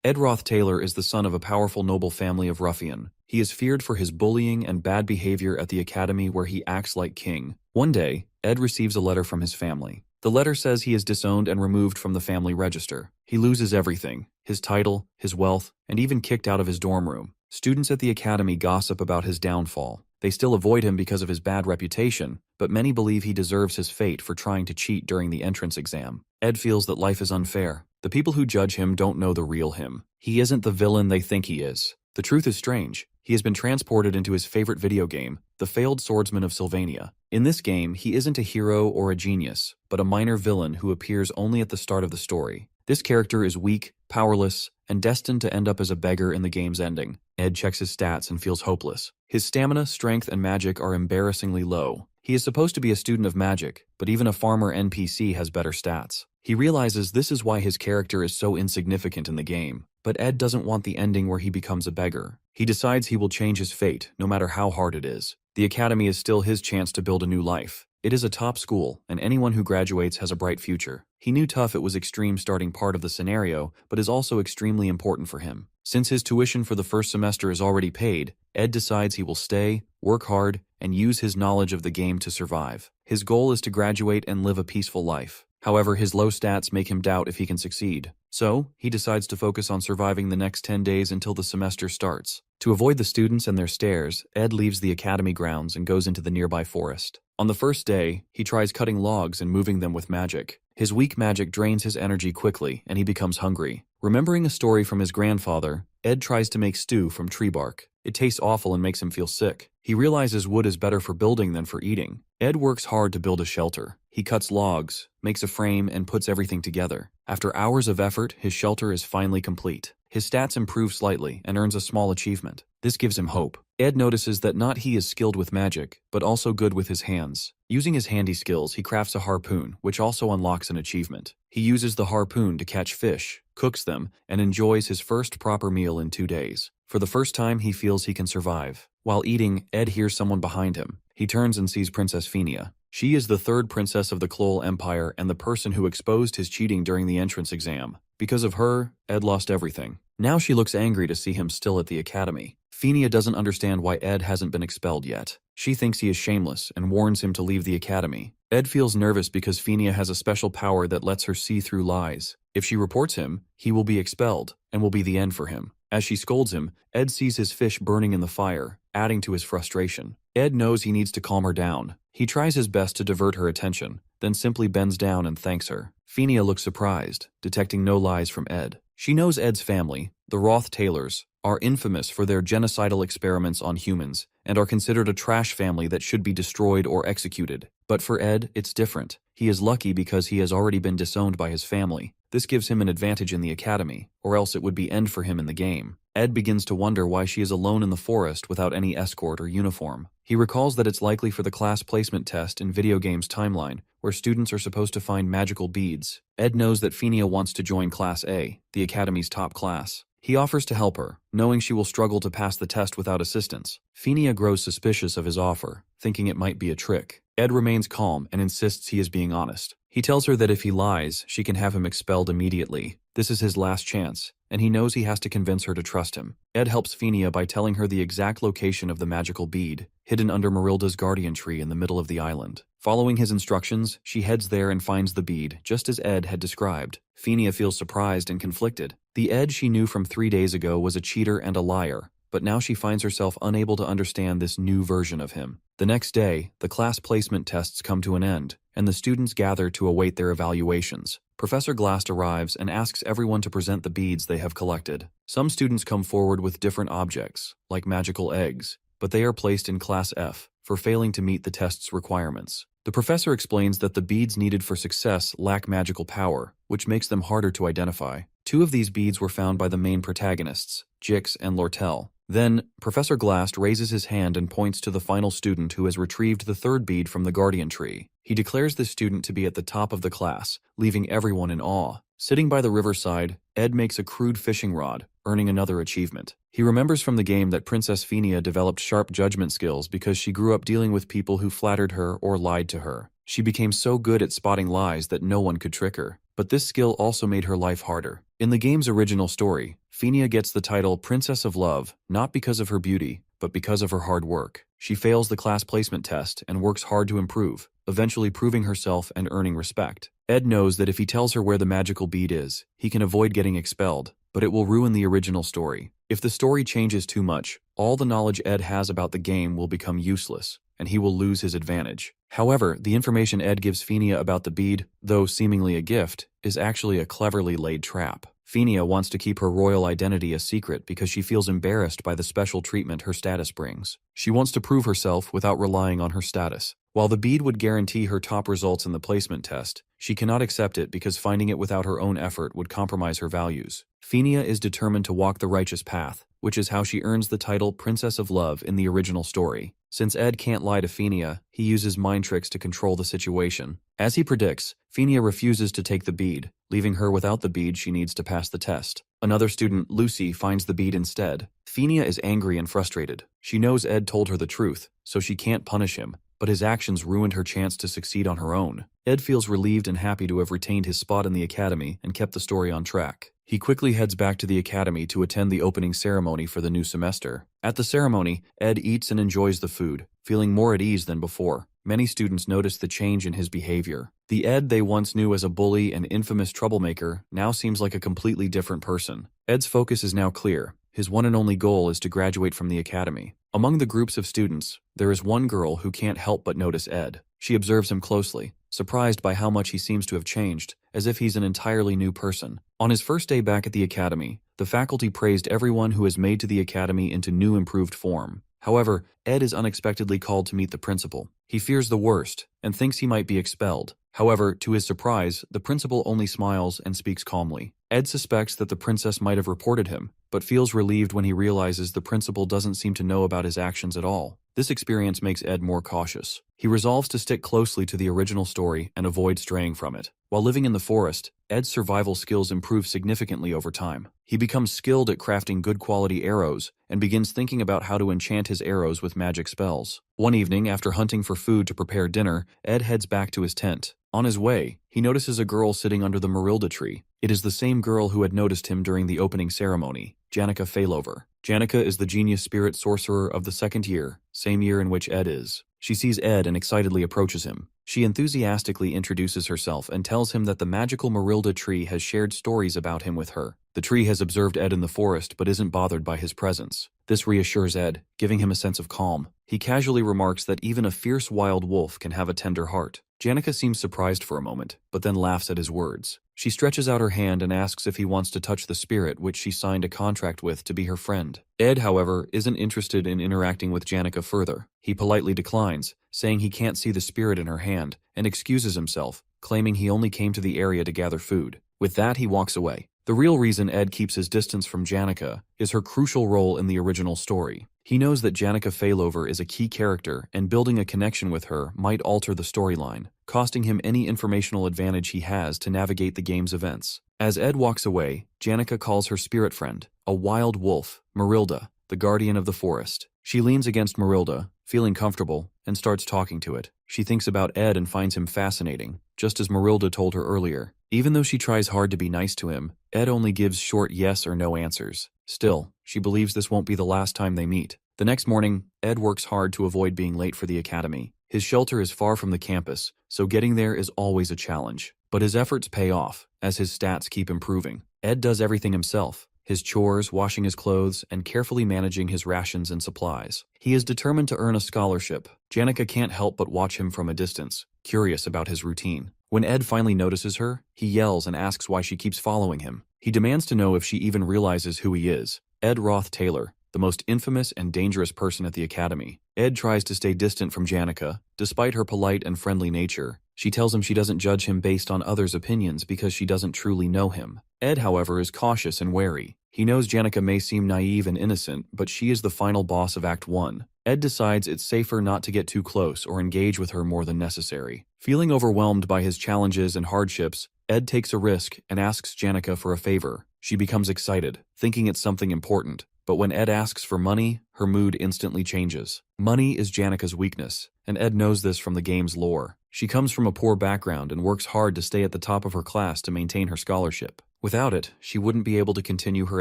Ed Roth Taylor is the son of a powerful noble family of ruffian. He is feared for his bullying and bad behavior at the academy where he acts like king. One day, Ed receives a letter from his family. The letter says he is disowned and removed from the family register. He loses everything, his title, his wealth, and even kicked out of his dorm room. Students at the academy gossip about his downfall. They still avoid him because of his bad reputation, but many believe he deserves his fate for trying to cheat during the entrance exam. Ed feels that life is unfair. The people who judge him don't know the real him. He isn't the villain they think he is. The truth is strange. He has been transported into his favorite video game, The Failed Swordsman of Sylvania. In this game, he isn't a hero or a genius, but a minor villain who appears only at the start of the story. This character is weak, powerless, and destined to end up as a beggar in the game's ending. Ed checks his stats and feels hopeless. His stamina, strength, and magic are embarrassingly low. He is supposed to be a student of magic, but even a farmer NPC has better stats. He realizes this is why his character is so insignificant in the game. But Ed doesn't want the ending where he becomes a beggar. He decides he will change his fate, no matter how hard it is. The academy is still his chance to build a new life. It is a top school, and anyone who graduates has a bright future. He knew tough it was extreme starting part of the scenario, but is also extremely important for him. Since his tuition for the first semester is already paid, Ed decides he will stay, work hard, and use his knowledge of the game to survive. His goal is to graduate and live a peaceful life. However, his low stats make him doubt if he can succeed. So, he decides to focus on surviving the next 10 days until the semester starts. To avoid the students and their stares, Ed leaves the academy grounds and goes into the nearby forest. On the first day, he tries cutting logs and moving them with magic. His weak magic drains his energy quickly, and he becomes hungry. Remembering a story from his grandfather, Ed tries to make stew from tree bark. It tastes awful and makes him feel sick. He realizes wood is better for building than for eating. Ed works hard to build a shelter. He cuts logs, makes a frame, and puts everything together. After hours of effort, his shelter is finally complete. His stats improve slightly and earns a small achievement. This gives him hope. Ed notices that not he is skilled with magic, but also good with his hands. Using his handy skills, he crafts a harpoon, which also unlocks an achievement. He uses the harpoon to catch fish, cooks them, and enjoys his first proper meal in 2 days. For the first time, he feels he can survive. While eating, Ed hears someone behind him. He turns and sees Princess Phinia. She is the third princess of the Klol Empire and the person who exposed his cheating during the entrance exam. Because of her, Ed lost everything. Now she looks angry to see him still at the academy. Phinia doesn't understand why Ed hasn't been expelled yet. She thinks he is shameless and warns him to leave the academy. Ed feels nervous because Phinia has a special power that lets her see through lies. If she reports him, he will be expelled, and will be the end for him. As she scolds him, Ed sees his fish burning in the fire, adding to his frustration. Ed knows he needs to calm her down. He tries his best to divert her attention, then simply bends down and thanks her. Phinia looks surprised, detecting no lies from Ed. She knows Ed's family, the Roth Taylors, are infamous for their genocidal experiments on humans and are considered a trash family that should be destroyed or executed. But for Ed, it's different. He is lucky because he has already been disowned by his family. This gives him an advantage in the academy, or else it would be end for him in the game. Ed begins to wonder why she is alone in the forest without any escort or uniform. He recalls that it's likely for the class placement test in video games timeline, where students are supposed to find magical beads. Ed knows that Phinia wants to join Class A, the academy's top class. He offers to help her, knowing she will struggle to pass the test without assistance. Phinia grows suspicious of his offer, thinking it might be a trick. Ed remains calm and insists he is being honest. He tells her that if he lies, she can have him expelled immediately. This is his last chance, and he knows he has to convince her to trust him. Ed helps Phinia by telling her the exact location of the magical bead, hidden under Marilda's guardian tree in the middle of the island. Following his instructions, she heads there and finds the bead, just as Ed had described. Phinia feels surprised and conflicted. The Ed she knew from 3 days ago was a cheater and a liar, but now she finds herself unable to understand this new version of him. The next day, the class placement tests come to an end, and the students gather to await their evaluations. Professor Glast arrives and asks everyone to present the beads they have collected. Some students come forward with different objects, like magical eggs, but they are placed in Class F for failing to meet the test's requirements. The professor explains that the beads needed for success lack magical power, which makes them harder to identify. 2 of these beads were found by the main protagonists, Jix and Lortel. Then, Professor Glast raises his hand and points to the final student who has retrieved the 3rd bead from the guardian tree. He declares this student to be at the top of the class, leaving everyone in awe. Sitting by the riverside, Ed makes a crude fishing rod, earning another achievement. He remembers from the game that Princess Phinia developed sharp judgment skills because she grew up dealing with people who flattered her or lied to her. She became so good at spotting lies that no one could trick her. But this skill also made her life harder. In the game's original story, Phinia gets the title Princess of Love not because of her beauty, but because of her hard work. She fails the class placement test and works hard to improve, eventually proving herself and earning respect. Ed knows that if he tells her where the magical bead is, he can avoid getting expelled, but it will ruin the original story. If the story changes too much, all the knowledge Ed has about the game will become useless, and he will lose his advantage. However, the information Ed gives Phinia about the bead, though seemingly a gift, is actually a cleverly laid trap. Phinia wants to keep her royal identity a secret because she feels embarrassed by the special treatment her status brings. She wants to prove herself without relying on her status. While the bead would guarantee her top results in the placement test, she cannot accept it because finding it without her own effort would compromise her values. Phinia is determined to walk the righteous path, which is how she earns the title Princess of Love in the original story. Since Ed can't lie to Phinia, he uses mind tricks to control the situation. As he predicts, Phinia refuses to take the bead, leaving her without the bead she needs to pass the test. Another student, Lucy, finds the bead instead. Phinia is angry and frustrated. She knows Ed told her the truth, so she can't punish him, but his actions ruined her chance to succeed on her own. Ed feels relieved and happy to have retained his spot in the academy and kept the story on track. He quickly heads back to the academy to attend the opening ceremony for the new semester. At the ceremony, Ed eats and enjoys the food, feeling more at ease than before. Many students notice the change in his behavior. The Ed they once knew as a bully and infamous troublemaker now seems like a completely different person. Ed's focus is now clear. His one and only goal is to graduate from the academy. Among the groups of students, there is one girl who can't help but notice Ed. She observes him closely, surprised by how much he seems to have changed, as if he's an entirely new person. On his first day back at the academy, the faculty praised everyone who has made to the academy into new improved form. However, Ed is unexpectedly called to meet the principal. He fears the worst and thinks he might be expelled. However, to his surprise, the principal only smiles and speaks calmly. Ed suspects that the princess might have reported him, but feels relieved when he realizes the principal doesn't seem to know about his actions at all. This experience makes Ed more cautious. He resolves to stick closely to the original story and avoid straying from it. While living in the forest, Ed's survival skills improve significantly over time. He becomes skilled at crafting good quality arrows and begins thinking about how to enchant his arrows with magic spells. One evening, after hunting for food to prepare dinner, Ed heads back to his tent. On his way, he notices a girl sitting under the Marilda tree. It is the same girl who had noticed him during the opening ceremony, Janica Failover. Janica is the genius spirit sorcerer of the second year, same year in which Ed is. She sees Ed and excitedly approaches him. She enthusiastically introduces herself and tells him that the magical Marilda tree has shared stories about him with her. The tree has observed Ed in the forest but isn't bothered by his presence. This reassures Ed, giving him a sense of calm. He casually remarks that even a fierce wild wolf can have a tender heart. Janica seems surprised for a moment, but then laughs at his words. She stretches out her hand and asks if he wants to touch the spirit which she signed a contract with to be her friend. Ed, however, isn't interested in interacting with Janica further. He politely declines, saying he can't see the spirit in her hand, and excuses himself, claiming he only came to the area to gather food. With that, he walks away. The real reason Ed keeps his distance from Janica is her crucial role in the original story. He knows that Janica Failover is a key character, and building a connection with her might alter the storyline, costing him any informational advantage he has to navigate the game's events. As Ed walks away, Janica calls her spirit friend, a wild wolf, Marilda, the guardian of the forest. She leans against Marilda, feeling comfortable, and starts talking to it. She thinks about Ed and finds him fascinating, just as Marilda told her earlier. Even though she tries hard to be nice to him, Ed only gives short yes or no answers. Still, she believes this won't be the last time they meet. The next morning, Ed works hard to avoid being late for the academy. His shelter is far from the campus, so getting there is always a challenge. But his efforts pay off, as his stats keep improving. Ed does everything himself. His chores, washing his clothes, and carefully managing his rations and supplies. He is determined to earn a scholarship. Janica can't help but watch him from a distance, curious about his routine. When Ed finally notices her, he yells and asks why she keeps following him. He demands to know if she even realizes who he is. Ed Roth Taylor, the most infamous and dangerous person at the academy. Ed tries to stay distant from Janica. Despite her polite and friendly nature, she tells him she doesn't judge him based on others' opinions because she doesn't truly know him. Ed, however, is cautious and wary. He knows Janica may seem naive and innocent, but she is the final boss of Act 1. Ed decides it's safer not to get too close or engage with her more than necessary. Feeling overwhelmed by his challenges and hardships, Ed takes a risk and asks Janica for a favor. She becomes excited, thinking it's something important. But when Ed asks for money, her mood instantly changes. Money is Janica's weakness, and Ed knows this from the game's lore. She comes from a poor background and works hard to stay at the top of her class to maintain her scholarship. Without it, she wouldn't be able to continue her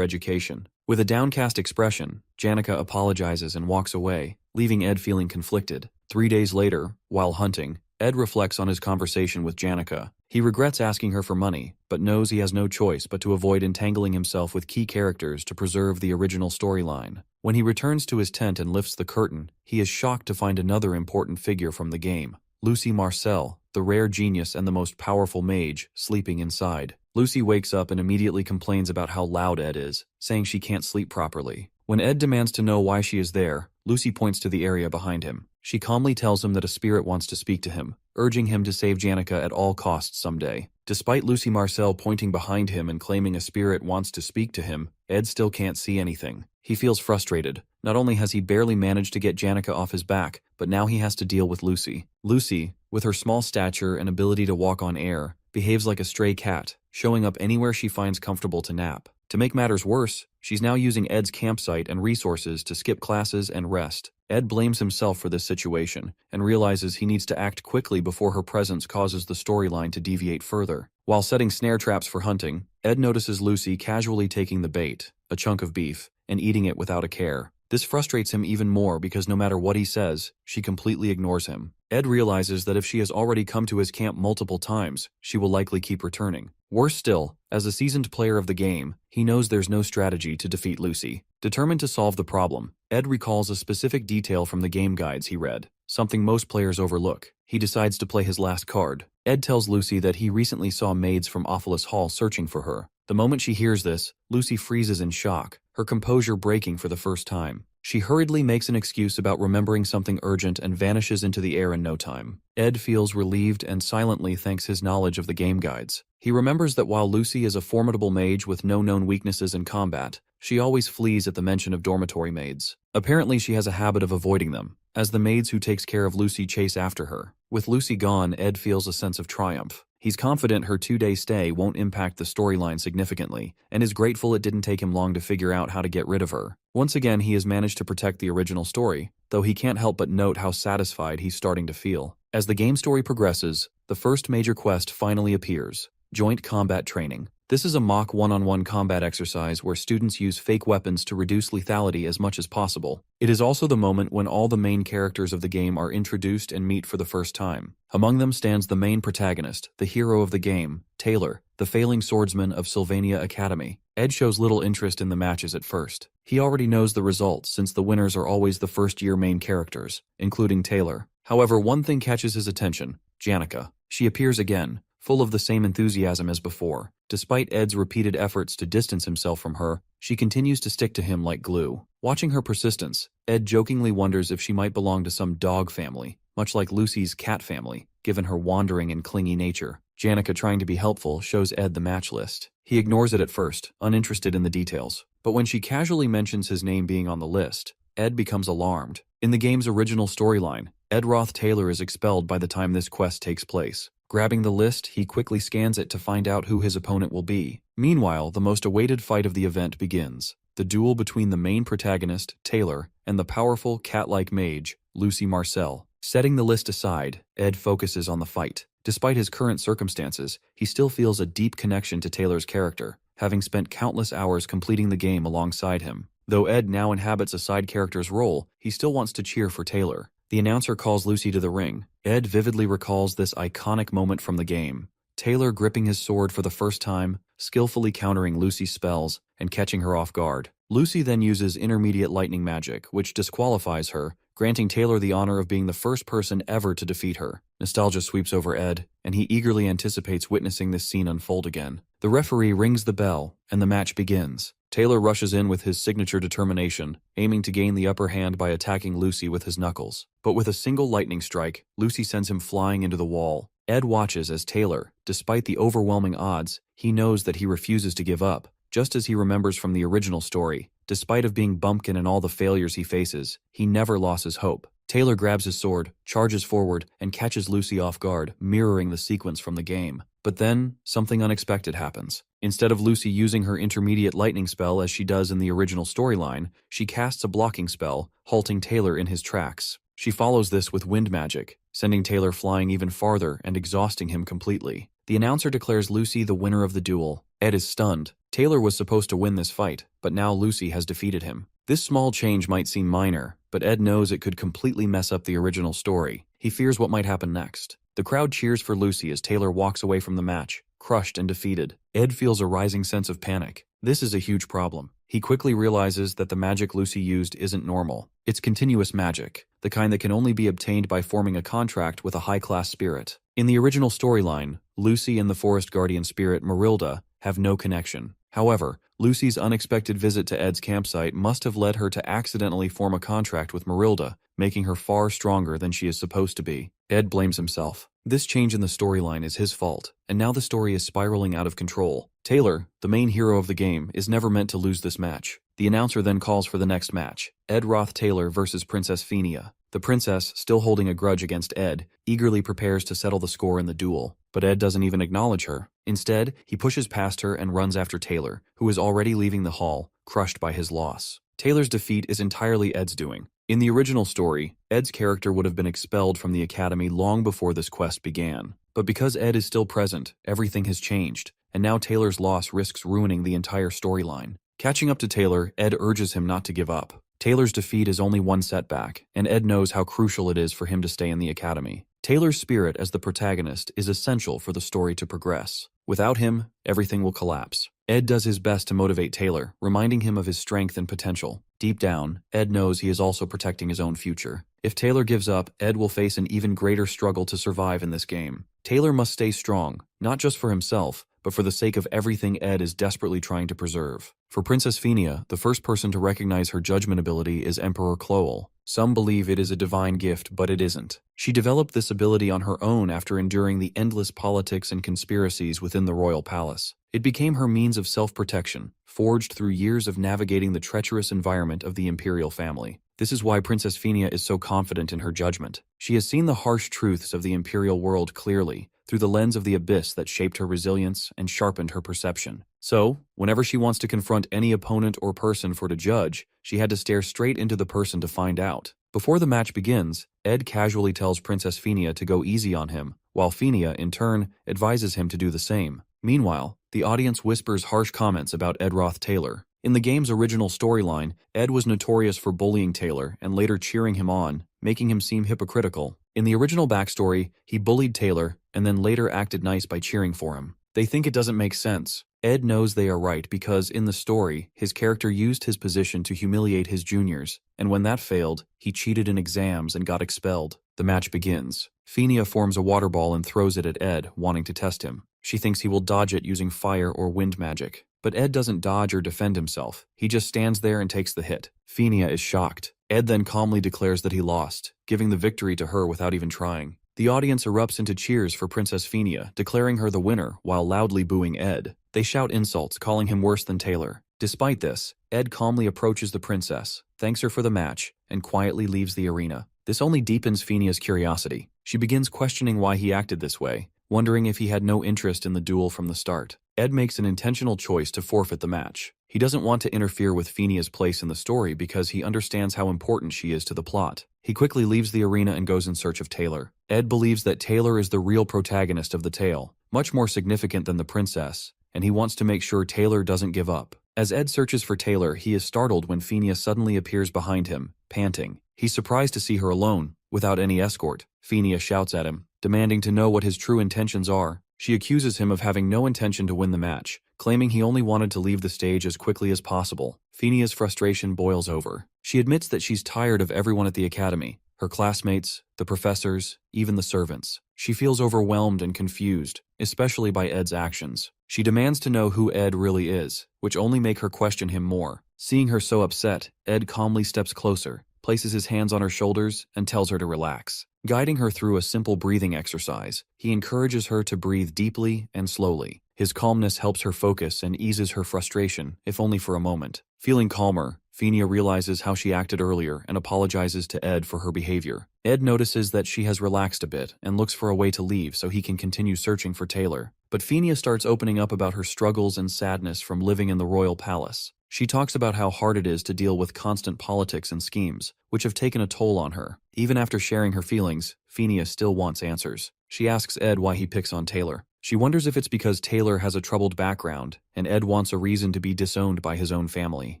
education. With a downcast expression, Janica apologizes and walks away, leaving Ed feeling conflicted. 3 days later, while hunting, Ed reflects on his conversation with Janica. He regrets asking her for money, but knows he has no choice but to avoid entangling himself with key characters to preserve the original storyline. When he returns to his tent and lifts the curtain, he is shocked to find another important figure from the game, Lucy Marcel, the rare genius and the most powerful mage, sleeping inside. Lucy wakes up and immediately complains about how loud Ed is, saying she can't sleep properly. When Ed demands to know why she is there, Lucy points to the area behind him. She calmly tells him that a spirit wants to speak to him, urging him to save Janica at all costs someday. Despite Lucy Marcel pointing behind him and claiming a spirit wants to speak to him, Ed still can't see anything. He feels frustrated. Not only has he barely managed to get Janica off his back, but now he has to deal with Lucy. Lucy, with her small stature and ability to walk on air, behaves like a stray cat, showing up anywhere she finds comfortable to nap. To make matters worse, she's now using Ed's campsite and resources to skip classes and rest. Ed blames himself for this situation and realizes he needs to act quickly before her presence causes the storyline to deviate further. While setting snare traps for hunting, Ed notices Lucy casually taking the bait, a chunk of beef, and eating it without a care. This frustrates him even more because no matter what he says, she completely ignores him. Ed realizes that if she has already come to his camp multiple times, she will likely keep returning. Worse still, as a seasoned player of the game, he knows there's no strategy to defeat Lucy. Determined to solve the problem, Ed recalls a specific detail from the game guides he read, something most players overlook. He decides to play his last card. Ed tells Lucy that he recently saw maids from Ophelis Hall searching for her. The moment she hears this, Lucy freezes in shock, her composure breaking for the first time. She hurriedly makes an excuse about remembering something urgent and vanishes into the air in no time. Ed feels relieved and silently thanks his knowledge of the game guides. He remembers that while Lucy is a formidable mage with no known weaknesses in combat, she always flees at the mention of dormitory maids. Apparently she has a habit of avoiding them, as the maids who takes care of Lucy chase after her. With Lucy gone, Ed feels a sense of triumph. He's confident her 2-day stay won't impact the storyline significantly, and is grateful it didn't take him long to figure out how to get rid of her. Once again, he has managed to protect the original story, though he can't help but note how satisfied he's starting to feel. As the game story progresses, the first major quest finally appears: Joint Combat Training. This is a mock one-on-one combat exercise where students use fake weapons to reduce lethality as much as possible. It is also the moment when all the main characters of the game are introduced and meet for the first time. Among them stands the main protagonist, the hero of the game, Taylor, the failing swordsman of Sylvania Academy. Ed shows little interest in the matches at first. He already knows the results since the winners are always the first-year main characters, including Taylor. However, one thing catches his attention: Janica. She appears again, full of the same enthusiasm as before. Despite Ed's repeated efforts to distance himself from her, she continues to stick to him like glue. Watching her persistence, Ed jokingly wonders if she might belong to some dog family, much like Lucy's cat family, given her wandering and clingy nature. Janica, trying to be helpful, shows Ed the match list. He ignores it at first, uninterested in the details. But when she casually mentions his name being on the list, Ed becomes alarmed. In the game's original storyline, Ed Roth Taylor is expelled by the time this quest takes place. Grabbing the list, he quickly scans it to find out who his opponent will be. Meanwhile, the most awaited fight of the event begins: the duel between the main protagonist, Taylor, and the powerful, cat-like mage, Lucy Marcel. Setting the list aside, Ed focuses on the fight. Despite his current circumstances, he still feels a deep connection to Taylor's character, having spent countless hours completing the game alongside him. Though Ed now inhabits a side character's role, he still wants to cheer for Taylor. The announcer calls Lucy to the ring. Ed vividly recalls this iconic moment from the game: Taylor gripping his sword for the first time, skillfully countering Lucy's spells, and catching her off guard. Lucy then uses intermediate lightning magic, which disqualifies her, granting Taylor the honor of being the first person ever to defeat her. Nostalgia sweeps over Ed, and he eagerly anticipates witnessing this scene unfold again. The referee rings the bell, and the match begins. Taylor rushes in with his signature determination, aiming to gain the upper hand by attacking Lucy with his knuckles. But with a single lightning strike, Lucy sends him flying into the wall. Ed watches as Taylor, despite the overwhelming odds, he knows that he refuses to give up, just as he remembers from the original story. Despite of being bumpkin and all the failures he faces, he never loses hope. Taylor grabs his sword, charges forward, and catches Lucy off guard, mirroring the sequence from the game. But then, something unexpected happens. Instead of Lucy using her intermediate lightning spell as she does in the original storyline, she casts a blocking spell, halting Taylor in his tracks. She follows this with wind magic, sending Taylor flying even farther and exhausting him completely. The announcer declares Lucy the winner of the duel, Ed is stunned. Taylor was supposed to win this fight, but now Lucy has defeated him. This small change might seem minor, but Ed knows it could completely mess up the original story. He fears what might happen next. The crowd cheers for Lucy as Taylor walks away from the match, crushed and defeated. Ed feels a rising sense of panic. This is a huge problem. He quickly realizes that the magic Lucy used isn't normal. It's continuous magic, the kind that can only be obtained by forming a contract with a high-class spirit. In the original storyline, Lucy and the forest guardian spirit Marilda have no connection. However, Lucy's unexpected visit to Ed's campsite must have led her to accidentally form a contract with Marilda, making her far stronger than she is supposed to be. Ed blames himself. This change in the storyline is his fault, and now the story is spiraling out of control. Taylor, the main hero of the game, is never meant to lose this match. The announcer then calls for the next match, Ed Roth Taylor versus Princess Phinia. The princess, still holding a grudge against Ed, eagerly prepares to settle the score in the duel, but Ed doesn't even acknowledge her. Instead, he pushes past her and runs after Taylor, who is already leaving the hall, crushed by his loss. Taylor's defeat is entirely Ed's doing. In the original story, Ed's character would have been expelled from the academy long before this quest began. But because Ed is still present, everything has changed, and now Taylor's loss risks ruining the entire storyline. Catching up to Taylor, Ed urges him not to give up. Taylor's defeat is only one setback, and Ed knows how crucial it is for him to stay in the academy. Taylor's spirit as the protagonist is essential for the story to progress. Without him, everything will collapse. Ed does his best to motivate Taylor, reminding him of his strength and potential. Deep down, Ed knows he is also protecting his own future. If Taylor gives up, Ed will face an even greater struggle to survive in this game. Taylor must stay strong, not just for himself, but for the sake of everything Ed is desperately trying to preserve. For Princess Phinia, the first person to recognize her judgment ability is Emperor Cloel. Some believe it is a divine gift, but it isn't. She developed this ability on her own after enduring the endless politics and conspiracies within the royal palace. It became her means of self-protection, forged through years of navigating the treacherous environment of the imperial family. This is why Princess Phinia is so confident in her judgment. She has seen the harsh truths of the imperial world clearly, through the lens of the abyss that shaped her resilience and sharpened her perception. So, whenever she wants to confront any opponent or person for to judge, she had to stare straight into the person to find out. Before the match begins, Ed casually tells Princess Phinia to go easy on him, while Phinia, in turn, advises him to do the same. Meanwhile, the audience whispers harsh comments about Ed Roth Taylor. In the game's original storyline, Ed was notorious for bullying Taylor and later cheering him on, making him seem hypocritical. In the original backstory, he bullied Taylor and then later acted nice by cheering for him. They think it doesn't make sense. Ed knows they are right because, in the story, his character used his position to humiliate his juniors, and when that failed, he cheated in exams and got expelled. The match begins. Phinia forms a water ball and throws it at Ed, wanting to test him. She thinks he will dodge it using fire or wind magic. But Ed doesn't dodge or defend himself. He just stands there and takes the hit. Phinia is shocked. Ed then calmly declares that he lost, giving the victory to her without even trying. The audience erupts into cheers for Princess Phinia, declaring her the winner while loudly booing Ed. They shout insults, calling him worse than Taylor. Despite this, Ed calmly approaches the princess, thanks her for the match, and quietly leaves the arena. This only deepens Phinia's curiosity. She begins questioning why he acted this way, wondering if he had no interest in the duel from the start. Ed makes an intentional choice to forfeit the match. He doesn't want to interfere with Phinia's place in the story because he understands how important she is to the plot. He quickly leaves the arena and goes in search of Taylor. Ed believes that Taylor is the real protagonist of the tale, much more significant than the princess, and he wants to make sure Taylor doesn't give up. As Ed searches for Taylor, he is startled when Phinia suddenly appears behind him, panting. He's surprised to see her alone, without any escort. Phinia shouts at him, demanding to know what his true intentions are. She accuses him of having no intention to win the match, claiming he only wanted to leave the stage as quickly as possible. Phinia's frustration boils over. She admits that she's tired of everyone at the academy, her classmates, the professors, even the servants. She feels overwhelmed and confused, especially by Ed's actions. She demands to know who Ed really is, which only make her question him more. Seeing her so upset, Ed calmly steps closer, places his hands on her shoulders, and tells her to relax. Guiding her through a simple breathing exercise, he encourages her to breathe deeply and slowly. His calmness helps her focus and eases her frustration, if only for a moment. Feeling calmer, Phinia realizes how she acted earlier and apologizes to Ed for her behavior. Ed notices that she has relaxed a bit and looks for a way to leave so he can continue searching for Taylor. But Phinia starts opening up about her struggles and sadness from living in the royal palace. She talks about how hard it is to deal with constant politics and schemes, which have taken a toll on her. Even after sharing her feelings, Phinia still wants answers. She asks Ed why he picks on Taylor. She wonders if it's because Taylor has a troubled background, and Ed wants a reason to be disowned by his own family.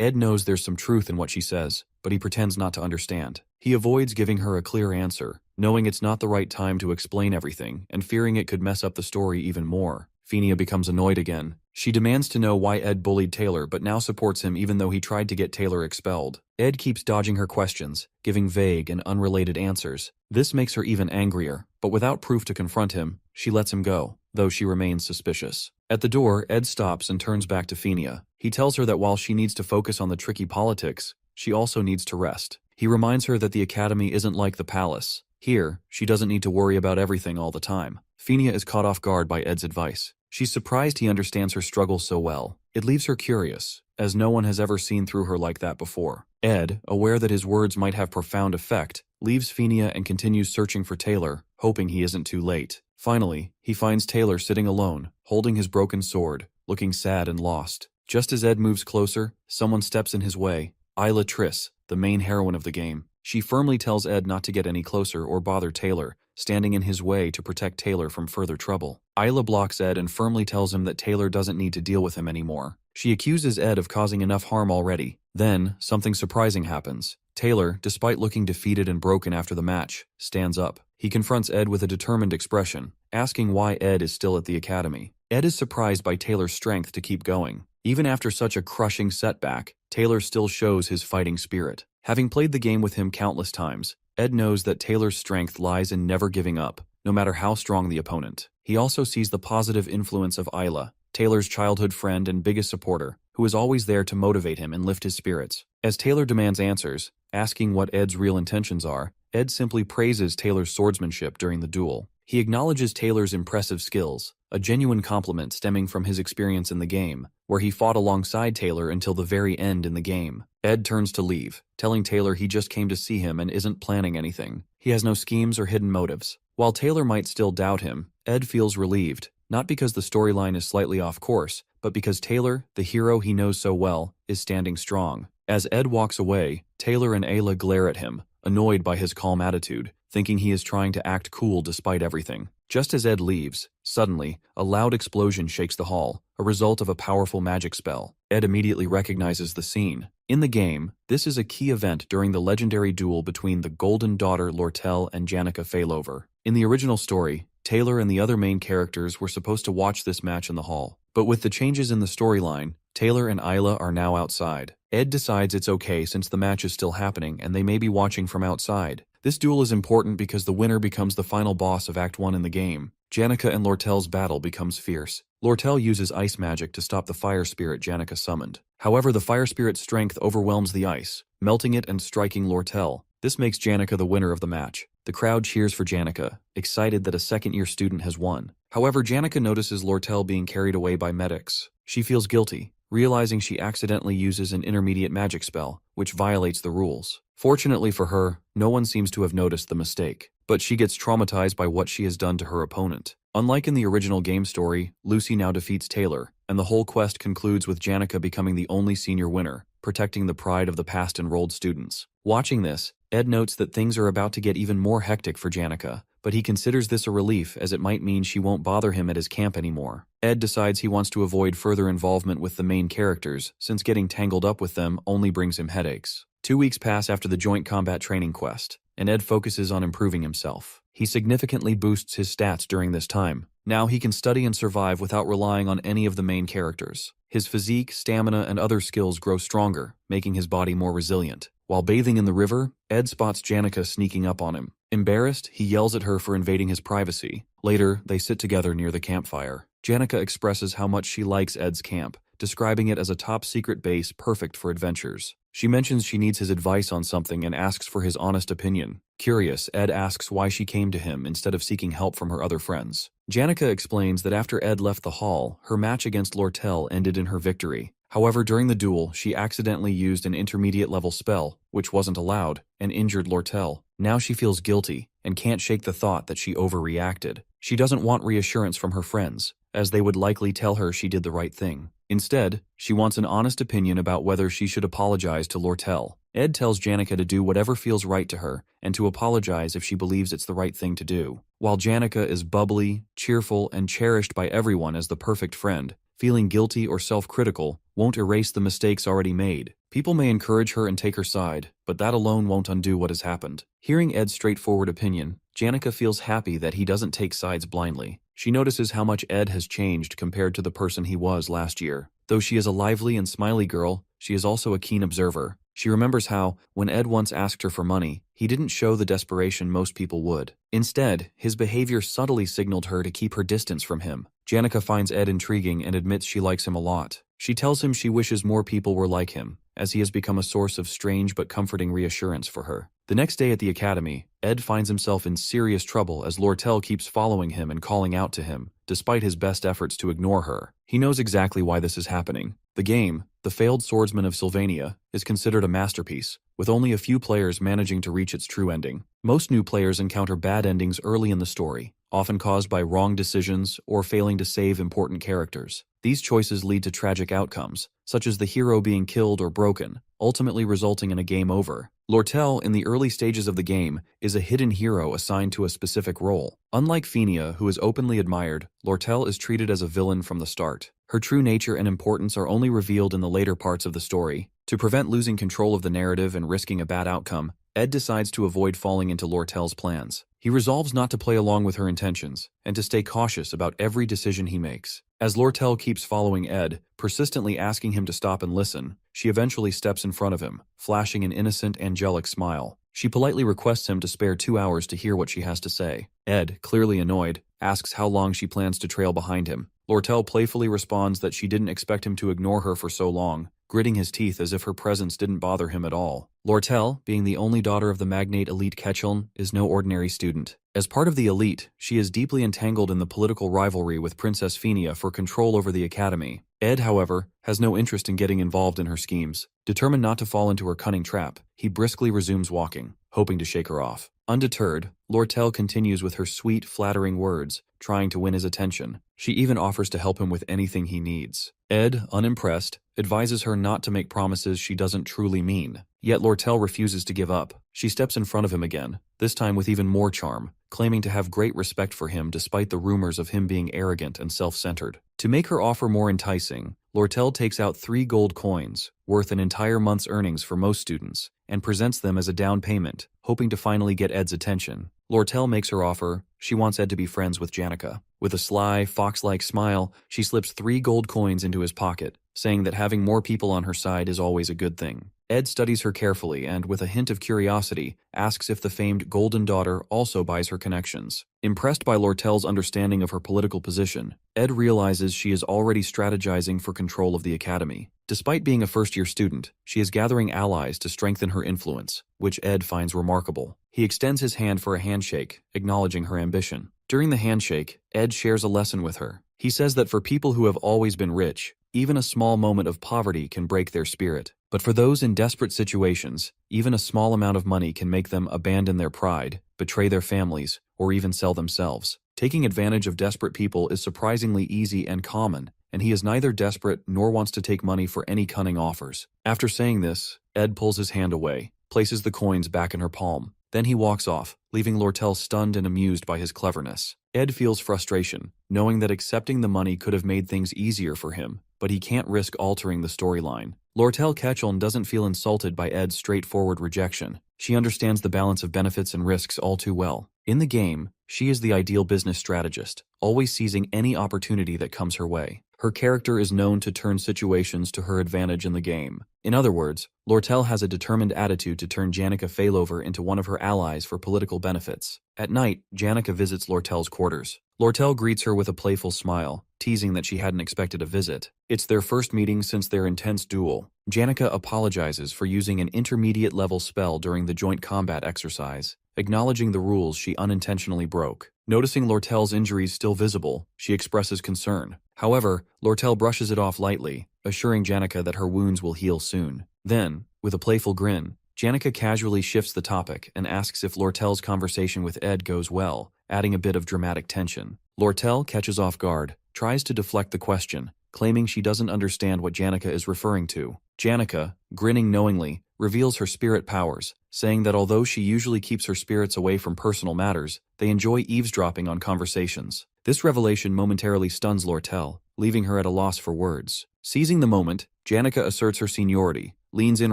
Ed knows there's some truth in what she says, but he pretends not to understand. He avoids giving her a clear answer, knowing it's not the right time to explain everything, and fearing it could mess up the story even more. Phinia becomes annoyed again. She demands to know why Ed bullied Taylor but now supports him even though he tried to get Taylor expelled. Ed keeps dodging her questions, giving vague and unrelated answers. This makes her even angrier, but without proof to confront him, she lets him go, though she remains suspicious. At the door, Ed stops and turns back to Phinia. He tells her that while she needs to focus on the tricky politics, she also needs to rest. He reminds her that the academy isn't like the palace. Here, she doesn't need to worry about everything all the time. Phinia is caught off guard by Ed's advice. She's surprised he understands her struggles so well. It leaves her curious, as no one has ever seen through her like that before. Ed, aware that his words might have profound effect, leaves Phinia and continues searching for Taylor, hoping he isn't too late. Finally, he finds Taylor sitting alone, holding his broken sword, looking sad and lost. Just as Ed moves closer, someone steps in his way. Isla Triss, the main heroine of the game. She firmly tells Ed not to get any closer or bother Taylor, standing in his way to protect Taylor from further trouble. Isla blocks Ed and firmly tells him that Taylor doesn't need to deal with him anymore. She accuses Ed of causing enough harm already. Then, something surprising happens. Taylor, despite looking defeated and broken after the match, stands up. He confronts Ed with a determined expression, asking why Ed is still at the academy. Ed is surprised by Taylor's strength to keep going. Even after such a crushing setback, Taylor still shows his fighting spirit. Having played the game with him countless times, Ed knows that Taylor's strength lies in never giving up, no matter how strong the opponent. He also sees the positive influence of Isla, Taylor's childhood friend and biggest supporter, who is always there to motivate him and lift his spirits. As Taylor demands answers, asking what Ed's real intentions are, Ed simply praises Taylor's swordsmanship during the duel. He acknowledges Taylor's impressive skills, a genuine compliment stemming from his experience in the game, where he fought alongside Taylor until the very end in the game. Ed turns to leave, telling Taylor he just came to see him and isn't planning anything. He has no schemes or hidden motives. While Taylor might still doubt him, Ed feels relieved, not because the storyline is slightly off course, but because Taylor, the hero he knows so well, is standing strong. As Ed walks away, Taylor and Ayla glare at him, annoyed by his calm attitude, thinking he is trying to act cool despite everything. Just as Ed leaves, suddenly, a loud explosion shakes the hall, a result of a powerful magic spell. Ed immediately recognizes the scene. In the game, this is a key event during the legendary duel between the Golden Daughter Lortel and Janica Failover. In the original story, Taylor and the other main characters were supposed to watch this match in the hall. But with the changes in the storyline, Taylor and Isla are now outside. Ed decides it's okay since the match is still happening and they may be watching from outside. This duel is important because the winner becomes the final boss of Act 1 in the game. Janica and Lortel's battle becomes fierce. Lortel uses ice magic to stop the fire spirit Janica summoned. However, the fire spirit's strength overwhelms the ice, melting it and striking Lortel. This makes Janica the winner of the match. The crowd cheers for Janica, excited that a second-year student has won. However, Janica notices Lortel being carried away by medics. She feels guilty, realizing she accidentally uses an intermediate magic spell, which violates the rules. Fortunately for her, no one seems to have noticed the mistake, but she gets traumatized by what she has done to her opponent. Unlike in the original game story, Lucy now defeats Taylor, and the whole quest concludes with Janica becoming the only senior winner, protecting the pride of the past enrolled students. Watching this, Ed notes that things are about to get even more hectic for Janica, but he considers this a relief as it might mean she won't bother him at his camp anymore. Ed decides he wants to avoid further involvement with the main characters, since getting tangled up with them only brings him headaches. 2 weeks pass after the joint combat training quest, and Ed focuses on improving himself. He significantly boosts his stats during this time. Now he can study and survive without relying on any of the main characters. His physique, stamina, and other skills grow stronger, making his body more resilient. While bathing in the river, Ed spots Janica sneaking up on him. Embarrassed, he yells at her for invading his privacy. Later, they sit together near the campfire. Janica expresses how much she likes Ed's camp, describing it as a top-secret base perfect for adventures. She mentions she needs his advice on something and asks for his honest opinion. Curious, Ed asks why she came to him instead of seeking help from her other friends. Janica explains that after Ed left the hall, her match against Lortel ended in her victory. However, during the duel, she accidentally used an intermediate-level spell, which wasn't allowed, and injured Lortel. Now she feels guilty, and can't shake the thought that she overreacted. She doesn't want reassurance from her friends, as they would likely tell her she did the right thing. Instead, she wants an honest opinion about whether she should apologize to Lortel. Ed tells Janica to do whatever feels right to her and to apologize if she believes it's the right thing to do. While Janica is bubbly, cheerful, and cherished by everyone as the perfect friend, feeling guilty or self-critical won't erase the mistakes already made. People may encourage her and take her side, but that alone won't undo what has happened. Hearing Ed's straightforward opinion, Janica feels happy that he doesn't take sides blindly. She notices how much Ed has changed compared to the person he was last year. Though she is a lively and smiley girl, she is also a keen observer. She remembers how, when Ed once asked her for money, he didn't show the desperation most people would. Instead, his behavior subtly signaled her to keep her distance from him. Janica finds Ed intriguing and admits she likes him a lot. She tells him she wishes more people were like him, as he has become a source of strange but comforting reassurance for her. The next day at the academy, Ed finds himself in serious trouble as Lortel keeps following him and calling out to him, despite his best efforts to ignore her. He knows exactly why this is happening. The game, The Failed Swordsman of Sylvania, is considered a masterpiece, with only a few players managing to reach its true ending. Most new players encounter bad endings early in the story, often caused by wrong decisions or failing to save important characters. These choices lead to tragic outcomes, such as the hero being killed or broken, ultimately resulting in a game over. Lortel, in the early stages of the game, is a hidden hero assigned to a specific role. Unlike Fenia, who is openly admired, Lortel is treated as a villain from the start. Her true nature and importance are only revealed in the later parts of the story. To prevent losing control of the narrative and risking a bad outcome, Ed decides to avoid falling into Lortel's plans. He resolves not to play along with her intentions, and to stay cautious about every decision he makes. As Lortel keeps following Ed, persistently asking him to stop and listen, she eventually steps in front of him, flashing an innocent, angelic smile. She politely requests him to spare 2 hours to hear what she has to say. Ed, clearly annoyed, asks how long she plans to trail behind him. Lortel playfully responds that she didn't expect him to ignore her for so long, gritting his teeth as if her presence didn't bother him at all. Lortel, being the only daughter of the magnate elite Ketchuln, is no ordinary student. As part of the elite, she is deeply entangled in the political rivalry with Princess Fenia for control over the academy. Ed, however, has no interest in getting involved in her schemes. Determined not to fall into her cunning trap, he briskly resumes walking, hoping to shake her off. Undeterred, Lortel continues with her sweet, flattering words, trying to win his attention. She even offers to help him with anything he needs. Ed, unimpressed, advises her not to make promises she doesn't truly mean. Yet Lortel refuses to give up. She steps in front of him again, this time with even more charm, claiming to have great respect for him despite the rumors of him being arrogant and self-centered. To make her offer more enticing, Lortel takes out 3 gold coins, worth an entire month's earnings for most students, and presents them as a down payment, hoping to finally get Ed's attention. Lortel makes her offer. She wants Ed to be friends with Janica. With a sly, fox-like smile, she slips 3 gold coins into his pocket, saying that having more people on her side is always a good thing. Ed studies her carefully and, with a hint of curiosity, asks if the famed Golden Daughter also buys her connections. Impressed by Lortel's understanding of her political position, Ed realizes she is already strategizing for control of the academy. Despite being a first-year student, she is gathering allies to strengthen her influence, which Ed finds remarkable. He extends his hand for a handshake, acknowledging her ambition. During the handshake, Ed shares a lesson with her. He says that for people who have always been rich, even a small moment of poverty can break their spirit. But for those in desperate situations, even a small amount of money can make them abandon their pride, betray their families, or even sell themselves. Taking advantage of desperate people is surprisingly easy and common, and he is neither desperate nor wants to take money for any cunning offers. After saying this, Ed pulls his hand away, places the coins back in her palm. Then he walks off, leaving Lortel stunned and amused by his cleverness. Ed feels frustration, knowing that accepting the money could have made things easier for him, but he can't risk altering the storyline. Lortel Ketchuln doesn't feel insulted by Ed's straightforward rejection. She understands the balance of benefits and risks all too well. In the game, she is the ideal business strategist, always seizing any opportunity that comes her way. Her character is known to turn situations to her advantage in the game. In other words, Lortel has a determined attitude to turn Janica Failover into one of her allies for political benefits. At night, Janica visits Lortel's quarters. Lortel greets her with a playful smile, teasing that she hadn't expected a visit. It's their first meeting since their intense duel. Janica apologizes for using an intermediate-level spell during the joint combat exercise, acknowledging the rules she unintentionally broke. Noticing Lortel's injuries still visible, she expresses concern. However, Lortel brushes it off lightly, assuring Janica that her wounds will heal soon. Then, with a playful grin, Janica casually shifts the topic and asks if Lortel's conversation with Ed goes well, adding a bit of dramatic tension. Lortel catches off guard, tries to deflect the question, claiming she doesn't understand what Janica is referring to. Janica, grinning knowingly, reveals her spirit powers, saying that although she usually keeps her spirits away from personal matters, they enjoy eavesdropping on conversations. This revelation momentarily stuns Lortel, leaving her at a loss for words. Seizing the moment, Janica asserts her seniority, leans in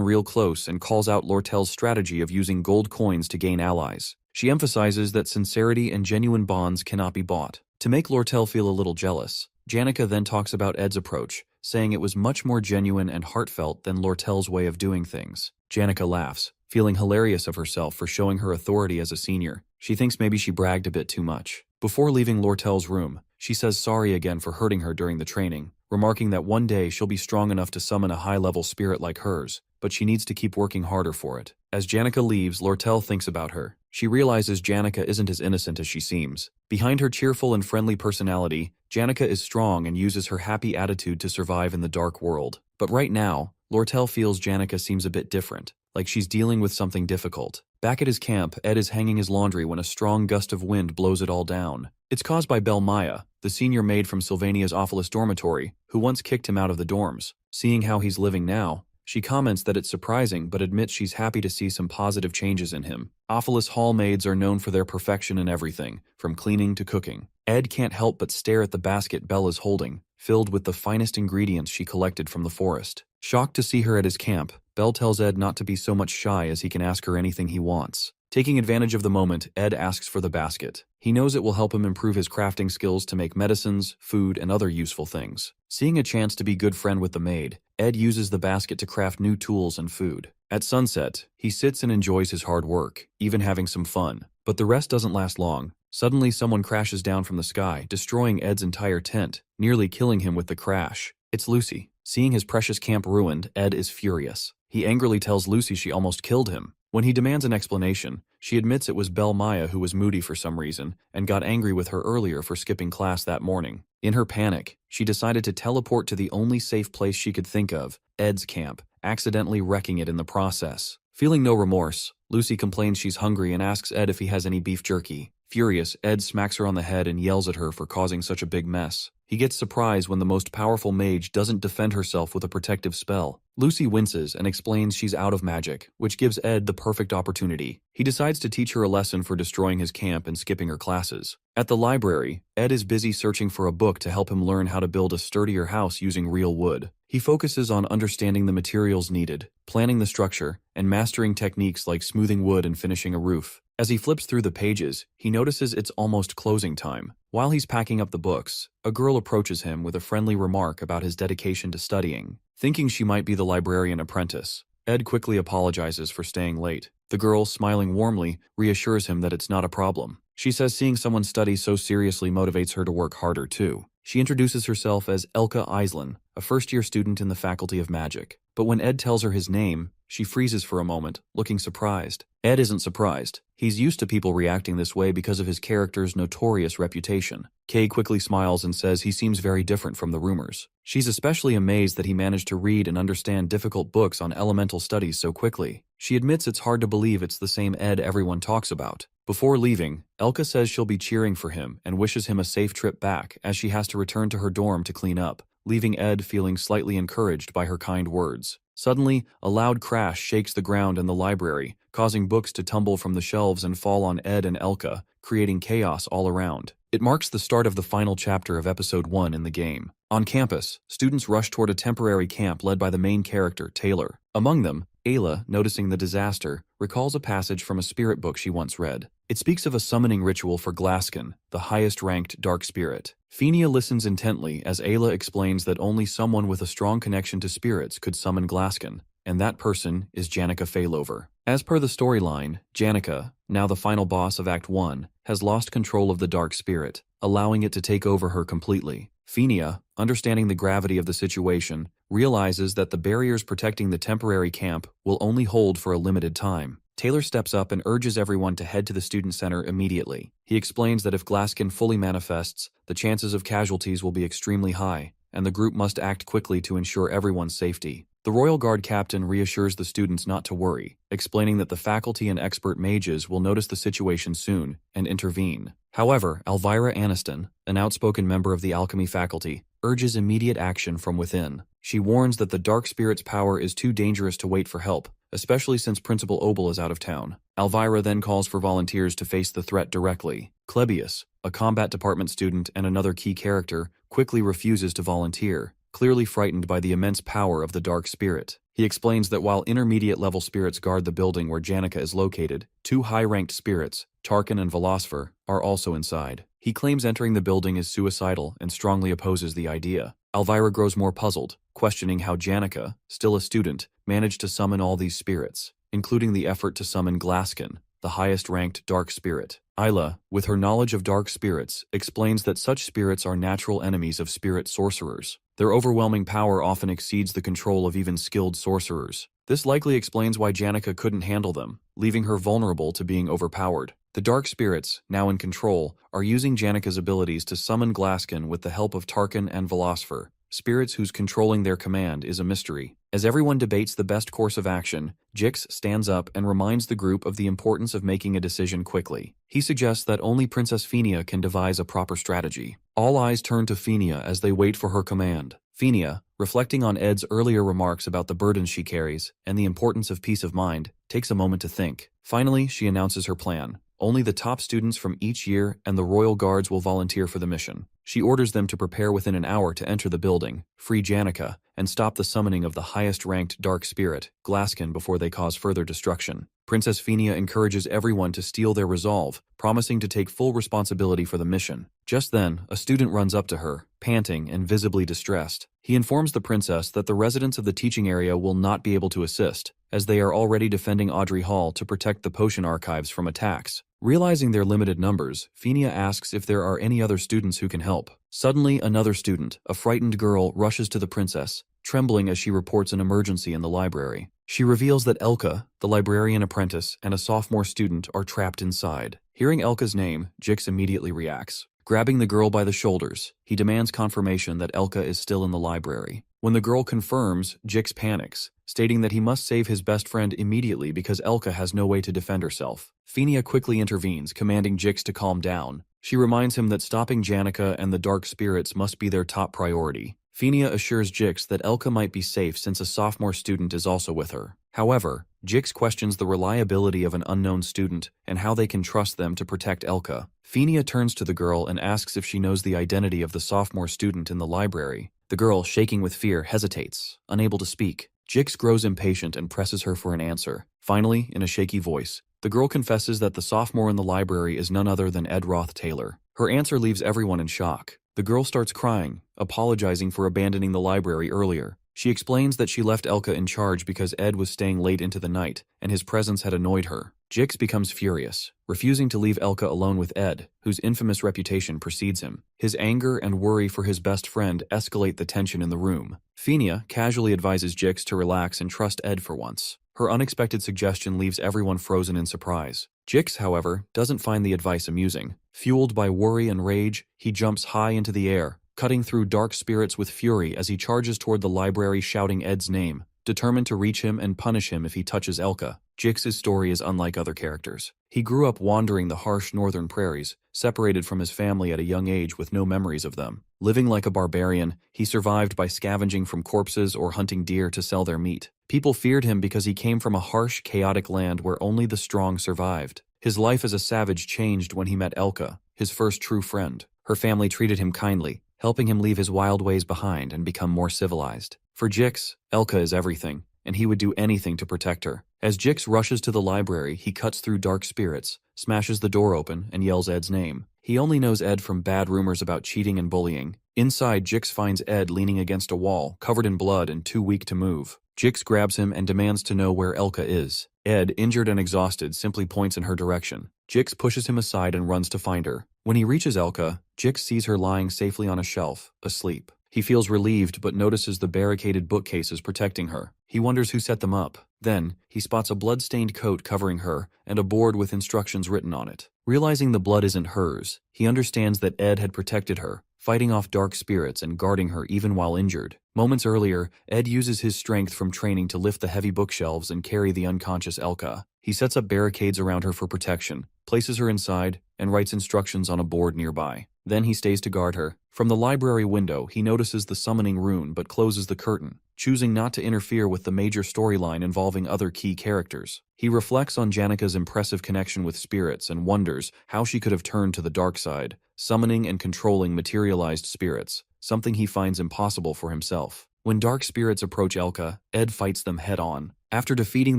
real close and calls out Lortel's strategy of using gold coins to gain allies. She emphasizes that sincerity and genuine bonds cannot be bought. To make Lortel feel a little jealous, Janica then talks about Ed's approach, saying it was much more genuine and heartfelt than Lortel's way of doing things. Janica laughs, feeling hilarious of herself for showing her authority as a senior. She thinks maybe she bragged a bit too much. Before leaving Lortel's room, she says sorry again for hurting her during the training, remarking that one day she'll be strong enough to summon a high-level spirit like hers, but she needs to keep working harder for it. As Janica leaves, Lortel thinks about her. She realizes Janica isn't as innocent as she seems. Behind her cheerful and friendly personality, Janica is strong and uses her happy attitude to survive in the dark world. But right now, Lortel feels Janica seems a bit different, like she's dealing with something difficult. Back at his camp, Ed is hanging his laundry when a strong gust of wind blows it all down. It's caused by Belle Maya, the senior maid from Sylvania's Ophilis dormitory, who once kicked him out of the dorms. Seeing how he's living now, she comments that it's surprising but admits she's happy to see some positive changes in him. Ophilis hall maids are known for their perfection in everything, from cleaning to cooking. Ed can't help but stare at the basket Belle is holding, filled with the finest ingredients she collected from the forest. Shocked to see her at his camp, Belle tells Ed not to be so much shy as he can ask her anything he wants. Taking advantage of the moment, Ed asks for the basket. He knows it will help him improve his crafting skills to make medicines, food, and other useful things. Seeing a chance to be good friend with the maid, Ed uses the basket to craft new tools and food. At sunset, he sits and enjoys his hard work, even having some fun. But the rest doesn't last long. Suddenly someone crashes down from the sky, destroying Ed's entire tent, nearly killing him with the crash. It's Lucy. Seeing his precious camp ruined, Ed is furious. He angrily tells Lucy she almost killed him. When he demands an explanation, she admits it was Belle Maya who was moody for some reason and got angry with her earlier for skipping class that morning. In her panic, she decided to teleport to the only safe place she could think of, Ed's camp, accidentally wrecking it in the process. Feeling no remorse, Lucy complains she's hungry and asks Ed if he has any beef jerky. Furious, Ed smacks her on the head and yells at her for causing such a big mess. He gets surprised when the most powerful mage doesn't defend herself with a protective spell. Lucy winces and explains she's out of magic, which gives Ed the perfect opportunity. He decides to teach her a lesson for destroying his camp and skipping her classes. At the library, Ed is busy searching for a book to help him learn how to build a sturdier house using real wood. He focuses on understanding the materials needed, planning the structure, and mastering techniques like smoothing wood and finishing a roof. As he flips through the pages, he notices it's almost closing time. While he's packing up the books, a girl approaches him with a friendly remark about his dedication to studying. Thinking she might be the librarian apprentice, Ed quickly apologizes for staying late. The girl, smiling warmly, reassures him that it's not a problem. She says seeing someone study so seriously motivates her to work harder too. She introduces herself as Elka Islin, a first-year student in the Faculty of Magic. But when Ed tells her his name, she freezes for a moment, looking surprised. Ed isn't surprised. He's used to people reacting this way because of his character's notorious reputation. Kay quickly smiles and says he seems very different from the rumors. She's especially amazed that he managed to read and understand difficult books on elemental studies so quickly. She admits it's hard to believe it's the same Ed everyone talks about. Before leaving, Elka says she'll be cheering for him and wishes him a safe trip back as she has to return to her dorm to clean up, leaving Ed feeling slightly encouraged by her kind words. Suddenly, a loud crash shakes the ground in the library, causing books to tumble from the shelves and fall on Ed and Elka, creating chaos all around. It marks the start of the final chapter of Episode 1 in the game. On campus, students rush toward a temporary camp led by the main character, Taylor. Among them, Ayla, noticing the disaster, recalls a passage from a spirit book she once read. It speaks of a summoning ritual for Glaskin, the highest-ranked dark spirit. Fenia listens intently as Ayla explains that only someone with a strong connection to spirits could summon Glaskin, and that person is Janica Failover. As per the storyline, Janica, now the final boss of Act 1, has lost control of the dark spirit, allowing it to take over her completely. Fenia, understanding the gravity of the situation, realizes that the barriers protecting the temporary camp will only hold for a limited time. Taylor steps up and urges everyone to head to the student center immediately. He explains that if Glaskin fully manifests, the chances of casualties will be extremely high, and the group must act quickly to ensure everyone's safety. The Royal Guard captain reassures the students not to worry, explaining that the faculty and expert mages will notice the situation soon and intervene. However, Elvira Aniston, an outspoken member of the alchemy faculty, urges immediate action from within. She warns that the dark spirit's power is too dangerous to wait for help, especially since Principal Obel is out of town. Elvira then calls for volunteers to face the threat directly. Klebius, a combat department student and another key character, quickly refuses to volunteer, clearly frightened by the immense power of the dark spirit. He explains that while intermediate-level spirits guard the building where Janica is located, two high-ranked spirits, Tarkin and Velosfer, are also inside. He claims entering the building is suicidal and strongly opposes the idea. Elvira grows more puzzled, questioning how Janica, still a student, managed to summon all these spirits, including the effort to summon Glaskin, the highest-ranked dark spirit. Isla, with her knowledge of dark spirits, explains that such spirits are natural enemies of spirit sorcerers. Their overwhelming power often exceeds the control of even skilled sorcerers. This likely explains why Janica couldn't handle them, leaving her vulnerable to being overpowered. The dark spirits, now in control, are using Janica's abilities to summon Glaskin with the help of Tarkin and Velosfer, spirits whose controlling their command is a mystery. As everyone debates the best course of action, Jix stands up and reminds the group of the importance of making a decision quickly. He suggests that only Princess Fenia can devise a proper strategy. All eyes turn to Fenia as they wait for her command. Fenia, reflecting on Ed's earlier remarks about the burdens she carries and the importance of peace of mind, takes a moment to think. Finally, she announces her plan. Only the top students from each year and the royal guards will volunteer for the mission. She orders them to prepare within an hour to enter the building, free Janica, and stop the summoning of the highest-ranked dark spirit, Glaskin, before they cause further destruction. Princess Fenia encourages everyone to steel their resolve, promising to take full responsibility for the mission. Just then, a student runs up to her, panting and visibly distressed. He informs the princess that the residents of the teaching area will not be able to assist, as they are already defending Audrey Hall to protect the potion archives from attacks. Realizing their limited numbers, Fenia asks if there are any other students who can help. Suddenly, another student, a frightened girl, rushes to the princess, trembling as she reports an emergency in the library. She reveals that Elka, the librarian apprentice, and a sophomore student are trapped inside. Hearing Elka's name, Jix immediately reacts. Grabbing the girl by the shoulders, he demands confirmation that Elka is still in the library. When the girl confirms, Jix panics, stating that he must save his best friend immediately because Elka has no way to defend herself. Fenia quickly intervenes, commanding Jix to calm down. She reminds him that stopping Janica and the dark spirits must be their top priority. Fenia assures Jix that Elka might be safe since a sophomore student is also with her. However, Jix questions the reliability of an unknown student and how they can trust them to protect Elka. Fenia turns to the girl and asks if she knows the identity of the sophomore student in the library. The girl, shaking with fear, hesitates, unable to speak. Jix grows impatient and presses her for an answer. Finally, in a shaky voice, the girl confesses that the sophomore in the library is none other than Ed Roth Taylor. Her answer leaves everyone in shock. The girl starts crying, apologizing for abandoning the library earlier. She explains that she left Elka in charge because Ed was staying late into the night, and his presence had annoyed her. Jix becomes furious, refusing to leave Elka alone with Ed, whose infamous reputation precedes him. His anger and worry for his best friend escalate the tension in the room. Fenia casually advises Jix to relax and trust Ed for once. Her unexpected suggestion leaves everyone frozen in surprise. Jix, however, doesn't find the advice amusing. Fueled by worry and rage, he jumps high into the air, cutting through dark spirits with fury as he charges toward the library shouting Ed's name, determined to reach him and punish him if he touches Elka. Jix's story is unlike other characters. He grew up wandering the harsh northern prairies, separated from his family at a young age with no memories of them. Living like a barbarian, he survived by scavenging from corpses or hunting deer to sell their meat. People feared him because he came from a harsh, chaotic land where only the strong survived. His life as a savage changed when he met Elka, his first true friend. Her family treated him kindly, helping him leave his wild ways behind and become more civilized. For Jix, Elka is everything, and he would do anything to protect her. As Jix rushes to the library, he cuts through dark spirits, smashes the door open, and yells Ed's name. He only knows Ed from bad rumors about cheating and bullying. Inside, Jix finds Ed leaning against a wall, covered in blood and too weak to move. Jix grabs him and demands to know where Elka is. Ed, injured and exhausted, simply points in her direction. Jix pushes him aside and runs to find her. When he reaches Elka, Jix sees her lying safely on a shelf, asleep. He feels relieved but notices the barricaded bookcases protecting her. He wonders who set them up. Then, he spots a blood-stained coat covering her and a board with instructions written on it. Realizing the blood isn't hers, he understands that Ed had protected her, fighting off dark spirits and guarding her even while injured. Moments earlier, Ed uses his strength from training to lift the heavy bookshelves and carry the unconscious Elka. He sets up barricades around her for protection, places her inside, and writes instructions on a board nearby. Then he stays to guard her. From the library window, he notices the summoning rune but closes the curtain, choosing not to interfere with the major storyline involving other key characters. He reflects on Janika's impressive connection with spirits and wonders how she could have turned to the dark side, summoning and controlling materialized spirits, something he finds impossible for himself. When dark spirits approach Elka, Ed fights them head-on. After defeating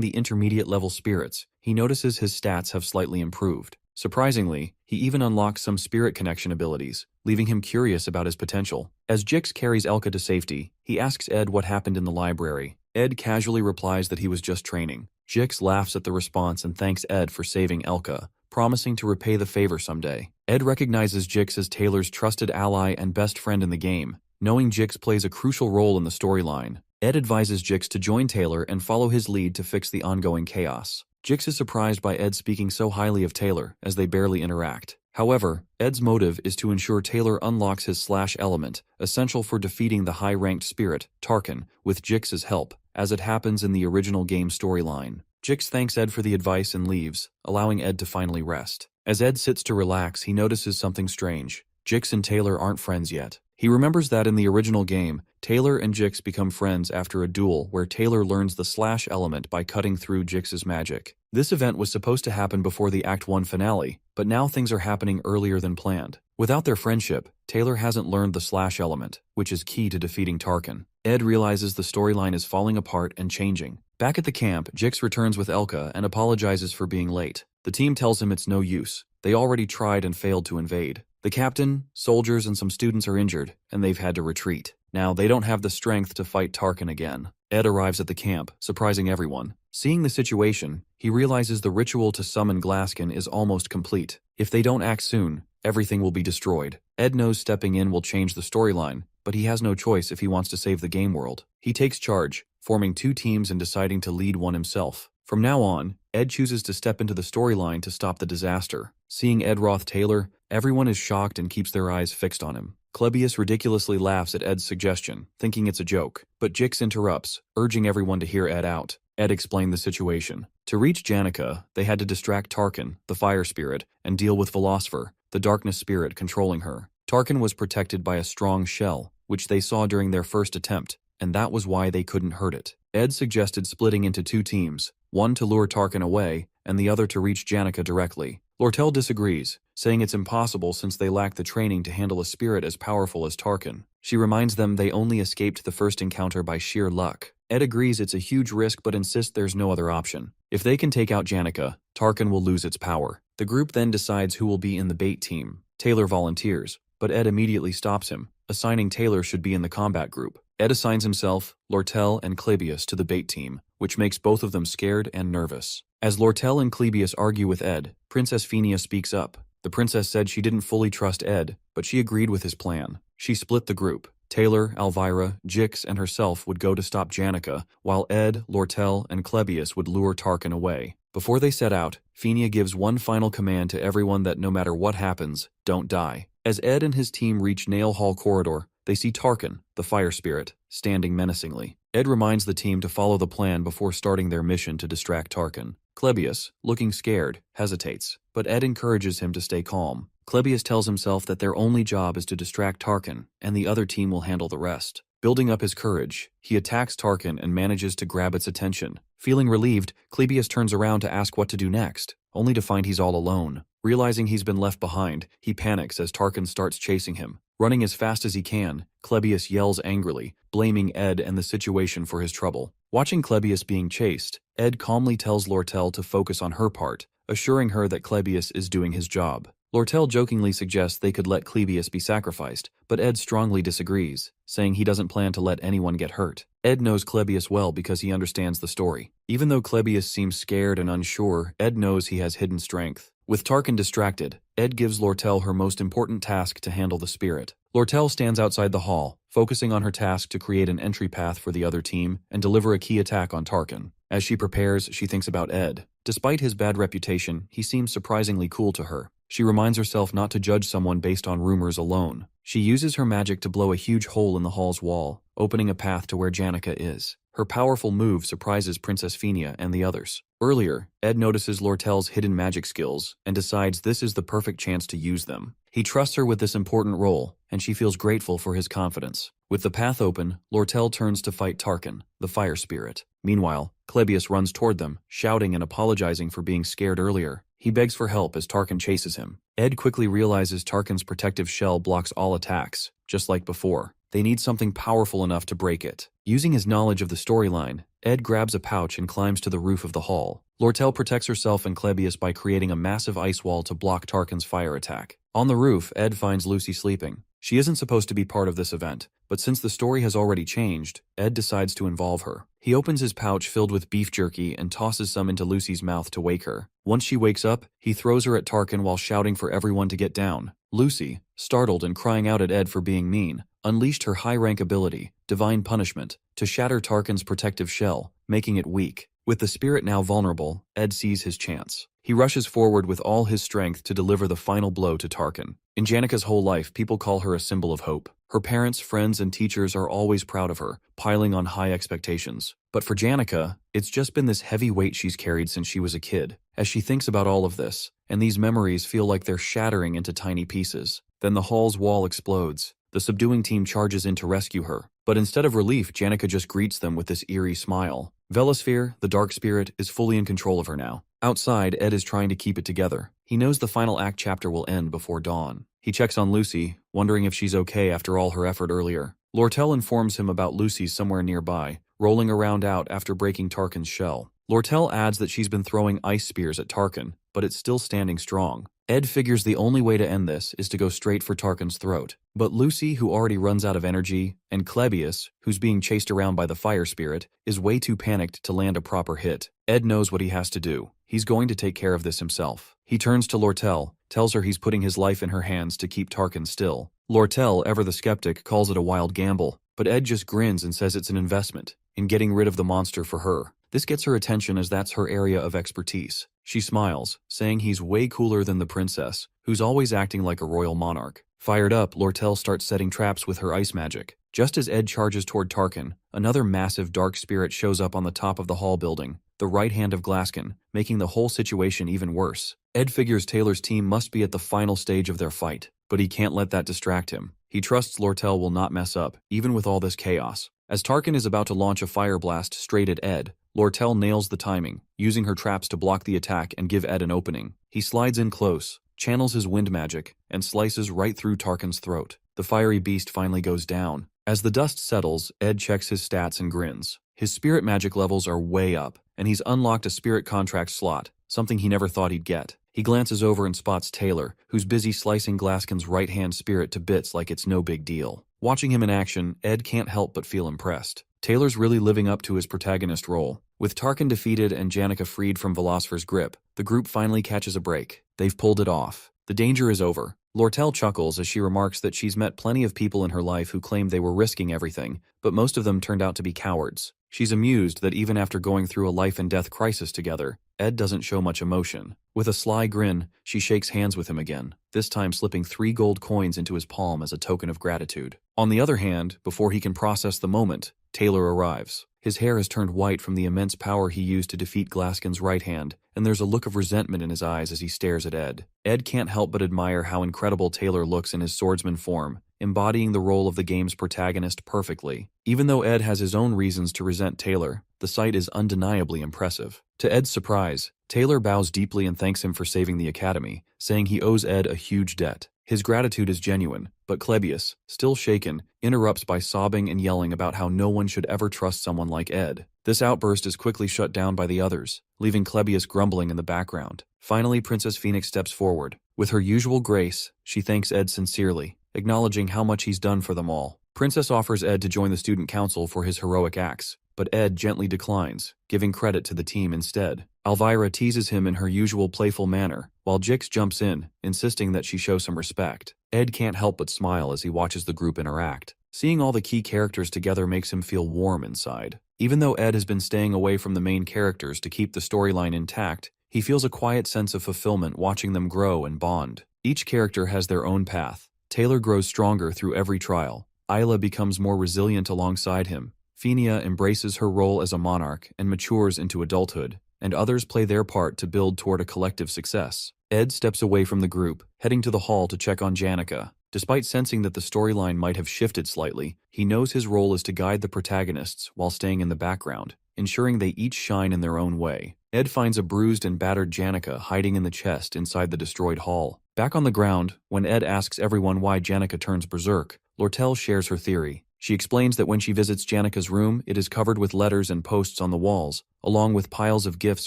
the intermediate-level spirits, he notices his stats have slightly improved. Surprisingly, he even unlocks some spirit connection abilities, leaving him curious about his potential. As Jix carries Elka to safety, he asks Ed what happened in the library. Ed casually replies that he was just training. Jix laughs at the response and thanks Ed for saving Elka, promising to repay the favor someday. Ed recognizes Jix as Taylor's trusted ally and best friend in the game, knowing Jix plays a crucial role in the storyline. Ed advises Jix to join Taylor and follow his lead to fix the ongoing chaos. Jix is surprised by Ed speaking so highly of Taylor, as they barely interact. However, Ed's motive is to ensure Taylor unlocks his slash element, essential for defeating the high-ranked spirit, Tarkin, with Jix's help, as it happens in the original game storyline. Jix thanks Ed for the advice and leaves, allowing Ed to finally rest. As Ed sits to relax, he notices something strange. Jix and Taylor aren't friends yet. He remembers that in the original game, Taylor and Jix become friends after a duel where Taylor learns the slash element by cutting through Jix's magic. This event was supposed to happen before the Act 1 finale, but now things are happening earlier than planned. Without their friendship, Taylor hasn't learned the slash element, which is key to defeating Tarkin. Ed realizes the storyline is falling apart and changing. Back at the camp, Jix returns with Elka and apologizes for being late. The team tells him it's no use. They already tried and failed to invade. The captain, soldiers, and some students are injured, and they've had to retreat. Now, they don't have the strength to fight Tarkin again. Ed arrives at the camp, surprising everyone. Seeing the situation, he realizes the ritual to summon Glaskin is almost complete. If they don't act soon, everything will be destroyed. Ed knows stepping in will change the storyline, but he has no choice if he wants to save the game world. He takes charge, forming two teams and deciding to lead one himself. From now on, Ed chooses to step into the storyline to stop the disaster. Seeing Ed Roth Taylor, everyone is shocked and keeps their eyes fixed on him. Klebius ridiculously laughs at Ed's suggestion, thinking it's a joke, but Jix interrupts, urging everyone to hear Ed out. Ed explained the situation. To reach Janica, they had to distract Tarkin, the fire spirit, and deal with Philosopher, the darkness spirit controlling her. Tarkin was protected by a strong shell, which they saw during their first attempt, and that was why they couldn't hurt it. Ed suggested splitting into two teams, one to lure Tarkin away, and the other to reach Janica directly. Lortel disagrees, saying it's impossible since they lack the training to handle a spirit as powerful as Tarkin. She reminds them they only escaped the first encounter by sheer luck. Ed agrees it's a huge risk but insists there's no other option. If they can take out Janica, Tarkin will lose its power. The group then decides who will be in the bait team. Taylor volunteers, but Ed immediately stops him, assigning Taylor should be in the combat group. Ed assigns himself, Lortel, and Klebius to the bait team, which makes both of them scared and nervous. As Lortel and Klebius argue with Ed, Princess Phenia speaks up. The princess said she didn't fully trust Ed, but she agreed with his plan. She split the group. Taylor, Elvira, Jix, and herself would go to stop Janica, while Ed, Lortel, and Klebius would lure Tarkin away. Before they set out, Phenia gives one final command to everyone that no matter what happens, don't die. As Ed and his team reach Nail Hall Corridor, they see Tarkin, the fire spirit, standing menacingly. Ed reminds the team to follow the plan before starting their mission to distract Tarkin. Klebius, looking scared, hesitates, but Ed encourages him to stay calm. Klebius tells himself that their only job is to distract Tarkin, and the other team will handle the rest. Building up his courage, he attacks Tarkin and manages to grab its attention. Feeling relieved, Klebius turns around to ask what to do next, only to find he's all alone. Realizing he's been left behind, he panics as Tarkin starts chasing him. Running as fast as he can, Klebius yells angrily, blaming Ed and the situation for his trouble. Watching Klebius being chased, Ed calmly tells Lortel to focus on her part, assuring her that Klebius is doing his job. Lortel jokingly suggests they could let Klebius be sacrificed, but Ed strongly disagrees, saying he doesn't plan to let anyone get hurt. Ed knows Klebius well because he understands the story. Even though Klebius seems scared and unsure, Ed knows he has hidden strength. With Tarkin distracted, Ed gives Lortel her most important task to handle the spirit. Lortel stands outside the hall, focusing on her task to create an entry path for the other team and deliver a key attack on Tarkin. As she prepares, she thinks about Ed. Despite his bad reputation, he seems surprisingly cool to her. She reminds herself not to judge someone based on rumors alone. She uses her magic to blow a huge hole in the hall's wall, opening a path to where Janica is. Her powerful move surprises Princess Phenia and the others. Earlier, Ed notices Lortel's hidden magic skills and decides this is the perfect chance to use them. He trusts her with this important role, and she feels grateful for his confidence. With the path open, Lortel turns to fight Tarkin, the fire spirit. Meanwhile, Clebius runs toward them, shouting and apologizing for being scared earlier. He begs for help as Tarkin chases him. Ed quickly realizes Tarkin's protective shell blocks all attacks, just like before. They need something powerful enough to break it. Using his knowledge of the storyline, Ed grabs a pouch and climbs to the roof of the hall. Lortel protects herself and Clebius by creating a massive ice wall to block Tarkin's fire attack. On the roof, Ed finds Lucy sleeping. She isn't supposed to be part of this event, but since the story has already changed, Ed decides to involve her. He opens his pouch filled with beef jerky and tosses some into Lucy's mouth to wake her. Once she wakes up, he throws her at Tarkin while shouting for everyone to get down. Lucy, startled and crying out at Ed for being mean, unleashed her high-rank ability, Divine Punishment, to shatter Tarkin's protective shell, making it weak. With the spirit now vulnerable, Ed sees his chance. He rushes forward with all his strength to deliver the final blow to Tarkin. In Janika's whole life, people call her a symbol of hope. Her parents, friends, and teachers are always proud of her, piling on high expectations. But for Janika, it's just been this heavy weight she's carried since she was a kid. As she thinks about all of this, and these memories feel like they're shattering into tiny pieces, then the hall's wall explodes. The subduing team charges in to rescue her. But instead of relief, Janika just greets them with this eerie smile. Velosphere, the dark spirit, is fully in control of her now. Outside, Ed is trying to keep it together. He knows the final act chapter will end before dawn. He checks on Lucy, wondering if she's okay after all her effort earlier. Lortel informs him about Lucy somewhere nearby, rolling around out after breaking Tarkin's shell. Lortel adds that she's been throwing ice spears at Tarkin, but it's still standing strong. Ed figures the only way to end this is to go straight for Tarkin's throat. But Lucy, who already runs out of energy, and Clebius, who's being chased around by the fire spirit, is way too panicked to land a proper hit. Ed knows what he has to do. He's going to take care of this himself. He turns to Lortel, tells her he's putting his life in her hands to keep Tarkin still. Lortel, ever the skeptic, calls it a wild gamble, but Ed just grins and says it's an investment in getting rid of the monster for her. This gets her attention as that's her area of expertise. She smiles, saying he's way cooler than the princess, who's always acting like a royal monarch. Fired up, Lortel starts setting traps with her ice magic. Just as Ed charges toward Tarkin, another massive dark spirit shows up on the top of the hall building, the right hand of Glaskin, making the whole situation even worse. Ed figures Taylor's team must be at the final stage of their fight, but he can't let that distract him. He trusts Lortel will not mess up, even with all this chaos. As Tarkin is about to launch a fire blast straight at Ed, Lortel nails the timing, using her traps to block the attack and give Ed an opening. He slides in close, channels his wind magic, and slices right through Tarkin's throat. The fiery beast finally goes down. As the dust settles, Ed checks his stats and grins. His spirit magic levels are way up, and he's unlocked a spirit contract slot, something he never thought he'd get. He glances over and spots Taylor, who's busy slicing Glaskin's right-hand spirit to bits like it's no big deal. Watching him in action, Ed can't help but feel impressed. Taylor's really living up to his protagonist role. With Tarkin defeated and Janika freed from Velosfer's grip, the group finally catches a break. They've pulled it off. The danger is over. Lortel chuckles as she remarks that she's met plenty of people in her life who claimed they were risking everything, but most of them turned out to be cowards. She's amused that even after going through a life-and-death crisis together, Ed doesn't show much emotion. With a sly grin, she shakes hands with him again, this time slipping 3 gold coins into his palm as a token of gratitude. On the other hand, before he can process the moment, Taylor arrives. His hair has turned white from the immense power he used to defeat Glaskin's right hand, and there's a look of resentment in his eyes as he stares at Ed. Ed can't help but admire how incredible Taylor looks in his swordsman form, embodying the role of the game's protagonist perfectly. Even though Ed has his own reasons to resent Taylor, the sight is undeniably impressive. To Ed's surprise, Taylor bows deeply and thanks him for saving the academy, saying he owes Ed a huge debt. His gratitude is genuine, but Clebius, still shaken, interrupts by sobbing and yelling about how no one should ever trust someone like Ed. This outburst is quickly shut down by the others, leaving Clebius grumbling in the background. Finally, Princess Phoenix steps forward. With her usual grace, she thanks Ed sincerely, acknowledging how much he's done for them all. Princess offers Ed to join the student council for his heroic acts, but Ed gently declines, giving credit to the team instead. Elvira teases him in her usual playful manner, while Jix jumps in, insisting that she show some respect. Ed can't help but smile as he watches the group interact. Seeing all the key characters together makes him feel warm inside. Even though Ed has been staying away from the main characters to keep the storyline intact, he feels a quiet sense of fulfillment watching them grow and bond. Each character has their own path. Taylor grows stronger through every trial. Isla becomes more resilient alongside him. Phenia embraces her role as a monarch and matures into adulthood, and others play their part to build toward a collective success. Ed steps away from the group, heading to the hall to check on Janica. Despite sensing that the storyline might have shifted slightly, he knows his role is to guide the protagonists while staying in the background, ensuring they each shine in their own way. Ed finds a bruised and battered Janica hiding in the chest inside the destroyed hall. Back on the ground, when Ed asks everyone why Janica turns berserk, Lortel shares her theory. She explains that when she visits Janica's room, it is covered with letters and posts on the walls, along with piles of gifts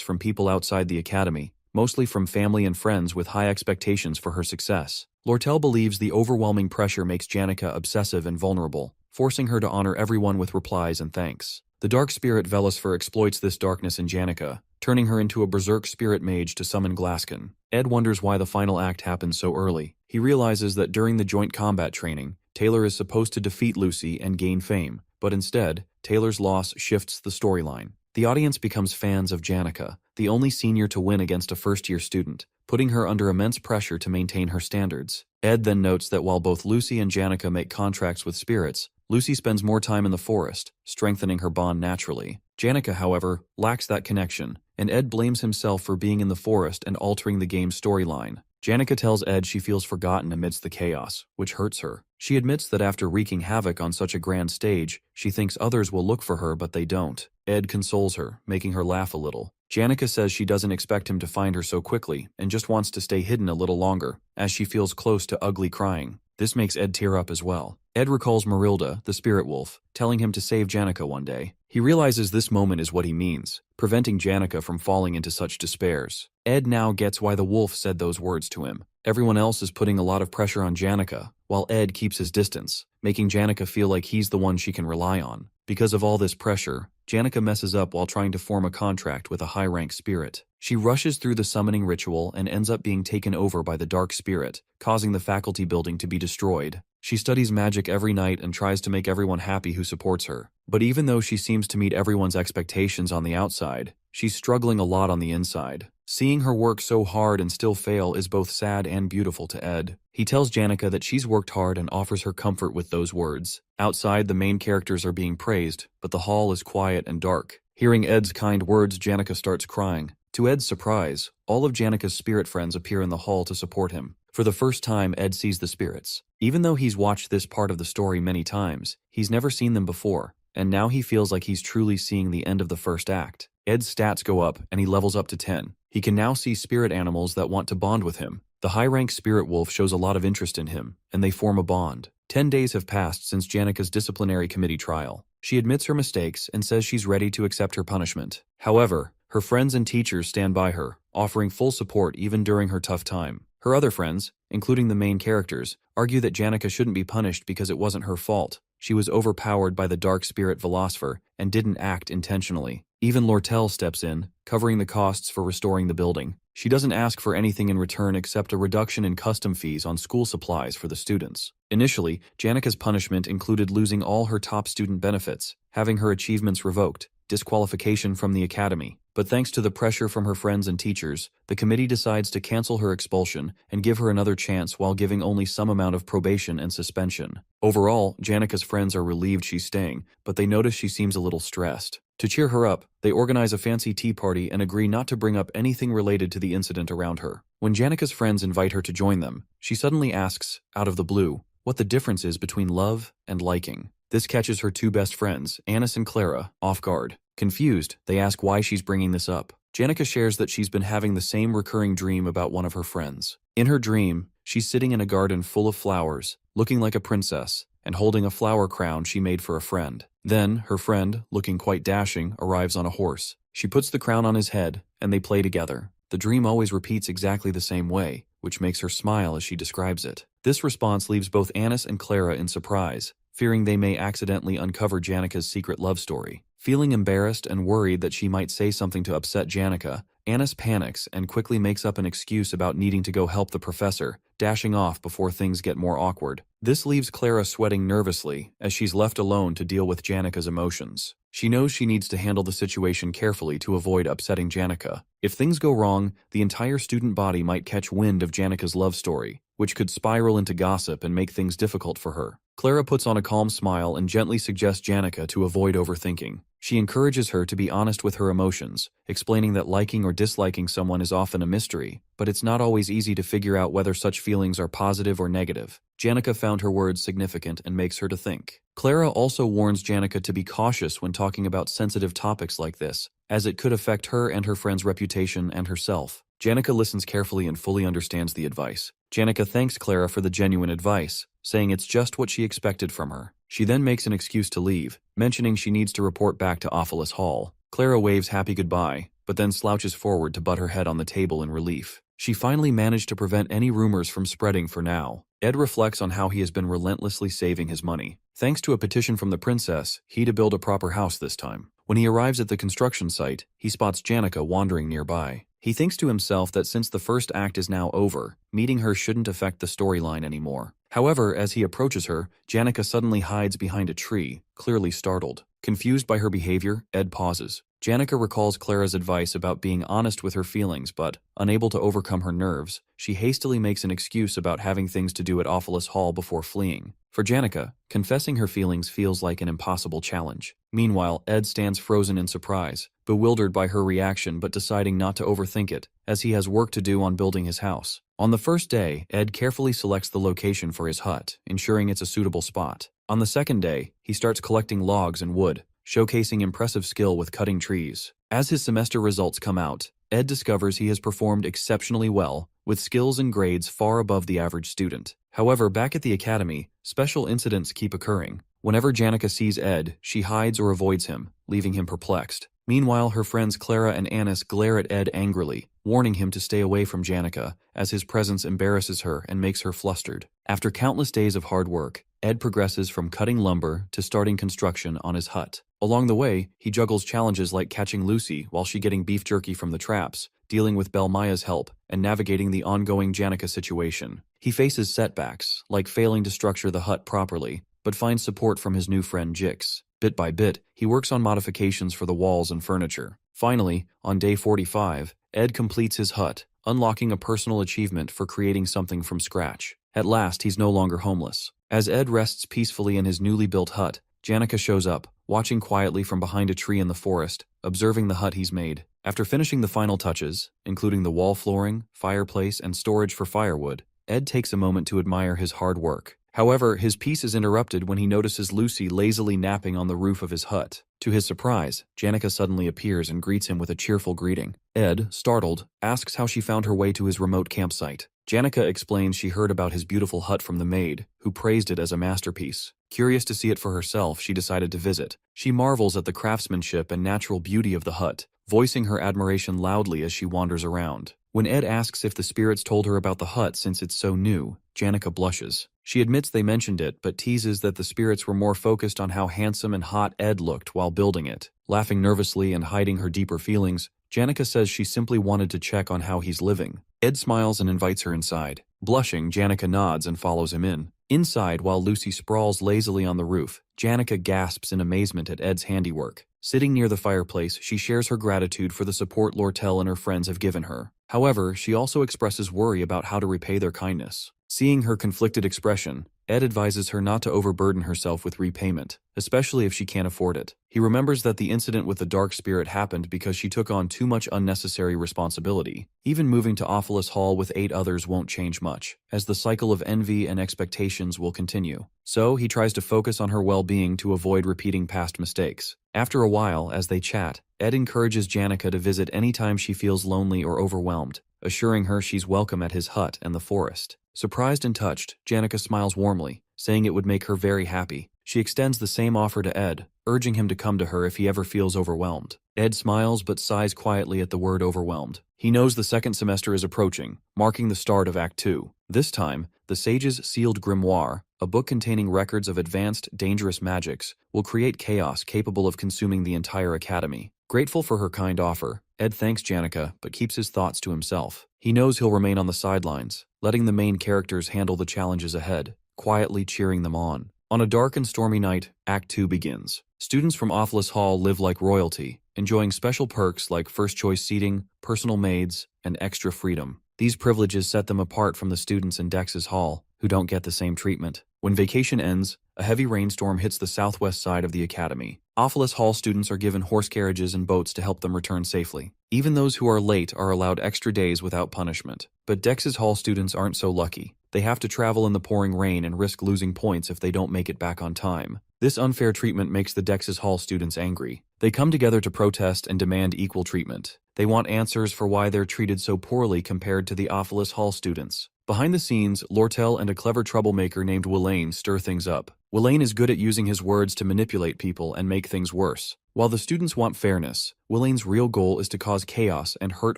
from people outside the academy, mostly from family and friends with high expectations for her success. Lortel believes the overwhelming pressure makes Janica obsessive and vulnerable, forcing her to honor everyone with replies and thanks. The dark spirit Velusfer exploits this darkness in Janica, turning her into a berserk spirit mage to summon Glaskin. Ed wonders why the final act happens so early. He realizes that during the joint combat training, Taylor is supposed to defeat Lucy and gain fame, but instead, Taylor's loss shifts the storyline. The audience becomes fans of Janica, the only senior to win against a first-year student, putting her under immense pressure to maintain her standards. Ed then notes that while both Lucy and Janica make contracts with spirits, Lucy spends more time in the forest, strengthening her bond naturally. Janica, however, lacks that connection, and Ed blames himself for being in the forest and altering the game's storyline. Janica tells Ed she feels forgotten amidst the chaos, which hurts her. She admits that after wreaking havoc on such a grand stage, she thinks others will look for her but they don't. Ed consoles her, making her laugh a little. Janica says she doesn't expect him to find her so quickly and just wants to stay hidden a little longer, as she feels close to ugly crying. This makes Ed tear up as well. Ed recalls Marilda, the spirit wolf, telling him to save Janica one day. He realizes this moment is what he means, preventing Janica from falling into such despairs. Ed now gets why the wolf said those words to him. Everyone else is putting a lot of pressure on Janica, while Ed keeps his distance, making Janica feel like he's the one she can rely on. Because of all this pressure, Janica messes up while trying to form a contract with a high-rank spirit. She rushes through the summoning ritual and ends up being taken over by the dark spirit, causing the faculty building to be destroyed. She studies magic every night and tries to make everyone happy who supports her. But even though she seems to meet everyone's expectations on the outside, she's struggling a lot on the inside. Seeing her work so hard and still fail is both sad and beautiful to Ed. He tells Janica that she's worked hard and offers her comfort with those words. Outside, the main characters are being praised, but the hall is quiet and dark. Hearing Ed's kind words, Janica starts crying. To Ed's surprise, all of Janica's spirit friends appear in the hall to support him. For the first time, Ed sees the spirits. Even though he's watched this part of the story many times, he's never seen them before, and now he feels like he's truly seeing the end of the first act. Ed's stats go up, and he levels up to 10. He can now see spirit animals that want to bond with him. The high-rank spirit wolf shows a lot of interest in him, and they form a bond. 10 days have passed since Janica's disciplinary committee trial. She admits her mistakes and says she's ready to accept her punishment. However, her friends and teachers stand by her, offering full support even during her tough time. Her other friends, including the main characters, argue that Janica shouldn't be punished because it wasn't her fault. She was overpowered by the dark spirit Velusfer and didn't act intentionally. Even Lortel steps in, covering the costs for restoring the building. She doesn't ask for anything in return except a reduction in custom fees on school supplies for the students. Initially, Janica's punishment included losing all her top student benefits, having her achievements revoked, disqualification from the academy. But thanks to the pressure from her friends and teachers, the committee decides to cancel her expulsion and give her another chance while giving only some amount of probation and suspension. Overall, Janica's friends are relieved she's staying, but they notice she seems a little stressed. To cheer her up, they organize a fancy tea party and agree not to bring up anything related to the incident around her. When Janica's friends invite her to join them, she suddenly asks, out of the blue, what the difference is between love and liking. This catches her two best friends, Annis and Clara, off guard. Confused, they ask why she's bringing this up. Janica shares that she's been having the same recurring dream about one of her friends. In her dream, she's sitting in a garden full of flowers, looking like a princess, and holding a flower crown she made for a friend. Then, her friend, looking quite dashing, arrives on a horse. She puts the crown on his head, and they play together. The dream always repeats exactly the same way, which makes her smile as she describes it. This response leaves both Annis and Clara in surprise, fearing they may accidentally uncover Janica's secret love story. Feeling embarrassed and worried that she might say something to upset Janica, Annis panics and quickly makes up an excuse about needing to go help the professor, dashing off before things get more awkward. This leaves Clara sweating nervously as she's left alone to deal with Janica's emotions. She knows she needs to handle the situation carefully to avoid upsetting Janica. If things go wrong, the entire student body might catch wind of Janica's love story, which could spiral into gossip and make things difficult for her. Clara puts on a calm smile and gently suggests Janica to avoid overthinking. She encourages her to be honest with her emotions, explaining that liking or disliking someone is often a mystery, but it's not always easy to figure out whether such feelings are positive or negative. Janica found her words significant and makes her to think. Clara also warns Janica to be cautious when talking about sensitive topics like this, as it could affect her and her friend's reputation and herself. Janica listens carefully and fully understands the advice. Janica thanks Clara for the genuine advice, saying it's just what she expected from her. She then makes an excuse to leave, mentioning she needs to report back to Ophelis Hall. Clara waves happy goodbye, but then slouches forward to butt her head on the table in relief. She finally managed to prevent any rumors from spreading for now. Ed reflects on how he has been relentlessly saving his money. Thanks to a petition from the princess, he to build a proper house this time. When he arrives at the construction site, he spots Janica wandering nearby. He thinks to himself that since the first act is now over, meeting her shouldn't affect the storyline anymore. However, as he approaches her, Janica suddenly hides behind a tree, clearly startled. Confused by her behavior, Ed pauses. Janica recalls Clara's advice about being honest with her feelings, but, unable to overcome her nerves, she hastily makes an excuse about having things to do at Ophelis Hall before fleeing. For Janica, confessing her feelings feels like an impossible challenge. Meanwhile, Ed stands frozen in surprise, bewildered by her reaction but deciding not to overthink it, as he has work to do on building his house. On the first day, Ed carefully selects the location for his hut, ensuring it's a suitable spot. On the second day, he starts collecting logs and wood, showcasing impressive skill with cutting trees. As his semester results come out, Ed discovers he has performed exceptionally well, with skills and grades far above the average student. However, back at the academy, special incidents keep occurring. Whenever Janica sees Ed, she hides or avoids him, leaving him perplexed. Meanwhile, her friends Clara and Annis glare at Ed angrily, warning him to stay away from Janica, as his presence embarrasses her and makes her flustered. After countless days of hard work, Ed progresses from cutting lumber to starting construction on his hut. Along the way, he juggles challenges like catching Lucy while she getting beef jerky from the traps, dealing with Belmaya's help, and navigating the ongoing Janica situation. He faces setbacks, like failing to structure the hut properly, but finds support from his new friend Jix. Bit by bit, he works on modifications for the walls and furniture. Finally, on day 45, Ed completes his hut, unlocking a personal achievement for creating something from scratch. At last, he's no longer homeless. As Ed rests peacefully in his newly built hut, Janica shows up, watching quietly from behind a tree in the forest, observing the hut he's made. After finishing the final touches, including the wall flooring, fireplace, and storage for firewood, Ed takes a moment to admire his hard work. However, his peace is interrupted when he notices Lucy lazily napping on the roof of his hut. To his surprise, Janica suddenly appears and greets him with a cheerful greeting. Ed, startled, asks how she found her way to his remote campsite. Janica explains she heard about his beautiful hut from the maid, who praised it as a masterpiece. Curious to see it for herself, she decided to visit. She marvels at the craftsmanship and natural beauty of the hut, voicing her admiration loudly as she wanders around. When Ed asks if the spirits told her about the hut since it's so new, Janica blushes. She admits they mentioned it, but teases that the spirits were more focused on how handsome and hot Ed looked while building it. Laughing nervously and hiding her deeper feelings, Janica says she simply wanted to check on how he's living. Ed smiles and invites her inside. Blushing, Janica nods and follows him in. Inside, while Lucy sprawls lazily on the roof, Janica gasps in amazement at Ed's handiwork. Sitting near the fireplace, she shares her gratitude for the support Lortel and her friends have given her. However, she also expresses worry about how to repay their kindness. Seeing her conflicted expression, Ed advises her not to overburden herself with repayment, especially if she can't afford it. He remembers that the incident with the dark spirit happened because she took on too much unnecessary responsibility. Even moving to Ophelis Hall with 8 others won't change much, as the cycle of envy and expectations will continue. So, he tries to focus on her well-being to avoid repeating past mistakes. After a while, as they chat, Ed encourages Janica to visit anytime she feels lonely or overwhelmed, assuring her she's welcome at his hut and the forest. Surprised and touched, Janica smiles warmly, saying it would make her very happy. She extends the same offer to Ed, urging him to come to her if he ever feels overwhelmed. Ed smiles but sighs quietly at the word overwhelmed. He knows the second semester is approaching, marking the start of Act 2. This time, the Sage's Sealed Grimoire, a book containing records of advanced, dangerous magics, will create chaos capable of consuming the entire academy. Grateful for her kind offer, Ed thanks Janica but keeps his thoughts to himself. He knows he'll remain on the sidelines, letting the main characters handle the challenges ahead, quietly cheering them on. On a dark and stormy night, Act 2 begins. Students from Ophelis Hall live like royalty, enjoying special perks like first-choice seating, personal maids, and extra freedom. These privileges set them apart from the students in Dex's Hall, who don't get the same treatment. When vacation ends, a heavy rainstorm hits the southwest side of the academy. Ophilis Hall students are given horse carriages and boats to help them return safely. Even those who are late are allowed extra days without punishment. But Dex's Hall students aren't so lucky. They have to travel in the pouring rain and risk losing points if they don't make it back on time. This unfair treatment makes the Dex's Hall students angry. They come together to protest and demand equal treatment. They want answers for why they're treated so poorly compared to the Ophilis Hall students. Behind the scenes, Lortel and a clever troublemaker named Willain stir things up. Willain is good at using his words to manipulate people and make things worse. While the students want fairness, Willain's real goal is to cause chaos and hurt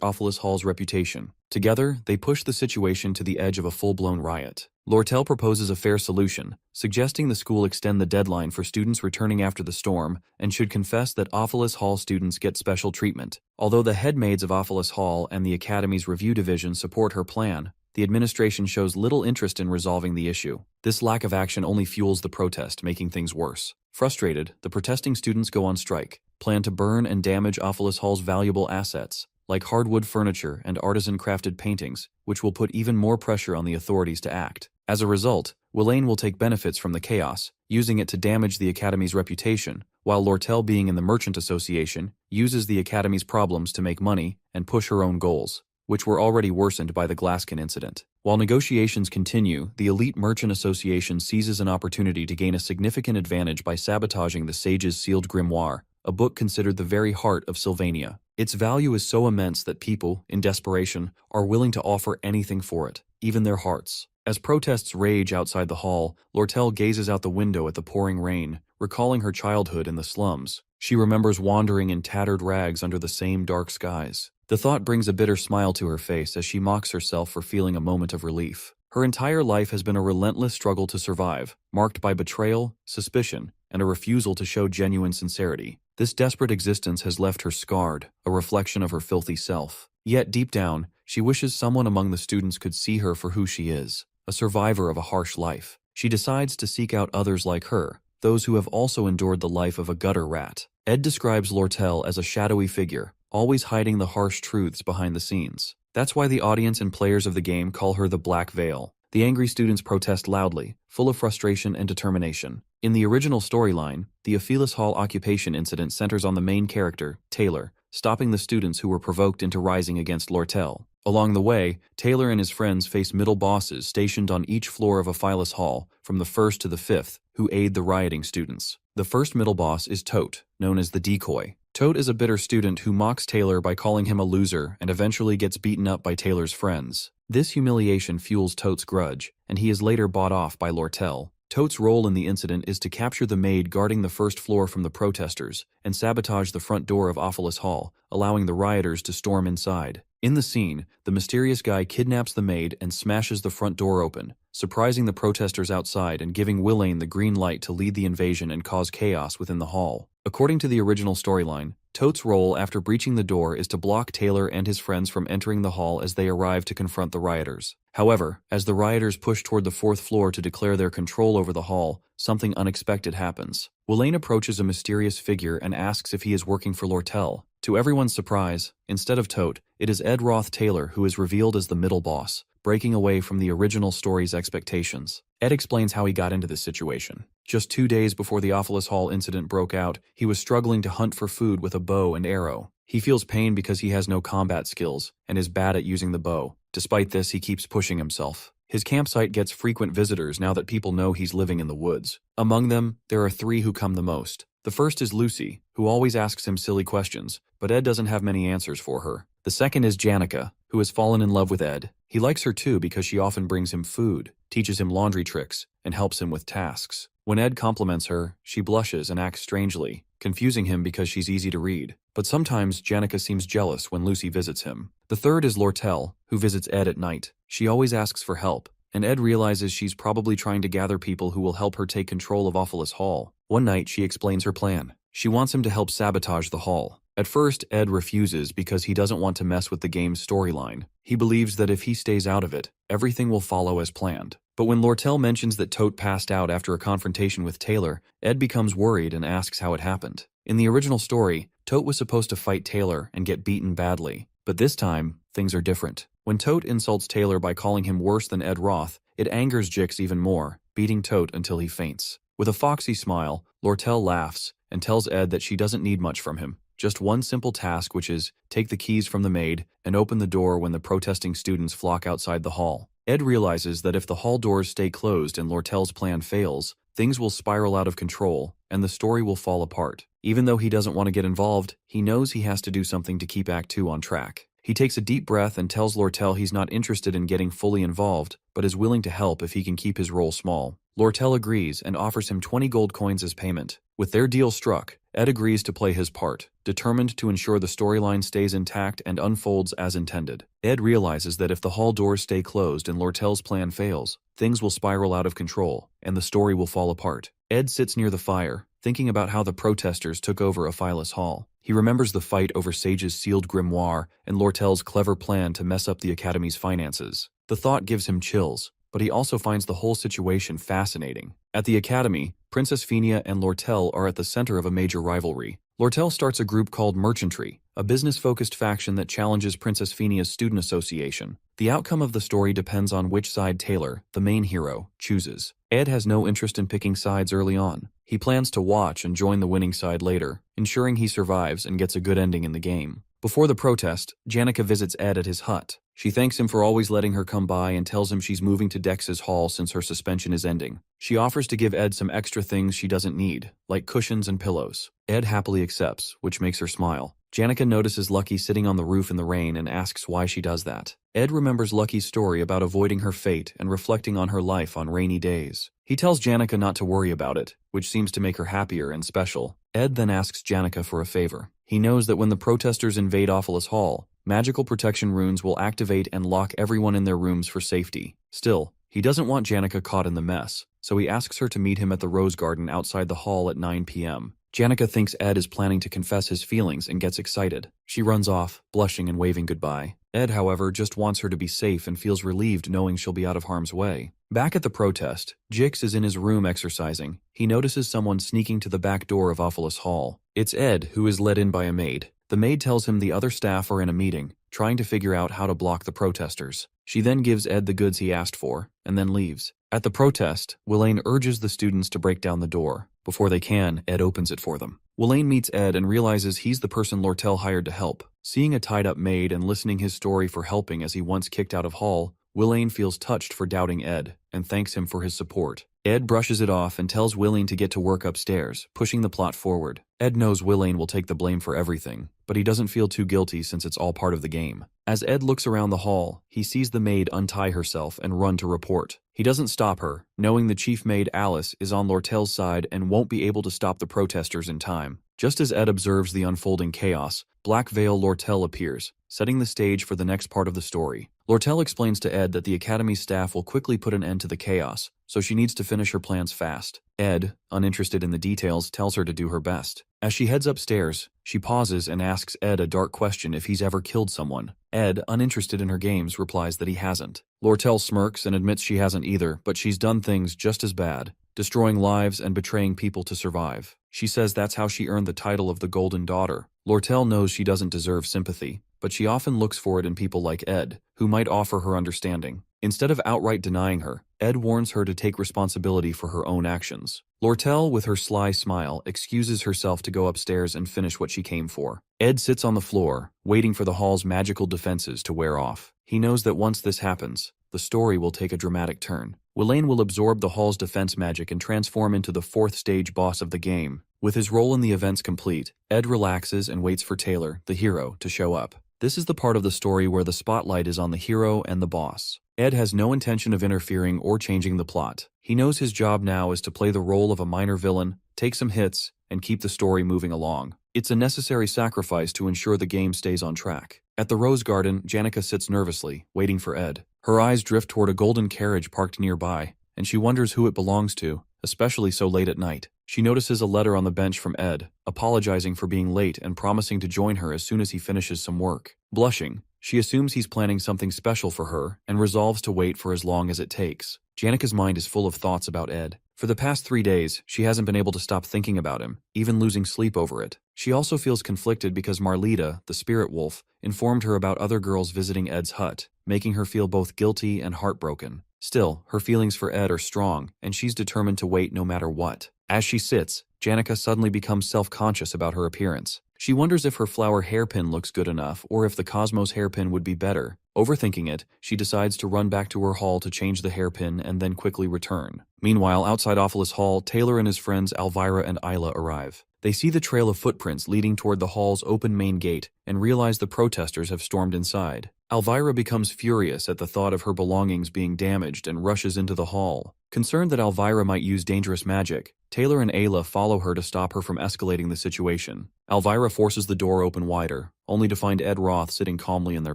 Ophilis Hall's reputation. Together, they push the situation to the edge of a full-blown riot. Lortel proposes a fair solution, suggesting the school extend the deadline for students returning after the storm and should confess that Ophilis Hall students get special treatment. Although the headmaids of Ophilis Hall and the Academy's review division support her plan, the administration shows little interest in resolving the issue. This lack of action only fuels the protest, making things worse. Frustrated, the protesting students go on strike, plan to burn and damage Ophilis Hall's valuable assets, like hardwood furniture and artisan-crafted paintings, which will put even more pressure on the authorities to act. As a result, Willain will take benefits from the chaos, using it to damage the Academy's reputation, while Lortel, being in the Merchant Association, uses the Academy's problems to make money and push her own goals, which were already worsened by the Glasskin incident. While negotiations continue, the elite Merchant Association seizes an opportunity to gain a significant advantage by sabotaging the Sage's sealed grimoire, a book considered the very heart of Sylvania. Its value is so immense that people, in desperation, are willing to offer anything for it, even their hearts. As protests rage outside the hall, Lortel gazes out the window at the pouring rain, recalling her childhood in the slums. She remembers wandering in tattered rags under the same dark skies. The thought brings a bitter smile to her face as she mocks herself for feeling a moment of relief. Her entire life has been a relentless struggle to survive, marked by betrayal, suspicion, and a refusal to show genuine sincerity. This desperate existence has left her scarred, a reflection of her filthy self. Yet deep down, she wishes someone among the students could see her for who she is, a survivor of a harsh life. She decides to seek out others like her, those who have also endured the life of a gutter rat. Ed describes Lortel as a shadowy figure, always hiding the harsh truths behind the scenes. That's why the audience and players of the game call her the Black Veil. The angry students protest loudly, full of frustration and determination. In the original storyline, the Ophilis Hall occupation incident centers on the main character, Taylor, stopping the students who were provoked into rising against Lortel. Along the way, Taylor and his friends face middle bosses stationed on each floor of Ophilis Hall, from the 1st to the 5th, who aid the rioting students. The first middle boss is Tote, known as the Decoy. Tote is a bitter student who mocks Taylor by calling him a loser and eventually gets beaten up by Taylor's friends. This humiliation fuels Tote's grudge, and he is later bought off by Lortel. Tote's role in the incident is to capture the maid guarding the first floor from the protesters and sabotage the front door of Ophilis Hall, allowing the rioters to storm inside. In the scene, the mysterious guy kidnaps the maid and smashes the front door open, surprising the protesters outside and giving Willain the green light to lead the invasion and cause chaos within the hall. According to the original storyline, Tote's role after breaching the door is to block Taylor and his friends from entering the hall as they arrive to confront the rioters. However, as the rioters push toward the 4th floor to declare their control over the hall, something unexpected happens. Willain approaches a mysterious figure and asks if he is working for Lortel. To everyone's surprise, instead of Tote, it is Ed Roth Taylor who is revealed as the middle boss, breaking away from the original story's expectations. Ed explains how he got into this situation. Just 2 days before the Ophilis Hall incident broke out, he was struggling to hunt for food with a bow and arrow. He feels pain because he has no combat skills and is bad at using the bow. Despite this, he keeps pushing himself. His campsite gets frequent visitors now that people know he's living in the woods. Among them, there are 3 who come the most. The first is Lucy, who always asks him silly questions, but Ed doesn't have many answers for her. The second is Janica, who has fallen in love with Ed. He likes her too because she often brings him food, teaches him laundry tricks, and helps him with tasks. When Ed compliments her, she blushes and acts strangely, confusing him because she's easy to read. But sometimes Janica seems jealous when Lucy visits him. The third is Lortel, who visits Ed at night. She always asks for help, and Ed realizes she's probably trying to gather people who will help her take control of Ophilis Hall. One night, she explains her plan. She wants him to help sabotage the hall. At first, Ed refuses because he doesn't want to mess with the game's storyline. He believes that if he stays out of it, everything will follow as planned. But when Lortel mentions that Tote passed out after a confrontation with Taylor, Ed becomes worried and asks how it happened. In the original story, Tote was supposed to fight Taylor and get beaten badly. But this time, things are different. When Tote insults Taylor by calling him worse than Ed Roth, it angers Jix even more, beating Tote until he faints. With a foxy smile, Lortel laughs and tells Ed that she doesn't need much from him. Just one simple task, which is take the keys from the maid and open the door when the protesting students flock outside the hall. Ed realizes that if the hall doors stay closed and Lortel's plan fails, things will spiral out of control and the story will fall apart. Even though he doesn't want to get involved, he knows he has to do something to keep Act 2 on track. He takes a deep breath and tells Lortel he's not interested in getting fully involved, but is willing to help if he can keep his role small. Lortel agrees and offers him 20 gold coins as payment. With their deal struck, Ed agrees to play his part, determined to ensure the storyline stays intact and unfolds as intended. Ed realizes that if the hall doors stay closed and Lortel's plan fails, things will spiral out of control, and the story will fall apart. Ed sits near the fire, thinking about how the protesters took over Aphilus Hall. He remembers the fight over Sage's sealed grimoire and Lortel's clever plan to mess up the Academy's finances. The thought gives him chills, but he also finds the whole situation fascinating. At the Academy, Princess Phinia and Lortel are at the center of a major rivalry. Lortel starts a group called Merchantry, a business-focused faction that challenges Princess Phinia's student association. The outcome of the story depends on which side Taylor, the main hero, chooses. Ed has no interest in picking sides early on. He plans to watch and join the winning side later, ensuring he survives and gets a good ending in the game. Before the protest, Janica visits Ed at his hut. She thanks him for always letting her come by and tells him she's moving to Dex's hall since her suspension is ending. She offers to give Ed some extra things she doesn't need, like cushions and pillows. Ed happily accepts, which makes her smile. Janica notices Lucky sitting on the roof in the rain and asks why she does that. Ed remembers Lucky's story about avoiding her fate and reflecting on her life on rainy days. He tells Janica not to worry about it, which seems to make her happier and special. Ed then asks Janica for a favor. He knows that when the protesters invade Aphilus Hall, magical protection runes will activate and lock everyone in their rooms for safety. Still, he doesn't want Janica caught in the mess, so he asks her to meet him at the Rose Garden outside the hall at 9 p.m. Janica thinks Ed is planning to confess his feelings and gets excited. She runs off, blushing and waving goodbye. Ed, however, just wants her to be safe and feels relieved knowing she'll be out of harm's way. Back at the protest, Jix is in his room exercising. He notices someone sneaking to the back door of Aphilus Hall. It's Ed, who is led in by a maid. The maid tells him the other staff are in a meeting, trying to figure out how to block the protesters. She then gives Ed the goods he asked for, and then leaves. At the protest, Willain urges the students to break down the door. Before they can, Ed opens it for them. Willain meets Ed and realizes he's the person Lortel hired to help. Seeing a tied-up maid and listening his story for helping as he once kicked out of Hall, Willain feels touched for doubting Ed, and thanks him for his support. Ed brushes it off and tells Willain to get to work upstairs, pushing the plot forward. Ed knows Willain will take the blame for everything, but he doesn't feel too guilty since it's all part of the game. As Ed looks around the hall, he sees the maid untie herself and run to report. He doesn't stop her, knowing the chief maid Alice is on Lortel's side and won't be able to stop the protesters in time. Just as Ed observes the unfolding chaos, Black Veil Lortel appears, setting the stage for the next part of the story. Lortel explains to Ed that the Academy's staff will quickly put an end to the chaos, so she needs to finish her plans fast. Ed, uninterested in the details, tells her to do her best. As she heads upstairs, she pauses and asks Ed a dark question if he's ever killed someone. Ed, uninterested in her games, replies that he hasn't. Lortel smirks and admits she hasn't either, but she's done things just as bad, destroying lives and betraying people to survive. She says that's how she earned the title of the Golden Daughter. Lortel knows she doesn't deserve sympathy, but she often looks for it in people like Ed, who might offer her understanding. Instead of outright denying her, Ed warns her to take responsibility for her own actions. Lortel, with her sly smile, excuses herself to go upstairs and finish what she came for. Ed sits on the floor, waiting for the hall's magical defenses to wear off. He knows that once this happens, the story will take a dramatic turn. Willain will absorb the hall's defense magic and transform into the fourth stage boss of the game. With his role in the events complete, Ed relaxes and waits for Taylor, the hero, to show up. This is the part of the story where the spotlight is on the hero and the boss. Ed has no intention of interfering or changing the plot. He knows his job now is to play the role of a minor villain, take some hits, and keep the story moving along. It's a necessary sacrifice to ensure the game stays on track. At the Rose Garden, Janica sits nervously, waiting for Ed. Her eyes drift toward a golden carriage parked nearby, and she wonders who it belongs to, especially so late at night. She notices a letter on the bench from Ed, apologizing for being late and promising to join her as soon as he finishes some work. Blushing, she assumes he's planning something special for her and resolves to wait for as long as it takes. Janica's mind is full of thoughts about Ed. For the past 3 days, she hasn't been able to stop thinking about him, even losing sleep over it. She also feels conflicted because Marlita, the spirit wolf, informed her about other girls visiting Ed's hut, making her feel both guilty and heartbroken. Still, her feelings for Ed are strong, and she's determined to wait no matter what. As she sits, Janica suddenly becomes self-conscious about her appearance. She wonders if her flower hairpin looks good enough or if the Cosmos hairpin would be better. Overthinking it, she decides to run back to her hall to change the hairpin and then quickly return. Meanwhile, outside Ophilus Hall, Taylor and his friends Elvira and Isla arrive. They see the trail of footprints leading toward the hall's open main gate and realize the protesters have stormed inside. Elvira becomes furious at the thought of her belongings being damaged and rushes into the hall. Concerned that Elvira might use dangerous magic, Taylor and Ayla follow her to stop her from escalating the situation. Elvira forces the door open wider, only to find Ed Roth sitting calmly in their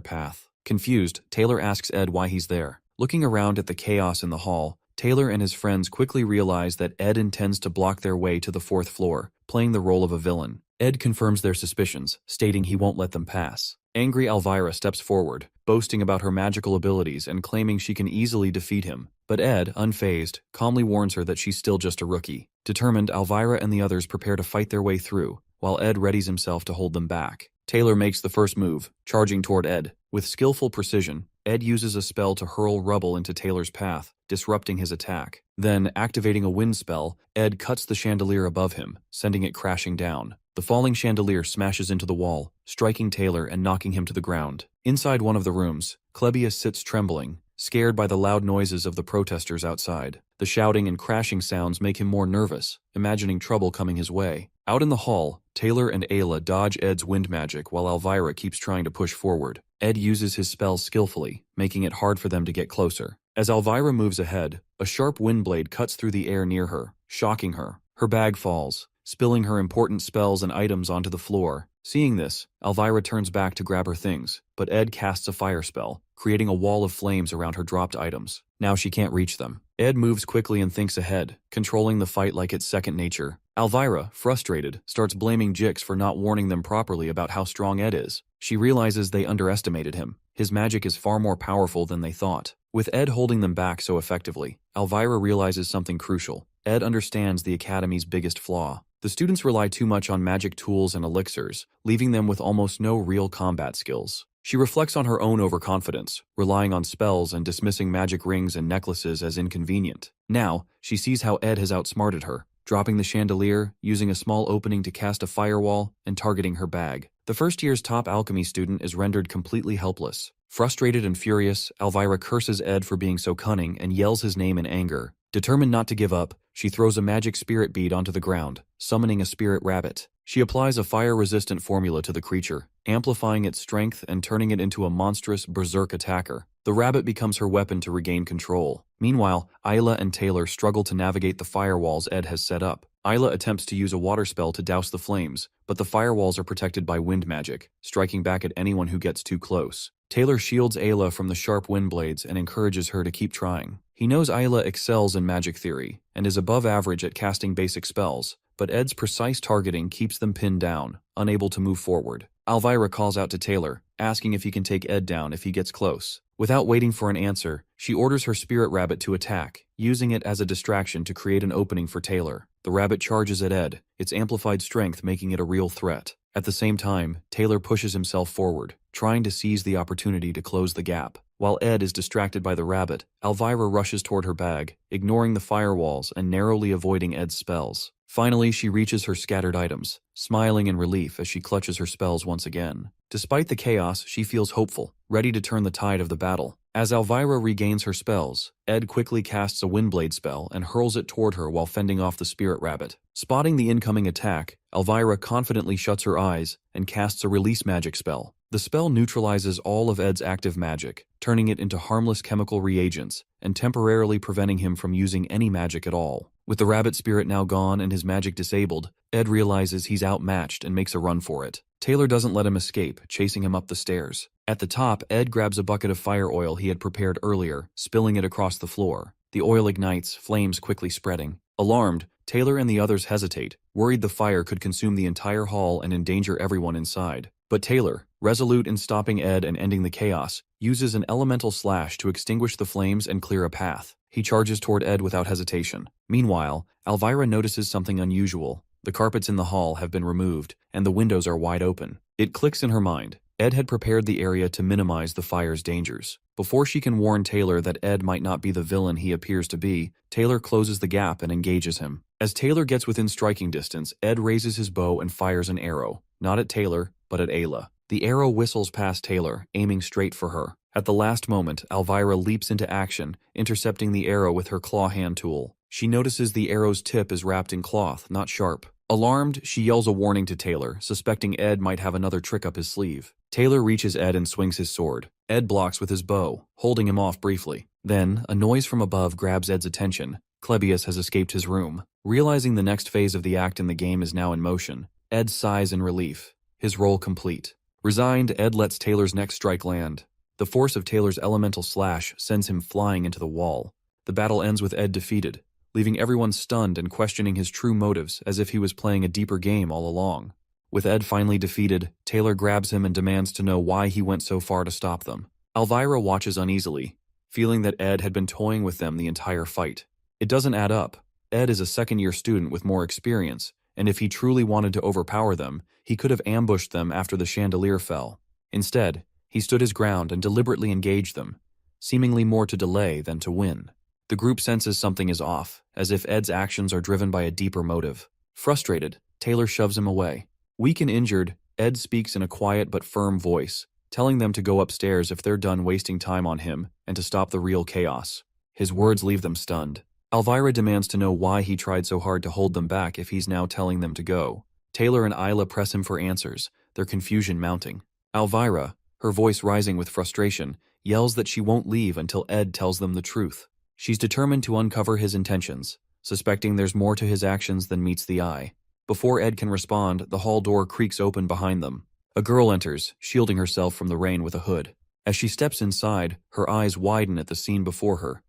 path. Confused, Taylor asks Ed why he's there. Looking around at the chaos in the hall, Taylor and his friends quickly realize that Ed intends to block their way to the 4th floor, playing the role of a villain. Ed confirms their suspicions, stating he won't let them pass. Angry Elvira steps forward, boasting about her magical abilities and claiming she can easily defeat him. But Ed, unfazed, calmly warns her that she's still just a rookie. Determined, Elvira and the others prepare to fight their way through, while Ed readies himself to hold them back. Taylor makes the first move, charging toward Ed. With skillful precision, Ed uses a spell to hurl rubble into Taylor's path, disrupting his attack. Then, activating a wind spell, Ed cuts the chandelier above him, sending it crashing down. The falling chandelier smashes into the wall, striking Taylor and knocking him to the ground. Inside one of the rooms, Clebius sits trembling, scared by the loud noises of the protesters outside. The shouting and crashing sounds make him more nervous, imagining trouble coming his way. Out in the hall, Taylor and Ayla dodge Ed's wind magic while Elvira keeps trying to push forward. Ed uses his spells skillfully, making it hard for them to get closer. As Elvira moves ahead, a sharp wind blade cuts through the air near her, shocking her. Her bag falls, spilling her important spells and items onto the floor. Seeing this, Elvira turns back to grab her things, but Ed casts a fire spell, creating a wall of flames around her dropped items. Now she can't reach them. Ed moves quickly and thinks ahead, controlling the fight like it's second nature. Elvira, frustrated, starts blaming Jix for not warning them properly about how strong Ed is. She realizes they underestimated him. His magic is far more powerful than they thought. With Ed holding them back so effectively, Elvira realizes something crucial. Ed understands the Academy's biggest flaw. The students rely too much on magic tools and elixirs, leaving them with almost no real combat skills. She reflects on her own overconfidence, relying on spells and dismissing magic rings and necklaces as inconvenient. Now, she sees how Ed has outsmarted her, dropping the chandelier, using a small opening to cast a firewall, and targeting her bag. The first year's top alchemy student is rendered completely helpless. Frustrated and furious, Elvira curses Ed for being so cunning and yells his name in anger. Determined not to give up, she throws a magic spirit bead onto the ground, summoning a spirit rabbit. She applies a fire-resistant formula to the creature, amplifying its strength and turning it into a monstrous berserk attacker. The rabbit becomes her weapon to regain control. Meanwhile, Isla and Taylor struggle to navigate the firewalls Ed has set up. Isla attempts to use a water spell to douse the flames, but the firewalls are protected by wind magic, striking back at anyone who gets too close. Taylor shields Ayla from the sharp wind blades and encourages her to keep trying. He knows Isla excels in magic theory and is above average at casting basic spells, but Ed's precise targeting keeps them pinned down, unable to move forward. Elvira calls out to Taylor, asking if he can take Ed down if he gets close. Without waiting for an answer, she orders her spirit rabbit to attack, using it as a distraction to create an opening for Taylor. The rabbit charges at Ed, its amplified strength making it a real threat. At the same time, Taylor pushes himself forward, trying to seize the opportunity to close the gap. While Ed is distracted by the rabbit, Elvira rushes toward her bag, ignoring the firewalls and narrowly avoiding Ed's spells. Finally, she reaches her scattered items, smiling in relief as she clutches her spells once again. Despite the chaos, she feels hopeful, ready to turn the tide of the battle. As Elvira regains her spells, Ed quickly casts a Windblade spell and hurls it toward her while fending off the spirit rabbit. Spotting the incoming attack, Elvira confidently shuts her eyes and casts a release magic spell. The spell neutralizes all of Ed's active magic, turning it into harmless chemical reagents and temporarily preventing him from using any magic at all. With the rabbit spirit now gone and his magic disabled, Ed realizes he's outmatched and makes a run for it. Taylor doesn't let him escape, chasing him up the stairs. At the top, Ed grabs a bucket of fire oil he had prepared earlier, spilling it across the floor. The oil ignites, flames quickly spreading. Alarmed, Taylor and the others hesitate, worried the fire could consume the entire hall and endanger everyone inside. But Taylor, resolute in stopping Ed and ending the chaos, uses an elemental slash to extinguish the flames and clear a path. He charges toward Ed without hesitation. Meanwhile, Elvira notices something unusual. The carpets in the hall have been removed, and the windows are wide open. It clicks in her mind. Ed had prepared the area to minimize the fire's dangers. Before she can warn Taylor that Ed might not be the villain he appears to be, Taylor closes the gap and engages him. As Taylor gets within striking distance, Ed raises his bow and fires an arrow, not at Taylor, but at Ayla. The arrow whistles past Taylor, aiming straight for her. At the last moment, Elvira leaps into action, intercepting the arrow with her claw hand tool. She notices the arrow's tip is wrapped in cloth, not sharp. Alarmed, she yells a warning to Taylor, suspecting Ed might have another trick up his sleeve. Taylor reaches Ed and swings his sword. Ed blocks with his bow, holding him off briefly. Then, a noise from above grabs Ed's attention. Clebius has escaped his room. Realizing the next phase of the act in the game is now in motion, Ed sighs in relief. His role complete. Resigned, Ed lets Taylor's next strike land. The force of Taylor's elemental slash sends him flying into the wall. The battle ends with Ed defeated, leaving everyone stunned and questioning his true motives as if he was playing a deeper game all along. With Ed finally defeated, Taylor grabs him and demands to know why he went so far to stop them. Elvira watches uneasily, feeling that Ed had been toying with them the entire fight. It doesn't add up. Ed is a second-year student with more experience, and if he truly wanted to overpower them, he could have ambushed them after the chandelier fell. Instead, he stood his ground and deliberately engaged them, seemingly more to delay than to win. The group senses something is off, as if Ed's actions are driven by a deeper motive. Frustrated, Taylor shoves him away. Weak and injured, Ed speaks in a quiet but firm voice, telling them to go upstairs if they're done wasting time on him and to stop the real chaos. His words leave them stunned. Elvira demands to know why he tried so hard to hold them back if he's now telling them to go. Taylor and Ayla press him for answers, their confusion mounting. Elvira, her voice rising with frustration, yells that she won't leave until Ed tells them the truth. She's determined to uncover his intentions, suspecting there's more to his actions than meets the eye. Before Ed can respond, the hall door creaks open behind them. A girl enters, shielding herself from the rain with a hood. As she steps inside, her eyes widen at the scene before her.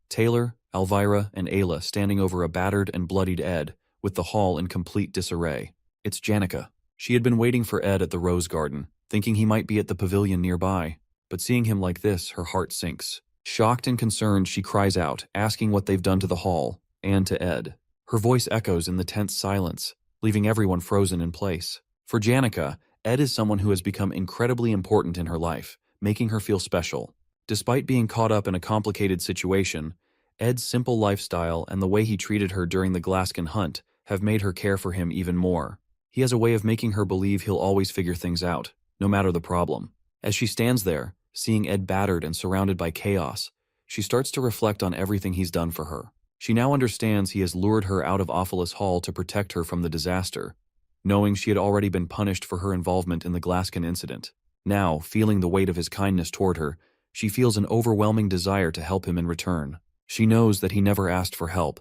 Taylor, Elvira, and Ayla standing over a battered and bloodied Ed, with the hall in complete disarray. It's Janica. She had been waiting for Ed at the Rose Garden, thinking he might be at the pavilion nearby, but seeing him like this, her heart sinks. Shocked and concerned, she cries out, asking what they've done to the hall, and to Ed. Her voice echoes in the tense silence, leaving everyone frozen in place. For Janica, Ed is someone who has become incredibly important in her life, making her feel special. Despite being caught up in a complicated situation, Ed's simple lifestyle and the way he treated her during the Glaskin hunt have made her care for him even more. He has a way of making her believe he'll always figure things out, no matter the problem. As she stands there, seeing Ed battered and surrounded by chaos, she starts to reflect on everything he's done for her. She now understands he has lured her out of Ophelis Hall to protect her from the disaster, knowing she had already been punished for her involvement in the Glaskin incident. Now, feeling the weight of his kindness toward her, she feels an overwhelming desire to help him in return. She knows that he never asked for help,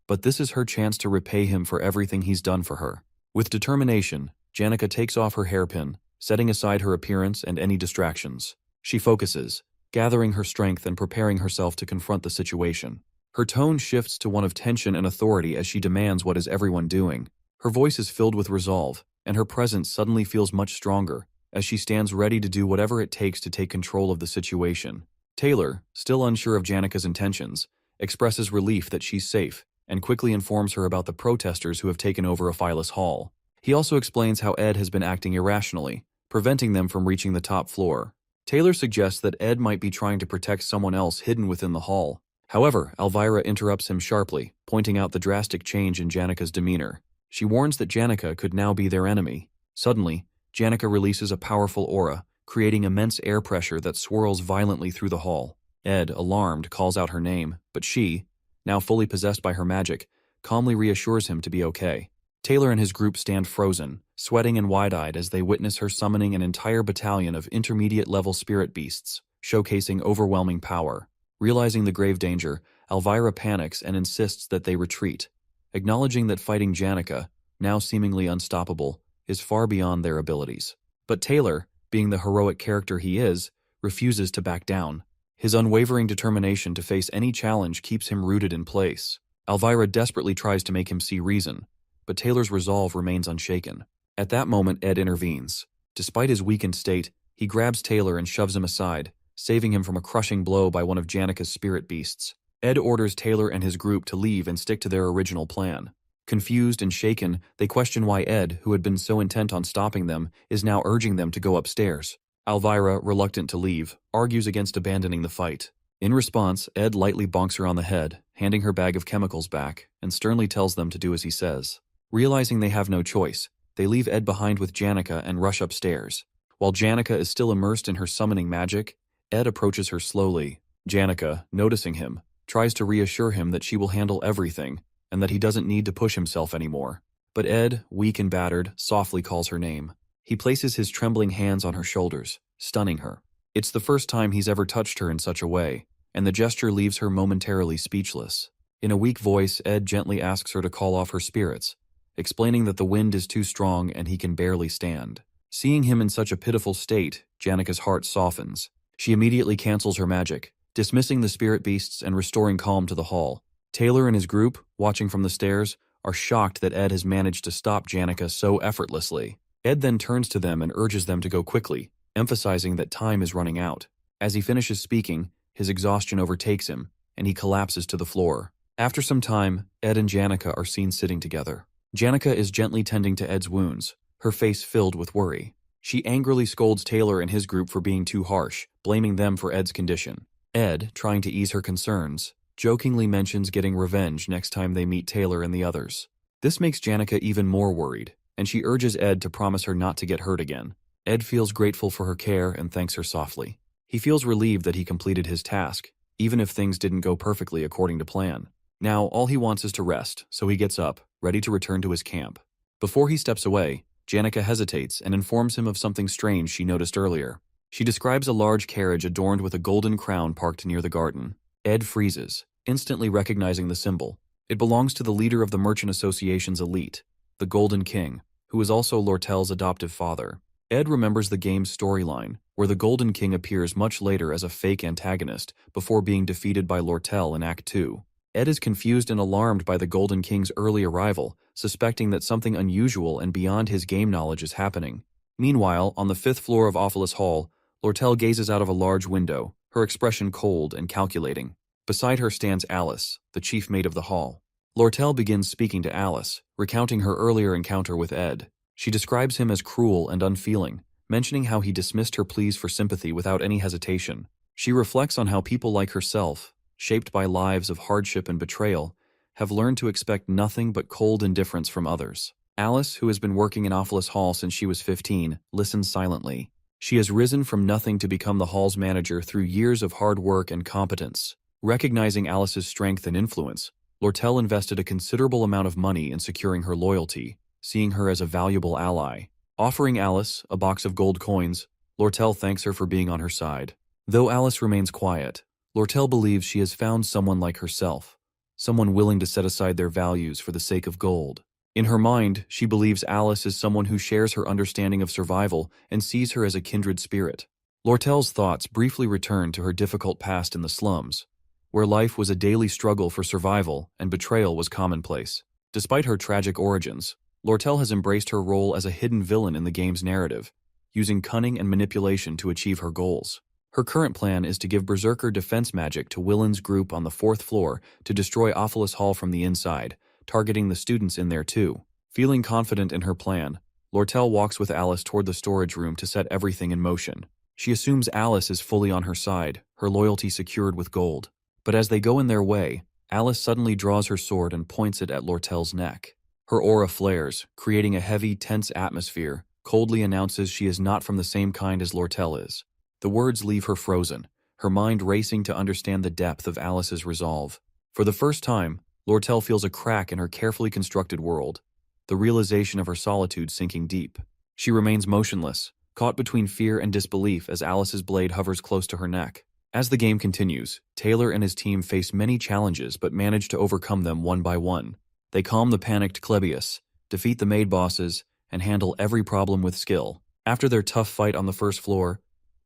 but this is her chance to repay him for everything he's done for her. With determination, Janica takes off her hairpin, setting aside her appearance and any distractions. She focuses, gathering her strength and preparing herself to confront the situation. Her tone shifts to one of tension and authority as she demands what is everyone doing. Her voice is filled with resolve, and her presence suddenly feels much stronger, as she stands ready to do whatever it takes to take control of the situation. Taylor, still unsure of Janica's intentions, expresses relief that she's safe, and quickly informs her about the protesters who have taken over Ophelis Hall. He also explains how Ed has been acting irrationally, preventing them from reaching the top floor. Taylor suggests that Ed might be trying to protect someone else hidden within the hall. However, Elvira interrupts him sharply, pointing out the drastic change in Janica's demeanor. She warns that Janica could now be their enemy. Suddenly, Janica releases a powerful aura, creating immense air pressure that swirls violently through the hall. Ed, alarmed, calls out her name, but she, now fully possessed by her magic, calmly reassures him to be okay. Taylor and his group stand frozen, sweating and wide-eyed as they witness her summoning an entire battalion of intermediate-level spirit beasts, showcasing overwhelming power. Realizing the grave danger, Elvira panics and insists that they retreat, acknowledging that fighting Janica, now seemingly unstoppable, is far beyond their abilities. But Taylor, being the heroic character he is, refuses to back down. His unwavering determination to face any challenge keeps him rooted in place. Elvira desperately tries to make him see reason, but Taylor's resolve remains unshaken. At that moment, Ed intervenes. Despite his weakened state, he grabs Taylor and shoves him aside, saving him from a crushing blow by one of Janica's spirit beasts. Ed orders Taylor and his group to leave and stick to their original plan. Confused and shaken, they question why Ed, who had been so intent on stopping them, is now urging them to go upstairs. Elvira, reluctant to leave, argues against abandoning the fight. In response, Ed lightly bonks her on the head, handing her bag of chemicals back, and sternly tells them to do as he says. Realizing they have no choice, they leave Ed behind with Janica and rush upstairs. While Janica is still immersed in her summoning magic, Ed approaches her slowly. Janica, noticing him, tries to reassure him that she will handle everything, and that he doesn't need to push himself anymore. But Ed, weak and battered, softly calls her name. He places his trembling hands on her shoulders, stunning her. It's the first time he's ever touched her in such a way, and the gesture leaves her momentarily speechless. In a weak voice, Ed gently asks her to call off her spirits, explaining that the wind is too strong and he can barely stand. Seeing him in such a pitiful state, Janica's heart softens. She immediately cancels her magic, dismissing the spirit beasts and restoring calm to the hall. Taylor and his group, watching from the stairs, are shocked that Ed has managed to stop Janica so effortlessly. Ed then turns to them and urges them to go quickly, emphasizing that time is running out. As he finishes speaking, his exhaustion overtakes him, and he collapses to the floor. After some time, Ed and Janica are seen sitting together. Janica is gently tending to Ed's wounds, her face filled with worry. She angrily scolds Taylor and his group for being too harsh, blaming them for Ed's condition. Ed, trying to ease her concerns, jokingly mentions getting revenge next time they meet Taylor and the others. This makes Janica even more worried, and she urges Ed to promise her not to get hurt again. Ed feels grateful for her care and thanks her softly. He feels relieved that he completed his task, even if things didn't go perfectly according to plan. Now, all he wants is to rest, so he gets up, ready to return to his camp. Before he steps away, Janica hesitates and informs him of something strange she noticed earlier. She describes a large carriage adorned with a golden crown parked near the garden. Ed freezes, instantly recognizing the symbol. It belongs to the leader of the Merchant Association's elite, the Golden King, who is also Lortel's adoptive father. Ed remembers the game's storyline, where the Golden King appears much later as a fake antagonist before being defeated by Lortel in Act 2. Ed is confused and alarmed by the Golden King's early arrival, suspecting that something unusual and beyond his game knowledge is happening. Meanwhile, on the 5th floor of Ophelis Hall, Lortel gazes out of a large window, her expression cold and calculating. Beside her stands Alice, the chief mate of the hall. Lortel begins speaking to Alice, recounting her earlier encounter with Ed. She describes him as cruel and unfeeling, mentioning how he dismissed her pleas for sympathy without any hesitation. She reflects on how people like herself, shaped by lives of hardship and betrayal, have learned to expect nothing but cold indifference from others. Alice, who has been working in Ophelis Hall since she was 15, listens silently. She has risen from nothing to become the hall's manager through years of hard work and competence. Recognizing Alice's strength and influence, Lortel invested a considerable amount of money in securing her loyalty, seeing her as a valuable ally. Offering Alice a box of gold coins, Lortel thanks her for being on her side. Though Alice remains quiet, Lortel believes she has found someone like herself, someone willing to set aside their values for the sake of gold. In her mind, she believes Alice is someone who shares her understanding of survival and sees her as a kindred spirit. Lortel's thoughts briefly return to her difficult past in the slums, where life was a daily struggle for survival and betrayal was commonplace. Despite her tragic origins, Lortel has embraced her role as a hidden villain in the game's narrative, using cunning and manipulation to achieve her goals. Her current plan is to give Berserker defense magic to Willen's group on the 4th floor to destroy Ophelis Hall from the inside, targeting the students in there too. Feeling confident in her plan, Lortel walks with Alice toward the storage room to set everything in motion. She assumes Alice is fully on her side, her loyalty secured with gold. But as they go in their way, Alice suddenly draws her sword and points it at Lortel's neck. Her aura flares, creating a heavy, tense atmosphere, coldly announces she is not from the same kind as Lortel is. The words leave her frozen, her mind racing to understand the depth of Alice's resolve. For the first time, Lortel feels a crack in her carefully constructed world, the realization of her solitude sinking deep. She remains motionless, caught between fear and disbelief as Alice's blade hovers close to her neck. As the game continues, Taylor and his team face many challenges but manage to overcome them one by one. They calm the panicked Klebius, defeat the maid bosses, and handle every problem with skill. After their tough fight on the 1st floor,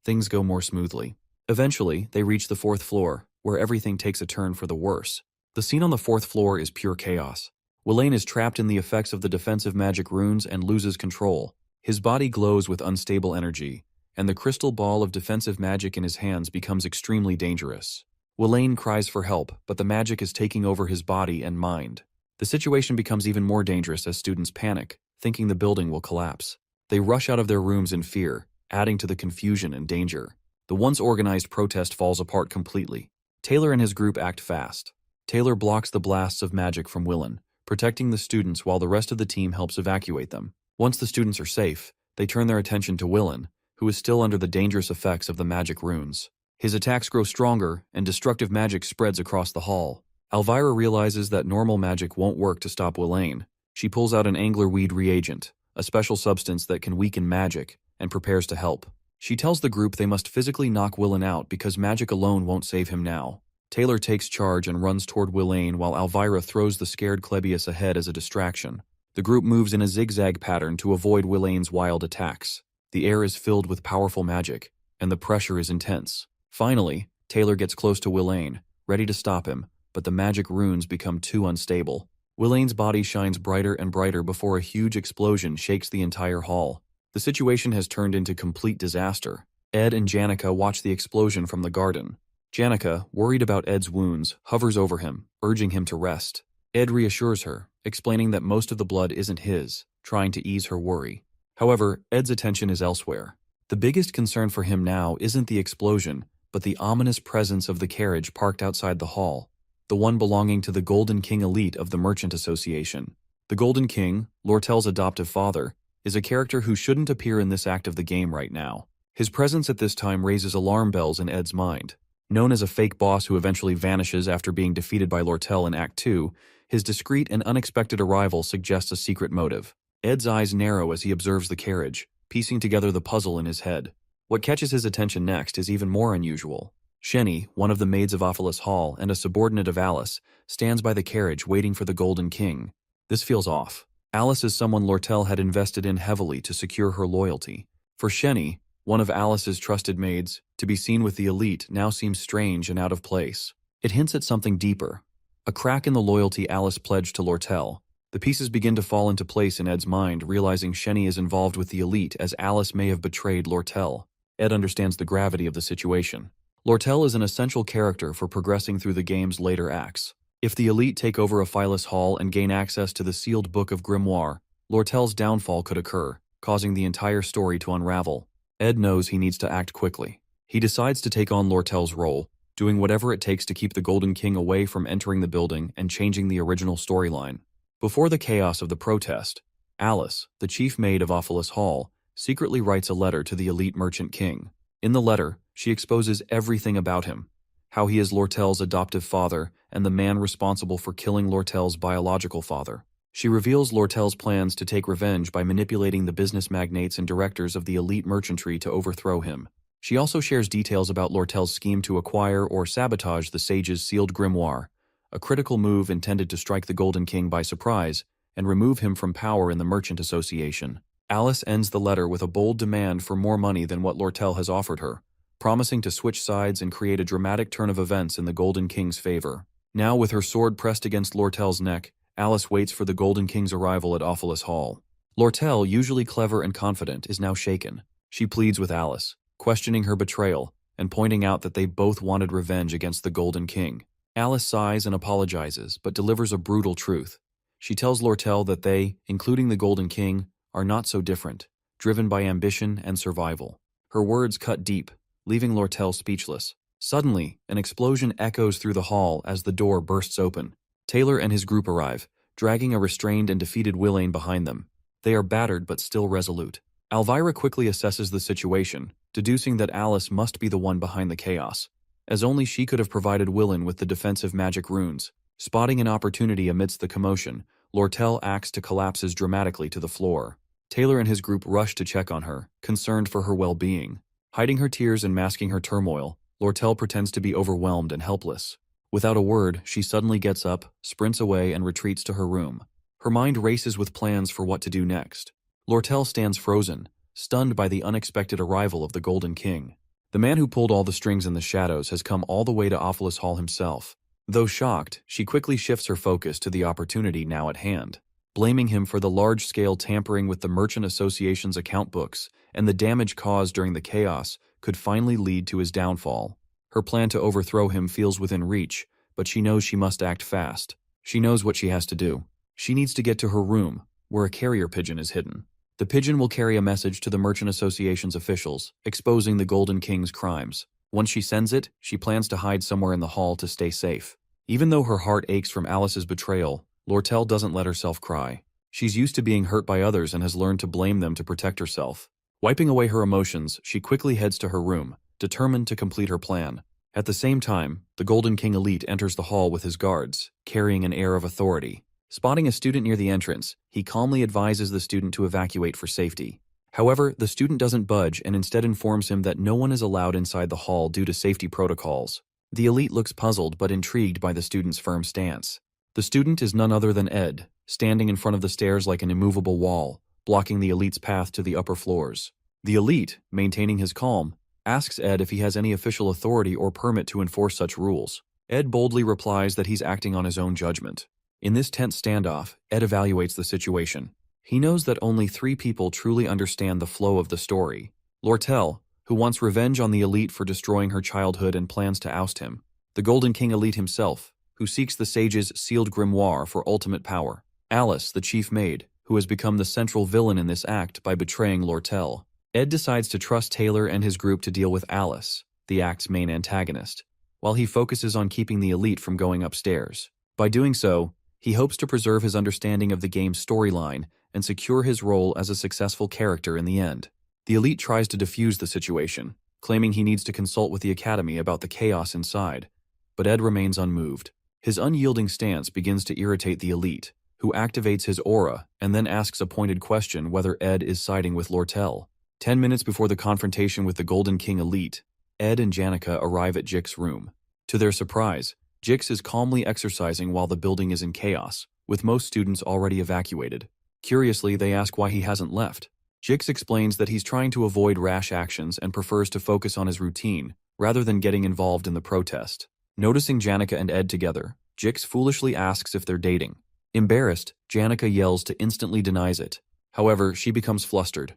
things go more smoothly. Eventually, they reach the 4th floor, where everything takes a turn for the worse. The scene on the 4th floor is pure chaos. Willen is trapped in the effects of the defensive magic runes and loses control. His body glows with unstable energy, and the crystal ball of defensive magic in his hands becomes extremely dangerous. Willen cries for help, but the magic is taking over his body and mind. The situation becomes even more dangerous as students panic, thinking the building will collapse. They rush out of their rooms in fear, adding to the confusion and danger. The once organized protest falls apart completely. Taylor and his group act fast. Taylor blocks the blasts of magic from Willen, protecting the students while the rest of the team helps evacuate them. Once the students are safe, they turn their attention to Willen, who is still under the dangerous effects of the magic runes. His attacks grow stronger, and destructive magic spreads across the hall. Elvira realizes that normal magic won't work to stop Willain. She pulls out an anglerweed reagent, a special substance that can weaken magic, and prepares to help. She tells the group they must physically knock Willen out because magic alone won't save him now. Taylor takes charge and runs toward Willain while Elvira throws the scared Clebius ahead as a distraction. The group moves in a zigzag pattern to avoid Willain's wild attacks. The air is filled with powerful magic, and the pressure is intense. Finally, Taylor gets close to Willain, ready to stop him, but the magic runes become too unstable. Willain's body shines brighter and brighter before a huge explosion shakes the entire hall. The situation has turned into complete disaster. Ed and Janica watch the explosion from the garden. Janica, worried about Ed's wounds, hovers over him, urging him to rest. Ed reassures her, explaining that most of the blood isn't his, trying to ease her worry. However, Ed's attention is elsewhere. The biggest concern for him now isn't the explosion, but the ominous presence of the carriage parked outside the hall, the one belonging to the Golden King elite of the Merchant Association. The Golden King, Lortel's adoptive father, is a character who shouldn't appear in this act of the game right now. His presence at this time raises alarm bells in Ed's mind. Known as a fake boss who eventually vanishes after being defeated by Lortel in Act 2, his discreet and unexpected arrival suggests a secret motive. Ed's eyes narrow as he observes the carriage, piecing together the puzzle in his head. What catches his attention next is even more unusual. Shenny, one of the maids of Ophelis Hall and a subordinate of Alice, stands by the carriage waiting for the Golden King. This feels off. Alice is someone Lortel had invested in heavily to secure her loyalty. For Shenny, one of Alice's trusted maids, to be seen with the elite now seems strange and out of place. It hints at something deeper. A crack in the loyalty Alice pledged to Lortel. The pieces begin to fall into place in Ed's mind, realizing Shenny is involved with the elite as Alice may have betrayed Lortel. Ed understands the gravity of the situation. Lortel is an essential character for progressing through the game's later acts. If the elite take over Ophelis Hall and gain access to the sealed Book of Grimoire, Lortel's downfall could occur, causing the entire story to unravel. Ed knows he needs to act quickly. He decides to take on Lortel's role, doing whatever it takes to keep the Golden King away from entering the building and changing the original storyline. Before the chaos of the protest, Alice, the chief maid of Ophelis Hall, secretly writes a letter to the elite merchant king. In the letter, she exposes everything about him, how he is Lortel's adoptive father and the man responsible for killing Lortel's biological father. She reveals Lortel's plans to take revenge by manipulating the business magnates and directors of the elite merchantry to overthrow him. She also shares details about Lortel's scheme to acquire or sabotage the sage's sealed grimoire, a critical move intended to strike the Golden King by surprise and remove him from power in the Merchant Association. Alice ends the letter with a bold demand for more money than what Lortel has offered her, promising to switch sides and create a dramatic turn of events in the Golden King's favor. Now, with her sword pressed against Lortel's neck, Alice waits for the Golden King's arrival at Ophelis Hall. Lortel, usually clever and confident, is now shaken. She pleads with Alice, questioning her betrayal and pointing out that they both wanted revenge against the Golden King. Alice sighs and apologizes, but delivers a brutal truth. She tells Lortel that they, including the Golden King, are not so different, driven by ambition and survival. Her words cut deep, leaving Lortel speechless. Suddenly, an explosion echoes through the hall as the door bursts open. Taylor and his group arrive, dragging a restrained and defeated Willain behind them. They are battered but still resolute. Elvira quickly assesses the situation, deducing that Alice must be the one behind the chaos, as only she could have provided Willain with the defensive magic runes. Spotting an opportunity amidst the commotion, Lortel acts to collapses dramatically to the floor. Taylor and his group rush to check on her, concerned for her well-being. Hiding her tears and masking her turmoil, Lortel pretends to be overwhelmed and helpless. Without a word, she suddenly gets up, sprints away, and retreats to her room. Her mind races with plans for what to do next. Lortel stands frozen, stunned by the unexpected arrival of the Golden King. The man who pulled all the strings in the shadows has come all the way to Ophelis Hall himself. Though shocked, she quickly shifts her focus to the opportunity now at hand. Blaming him for the large-scale tampering with the Merchant Association's account books and the damage caused during the chaos could finally lead to his downfall. Her plan to overthrow him feels within reach, but she knows she must act fast. She knows what she has to do. She needs to get to her room, where a carrier pigeon is hidden. The pigeon will carry a message to the Merchant Association's officials, exposing the Golden King's crimes. Once she sends it, she plans to hide somewhere in the hall to stay safe. Even though her heart aches from Alice's betrayal, Lortel doesn't let herself cry. She's used to being hurt by others and has learned to blame them to protect herself. Wiping away her emotions, she quickly heads to her room, determined to complete her plan. At the same time, the Golden King elite enters the hall with his guards, carrying an air of authority. Spotting a student near the entrance, he calmly advises the student to evacuate for safety. However, the student doesn't budge and instead informs him that no one is allowed inside the hall due to safety protocols. The elite looks puzzled but intrigued by the student's firm stance. The student is none other than Ed, standing in front of the stairs like an immovable wall, blocking the elite's path to the upper floors. The elite, maintaining his calm, asks Ed if he has any official authority or permit to enforce such rules. Ed boldly replies that he's acting on his own judgment. In this tense standoff, Ed evaluates the situation. He knows that only 3 people truly understand the flow of the story. Lortel, who wants revenge on the elite for destroying her childhood and plans to oust him. The Golden King elite himself, who seeks the sage's sealed grimoire for ultimate power. Alice, the chief maid, who has become the central villain in this act by betraying Lortel. Ed decides to trust Taylor and his group to deal with Alice, the act's main antagonist, while he focuses on keeping the elite from going upstairs. By doing so, he hopes to preserve his understanding of the game's storyline and secure his role as a successful character in the end. The elite tries to defuse the situation, claiming he needs to consult with the Academy about the chaos inside, but Ed remains unmoved. His unyielding stance begins to irritate the elite, who activates his aura and then asks a pointed question whether Ed is siding with Lortel. 10 minutes before the confrontation with the Golden King elite, Ed and Janica arrive at Jix's room. To their surprise, Jix is calmly exercising while the building is in chaos, with most students already evacuated. Curiously, they ask why he hasn't left. Jix explains that he's trying to avoid rash actions and prefers to focus on his routine, rather than getting involved in the protest. Noticing Janica and Ed together, Jix foolishly asks if they're dating. Embarrassed, Janica yells to instantly denies it. However, she becomes flustered,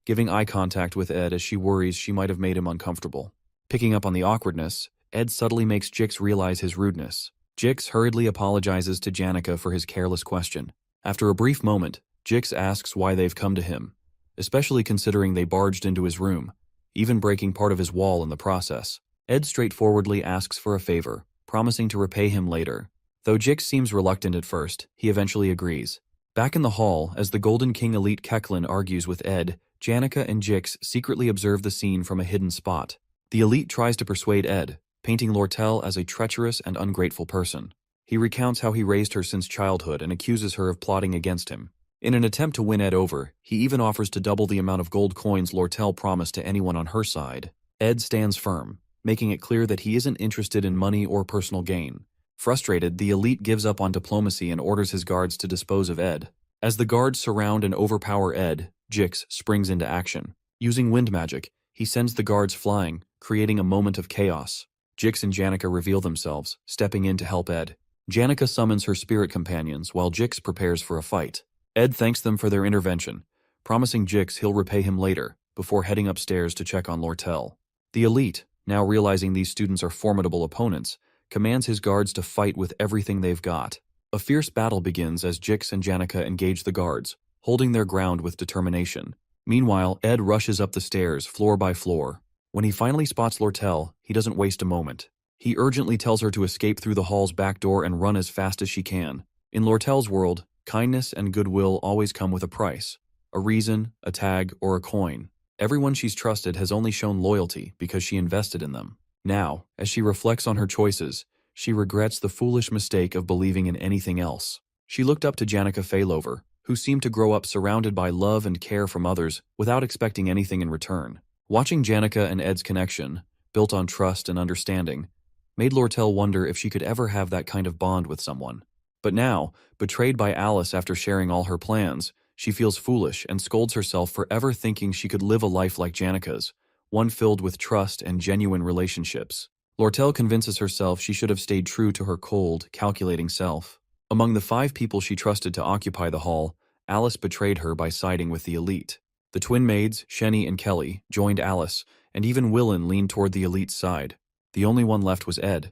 giving eye contact with Ed as she worries she might have made him uncomfortable. Picking up on the awkwardness, Ed subtly makes Jix realize his rudeness. Jix hurriedly apologizes to Janica for his careless question. After a brief moment, Jix asks why they've come to him, especially considering they barged into his room, even breaking part of his wall in the process. Ed straightforwardly asks for a favor, promising to repay him later. Though Jix seems reluctant at first, he eventually agrees. Back in the hall, as the Golden King elite Keklin argues with Ed, Janica and Jix secretly observe the scene from a hidden spot. The elite tries to persuade Ed, painting Lortel as a treacherous and ungrateful person. He recounts how he raised her since childhood and accuses her of plotting against him. In an attempt to win Ed over, he even offers to double the amount of gold coins Lortel promised to anyone on her side. Ed stands firm, making it clear that he isn't interested in money or personal gain. Frustrated, the elite gives up on diplomacy and orders his guards to dispose of Ed. As the guards surround and overpower Ed, Jix springs into action. Using wind magic, he sends the guards flying, creating a moment of chaos. Jix and Janica reveal themselves, stepping in to help Ed. Janica summons her spirit companions while Jix prepares for a fight. Ed thanks them for their intervention, promising Jix he'll repay him later, before heading upstairs to check on Lortel. The elite, now realizing these students are formidable opponents, commands his guards to fight with everything they've got. A fierce battle begins as Jix and Janica engage the guards, holding their ground with determination. Meanwhile, Ed rushes up the stairs, floor by floor. When he finally spots Lortel, he doesn't waste a moment. He urgently tells her to escape through the hall's back door and run as fast as she can. In Lortel's world, kindness and goodwill always come with a price. A reason, a tag, or a coin. Everyone she's trusted has only shown loyalty because she invested in them. Now, as she reflects on her choices, she regrets the foolish mistake of believing in anything else. She looked up to Janica Faylover, who seemed to grow up surrounded by love and care from others without expecting anything in return. Watching Janica and Ed's connection, built on trust and understanding, made Lortel wonder if she could ever have that kind of bond with someone. But now, betrayed by Alice after sharing all her plans, she feels foolish and scolds herself for ever thinking she could live a life like Janica's, one filled with trust and genuine relationships. Lortel convinces herself she should have stayed true to her cold, calculating self. Among the 5 people she trusted to occupy the hall, Alice betrayed her by siding with the elite. The twin maids, Shenny and Kelly, joined Alice, and even Willen leaned toward the elite's side. The only one left was Ed.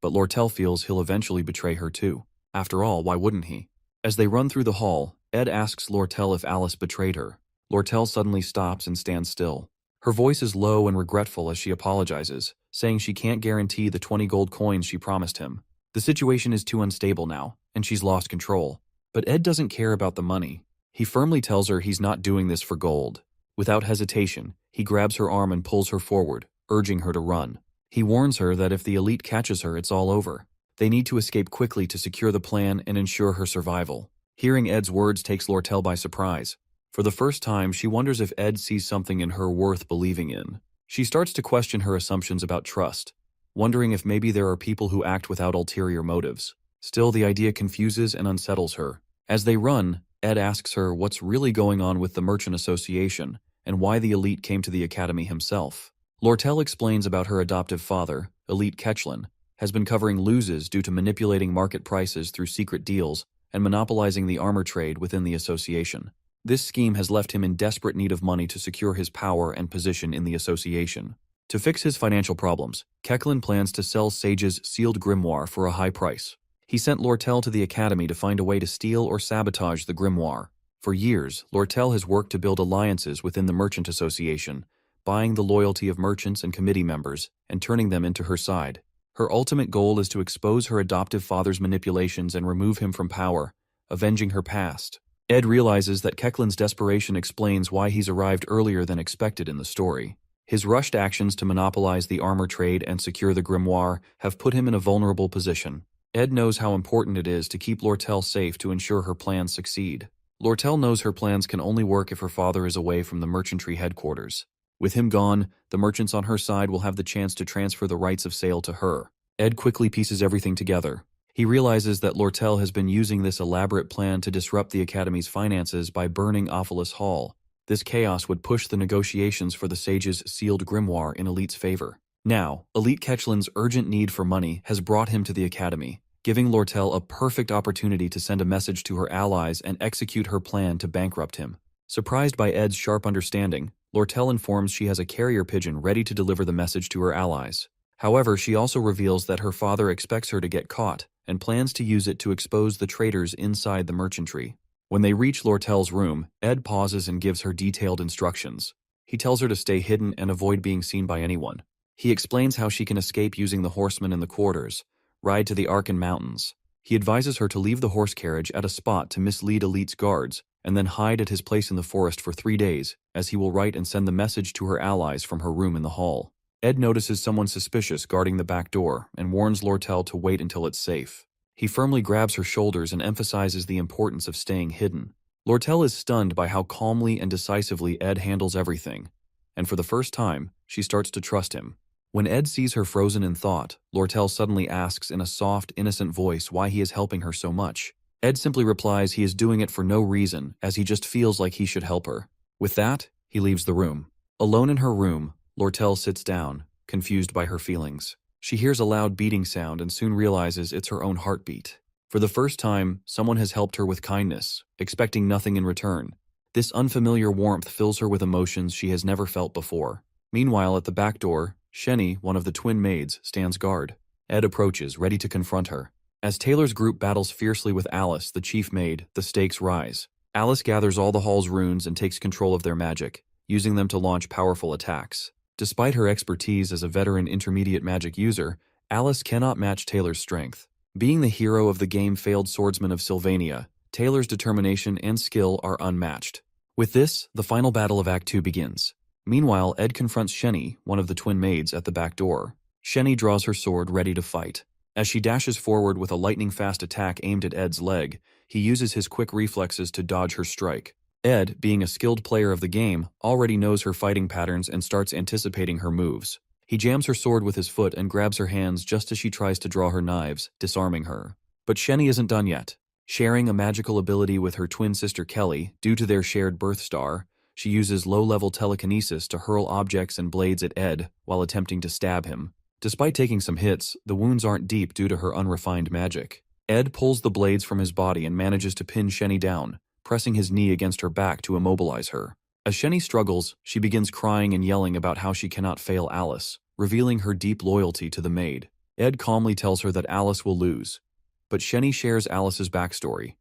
But Lortel feels he'll eventually betray her too. After all, why wouldn't he? As they run through the hall, Ed asks Lortel if Alice betrayed her. Lortel suddenly stops and stands still. Her voice is low and regretful as she apologizes, saying she can't guarantee the 20 gold coins she promised him. The situation is too unstable now, and she's lost control. But Ed doesn't care about the money. He firmly tells her he's not doing this for gold. Without hesitation, he grabs her arm and pulls her forward, urging her to run. He warns her that if the elite catches her, it's all over. They need to escape quickly to secure the plan and ensure her survival. Hearing Ed's words takes Lortel by surprise. For the first time, she wonders if Ed sees something in her worth believing in. She starts to question her assumptions about trust, wondering if maybe there are people who act without ulterior motives. Still, the idea confuses and unsettles her. As they run, Ed asks her what's really going on with the Merchant Association and why the elite came to the academy himself. Lortel explains about her adoptive father, Elite Ketchlin, has been covering losses due to manipulating market prices through secret deals and monopolizing the armor trade within the association. This scheme has left him in desperate need of money to secure his power and position in the association. To fix his financial problems, Ketchlin plans to sell Sage's sealed grimoire for a high price. He sent Lortel to the academy to find a way to steal or sabotage the grimoire. For years, Lortel has worked to build alliances within the Merchant Association, buying the loyalty of merchants and committee members and turning them into her side. Her ultimate goal is to expose her adoptive father's manipulations and remove him from power, avenging her past. Ed realizes that Ketchlin's desperation explains why he's arrived earlier than expected in the story. His rushed actions to monopolize the armor trade and secure the grimoire have put him in a vulnerable position. Ed knows how important it is to keep Lortel safe to ensure her plans succeed. Lortel knows her plans can only work if her father is away from the merchantry headquarters. With him gone, the merchants on her side will have the chance to transfer the rights of sale to her. Ed quickly pieces everything together. He realizes that Lortel has been using this elaborate plan to disrupt the Academy's finances by burning Ophelis Hall. This chaos would push the negotiations for the Sage's sealed grimoire in Elite's favor. Now, Elite Ketchlin's urgent need for money has brought him to the Academy, giving Lortel a perfect opportunity to send a message to her allies and execute her plan to bankrupt him. Surprised by Ed's sharp understanding, Lortel informs she has a carrier pigeon ready to deliver the message to her allies. However, she also reveals that her father expects her to get caught and plans to use it to expose the traitors inside the merchantry. When they reach Lortel's room, Ed pauses and gives her detailed instructions. He tells her to stay hidden and avoid being seen by anyone. He explains how she can escape using the horsemen in the quarters, ride to the Arkan Mountains. He advises her to leave the horse carriage at a spot to mislead Elite's guards, and then hide at his place in the forest for 3 days, as he will write and send the message to her allies from her room in the hall. Ed notices someone suspicious guarding the back door and warns Lortel to wait until it's safe. He firmly grabs her shoulders and emphasizes the importance of staying hidden. Lortel is stunned by how calmly and decisively Ed handles everything, and for the first time, she starts to trust him. When Ed sees her frozen in thought, Lortel suddenly asks in a soft, innocent voice why he is helping her so much. Ed simply replies he is doing it for no reason, as he just feels like he should help her. With that, he leaves the room. Alone in her room, Lortel sits down, confused by her feelings. She hears a loud beating sound and soon realizes it's her own heartbeat. For the first time, someone has helped her with kindness, expecting nothing in return. This unfamiliar warmth fills her with emotions she has never felt before. Meanwhile, at the back door, Shenny, one of the twin maids, stands guard. Ed approaches, ready to confront her. As Taylor's group battles fiercely with Alice, the chief maid, the stakes rise. Alice gathers all the hall's runes and takes control of their magic, using them to launch powerful attacks. Despite her expertise as a veteran intermediate magic user, Alice cannot match Taylor's strength. Being the hero of the game-failed swordsman of Sylvania, Taylor's determination and skill are unmatched. With this, the final battle of Act 2 begins. Meanwhile, Ed confronts Shenny, one of the twin maids, at the back door. Shenny draws her sword, ready to fight. As she dashes forward with a lightning-fast attack aimed at Ed's leg, he uses his quick reflexes to dodge her strike. Ed, being a skilled player of the game, already knows her fighting patterns and starts anticipating her moves. He jams her sword with his foot and grabs her hands just as she tries to draw her knives, disarming her. But Shenny isn't done yet. Sharing a magical ability with her twin sister Kelly, due to their shared birth star, she uses low-level telekinesis to hurl objects and blades at Ed while attempting to stab him. Despite taking some hits, the wounds aren't deep due to her unrefined magic. Ed pulls the blades from his body and manages to pin Shenny down, pressing his knee against her back to immobilize her. As Shenny struggles, she begins crying and yelling about how she cannot fail Alice, revealing her deep loyalty to the maid. Ed calmly tells her that Alice will lose, but Shenny shares Alice's backstory,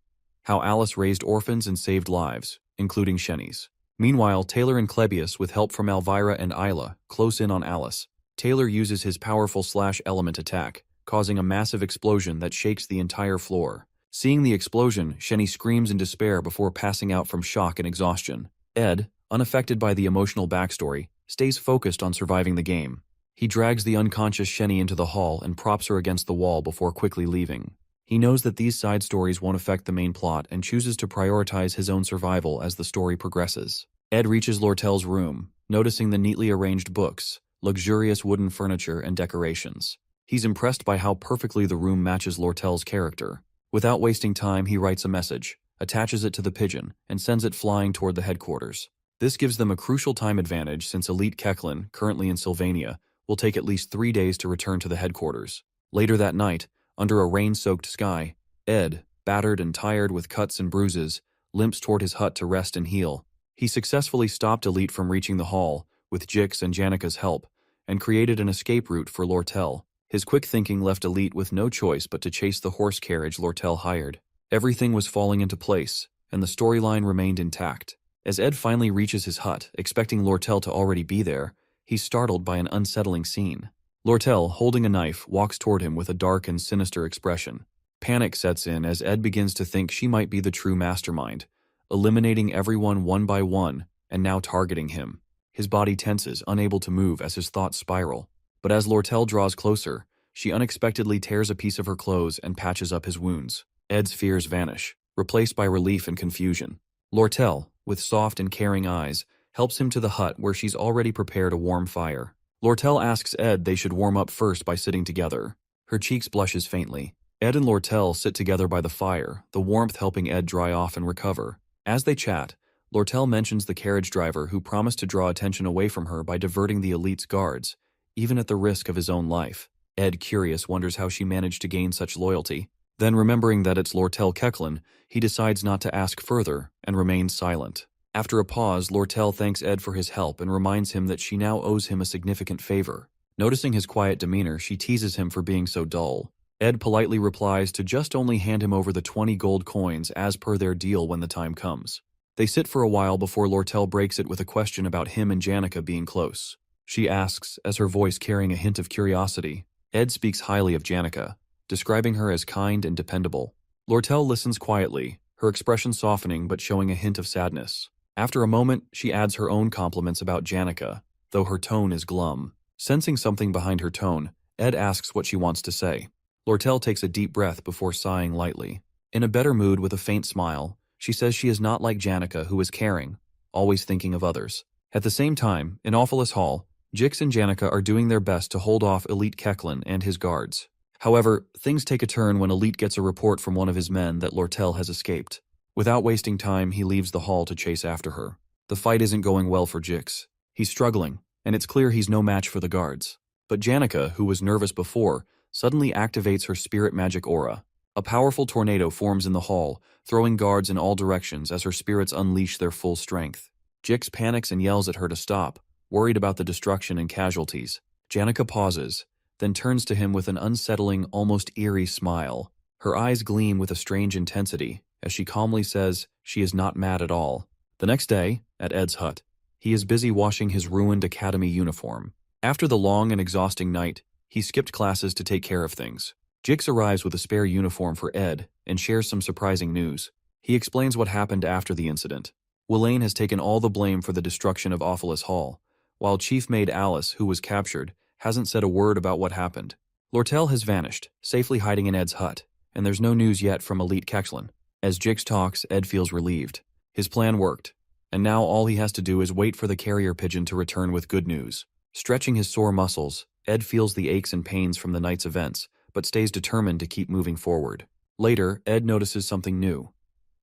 how Alice raised orphans and saved lives, including Shenny's. Meanwhile, Taylor and Clebius, with help from Elvira and Isla, close in on Alice. Taylor uses his powerful slash-element attack, causing a massive explosion that shakes the entire floor. Seeing the explosion, Shenny screams in despair before passing out from shock and exhaustion. Ed, unaffected by the emotional backstory, stays focused on surviving the game. He drags the unconscious Shenny into the hall and props her against the wall before quickly leaving. He knows that these side stories won't affect the main plot and chooses to prioritize his own survival as the story progresses. Ed reaches Lortel's room, noticing the neatly arranged books, luxurious wooden furniture, and decorations. He's impressed by how perfectly the room matches Lortel's character. Without wasting time, he writes a message, attaches it to the pigeon, and sends it flying toward the headquarters. This gives them a crucial time advantage since Elite Kechlin, currently in Sylvania, will take at least 3 days to return to the headquarters. Later that night, under a rain-soaked sky, Ed, battered and tired with cuts and bruises, limps toward his hut to rest and heal. He successfully stopped Elite from reaching the hall, with Jix and Janika's help, and created an escape route for Lortel. His quick thinking left Elite with no choice but to chase the horse carriage Lortel hired. Everything was falling into place, and the storyline remained intact. As Ed finally reaches his hut, expecting Lortel to already be there, he's startled by an unsettling scene. Lortel, holding a knife, walks toward him with a dark and sinister expression. Panic sets in as Ed begins to think she might be the true mastermind, eliminating everyone one by one and now targeting him. His body tenses, unable to move as his thoughts spiral. But as Lortel draws closer, she unexpectedly tears a piece of her clothes and patches up his wounds. Ed's fears vanish, replaced by relief and confusion. Lortel, with soft and caring eyes, helps him to the hut where she's already prepared a warm fire. Lortel asks Ed they should warm up first by sitting together. Her cheeks blushes faintly. Ed and Lortel sit together by the fire, the warmth helping Ed dry off and recover. As they chat, Lortel mentions the carriage driver who promised to draw attention away from her by diverting the elite's guards, even at the risk of his own life. Ed, curious, wonders how she managed to gain such loyalty. Then, remembering that it's Lortel Kechlin, he decides not to ask further and remains silent. After a pause, Lortel thanks Ed for his help and reminds him that she now owes him a significant favor. Noticing his quiet demeanor, she teases him for being so dull. Ed politely replies to just only hand him over the 20 gold coins as per their deal when the time comes. They sit for a while before Lortel breaks it with a question about him and Janica being close. She asks, as her voice carrying a hint of curiosity. Ed speaks highly of Janica, describing her as kind and dependable. Lortel listens quietly, her expression softening but showing a hint of sadness. After a moment, she adds her own compliments about Janica, though her tone is glum. Sensing something behind her tone, Ed asks what she wants to say. Lortel takes a deep breath before sighing lightly. In a better mood with a faint smile, she says she is not like Janica, who is caring, always thinking of others. At the same time, in Awfulus Hall, Jix and Janica are doing their best to hold off Elite Kechlin and his guards. However, things take a turn when Elite gets a report from one of his men that Lortel has escaped. Without wasting time, he leaves the hall to chase after her. The fight isn't going well for Jix. He's struggling, and it's clear he's no match for the guards. But Janica, who was nervous before, suddenly activates her spirit magic aura. A powerful tornado forms in the hall, throwing guards in all directions as her spirits unleash their full strength. Jix panics and yells at her to stop, worried about the destruction and casualties. Janica pauses, then turns to him with an unsettling, almost eerie smile. Her eyes gleam with a strange intensity, as she calmly says she is not mad at all. The next day, at Ed's hut, he is busy washing his ruined academy uniform. After the long and exhausting night, he skipped classes to take care of things. Jix arrives with a spare uniform for Ed and shares some surprising news. He explains what happened after the incident. Welaine has taken all the blame for the destruction of Awfulus Hall, while Chief Maid Alice, who was captured, hasn't said a word about what happened. Lortel has vanished, safely hiding in Ed's hut, and there's no news yet from Elite Kechlin. As Jix talks, Ed feels relieved. His plan worked, and now all he has to do is wait for the carrier pigeon to return with good news. Stretching his sore muscles, Ed feels the aches and pains from the night's events, but stays determined to keep moving forward. Later, Ed notices something new.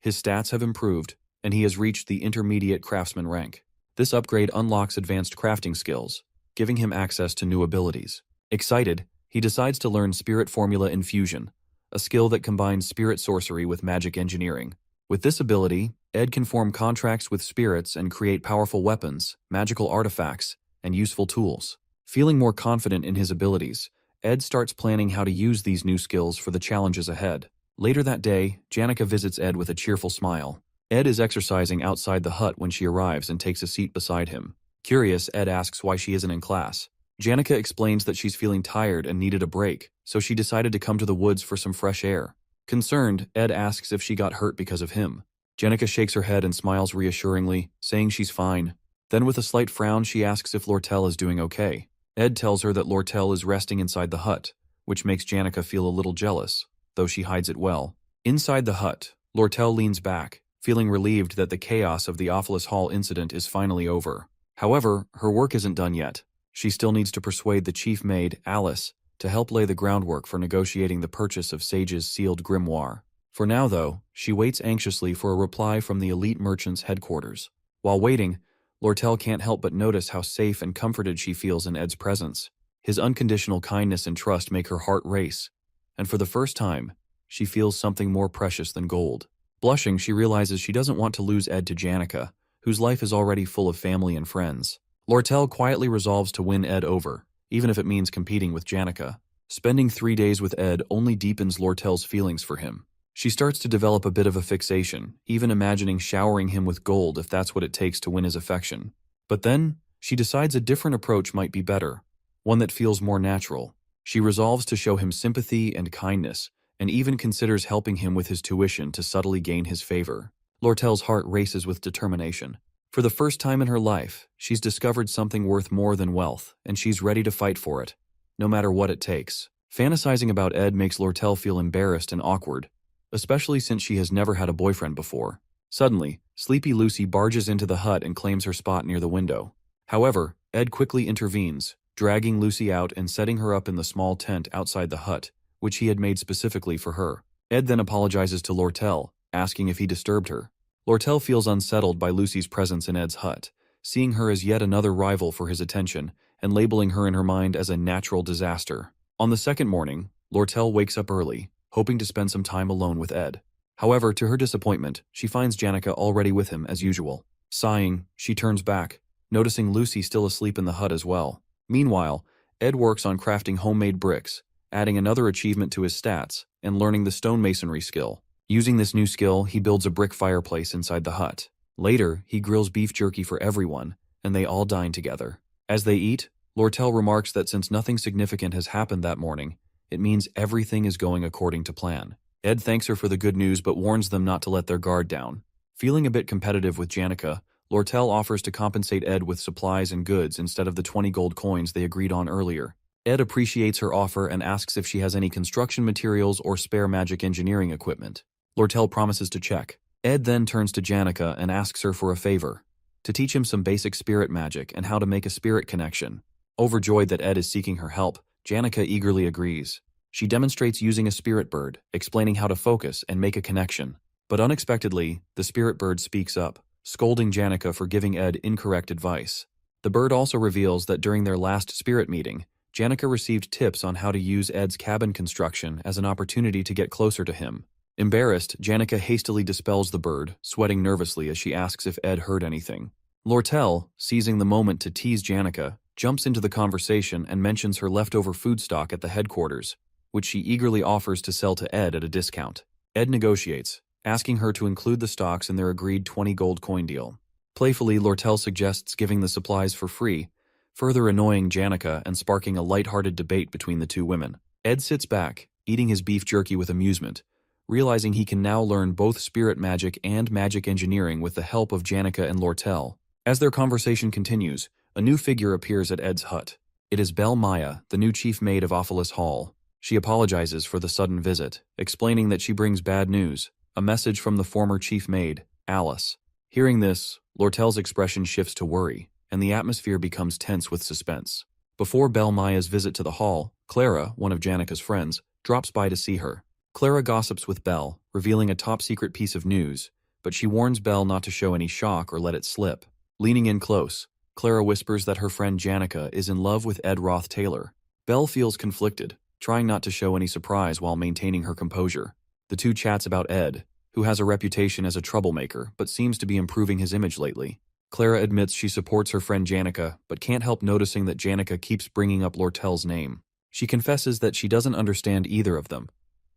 His stats have improved, and he has reached the intermediate craftsman rank. This upgrade unlocks advanced crafting skills, giving him access to new abilities. Excited, he decides to learn Spirit Formula Infusion, a skill that combines spirit sorcery with magic engineering. With this ability, Ed can form contracts with spirits and create powerful weapons, magical artifacts, and useful tools. Feeling more confident in his abilities, Ed starts planning how to use these new skills for the challenges ahead. Later that day, Janica visits Ed with a cheerful smile. Ed is exercising outside the hut when she arrives and takes a seat beside him. Curious, Ed asks why she isn't in class. Janica explains that she's feeling tired and needed a break, so she decided to come to the woods for some fresh air. Concerned, Ed asks if she got hurt because of him. Janica shakes her head and smiles reassuringly, saying she's fine. Then with a slight frown, she asks if Lortel is doing okay. Ed tells her that Lortel is resting inside the hut, which makes Janica feel a little jealous, though she hides it well. Inside the hut, Lortel leans back, feeling relieved that the chaos of the Offalis Hall incident is finally over. However, her work isn't done yet. She still needs to persuade the chief maid, Alice, to help lay the groundwork for negotiating the purchase of Sage's sealed grimoire. For now, though, she waits anxiously for a reply from the elite merchant's headquarters. While waiting, Lortel can't help but notice how safe and comforted she feels in Ed's presence. His unconditional kindness and trust make her heart race, and for the first time, she feels something more precious than gold. Blushing, she realizes she doesn't want to lose Ed to Janica, whose life is already full of family and friends. Lortel quietly resolves to win Ed over, even if it means competing with Janica. Spending 3 days with Ed only deepens Lortel's feelings for him. She starts to develop a bit of a fixation, even imagining showering him with gold if that's what it takes to win his affection. But then, she decides a different approach might be better, one that feels more natural. She resolves to show him sympathy and kindness, and even considers helping him with his tuition to subtly gain his favor. Lortel's heart races with determination. For the first time in her life, she's discovered something worth more than wealth, and she's ready to fight for it, no matter what it takes. Fantasizing about Ed makes Lortel feel embarrassed and awkward, especially since she has never had a boyfriend before. Suddenly, Sleepy Lucy barges into the hut and claims her spot near the window. However, Ed quickly intervenes, dragging Lucy out and setting her up in the small tent outside the hut, which he had made specifically for her. Ed then apologizes to Lortel, asking if he disturbed her. Lortel feels unsettled by Lucy's presence in Ed's hut, seeing her as yet another rival for his attention, and labeling her in her mind as a natural disaster. On the second morning, Lortel wakes up early, hoping to spend some time alone with Ed. However, to her disappointment, she finds Janica already with him as usual. Sighing, she turns back, noticing Lucy still asleep in the hut as well. Meanwhile, Ed works on crafting homemade bricks, adding another achievement to his stats, and learning the stonemasonry skill. Using this new skill, he builds a brick fireplace inside the hut. Later, he grills beef jerky for everyone, and they all dine together. As they eat, Lortel remarks that since nothing significant has happened that morning, it means everything is going according to plan. Ed thanks her for the good news but warns them not to let their guard down. Feeling a bit competitive with Janica, Lortel offers to compensate Ed with supplies and goods instead of the 20 gold coins they agreed on earlier. Ed appreciates her offer and asks if she has any construction materials or spare magic engineering equipment. Lortel promises to check. Ed then turns to Janica and asks her for a favor, to teach him some basic spirit magic and how to make a spirit connection. Overjoyed that Ed is seeking her help, Janica eagerly agrees. She demonstrates using a spirit bird, explaining how to focus and make a connection. But unexpectedly, the spirit bird speaks up, scolding Janica for giving Ed incorrect advice. The bird also reveals that during their last spirit meeting, Janica received tips on how to use Ed's cabin construction as an opportunity to get closer to him. Embarrassed, Janica hastily dispels the bird, sweating nervously as she asks if Ed heard anything. Lortel, seizing the moment to tease Janica, jumps into the conversation and mentions her leftover food stock at the headquarters, which she eagerly offers to sell to Ed at a discount. Ed negotiates, asking her to include the stocks in their agreed 20 gold coin deal. Playfully, Lortel suggests giving the supplies for free, further annoying Janica and sparking a light-hearted debate between the two women. Ed sits back, eating his beef jerky with amusement, realizing he can now learn both spirit magic and magic engineering with the help of Janica and Lortel. As their conversation continues, a new figure appears at Ed's hut. It is Belle Maya, the new chief maid of Offalis Hall. She apologizes for the sudden visit, explaining that she brings bad news, a message from the former chief maid, Alice. Hearing this, Lortel's expression shifts to worry, and the atmosphere becomes tense with suspense. Before Belle Maya's visit to the hall, Clara, one of Janica's friends, drops by to see her. Clara gossips with Belle, revealing a top-secret piece of news, but she warns Belle not to show any shock or let it slip. Leaning in close, Clara whispers that her friend Janica is in love with Ed Roth Taylor. Belle feels conflicted, trying not to show any surprise while maintaining her composure. The two chats about Ed, who has a reputation as a troublemaker but seems to be improving his image lately. Clara admits she supports her friend Janica, but can't help noticing that Janica keeps bringing up Lortel's name. She confesses that she doesn't understand either of them.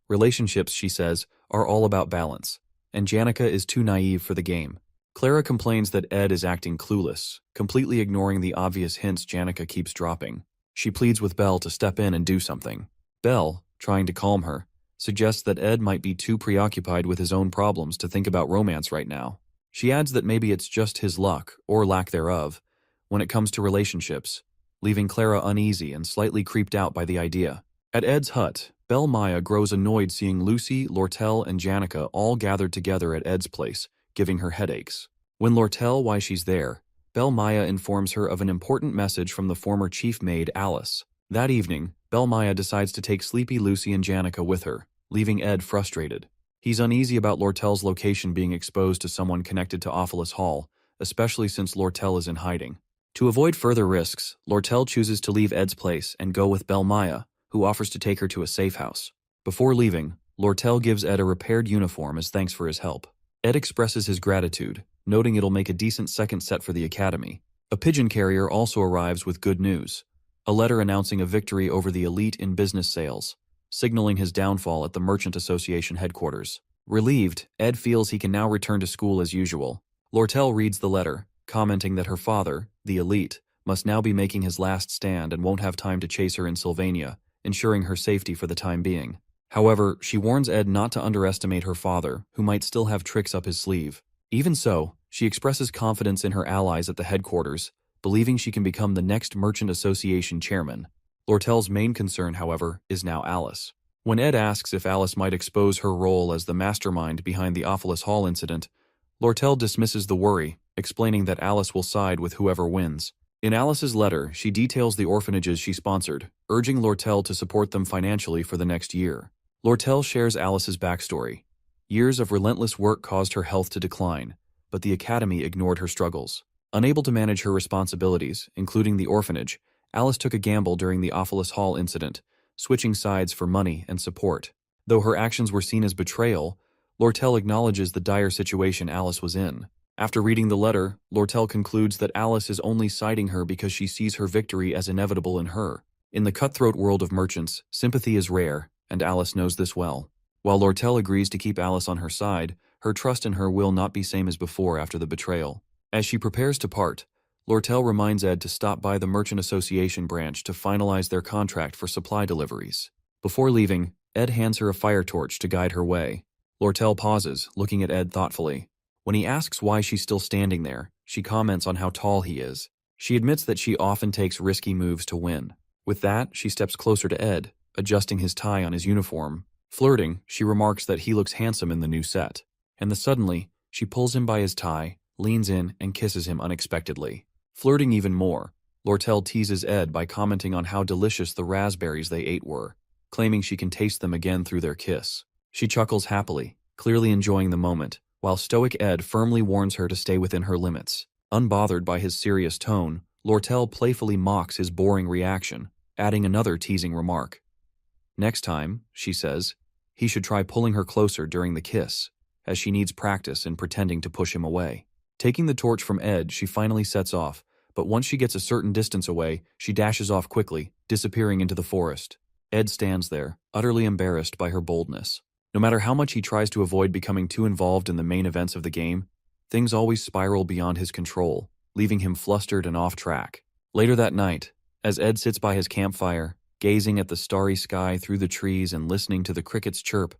Relationships, she says, are all about balance, and Janica is too naive for the game. Clara complains that Ed is acting clueless, completely ignoring the obvious hints Janica keeps dropping. She pleads with Belle to step in and do something. Belle, trying to calm her, suggests that Ed might be too preoccupied with his own problems to think about romance right now. She adds that maybe it's just his luck, or lack thereof, when it comes to relationships, leaving Clara uneasy and slightly creeped out by the idea. At Ed's hut, Belle Maya grows annoyed seeing Lucy, Lortel, and Janica all gathered together at Ed's place, giving her headaches. When Lortel why she's there, Belle Maya informs her of an important message from the former chief maid Alice. That evening, Belle Maya decides to take sleepy Lucy and Janica with her, leaving Ed frustrated. He's uneasy about Lortel's location being exposed to someone connected to Ophelis Hall, especially since Lortel is in hiding. To avoid further risks, Lortel chooses to leave Ed's place and go with Belle Maya, who offers to take her to a safe house. Before leaving, Lortel gives Ed a repaired uniform as thanks for his help. Ed expresses his gratitude, noting it'll make a decent second set for the academy. A pigeon carrier also arrives with good news, a letter announcing a victory over the elite in business sales, signaling his downfall at the Merchant Association headquarters. Relieved, Ed feels he can now return to school as usual. Lortel reads the letter, commenting that her father, the elite, must now be making his last stand and won't have time to chase her in Sylvania, ensuring her safety for the time being. However, she warns Ed not to underestimate her father, who might still have tricks up his sleeve. Even so, she expresses confidence in her allies at the headquarters, believing she can become the next Merchant Association chairman. Lortel's main concern, however, is now Alice. When Ed asks if Alice might expose her role as the mastermind behind the Ophelis Hall incident, Lortel dismisses the worry, explaining that Alice will side with whoever wins. In Alice's letter, she details the orphanages she sponsored, urging Lortel to support them financially for the next year. Lortel shares Alice's backstory. Years of relentless work caused her health to decline, but the academy ignored her struggles. Unable to manage her responsibilities, including the orphanage, Alice took a gamble during the Ophelis Hall incident, switching sides for money and support. Though her actions were seen as betrayal, Lortel acknowledges the dire situation Alice was in. After reading the letter, Lortel concludes that Alice is only siding her because she sees her victory as inevitable in her. In the cutthroat world of merchants, sympathy is rare, and Alice knows this well. While Lortel agrees to keep Alice on her side, her trust in her will not be same as before after the betrayal. As she prepares to part, Lortel reminds Ed to stop by the Merchant Association branch to finalize their contract for supply deliveries. Before leaving, Ed hands her a fire torch to guide her way. Lortel pauses, looking at Ed thoughtfully. When he asks why she's still standing there, she comments on how tall he is. She admits that she often takes risky moves to win. With that, she steps closer to Ed, adjusting his tie on his uniform. Flirting, she remarks that he looks handsome in the new set. And suddenly, she pulls him by his tie, leans in, and kisses him unexpectedly. Flirting even more, Lortel teases Ed by commenting on how delicious the raspberries they ate were, claiming she can taste them again through their kiss. She chuckles happily, clearly enjoying the moment, while stoic Ed firmly warns her to stay within her limits. Unbothered by his serious tone, Lortel playfully mocks his boring reaction, adding another teasing remark. Next time, she says, he should try pulling her closer during the kiss, as she needs practice in pretending to push him away. Taking the torch from Ed, she finally sets off, but once she gets a certain distance away, she dashes off quickly, disappearing into the forest. Ed stands there, utterly embarrassed by her boldness. No matter how much he tries to avoid becoming too involved in the main events of the game, things always spiral beyond his control, leaving him flustered and off track. Later that night, as Ed sits by his campfire, gazing at the starry sky through the trees and listening to the crickets chirp,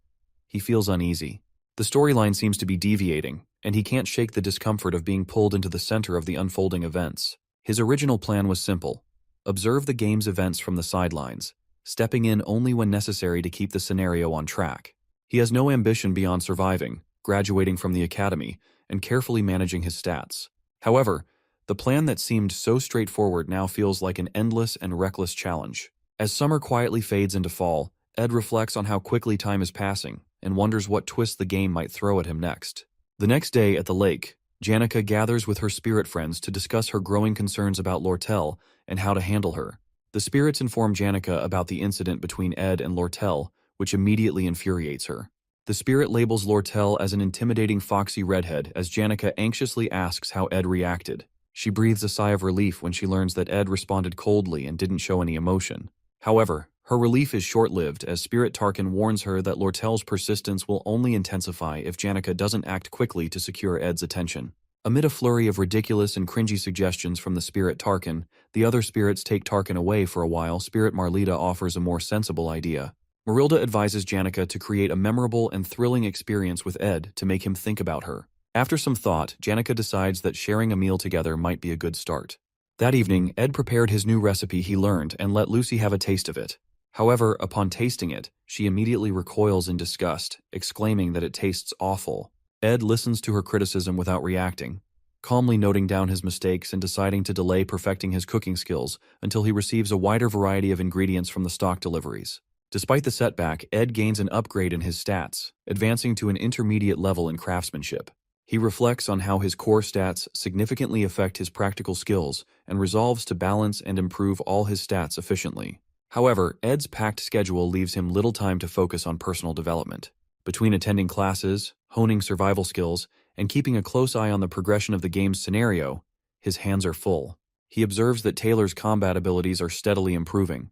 he feels uneasy. The storyline seems to be deviating, and he can't shake the discomfort of being pulled into the center of the unfolding events. His original plan was simple: observe the game's events from the sidelines, stepping in only when necessary to keep the scenario on track. He has no ambition beyond surviving, graduating from the academy, and carefully managing his stats. However, the plan that seemed so straightforward now feels like an endless and reckless challenge. As summer quietly fades into fall, Ed reflects on how quickly time is passing and wonders what twist the game might throw at him next. The next day at the lake, Janica gathers with her spirit friends to discuss her growing concerns about Lortel and how to handle her. The spirits inform Janica about the incident between Ed and Lortel, which immediately infuriates her. The spirit labels Lortel as an intimidating foxy redhead as Janica anxiously asks how Ed reacted. She breathes a sigh of relief when she learns that Ed responded coldly and didn't show any emotion. However, Her relief is short-lived as Spirit Tarkin warns her that Lortel's persistence will only intensify if Janica doesn't act quickly to secure Ed's attention. Amid a flurry of ridiculous and cringy suggestions from the Spirit Tarkin, the other spirits take Tarkin away for a while. Spirit Marlita offers a more sensible idea. Marilda advises Janica to create a memorable and thrilling experience with Ed to make him think about her. After some thought, Janica decides that sharing a meal together might be a good start. That evening, Ed prepared his new recipe he learned and let Lucy have a taste of it. However, upon tasting it, she immediately recoils in disgust, exclaiming that it tastes awful. Ed listens to her criticism without reacting, calmly noting down his mistakes and deciding to delay perfecting his cooking skills until he receives a wider variety of ingredients from the stock deliveries. Despite the setback, Ed gains an upgrade in his stats, advancing to an intermediate level in craftsmanship. He reflects on how his core stats significantly affect his practical skills and resolves to balance and improve all his stats efficiently. However, Ed's packed schedule leaves him little time to focus on personal development. Between attending classes, honing survival skills, and keeping a close eye on the progression of the game's scenario, his hands are full. He observes that Taylor's combat abilities are steadily improving.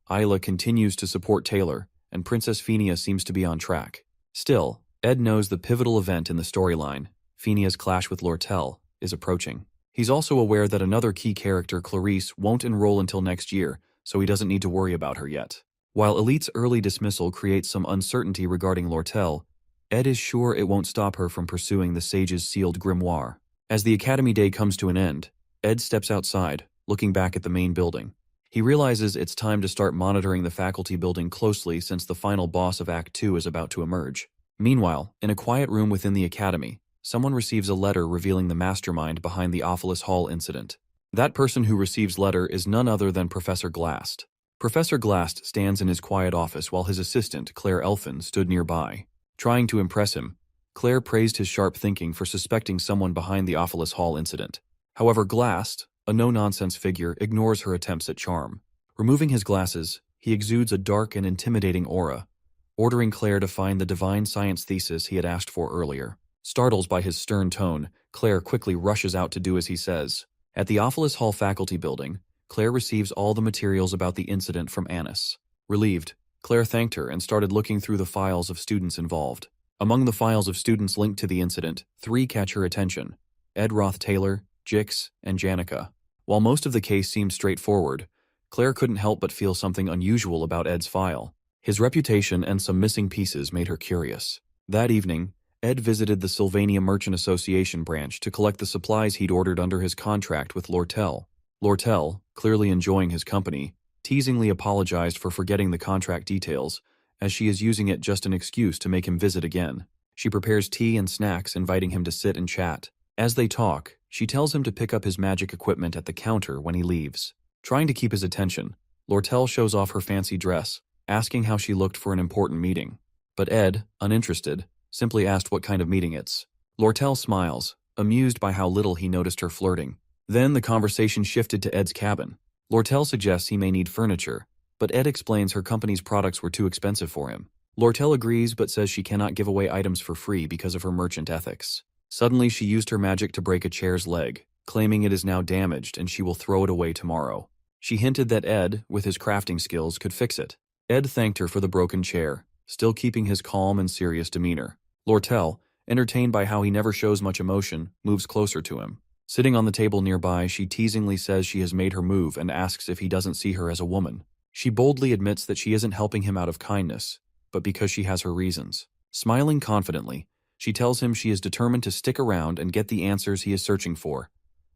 Isla continues to support Taylor, and Princess Phineas seems to be on track. Still, Ed knows the pivotal event in the storyline, Phineas' clash with Lortel, is approaching. He's also aware that another key character, Clarice, won't enroll until next year, so he doesn't need to worry about her yet. While Elite's early dismissal creates some uncertainty regarding Lortel, Ed is sure it won't stop her from pursuing the Sage's sealed grimoire. As the Academy Day comes to an end, Ed steps outside, looking back at the main building. He realizes it's time to start monitoring the faculty building closely since the final boss of Act 2 is about to emerge. Meanwhile, in a quiet room within the Academy, someone receives a letter revealing the mastermind behind the Ophilis Hall incident. That person who receives letter is none other than Professor Glast. Professor Glast stands in his quiet office while his assistant, Claire Elfin, stood nearby. Trying to impress him, Claire praised his sharp thinking for suspecting someone behind the Ophilis Hall incident. However, Glast, a no-nonsense figure, ignores her attempts at charm. Removing his glasses, he exudes a dark and intimidating aura, ordering Claire to find the divine science thesis he had asked for earlier. Startled by his stern tone, Claire quickly rushes out to do as he says. At the Ophilis Hall faculty building, Claire receives all the materials about the incident from Annis. Relieved, Claire thanked her and started looking through the files of students involved. Among the files of students linked to the incident, 3 catch her attention: Ed Roth Taylor, Jix, and Janica. While most of the case seemed straightforward, Claire couldn't help but feel something unusual about Ed's file. His reputation and some missing pieces made her curious. That evening, Ed visited the Sylvania Merchant Association branch to collect the supplies he'd ordered under his contract with Lortel. Lortel, clearly enjoying his company, teasingly apologized for forgetting the contract details, as she is using it just an excuse to make him visit again. She prepares tea and snacks, inviting him to sit and chat. As they talk, she tells him to pick up his magic equipment at the counter when he leaves. Trying to keep his attention, Lortel shows off her fancy dress, asking how she looked for an important meeting. But Ed, uninterested, simply asked what kind of meeting it's. Lortel smiles, amused by how little he noticed her flirting. Then the conversation shifted to Ed's cabin. Lortel suggests he may need furniture, but Ed explains her company's products were too expensive for him. Lortel agrees but says she cannot give away items for free because of her merchant ethics. Suddenly she used her magic to break a chair's leg, claiming it is now damaged and she will throw it away tomorrow. She hinted that Ed, with his crafting skills, could fix it. Ed thanked her for the broken chair, still keeping his calm and serious demeanor. Lortel, entertained by how he never shows much emotion, moves closer to him. Sitting on the table nearby, she teasingly says she has made her move and asks if he doesn't see her as a woman. She boldly admits that she isn't helping him out of kindness, but because she has her reasons. Smiling confidently, she tells him she is determined to stick around and get the answers he is searching for,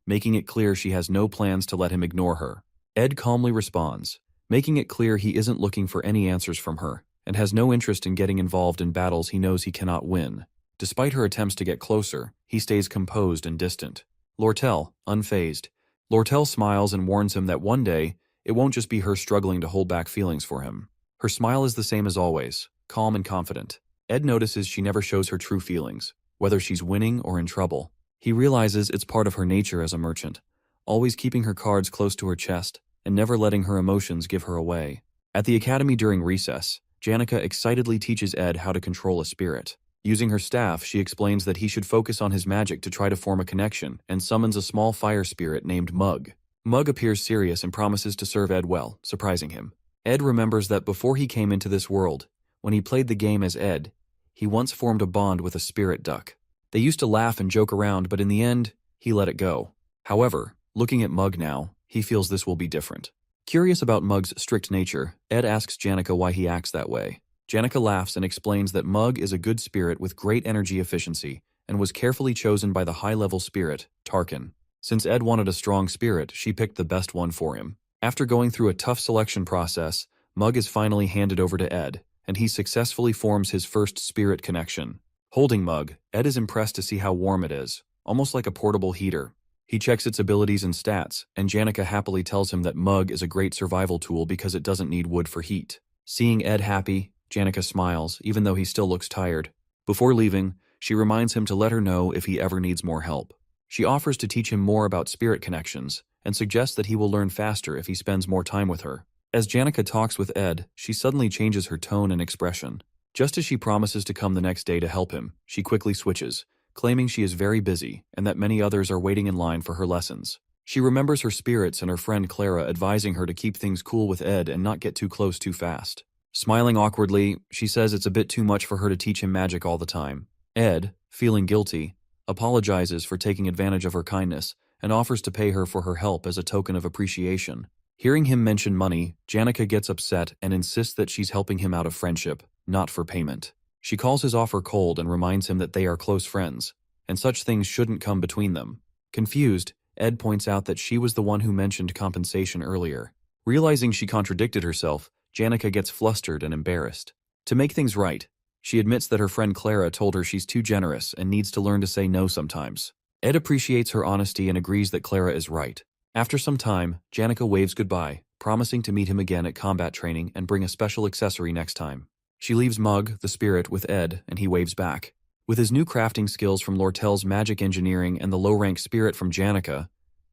making it clear she has no plans to let him ignore her. Ed calmly responds, making it clear he isn't looking for any answers from her, and has no interest in getting involved in battles he knows he cannot win. Despite her attempts to get closer, he stays composed and distant. Lortel, unfazed. Lortel smiles and warns him that one day, it won't just be her struggling to hold back feelings for him. Her smile is the same as always, calm and confident. Ed notices she never shows her true feelings, whether she's winning or in trouble. He realizes it's part of her nature as a merchant, always keeping her cards close to her chest and never letting her emotions give her away. At the academy during recess, Janica excitedly teaches Ed how to control a spirit. Using her staff, she explains that he should focus on his magic to try to form a connection and summons a small fire spirit named Mug. Mug appears serious and promises to serve Ed well, surprising him. Ed remembers that before he came into this world, when he played the game as Ed, he once formed a bond with a spirit duck. They used to laugh and joke around, but in the end, he let it go. However, looking at Mug now, he feels this will be different. Curious about Mug's strict nature, Ed asks Janica why he acts that way. Janica laughs and explains that Mug is a good spirit with great energy efficiency and was carefully chosen by the high-level spirit, Tarkin. Since Ed wanted a strong spirit, she picked the best one for him. After going through a tough selection process, Mug is finally handed over to Ed, and he successfully forms his first spirit connection. Holding Mug, Ed is impressed to see how warm it is, almost like a portable heater. He checks its abilities and stats, and Janica happily tells him that Mug is a great survival tool because it doesn't need wood for heat. Seeing Ed happy, Janica smiles, even though he still looks tired. Before leaving, she reminds him to let her know if he ever needs more help. She offers to teach him more about spirit connections, and suggests that he will learn faster if he spends more time with her. As Janica talks with Ed, she suddenly changes her tone and expression. Just as she promises to come the next day to help him, she quickly switches, claiming she is very busy and that many others are waiting in line for her lessons. She remembers her spirits and her friend Clara advising her to keep things cool with Ed and not get too close too fast. Smiling awkwardly, she says it's a bit too much for her to teach him magic all the time. Ed, feeling guilty, apologizes for taking advantage of her kindness and offers to pay her for her help as a token of appreciation. Hearing him mention money, Janica gets upset and insists that she's helping him out of friendship, not for payment. She calls his offer cold and reminds him that they are close friends, and such things shouldn't come between them. Confused, Ed points out that she was the one who mentioned compensation earlier. Realizing she contradicted herself, Janica gets flustered and embarrassed. To make things right, she admits that her friend Clara told her she's too generous and needs to learn to say no sometimes. Ed appreciates her honesty and agrees that Clara is right. After some time, Janica waves goodbye, promising to meet him again at combat training and bring a special accessory next time. She leaves Mug, the spirit, with Ed, and he waves back. With his new crafting skills from Lortel's magic engineering and the low-rank spirit from Janica,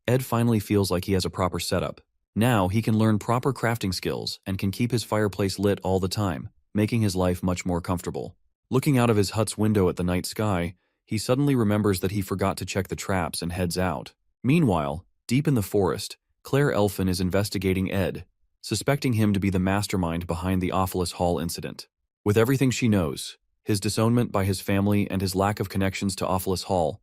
Ed finally feels like he has a proper setup. Now he can learn proper crafting skills and can keep his fireplace lit all the time, making his life much more comfortable. Looking out of his hut's window at the night sky, he suddenly remembers that he forgot to check the traps and heads out. Meanwhile, deep in the forest, Claire Elfin is investigating Ed, suspecting him to be the mastermind behind the Ophilis Hall incident. With everything she knows, his disownment by his family and his lack of connections to Ophilis Hall,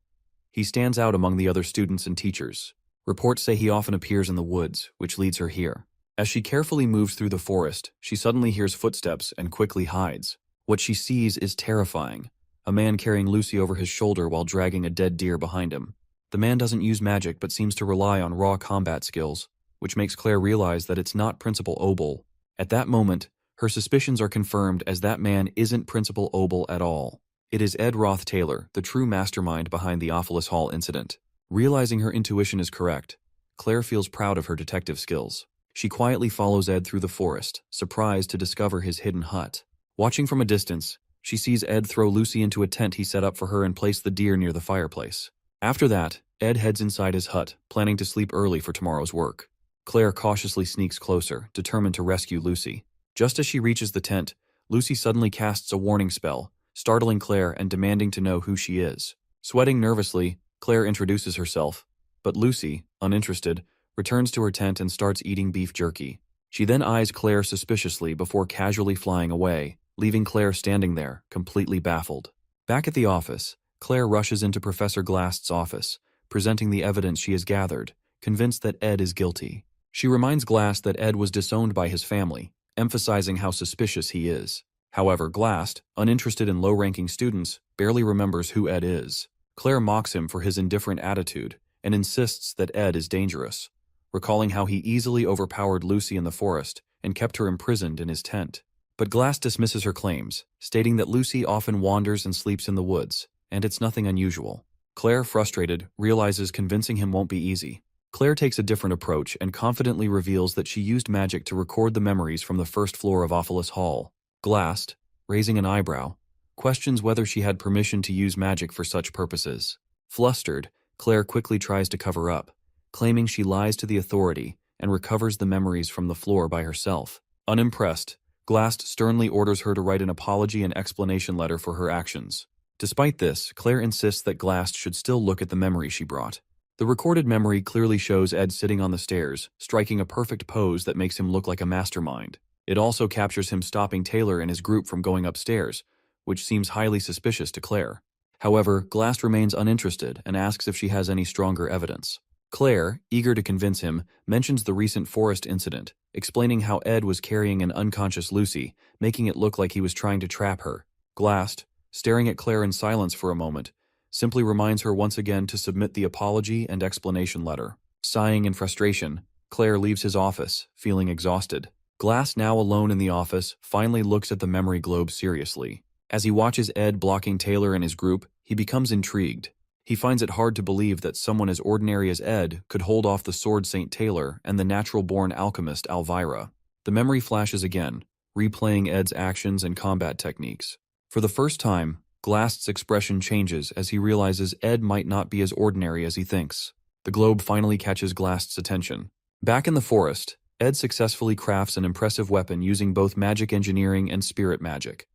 he stands out among the other students and teachers. Reports say he often appears in the woods, which leads her here. As she carefully moves through the forest, she suddenly hears footsteps and quickly hides. What she sees is terrifying. A man carrying Lucy over his shoulder while dragging a dead deer behind him. The man doesn't use magic but seems to rely on raw combat skills, which makes Claire realize that it's not Principal Obel. At that moment, her suspicions are confirmed as that man isn't Principal Obel at all. It is Ed Roth Taylor, the true mastermind behind the Ophilis Hall incident. Realizing her intuition is correct, Claire feels proud of her detective skills. She quietly follows Ed through the forest, surprised to discover his hidden hut. Watching from a distance, she sees Ed throw Lucy into a tent he set up for her and place the deer near the fireplace. After that, Ed heads inside his hut, planning to sleep early for tomorrow's work. Claire cautiously sneaks closer, determined to rescue Lucy. Just as she reaches the tent, Lucy suddenly casts a warning spell, startling Claire and demanding to know who she is. Sweating nervously, Claire introduces herself, but Lucy, uninterested, returns to her tent and starts eating beef jerky. She then eyes Claire suspiciously before casually flying away, leaving Claire standing there, completely baffled. Back at the office, Claire rushes into Professor Glast's office, presenting the evidence she has gathered, convinced that Ed is guilty. She reminds Glast that Ed was disowned by his family, emphasizing how suspicious he is. However, Glast, uninterested in low-ranking students, barely remembers who Ed is. Claire mocks him for his indifferent attitude and insists that Ed is dangerous, recalling how he easily overpowered Lucy in the forest and kept her imprisoned in his tent. But Glast dismisses her claims, stating that Lucy often wanders and sleeps in the woods, and it's nothing unusual. Claire, frustrated, realizes convincing him won't be easy. Claire takes a different approach and confidently reveals that she used magic to record the memories from the first floor of Ophilis Hall. Glast, raising an eyebrow, questions whether she had permission to use magic for such purposes. Flustered, Claire quickly tries to cover up, claiming she lies to the authority and recovers the memories from the floor by herself. Unimpressed, Glast sternly orders her to write an apology and explanation letter for her actions. Despite this, Claire insists that Glast should still look at the memory she brought. The recorded memory clearly shows Ed sitting on the stairs, striking a perfect pose that makes him look like a mastermind. It also captures him stopping Taylor and his group from going upstairs, which seems highly suspicious to Claire. However, Glast remains uninterested and asks if she has any stronger evidence. Claire, eager to convince him, mentions the recent forest incident, explaining how Ed was carrying an unconscious Lucy, making it look like he was trying to trap her. Glast, staring at Claire in silence for a moment, simply reminds her once again to submit the apology and explanation letter. Sighing in frustration, Claire leaves his office, feeling exhausted. Glast, now alone in the office, finally looks at the memory globe seriously. As he watches Ed blocking Taylor and his group, he becomes intrigued. He finds it hard to believe that someone as ordinary as Ed could hold off the Sword Saint Taylor and the natural-born alchemist Elvira. The memory flashes again, replaying Ed's actions and combat techniques. For the first time, Glast's expression changes as he realizes Ed might not be as ordinary as he thinks. The globe finally catches Glast's attention. Back in the forest, Ed successfully crafts an impressive weapon using both magic engineering and spirit magic.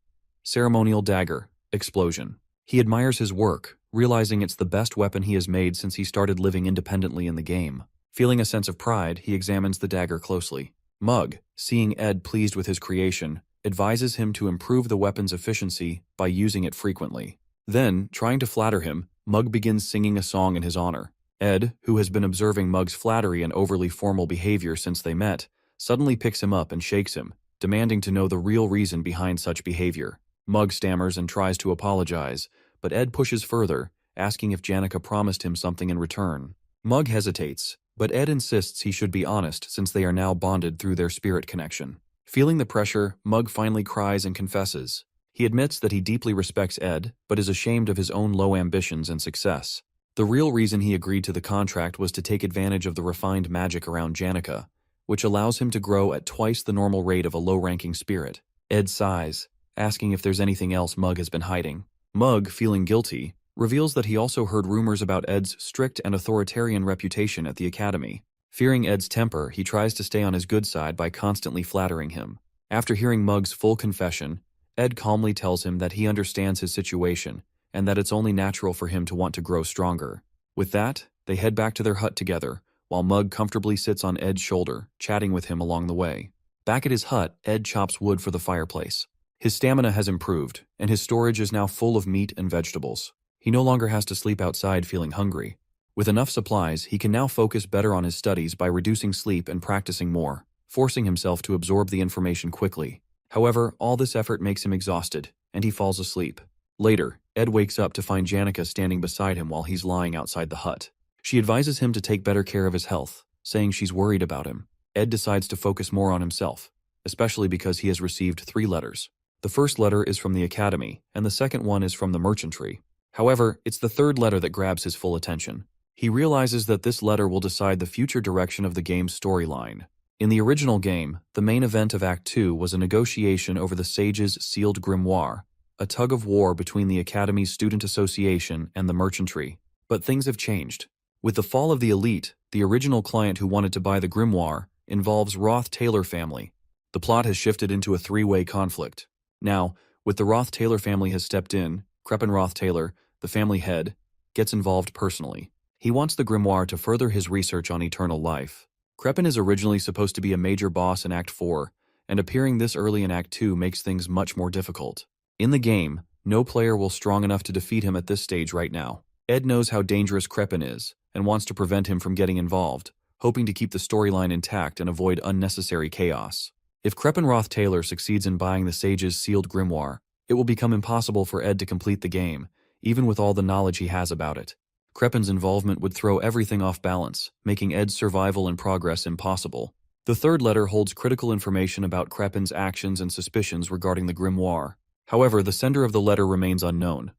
Ceremonial dagger, explosion. He admires his work, realizing it's the best weapon he has made since he started living independently in the game. Feeling a sense of pride, he examines the dagger closely. Mug, seeing Ed pleased with his creation, advises him to improve the weapon's efficiency by using it frequently. Then, trying to flatter him, Mug begins singing a song in his honor. Ed, who has been observing Mug's flattery and overly formal behavior since they met, suddenly picks him up and shakes him, demanding to know the real reason behind such behavior. Mug stammers and tries to apologize, but Ed pushes further, asking if Janica promised him something in return. Mug hesitates, but Ed insists he should be honest since they are now bonded through their spirit connection. Feeling the pressure, Mug finally cries and confesses. He admits that he deeply respects Ed, but is ashamed of his own low ambitions and success. The real reason he agreed to the contract was to take advantage of the refined magic around Janica, which allows him to grow at twice the normal rate of a low-ranking spirit. Ed sighs, asking if there's anything else Mug has been hiding. Mug, feeling guilty, reveals that he also heard rumors about Ed's strict and authoritarian reputation at the academy. Fearing Ed's temper, he tries to stay on his good side by constantly flattering him. After hearing Mug's full confession, Ed calmly tells him that he understands his situation and that it's only natural for him to want to grow stronger. With that, they head back to their hut together, while Mug comfortably sits on Ed's shoulder, chatting with him along the way. Back at his hut, Ed chops wood for the fireplace. His stamina has improved, and his storage is now full of meat and vegetables. He no longer has to sleep outside feeling hungry. With enough supplies, he can now focus better on his studies by reducing sleep and practicing more, forcing himself to absorb the information quickly. However, all this effort makes him exhausted, and he falls asleep. Later, Ed wakes up to find Janica standing beside him while he's lying outside the hut. She advises him to take better care of his health, saying she's worried about him. Ed decides to focus more on himself, especially because he has received 3 letters. The first letter is from the academy, and the second one is from the merchantry. However, it's the third letter that grabs his full attention. He realizes that this letter will decide the future direction of the game's storyline. In the original game, the main event of Act 2 was a negotiation over the Sage's sealed grimoire, a tug-of-war between the Academy's Student Association and the merchantry. But things have changed. With the fall of the elite, the original client who wanted to buy the grimoire involves Roth-Taylor family. The plot has shifted into a 3-way conflict. Now, with the Roth-Taylor family has stepped in, Crepin Roth-Taylor, the family head, gets involved personally. He wants the grimoire to further his research on eternal life. Crepin is originally supposed to be a major boss in Act 4, and appearing this early in Act 2 makes things much more difficult. In the game, no player will strong enough to defeat him at this stage right now. Ed knows how dangerous Crepin is, and wants to prevent him from getting involved, hoping to keep the storyline intact and avoid unnecessary chaos. If Crepin Roth-Taylor succeeds in buying the Sage's sealed grimoire, it will become impossible for Ed to complete the game, even with all the knowledge he has about it. Crepin's involvement would throw everything off balance, making Ed's survival and progress impossible. The third letter holds critical information about Crepin's actions and suspicions regarding the grimoire. However, the sender of the letter remains unknown,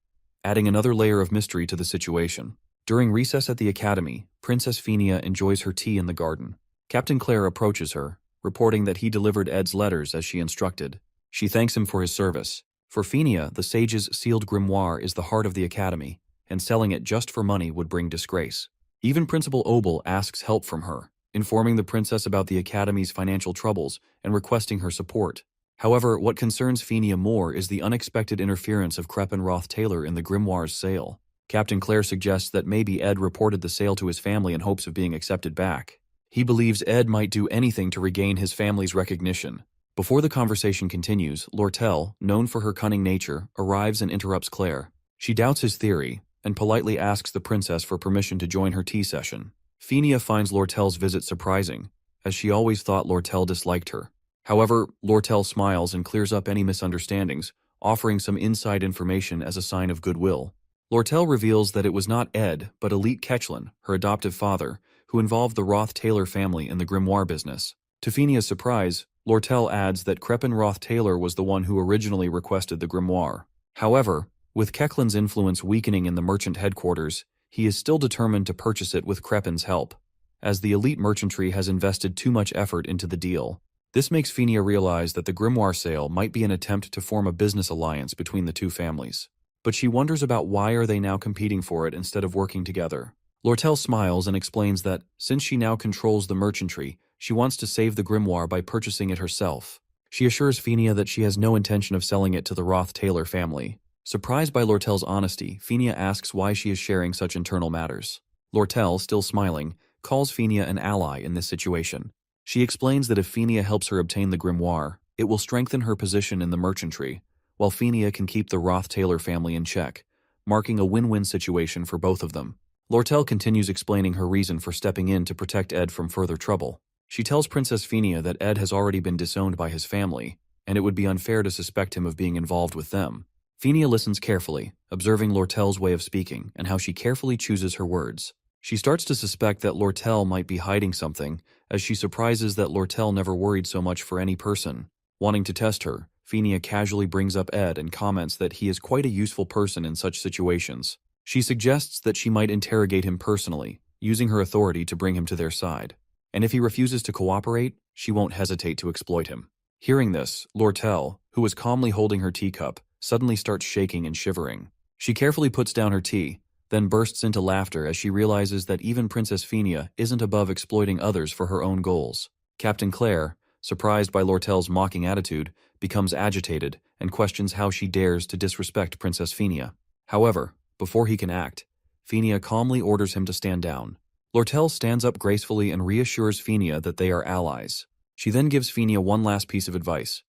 adding another layer of mystery to the situation. During recess at the academy, Princess Phenia enjoys her tea in the garden. Captain Claire approaches her, reporting that he delivered Ed's letters as she instructed. She thanks him for his service. For Phenia, the Sage's sealed grimoire is the heart of the academy, and selling it just for money would bring disgrace. Even Principal Obel asks help from her, informing the princess about the academy's financial troubles and requesting her support. However, what concerns Phenia more is the unexpected interference of Crepin Roth-Taylor in the grimoire's sale. Captain Claire suggests that maybe Ed reported the sale to his family in hopes of being accepted back. He believes Ed might do anything to regain his family's recognition, Before the conversation continues, Lortel, known for her cunning nature, arrives and interrupts Claire. She doubts his theory, and politely asks the princess for permission to join her tea session. Phinia finds Lortel's visit surprising, as she always thought Lortel disliked her. However, Lortel smiles and clears up any misunderstandings, offering some inside information as a sign of goodwill. Lortel reveals that it was not Ed, but Elite Ketchlin, her adoptive father, who involved the Roth-Taylor family in the grimoire business. To Phinia's surprise, Lortel adds that Crepin Roth-Taylor was the one who originally requested the grimoire. However, with Kechlin's influence weakening in the merchant headquarters, he is still determined to purchase it with Crepin's help, as the elite merchantry has invested too much effort into the deal. This makes Phinia realize that the grimoire sale might be an attempt to form a business alliance between the two families. But she wonders about why are they now competing for it instead of working together. Lortel smiles and explains that, since she now controls the merchantry, she wants to save the grimoire by purchasing it herself. She assures Phinia that she has no intention of selling it to the Roth-Taylor family. Surprised by Lortel's honesty, Phinia asks why she is sharing such internal matters. Lortel, still smiling, calls Phinia an ally in this situation. She explains that if Phinia helps her obtain the grimoire, it will strengthen her position in the merchantry, while Phinia can keep the Roth-Taylor family in check, marking a win-win situation for both of them. Lortel continues explaining her reason for stepping in to protect Ed from further trouble. She tells Princess Phinia that Ed has already been disowned by his family, and it would be unfair to suspect him of being involved with them. Phinia listens carefully, observing Lortel's way of speaking and how she carefully chooses her words. She starts to suspect that Lortel might be hiding something, as she surprises that Lortel never worried so much for any person. Wanting to test her, Phinia casually brings up Ed and comments that he is quite a useful person in such situations. She suggests that she might interrogate him personally, using her authority to bring him to their side. And if he refuses to cooperate, she won't hesitate to exploit him. Hearing this, Lortel, who was calmly holding her teacup, suddenly starts shaking and shivering. She carefully puts down her tea, then bursts into laughter as she realizes that even Princess Phinia isn't above exploiting others for her own goals. Captain Claire, surprised by Lortel's mocking attitude, becomes agitated and questions how she dares to disrespect Princess Phinia. However, before he can act, Phinia calmly orders him to stand down. Lortel stands up gracefully and reassures Phinia that they are allies. She then gives Phinia one last piece of advice.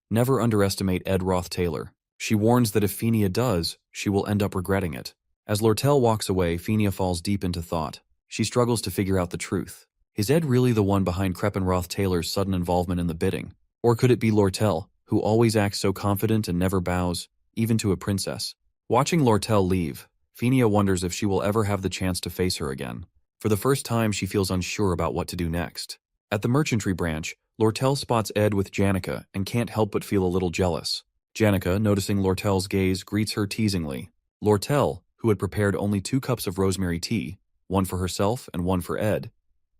Never underestimate Ed Roth-Taylor. She warns that if Phinia does, she will end up regretting it. As Lortel walks away, Phinia falls deep into thought. She struggles to figure out the truth. Is Ed really the one behind Crepin Roth-Taylor's sudden involvement in the bidding? Or could it be Lortel, who always acts so confident and never bows, even to a princess? Watching Lortel leave, Phinia wonders if she will ever have the chance to face her again. For the first time, she feels unsure about what to do next. At the merchantry branch, Lortel spots Ed with Janica and can't help but feel a little jealous. Janica, noticing Lortel's gaze, greets her teasingly. Lortel, who had prepared only 2 cups of rosemary tea, one for herself and one for Ed,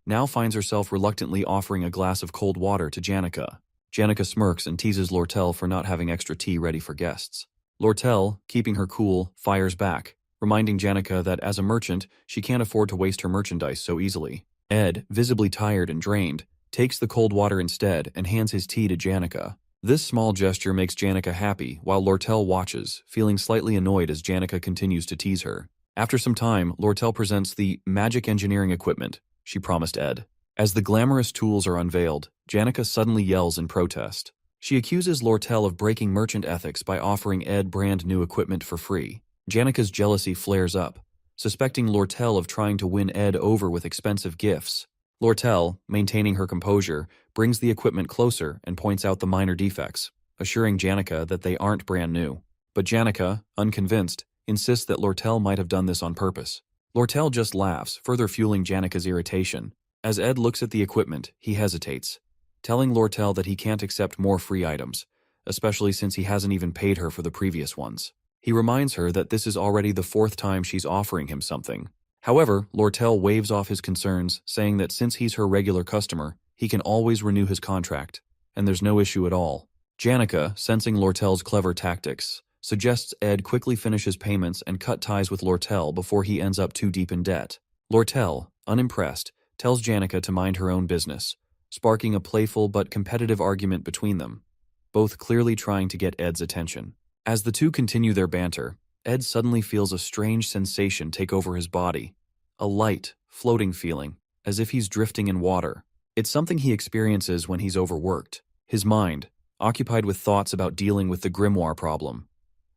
now finds herself reluctantly offering a glass of cold water to Janica. Janica smirks and teases Lortel for not having extra tea ready for guests. Lortel, keeping her cool, fires back, reminding Janica that as a merchant, she can't afford to waste her merchandise so easily. Ed, visibly tired and drained, takes the cold water instead and hands his tea to Janica. This small gesture makes Janica happy, while Lortel watches, feeling slightly annoyed as Janica continues to tease her. After some time, Lortel presents the magic engineering equipment she promised Ed. As the glamorous tools are unveiled, Janica suddenly yells in protest. She accuses Lortel of breaking merchant ethics by offering Ed brand new equipment for free. Janica's jealousy flares up, suspecting Lortel of trying to win Ed over with expensive gifts. Lortel, maintaining her composure, brings the equipment closer and points out the minor defects, assuring Janica that they aren't brand new. But Janica, unconvinced, insists that Lortel might have done this on purpose. Lortel just laughs, further fueling Janica's irritation. As Ed looks at the equipment, he hesitates, telling Lortel that he can't accept more free items, especially since he hasn't even paid her for the previous ones. He reminds her that this is already the 4th time she's offering him something. However, Lortel waves off his concerns, saying that since he's her regular customer, he can always renew his contract, and there's no issue at all. Janica, sensing Lortel's clever tactics, suggests Ed quickly finish his payments and cut ties with Lortel before he ends up too deep in debt. Lortel, unimpressed, tells Janica to mind her own business, sparking a playful but competitive argument between them, both clearly trying to get Ed's attention. As the two continue their banter, Ed suddenly feels a strange sensation take over his body, a light, floating feeling, as if he's drifting in water. It's something he experiences when he's overworked. His mind, occupied with thoughts about dealing with the grimoire problem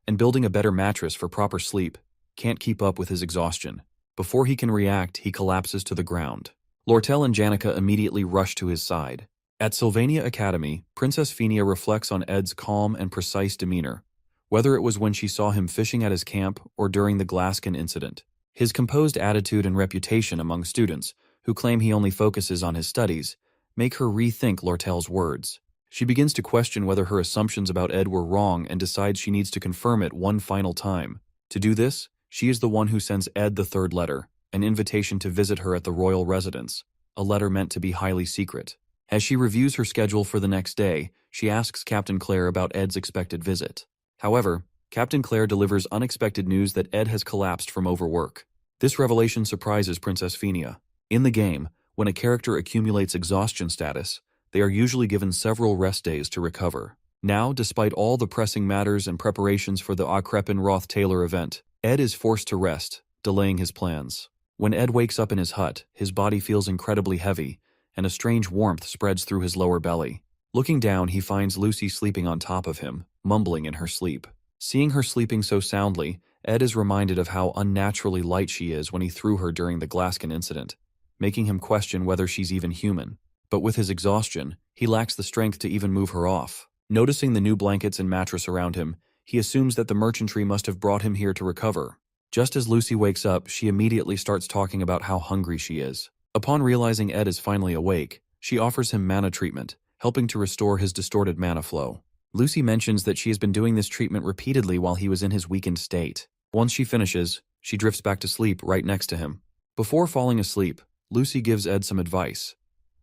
and building a better mattress for proper sleep, can't keep up with his exhaustion. Before he can react, he collapses to the ground. Lortel and Janica immediately rush to his side. At Sylvania Academy, Princess Fenia reflects on Ed's calm and precise demeanor, whether it was when she saw him fishing at his camp or during the Glaskin incident. His composed attitude and reputation among students, who claim he only focuses on his studies, make her rethink Lortel's words. She begins to question whether her assumptions about Ed were wrong and decides she needs to confirm it one final time. To do this, she is the one who sends Ed the third letter, an invitation to visit her at the royal residence, a letter meant to be highly secret. As she reviews her schedule for the next day, she asks Captain Claire about Ed's expected visit. However, Captain Claire delivers unexpected news that Ed has collapsed from overwork. This revelation surprises Princess Fenia. In the game, when a character accumulates exhaustion status, they are usually given several rest days to recover. Now, despite all the pressing matters and preparations for the Crepin Roth-Taylor event, Ed is forced to rest, delaying his plans. When Ed wakes up in his hut, his body feels incredibly heavy, and a strange warmth spreads through his lower belly. Looking down, he finds Lucy sleeping on top of him, mumbling in her sleep. Seeing her sleeping so soundly, Ed is reminded of how unnaturally light she is when he threw her during the Glaskin incident, making him question whether she's even human. But with his exhaustion, he lacks the strength to even move her off. Noticing the new blankets and mattress around him, he assumes that the merchantry must have brought him here to recover. Just as Lucy wakes up, she immediately starts talking about how hungry she is. Upon realizing Ed is finally awake, she offers him mana treatment, helping to restore his distorted mana flow. Lucy mentions that she has been doing this treatment repeatedly while he was in his weakened state. Once she finishes, she drifts back to sleep right next to him. Before falling asleep, Lucy gives Ed some advice.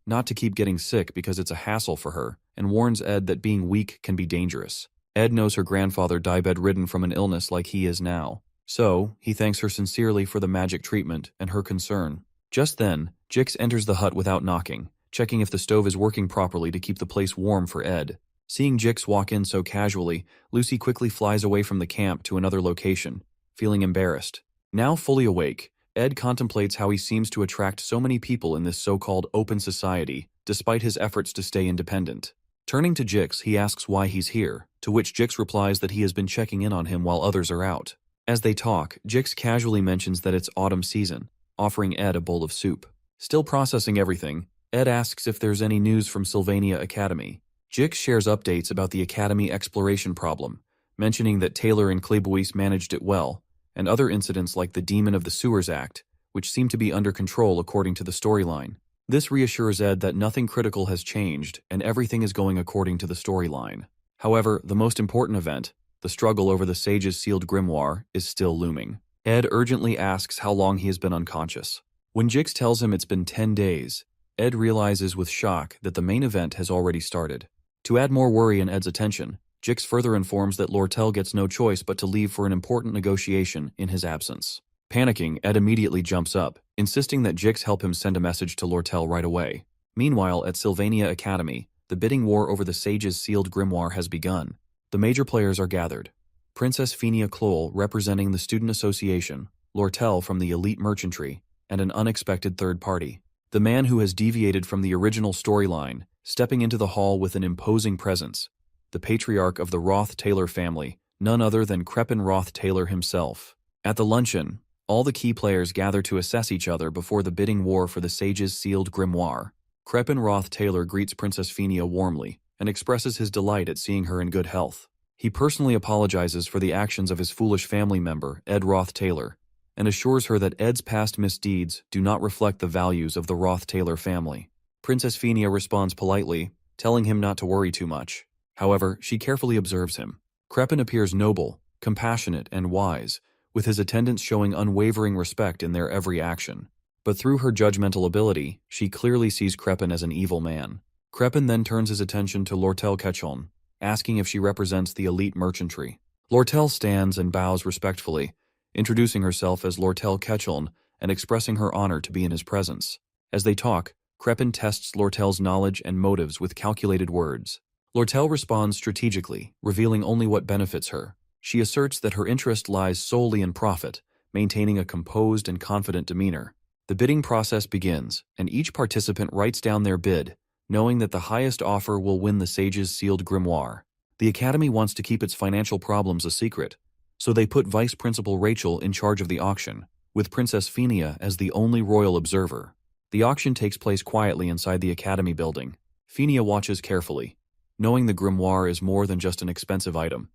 Not to keep getting sick because it's a hassle for her, and warns Ed that being weak can be dangerous. Ed knows her grandfather died bedridden from an illness like he is now, so he thanks her sincerely for the magic treatment and her concern. Just then, Jix enters the hut without knocking, checking if the stove is working properly to keep the place warm for Ed. Seeing Jix walk in so casually, Lucy quickly flies away from the camp to another location, feeling embarrassed. Now fully awake, Ed contemplates how he seems to attract so many people in this so-called open society, despite his efforts to stay independent. Turning to Jix, he asks why he's here, to which Jix replies that he has been checking in on him while others are out. As they talk, Jix casually mentions that it's autumn season, offering Ed a bowl of soup. Still processing everything, Ed asks if there's any news from Sylvania Academy. Jix shares updates about the Academy exploration problem, mentioning that Taylor and Klebois managed it well, and other incidents like the Demon of the Sewers Act, which seem to be under control according to the storyline. This reassures Ed that nothing critical has changed and everything is going according to the storyline. However, the most important event, the struggle over the Sage's sealed grimoire, is still looming. Ed urgently asks how long he has been unconscious. When Jix tells him it's been 10 days, Ed realizes with shock that the main event has already started. To add more worry and Ed's attention, Jix further informs that Lortel gets no choice but to leave for an important negotiation in his absence. Panicking, Ed immediately jumps up, insisting that Jix help him send a message to Lortel right away. Meanwhile, at Sylvania Academy, the bidding war over the Sage's sealed grimoire has begun. The major players are gathered. Princess Fenia Kloll representing the Student Association, Lortel from the elite merchantry, and an unexpected third party. The man who has deviated from the original storyline, stepping into the hall with an imposing presence. The patriarch of the Roth-Taylor family, none other than Crepin Roth-Taylor himself. At the luncheon, all the key players gather to assess each other before the bidding war for the Sage's sealed grimoire. Crepin Roth-Taylor greets Princess Fenia warmly and expresses his delight at seeing her in good health. He personally apologizes for the actions of his foolish family member, Ed Roth-Taylor, and assures her that Ed's past misdeeds do not reflect the values of the Roth-Taylor family. Princess Fenia responds politely, telling him not to worry too much. However, she carefully observes him. Crepin appears noble, compassionate, and wise, with his attendants showing unwavering respect in their every action. But through her judgmental ability, she clearly sees Crepin as an evil man. Crepin then turns his attention to Lortel Ketchon, asking if she represents the elite merchantry. Lortel stands and bows respectfully, introducing herself as Lortel Ketchon and expressing her honor to be in his presence. As they talk, Crepin tests Lortel's knowledge and motives with calculated words. Lortel responds strategically, revealing only what benefits her. She asserts that her interest lies solely in profit, maintaining a composed and confident demeanor. The bidding process begins, and each participant writes down their bid, knowing that the highest offer will win the sage's sealed grimoire. The Academy wants to keep its financial problems a secret, so they put Vice Principal Rachel in charge of the auction, with Princess Phinia as the only royal observer. The auction takes place quietly inside the Academy building. Phinia watches carefully, knowing the grimoire is more than just an expensive item.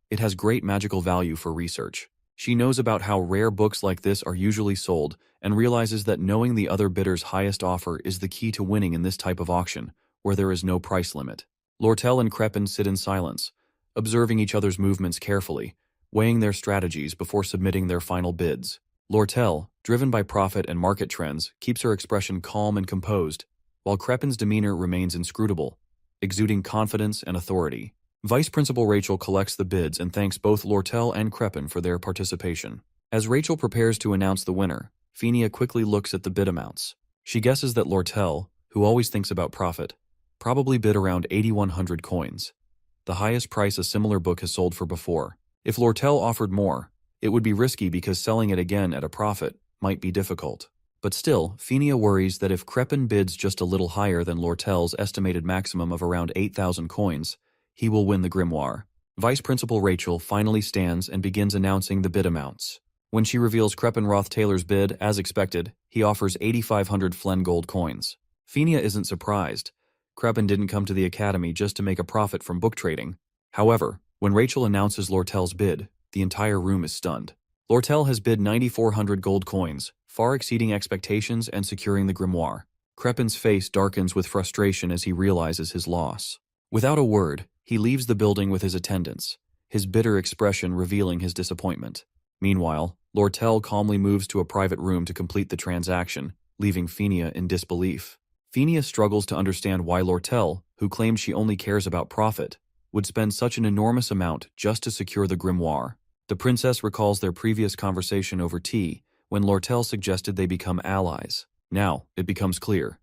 It has great magical value for research. She knows about how rare books like this are usually sold and realizes that knowing the other bidder's highest offer is the key to winning in this type of auction, where there is no price limit. Lortel and Crepin sit in silence, observing each other's movements carefully, weighing their strategies before submitting their final bids. Lortel, driven by profit and market trends, keeps her expression calm and composed, while Crepin's demeanor remains inscrutable, exuding confidence and authority. Vice Principal Rachel collects the bids and thanks both Lortel and Crepin for their participation. As Rachel prepares to announce the winner, Phinia quickly looks at the bid amounts. She guesses that Lortel, who always thinks about profit, probably bid around 8,100 coins, the highest price a similar book has sold for before. If Lortel offered more, it would be risky because selling it again at a profit might be difficult. But still, Phinia worries that if Crepin bids just a little higher than Lortel's estimated maximum of around 8,000 coins, he will win the grimoire. Vice Principal Rachel finally stands and begins announcing the bid amounts. When she reveals Crepin Roth Taylor's bid, as expected, he offers 8,500 Flen gold coins. Phinia isn't surprised. Crepin didn't come to the Academy just to make a profit from book trading. However, when Rachel announces Lortel's bid, the entire room is stunned. Lortel has bid 9,400 gold coins, far exceeding expectations and securing the grimoire. Crepin's face darkens with frustration as he realizes his loss. Without a word, he leaves the building with his attendants, his bitter expression revealing his disappointment. Meanwhile, Lortel calmly moves to a private room to complete the transaction, leaving Phinia in disbelief. Phinia struggles to understand why Lortel, who claims she only cares about profit, would spend such an enormous amount just to secure the grimoire. The princess recalls their previous conversation over tea, when Lortel suggested they become allies. Now, it becomes clear.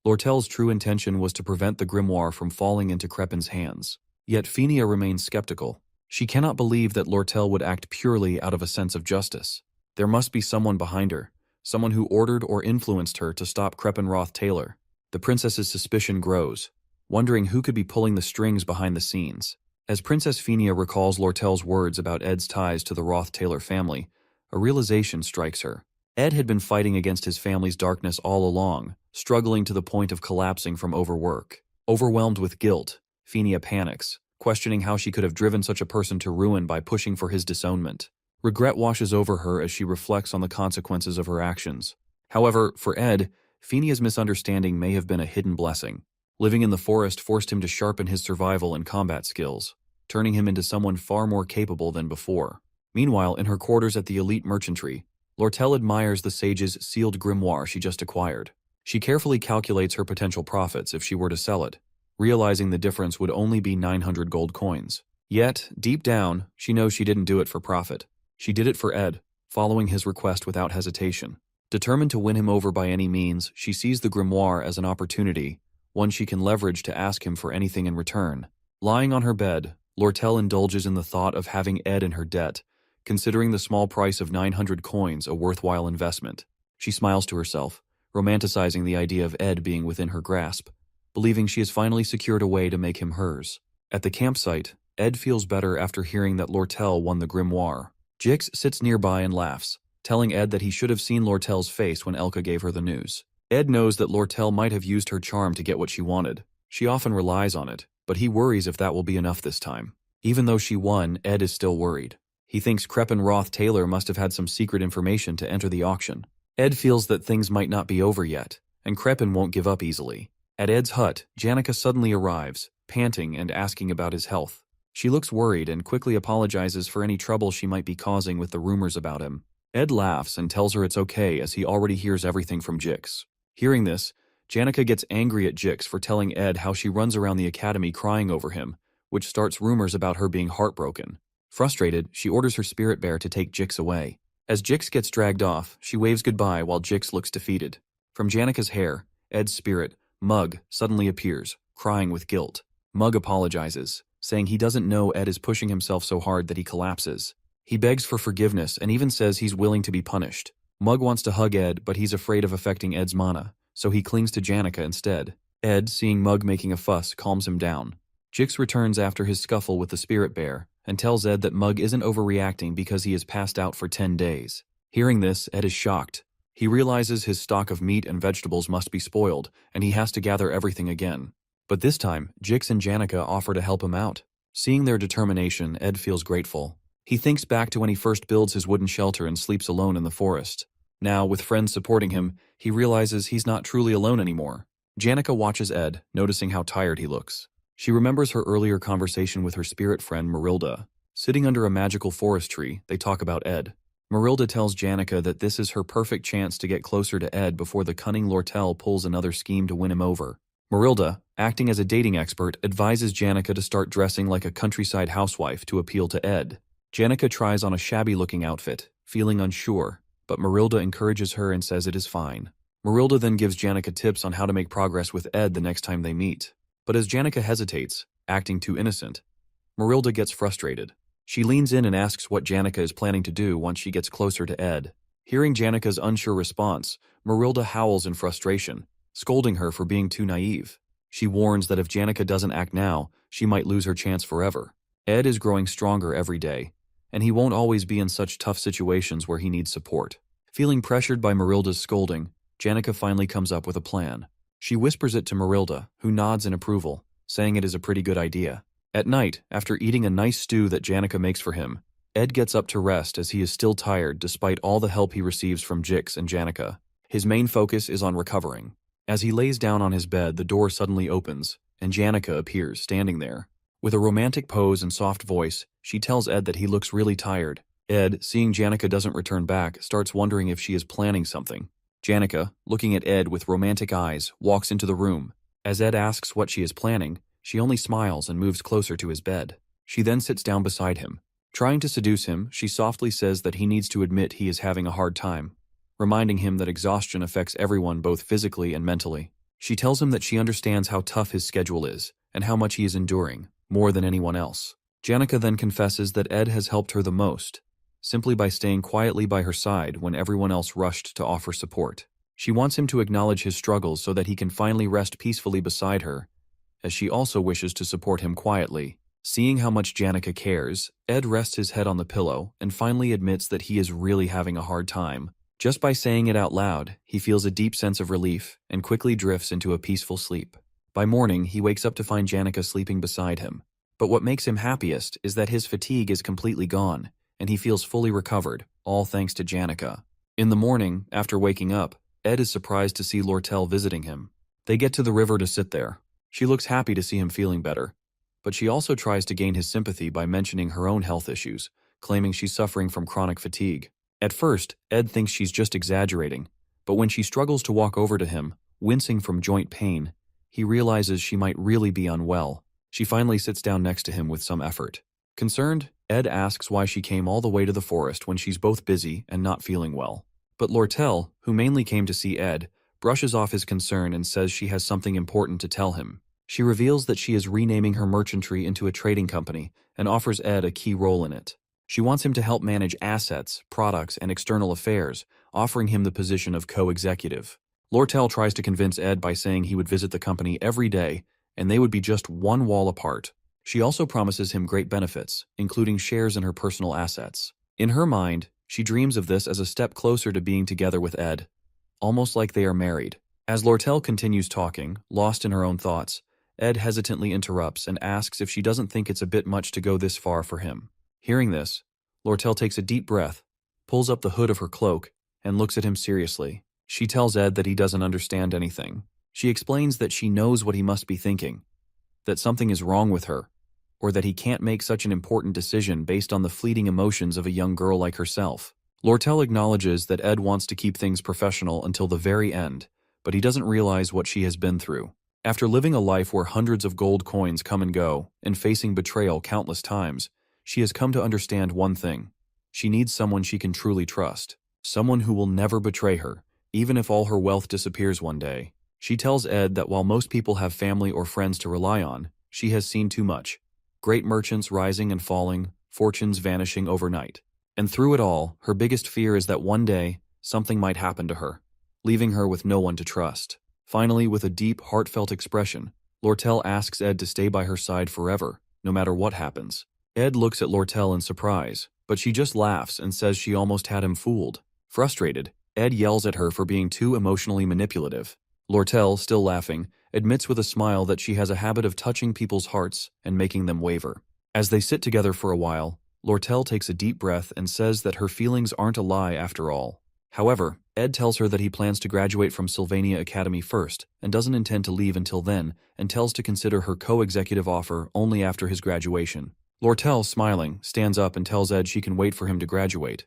Lortel's true intention was to prevent the grimoire from falling into Crepin's hands. Yet Phinia remains skeptical. She cannot believe that Lortel would act purely out of a sense of justice. There must be someone behind her, someone who ordered or influenced her to stop Crepin Roth Taylor. The princess's suspicion grows, wondering who could be pulling the strings behind the scenes. As Princess Phinia recalls Lortel's words about Ed's ties to the Roth Taylor family, a realization strikes her. Ed had been fighting against his family's darkness all along, struggling to the point of collapsing from overwork. Overwhelmed with guilt, Phinia panics, questioning how she could have driven such a person to ruin by pushing for his disownment. Regret washes over her as she reflects on the consequences of her actions. However, for Ed, Phinia's misunderstanding may have been a hidden blessing. Living in the forest forced him to sharpen his survival and combat skills, turning him into someone far more capable than before. Meanwhile, in her quarters at the elite merchantry, Lortel admires the sage's sealed grimoire she just acquired. She carefully calculates her potential profits if she were to sell it, realizing the difference would only be 900 gold coins. Yet, deep down, she knows she didn't do it for profit. She did it for Ed, following his request without hesitation. Determined to win him over by any means, she sees the grimoire as an opportunity, one she can leverage to ask him for anything in return. Lying on her bed, Lortel indulges in the thought of having Ed in her debt, considering the small price of 900 coins a worthwhile investment. She smiles to herself, romanticizing the idea of Ed being within her grasp, believing she has finally secured a way to make him hers. At the campsite, Ed feels better after hearing that Lortel won the grimoire. Jix sits nearby and laughs, telling Ed that he should have seen Lortel's face when Elka gave her the news. Ed knows that Lortel might have used her charm to get what she wanted. She often relies on it, but he worries if that will be enough this time. Even though she won, Ed is still worried. He thinks Crepin Roth Taylor must have had some secret information to enter the auction. Ed feels that things might not be over yet, and Crepin won't give up easily. At Ed's hut, Janica suddenly arrives, panting and asking about his health. She looks worried and quickly apologizes for any trouble she might be causing with the rumors about him. Ed laughs and tells her it's okay as he already hears everything from Jix. Hearing this, Janica gets angry at Jix for telling Ed how she runs around the academy crying over him, which starts rumors about her being heartbroken. Frustrated, she orders her spirit bear to take Jix away. As Jix gets dragged off, she waves goodbye while Jix looks defeated. From Janica's hair, Ed's spirit, Mug, suddenly appears, crying with guilt. Mug apologizes, saying he doesn't know Ed is pushing himself so hard that he collapses. He begs for forgiveness and even says he's willing to be punished. Mug wants to hug Ed, but he's afraid of affecting Ed's mana, so he clings to Janica instead. Ed, seeing Mug making a fuss, calms him down. Jix returns after his scuffle with the spirit bear and tells Ed that Mug isn't overreacting because he has passed out for 10 days. Hearing this, Ed is shocked. He realizes his stock of meat and vegetables must be spoiled, and he has to gather everything again. But this time, Jix and Janica offer to help him out. Seeing their determination, Ed feels grateful. He thinks back to when he first builds his wooden shelter and sleeps alone in the forest. Now, with friends supporting him, he realizes he's not truly alone anymore. Janica watches Ed, noticing how tired he looks. She remembers her earlier conversation with her spirit friend Marilda. Sitting under a magical forest tree, they talk about Ed. Marilda tells Janica that this is her perfect chance to get closer to Ed before the cunning Lortel pulls another scheme to win him over. Marilda, acting as a dating expert, advises Janica to start dressing like a countryside housewife to appeal to Ed. Janica tries on a shabby-looking outfit, feeling unsure, but Marilda encourages her and says it is fine. Marilda then gives Janica tips on how to make progress with Ed the next time they meet. But as Janica hesitates, acting too innocent, Marilda gets frustrated. She leans in and asks what Janica is planning to do once she gets closer to Ed. Hearing Janica's unsure response, Marilda howls in frustration, scolding her for being too naive. She warns that if Janica doesn't act now, she might lose her chance forever. Ed is growing stronger every day, and he won't always be in such tough situations where he needs support. Feeling pressured by Marilda's scolding, Janica finally comes up with a plan. She whispers it to Marilda, who nods in approval, saying it is a pretty good idea. At night, after eating a nice stew that Janica makes for him, Ed gets up to rest as he is still tired despite all the help he receives from Jix and Janica. His main focus is on recovering. As he lays down on his bed, the door suddenly opens, and Janica appears, standing there. With a romantic pose and soft voice, she tells Ed that he looks really tired. Ed, seeing Janica doesn't return back, starts wondering if she is planning something. Janica, looking at Ed with romantic eyes, walks into the room. As Ed asks what she is planning, she only smiles and moves closer to his bed. She then sits down beside him. Trying to seduce him, she softly says that he needs to admit he is having a hard time, reminding him that exhaustion affects everyone both physically and mentally. She tells him that she understands how tough his schedule is and how much he is enduring, more than anyone else. Janica then confesses that Ed has helped her the most, simply by staying quietly by her side when everyone else rushed to offer support. She wants him to acknowledge his struggles so that he can finally rest peacefully beside her, as she also wishes to support him quietly. Seeing how much Janica cares, Ed rests his head on the pillow and finally admits that he is really having a hard time. Just by saying it out loud, he feels a deep sense of relief and quickly drifts into a peaceful sleep. By morning, he wakes up to find Janica sleeping beside him. But what makes him happiest is that his fatigue is completely gone, and he feels fully recovered, all thanks to Janica. In the morning, after waking up, Ed is surprised to see Lortel visiting him. They get to the river to sit there. She looks happy to see him feeling better, but she also tries to gain his sympathy by mentioning her own health issues, claiming she's suffering from chronic fatigue. At first, Ed thinks she's just exaggerating, but when she struggles to walk over to him, wincing from joint pain, he realizes she might really be unwell. She finally sits down next to him with some effort. Concerned, Ed asks why she came all the way to the forest when she's both busy and not feeling well. But Lortel, who mainly came to see Ed, brushes off his concern and says she has something important to tell him. She reveals that she is renaming her merchantry into a trading company and offers Ed a key role in it. She wants him to help manage assets, products, and external affairs, offering him the position of co-executive. Lortel tries to convince Ed by saying he would visit the company every day, and they would be just one wall apart. She also promises him great benefits, including shares in her personal assets. In her mind, she dreams of this as a step closer to being together with Ed, almost like they are married. As Lortel continues talking, lost in her own thoughts, Ed hesitantly interrupts and asks if she doesn't think it's a bit much to go this far for him. Hearing this, Lortel takes a deep breath, pulls up the hood of her cloak, and looks at him seriously. She tells Ed that he doesn't understand anything. She explains that she knows what he must be thinking, that something is wrong with her, or that he can't make such an important decision based on the fleeting emotions of a young girl like herself. Lortel acknowledges that Ed wants to keep things professional until the very end, but he doesn't realize what she has been through. After living a life where hundreds of gold coins come and go, and facing betrayal countless times, she has come to understand one thing. She needs someone she can truly trust. Someone who will never betray her, even if all her wealth disappears one day. She tells Ed that while most people have family or friends to rely on, she has seen too much. Great merchants rising and falling, fortunes vanishing overnight. And through it all, her biggest fear is that one day, something might happen to her, leaving her with no one to trust. Finally, with a deep, heartfelt expression, Lortel asks Ed to stay by her side forever, no matter what happens. Ed looks at Lortel in surprise, but she just laughs and says she almost had him fooled. Frustrated, Ed yells at her for being too emotionally manipulative. Lortel, still laughing, admits with a smile that she has a habit of touching people's hearts and making them waver. As they sit together for a while, Lortel takes a deep breath and says that her feelings aren't a lie after all. However, Ed tells her that he plans to graduate from Sylvania Academy first and doesn't intend to leave until then, and tells to consider her co-executive offer only after his graduation. Lortel, smiling, stands up and tells Ed she can wait for him to graduate.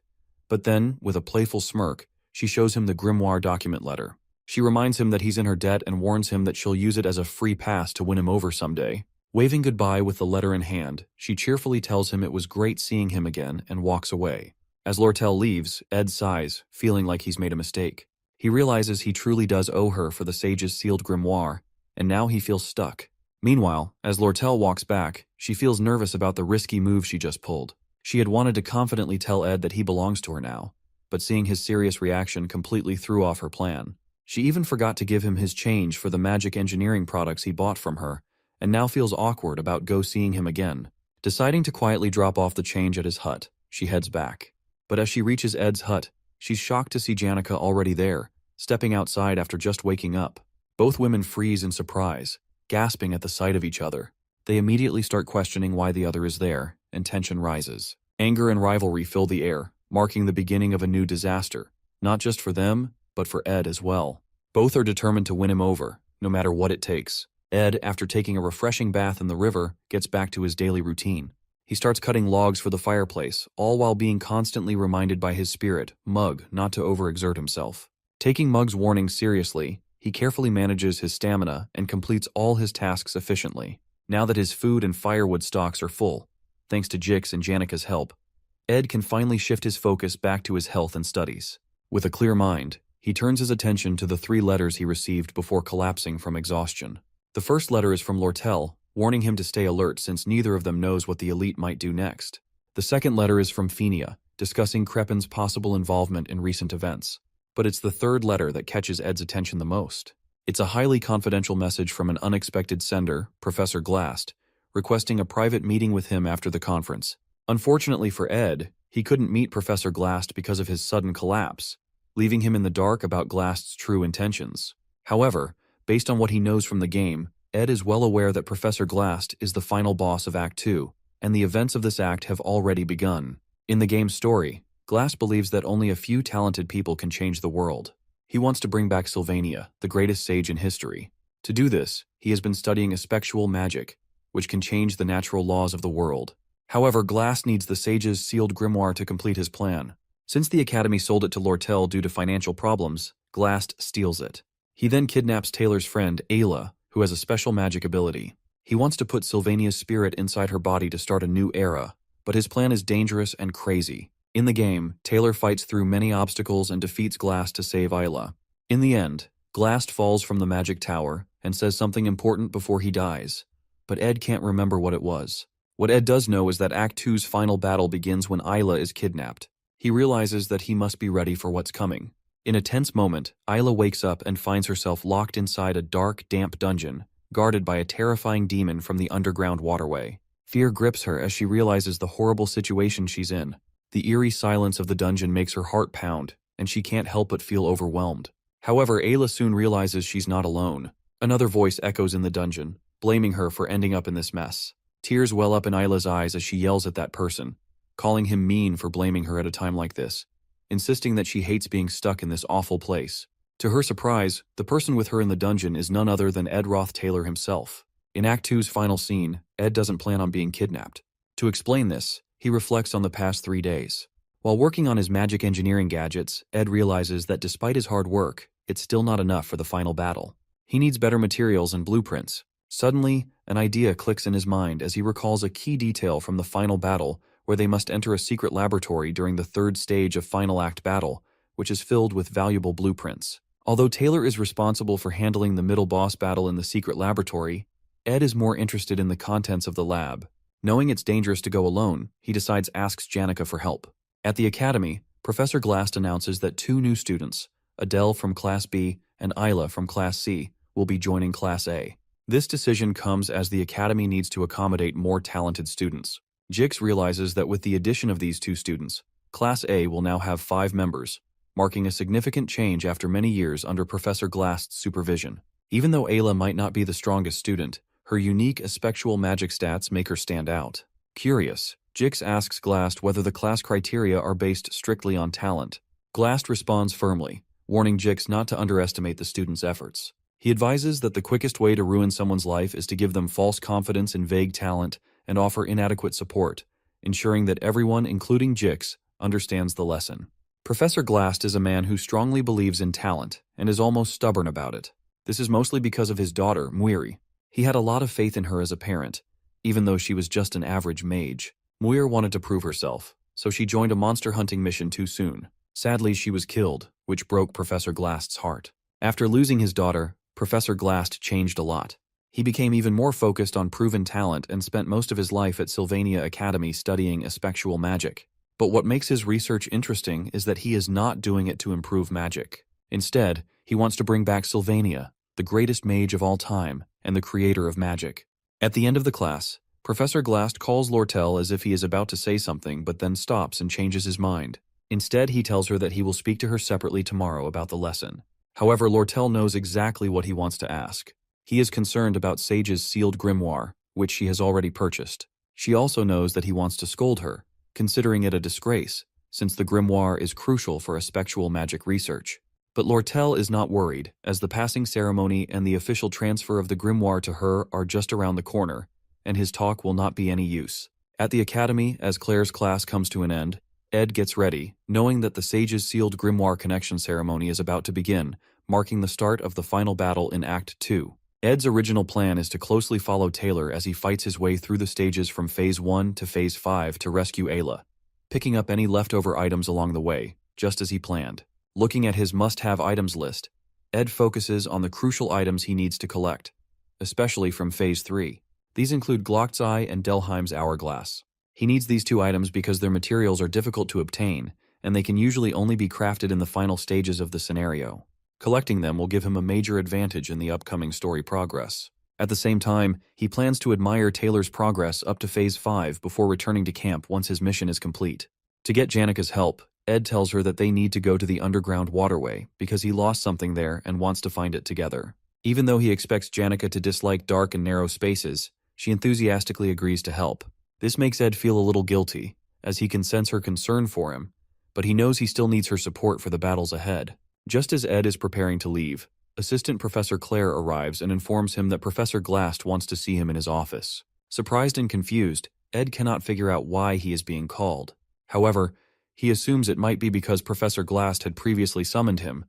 But then, with a playful smirk, she shows him the grimoire document letter. She reminds him that he's in her debt and warns him that she'll use it as a free pass to win him over someday. Waving goodbye with the letter in hand, she cheerfully tells him it was great seeing him again and walks away. As Lortel leaves, Ed sighs, feeling like he's made a mistake. He realizes he truly does owe her for the sage's sealed grimoire, and now he feels stuck. Meanwhile, as Lortel walks back, she feels nervous about the risky move she just pulled. She had wanted to confidently tell Ed that he belongs to her now, but seeing his serious reaction completely threw off her plan. She even forgot to give him his change for the magic engineering products he bought from her, and now feels awkward about seeing him again. Deciding to quietly drop off the change at his hut, she heads back. But as she reaches Ed's hut, she's shocked to see Janica already there, stepping outside after just waking up. Both women freeze in surprise, gasping at the sight of each other. They immediately start questioning why the other is there, and tension rises. Anger and rivalry fill the air, marking the beginning of a new disaster, not just for them, but for Ed as well. Both are determined to win him over, no matter what it takes. Ed, after taking a refreshing bath in the river, gets back to his daily routine. He starts cutting logs for the fireplace, all while being constantly reminded by his spirit, Mug, not to overexert himself. Taking Mug's warning seriously, he carefully manages his stamina and completes all his tasks efficiently. Now that his food and firewood stocks are full, thanks to Jix and Janica's help, Ed can finally shift his focus back to his health and studies. With a clear mind, he turns his attention to the 3 letters he received before collapsing from exhaustion. The first letter is from Lortel, warning him to stay alert since neither of them knows what the elite might do next. The second letter is from Fenia, discussing Crepin's possible involvement in recent events. But it's the third letter that catches Ed's attention the most. It's a highly confidential message from an unexpected sender, Professor Glast, requesting a private meeting with him after the conference. Unfortunately for Ed, he couldn't meet Professor Glast because of his sudden collapse, leaving him in the dark about Glast's true intentions. However, based on what he knows from the game, Ed is well aware that Professor Glast is the final boss of Act 2, and the events of this act have already begun. In the game's story, Glast believes that only a few talented people can change the world. He wants to bring back Sylvania, the greatest sage in history. To do this, he has been studying a spectral magic, which can change the natural laws of the world. However, Glast needs the sage's sealed grimoire to complete his plan. Since the Academy sold it to Lortel due to financial problems, Glast steals it. He then kidnaps Taylor's friend, Ayla, who has a special magic ability. He wants to put Sylvania's spirit inside her body to start a new era, but his plan is dangerous and crazy. In the game, Taylor fights through many obstacles and defeats Glast to save Ayla. In the end, Glast falls from the magic tower and says something important before he dies, but Ed can't remember what it was. What Ed does know is that Act 2's final battle begins when Ayla is kidnapped. He realizes that he must be ready for what's coming. In a tense moment, Ayla wakes up and finds herself locked inside a dark, damp dungeon, guarded by a terrifying demon from the underground waterway. Fear grips her as she realizes the horrible situation she's in. The eerie silence of the dungeon makes her heart pound, and she can't help but feel overwhelmed. However, Ayla soon realizes she's not alone. Another voice echoes in the dungeon, blaming her for ending up in this mess. Tears well up in Ayla's eyes as she yells at that person, calling him mean for blaming her at a time like this, insisting that she hates being stuck in this awful place. To her surprise, the person with her in the dungeon is none other than Ed Roth Taylor himself. In Act 2's final scene, Ed doesn't plan on being kidnapped. To explain this, he reflects on the past 3 days. While working on his magic engineering gadgets, Ed realizes that despite his hard work, it's still not enough for the final battle. He needs better materials and blueprints. Suddenly, an idea clicks in his mind as he recalls a key detail from the final battle where they must enter a secret laboratory during the 3rd stage of Final Act battle, which is filled with valuable blueprints. Although Taylor is responsible for handling the middle boss battle in the secret laboratory, Ed is more interested in the contents of the lab. Knowing it's dangerous to go alone, he decides asks Janica for help. At the Academy, Professor Glast announces that 2 new students, Adele from Class B and Isla from Class C will be joining Class A. This decision comes as the Academy needs to accommodate more talented students. Jix realizes that with the addition of these two students, Class A will now have 5 members, marking a significant change after many years under Professor Glast's supervision. Even though Ayla might not be the strongest student, her unique aspectual magic stats make her stand out. Curious, Jix asks Glast whether the class criteria are based strictly on talent. Glast responds firmly, warning Jix not to underestimate the student's efforts. He advises that the quickest way to ruin someone's life is to give them false confidence in vague talent and offer inadequate support, ensuring that everyone, including Jix, understands the lesson. Professor Glast is a man who strongly believes in talent and is almost stubborn about it. This is mostly because of his daughter, Muiri. He had a lot of faith in her as a parent, even though she was just an average mage. Muir wanted to prove herself, so she joined a monster hunting mission too soon. Sadly, she was killed, which broke Professor Glast's heart. After losing his daughter, Professor Glast changed a lot. He became even more focused on proven talent and spent most of his life at Sylvania Academy studying aspectual magic. But what makes his research interesting is that he is not doing it to improve magic. Instead, he wants to bring back Sylvania, the greatest mage of all time and the creator of magic. At the end of the class, Professor Glast calls Lortel as if he is about to say something but then stops and changes his mind. Instead, he tells her that he will speak to her separately tomorrow about the lesson. However, Lortel knows exactly what he wants to ask. He is concerned about Sage's sealed grimoire, which she has already purchased. She also knows that he wants to scold her, considering it a disgrace, since the grimoire is crucial for aspectual magic research. But Lortel is not worried, as the passing ceremony and the official transfer of the grimoire to her are just around the corner, and his talk will not be any use. At the academy, as Claire's class comes to an end, Ed gets ready, knowing that the Sage's sealed grimoire connection ceremony is about to begin, marking the start of the final battle in Act 2. Ed's original plan is to closely follow Taylor as he fights his way through the stages from Phase 1 to Phase 5 to rescue Ayla, picking up any leftover items along the way, just as he planned. Looking at his must-have items list, Ed focuses on the crucial items he needs to collect, especially from Phase 3. These include Glock's Eye and Delheim's Hourglass. He needs these 2 items because their materials are difficult to obtain, and they can usually only be crafted in the final stages of the scenario. Collecting them will give him a major advantage in the upcoming story progress. At the same time, he plans to admire Taylor's progress up to Phase 5 before returning to camp once his mission is complete. To get Janika's help, Ed tells her that they need to go to the underground waterway because he lost something there and wants to find it together. Even though he expects Janika to dislike dark and narrow spaces, she enthusiastically agrees to help. This makes Ed feel a little guilty, as he can sense her concern for him, but he knows he still needs her support for the battles ahead. Just as Ed is preparing to leave, Assistant Professor Claire arrives and informs him that Professor Glast wants to see him in his office. Surprised and confused, Ed cannot figure out why he is being called. However, he assumes it might be because Professor Glast had previously summoned him,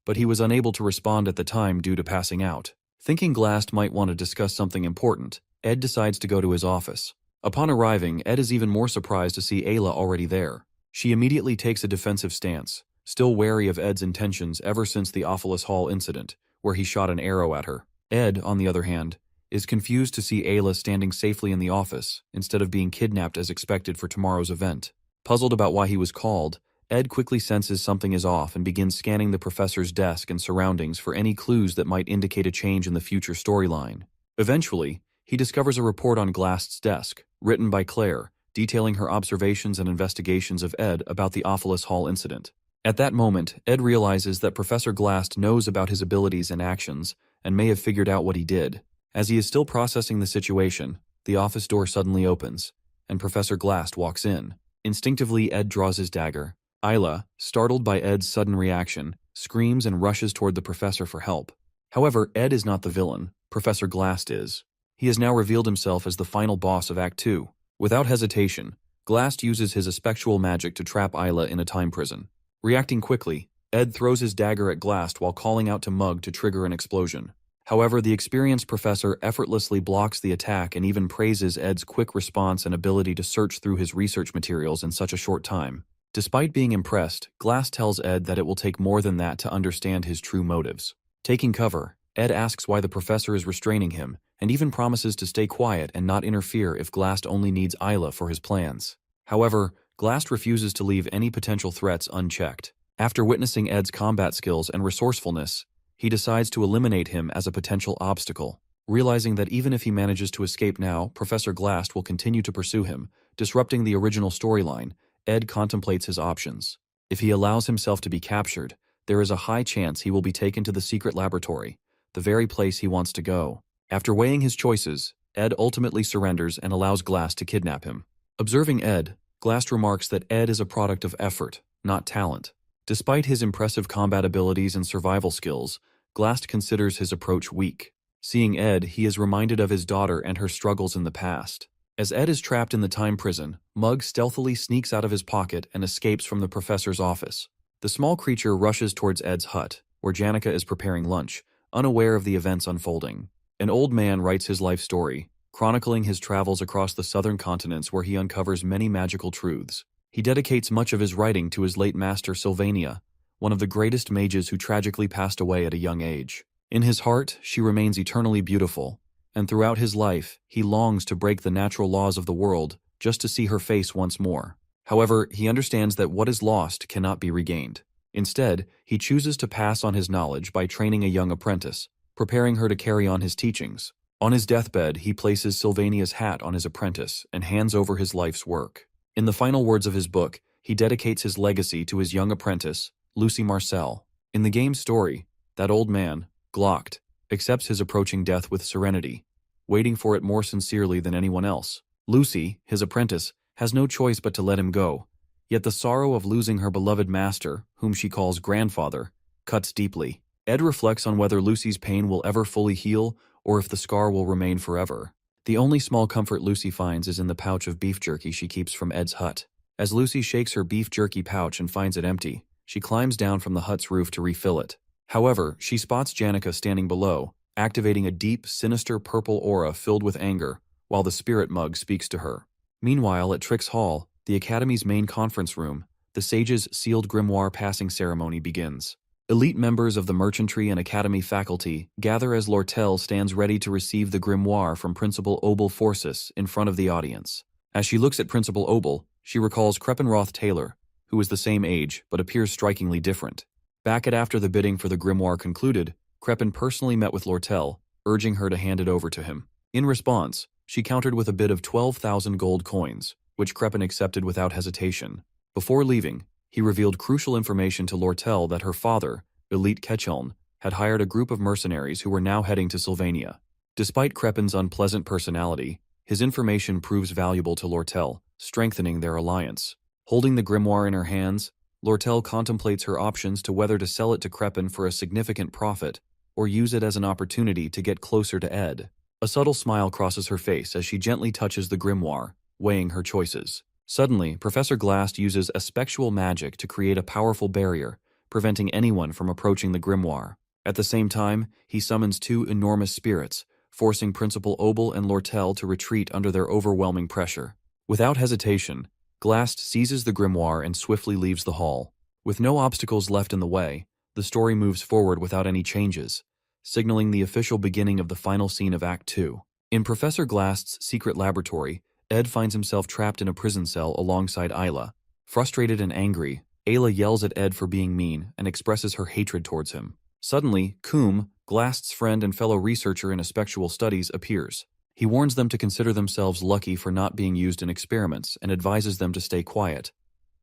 but he was unable to respond at the time due to passing out. Thinking Glast might want to discuss something important, Ed decides to go to his office. Upon arriving, Ed is even more surprised to see Ayla already there. She immediately takes a defensive stance, still wary of Ed's intentions ever since the Ophelis Hall incident, where he shot an arrow at her. Ed, on the other hand, is confused to see Ayla standing safely in the office, instead of being kidnapped as expected for tomorrow's event. Puzzled about why he was called, Ed quickly senses something is off and begins scanning the professor's desk and surroundings for any clues that might indicate a change in the future storyline. Eventually, he discovers a report on Glast's desk, written by Claire, detailing her observations and investigations of Ed about the Ophelis Hall incident. At that moment, Ed realizes that Professor Glast knows about his abilities and actions and may have figured out what he did. As he is still processing the situation, the office door suddenly opens, and Professor Glast walks in. Instinctively, Ed draws his dagger. Ayla, startled by Ed's sudden reaction, screams and rushes toward the professor for help. However, Ed is not the villain. Professor Glast is. He has now revealed himself as the final boss of Act 2. Without hesitation, Glast uses his aspectual magic to trap Ayla in a time prison. Reacting quickly, Ed throws his dagger at Glast while calling out to Mug to trigger an explosion. However, the experienced professor effortlessly blocks the attack and even praises Ed's quick response and ability to search through his research materials in such a short time. Despite being impressed, Glast tells Ed that it will take more than that to understand his true motives. Taking cover, Ed asks why the professor is restraining him, and even promises to stay quiet and not interfere if Glast only needs Ayla for his plans. However, Glast refuses to leave any potential threats unchecked. After witnessing Ed's combat skills and resourcefulness, he decides to eliminate him as a potential obstacle. Realizing that even if he manages to escape now, Professor Glast will continue to pursue him, disrupting the original storyline, Ed contemplates his options. If he allows himself to be captured, there is a high chance he will be taken to the secret laboratory, the very place he wants to go. After weighing his choices, Ed ultimately surrenders and allows Glast to kidnap him. Observing Ed, Glast remarks that Ed is a product of effort, not talent. Despite his impressive combat abilities and survival skills, Glast considers his approach weak. Seeing Ed, he is reminded of his daughter and her struggles in the past. As Ed is trapped in the time prison, Mug stealthily sneaks out of his pocket and escapes from the professor's office. The small creature rushes towards Ed's hut, where Janica is preparing lunch, unaware of the events unfolding. An old man writes his life story, chronicling his travels across the southern continents where he uncovers many magical truths. He dedicates much of his writing to his late master Sylvania, one of the greatest mages who tragically passed away at a young age. In his heart, she remains eternally beautiful, and throughout his life, he longs to break the natural laws of the world just to see her face once more. However, he understands that what is lost cannot be regained. Instead, he chooses to pass on his knowledge by training a young apprentice, preparing her to carry on his teachings. On his deathbed, he places Sylvania's hat on his apprentice and hands over his life's work. In the final words of his book, he dedicates his legacy to his young apprentice, Lucy Marcel. In the game's story, that old man, Glocked, accepts his approaching death with serenity, waiting for it more sincerely than anyone else. Lucy, his apprentice, has no choice but to let him go, yet the sorrow of losing her beloved master, whom she calls grandfather, cuts deeply. Ed reflects on whether Lucy's pain will ever fully heal or if the scar will remain forever. The only small comfort Lucy finds is in the pouch of beef jerky she keeps from Ed's hut. As Lucy shakes her beef jerky pouch and finds it empty, she climbs down from the hut's roof to refill it. However, she spots Janica standing below, activating a deep, sinister purple aura filled with anger, while the spirit mug speaks to her. Meanwhile, at Trix Hall, the Academy's main conference room, the Sage's sealed grimoire passing ceremony begins. Elite members of the Merchantry and Academy faculty gather as Lortel stands ready to receive the grimoire from Principal Obel Forsyth in front of the audience. As she looks at Principal Obel, she recalls Kreppenroth Taylor, who is the same age but appears strikingly different. Back at after the bidding for the grimoire concluded, Kreppen personally met with Lortel, urging her to hand it over to him. In response, she countered with a bid of 12,000 gold coins, which Kreppen accepted without hesitation. Before leaving, he revealed crucial information to Lortel that her father, Elite Ketcheln, had hired a group of mercenaries who were now heading to Sylvania. Despite Kreppen's unpleasant personality, his information proves valuable to Lortel, strengthening their alliance. Holding the grimoire in her hands, Lortel contemplates her options to whether to sell it to Kreppen for a significant profit or use it as an opportunity to get closer to Ed. A subtle smile crosses her face as she gently touches the grimoire, weighing her choices. Suddenly, Professor Glast uses aspectual magic to create a powerful barrier, preventing anyone from approaching the grimoire. At the same time, he summons two enormous spirits, forcing Principal Obel and Lortel to retreat under their overwhelming pressure. Without hesitation, Glast seizes the grimoire and swiftly leaves the hall. With no obstacles left in the way, the story moves forward without any changes, signaling the official beginning of the final scene of Act 2. In Professor Glast's secret laboratory, Ed finds himself trapped in a prison cell alongside Isla. Frustrated and angry, Ayla yells at Ed for being mean and expresses her hatred towards him. Suddenly, Coombe, Glast's friend and fellow researcher in Aspectual Studies, appears. He warns them to consider themselves lucky for not being used in experiments and advises them to stay quiet,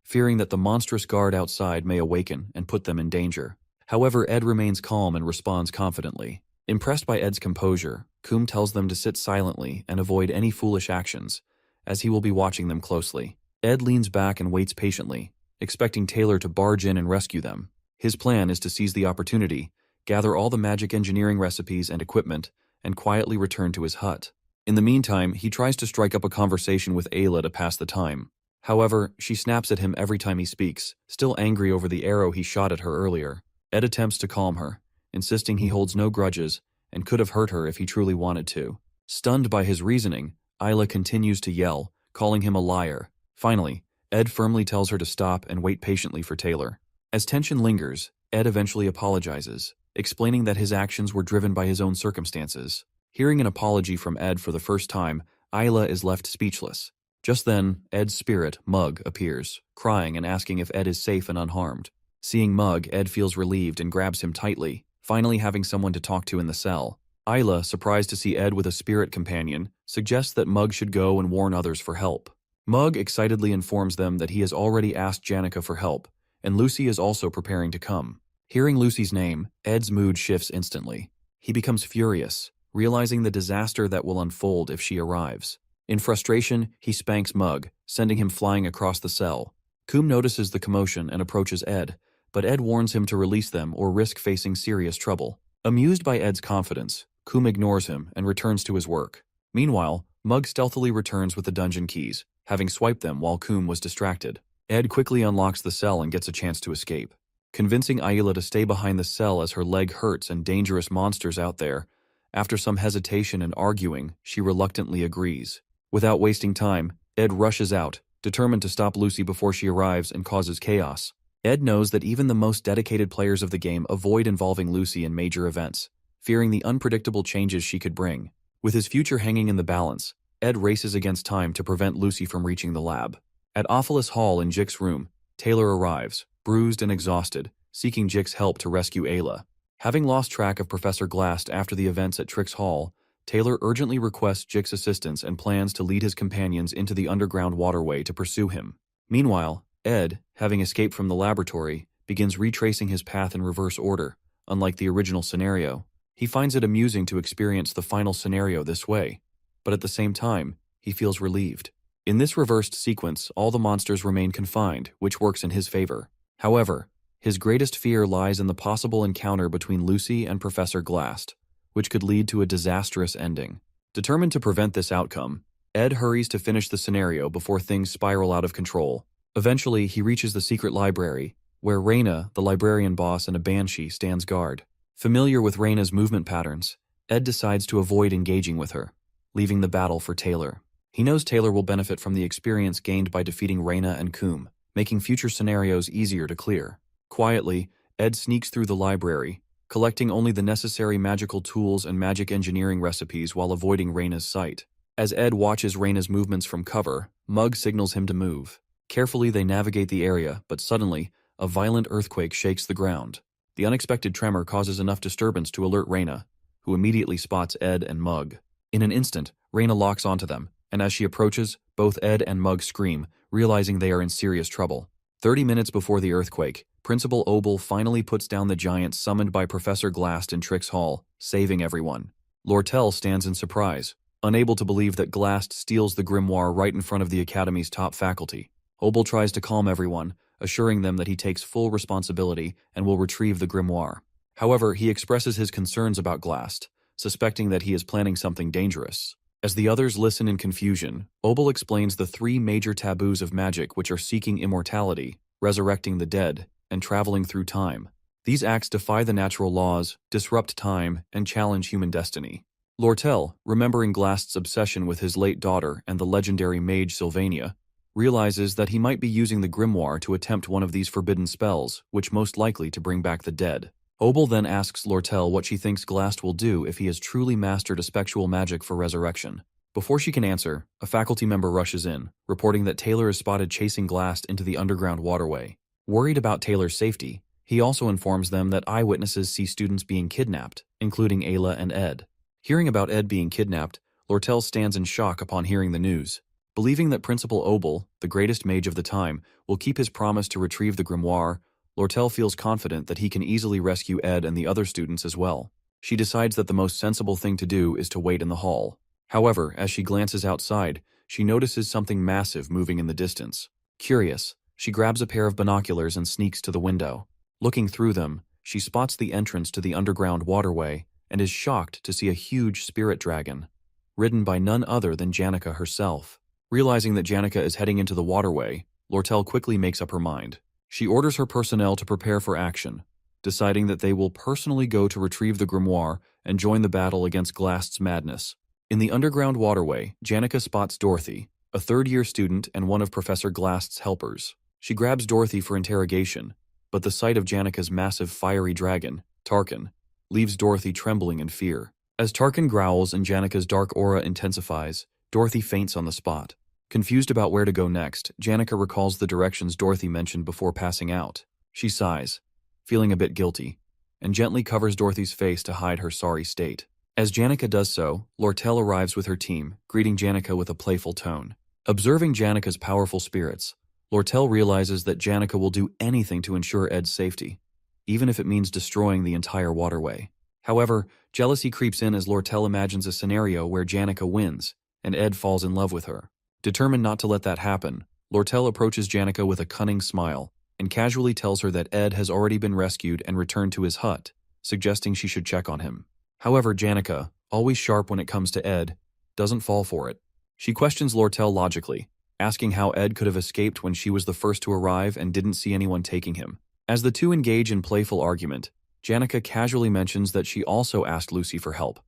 fearing that the monstrous guard outside may awaken and put them in danger. However, Ed remains calm and responds confidently. Impressed by Ed's composure, Coombe tells them to sit silently and avoid any foolish actions, as he will be watching them closely. Ed leans back and waits patiently, expecting Taylor to barge in and rescue them. His plan is to seize the opportunity, gather all the magic engineering recipes and equipment, and quietly return to his hut. In the meantime, he tries to strike up a conversation with Ayla to pass the time. However, she snaps at him every time he speaks, still angry over the arrow he shot at her earlier. Ed attempts to calm her, insisting he holds no grudges and could have hurt her if he truly wanted to. Stunned by his reasoning, Isla continues to yell, calling him a liar. Finally, Ed firmly tells her to stop and wait patiently for Taylor. As tension lingers, Ed eventually apologizes, explaining that his actions were driven by his own circumstances. Hearing an apology from Ed for the first time, Isla is left speechless. Just then, Ed's spirit, Mug, appears, crying and asking if Ed is safe and unharmed. Seeing Mug, Ed feels relieved and grabs him tightly, finally having someone to talk to in the cell. Isla, surprised to see Ed with a spirit companion, suggests that Mug should go and warn others for help. Mug excitedly informs them that he has already asked Janica for help, and Lucy is also preparing to come. Hearing Lucy's name, Ed's mood shifts instantly. He becomes furious, realizing the disaster that will unfold if she arrives. In frustration, he spanks Mug, sending him flying across the cell. Coom notices the commotion and approaches Ed, but Ed warns him to release them or risk facing serious trouble. Amused by Ed's confidence, Coom ignores him and returns to his work. Meanwhile, Mug stealthily returns with the dungeon keys, having swiped them while Coom was distracted. Ed quickly unlocks the cell and gets a chance to escape. Convincing Ayla to stay behind the cell as her leg hurts and dangerous monsters out there, after some hesitation and arguing, she reluctantly agrees. Without wasting time, Ed rushes out, determined to stop Lucy before she arrives and causes chaos. Ed knows that even the most dedicated players of the game avoid involving Lucy in major events, fearing the unpredictable changes she could bring. With his future hanging in the balance, Ed races against time to prevent Lucy from reaching the lab. At Ophelis Hall in Jick's room, Taylor arrives, bruised and exhausted, seeking Jick's help to rescue Ayla. Having lost track of Professor Glast after the events at Trix Hall, Taylor urgently requests Jick's assistance and plans to lead his companions into the underground waterway to pursue him. Meanwhile, Ed, having escaped from the laboratory, begins retracing his path in reverse order, unlike the original scenario. He finds it amusing to experience the final scenario this way, but at the same time, he feels relieved. In this reversed sequence, all the monsters remain confined, which works in his favor. However, his greatest fear lies in the possible encounter between Lucy and Professor Glast, which could lead to a disastrous ending. Determined to prevent this outcome, Ed hurries to finish the scenario before things spiral out of control. Eventually, he reaches the secret library, where Reyna, the librarian boss and a banshee, stands guard. Familiar with Reyna's movement patterns, Ed decides to avoid engaging with her, leaving the battle for Taylor. He knows Taylor will benefit from the experience gained by defeating Reyna and Coom, making future scenarios easier to clear. Quietly, Ed sneaks through the library, collecting only the necessary magical tools and magic engineering recipes while avoiding Reyna's sight. As Ed watches Reyna's movements from cover, Mug signals him to move. Carefully they navigate the area, but suddenly, a violent earthquake shakes the ground. The unexpected tremor causes enough disturbance to alert Reyna, who immediately spots Ed and Mug. In an instant, Reyna locks onto them, and as she approaches, both Ed and Mug scream, realizing they are in serious trouble. 30 minutes before the earthquake, Principal Obel finally puts down the giants summoned by Professor Glast in Trix Hall, saving everyone. Lortel stands in surprise, unable to believe that Glast steals the grimoire right in front of the Academy's top faculty. Obel tries to calm everyone, assuring them that he takes full responsibility and will retrieve the grimoire. However, he expresses his concerns about Glast, suspecting that he is planning something dangerous. As the others listen in confusion, Obel explains the 3 major taboos of magic which are seeking immortality, resurrecting the dead, and traveling through time. These acts defy the natural laws, disrupt time, and challenge human destiny. Lortel, remembering Glast's obsession with his late daughter and the legendary mage Sylvania, realizes that he might be using the grimoire to attempt one of these forbidden spells, which most likely to bring back the dead. Obel then asks Lortel what she thinks Glast will do if he has truly mastered a spectral magic for resurrection. Before she can answer, a faculty member rushes in, reporting that Taylor is spotted chasing Glast into the underground waterway. Worried about Taylor's safety, he also informs them that eyewitnesses see students being kidnapped, including Ayla and Ed. Hearing about Ed being kidnapped, Lortel stands in shock upon hearing the news. Believing that Principal Obel, the greatest mage of the time, will keep his promise to retrieve the grimoire, Lortel feels confident that he can easily rescue Ed and the other students as well. She decides that the most sensible thing to do is to wait in the hall. However, as she glances outside, she notices something massive moving in the distance. Curious, she grabs a pair of binoculars and sneaks to the window. Looking through them, she spots the entrance to the underground waterway and is shocked to see a huge spirit dragon, ridden by none other than Janica herself. Realizing that Janica is heading into the waterway, Lortel quickly makes up her mind. She orders her personnel to prepare for action, deciding that they will personally go to retrieve the grimoire and join the battle against Glast's madness. In the underground waterway, Janica spots Dorothy, a third-year student and one of Professor Glast's helpers. She grabs Dorothy for interrogation, but the sight of Janica's massive fiery dragon, Tarkin, leaves Dorothy trembling in fear. As Tarkin growls and Janica's dark aura intensifies, Dorothy faints on the spot. Confused about where to go next, Janica recalls the directions Dorothy mentioned before passing out. She sighs, feeling a bit guilty, and gently covers Dorothy's face to hide her sorry state. As Janica does so, Lortel arrives with her team, greeting Janica with a playful tone. Observing Janica's powerful spirits, Lortel realizes that Janica will do anything to ensure Ed's safety, even if it means destroying the entire waterway. However, jealousy creeps in as Lortel imagines a scenario where Janica wins, and Ed falls in love with her. Determined not to let that happen, Lortel approaches Janica with a cunning smile, and casually tells her that Ed has already been rescued and returned to his hut, suggesting she should check on him. However, Janica, always sharp when it comes to Ed, doesn't fall for it. She questions Lortel logically, asking how Ed could have escaped when she was the first to arrive and didn't see anyone taking him. As the two engage in playful argument, Janica casually mentions that she also asked Lucy for help,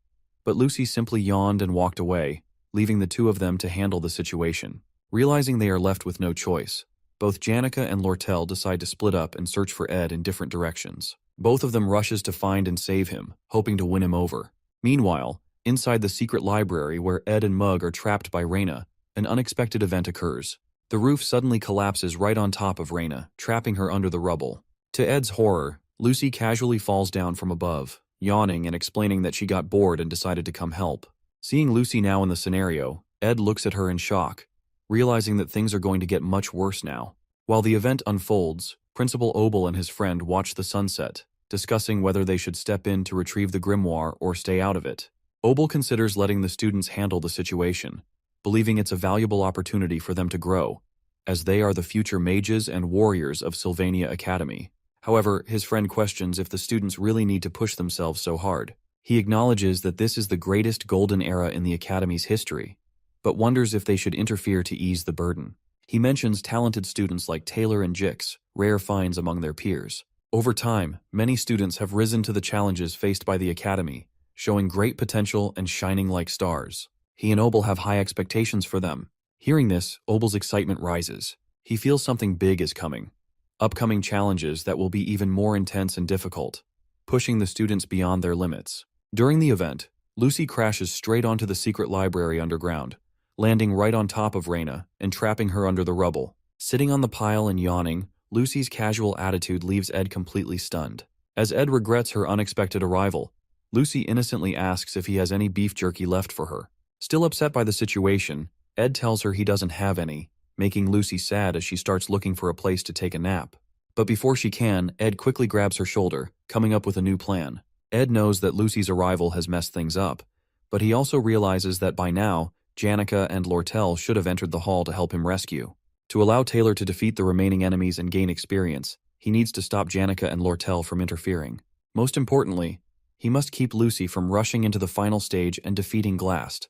but Lucy simply yawned and walked away, leaving the two of them to handle the situation. Realizing they are left with no choice, both Janica and Lortel decide to split up and search for Ed in different directions. Both of them rushes to find and save him, hoping to win him over. Meanwhile, inside the secret library where Ed and Mug are trapped by Raina, an unexpected event occurs. The roof suddenly collapses right on top of Raina, trapping her under the rubble. To Ed's horror, Lucy casually falls down from above, yawning and explaining that she got bored and decided to come help. Seeing Lucy now in the scenario, Ed looks at her in shock, realizing that things are going to get much worse now. While the event unfolds, Principal Obel and his friend watch the sunset, discussing whether they should step in to retrieve the grimoire or stay out of it. Obel considers letting the students handle the situation, believing it's a valuable opportunity for them to grow, as they are the future mages and warriors of Sylvania Academy. However, his friend questions if the students really need to push themselves so hard. He acknowledges that this is the greatest golden era in the Academy's history, but wonders if they should interfere to ease the burden. He mentions talented students like Taylor and Jix, rare finds among their peers. Over time, many students have risen to the challenges faced by the Academy, showing great potential and shining like stars. He and Obel have high expectations for them. Hearing this, Obel's excitement rises. He feels something big is coming. Upcoming challenges that will be even more intense and difficult, pushing the students beyond their limits. During the event, Lucy crashes straight onto the secret library underground, landing right on top of Raina and trapping her under the rubble. Sitting on the pile and yawning, Lucy's casual attitude leaves Ed completely stunned. As Ed regrets her unexpected arrival, Lucy innocently asks if he has any beef jerky left for her. Still upset by the situation, Ed tells her he doesn't have any, making Lucy sad as she starts looking for a place to take a nap. But before she can, Ed quickly grabs her shoulder, coming up with a new plan. Ed knows that Lucy's arrival has messed things up, but he also realizes that by now, Janica and Lortel should have entered the hall to help him rescue. To allow Taylor to defeat the remaining enemies and gain experience, he needs to stop Janica and Lortel from interfering. Most importantly, he must keep Lucy from rushing into the final stage and defeating Glast,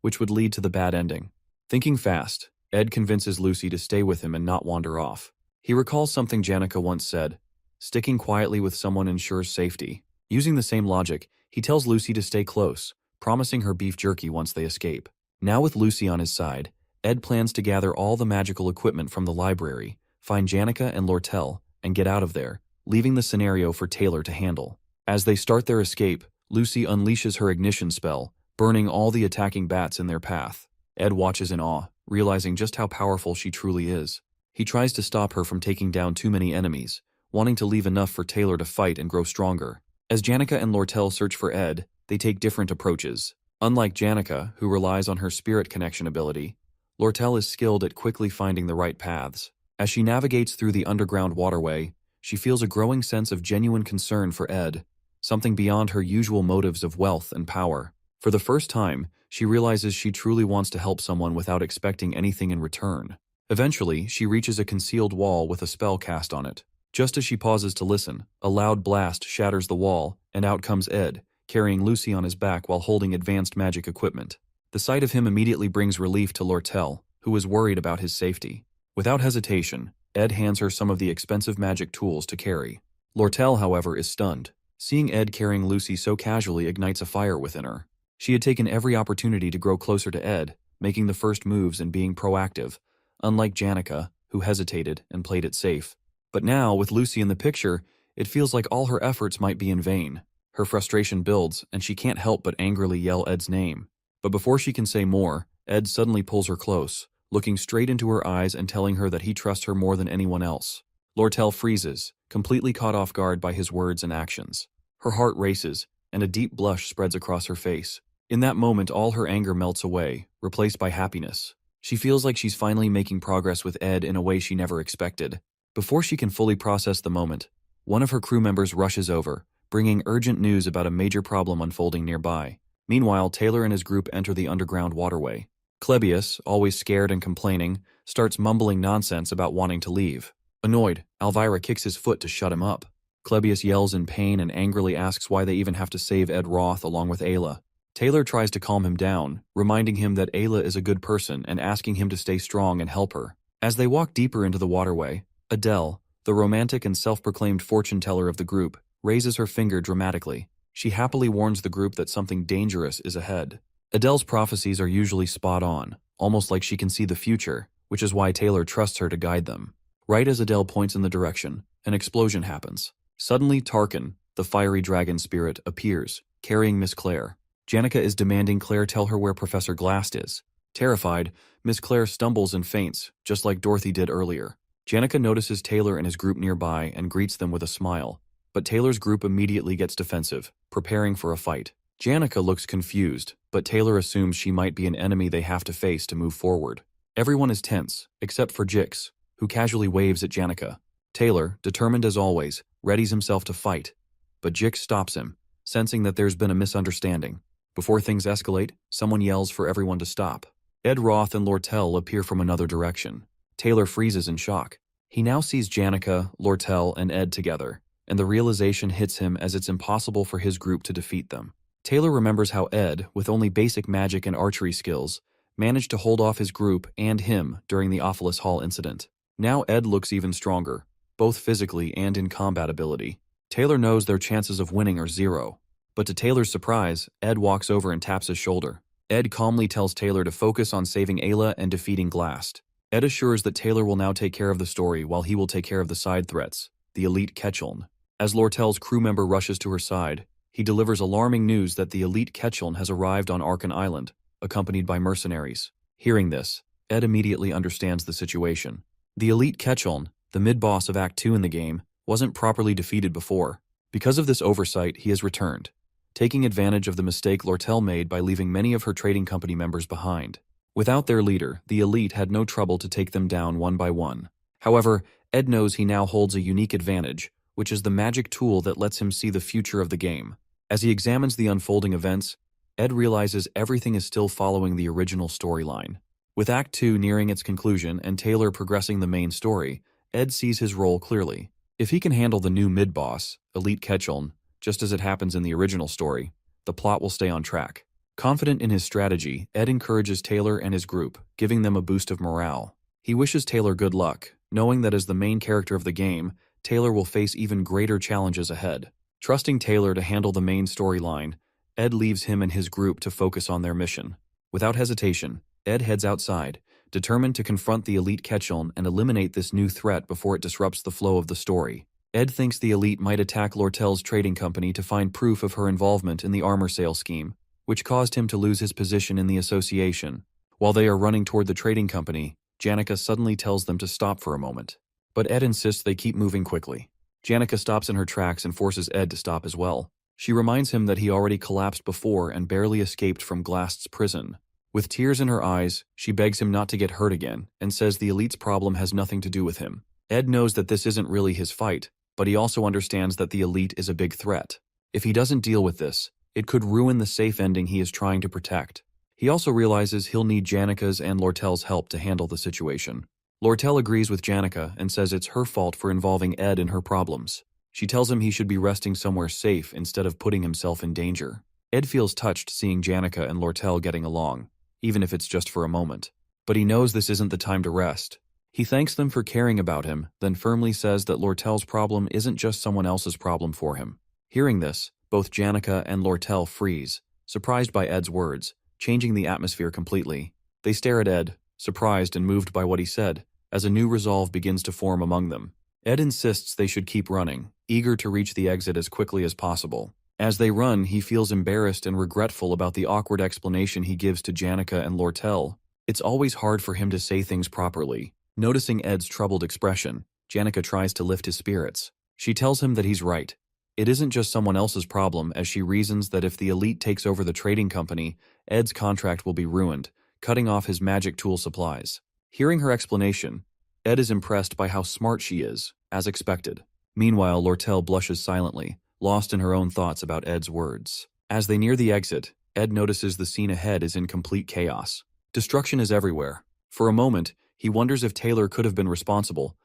which would lead to the bad ending. Thinking fast, Ed convinces Lucy to stay with him and not wander off. He recalls something Janica once said, sticking quietly with someone ensures safety. Using the same logic, he tells Lucy to stay close, promising her beef jerky once they escape. Now with Lucy on his side, Ed plans to gather all the magical equipment from the library, find Janica and Lortel, and get out of there, leaving the scenario for Taylor to handle. As they start their escape, Lucy unleashes her ignition spell, burning all the attacking bats in their path. Ed watches in awe, realizing just how powerful she truly is. He tries to stop her from taking down too many enemies, wanting to leave enough for Taylor to fight and grow stronger. As Janica and Lortel search for Ed, they take different approaches. Unlike Janica, who relies on her spirit connection ability, Lortel is skilled at quickly finding the right paths. As she navigates through the underground waterway, she feels a growing sense of genuine concern for Ed, something beyond her usual motives of wealth and power. For the first time, she realizes she truly wants to help someone without expecting anything in return. Eventually, she reaches a concealed wall with a spell cast on it. Just as she pauses to listen, a loud blast shatters the wall, and out comes Ed, carrying Lucy on his back while holding advanced magic equipment. The sight of him immediately brings relief to Lortel, who is worried about his safety. Without hesitation, Ed hands her some of the expensive magic tools to carry. Lortel, however, is stunned. Seeing Ed carrying Lucy so casually ignites a fire within her. She had taken every opportunity to grow closer to Ed, making the first moves and being proactive, unlike Janica, who hesitated and played it safe. But now, with Lucy in the picture, it feels like all her efforts might be in vain. Her frustration builds, and she can't help but angrily yell Ed's name. But before she can say more, Ed suddenly pulls her close, looking straight into her eyes and telling her that he trusts her more than anyone else. Lortel freezes, completely caught off guard by his words and actions. Her heart races, and a deep blush spreads across her face. In that moment, all her anger melts away, replaced by happiness. She feels like she's finally making progress with Ed in a way she never expected. Before she can fully process the moment, one of her crew members rushes over, bringing urgent news about a major problem unfolding nearby. Meanwhile, Taylor and his group enter the underground waterway. Clebius, always scared and complaining, starts mumbling nonsense about wanting to leave. Annoyed, Elvira kicks his foot to shut him up. Clebius yells in pain and angrily asks why they even have to save Ed Roth along with Ayla. Taylor tries to calm him down, reminding him that Ayla is a good person and asking him to stay strong and help her. As they walk deeper into the waterway, Adele, the romantic and self-proclaimed fortune-teller of the group, raises her finger dramatically. She happily warns the group that something dangerous is ahead. Adele's prophecies are usually spot on, almost like she can see the future, which is why Taylor trusts her to guide them. Right as Adele points in the direction, an explosion happens. Suddenly, Tarkin, the fiery dragon spirit, appears, carrying Miss Claire. Janica is demanding Claire tell her where Professor Glast is. Terrified, Miss Claire stumbles and faints, just like Dorothy did earlier. Janica notices Taylor and his group nearby and greets them with a smile, but Taylor's group immediately gets defensive, preparing for a fight. Janica looks confused, but Taylor assumes she might be an enemy they have to face to move forward. Everyone is tense, except for Jix, who casually waves at Janica. Taylor, determined as always, readies himself to fight, but Jix stops him, sensing that there's been a misunderstanding. Before things escalate, someone yells for everyone to stop. Ed Roth and Lortel appear from another direction. Taylor freezes in shock. He now sees Janica, Lortel, and Ed together, and the realization hits him as it's impossible for his group to defeat them. Taylor remembers how Ed, with only basic magic and archery skills, managed to hold off his group and him during the Ophilis Hall incident. Now Ed looks even stronger, both physically and in combat ability. Taylor knows their chances of winning are zero. But to Taylor's surprise, Ed walks over and taps his shoulder. Ed calmly tells Taylor to focus on saving Ayla and defeating Glast. Ed assures that Taylor will now take care of the story while he will take care of the side threats, the elite Ketchuln. As Lortel's crew member rushes to her side, he delivers alarming news that the elite Ketchuln has arrived on Arkan Island, accompanied by mercenaries. Hearing this, Ed immediately understands the situation. The elite Ketchuln, the mid-boss of Act 2 in the game, wasn't properly defeated before. Because of this oversight, he has returned, taking advantage of the mistake Lortel made by leaving many of her trading company members behind. Without their leader, the elite had no trouble to take them down one by one. However, Ed knows he now holds a unique advantage, which is the magic tool that lets him see the future of the game. As he examines the unfolding events, Ed realizes everything is still following the original storyline. With Act 2 nearing its conclusion and Taylor progressing the main story, Ed sees his role clearly. If he can handle the new mid-boss, Elite Ketchuln, just as it happens in the original story, the plot will stay on track. Confident in his strategy, Ed encourages Taylor and his group, giving them a boost of morale. He wishes Taylor good luck, knowing that as the main character of the game, Taylor will face even greater challenges ahead. Trusting Taylor to handle the main storyline, Ed leaves him and his group to focus on their mission. Without hesitation, Ed heads outside, determined to confront the elite Ketchuln and eliminate this new threat before it disrupts the flow of the story. Ed thinks the elite might attack Lortel's trading company to find proof of her involvement in the armor sale scheme, which caused him to lose his position in the association. While they are running toward the trading company, Janica suddenly tells them to stop for a moment. But Ed insists they keep moving quickly. Janica stops in her tracks and forces Ed to stop as well. She reminds him that he already collapsed before and barely escaped from Glast's prison. With tears in her eyes, she begs him not to get hurt again and says the elite's problem has nothing to do with him. Ed knows that this isn't really his fight, but he also understands that the elite is a big threat. If he doesn't deal with this, it could ruin the safe ending he is trying to protect. He also realizes he'll need Janica's and Lortel's help to handle the situation. Lortel agrees with Janica and says it's her fault for involving Ed in her problems. She tells him he should be resting somewhere safe instead of putting himself in danger. Ed feels touched seeing Janica and Lortel getting along, even if it's just for a moment. But he knows this isn't the time to rest. He thanks them for caring about him, then firmly says that Lortel's problem isn't just someone else's problem for him. Hearing this, both Janica and Lortel freeze, surprised by Ed's words, changing the atmosphere completely. They stare at Ed, surprised and moved by what he said, as a new resolve begins to form among them. Ed insists they should keep running, eager to reach the exit as quickly as possible. As they run, he feels embarrassed and regretful about the awkward explanation he gives to Janica and Lortel. It's always hard for him to say things properly. Noticing Ed's troubled expression, Janica tries to lift his spirits. She tells him that he's right. It isn't just someone else's problem, as she reasons that if the elite takes over the trading company, Ed's contract will be ruined, cutting off his magic tool supplies. Hearing her explanation, Ed is impressed by how smart she is, as expected. Meanwhile, Lortel blushes silently, lost in her own thoughts about Ed's words. As they near the exit, Ed notices the scene ahead is in complete chaos. Destruction is everywhere. For a moment, he wonders if Taylor could have been responsible,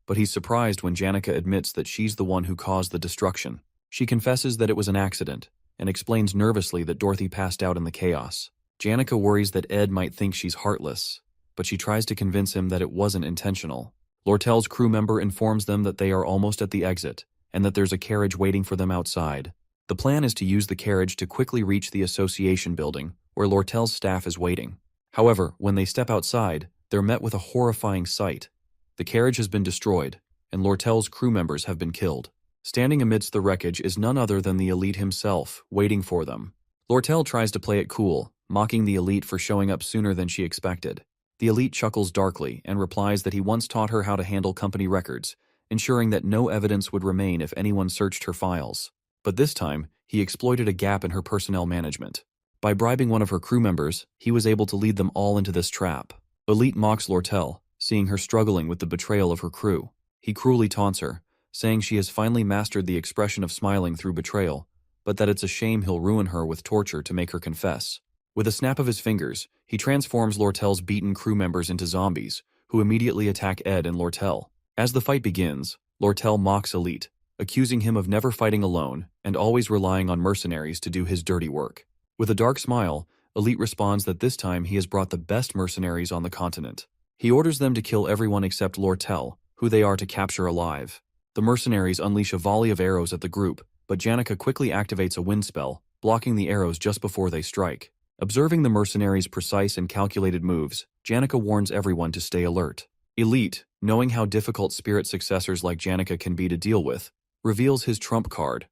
but he's surprised when Janica admits that she's the one who caused the destruction. She confesses that it was an accident, and explains nervously that Dorothy passed out in the chaos. Janica worries that Ed might think she's heartless, but she tries to convince him that it wasn't intentional. Lortel's crew member informs them that they are almost at the exit, and that there's a carriage waiting for them outside. The plan is to use the carriage to quickly reach the association building, where Lortel's staff is waiting. However, when they step outside, they're met with a horrifying sight. The carriage has been destroyed, and Lortel's crew members have been killed. Standing amidst the wreckage is none other than the elite himself, waiting for them. Lortel tries to play it cool, mocking the elite for showing up sooner than she expected. The elite chuckles darkly and replies that he once taught her how to handle company records, ensuring that no evidence would remain if anyone searched her files. But this time, he exploited a gap in her personnel management. By bribing one of her crew members, he was able to lead them all into this trap. Elite mocks Lortel, seeing her struggling with the betrayal of her crew. He cruelly taunts her, saying she has finally mastered the expression of smiling through betrayal, but that it's a shame he'll ruin her with torture to make her confess. With a snap of his fingers, he transforms Lortel's beaten crew members into zombies, who immediately attack Ed and Lortel. As the fight begins, Lortel mocks Elite, accusing him of never fighting alone and always relying on mercenaries to do his dirty work. With a dark smile, Elite responds that this time he has brought the best mercenaries on the continent. He orders them to kill everyone except Lortel, who they are to capture alive. The mercenaries unleash a volley of arrows at the group, but Janica quickly activates a wind spell, blocking the arrows just before they strike. Observing the mercenaries' precise and calculated moves, Janica warns everyone to stay alert. Elite, knowing how difficult spirit successors like Janica can be to deal with, reveals his trump card,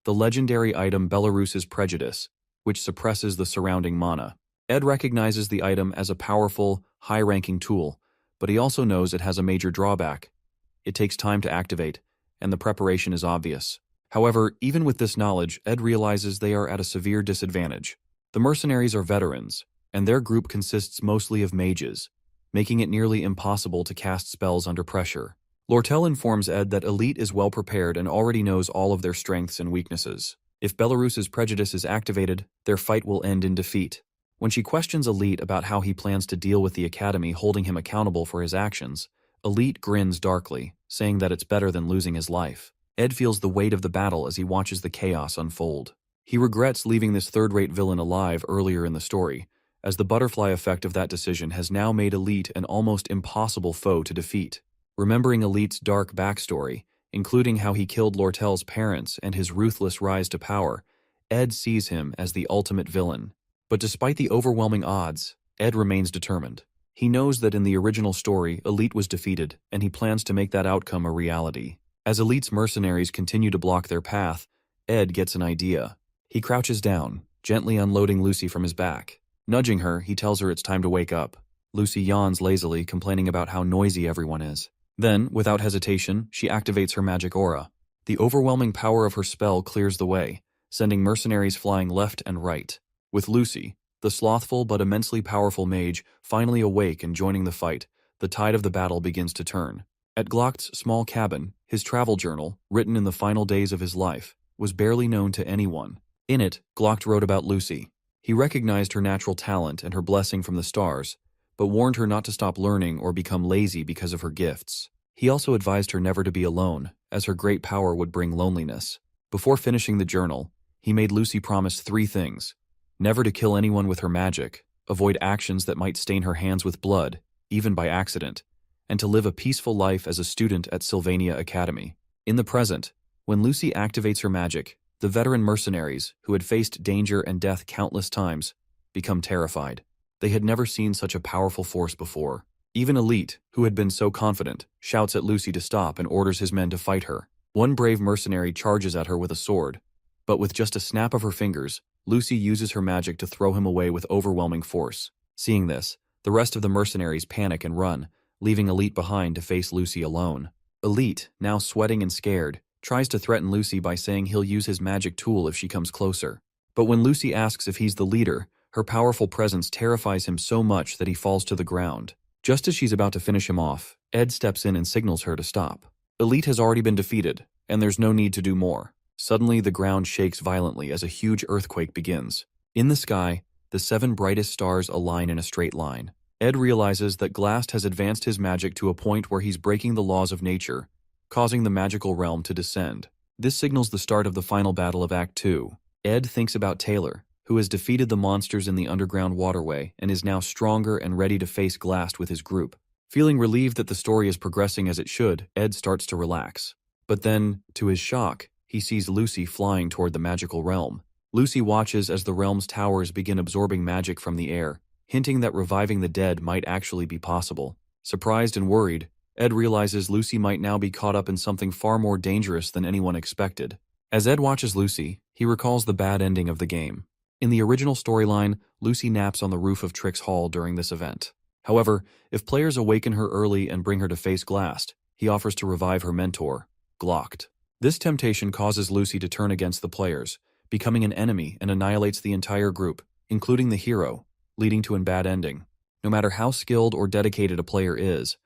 the legendary item Belarus's Prejudice, which suppresses the surrounding mana. Ed recognizes the item as a powerful, high-ranking tool, but he also knows it has a major drawback. It takes time to activate, and the preparation is obvious. However, even with this knowledge, Ed realizes they are at a severe disadvantage. The mercenaries are veterans, and their group consists mostly of mages, making it nearly impossible to cast spells under pressure. Lortel informs Ed that Elite is well prepared and already knows all of their strengths and weaknesses. If Belarus's Prejudice is activated, their fight will end in defeat. When she questions Elite about how he plans to deal with the Academy holding him accountable for his actions, Elite grins darkly, saying that it's better than losing his life. Ed feels the weight of the battle as he watches the chaos unfold. He regrets leaving this third-rate villain alive earlier in the story, as the butterfly effect of that decision has now made Elite an almost impossible foe to defeat. Remembering Elite's dark backstory, including how he killed Lortel's parents and his ruthless rise to power, Ed sees him as the ultimate villain. But despite the overwhelming odds, Ed remains determined. He knows that in the original story, Elite was defeated, and he plans to make that outcome a reality. As Elite's mercenaries continue to block their path, Ed gets an idea. He crouches down, gently unloading Lucy from his back. Nudging her, he tells her it's time to wake up. Lucy yawns lazily, complaining about how noisy everyone is. Then, without hesitation, she activates her magic aura. The overwhelming power of her spell clears the way, sending mercenaries flying left and right. With Lucy, the slothful but immensely powerful mage, finally awake and joining the fight, the tide of the battle begins to turn. At Glock's small cabin, his travel journal, written in the final days of his life, was barely known to anyone. In it, Glock wrote about Lucy. He recognized her natural talent and her blessing from the stars, but warned her not to stop learning or become lazy because of her gifts. He also advised her never to be alone, as her great power would bring loneliness. Before finishing the journal, he made Lucy promise 3 things: never to kill anyone with her magic, avoid actions that might stain her hands with blood, even by accident, and to live a peaceful life as a student at Sylvania Academy. In the present, when Lucy activates her magic, the veteran mercenaries, who had faced danger and death countless times, become terrified. They had never seen such a powerful force before. Even Elite, who had been so confident, shouts at Lucy to stop and orders his men to fight her. One brave mercenary charges at her with a sword, but with just a snap of her fingers, Lucy uses her magic to throw him away with overwhelming force. Seeing this, the rest of the mercenaries panic and run, leaving Elite behind to face Lucy alone. Elite, now sweating and scared, tries to threaten Lucy by saying he'll use his magic tool if she comes closer. But when Lucy asks if he's the leader, her powerful presence terrifies him so much that he falls to the ground. Just as she's about to finish him off, Ed steps in and signals her to stop. Elite has already been defeated, and there's no need to do more. Suddenly, the ground shakes violently as a huge earthquake begins. In the sky, the 7 brightest stars align in a straight line. Ed realizes that Glast has advanced his magic to a point where he's breaking the laws of nature, causing the magical realm to descend. This signals the start of the final battle of Act 2. Ed thinks about Taylor, who has defeated the monsters in the underground waterway and is now stronger and ready to face Glast with his group. Feeling relieved that the story is progressing as it should, Ed starts to relax. But then, to his shock, he sees Lucy flying toward the magical realm. Lucy watches as the realm's towers begin absorbing magic from the air, hinting that reviving the dead might actually be possible. Surprised and worried, Ed realizes Lucy might now be caught up in something far more dangerous than anyone expected. As Ed watches Lucy, he recalls the bad ending of the game. In the original storyline, Lucy naps on the roof of Trix Hall during this event. However, if players awaken her early and bring her to face Glast, he offers to revive her mentor, Glocked. This temptation causes Lucy to turn against the players, becoming an enemy and annihilates the entire group, including the hero, leading to a bad ending. No matter how skilled or dedicated a player is,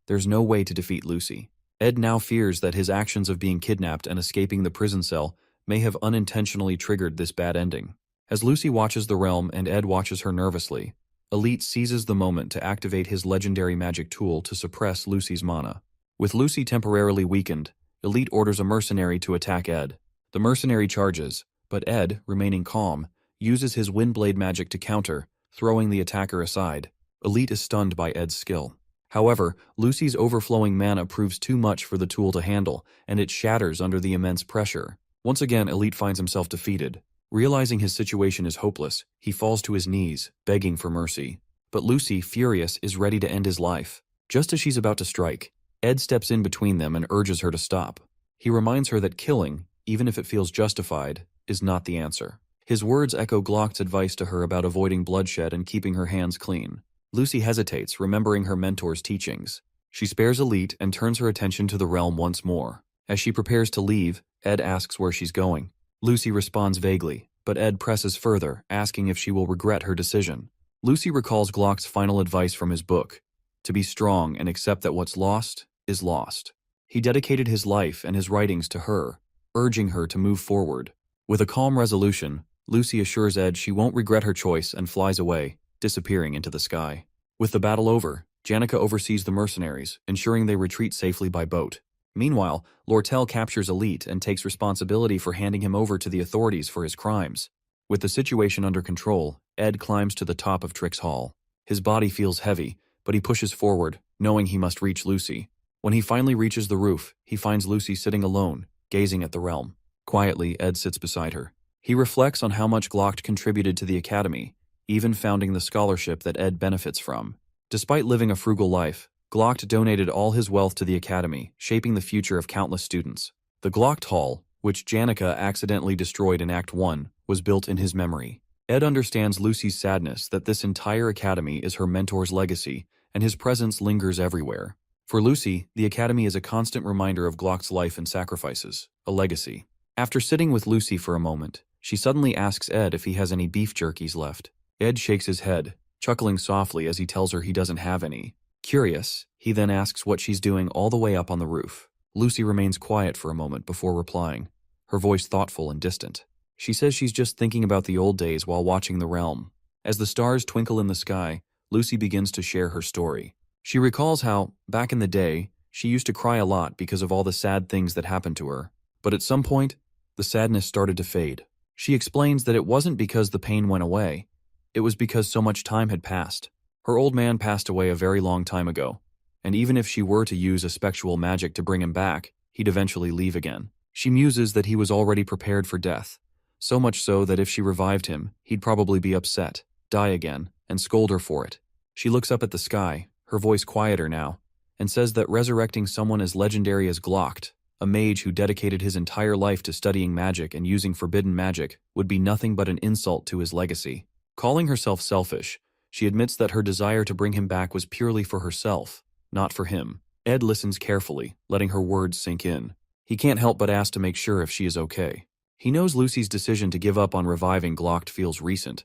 there's no way to defeat Lucy. Ed now fears that his actions of being kidnapped and escaping the prison cell may have unintentionally triggered this bad ending. As Lucy watches the realm and Ed watches her nervously, Elite seizes the moment to activate his legendary magic tool to suppress Lucy's mana. With Lucy temporarily weakened, Elite orders a mercenary to attack Ed. The mercenary charges, but Ed, remaining calm, uses his Windblade magic to counter, throwing the attacker aside. Elite is stunned by Ed's skill. However, Lucy's overflowing mana proves too much for the tool to handle, and it shatters under the immense pressure. Once again, Elite finds himself defeated. Realizing his situation is hopeless, he falls to his knees, begging for mercy. But Lucy, furious, is ready to end his life. Just as she's about to strike, Ed steps in between them and urges her to stop. He reminds her that killing, even if it feels justified, is not the answer. His words echo Glock's advice to her about avoiding bloodshed and keeping her hands clean. Lucy hesitates, remembering her mentor's teachings. She spares Elite and turns her attention to the realm once more. As she prepares to leave, Ed asks where she's going. Lucy responds vaguely, but Ed presses further, asking if she will regret her decision. Lucy recalls Glock's final advice from his book, to be strong and accept that what's lost is lost. He dedicated his life and his writings to her, urging her to move forward. With a calm resolution, Lucy assures Ed she won't regret her choice and flies away, disappearing into the sky. With the battle over, Janica oversees the mercenaries, ensuring they retreat safely by boat. Meanwhile, Lortel captures Elite and takes responsibility for handing him over to the authorities for his crimes. With the situation under control, Ed climbs to the top of Trix Hall. His body feels heavy, but he pushes forward, knowing he must reach Lucy. When he finally reaches the roof, he finds Lucy sitting alone, gazing at the realm. Quietly, Ed sits beside her. He reflects on how much Glock contributed to the Academy, even founding the scholarship that Ed benefits from. Despite living a frugal life, Glock donated all his wealth to the Academy, shaping the future of countless students. The Glock Hall, which Janica accidentally destroyed in Act 1, was built in his memory. Ed understands Lucy's sadness that this entire Academy is her mentor's legacy, and his presence lingers everywhere. For Lucy, the Academy is a constant reminder of Glock's life and sacrifices, a legacy. After sitting with Lucy for a moment, she suddenly asks Ed if he has any beef jerkies left. Ed shakes his head, chuckling softly as he tells her he doesn't have any. Curious, he then asks what she's doing all the way up on the roof. Lucy remains quiet for a moment before replying, her voice thoughtful and distant. She says she's just thinking about the old days while watching the realm. As the stars twinkle in the sky, Lucy begins to share her story. She recalls how, back in the day, she used to cry a lot because of all the sad things that happened to her. But at some point, the sadness started to fade. She explains that it wasn't because the pain went away. It was because so much time had passed. Her old man passed away a very long time ago, and even if she were to use a spectral magic to bring him back, he'd eventually leave again. She muses that he was already prepared for death, so much so that if she revived him, he'd probably be upset, die again, and scold her for it. She looks up at the sky, her voice quieter now, and says that resurrecting someone as legendary as Glocked, a mage who dedicated his entire life to studying magic and using forbidden magic, would be nothing but an insult to his legacy. Calling herself selfish, she admits that her desire to bring him back was purely for herself, not for him. Ed listens carefully, letting her words sink in. He can't help but ask to make sure if she is okay. He knows Lucy's decision to give up on reviving Glocked feels recent,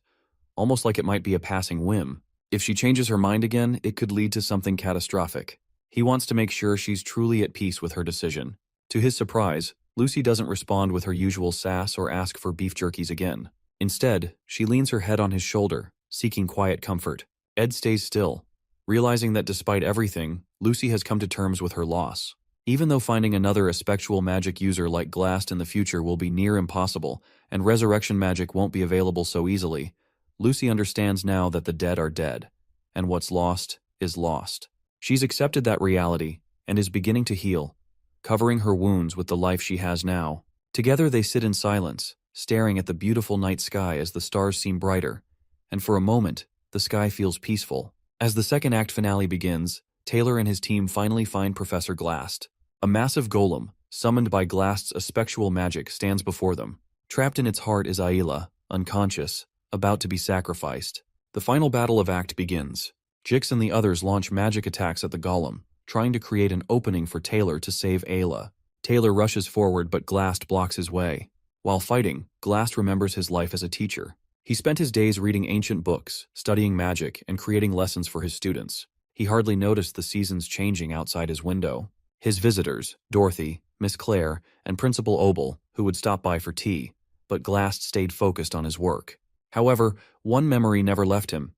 almost like it might be a passing whim. If she changes her mind again, it could lead to something catastrophic. He wants to make sure she's truly at peace with her decision. To his surprise, Lucy doesn't respond with her usual sass or ask for beef jerkies again. Instead, she leans her head on his shoulder, seeking quiet comfort. Ed stays still, realizing that despite everything, Lucy has come to terms with her loss. Even though finding another aspectual magic user like Glast in the future will be near impossible, and resurrection magic won't be available so easily, Lucy understands now that the dead are dead, and what's lost is lost. She's accepted that reality and is beginning to heal, covering her wounds with the life she has now. Together they sit in silence, staring at the beautiful night sky as the stars seem brighter, and for a moment, the sky feels peaceful. As the second act finale begins, Taylor and his team finally find Professor Glast. A massive golem, summoned by Glast's aspectual magic, stands before them. Trapped in its heart is Ayla, unconscious, about to be sacrificed. The final battle of Act begins. Jix and the others launch magic attacks at the golem, trying to create an opening for Taylor to save Ayla. Taylor rushes forward, but Glast blocks his way. While fighting, Glast remembers his life as a teacher. He spent his days reading ancient books, studying magic, and creating lessons for his students. He hardly noticed the seasons changing outside his window. His visitors, Dorothy, Miss Clare, and Principal Obel, who would stop by for tea, but Glast stayed focused on his work. However, one memory never left him: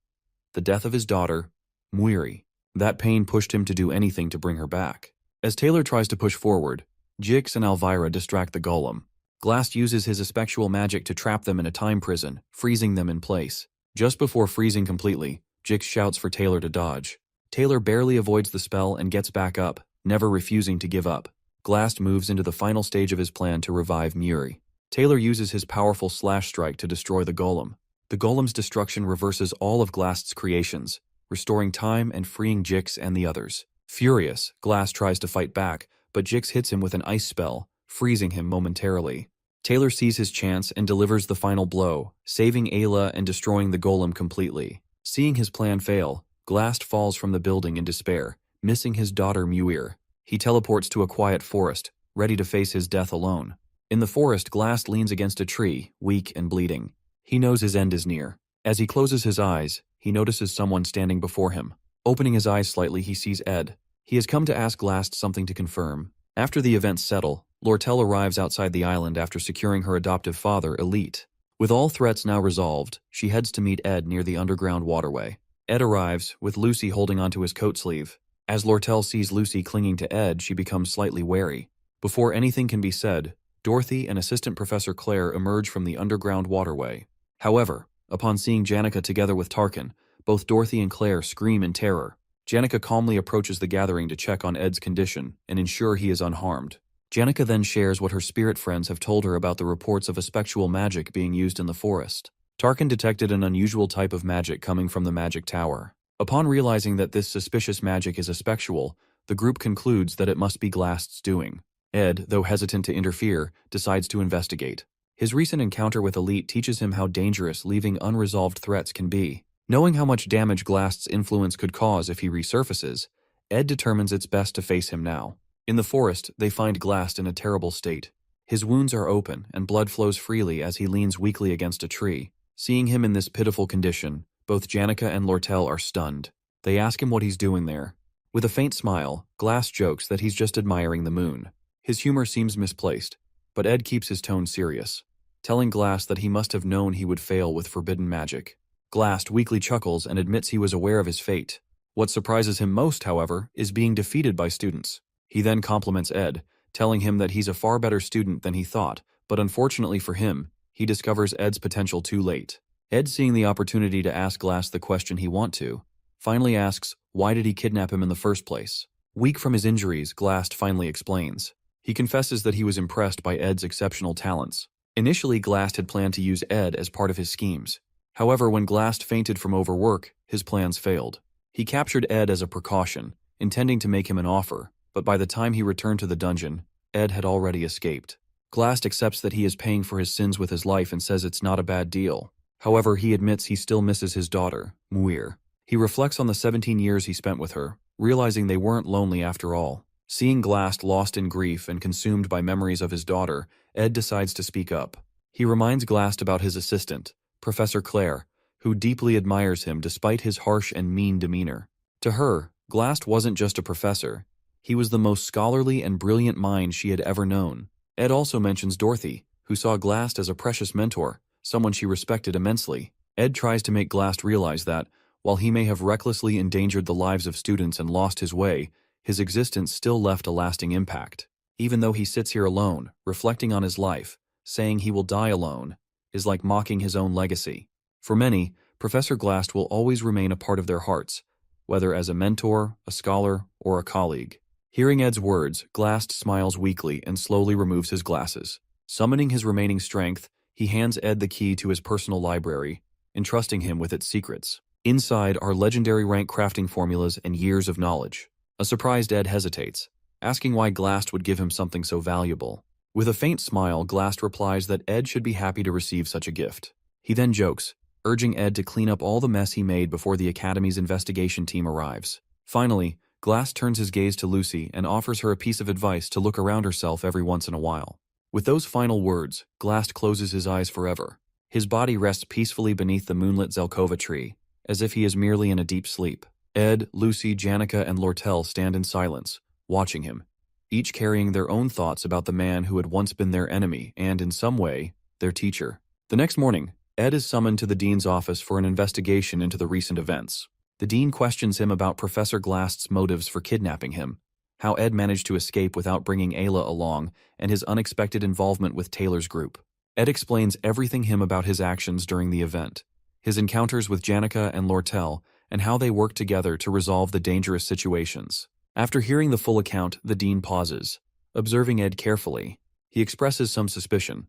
the death of his daughter, Muiri. That pain pushed him to do anything to bring her back. As Taylor tries to push forward, Jix and Elvira distract the golem. Glast uses his aspectual magic to trap them in a time prison, freezing them in place. Just before freezing completely, Jix shouts for Taylor to dodge. Taylor barely avoids the spell and gets back up, never refusing to give up. Glast moves into the final stage of his plan to revive Muiri. Taylor uses his powerful slash strike to destroy the golem. The golem's destruction reverses all of Glast's creations, restoring time and freeing Jix and the others. Furious, Glast tries to fight back, but Jix hits him with an ice spell, freezing him momentarily. Taylor sees his chance and delivers the final blow, saving Ayla and destroying the golem completely. Seeing his plan fail, Glast falls from the building in despair, missing his daughter Muir. He teleports to a quiet forest, ready to face his death alone. In the forest, Glast leans against a tree, weak and bleeding. He knows his end is near. As he closes his eyes, he notices someone standing before him. Opening his eyes slightly, he sees Ed. He has come to ask Glast something to confirm. After the events settle, Lortel arrives outside the island after securing her adoptive father, Elite. With all threats now resolved, she heads to meet Ed near the underground waterway. Ed arrives, with Lucy holding onto his coat sleeve. As Lortel sees Lucy clinging to Ed, she becomes slightly wary. Before anything can be said, Dorothy and Assistant Professor Clare emerge from the underground waterway. However, upon seeing Janica together with Tarkin, both Dorothy and Claire scream in terror. Janica calmly approaches the gathering to check on Ed's condition and ensure he is unharmed. Janica then shares what her spirit friends have told her about the reports of aspectual magic being used in the forest. Tarkin detected an unusual type of magic coming from the magic tower. Upon realizing that this suspicious magic is aspectual, the group concludes that it must be Glast's doing. Ed, though hesitant to interfere, decides to investigate. His recent encounter with Elite teaches him how dangerous leaving unresolved threats can be. Knowing how much damage Glast's influence could cause if he resurfaces, Ed determines it's best to face him now. In the forest, they find Glast in a terrible state. His wounds are open, and blood flows freely as he leans weakly against a tree. Seeing him in this pitiful condition, both Janica and Lortel are stunned. They ask him what he's doing there. With a faint smile, Glast jokes that he's just admiring the moon. His humor seems misplaced, but Ed keeps his tone serious, telling Glast that he must have known he would fail with forbidden magic. Glast weakly chuckles and admits he was aware of his fate. What surprises him most, however, is being defeated by students. He then compliments Ed, telling him that he's a far better student than he thought, but unfortunately for him, he discovers Ed's potential too late. Ed, seeing the opportunity to ask Glast the question he wants to, finally asks why did he kidnap him in the first place. Weak from his injuries, Glast finally explains. He confesses that he was impressed by Ed's exceptional talents. Initially, Glast had planned to use Ed as part of his schemes. However, when Glast fainted from overwork, his plans failed. He captured Ed as a precaution, intending to make him an offer, but by the time he returned to the dungeon, Ed had already escaped. Glast accepts that he is paying for his sins with his life and says it's not a bad deal. However, he admits he still misses his daughter, Muir. He reflects on the 17 years he spent with her, realizing they weren't lonely after all. Seeing Glast lost in grief and consumed by memories of his daughter, Ed decides to speak up. He reminds Glast about his assistant, Professor Claire, who deeply admires him despite his harsh and mean demeanor. To her, Glast wasn't just a professor. He was the most scholarly and brilliant mind she had ever known. Ed also mentions Dorothy, who saw Glast as a precious mentor, someone she respected immensely. Ed tries to make Glast realize that, while he may have recklessly endangered the lives of students and lost his way, his existence still left a lasting impact. Even though he sits here alone, reflecting on his life, saying he will die alone, is like mocking his own legacy. For many, Professor Glast will always remain a part of their hearts, whether as a mentor, a scholar, or a colleague. Hearing Ed's words, Glast smiles weakly and slowly removes his glasses. Summoning his remaining strength, he hands Ed the key to his personal library, entrusting him with its secrets. Inside are legendary rank crafting formulas and years of knowledge. A surprised Ed hesitates, asking why Glast would give him something so valuable. With a faint smile, Glast replies that Ed should be happy to receive such a gift. He then jokes, urging Ed to clean up all the mess he made before the Academy's investigation team arrives. Finally, Glast turns his gaze to Lucy and offers her a piece of advice to look around herself every once in a while. With those final words, Glast closes his eyes forever. His body rests peacefully beneath the moonlit Zelkova tree, as if he is merely in a deep sleep. Ed, Lucy, Janica, and Lortel stand in silence, watching him, each carrying their own thoughts about the man who had once been their enemy and, in some way, their teacher. The next morning, Ed is summoned to the dean's office for an investigation into the recent events. The dean questions him about Professor Glast's motives for kidnapping him, how Ed managed to escape without bringing Ayla along, and his unexpected involvement with Taylor's group. Ed explains everything him about his actions during the event, his encounters with Janica and Lortel, and how they worked together to resolve the dangerous situations. After hearing the full account, the dean pauses, observing Ed carefully. He expresses some suspicion,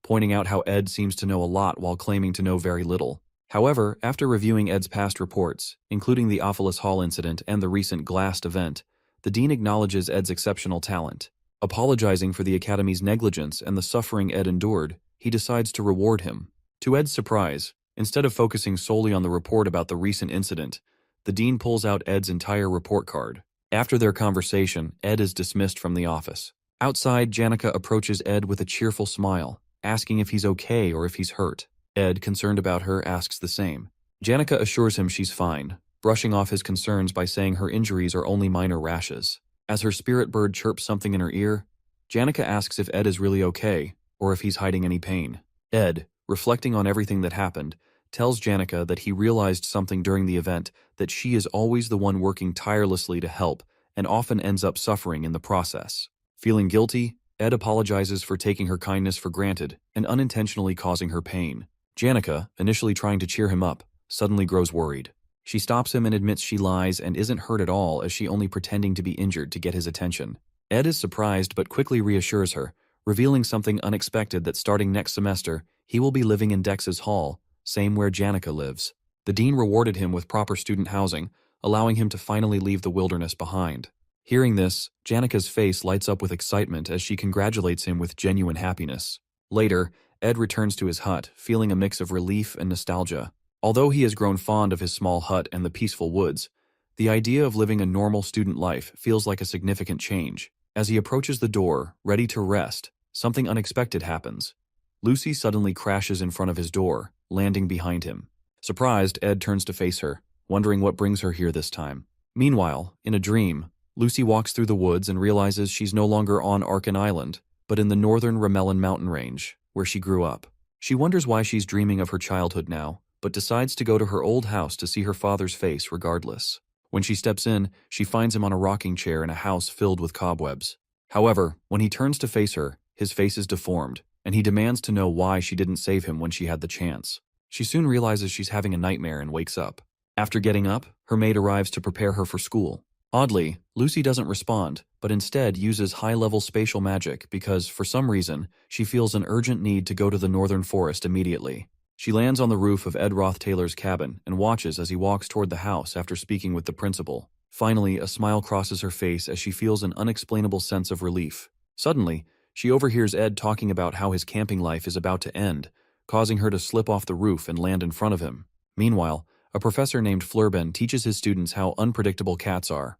pointing out how Ed seems to know a lot while claiming to know very little. However, after reviewing Ed's past reports, including the Ophelis Hall incident and the recent Glast event, the dean acknowledges Ed's exceptional talent. Apologizing for the Academy's negligence and the suffering Ed endured, he decides to reward him. To Ed's surprise, instead of focusing solely on the report about the recent incident, the dean pulls out Ed's entire report card. After their conversation, Ed is dismissed from the office. Outside, Janica approaches Ed with a cheerful smile, asking if he's okay or if he's hurt. Ed, concerned about her, asks the same. Janica assures him she's fine, brushing off his concerns by saying her injuries are only minor rashes. As her spirit bird chirps something in her ear, Janica asks if Ed is really okay, or if he's hiding any pain. Ed, reflecting on everything that happened, tells Janica that he realized something during the event, that she is always the one working tirelessly to help and often ends up suffering in the process. Feeling guilty, Ed apologizes for taking her kindness for granted and unintentionally causing her pain. Janica, initially trying to cheer him up, suddenly grows worried. She stops him and admits she lies and isn't hurt at all, as she only pretending to be injured to get his attention. Ed is surprised but quickly reassures her, revealing something unexpected, that starting next semester, he will be living in Dex's hall, same where Janica lives. The dean rewarded him with proper student housing, allowing him to finally leave the wilderness behind. Hearing this, Janica's face lights up with excitement as she congratulates him with genuine happiness. Later, Ed returns to his hut, feeling a mix of relief and nostalgia. Although he has grown fond of his small hut and the peaceful woods, the idea of living a normal student life feels like a significant change. As he approaches the door, ready to rest, something unexpected happens. Lucy suddenly crashes in front of his door, landing behind him. Surprised, Ed turns to face her, wondering what brings her here this time. Meanwhile, in a dream, Lucy walks through the woods and realizes she's no longer on Arkan Island, but in the northern Ramelin mountain range, where she grew up. She wonders why she's dreaming of her childhood now, but decides to go to her old house to see her father's face regardless. When she steps in, she finds him on a rocking chair in a house filled with cobwebs. However, when he turns to face her, his face is deformed, and he demands to know why she didn't save him when she had the chance. She soon realizes she's having a nightmare and wakes up. After getting up, her maid arrives to prepare her for school. Oddly, Lucy doesn't respond, but instead uses high-level spatial magic because, for some reason, she feels an urgent need to go to the northern forest immediately. She lands on the roof of Ed Roth Taylor's cabin and watches as he walks toward the house after speaking with the principal. Finally, a smile crosses her face as she feels an unexplainable sense of relief. Suddenly, she overhears Ed talking about how his camping life is about to end, causing her to slip off the roof and land in front of him. Meanwhile, a professor named Flurben teaches his students how unpredictable cats are.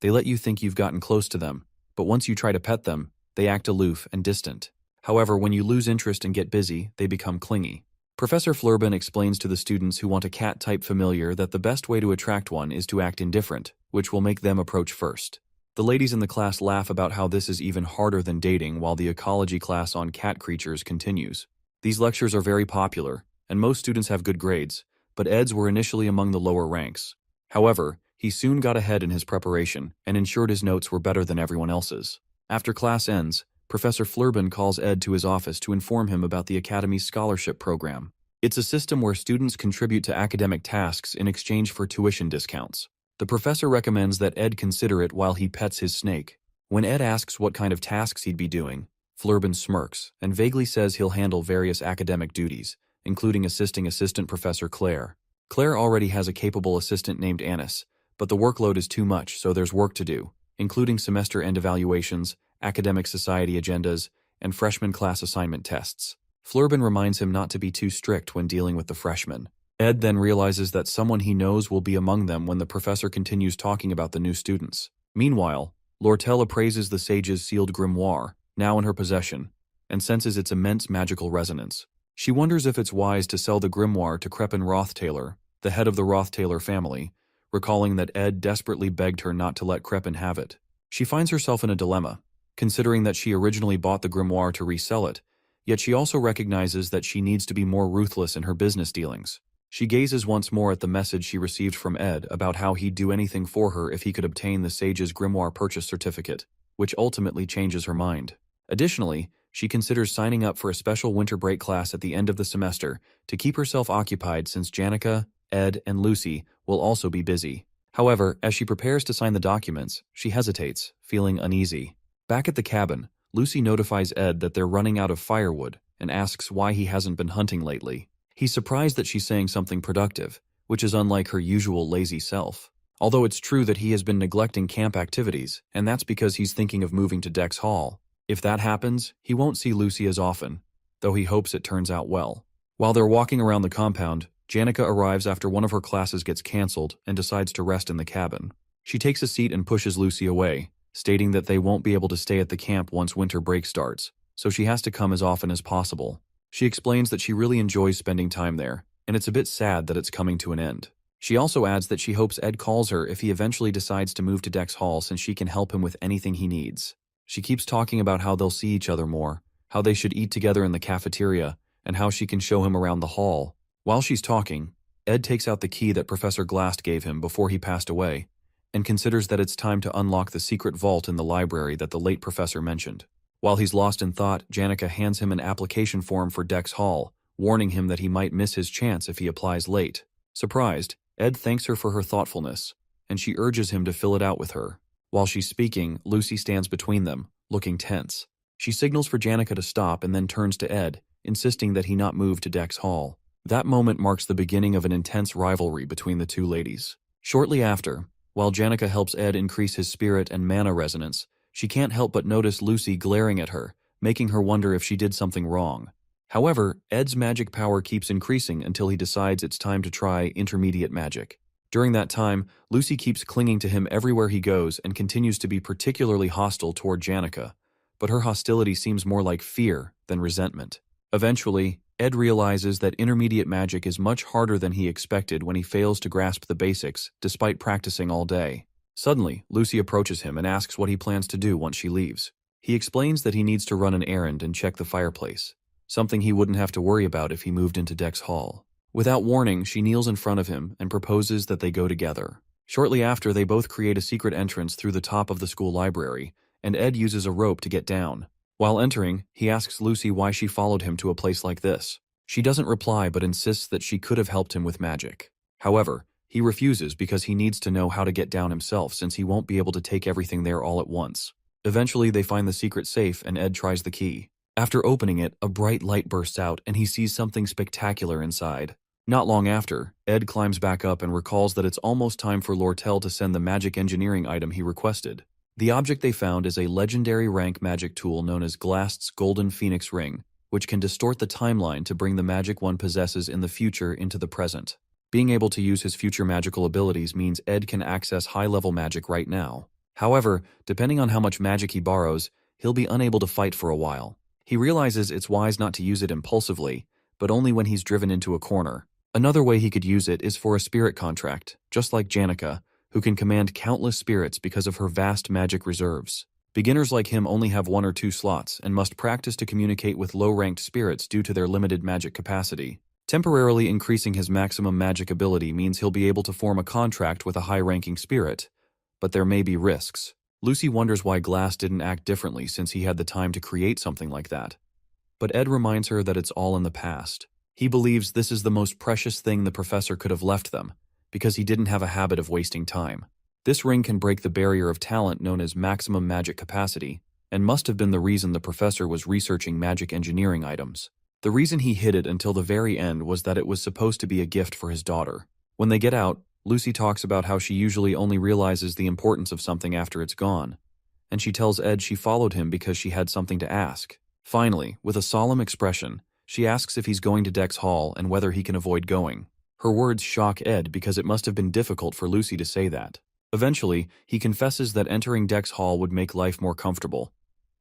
They let you think you've gotten close to them, but once you try to pet them, they act aloof and distant. However, when you lose interest and get busy, they become clingy. Professor Flurbin explains to the students who want a cat-type familiar that the best way to attract one is to act indifferent, which will make them approach first. The ladies in the class laugh about how this is even harder than dating while the ecology class on cat creatures continues. These lectures are very popular, and most students have good grades, but Ed's were initially among the lower ranks. However, he soon got ahead in his preparation and ensured his notes were better than everyone else's. After class ends, Professor Flurbin calls Ed to his office to inform him about the Academy's scholarship program. It's a system where students contribute to academic tasks in exchange for tuition discounts. The professor recommends that Ed consider it while he pets his snake. When Ed asks what kind of tasks he'd be doing, Flurbin smirks and vaguely says he'll handle various academic duties, including assisting Assistant Professor Claire. Claire already has a capable assistant named Annis, but the workload is too much, so there's work to do, including semester-end evaluations, academic society agendas, and freshman class assignment tests. Flurbin reminds him not to be too strict when dealing with the freshmen. Ed then realizes that someone he knows will be among them when the professor continues talking about the new students. Meanwhile, Lortel appraises the sage's sealed grimoire, now in her possession, and senses its immense magical resonance. She wonders if it's wise to sell the grimoire to Crepin Rothtailor, the head of the Rothtailor family, recalling that Ed desperately begged her not to let Crepin have it. She finds herself in a dilemma, considering that she originally bought the grimoire to resell it, yet she also recognizes that she needs to be more ruthless in her business dealings. She gazes once more at the message she received from Ed about how he'd do anything for her if he could obtain the sage's grimoire purchase certificate, which ultimately changes her mind. Additionally, she considers signing up for a special winter break class at the end of the semester to keep herself occupied since Janica, Ed, and Lucy will also be busy. However, as she prepares to sign the documents, she hesitates, feeling uneasy. Back at the cabin, Lucy notifies Ed that they're running out of firewood and asks why he hasn't been hunting lately. He's surprised that she's saying something productive, which is unlike her usual lazy self. Although it's true that he has been neglecting camp activities, and that's because he's thinking of moving to Dex Hall. If that happens, he won't see Lucy as often, though he hopes it turns out well. While they're walking around the compound, Janica arrives after one of her classes gets canceled and decides to rest in the cabin. She takes a seat and pushes Lucy away, stating that they won't be able to stay at the camp once winter break starts, so she has to come as often as possible. She explains that she really enjoys spending time there, and it's a bit sad that it's coming to an end. She also adds that she hopes Ed calls her if he eventually decides to move to Dex Hall since she can help him with anything he needs. She keeps talking about how they'll see each other more, how they should eat together in the cafeteria, and how she can show him around the hall. While she's talking, Ed takes out the key that Professor Glast gave him before he passed away, and considers that it's time to unlock the secret vault in the library that the late professor mentioned. While he's lost in thought, Janica hands him an application form for Dex Hall, warning him that he might miss his chance if he applies late. Surprised, Ed thanks her for her thoughtfulness, and she urges him to fill it out with her. While she's speaking, Lucy stands between them, looking tense. She signals for Janica to stop and then turns to Ed, insisting that he not move to Dex Hall. That moment marks the beginning of an intense rivalry between the two ladies. Shortly after, while Janica helps Ed increase his spirit and mana resonance, she can't help but notice Lucy glaring at her, making her wonder if she did something wrong. However, Ed's magic power keeps increasing until he decides it's time to try intermediate magic. During that time, Lucy keeps clinging to him everywhere he goes and continues to be particularly hostile toward Janica, but her hostility seems more like fear than resentment. Eventually, Ed realizes that intermediate magic is much harder than he expected when he fails to grasp the basics, despite practicing all day. Suddenly, Lucy approaches him and asks what he plans to do once she leaves. He explains that he needs to run an errand and check the fireplace, something he wouldn't have to worry about if he moved into Dex Hall. Without warning, she kneels in front of him and proposes that they go together. Shortly after, they both create a secret entrance through the top of the school library, and Ed uses a rope to get down. While entering, he asks Lucy why she followed him to a place like this. She doesn't reply but insists that she could have helped him with magic. However, he refuses because he needs to know how to get down himself since he won't be able to take everything there all at once. Eventually, they find the secret safe and Ed tries the key. After opening it, a bright light bursts out and he sees something spectacular inside. Not long after, Ed climbs back up and recalls that it's almost time for Lortel to send the magic engineering item he requested. The object they found is a legendary rank magic tool known as Glast's Golden Phoenix Ring, which can distort the timeline to bring the magic one possesses in the future into the present. Being able to use his future magical abilities means Ed can access high-level magic right now. However, depending on how much magic he borrows, he'll be unable to fight for a while. He realizes it's wise not to use it impulsively, but only when he's driven into a corner. Another way he could use it is for a spirit contract, just like Janica, who can command countless spirits because of her vast magic reserves. Beginners like him only have 1 or 2 slots and must practice to communicate with low-ranked spirits due to their limited magic capacity. Temporarily increasing his maximum magic ability means he'll be able to form a contract with a high-ranking spirit, but there may be risks. Lucy wonders why Glass didn't act differently since he had the time to create something like that. But Ed reminds her that it's all in the past. He believes this is the most precious thing the professor could have left them, because he didn't have a habit of wasting time. This ring can break the barrier of talent known as maximum magic capacity, and must have been the reason the professor was researching magic engineering items. The reason he hid it until the very end was that it was supposed to be a gift for his daughter. When they get out, Lucy talks about how she usually only realizes the importance of something after it's gone, and she tells Ed she followed him because she had something to ask. Finally, with a solemn expression, she asks if he's going to Dex Hall and whether he can avoid going. Her words shock Ed because it must have been difficult for Lucy to say that. Eventually, he confesses that entering Dex Hall would make life more comfortable.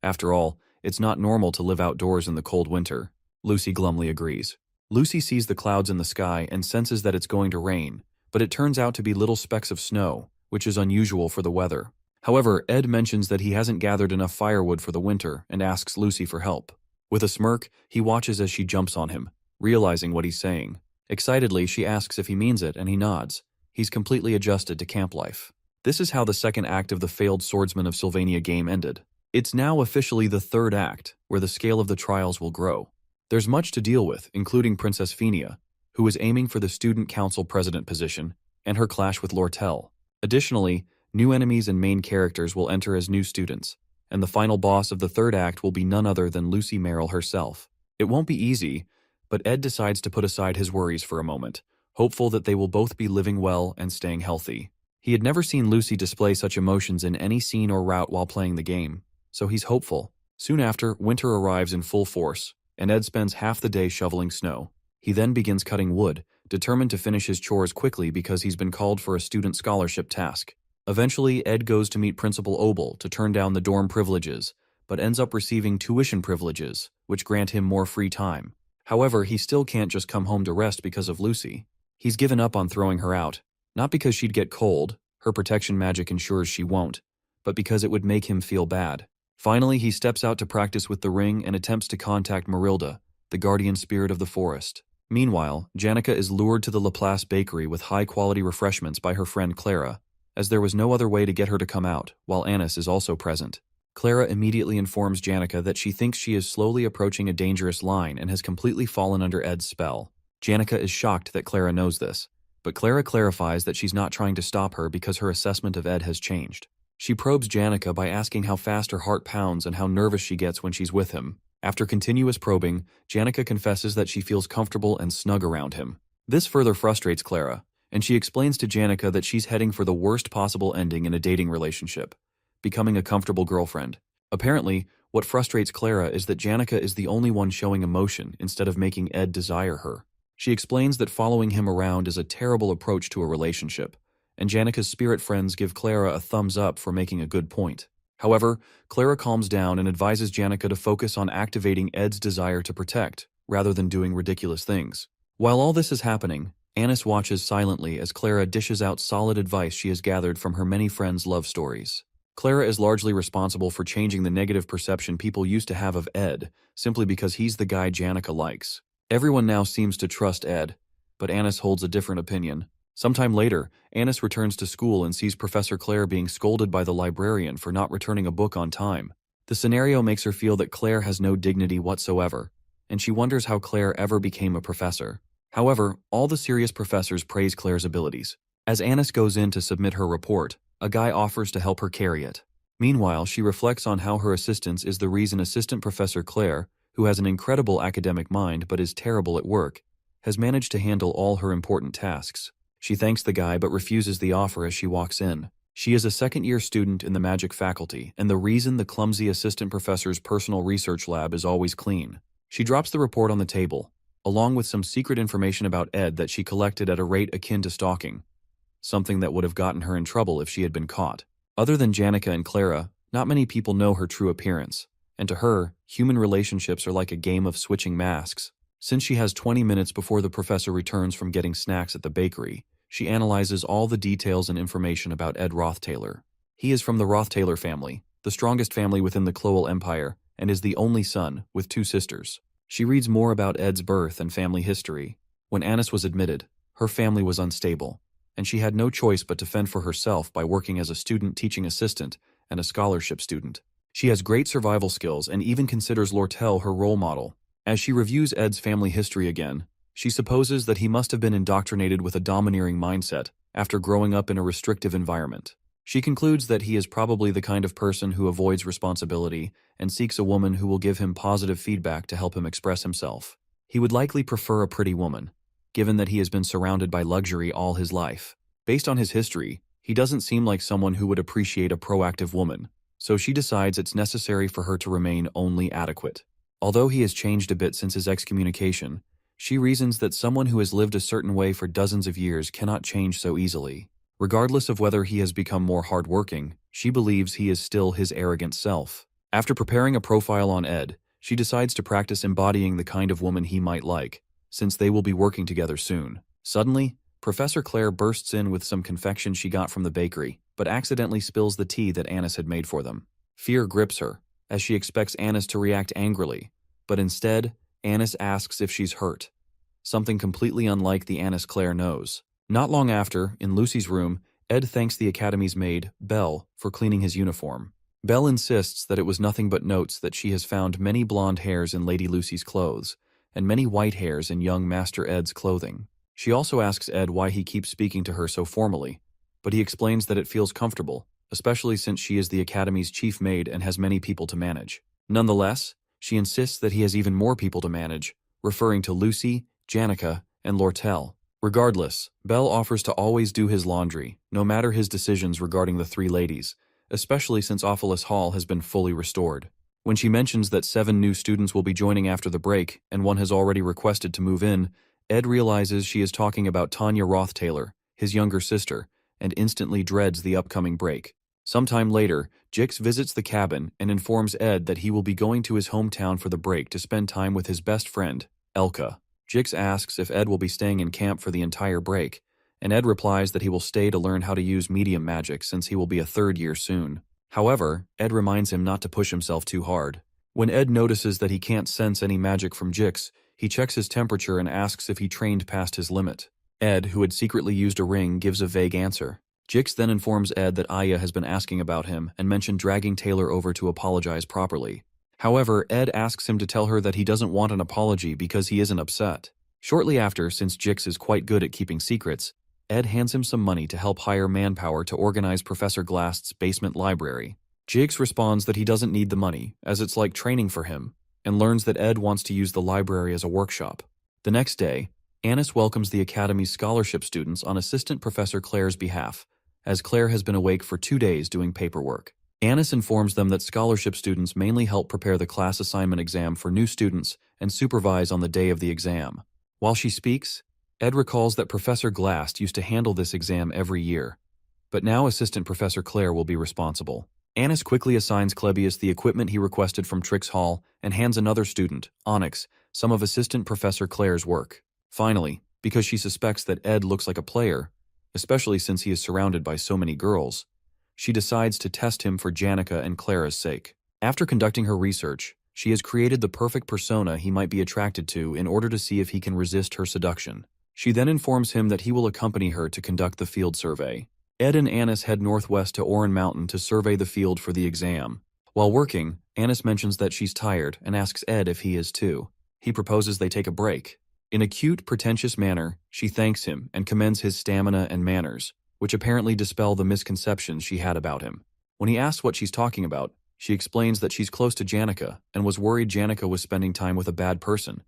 After all, it's not normal to live outdoors in the cold winter. Lucy glumly agrees. Lucy sees the clouds in the sky and senses that it's going to rain, but it turns out to be little specks of snow, which is unusual for the weather. However, Ed mentions that he hasn't gathered enough firewood for the winter and asks Lucy for help. With a smirk, he watches as she jumps on him, realizing what he's saying. Excitedly, she asks if he means it, and he nods. He's completely adjusted to camp life. This is how the second act of the failed Swordsman of Sylvania game ended. It's now officially the third act, where the scale of the trials will grow. There's much to deal with, including Princess Phenia, who is aiming for the Student Council President position, and her clash with Lortel. Additionally, new enemies and main characters will enter as new students, and the final boss of the third act will be none other than Lucy Merrill herself. It won't be easy, but Ed decides to put aside his worries for a moment, hopeful that they will both be living well and staying healthy. He had never seen Lucy display such emotions in any scene or route while playing the game, so he's hopeful. Soon after, winter arrives in full force, and Ed spends half the day shoveling snow. He then begins cutting wood, determined to finish his chores quickly because he's been called for a student scholarship task. Eventually, Ed goes to meet Principal Obel to turn down the dorm privileges, but ends up receiving tuition privileges, which grant him more free time. However, he still can't just come home to rest because of Lucy. He's given up on throwing her out, not because she'd get cold, her protection magic ensures she won't, but because it would make him feel bad. Finally, he steps out to practice with the ring and attempts to contact Marilda, the guardian spirit of the forest. Meanwhile, Janica is lured to the Laplace bakery with high-quality refreshments by her friend Clara, as there was no other way to get her to come out, while Annis is also present. Clara immediately informs Janica that she thinks she is slowly approaching a dangerous line and has completely fallen under Ed's spell. Janica is shocked that Clara knows this, but Clara clarifies that she's not trying to stop her because her assessment of Ed has changed. She probes Janica by asking how fast her heart pounds and how nervous she gets when she's with him. After continuous probing, Janica confesses that she feels comfortable and snug around him. This further frustrates Clara, and she explains to Janica that she's heading for the worst possible ending in a dating relationship, becoming a comfortable girlfriend. Apparently, what frustrates Clara is that Janica is the only one showing emotion instead of making Ed desire her. She explains that following him around is a terrible approach to a relationship, and Janica's spirit friends give Clara a thumbs up for making a good point. However, Clara calms down and advises Janica to focus on activating Ed's desire to protect, rather than doing ridiculous things. While all this is happening, Annis watches silently as Clara dishes out solid advice she has gathered from her many friends' love stories. Clara is largely responsible for changing the negative perception people used to have of Ed, simply because he's the guy Janica likes. Everyone now seems to trust Ed, but Annis holds a different opinion. Sometime later, Annis returns to school and sees Professor Claire being scolded by the librarian for not returning a book on time. The scenario makes her feel that Claire has no dignity whatsoever, and she wonders how Claire ever became a professor. However, all the serious professors praise Claire's abilities. As Annis goes in to submit her report, a guy offers to help her carry it. Meanwhile, she reflects on how her assistance is the reason Assistant Professor Claire, who has an incredible academic mind but is terrible at work, has managed to handle all her important tasks. She thanks the guy but refuses the offer as she walks in. She is a second-year student in the magic faculty, and the reason the clumsy assistant professor's personal research lab is always clean. She drops the report on the table, along with some secret information about Ed that she collected at a rate akin to stalking, something that would have gotten her in trouble if she had been caught. Other than Janica and Clara, not many people know her true appearance, and to her, human relationships are like a game of switching masks. Since she has 20 minutes before the professor returns from getting snacks at the bakery, she analyzes all the details and information about Ed Rothtaylor. He is from the Rothtaylor family, the strongest family within the Clowell Empire, and is the only son, with 2 sisters. She reads more about Ed's birth and family history. When Anis was admitted, her family was unstable, and she had no choice but to fend for herself by working as a student teaching assistant and a scholarship student. She has great survival skills and even considers Lortel her role model. As she reviews Ed's family history again, she supposes that he must have been indoctrinated with a domineering mindset after growing up in a restrictive environment. She concludes that he is probably the kind of person who avoids responsibility and seeks a woman who will give him positive feedback to help him express himself. He would likely prefer a pretty woman, given that he has been surrounded by luxury all his life. Based on his history, he doesn't seem like someone who would appreciate a proactive woman, so she decides it's necessary for her to remain only adequate. Although he has changed a bit since his excommunication, she reasons that someone who has lived a certain way for dozens of years cannot change so easily. Regardless of whether he has become more hardworking, she believes he is still his arrogant self. After preparing a profile on Ed, she decides to practice embodying the kind of woman he might like, since they will be working together soon. Suddenly, Professor Claire bursts in with some confection she got from the bakery, but accidentally spills the tea that Anis had made for them. Fear grips her, as she expects Anis to react angrily, but instead, Anis asks if she's hurt, something completely unlike the Anis Claire knows. Not long after, in Lucy's room, Ed thanks the Academy's maid, Belle, for cleaning his uniform. Belle insists that it was nothing but notes that she has found many blonde hairs in Lady Lucy's clothes, and many white hairs in young Master Ed's clothing. She also asks Ed why he keeps speaking to her so formally, but he explains that it feels comfortable, especially since she is the Academy's chief maid and has many people to manage. Nonetheless, she insists that he has even more people to manage, referring to Lucy, Janica, and Lortel. Regardless, Belle offers to always do his laundry, no matter his decisions regarding the 3 ladies, especially since Ophelis Hall has been fully restored. When she mentions that 7 new students will be joining after the break and one has already requested to move in, Ed realizes she is talking about Tanya Rothtaylor, his younger sister, and instantly dreads the upcoming break. Sometime later, Jix visits the cabin and informs Ed that he will be going to his hometown for the break to spend time with his best friend, Elka. Jix asks if Ed will be staying in camp for the entire break, and Ed replies that he will stay to learn how to use medium magic since he will be a 3rd year soon. However, Ed reminds him not to push himself too hard. When Ed notices that he can't sense any magic from Jix, he checks his temperature and asks if he trained past his limit. Ed, who had secretly used a ring, gives a vague answer. Jix then informs Ed that Aya has been asking about him and mentioned dragging Taylor over to apologize properly. However, Ed asks him to tell her that he doesn't want an apology because he isn't upset. Shortly after, since Jix is quite good at keeping secrets, Ed hands him some money to help hire manpower to organize Professor Glast's basement library. Jix responds that he doesn't need the money, as it's like training for him, and learns that Ed wants to use the library as a workshop. The next day, Anis welcomes the Academy's scholarship students on Assistant Professor Claire's behalf, as Claire has been awake for 2 days doing paperwork. Anis informs them that scholarship students mainly help prepare the class assignment exam for new students and supervise on the day of the exam. While she speaks, Ed recalls that Professor Glast used to handle this exam every year, but now Assistant Professor Claire will be responsible. Anis quickly assigns Clebius the equipment he requested from Trix Hall and hands another student, Onyx, some of Assistant Professor Claire's work. Finally, because she suspects that Ed looks like a player, especially since he is surrounded by so many girls, she decides to test him for Janica and Clara's sake. After conducting her research, she has created the perfect persona he might be attracted to in order to see if he can resist her seduction. She then informs him that he will accompany her to conduct the field survey. Ed and Anis head northwest to Oran Mountain to survey the field for the exam. While working, Anis mentions that she's tired and asks Ed if he is too. He proposes they take a break. In a cute, pretentious manner, she thanks him and commends his stamina and manners, which apparently dispel the misconceptions she had about him. When he asks what she's talking about, she explains that she's close to Janica and was worried Janica was spending time with a bad person,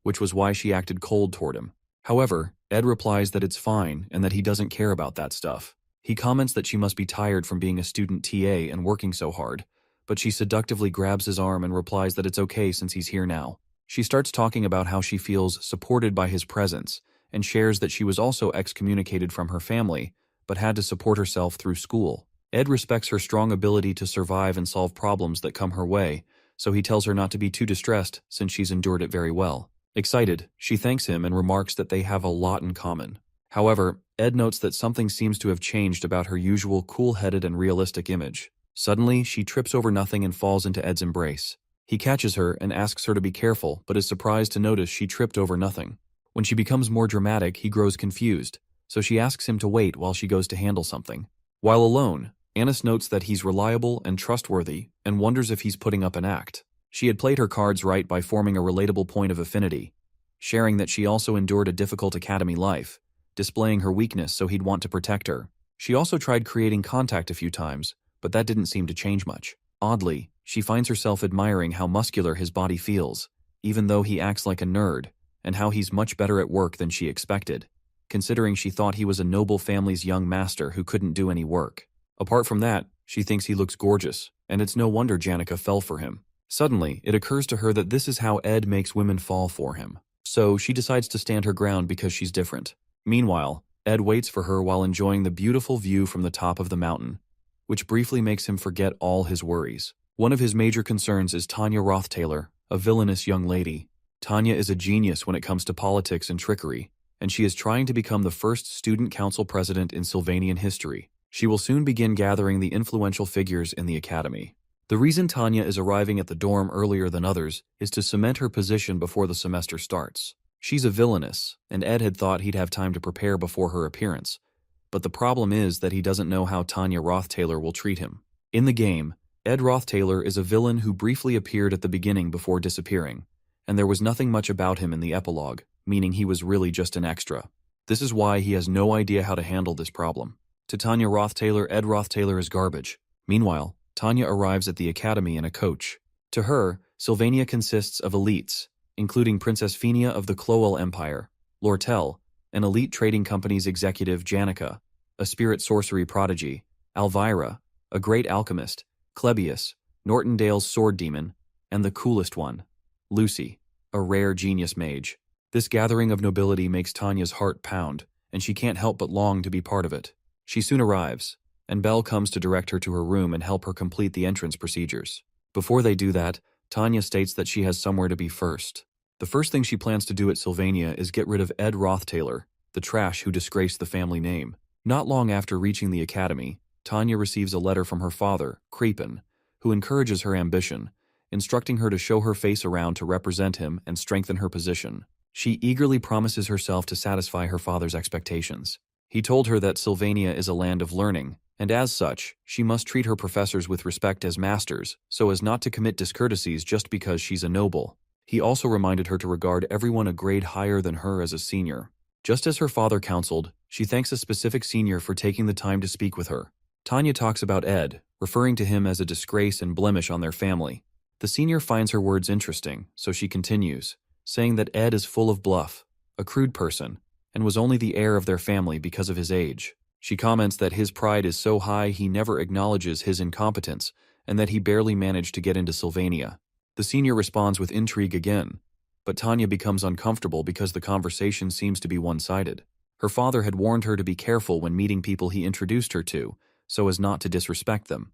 which was why she acted cold toward him. However, Ed replies that it's fine and that he doesn't care about that stuff. He comments that she must be tired from being a student TA and working so hard, but she seductively grabs his arm and replies that it's okay since he's here now. She starts talking about how she feels supported by his presence and shares that she was also excommunicated from her family, but had to support herself through school. Ed respects her strong ability to survive and solve problems that come her way, so he tells her not to be too distressed since she's endured it very well. Excited, she thanks him and remarks that they have a lot in common. However, Ed notes that something seems to have changed about her usual cool-headed and realistic image. Suddenly, she trips over nothing and falls into Ed's embrace. He catches her and asks her to be careful, but is surprised to notice she tripped over nothing. When she becomes more dramatic, he grows confused, so she asks him to wait while she goes to handle something. While alone, Anis notes that he's reliable and trustworthy and wonders if he's putting up an act. She had played her cards right by forming a relatable point of affinity, sharing that she also endured a difficult academy life, displaying her weakness so he'd want to protect her. She also tried creating contact a few times, but that didn't seem to change much. Oddly, she finds herself admiring how muscular his body feels, even though he acts like a nerd, and how he's much better at work than she expected, considering she thought he was a noble family's young master who couldn't do any work. Apart from that, she thinks he looks gorgeous, and it's no wonder Janica fell for him. Suddenly, it occurs to her that this is how Ed makes women fall for him. So she decides to stand her ground because she's different. Meanwhile, Ed waits for her while enjoying the beautiful view from the top of the mountain, which briefly makes him forget all his worries. One of his major concerns is Tanya Rothtaylor, a villainous young lady. Tanya is a genius when it comes to politics and trickery, and she is trying to become the first student council president in Sylvanian history. She will soon begin gathering the influential figures in the academy. The reason Tanya is arriving at the dorm earlier than others is to cement her position before the semester starts. She's a villainess, and Ed had thought he'd have time to prepare before her appearance. But the problem is that he doesn't know how Tanya Rothtaylor will treat him. In the game, Ed Rothtaylor is a villain who briefly appeared at the beginning before disappearing, and there was nothing much about him in the epilogue, meaning he was really just an extra. This is why he has no idea how to handle this problem. To Tanya Rothtaylor, Ed Rothtaylor is garbage. Meanwhile, Tanya arrives at the academy in a coach. To her, Sylvania consists of elites, including Princess Phenia of the Clowell Empire, Lortel, an elite trading company's executive Janica, a spirit sorcery prodigy, Alvira, a great alchemist, Klebius, Nortondale's sword demon, and the coolest one, Lucy, a rare genius mage. This gathering of nobility makes Tanya's heart pound, and she can't help but long to be part of it. She soon arrives, and Belle comes to direct her to her room and help her complete the entrance procedures. Before they do that, Tanya states that she has somewhere to be first. The first thing she plans to do at Sylvania is get rid of Ed Rothtaylor, the trash who disgraced the family name. Not long after reaching the academy, Tanya receives a letter from her father, Creepin, who encourages her ambition, instructing her to show her face around to represent him and strengthen her position. She eagerly promises herself to satisfy her father's expectations. He told her that Sylvania is a land of learning, and as such, she must treat her professors with respect as masters, so as not to commit discourtesies just because she's a noble. He also reminded her to regard everyone a grade higher than her as a senior. Just as her father counseled, she thanks a specific senior for taking the time to speak with her. Tanya talks about Ed, referring to him as a disgrace and blemish on their family. The senior finds her words interesting, so she continues, saying that Ed is full of bluff, a crude person, and was only the heir of their family because of his age. She comments that his pride is so high he never acknowledges his incompetence, and that he barely managed to get into Sylvania. The senior responds with intrigue again, but Tanya becomes uncomfortable because the conversation seems to be one-sided. Her father had warned her to be careful when meeting people he introduced her to, so as not to disrespect them,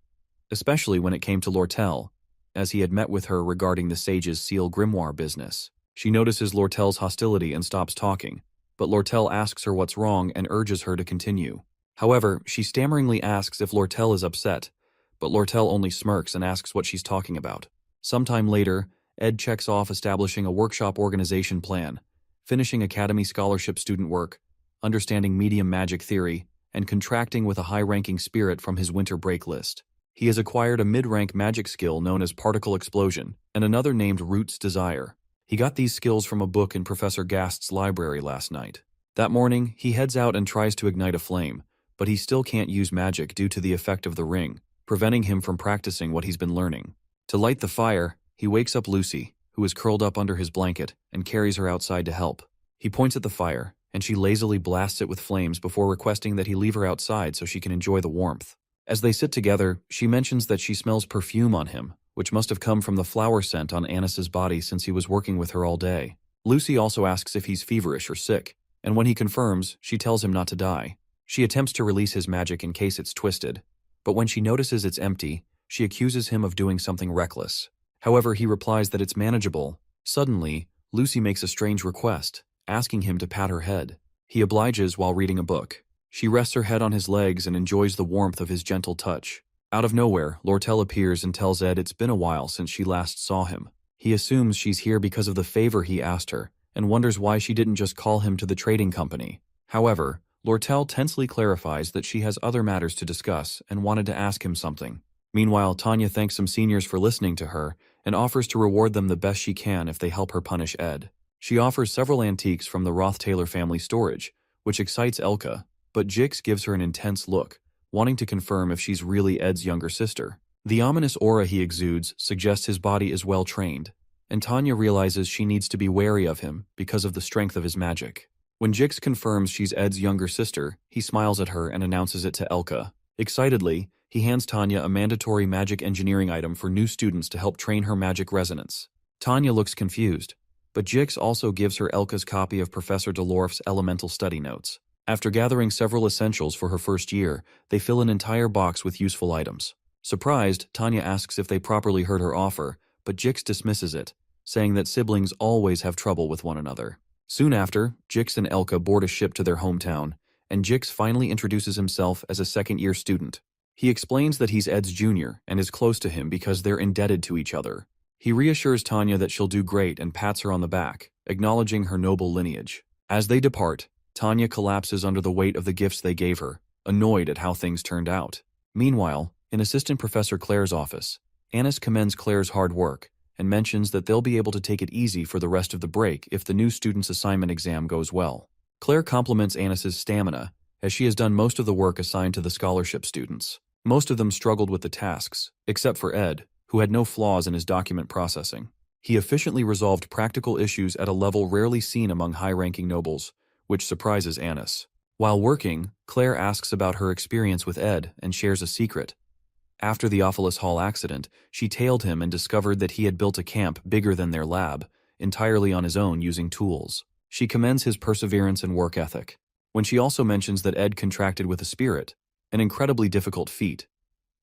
especially when it came to Lortel, as he had met with her regarding the sage's seal grimoire business. She notices Lortel's hostility and stops talking, but Lortel asks her what's wrong and urges her to continue. However, she stammeringly asks if Lortel is upset, but Lortel only smirks and asks what she's talking about. Sometime later, Ed checks off establishing a workshop organization plan, finishing academy scholarship student work, understanding medium magic theory, and contracting with a high-ranking spirit from his winter break list. He has acquired a mid-rank magic skill known as Particle Explosion and another named Root's Desire. He got these skills from a book in Professor Gast's library last night. That morning, he heads out and tries to ignite a flame, but he still can't use magic due to the effect of the ring, preventing him from practicing what he's been learning. To light the fire, he wakes up Lucy, who is curled up under his blanket, and carries her outside to help. He points at the fire, and she lazily blasts it with flames before requesting that he leave her outside so she can enjoy the warmth. As they sit together, she mentions that she smells perfume on him, which must have come from the flower scent on Anis's body since he was working with her all day. Lucy also asks if he's feverish or sick, and when he confirms, she tells him not to die. She attempts to release his magic in case it's twisted, but when she notices it's empty, she accuses him of doing something reckless. However, he replies that it's manageable. Suddenly, Lucy makes a strange request, asking him to pat her head. He obliges while reading a book. She rests her head on his legs and enjoys the warmth of his gentle touch. Out of nowhere, Lortel appears and tells Ed it's been a while since she last saw him. He assumes she's here because of the favor he asked her, and wonders why she didn't just call him to the trading company. However, Lortel tensely clarifies that she has other matters to discuss and wanted to ask him something. Meanwhile, Tanya thanks some seniors for listening to her and offers to reward them the best she can if they help her punish Ed. She offers several antiques from the Roth-Taylor family storage, which excites Elka, but Jix gives her an intense look, wanting to confirm if she's really Ed's younger sister. The ominous aura he exudes suggests his body is well trained, and Tanya realizes she needs to be wary of him because of the strength of his magic. When Jix confirms she's Ed's younger sister, he smiles at her and announces it to Elka. Excitedly, he hands Tanya a mandatory magic engineering item for new students to help train her magic resonance. Tanya looks confused, but Jix also gives her Elka's copy of Professor Delorf's elemental study notes. After gathering several essentials for her first year, they fill an entire box with useful items. Surprised, Tanya asks if they properly heard her offer, but Jix dismisses it, saying that siblings always have trouble with one another. Soon after, Jix and Elka board a ship to their hometown, and Jix finally introduces himself as a second-year student. He explains that he's Ed's junior and is close to him because they're indebted to each other. He reassures Tanya that she'll do great and pats her on the back, acknowledging her noble lineage. As they depart, Tanya collapses under the weight of the gifts they gave her, annoyed at how things turned out. Meanwhile, in Assistant Professor Claire's office, Annis commends Claire's hard work and mentions that they'll be able to take it easy for the rest of the break if the new student's assignment exam goes well. Claire compliments Annis's stamina, as she has done most of the work assigned to the scholarship students. Most of them struggled with the tasks, except for Ed, who had no flaws in his document processing. He efficiently resolved practical issues at a level rarely seen among high-ranking nobles, which surprises Annis. While working, Claire asks about her experience with Ed and shares a secret. After the Ophelis Hall accident, she tailed him and discovered that he had built a camp bigger than their lab, entirely on his own using tools. She commends his perseverance and work ethic. When she also mentions that Ed contracted with a spirit, an incredibly difficult feat,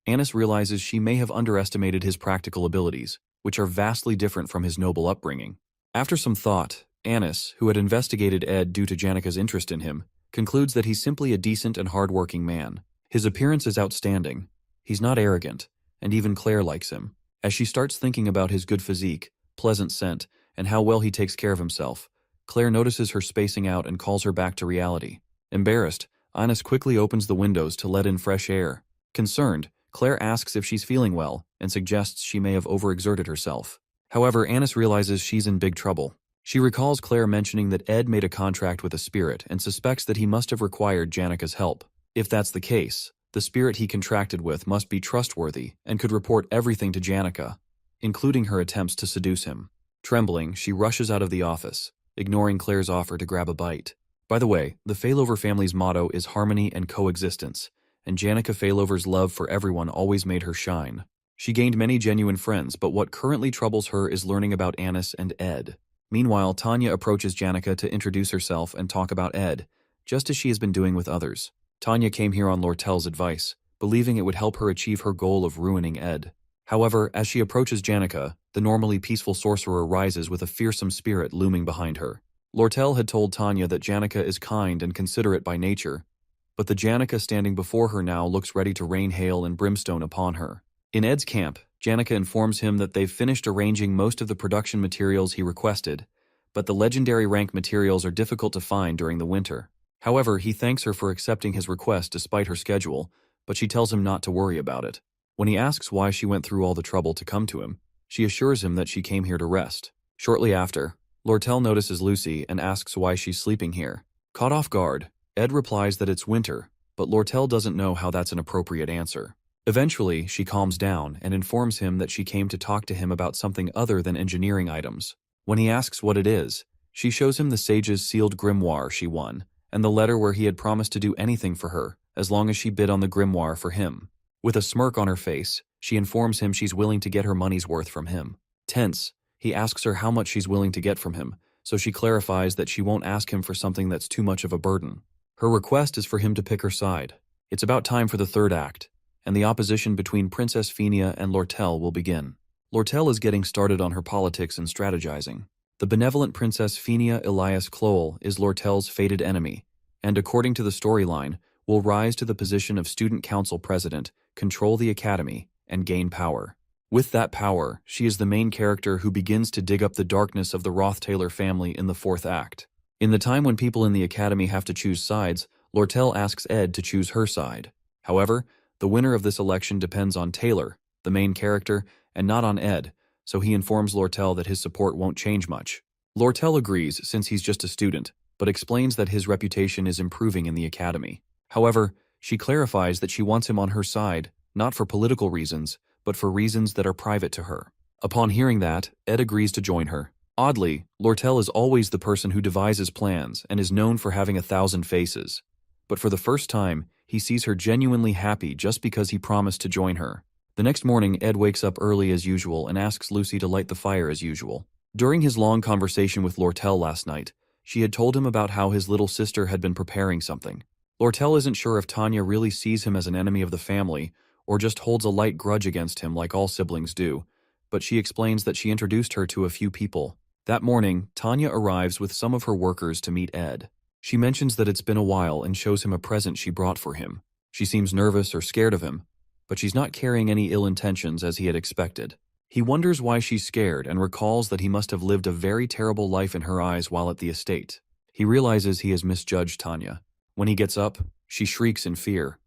Annis realizes she may have underestimated his practical abilities, which are vastly different from his noble upbringing. After some thought, Annis, who had investigated Ed due to Janika's interest in him, concludes that he's simply a decent and hard-working man. His appearance is outstanding. He's not arrogant, and even Claire likes him. As she starts thinking about his good physique, pleasant scent, and how well he takes care of himself, Claire notices her spacing out and calls her back to reality. Embarrassed, Annis quickly opens the windows to let in fresh air. Concerned, Claire asks if she's feeling well and suggests she may have overexerted herself. However, Annis realizes she's in big trouble. She recalls Claire mentioning that Ed made a contract with a spirit and suspects that he must have required Janika's help. If that's the case, the spirit he contracted with must be trustworthy and could report everything to Janika, including her attempts to seduce him. Trembling, she rushes out of the office, ignoring Claire's offer to grab a bite. By the way, the Failover family's motto is harmony and coexistence, and Janika Failover's love for everyone always made her shine. She gained many genuine friends, but what currently troubles her is learning about Annis and Ed. Meanwhile, Tanya approaches Janika to introduce herself and talk about Ed, just as she has been doing with others. Tanya came here on Lortel's advice, believing it would help her achieve her goal of ruining Ed. However, as she approaches Janika, the normally peaceful sorcerer rises with a fearsome spirit looming behind her. Lortel had told Tanya that Janika is kind and considerate by nature, but the Janika standing before her now looks ready to rain hail and brimstone upon her. In Ed's camp, Janika informs him that they've finished arranging most of the production materials he requested, but the legendary rank materials are difficult to find during the winter. However, he thanks her for accepting his request despite her schedule, but she tells him not to worry about it. When he asks why she went through all the trouble to come to him, she assures him that she came here to rest. Shortly after, Lortel notices Lucy and asks why she's sleeping here. Caught off guard, Ed replies that it's winter, but Lortel doesn't know how that's an appropriate answer. Eventually, she calms down and informs him that she came to talk to him about something other than engineering items. When he asks what it is, she shows him the sage's sealed grimoire she won, and the letter where he had promised to do anything for her, as long as she bid on the grimoire for him. With a smirk on her face, she informs him she's willing to get her money's worth from him. Tense, he asks her how much she's willing to get from him, so she clarifies that she won't ask him for something that's too much of a burden. Her request is for him to pick her side. It's about time for the third act. and the opposition between Princess Phinia and Lortel will begin. Lortel is getting started on her politics and strategizing. The benevolent Princess Phinia Elias Cloel is Lortel's fated enemy, and according to the storyline, will rise to the position of student council president, control the academy, and gain power. With that power, she is the main character who begins to dig up the darkness of the Roth-Taylor family in the fourth act. In the time when people in the academy have to choose sides, Lortel asks Ed to choose her side. However, the winner of this election depends on Taylor, the main character, and not on Ed, so he informs Lortel that his support won't change much. Lortel agrees since he's just a student, but explains that his reputation is improving in the academy. However, she clarifies that she wants him on her side, not for political reasons, but for reasons that are private to her. Upon hearing that, Ed agrees to join her. Oddly, Lortel is always the person who devises plans and is known for having 1,000 faces. But for the first time, he sees her genuinely happy just because he promised to join her. The next morning, Ed wakes up early as usual and asks Lucy to light the fire as usual. During his long conversation with Lortel last night, she had told him about how his little sister had been preparing something. Lortel isn't sure if Tanya really sees him as an enemy of the family or just holds a light grudge against him like all siblings do, but she explains that she introduced her to a few people. That morning, Tanya arrives with some of her workers to meet Ed. She mentions that it's been a while and shows him a present she brought for him. She seems nervous or scared of him, but she's not carrying any ill intentions as he had expected. He wonders why she's scared and recalls that he must have lived a very terrible life in her eyes while at the estate. He realizes he has misjudged Tanya. When he gets up, she shrieks in fear,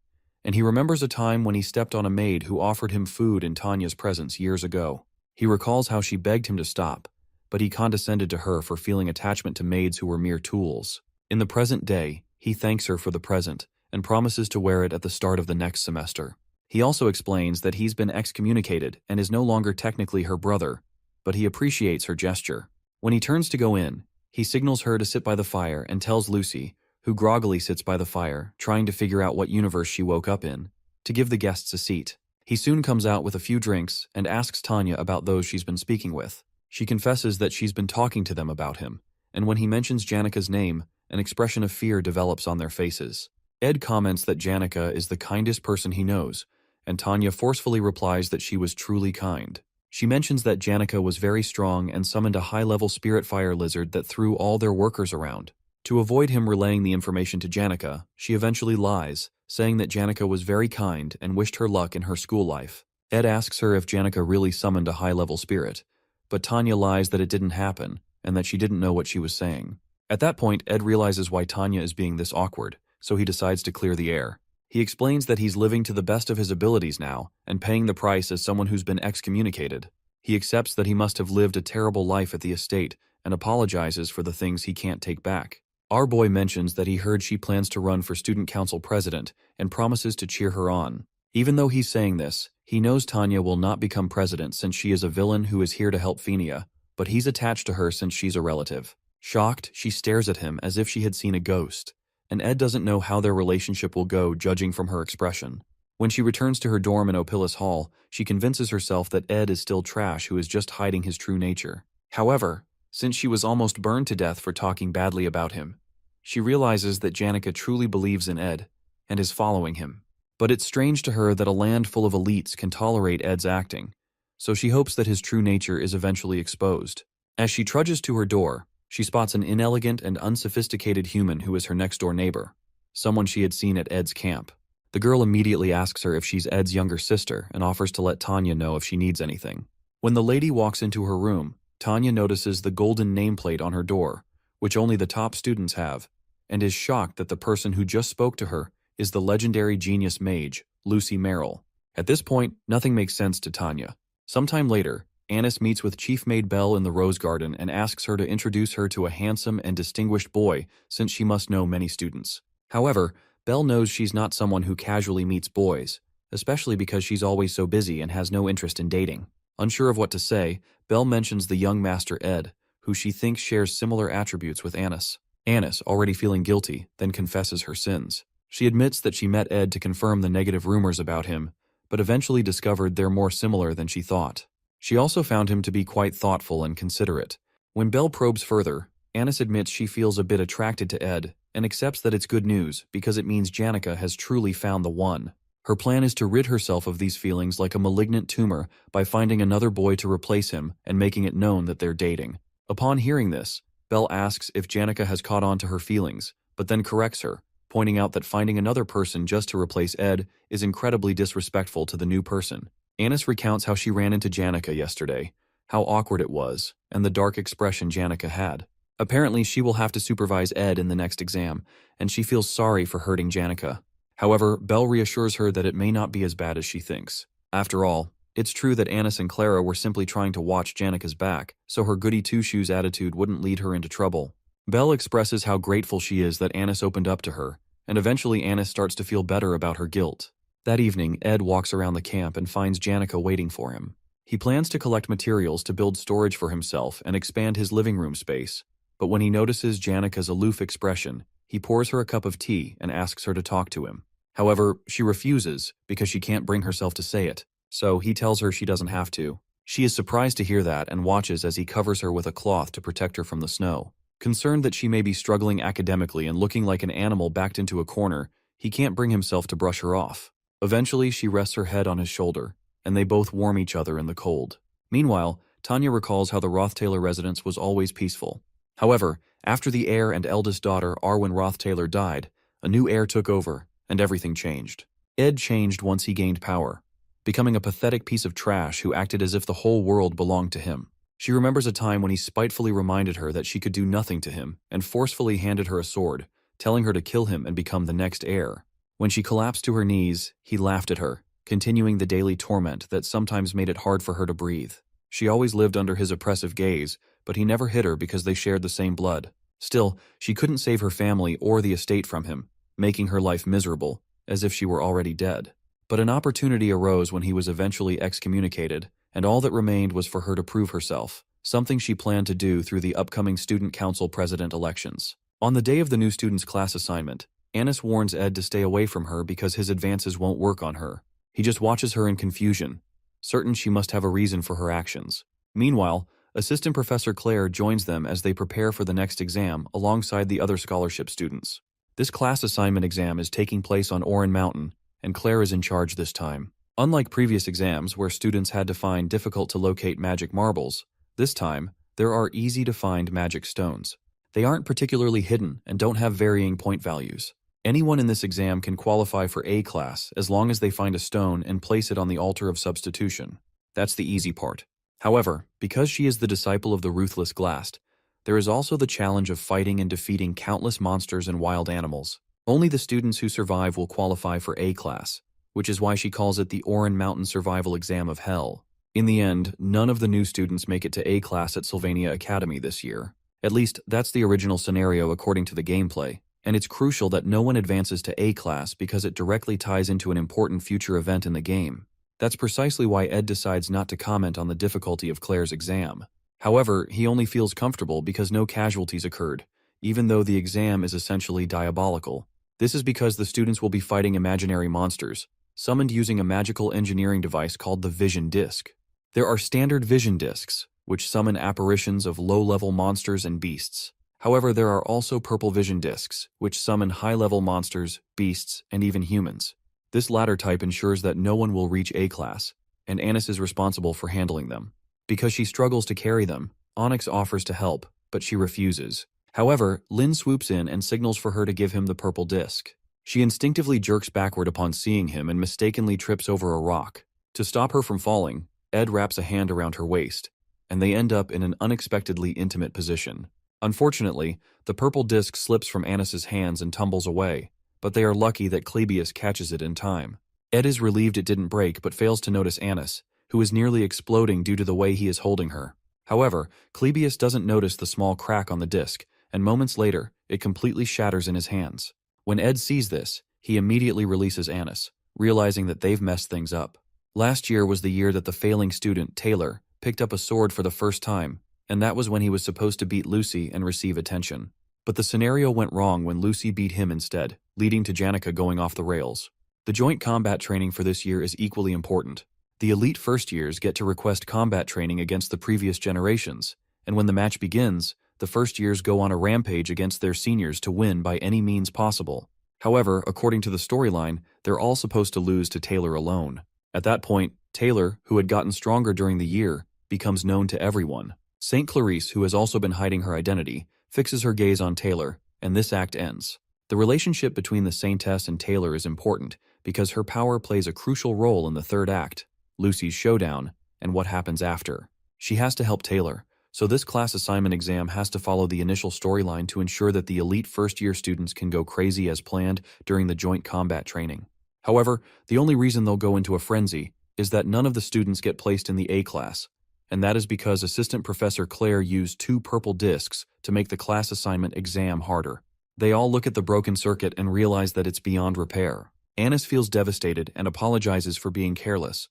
and he remembers a time when he stepped on a maid who offered him food in Tanya's presence years ago. He recalls how she begged him to stop, but he condescended to her for feeling attachment to maids who were mere tools. In the present day, he thanks her for the present and promises to wear it at the start of the next semester. He also explains that he's been excommunicated and is no longer technically her brother, but he appreciates her gesture. When he turns to go in, he signals her to sit by the fire and tells Lucy, who groggily sits by the fire, trying to figure out what universe she woke up in, to give the guests a seat. He soon comes out with a few drinks and asks Tanya about those she's been speaking with. She confesses that she's been talking to them about him, and when he mentions Janika's name, an expression of fear develops on their faces. Ed comments that Janika is the kindest person he knows, and Tanya forcefully replies that she was truly kind. She mentions that Janika was very strong and summoned a high-level spirit fire lizard that threw all their workers around. To avoid him relaying the information to Janika, she eventually lies, saying that Janika was very kind and wished her luck in her school life. Ed asks her if Janika really summoned a high-level spirit, but Tanya lies that it didn't happen and that she didn't know what she was saying. At that point, Ed realizes why Tanya is being this awkward, so he decides to clear the air. He explains that he's living to the best of his abilities now and paying the price as someone who's been excommunicated. He accepts that he must have lived a terrible life at the estate and apologizes for the things he can't take back. Our boy mentions that he heard she plans to run for student council president and promises to cheer her on. Even though he's saying this, he knows Tanya will not become president since she is a villain who is here to help Phinia, but he's attached to her since she's a relative. Shocked, she stares at him as if she had seen a ghost, and Ed doesn't know how their relationship will go judging from her expression. When she returns to her dorm in Opilus Hall, she convinces herself that Ed is still trash who is just hiding his true nature. However, since she was almost burned to death for talking badly about him, she realizes that Janika truly believes in Ed and is following him. But it's strange to her that a land full of elites can tolerate Ed's acting, so she hopes that his true nature is eventually exposed. As she trudges to her door, she spots an inelegant and unsophisticated human who is her next-door neighbor, someone she had seen at Ed's camp. The girl immediately asks her if she's Ed's younger sister and offers to let Tanya know if she needs anything. When the lady walks into her room, Tanya notices the golden nameplate on her door, which only the top students have, and is shocked that the person who just spoke to her is the legendary genius mage, Lucy Merrill. At this point, nothing makes sense to Tanya. Sometime later, Annis meets with Chief Maid Belle in the Rose Garden and asks her to introduce her to a handsome and distinguished boy since she must know many students. However, Belle knows she's not someone who casually meets boys, especially because she's always so busy and has no interest in dating. Unsure of what to say, Belle mentions the young master Ed, who she thinks shares similar attributes with Annis. Annis, already feeling guilty, then confesses her sins. She admits that she met Ed to confirm the negative rumors about him, but eventually discovered they're more similar than she thought. She also found him to be quite thoughtful and considerate. When Belle probes further, Annis admits she feels a bit attracted to Ed and accepts that it's good news because it means Janika has truly found the one. Her plan is to rid herself of these feelings like a malignant tumor by finding another boy to replace him and making it known that they're dating. Upon hearing this, Belle asks if Janica has caught on to her feelings, but then corrects her, pointing out that finding another person just to replace Ed is incredibly disrespectful to the new person. Anis recounts how she ran into Janica yesterday, how awkward it was, and the dark expression Janica had. Apparently, she will have to supervise Ed in the next exam, and she feels sorry for hurting Janica. However, Belle reassures her that it may not be as bad as she thinks. After all, it's true that Anis and Clara were simply trying to watch Janica's back, so her goody two-shoes attitude wouldn't lead her into trouble. Belle expresses how grateful she is that Anis opened up to her, and eventually Anis starts to feel better about her guilt. That evening, Ed walks around the camp and finds Janica waiting for him. He plans to collect materials to build storage for himself and expand his living room space, but when he notices Janica's aloof expression, he pours her a cup of tea and asks her to talk to him. However, she refuses because she can't bring herself to say it, so he tells her she doesn't have to. She is surprised to hear that and watches as he covers her with a cloth to protect her from the snow. Concerned that she may be struggling academically and looking like an animal backed into a corner, he can't bring himself to brush her off. Eventually, she rests her head on his shoulder, and they both warm each other in the cold. Meanwhile, Tanya recalls how the Roth-Taylor residence was always peaceful. However, after the heir and eldest daughter, Arwen Roth-Taylor, died, a new heir took over, and everything changed. Ed changed once he gained power, becoming a pathetic piece of trash who acted as if the whole world belonged to him. She remembers a time when he spitefully reminded her that she could do nothing to him and forcefully handed her a sword, telling her to kill him and become the next heir. When she collapsed to her knees, he laughed at her, continuing the daily torment that sometimes made it hard for her to breathe. She always lived under his oppressive gaze, but he never hit her because they shared the same blood. Still, she couldn't save her family or the estate from him, making her life miserable, as if she were already dead. But an opportunity arose when he was eventually excommunicated, and all that remained was for her to prove herself, something she planned to do through the upcoming Student Council President elections. On the day of the new student's class assignment, Anis warns Ed to stay away from her because his advances won't work on her. He just watches her in confusion, certain she must have a reason for her actions. Meanwhile, Assistant Professor Claire joins them as they prepare for the next exam alongside the other scholarship students. This class assignment exam is taking place on Orin Mountain, and Claire is in charge this time. Unlike previous exams where students had to find difficult-to-locate magic marbles, this time, there are easy-to-find magic stones. They aren't particularly hidden and don't have varying point values. Anyone in this exam can qualify for A class as long as they find a stone and place it on the altar of substitution. That's the easy part. However, because she is the disciple of the ruthless Glast, there is also the challenge of fighting and defeating countless monsters and wild animals. Only the students who survive will qualify for A class, which is why she calls it the Orin Mountain Survival Exam of Hell. In the end, none of the new students make it to A class at Sylvania Academy this year. At least, that's the original scenario according to the gameplay, and it's crucial that no one advances to A class because it directly ties into an important future event in the game. That's precisely why Ed decides not to comment on the difficulty of Claire's exam. However, he only feels comfortable because no casualties occurred, even though the exam is essentially diabolical. This is because the students will be fighting imaginary monsters, summoned using a magical engineering device called the Vision Disc. There are standard Vision Discs, which summon apparitions of low-level monsters and beasts. However, there are also Purple Vision Discs, which summon high-level monsters, beasts, and even humans. This latter type ensures that no one will reach A class, and Anis is responsible for handling them. Because she struggles to carry them, Onyx offers to help, but she refuses. However, Lynn swoops in and signals for her to give him the purple disc. She instinctively jerks backward upon seeing him and mistakenly trips over a rock. To stop her from falling, Ed wraps a hand around her waist, and they end up in an unexpectedly intimate position. Unfortunately, the purple disc slips from Anis's hands and tumbles away, but they are lucky that Clebius catches it in time. Ed is relieved it didn't break but fails to notice Anis, who is nearly exploding due to the way he is holding her. However, Clebius doesn't notice the small crack on the disc, and moments later, it completely shatters in his hands. When Ed sees this, he immediately releases Anis, realizing that they've messed things up. Last year was the year that the failing student, Taylor, picked up a sword for the first time, and that was when he was supposed to beat Lucy and receive attention. But the scenario went wrong when Lucy beat him instead, leading to Janica going off the rails. The joint combat training for this year is equally important. The elite first years get to request combat training against the previous generations, and when the match begins, the first years go on a rampage against their seniors to win by any means possible. However, according to the storyline, they're all supposed to lose to Taylor alone. At that point, Taylor, who had gotten stronger during the year, becomes known to everyone. St. Clarice, who has also been hiding her identity, fixes her gaze on Taylor, and this act ends. The relationship between the Saintess and Taylor is important because her power plays a crucial role in the third act, Lucy's showdown, and what happens after. She has to help Taylor, so this class assignment exam has to follow the initial storyline to ensure that the elite first-year students can go crazy as planned during the joint combat training. However, the only reason they'll go into a frenzy is that none of the students get placed in the A class, and that is because Assistant Professor Claire used 2 purple discs to make the class assignment exam harder. They all look at the broken circuit and realize that it's beyond repair. Annis feels devastated and apologizes for being careless,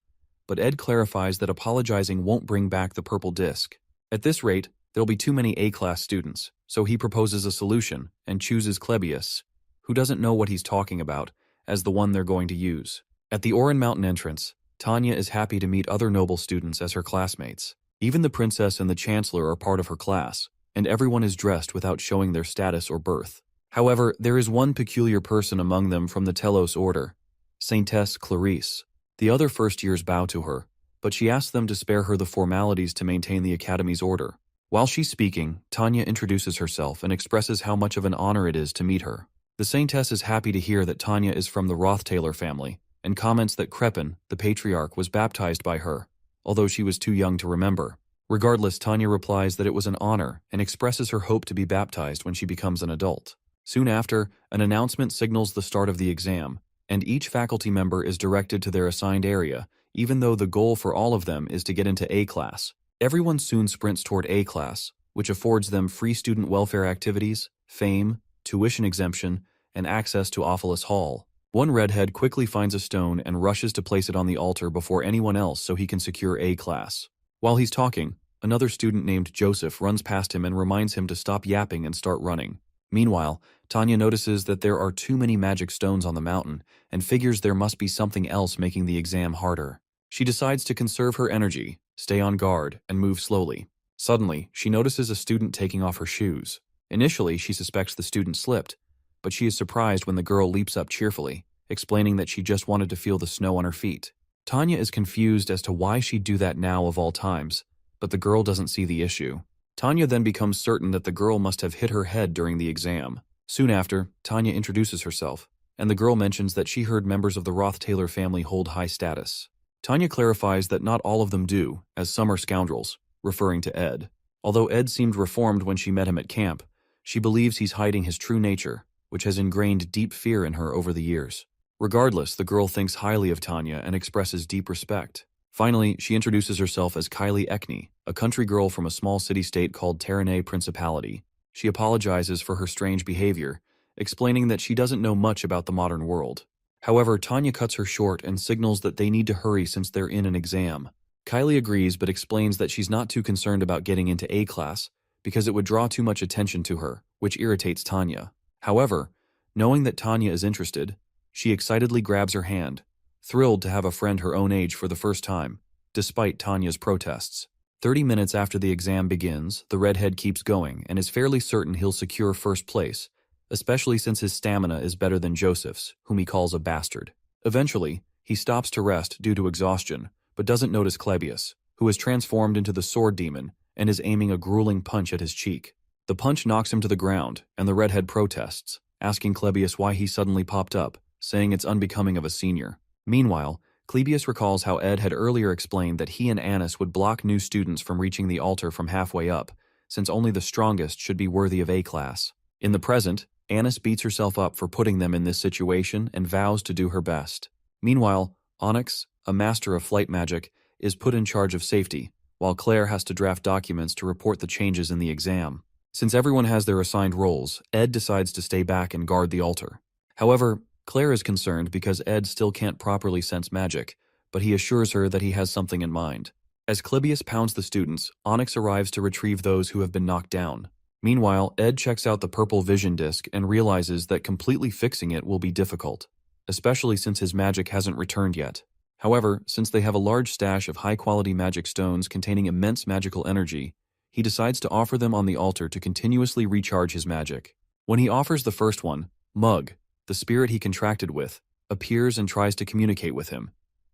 but Ed clarifies that apologizing won't bring back the purple disc. At this rate, there'll be too many A-class students, so he proposes a solution and chooses Clebius, who doesn't know what he's talking about, as the one they're going to use. At the Oran Mountain entrance, Tanya is happy to meet other noble students as her classmates. Even the princess and the chancellor are part of her class, and everyone is dressed without showing their status or birth. However, there is one peculiar person among them from the Telos order, Saintess Clarice. The other first-years bow to her, but she asks them to spare her the formalities to maintain the Academy's order. While she's speaking, Tanya introduces herself and expresses how much of an honor it is to meet her. The Saintess is happy to hear that Tanya is from the Roth-Taylor family, and comments that Crepin, the patriarch, was baptized by her, although she was too young to remember. Regardless, Tanya replies that it was an honor and expresses her hope to be baptized when she becomes an adult. Soon after, an announcement signals the start of the exam, and each faculty member is directed to their assigned area, even though the goal for all of them is to get into A class. Everyone soon sprints toward A class, which affords them free student welfare activities, fame, tuition exemption, and access to Ophelis Hall. One redhead quickly finds a stone and rushes to place it on the altar before anyone else so he can secure A class. While he's talking, another student named Joseph runs past him and reminds him to stop yapping and start running. Meanwhile, Tanya notices that there are too many magic stones on the mountain and figures there must be something else making the exam harder. She decides to conserve her energy, stay on guard, and move slowly. Suddenly, she notices a student taking off her shoes. Initially, she suspects the student slipped, but she is surprised when the girl leaps up cheerfully, explaining that she just wanted to feel the snow on her feet. Tanya is confused as to why she'd do that now of all times, but the girl doesn't see the issue. Tanya then becomes certain that the girl must have hit her head during the exam. Soon after, Tanya introduces herself, and the girl mentions that she heard members of the Roth-Taylor family hold high status. Tanya clarifies that not all of them do, as some are scoundrels, referring to Ed. Although Ed seemed reformed when she met him at camp, she believes he's hiding his true nature, which has ingrained deep fear in her over the years. Regardless, the girl thinks highly of Tanya and expresses deep respect. Finally, she introduces herself as Kylie Ekney, a country girl from a small city-state called Terranay Principality. She apologizes for her strange behavior, explaining that she doesn't know much about the modern world. However, Tanya cuts her short and signals that they need to hurry since they're in an exam. Kylie agrees but explains that she's not too concerned about getting into A class because it would draw too much attention to her, which irritates Tanya. However, knowing that Tanya is interested, she excitedly grabs her hand, thrilled to have a friend her own age for the first time, despite Tanya's protests. 30 minutes after the exam begins, the redhead keeps going and is fairly certain he'll secure first place, especially since his stamina is better than Joseph's, whom he calls a bastard. Eventually, he stops to rest due to exhaustion, but doesn't notice Clebius, who is transformed into the sword demon and is aiming a grueling punch at his cheek. The punch knocks him to the ground, and the redhead protests, asking Clebius why he suddenly popped up, saying it's unbecoming of a senior. Meanwhile, Clebius recalls how Ed had earlier explained that he and Annis would block new students from reaching the altar from halfway up, since only the strongest should be worthy of A class. In the present, Annis beats herself up for putting them in this situation and vows to do her best. Meanwhile, Onyx, a master of flight magic, is put in charge of safety, while Claire has to draft documents to report the changes in the exam. Since everyone has their assigned roles, Ed decides to stay back and guard the altar. However, Claire is concerned because Ed still can't properly sense magic, but he assures her that he has something in mind. As Clebius pounds the students, Onyx arrives to retrieve those who have been knocked down. Meanwhile, Ed checks out the purple vision disc and realizes that completely fixing it will be difficult, especially since his magic hasn't returned yet. However, since they have a large stash of high-quality magic stones containing immense magical energy, he decides to offer them on the altar to continuously recharge his magic. When he offers the first one, Mug, The spirit he contracted with appears and tries to communicate with him,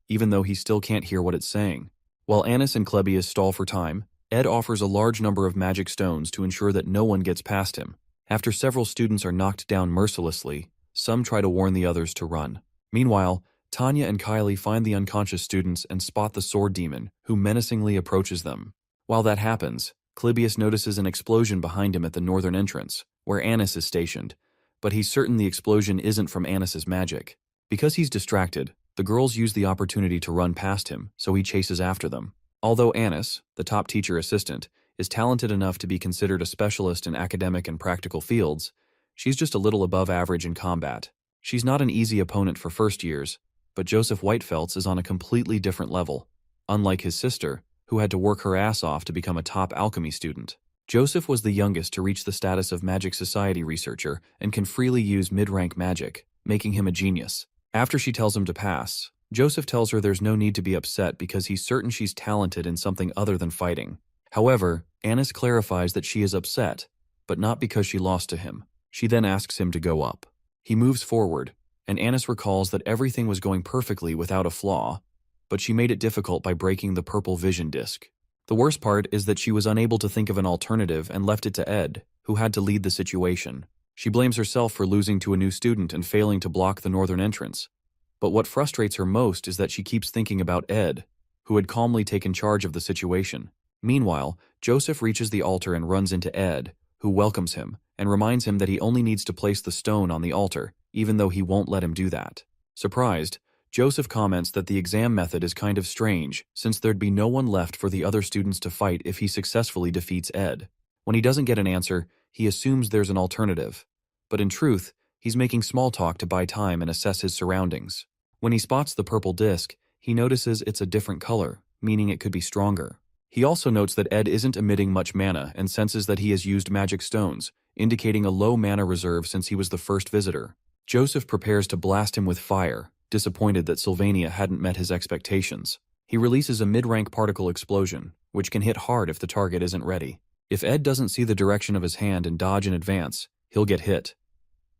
even though he still can't hear what it's saying. While Annis and Clebius stall for time, Ed offers a large number of magic stones to ensure that no one gets past him. After several students are knocked down mercilessly, some try to warn the others to run. Meanwhile, Tanya and Kylie find the unconscious students and spot the sword demon, who menacingly approaches them. While that happens, Clebius notices an explosion behind him at the northern entrance, where Annis is stationed, but he's certain the explosion isn't from Annis's magic. Because he's distracted, the girls use the opportunity to run past him, so he chases after them. Although Annis, the top teacher assistant, is talented enough to be considered a specialist in academic and practical fields, she's just a little above average in combat. She's not an easy opponent for first years, but Joseph Whitefeltz is on a completely different level. Unlike his sister, who had to work her ass off to become a top alchemy student, Joseph was the youngest to reach the status of Magic Society researcher and can freely use mid-rank magic, making him a genius. After she tells him to pass, Joseph tells her there's no need to be upset because he's certain she's talented in something other than fighting. However, Annis clarifies that she is upset, but not because she lost to him. She then asks him to go up. He moves forward, and Annis recalls that everything was going perfectly without a flaw, but she made it difficult by breaking the purple vision disc. The worst part is that she was unable to think of an alternative and left it to Ed, who had to lead the situation. She blames herself for losing to a new student and failing to block the northern entrance. But what frustrates her most is that she keeps thinking about Ed, who had calmly taken charge of the situation. Meanwhile, Joseph reaches the altar and runs into Ed, who welcomes him and reminds him that he only needs to place the stone on the altar, even though he won't let him do that. Surprised, Joseph comments that the exam method is kind of strange, since there'd be no one left for the other students to fight if he successfully defeats Ed. When he doesn't get an answer, he assumes there's an alternative. But in truth, he's making small talk to buy time and assess his surroundings. When he spots the purple disc, he notices it's a different color, meaning it could be stronger. He also notes that Ed isn't emitting much mana and senses that he has used magic stones, indicating a low mana reserve since he was the first visitor. Joseph prepares to blast him with fire, disappointed that Sylvania hadn't met his expectations. He releases a mid-rank particle explosion, which can hit hard if the target isn't ready. If Ed doesn't see the direction of his hand and dodge in advance, he'll get hit.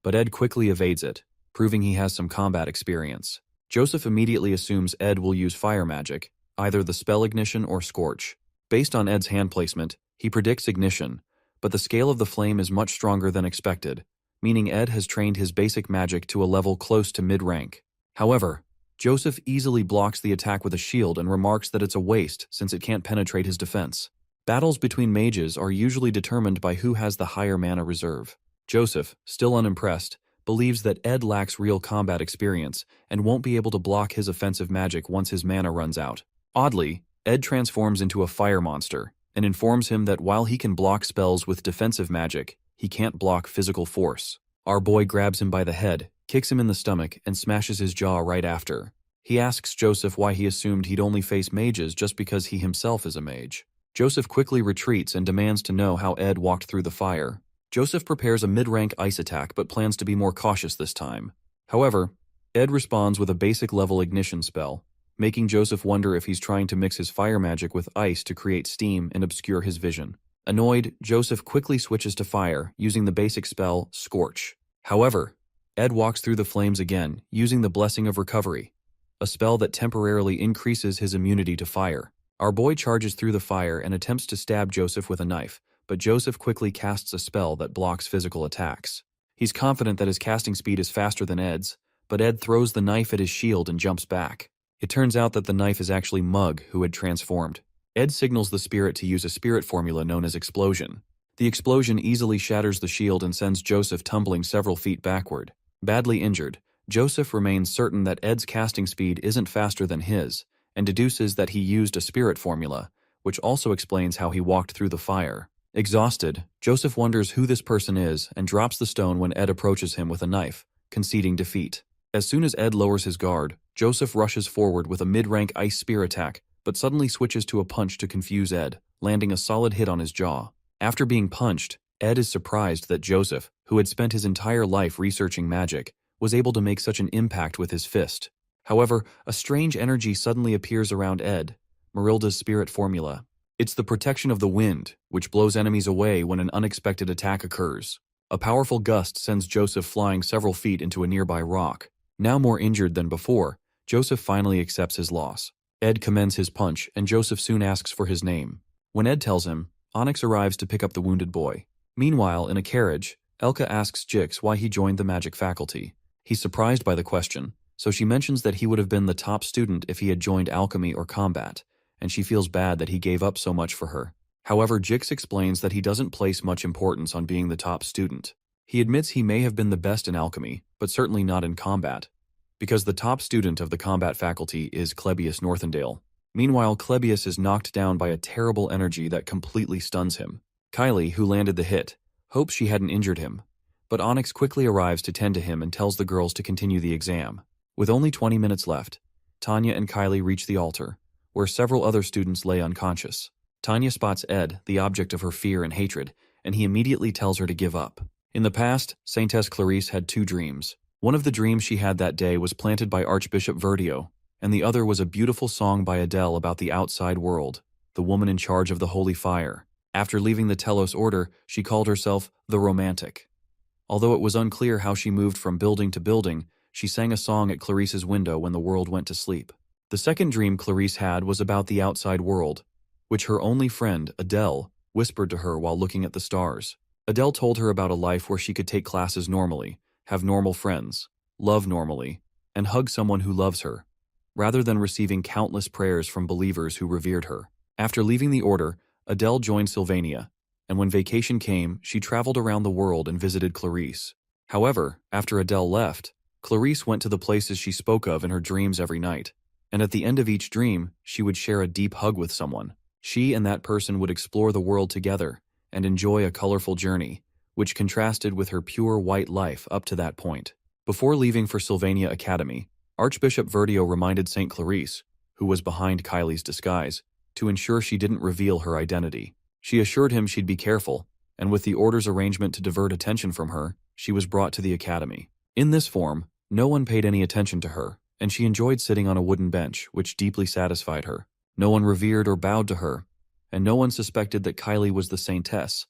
But Ed quickly evades it, proving he has some combat experience. Joseph immediately assumes Ed will use fire magic, either the spell ignition or scorch. Based on Ed's hand placement, he predicts ignition, but the scale of the flame is much stronger than expected, meaning Ed has trained his basic magic to a level close to mid-rank. However, Joseph easily blocks the attack with a shield and remarks that it's a waste since it can't penetrate his defense. Battles between mages are usually determined by who has the higher mana reserve. Joseph, still unimpressed, believes that Ed lacks real combat experience and won't be able to block his offensive magic once his mana runs out. Oddly, Ed transforms into a fire monster and informs him that while he can block spells with defensive magic, he can't block physical force. Our boy grabs him by the head, kicks him in the stomach, and smashes his jaw right after. He asks Joseph why he assumed he'd only face mages just because he himself is a mage. Joseph quickly retreats and demands to know how Ed walked through the fire. Joseph prepares a mid-rank ice attack but plans to be more cautious this time. However, Ed responds with a basic level ignition spell, making Joseph wonder if he's trying to mix his fire magic with ice to create steam and obscure his vision. Annoyed, Joseph quickly switches to fire, using the basic spell, Scorch. However, Ed walks through the flames again, using the Blessing of Recovery, a spell that temporarily increases his immunity to fire. Our boy charges through the fire and attempts to stab Joseph with a knife, but Joseph quickly casts a spell that blocks physical attacks. He's confident that his casting speed is faster than Ed's, but Ed throws the knife at his shield and jumps back. It turns out that the knife is actually Mug, who had transformed. Ed signals the spirit to use a spirit formula known as Explosion. The explosion easily shatters the shield and sends Joseph tumbling several feet backward. Badly injured, Joseph remains certain that Ed's casting speed isn't faster than his, and deduces that he used a spirit formula, which also explains how he walked through the fire. Exhausted, Joseph wonders who this person is and drops the stone when Ed approaches him with a knife, conceding defeat. As soon as Ed lowers his guard, Joseph rushes forward with a mid-rank ice spear attack, but suddenly switches to a punch to confuse Ed, landing a solid hit on his jaw. After being punched, Ed is surprised that Joseph, who had spent his entire life researching magic, was able to make such an impact with his fist. However, a strange energy suddenly appears around Ed, Marilda's spirit formula. It's the protection of the wind, which blows enemies away when an unexpected attack occurs. A powerful gust sends Joseph flying several feet into a nearby rock. Now more injured than before, Joseph finally accepts his loss. Ed commends his punch, and Joseph soon asks for his name. When Ed tells him, Onyx arrives to pick up the wounded boy. Meanwhile, in a carriage, Elka asks Jix why he joined the magic faculty. He's surprised by the question, so she mentions that he would have been the top student if he had joined alchemy or combat, and she feels bad that he gave up so much for her. However, Jix explains that he doesn't place much importance on being the top student. He admits he may have been the best in alchemy, but certainly not in combat, because the top student of the combat faculty is Clebius Northendale. Meanwhile, Clebius is knocked down by a terrible energy that completely stuns him. Kylie, who landed the hit, hopes she hadn't injured him, but Onyx quickly arrives to tend to him and tells the girls to continue the exam. With only 20 minutes left, Tanya and Kylie reach the altar, where several other students lay unconscious. Tanya spots Ed, the object of her fear and hatred, and he immediately tells her to give up. In the past, Saintess Clarice had 2 dreams. One of the dreams she had that day was planted by Archbishop Verdio, and the other was a beautiful song by Adele about the outside world, the woman in charge of the holy fire. After leaving the Telos Order, she called herself the Romantic. Although it was unclear how she moved from building to building, she sang a song at Clarice's window when the world went to sleep. The second dream Clarice had was about the outside world, which her only friend, Adele, whispered to her while looking at the stars. Adele told her about a life where she could take classes normally, have normal friends, love normally, and hug someone who loves her, rather than receiving countless prayers from believers who revered her. After leaving the order, Adele joined Sylvania, and when vacation came, she traveled around the world and visited Clarice. However, after Adele left, Clarice went to the places she spoke of in her dreams every night, and at the end of each dream, she would share a deep hug with someone. She and that person would explore the world together and enjoy a colorful journey, which contrasted with her pure white life up to that point. Before leaving for Sylvania Academy, Archbishop Verdio reminded St. Clarice, who was behind Kylie's disguise, to ensure she didn't reveal her identity. She assured him she'd be careful, and with the order's arrangement to divert attention from her, she was brought to the academy. In this form, no one paid any attention to her, and she enjoyed sitting on a wooden bench, which deeply satisfied her. No one revered or bowed to her, and no one suspected that Kylie was the saintess,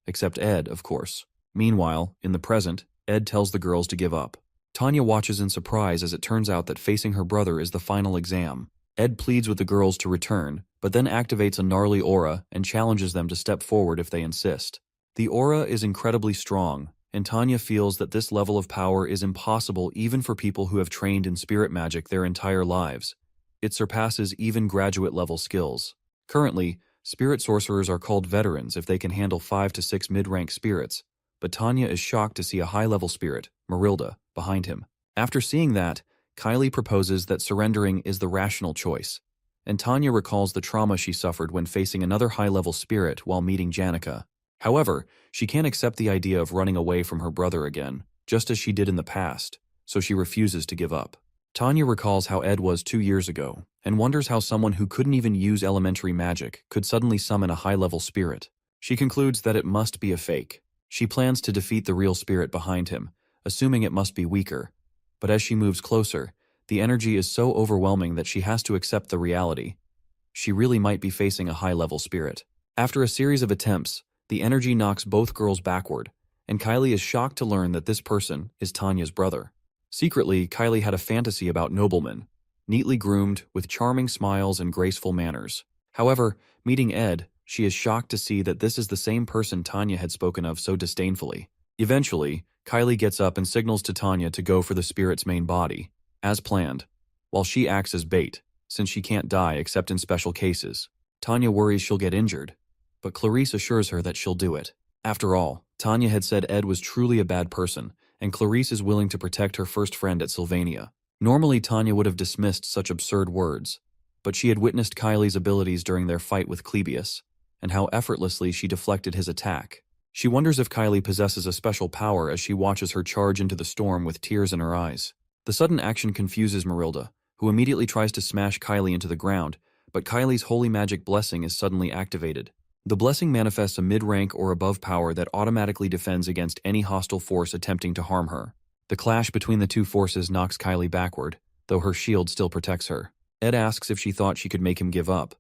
except Ed, of course. Meanwhile, in the present, Ed tells the girls to give up. Tanya watches in surprise as it turns out that facing her brother is the final exam. Ed pleads with the girls to return, but then activates a gnarly aura and challenges them to step forward if they insist. The aura is incredibly strong, and Tanya feels that this level of power is impossible even for people who have trained in spirit magic their entire lives. It surpasses even graduate-level skills. Currently, spirit sorcerers are called veterans if they can handle 5 to 6 mid-rank spirits, but Tanya is shocked to see a high-level spirit, Marilda, behind him. After seeing that, Kylie proposes that surrendering is the rational choice, and Tanya recalls the trauma she suffered when facing another high-level spirit while meeting Janica. However, she can't accept the idea of running away from her brother again, just as she did in the past, so she refuses to give up. Tanya recalls how Ed was 2 years ago, and wonders how someone who couldn't even use elementary magic could suddenly summon a high-level spirit. She concludes that it must be a fake. She plans to defeat the real spirit behind him, assuming it must be weaker. But as she moves closer, the energy is so overwhelming that she has to accept the reality. She really might be facing a high-level spirit. After a series of attempts, the energy knocks both girls backward, and Kylie is shocked to learn that this person is Tanya's brother. Secretly, Kylie had a fantasy about noblemen, neatly groomed, with charming smiles and graceful manners. However, meeting Ed, she is shocked to see that this is the same person Tanya had spoken of so disdainfully. Eventually, Kylie gets up and signals to Tanya to go for the spirit's main body, as planned, while she acts as bait, since she can't die except in special cases. Tanya worries she'll get injured, but Clarice assures her that she'll do it. After all, Tanya had said Ed was truly a bad person, and Clarice is willing to protect her first friend at Sylvania. Normally, Tanya would have dismissed such absurd words, but she had witnessed Kylie's abilities during their fight with Clebius, and how effortlessly she deflected his attack. She wonders if Kylie possesses a special power as she watches her charge into the storm with tears in her eyes. The sudden action confuses Marilda, who immediately tries to smash Kylie into the ground, but Kylie's holy magic blessing is suddenly activated. The blessing manifests a mid-rank or above power that automatically defends against any hostile force attempting to harm her. The clash between the two forces knocks Kylie backward, though her shield still protects her. Ed asks if she thought she could make him give up,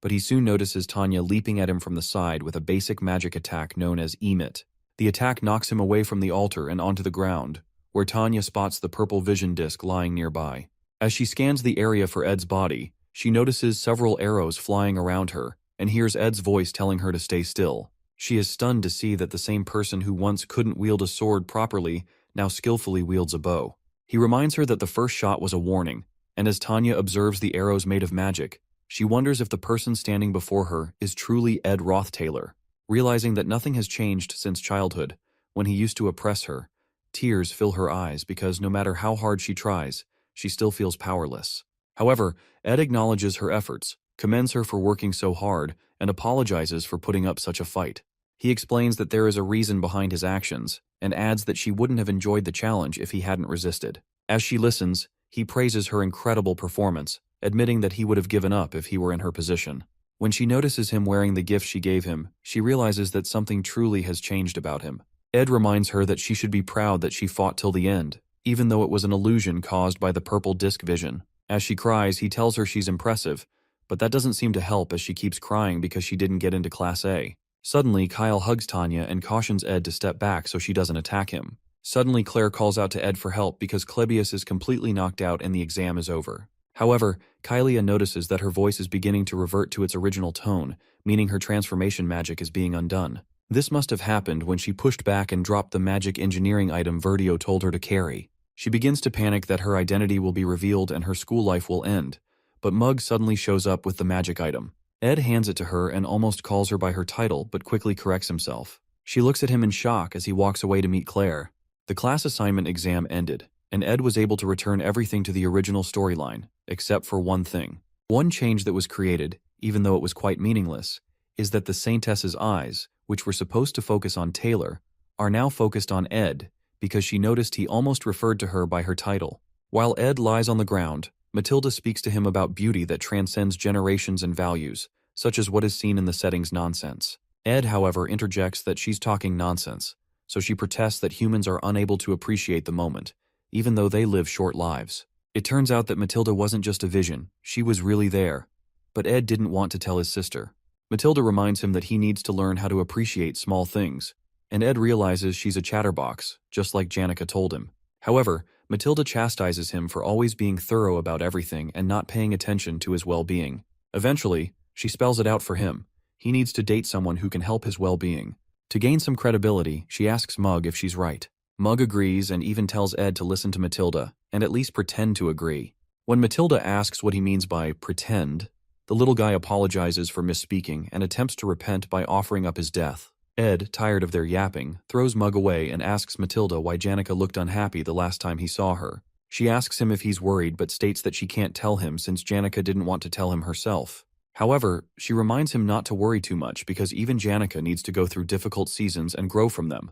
but he soon notices Tanya leaping at him from the side with a basic magic attack known as Emit. The attack knocks him away from the altar and onto the ground, where Tanya spots the purple vision disc lying nearby. As she scans the area for Ed's body, she notices several arrows flying around her and hears Ed's voice telling her to stay still. She is stunned to see that the same person who once couldn't wield a sword properly now skillfully wields a bow. He reminds her that the first shot was a warning, and as Tanya observes the arrows made of magic, she wonders if the person standing before her is truly Ed Rothtaylor. Realizing that nothing has changed since childhood, when he used to oppress her, tears fill her eyes because no matter how hard she tries, she still feels powerless. However, Ed acknowledges her efforts, commends her for working so hard, and apologizes for putting up such a fight. He explains that there is a reason behind his actions, and adds that she wouldn't have enjoyed the challenge if he hadn't resisted. As she listens, he praises her incredible performance, admitting that he would have given up if he were in her position. When she notices him wearing the gift she gave him, she realizes that something truly has changed about him. Ed reminds her that she should be proud that she fought till the end, even though it was an illusion caused by the purple disc vision. As she cries, he tells her she's impressive, but that doesn't seem to help as she keeps crying because she didn't get into Class A. Suddenly, Kyle hugs Tanya and cautions Ed to step back so she doesn't attack him. Suddenly, Claire calls out to Ed for help because Klebius is completely knocked out and the exam is over. However, Kylia notices that her voice is beginning to revert to its original tone, meaning her transformation magic is being undone. This must have happened when she pushed back and dropped the magic engineering item Verdio told her to carry. She begins to panic that her identity will be revealed and her school life will end, but Mug suddenly shows up with the magic item. Ed hands it to her and almost calls her by her title but quickly corrects himself. She looks at him in shock as he walks away to meet Claire. The class assignment exam ended, and Ed was able to return everything to the original storyline, except for one thing. One change that was created, even though it was quite meaningless, is that the Saintess's eyes, which were supposed to focus on Taylor, are now focused on Ed because she noticed he almost referred to her by her title. While Ed lies on the ground, Matilda speaks to him about beauty that transcends generations and values, such as what is seen in the setting's nonsense. Ed, however, interjects that she's talking nonsense, so she protests that humans are unable to appreciate the moment, even though they live short lives. It turns out that Matilda wasn't just a vision, she was really there. But Ed didn't want to tell his sister. Matilda reminds him that he needs to learn how to appreciate small things, and Ed realizes she's a chatterbox, just like Janica told him. However, Matilda chastises him for always being thorough about everything and not paying attention to his well-being. Eventually, she spells it out for him. He needs to date someone who can help his well-being. To gain some credibility, she asks Mug if she's right. Mug agrees and even tells Ed to listen to Matilda, and at least pretend to agree. When Matilda asks what he means by pretend, the little guy apologizes for misspeaking and attempts to repent by offering up his death. Ed, tired of their yapping, throws Mug away and asks Matilda why Janica looked unhappy the last time he saw her. She asks him if he's worried but states that she can't tell him since Janica didn't want to tell him herself. However, she reminds him not to worry too much because even Janica needs to go through difficult seasons and grow from them,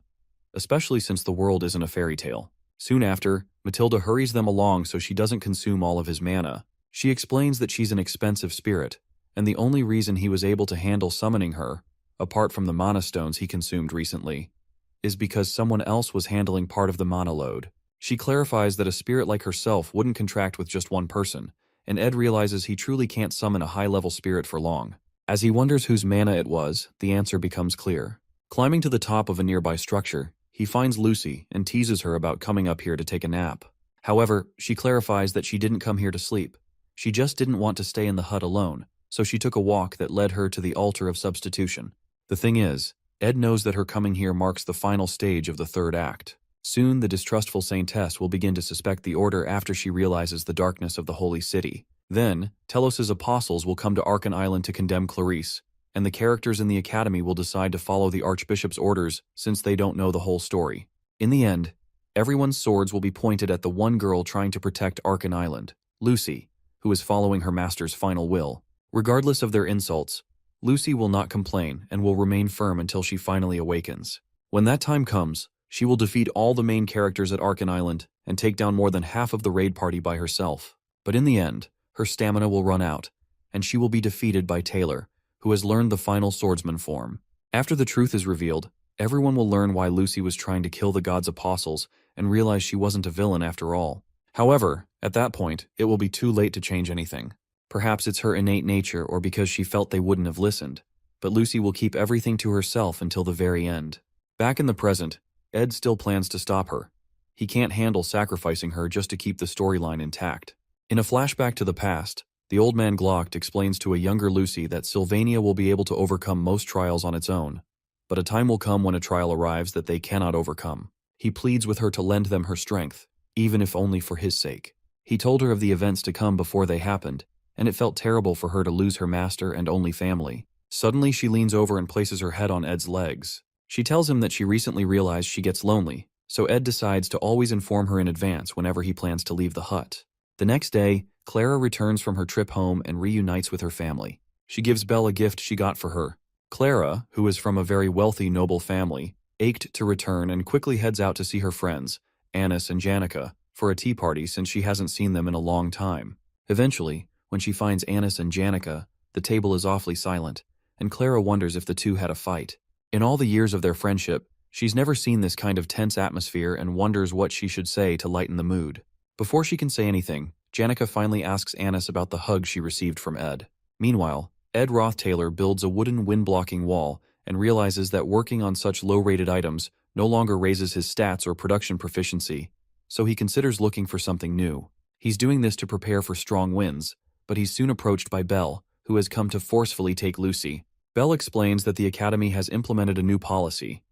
especially since the world isn't a fairy tale. Soon after, Matilda hurries them along so she doesn't consume all of his mana. She explains that she's an expensive spirit, and the only reason he was able to handle summoning her, apart from the mana stones he consumed recently, is because someone else was handling part of the mana load. She clarifies that a spirit like herself wouldn't contract with just one person, and Ed realizes he truly can't summon a high-level spirit for long. As he wonders whose mana it was, the answer becomes clear. Climbing to the top of a nearby structure, he finds Lucy and teases her about coming up here to take a nap. However, she clarifies that she didn't come here to sleep. She just didn't want to stay in the hut alone, so she took a walk that led her to the altar of substitution. The thing is, Ed knows that her coming here marks the final stage of the third act. Soon, the distrustful Saintess will begin to suspect the Order after she realizes the darkness of the Holy City. Then, Telos' apostles will come to Arkan Island to condemn Clarice, and the characters in the Academy will decide to follow the Archbishop's orders since they don't know the whole story. In the end, everyone's swords will be pointed at the one girl trying to protect Arkan Island, Lucy, who is following her master's final will. Regardless of their insults, Lucy will not complain and will remain firm until she finally awakens. When that time comes, she will defeat all the main characters at Arkan Island and take down more than half of the raid party by herself. But in the end, her stamina will run out, and she will be defeated by Taylor, who has learned the final swordsman form. After the truth is revealed, everyone will learn why Lucy was trying to kill the god's apostles and realize she wasn't a villain after all. However, at that point, it will be too late to change anything. Perhaps it's her innate nature or because she felt they wouldn't have listened, but Lucy will keep everything to herself until the very end. Back in the present, Ed still plans to stop her. He can't handle sacrificing her just to keep the storyline intact. In a flashback to the past, the old man Glock explains to a younger Lucy that Sylvania will be able to overcome most trials on its own, but a time will come when a trial arrives that they cannot overcome. He pleads with her to lend them her strength, even if only for his sake. He told her of the events to come before they happened, and it felt terrible for her to lose her master and only family. Suddenly she leans over and places her head on Ed's legs. She tells him that she recently realized she gets lonely, so Ed decides to always inform her in advance whenever he plans to leave the hut. The next day, Clara returns from her trip home and reunites with her family. She gives Belle a gift she got for her. Clara, who is from a very wealthy, noble family, ached to return and quickly heads out to see her friends, Annis and Janica, for a tea party since she hasn't seen them in a long time. Eventually, when she finds Annis and Janica, the table is awfully silent, and Clara wonders if the two had a fight. In all the years of their friendship, she's never seen this kind of tense atmosphere and wonders what she should say to lighten the mood. Before she can say anything, Janica finally asks Annis about the hug she received from Ed. Meanwhile, Ed Roth-Taylor builds a wooden wind-blocking wall and realizes that working on such low-rated items no longer raises his stats or production proficiency, so he considers looking for something new. He's doing this to prepare for strong winds, but he's soon approached by Belle, who has come to forcefully take Lucy. Belle explains that the Academy has implemented a new policy.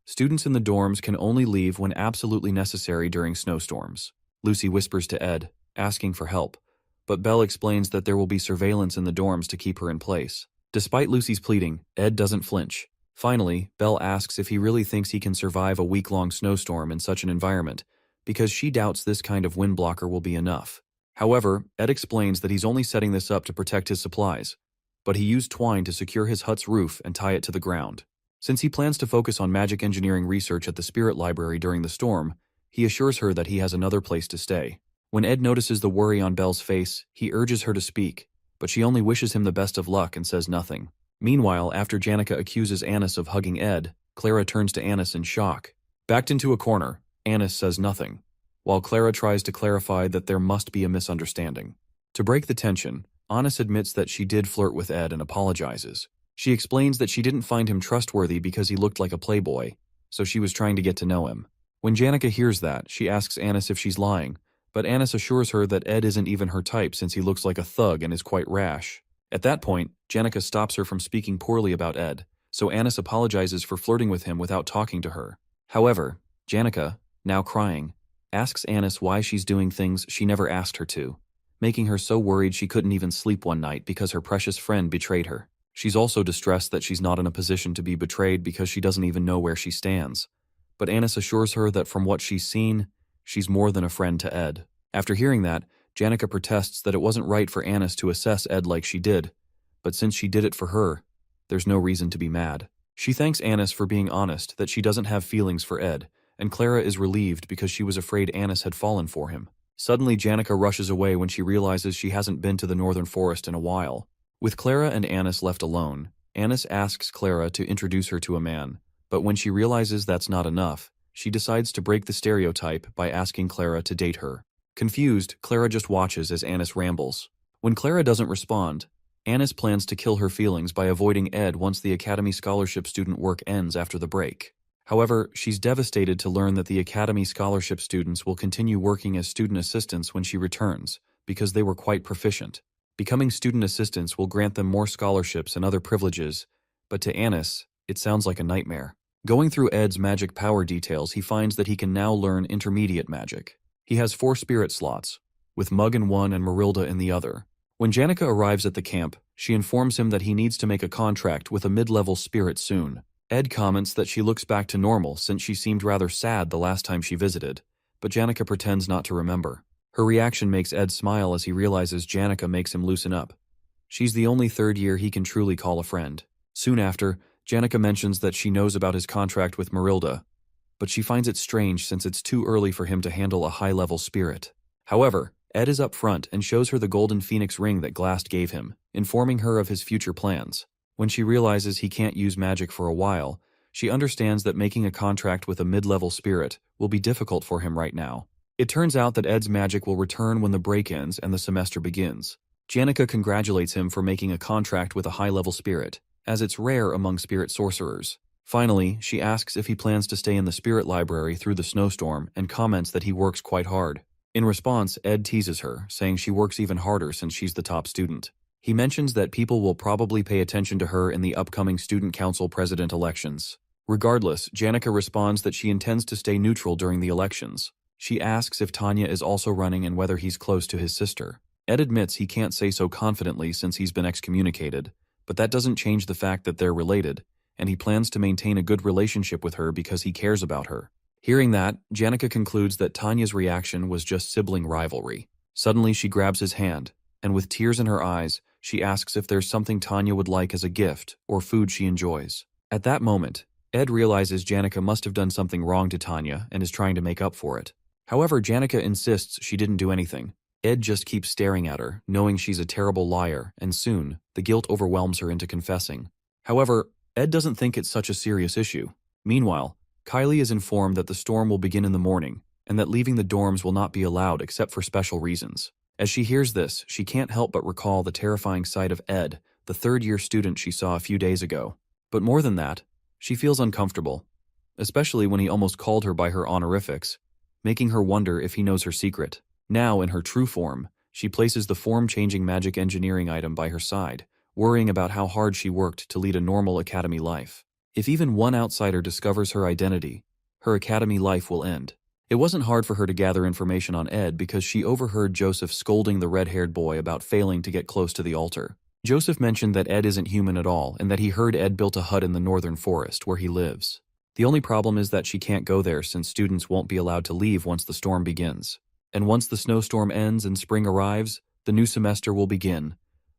Students in the dorms can only leave when absolutely necessary during snowstorms. Lucy whispers to Ed, asking for help, but Belle explains that there will be surveillance in the dorms to keep her in place. Despite Lucy's pleading, Ed doesn't flinch. Finally, Belle asks if he really thinks he can survive a week-long snowstorm in such an environment, because she doubts this kind of wind blocker will be enough. However, Ed explains that he's only setting this up to protect his supplies, but he used twine to secure his hut's roof and tie it to the ground. Since he plans to focus on magic engineering research at the Spirit Library during the storm, he assures her that he has another place to stay. When Ed notices the worry on Belle's face, he urges her to speak, but she only wishes him the best of luck and says nothing. Meanwhile, after Janica accuses Annis of hugging Ed, Clara turns to Annis in shock. Backed into a corner, Annis says nothing, while Clara tries to clarify that there must be a misunderstanding. To break the tension, Annis admits that she did flirt with Ed and apologizes. She explains that she didn't find him trustworthy because he looked like a playboy, so she was trying to get to know him. When Janica hears that, she asks Annis if she's lying, but Annis assures her that Ed isn't even her type since he looks like a thug and is quite rash. At that point, Janica stops her from speaking poorly about Ed, so Annis apologizes for flirting with him without talking to her. However, Janica, now crying, asks Annis why she's doing things she never asked her to, making her so worried she couldn't even sleep one night because her precious friend betrayed her. She's also distressed that she's not in a position to be betrayed because she doesn't even know where she stands. But Annis assures her that from what she's seen, she's more than a friend to Ed. After hearing that, Janica protests that it wasn't right for Annis to assess Ed like she did, but since she did it for her, there's no reason to be mad. She thanks Annis for being honest that she doesn't have feelings for Ed, and Clara is relieved because she was afraid Annis had fallen for him. Suddenly, Janica rushes away when she realizes she hasn't been to the northern forest in a while. With Clara and Annis left alone, Annis asks Clara to introduce her to a man, but when she realizes that's not enough, she decides to break the stereotype by asking Clara to date her. Confused, Clara just watches as Annis rambles. When Clara doesn't respond, Annis plans to kill her feelings by avoiding Ed once the Academy Scholarship student work ends after the break. However, she's devastated to learn that the Academy Scholarship students will continue working as student assistants when she returns, because they were quite proficient. Becoming student assistants will grant them more scholarships and other privileges, but to Annis, it sounds like a nightmare. Going through Ed's magic power details, he finds that he can now learn intermediate magic. He has 4 spirit slots, with Mug in one and Marilda in the other. When Janica arrives at the camp, she informs him that he needs to make a contract with a mid-level spirit soon. Ed comments that she looks back to normal since she seemed rather sad the last time she visited, but Janica pretends not to remember. Her reaction makes Ed smile as he realizes Janica makes him loosen up. She's the only third year he can truly call a friend. Soon after, Janica mentions that she knows about his contract with Marilda, but she finds it strange since it's too early for him to handle a high-level spirit. However, Ed is up front and shows her the golden phoenix ring that Glast gave him, informing her of his future plans. When she realizes he can't use magic for a while, she understands that making a contract with a mid-level spirit will be difficult for him right now. It turns out that Ed's magic will return when the break ends and the semester begins. Janica congratulates him for making a contract with a high-level spirit, as it's rare among spirit sorcerers. Finally, she asks if he plans to stay in the spirit library through the snowstorm and comments that he works quite hard. In response, Ed teases her, saying she works even harder since she's the top student. He mentions that people will probably pay attention to her in the upcoming student council president elections. Regardless, Janica responds that she intends to stay neutral during the elections. She asks if Tanya is also running and whether he's close to his sister. Ed admits he can't say so confidently since he's been excommunicated, but that doesn't change the fact that they're related, and he plans to maintain a good relationship with her because he cares about her. Hearing that, Janica concludes that Tanya's reaction was just sibling rivalry. Suddenly she grabs his hand, and with tears in her eyes, she asks if there's something Tanya would like as a gift or food she enjoys. At that moment, Ed realizes Janica must have done something wrong to Tanya and is trying to make up for it. However, Janica insists she didn't do anything. Ed just keeps staring at her, knowing she's a terrible liar, and soon, the guilt overwhelms her into confessing. However, Ed doesn't think it's such a serious issue. Meanwhile, Kylie is informed that the storm will begin in the morning, and that leaving the dorms will not be allowed except for special reasons. As she hears this, she can't help but recall the terrifying sight of Ed, the third-year student she saw a few days ago. But more than that, she feels uncomfortable, especially when he almost called her by her honorifics, making her wonder if he knows her secret. Now, in her true form, she places the form-changing magic engineering item by her side, worrying about how hard she worked to lead a normal academy life. If even one outsider discovers her identity, her academy life will end. It wasn't hard for her to gather information on Ed because she overheard Joseph scolding the red-haired boy about failing to get close to the altar. Joseph mentioned that Ed isn't human at all and that he heard Ed built a hut in the northern forest where he lives. The only problem is that she can't go there since students won't be allowed to leave once the storm begins. And once the snowstorm ends and spring arrives, the new semester will begin,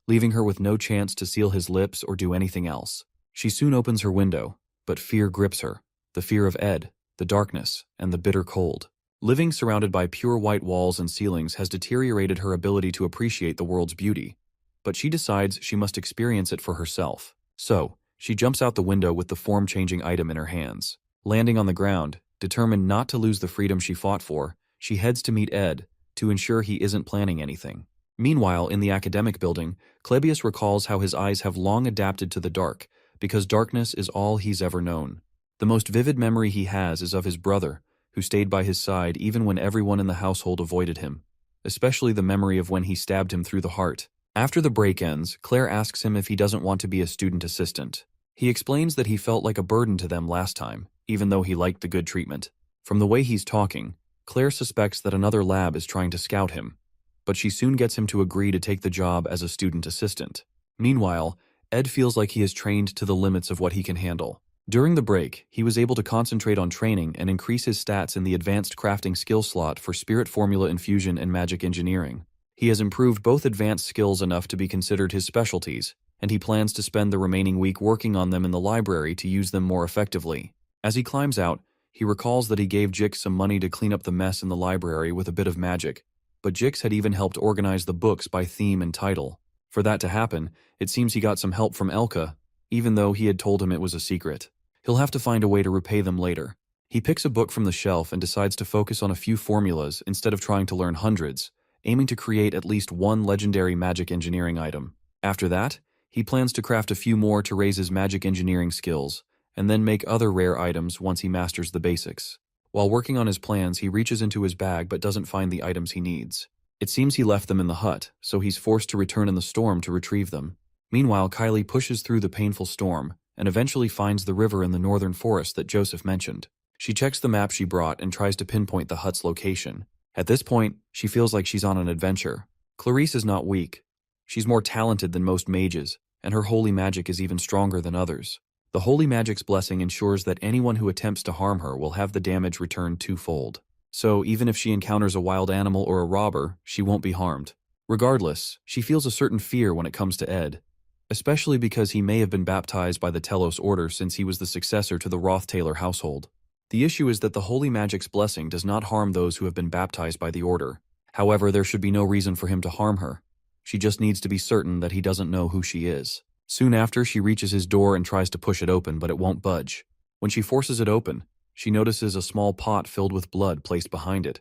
leaving her with no chance to seal his lips or do anything else. She soon opens her window, but fear grips her. The fear of Ed, the darkness, and the bitter cold. Living surrounded by pure white walls and ceilings has deteriorated her ability to appreciate the world's beauty, but she decides she must experience it for herself. So, she jumps out the window with the form-changing item in her hands. Landing on the ground, determined not to lose the freedom she fought for, she heads to meet Ed to ensure he isn't planning anything. Meanwhile, in the academic building, Klebius recalls how his eyes have long adapted to the dark, because darkness is all he's ever known. The most vivid memory he has is of his brother, who stayed by his side even when everyone in the household avoided him, especially the memory of when he stabbed him through the heart. After the break ends, Claire asks him if he doesn't want to be a student assistant. He explains that he felt like a burden to them last time, even though he liked the good treatment. From the way he's talking, Claire suspects that another lab is trying to scout him, but she soon gets him to agree to take the job as a student assistant. Meanwhile, Ed feels like he is trained to the limits of what he can handle. During the break, he was able to concentrate on training and increase his stats in the advanced crafting skill slot for spirit formula infusion and magic engineering. He has improved both advanced skills enough to be considered his specialties, and he plans to spend the remaining week working on them in the library to use them more effectively. As he climbs out, he recalls that he gave Jix some money to clean up the mess in the library with a bit of magic, but Jix had even helped organize the books by theme and title. For that to happen, it seems he got some help from Elka, even though he had told him it was a secret. He'll have to find a way to repay them later. He picks a book from the shelf and decides to focus on a few formulas instead of trying to learn hundreds, aiming to create at least one legendary magic engineering item. After that, he plans to craft a few more to raise his magic engineering skills, and then make other rare items once he masters the basics. While working on his plans, he reaches into his bag but doesn't find the items he needs. It seems he left them in the hut, so he's forced to return in the storm to retrieve them. Meanwhile, Kylie pushes through the painful storm and eventually finds the river in the northern forest that Joseph mentioned. She checks the map she brought and tries to pinpoint the hut's location. At this point, she feels like she's on an adventure. Clarice is not weak. She's more talented than most mages, and her holy magic is even stronger than others. The holy magic's blessing ensures that anyone who attempts to harm her will have the damage returned twofold. So even if she encounters a wild animal or a robber, she won't be harmed. Regardless, she feels a certain fear when it comes to Ed, especially because he may have been baptized by the Telos Order since he was the successor to the Roth-Taylor household. The issue is that the holy magic's blessing does not harm those who have been baptized by the Order. However, there should be no reason for him to harm her. She just needs to be certain that he doesn't know who she is. Soon after, she reaches his door and tries to push it open, but it won't budge. When she forces it open, she notices a small pot filled with blood placed behind it,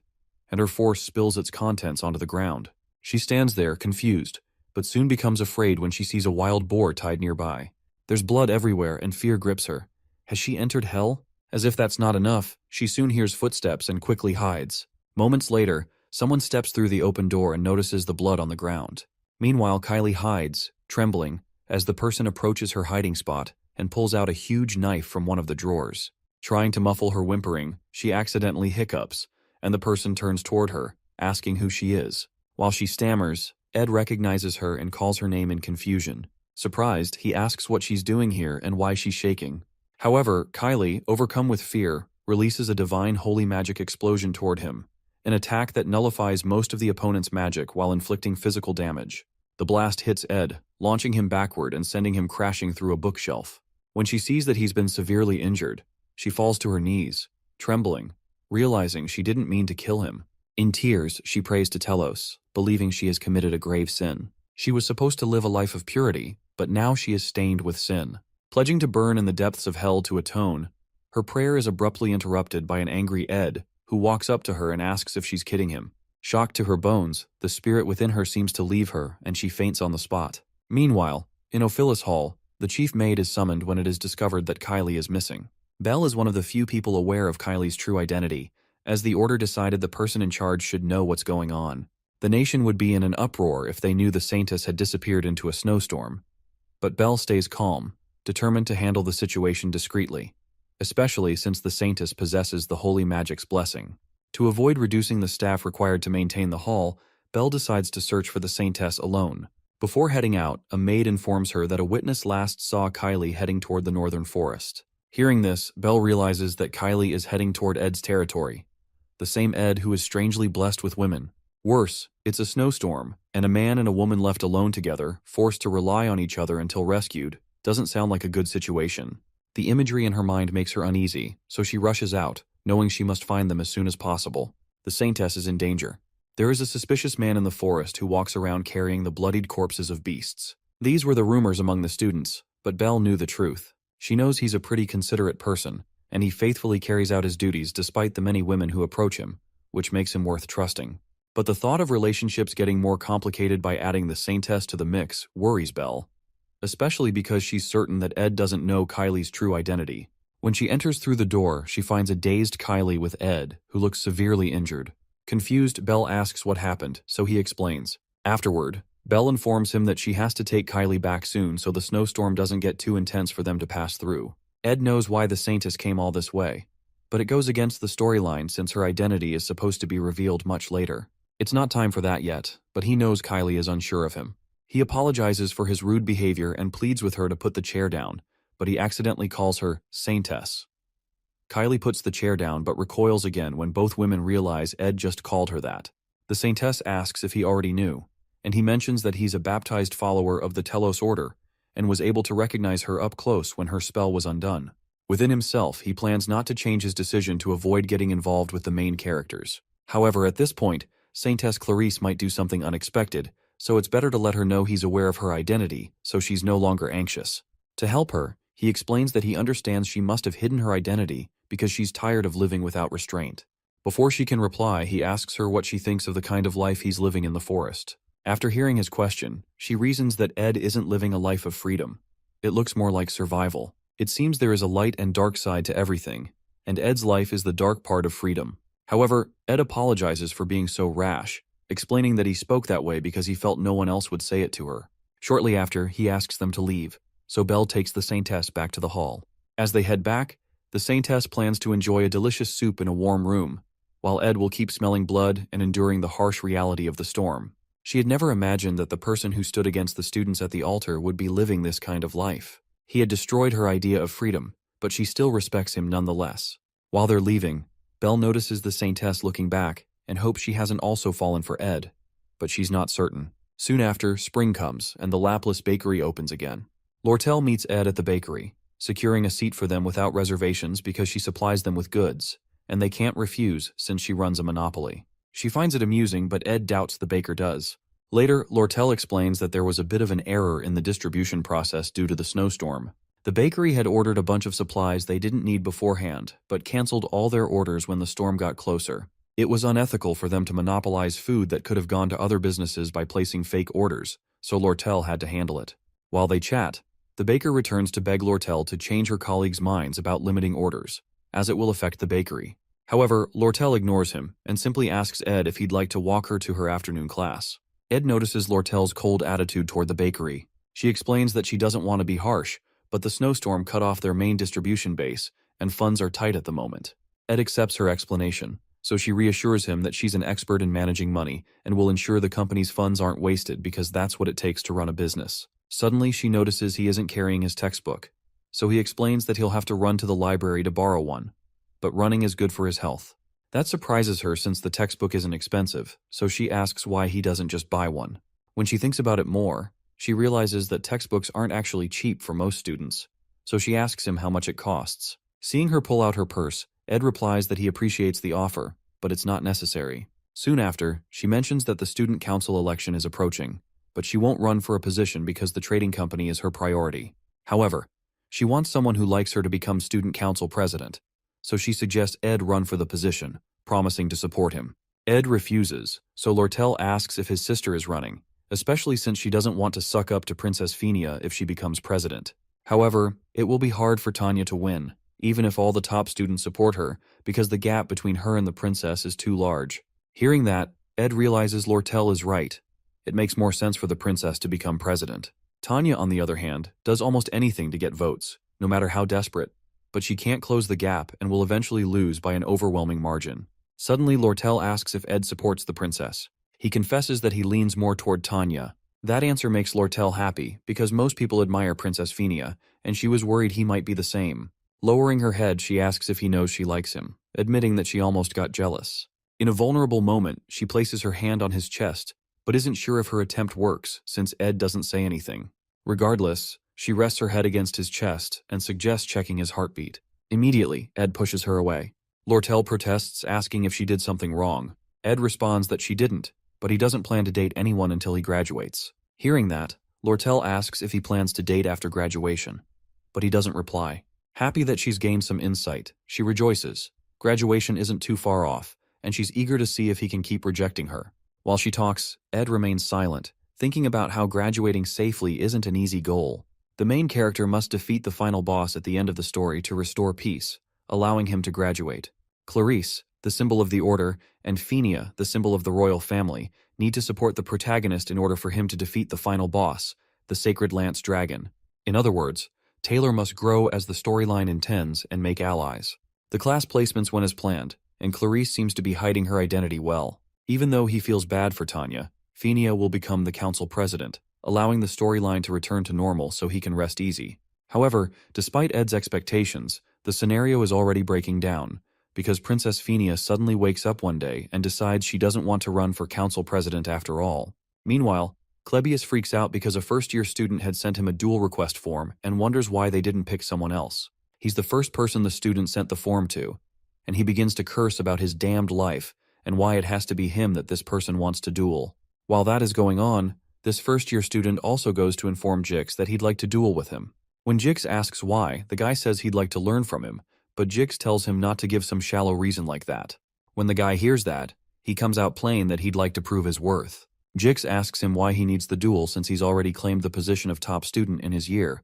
and her force spills its contents onto the ground. She stands there, confused, but soon becomes afraid when she sees a wild boar tied nearby. There's blood everywhere and fear grips her, Has she entered hell? As if that's not enough, she soon hears footsteps and quickly hides. Moments later, someone steps through the open door and notices the blood on the ground. Meanwhile, Kylie hides, trembling, as the person approaches her hiding spot and pulls out a huge knife from one of the drawers. Trying to muffle her whimpering, she accidentally hiccups, and the person turns toward her, asking who she is. While she stammers, Ed recognizes her and calls her name in confusion. Surprised, he asks what she's doing here and why she's shaking. However, Kylie, overcome with fear, releases a divine holy magic explosion toward him, an attack that nullifies most of the opponent's magic while inflicting physical damage. The blast hits Ed, launching him backward and sending him crashing through a bookshelf. When she sees that he's been severely injured, she falls to her knees, trembling, realizing she didn't mean to kill him. In tears, she prays to Telos, believing she has committed a grave sin. She was supposed to live a life of purity, but now she is stained with sin. Pledging to burn in the depths of hell to atone, her prayer is abruptly interrupted by an angry Ed, who walks up to her and asks if she's kidding him. Shocked to her bones, the spirit within her seems to leave her, and she faints on the spot. Meanwhile, in Ophilis Hall, the chief maid is summoned when it is discovered that Kylie is missing. Belle is one of the few people aware of Kylie's true identity, as the order decided the person in charge should know what's going on. The nation would be in an uproar if they knew the Saintess had disappeared into a snowstorm. But Belle stays calm, determined to handle the situation discreetly, especially since the Saintess possesses the holy magic's blessing. To avoid reducing the staff required to maintain the hall, Belle decides to search for the Saintess alone. Before heading out, a maid informs her that a witness last saw Kylie heading toward the northern forest. Hearing this, Belle realizes that Kylie is heading toward Ed's territory, the same Ed who is strangely blessed with women. Worse, it's a snowstorm, and a man and a woman left alone together, forced to rely on each other until rescued, doesn't sound like a good situation. The imagery in her mind makes her uneasy, so she rushes out, knowing she must find them as soon as possible. The Saintess is in danger. There is a suspicious man in the forest who walks around carrying the bloodied corpses of beasts. These were the rumors among the students, but Belle knew the truth. She knows he's a pretty considerate person, and he faithfully carries out his duties despite the many women who approach him, which makes him worth trusting. But the thought of relationships getting more complicated by adding the Saintess to the mix worries Belle, especially because she's certain that Ed doesn't know Kylie's true identity. When she enters through the door, she finds a dazed Kylie with Ed, who looks severely injured. Confused, Belle asks what happened, so he explains. Afterward, Belle informs him that she has to take Kylie back soon so the snowstorm doesn't get too intense for them to pass through. Ed knows why the Saintess came all this way, but it goes against the storyline since her identity is supposed to be revealed much later. It's not time for that yet, but he knows Kylie is unsure of him. He apologizes for his rude behavior and pleads with her to put the chair down, but he accidentally calls her Saintess. Kylie puts the chair down but recoils again when both women realize Ed just called her that. The Saintess asks if he already knew, and he mentions that he's a baptized follower of the Telos order and was able to recognize her up close when her spell was undone. Within himself, he plans not to change his decision to avoid getting involved with the main characters. However, at this point, Saintess Clarice might do something unexpected, so it's better to let her know he's aware of her identity so she's no longer anxious. To help her, he explains that he understands she must have hidden her identity because she's tired of living without restraint. Before she can reply, he asks her what she thinks of the kind of life he's living in the forest. After hearing his question, she reasons that Ed isn't living a life of freedom. It looks more like survival. It seems there is a light and dark side to everything, and Ed's life is the dark part of freedom. However, Ed apologizes for being so rash, explaining that he spoke that way because he felt no one else would say it to her. Shortly after, he asks them to leave, so Belle takes the Saintess back to the hall. As they head back, the Saintess plans to enjoy a delicious soup in a warm room, while Ed will keep smelling blood and enduring the harsh reality of the storm. She had never imagined that the person who stood against the students at the altar would be living this kind of life. He had destroyed her idea of freedom, but she still respects him nonetheless. While they're leaving, Belle notices the Saintess looking back and hopes she hasn't also fallen for Ed, but she's not certain. Soon after, spring comes and the Laplace bakery opens again. Lortel meets Ed at the bakery, securing a seat for them without reservations because she supplies them with goods, and they can't refuse since she runs a monopoly. She finds it amusing, but Ed doubts the baker does. Later, Lortel explains that there was a bit of an error in the distribution process due to the snowstorm. The bakery had ordered a bunch of supplies they didn't need beforehand, but canceled all their orders when the storm got closer. It was unethical for them to monopolize food that could have gone to other businesses by placing fake orders, so Lortel had to handle it. While they chat, The baker returns to beg Lortel to change her colleagues' minds about limiting orders, as it will affect the bakery. However, Lortel ignores him and simply asks Ed if he'd like to walk her to her afternoon class. Ed notices Lortel's cold attitude toward the bakery. She explains that she doesn't want to be harsh, but the snowstorm cut off their main distribution base, and funds are tight at the moment. Ed accepts her explanation, so she reassures him that she's an expert in managing money and will ensure the company's funds aren't wasted because that's what it takes to run a business. Suddenly, she notices he isn't carrying his textbook, so he explains that he'll have to run to the library to borrow one, but running is good for his health. That surprises her since the textbook isn't expensive, so she asks why he doesn't just buy one. When she thinks about it more, she realizes that textbooks aren't actually cheap for most students, so she asks him how much it costs. Seeing her pull out her purse, Ed replies that he appreciates the offer, but it's not necessary. Soon after, she mentions that the student council election is approaching, but she won't run for a position because the trading company is her priority. However, she wants someone who likes her to become student council president, so she suggests Ed run for the position, promising to support him. Ed refuses, so Lortel asks if his sister is running, especially since she doesn't want to suck up to Princess Phinia if she becomes president. However, it will be hard for Tanya to win, even if all the top students support her, because the gap between her and the princess is too large. Hearing that, Ed realizes Lortel is right. It makes more sense for the princess to become president. Tanya, on the other hand, does almost anything to get votes, no matter how desperate, but she can't close the gap and will eventually lose by an overwhelming margin. Suddenly, Lortel asks if Ed supports the princess. He confesses that he leans more toward Tanya. That answer makes Lortel happy because most people admire Princess Phinia, and she was worried he might be the same. Lowering her head, she asks if he knows she likes him, admitting that she almost got jealous. In a vulnerable moment, she places her hand on his chest, but isn't sure if her attempt works since Ed doesn't say anything. Regardless, she rests her head against his chest and suggests checking his heartbeat. Immediately, Ed pushes her away. Lortel protests, asking if she did something wrong. Ed responds that she didn't, but he doesn't plan to date anyone until he graduates. Hearing that, Lortel asks if he plans to date after graduation, but he doesn't reply. Happy that she's gained some insight, she rejoices. Graduation isn't too far off, and she's eager to see if he can keep rejecting her. While she talks, Ed remains silent, thinking about how graduating safely isn't an easy goal. The main character must defeat the final boss at the end of the story to restore peace, allowing him to graduate. Clarice, the symbol of the Order, and Phinia, the symbol of the royal family, need to support the protagonist in order for him to defeat the final boss, the Sacred Lance Dragon. In other words, Taylor must grow as the storyline intends and make allies. The class placements went as planned, and Clarice seems to be hiding her identity well. Even though he feels bad for Tanya, Phinia will become the council president, allowing the storyline to return to normal so he can rest easy. However, despite Ed's expectations, the scenario is already breaking down, because Princess Phinia suddenly wakes up one day and decides she doesn't want to run for council president after all. Meanwhile, Clebius freaks out because a first-year student had sent him a duel request form and wonders why they didn't pick someone else. He's the first person the student sent the form to, and he begins to curse about his damned life and why it has to be him that this person wants to duel. While that is going on, this first-year student also goes to inform Jix that he'd like to duel with him. When Jix asks why, the guy says he'd like to learn from him, but Jix tells him not to give some shallow reason like that. When the guy hears that, he comes out plain that he'd like to prove his worth. Jix asks him why he needs the duel since he's already claimed the position of top student in his year,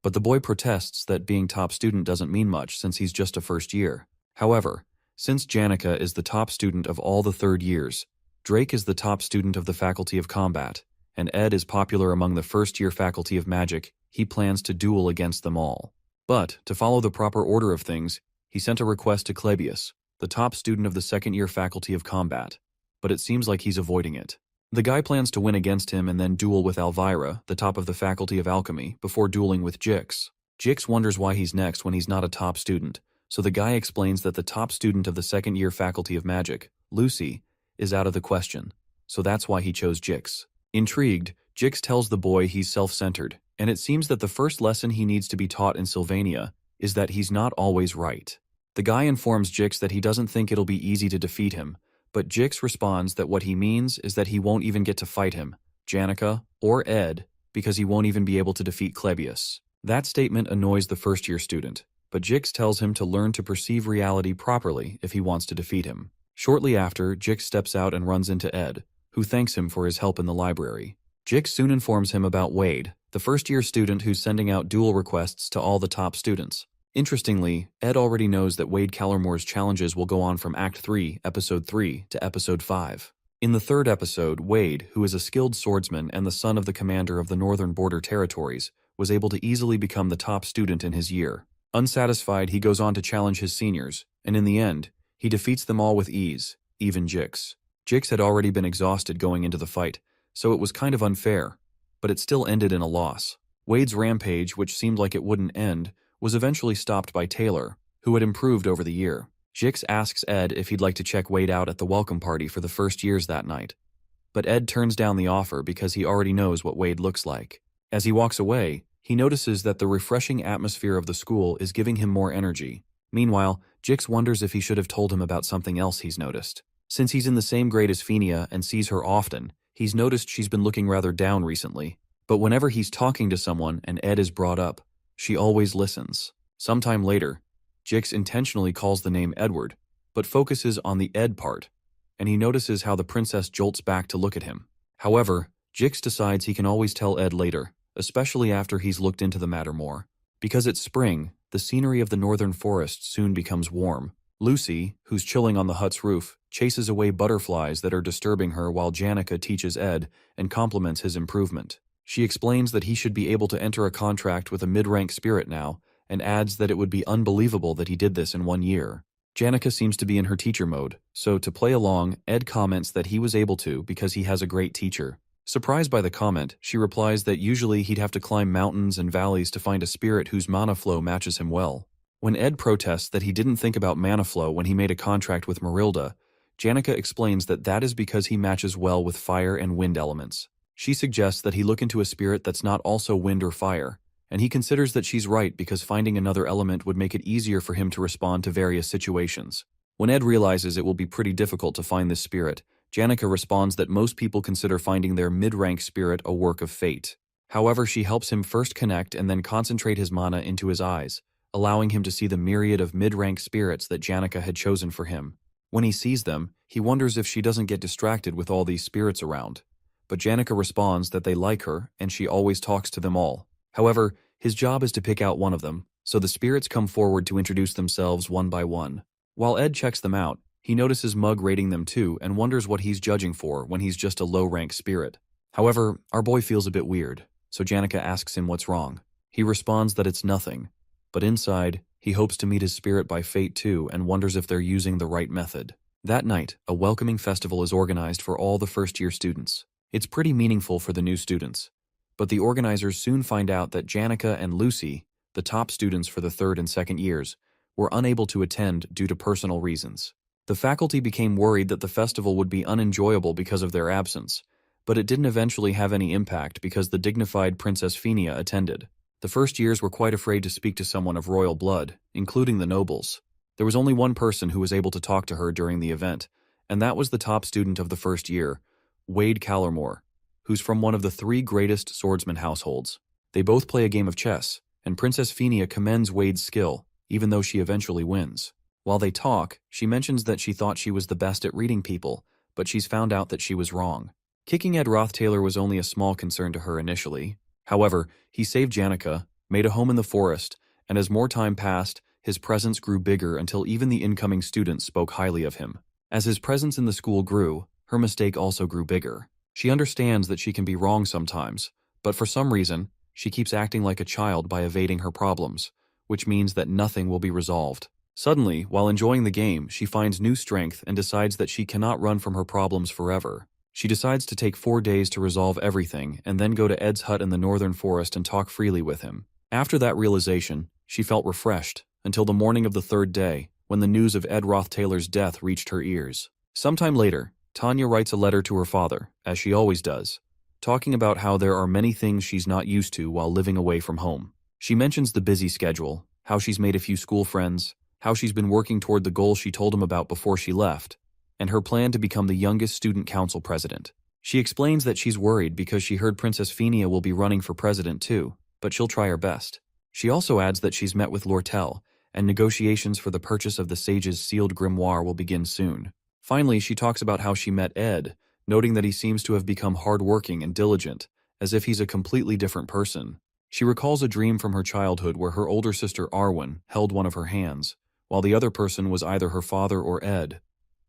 but the boy protests that being top student doesn't mean much since he's just a first year. However, since Janica is the top student of all the third years, Drake is the top student of the Faculty of Combat, and Ed is popular among the first-year Faculty of Magic, he plans to duel against them all. But, to follow the proper order of things, he sent a request to Clebius, the top student of the second-year Faculty of Combat, but it seems like he's avoiding it. The guy plans to win against him and then duel with Elvira, the top of the Faculty of Alchemy, before dueling with Jix. Jix wonders why he's next when he's not a top student, so the guy explains that the top student of the second-year Faculty of Magic, Lucy, is out of the question, so that's why he chose Jix. Intrigued, Jix tells the boy he's self-centered, and it seems that the first lesson he needs to be taught in Sylvania is that he's not always right. The guy informs Jix that he doesn't think it'll be easy to defeat him, but Jix responds that what he means is that he won't even get to fight him, Janica, or Ed, because he won't even be able to defeat Clebius. That statement annoys the first-year student, but Jix tells him to learn to perceive reality properly if he wants to defeat him. Shortly after, Jix steps out and runs into Ed, who thanks him for his help in the library. Jix soon informs him about Wade, the first-year student who's sending out duel requests to all the top students. Interestingly, Ed already knows that Wade Callermore's challenges will go on from Act 3, Episode 3 to Episode 5. In the third episode, Wade, who is a skilled swordsman and the son of the commander of the Northern Border Territories, was able to easily become the top student in his year. Unsatisfied, he goes on to challenge his seniors, and in the end, he defeats them all with ease, even Jix. Jix had already been exhausted going into the fight, so it was kind of unfair, but it still ended in a loss. Wade's rampage, which seemed like it wouldn't end, was eventually stopped by Taylor, who had improved over the year. Jix asks Ed if he'd like to check Wade out at the welcome party for the first years that night. But Ed turns down the offer because he already knows what Wade looks like. As he walks away, he notices that the refreshing atmosphere of the school is giving him more energy. Meanwhile, Jix wonders if he should have told him about something else he's noticed. Since he's in the same grade as Fenia and sees her often, he's noticed she's been looking rather down recently. But whenever he's talking to someone and Ed is brought up, she always listens. Sometime later, Jix intentionally calls the name Edward, but focuses on the Ed part, and he notices how the princess jolts back to look at him. However, Jix decides he can always tell Ed later, especially after he's looked into the matter more. Because it's spring, the scenery of the northern forest soon becomes warm. Lucy, who's chilling on the hut's roof, chases away butterflies that are disturbing her while Janica teaches Ed and compliments his improvement. She explains that he should be able to enter a contract with a mid-rank spirit now, and adds that it would be unbelievable that he did this in 1 year. Janica seems to be in her teacher mode, so to play along, Ed comments that he was able to because he has a great teacher. Surprised by the comment, she replies that usually he'd have to climb mountains and valleys to find a spirit whose mana flow matches him well. When Ed protests that he didn't think about mana flow when he made a contract with Marilda, Janica explains that that is because he matches well with fire and wind elements. She suggests that he look into a spirit that's not also wind or fire, and he considers that she's right because finding another element would make it easier for him to respond to various situations. When Ed realizes it will be pretty difficult to find this spirit, Janica responds that most people consider finding their mid-rank spirit a work of fate. However, she helps him first connect and then concentrate his mana into his eyes, allowing him to see the myriad of mid-rank spirits that Janica had chosen for him. When he sees them, he wonders if she doesn't get distracted with all these spirits around. But Janica responds that they like her and she always talks to them all. However, his job is to pick out one of them, so the spirits come forward to introduce themselves one by one. While Ed checks them out, he notices Mug rating them too and wonders what he's judging for when he's just a low-rank spirit. However, our boy feels a bit weird, so Janica asks him what's wrong. He responds that it's nothing, but inside, he hopes to meet his spirit by fate too and wonders if they're using the right method. That night, a welcoming festival is organized for all the first-year students. It's pretty meaningful for the new students, but the organizers soon find out that Janica and Lucy, the top students for the third and second years, were unable to attend due to personal reasons. The faculty became worried that the festival would be unenjoyable because of their absence, but it didn't eventually have any impact because the dignified Princess Fenia attended. The first years were quite afraid to speak to someone of royal blood, including the nobles. There was only one person who was able to talk to her during the event, and that was the top student of the first year, Wade Callermore, who's from one of the 3 greatest swordsman households. They both play a game of chess, and Princess Fenia commends Wade's skill, even though she eventually wins. While they talk, she mentions that she thought she was the best at reading people, but she's found out that she was wrong. Kicking Ed Roth-Taylor was only a small concern to her initially. However, he saved Janica, made a home in the forest, and as more time passed, his presence grew bigger until even the incoming students spoke highly of him. As his presence in the school grew, her mistake also grew bigger. She understands that she can be wrong sometimes, but for some reason, she keeps acting like a child by evading her problems, which means that nothing will be resolved. Suddenly, while enjoying the game, she finds new strength and decides that she cannot run from her problems forever. She decides to take 4 days to resolve everything and then go to Ed's hut in the northern forest and talk freely with him. After that realization, she felt refreshed until the morning of the 3rd day, when the news of Ed Roth-Taylor's death reached her ears. Sometime later, Tanya writes a letter to her father, as she always does, talking about how there are many things she's not used to while living away from home. She mentions the busy schedule, how she's made a few school friends, how she's been working toward the goal she told him about before she left, and her plan to become the youngest student council president. She explains that she's worried because she heard Princess Fenia will be running for president too, but she'll try her best. She also adds that she's met with Lortel, and negotiations for the purchase of the sage's sealed grimoire will begin soon. Finally, she talks about how she met Ed, noting that he seems to have become hardworking and diligent, as if he's a completely different person. She recalls a dream from her childhood where her older sister Arwen held one of her hands, while the other person was either her father or Ed,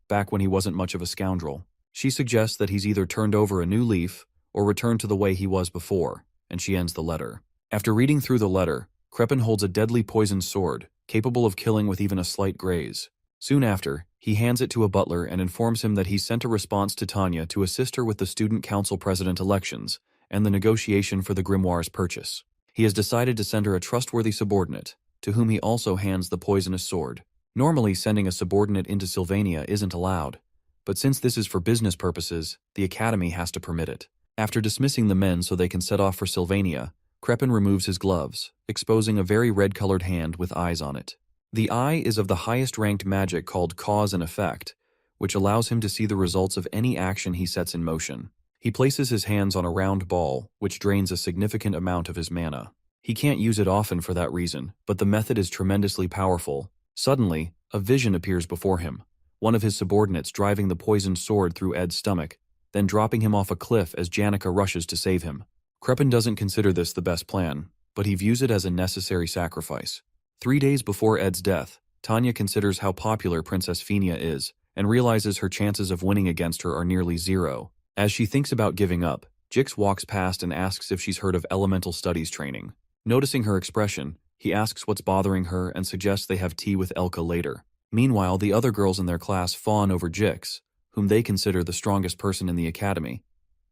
back when he wasn't much of a scoundrel. She suggests that he's either turned over a new leaf or returned to the way he was before, and she ends the letter. After reading through the letter, Crepin holds a deadly poisoned sword, capable of killing with even a slight graze. Soon after, he hands it to a butler and informs him that he's sent a response to Tanya to assist her with the student council president elections and the negotiation for the grimoire's purchase. He has decided to send her a trustworthy subordinate, to whom he also hands the poisonous sword. Normally, sending a subordinate into Sylvania isn't allowed, but since this is for business purposes, the Academy has to permit it. After dismissing the men so they can set off for Sylvania, Crepin removes his gloves, exposing a very red-colored hand with eyes on it. The eye is of the highest-ranked magic called Cause and Effect, which allows him to see the results of any action he sets in motion. He places his hands on a round ball, which drains a significant amount of his mana. He can't use it often for that reason, but the method is tremendously powerful. Suddenly, a vision appears before him, one of his subordinates driving the poisoned sword through Ed's stomach, then dropping him off a cliff as Janica rushes to save him. Crepin doesn't consider this the best plan, but he views it as a necessary sacrifice. 3 days before Ed's death, Tanya considers how popular Princess Fenia is, and realizes her chances of winning against her are nearly zero. As she thinks about giving up, Jix walks past and asks if she's heard of elemental studies training. Noticing her expression, he asks what's bothering her and suggests they have tea with Elka later. Meanwhile, the other girls in their class fawn over Jix, whom they consider the strongest person in the academy,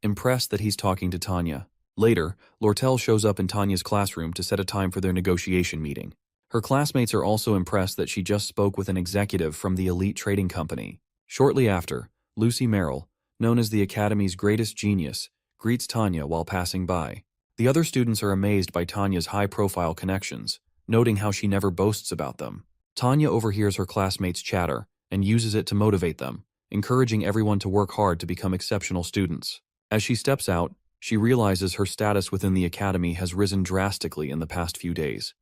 impressed that he's talking to Tanya. Later, Lortel shows up in Tanya's classroom to set a time for their negotiation meeting. Her classmates are also impressed that she just spoke with an executive from the elite trading company. Shortly after, Lucy Merrill, known as the Academy's greatest genius, greets Tanya while passing by. The other students are amazed by Tanya's high-profile connections, noting how she never boasts about them. Tanya overhears her classmates' chatter and uses it to motivate them, encouraging everyone to work hard to become exceptional students. As she steps out, she realizes her status within the academy has risen drastically in the past few days,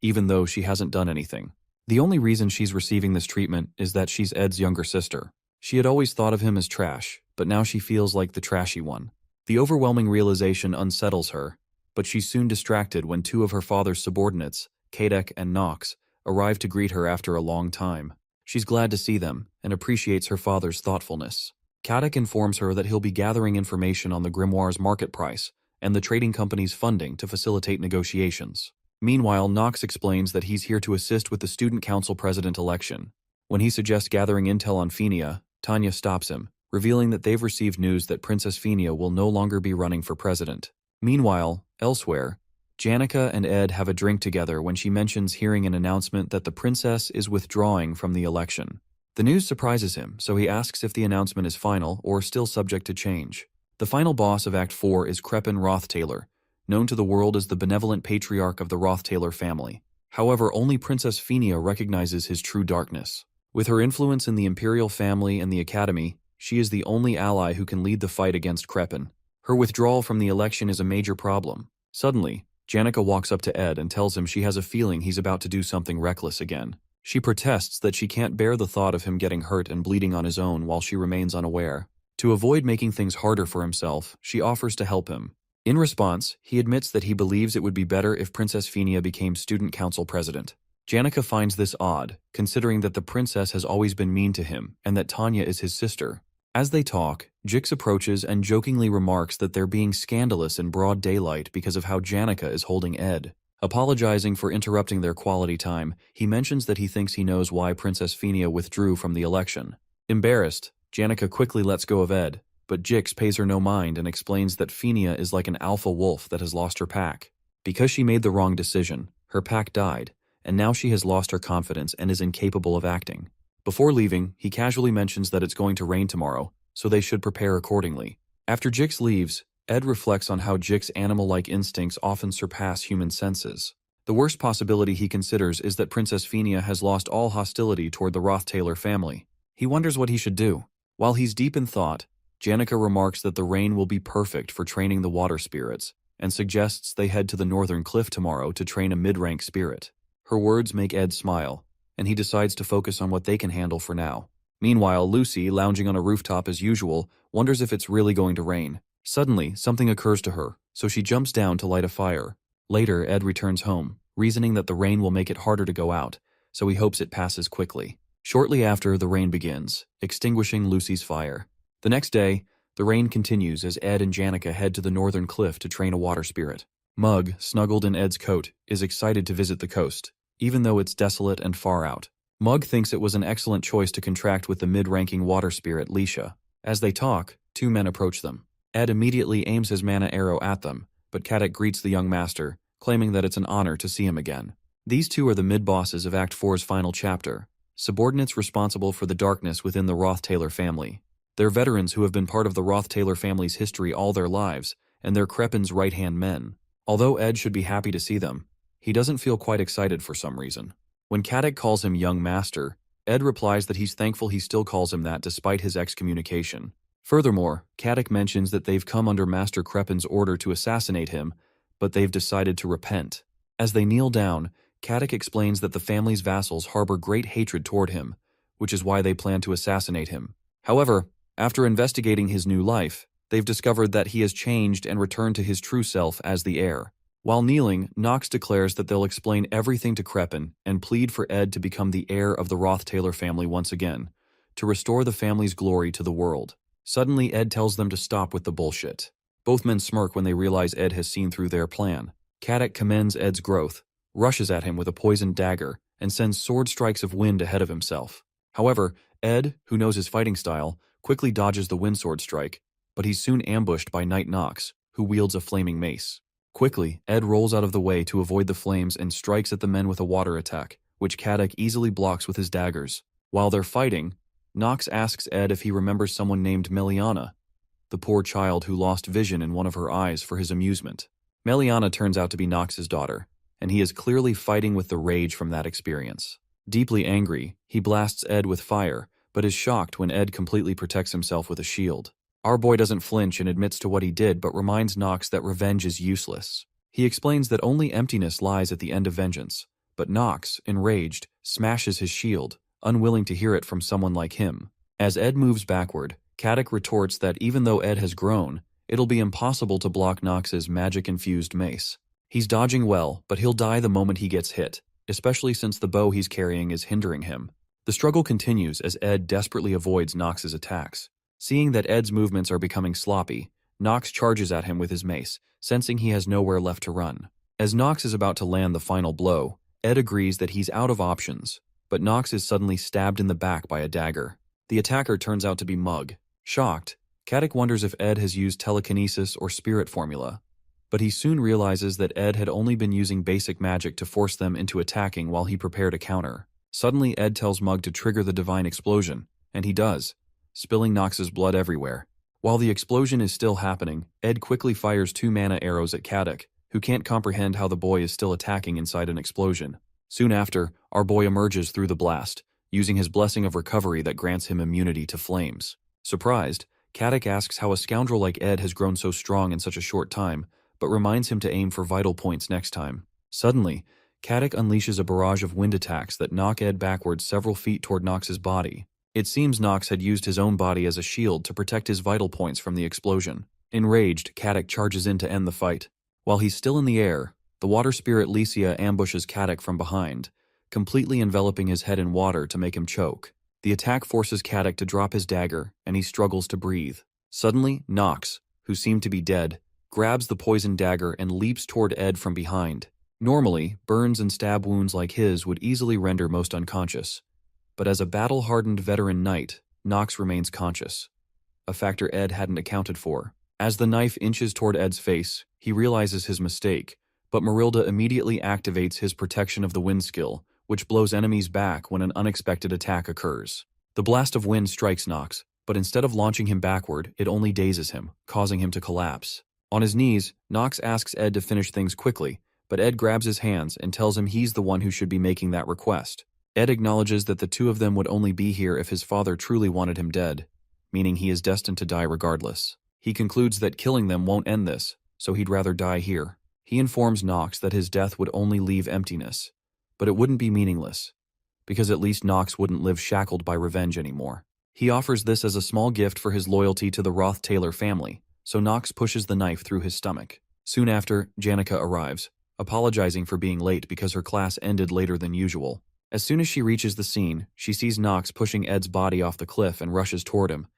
even though she hasn't done anything. The only reason she's receiving this treatment is that she's Ed's younger sister. She had always thought of him as trash, but now she feels like the trashy one. The overwhelming realization unsettles her, but she's soon distracted when two of her father's subordinates, Kadek and Nox, arrive to greet her after a long time. She's glad to see them and appreciates her father's thoughtfulness. Kadek informs her that he'll be gathering information on the grimoire's market price and the trading company's funding to facilitate negotiations. Meanwhile, Nox explains that he's here to assist with the student council president election. When he suggests gathering intel on Fenia, Tanya stops him, revealing that they've received news that Princess Fenia will no longer be running for president. Meanwhile, elsewhere, Janica and Ed have a drink together when she mentions hearing an announcement that the princess is withdrawing from the election. The news surprises him, so he asks if the announcement is final or still subject to change. The final boss of Act 4 is Crepin Rothtailor, known to the world as the benevolent patriarch of the Rothtailor family. However, only Princess Fenia recognizes his true darkness. With her influence in the imperial family and the academy, she is the only ally who can lead the fight against Crepin. Her withdrawal from the election is a major problem. Suddenly, Janica walks up to Ed and tells him she has a feeling he's about to do something reckless again. She protests that she can't bear the thought of him getting hurt and bleeding on his own while she remains unaware. To avoid making things harder for himself, she offers to help him. In response, he admits that he believes it would be better if Princess Fenia became student council president. Janica finds this odd, considering that the princess has always been mean to him and that Tanya is his sister. As they talk, Jix approaches and jokingly remarks that they're being scandalous in broad daylight because of how Janica is holding Ed. Apologizing for interrupting their quality time, he mentions that he thinks he knows why Princess Fenia withdrew from the election. Embarrassed, Janica quickly lets go of Ed, but Jix pays her no mind and explains that Fenia is like an alpha wolf that has lost her pack. Because she made the wrong decision, her pack died, and now she has lost her confidence and is incapable of acting. Before leaving, he casually mentions that it's going to rain tomorrow, so they should prepare accordingly. After Jix leaves, Ed reflects on how Jix's animal-like instincts often surpass human senses. The worst possibility he considers is that Princess Fenia has lost all hostility toward the Rothtailor family. He wonders what he should do. While he's deep in thought, Janica remarks that the rain will be perfect for training the water spirits, and suggests they head to the northern cliff tomorrow to train a mid-rank spirit. Her words make Ed smile, and he decides to focus on what they can handle for now. Meanwhile, Lucy, lounging on a rooftop as usual, wonders if it's really going to rain. Suddenly, something occurs to her, so she jumps down to light a fire. Later, Ed returns home, reasoning that the rain will make it harder to go out, so he hopes it passes quickly. Shortly after, the rain begins, extinguishing Lucy's fire. The next day, the rain continues as Ed and Janica head to the northern cliff to train a water spirit. Mug, snuggled in Ed's coat, is excited to visit the coast, even though it's desolate and far out. Mug thinks it was an excellent choice to contract with the mid-ranking water spirit Leisha. As they talk, two men approach them. Ed immediately aims his mana arrow at them, but Caddock greets the young master, claiming that it's an honor to see him again. These two are the mid-bosses of Act 4's final chapter, subordinates responsible for the darkness within the Roth-Taylor family. They're veterans who have been part of the Roth-Taylor family's history all their lives, and they're Crepin's right-hand men. Although Ed should be happy to see them, he doesn't feel quite excited for some reason. When Caddock calls him young master, Ed replies that he's thankful he still calls him that despite his excommunication. Furthermore, Caddock mentions that they've come under Master Crepin's order to assassinate him, but they've decided to repent. As they kneel down, Caddock explains that the family's vassals harbor great hatred toward him, which is why they plan to assassinate him. However, after investigating his new life, they've discovered that he has changed and returned to his true self as the heir. While kneeling, Knox declares that they'll explain everything to Crepin and plead for Ed to become the heir of the Roth-Taylor family once again, to restore the family's glory to the world. Suddenly, Ed tells them to stop with the bullshit. Both men smirk when they realize Ed has seen through their plan. Caddock commends Ed's growth, rushes at him with a poisoned dagger, and sends sword strikes of wind ahead of himself. However, Ed, who knows his fighting style, quickly dodges the wind sword strike, but he's soon ambushed by Knight Knox, who wields a flaming mace. Quickly, Ed rolls out of the way to avoid the flames and strikes at the men with a water attack, which Caddock easily blocks with his daggers. While they're fighting, Knox asks Ed if he remembers someone named Meliana, the poor child who lost vision in one of her eyes for his amusement. Meliana turns out to be Knox's daughter, and he is clearly fighting with the rage from that experience. Deeply angry, he blasts Ed with fire, but is shocked when Ed completely protects himself with a shield. Our boy doesn't flinch and admits to what he did, but reminds Knox that revenge is useless. He explains that only emptiness lies at the end of vengeance, but Knox, enraged, smashes his shield, unwilling to hear it from someone like him. As Ed moves backward, Caddock retorts that even though Ed has grown, it'll be impossible to block Knox's magic-infused mace. He's dodging well, but he'll die the moment he gets hit, especially since the bow he's carrying is hindering him. The struggle continues as Ed desperately avoids Knox's attacks. Seeing that Ed's movements are becoming sloppy, Knox charges at him with his mace, sensing he has nowhere left to run. As Knox is about to land the final blow, Ed agrees that he's out of options, but Knox is suddenly stabbed in the back by a dagger. The attacker turns out to be Mug. Shocked, Caddock wonders if Ed has used telekinesis or spirit formula, but he soon realizes that Ed had only been using basic magic to force them into attacking while he prepared a counter. Suddenly, Ed tells Mug to trigger the divine explosion, and he does, spilling Knox's blood everywhere. While the explosion is still happening, Ed quickly fires 2 mana arrows at Caddock, who can't comprehend how the boy is still attacking inside an explosion. Soon after, our boy emerges through the blast, using his blessing of recovery that grants him immunity to flames. Surprised, Caddock asks how a scoundrel like Ed has grown so strong in such a short time, but reminds him to aim for vital points next time. Suddenly, Caddock unleashes a barrage of wind attacks that knock Ed backwards several feet toward Knox's body. It seems Knox had used his own body as a shield to protect his vital points from the explosion. Enraged, Caddock charges in to end the fight. While he's still in the air, the water spirit Lycia ambushes Caddock from behind, completely enveloping his head in water to make him choke. The attack forces Caddock to drop his dagger, and he struggles to breathe. Suddenly, Knox, who seemed to be dead, grabs the poisoned dagger and leaps toward Ed from behind. Normally, burns and stab wounds like his would easily render most unconscious. But as a battle-hardened veteran knight, Knox remains conscious, a factor Ed hadn't accounted for. As the knife inches toward Ed's face, he realizes his mistake, but Marilda immediately activates his protection of the wind skill, which blows enemies back when an unexpected attack occurs. The blast of wind strikes Knox, but instead of launching him backward, it only dazes him, causing him to collapse. On his knees, Knox asks Ed to finish things quickly, but Ed grabs his hands and tells him he's the one who should be making that request. Ed acknowledges that the two of them would only be here if his father truly wanted him dead, meaning he is destined to die regardless. He concludes that killing them won't end this, so he'd rather die here. He informs Knox that his death would only leave emptiness, but it wouldn't be meaningless, because at least Knox wouldn't live shackled by revenge anymore. He offers this as a small gift for his loyalty to the Roth-Taylor family, so Nox pushes the knife through his stomach. Soon after, Janica arrives, apologizing for being late because her class ended later than usual. As soon as she reaches the scene, she sees Nox pushing Ed's body off the cliff and rushes toward him,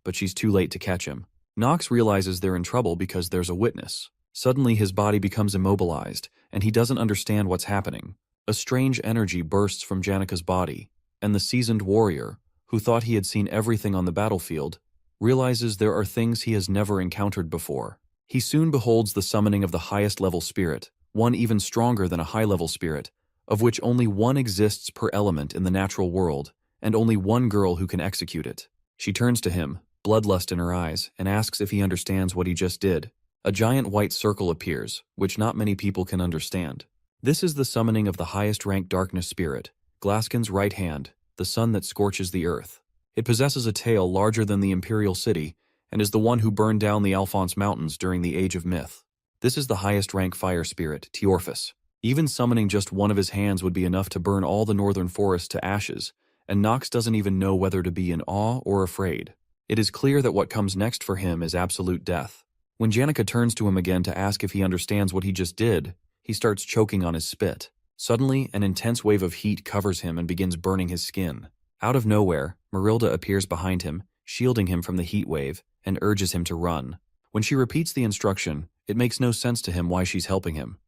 but she's too late to catch him. Nox realizes they're in trouble because there's a witness. Suddenly his body becomes immobilized, and he doesn't understand what's happening. A strange energy bursts from Janica's body, and the seasoned warrior, who thought he had seen everything on the battlefield, realizes there are things he has never encountered before. He soon beholds the summoning of the highest-level spirit, one even stronger than a high-level spirit, of which only one exists per element in the natural world, and only one girl who can execute it. She turns to him, bloodlust in her eyes, and asks if he understands what he just did. A giant white circle appears, which not many people can understand. This is the summoning of the highest-ranked darkness spirit, Glaskin's right hand, the sun that scorches the earth. It possesses a tail larger than the imperial city, and is the one who burned down the Alphonse Mountains during the Age of Myth. This is the highest-ranked fire spirit, Teorphus. Even summoning just one of his hands would be enough to burn all the northern forest to ashes, and Nox doesn't even know whether to be in awe or afraid. It is clear that what comes next for him is absolute death. When Janica turns to him again to ask if he understands what he just did, he starts choking on his spit. Suddenly, an intense wave of heat covers him and begins burning his skin. Out of nowhere, Marilda appears behind him, shielding him from the heat wave, and urges him to run. When she repeats the instruction, it makes no sense to him why she's helping him.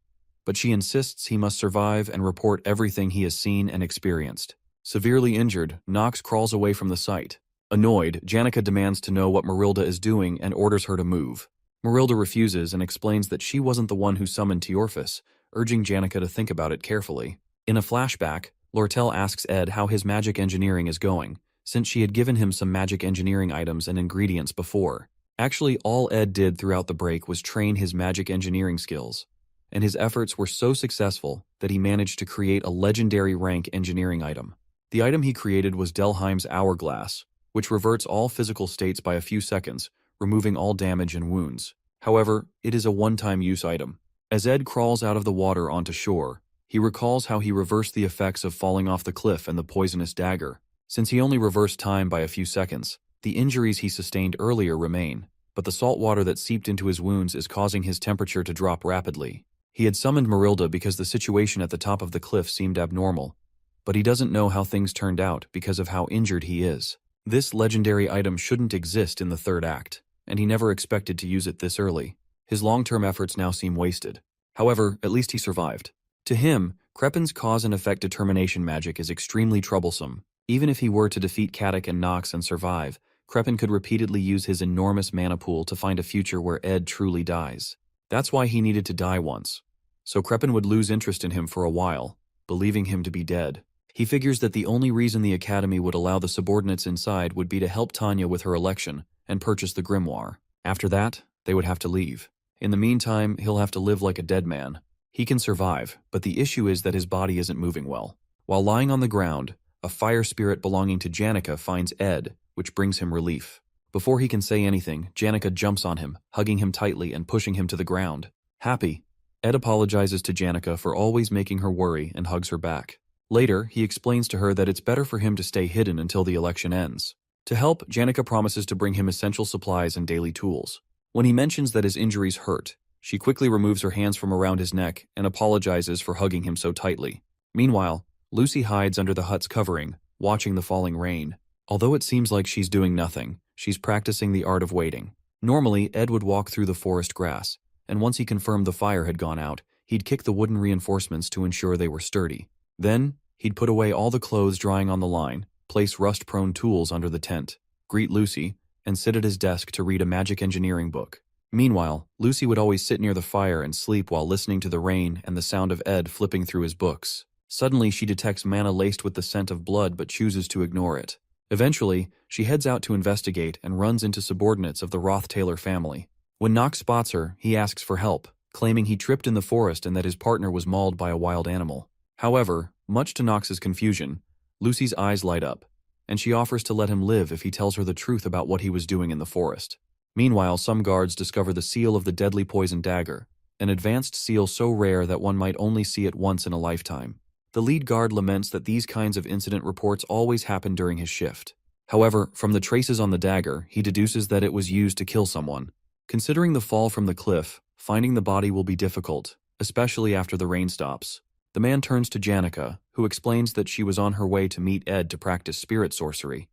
But she insists he must survive and report everything he has seen and experienced. Severely injured, Nox crawls away from the site. Annoyed, Janica demands to know what Marilda is doing and orders her to move. Marilda refuses and explains that she wasn't the one who summoned Teorphus, urging Janica to think about it carefully. In a flashback, Lortel asks Ed how his magic engineering is going, since she had given him some magic engineering items and ingredients before. Actually, all Ed did throughout the break was train his magic engineering skills, and his efforts were so successful that he managed to create a legendary rank engineering item. The item he created was Delheim's Hourglass, which reverts all physical states by a few seconds, removing all damage and wounds. However, it is a one-time use item. As Ed crawls out of the water onto shore, he recalls how he reversed the effects of falling off the cliff and the poisonous dagger. Since he only reversed time by a few seconds, the injuries he sustained earlier remain, but the salt water that seeped into his wounds is causing his temperature to drop rapidly. He had summoned Marilda because the situation at the top of the cliff seemed abnormal, but he doesn't know how things turned out because of how injured he is. This legendary item shouldn't exist in the third act, and he never expected to use it this early. His long-term efforts now seem wasted. However, at least he survived. To him, Crepin's cause and effect determination magic is extremely troublesome. Even if he were to defeat Katic and Nox and survive, Crepin could repeatedly use his enormous mana pool to find a future where Ed truly dies. That's why he needed to die once. So Crepin would lose interest in him for a while, believing him to be dead. He figures that the only reason the Academy would allow the subordinates inside would be to help Tanya with her election and purchase the grimoire. After that, they would have to leave. In the meantime, he'll have to live like a dead man. He can survive, but the issue is that his body isn't moving well. While lying on the ground, a fire spirit belonging to Janica finds Ed, which brings him relief. Before he can say anything, Janica jumps on him, hugging him tightly and pushing him to the ground. Happy, Ed apologizes to Janica for always making her worry and hugs her back. Later, he explains to her that it's better for him to stay hidden until the election ends. To help, Janica promises to bring him essential supplies and daily tools. When he mentions that his injuries hurt, she quickly removes her hands from around his neck and apologizes for hugging him so tightly. Meanwhile, Lucy hides under the hut's covering, watching the falling rain. Although it seems like she's doing nothing, she's practicing the art of waiting. Normally, Ed would walk through the forest grass, and once he confirmed the fire had gone out, he'd kick the wooden reinforcements to ensure they were sturdy. Then, he'd put away all the clothes drying on the line, place rust-prone tools under the tent, greet Lucy, and sit at his desk to read a magic engineering book. Meanwhile, Lucy would always sit near the fire and sleep while listening to the rain and the sound of Ed flipping through his books. Suddenly, she detects mana laced with the scent of blood but chooses to ignore it. Eventually, she heads out to investigate and runs into subordinates of the Roth-Taylor family. When Nox spots her, he asks for help, claiming he tripped in the forest and that his partner was mauled by a wild animal. However, much to Nox's confusion, Lucy's eyes light up, and she offers to let him live if he tells her the truth about what he was doing in the forest. Meanwhile, some guards discover the seal of the deadly poison dagger, an advanced seal so rare that one might only see it once in a lifetime. The lead guard laments that these kinds of incident reports always happen during his shift. However, from the traces on the dagger, he deduces that it was used to kill someone. Considering the fall from the cliff, finding the body will be difficult, especially after the rain stops. The man turns to Janica, who explains that she was on her way to meet Ed to practice spirit sorcery.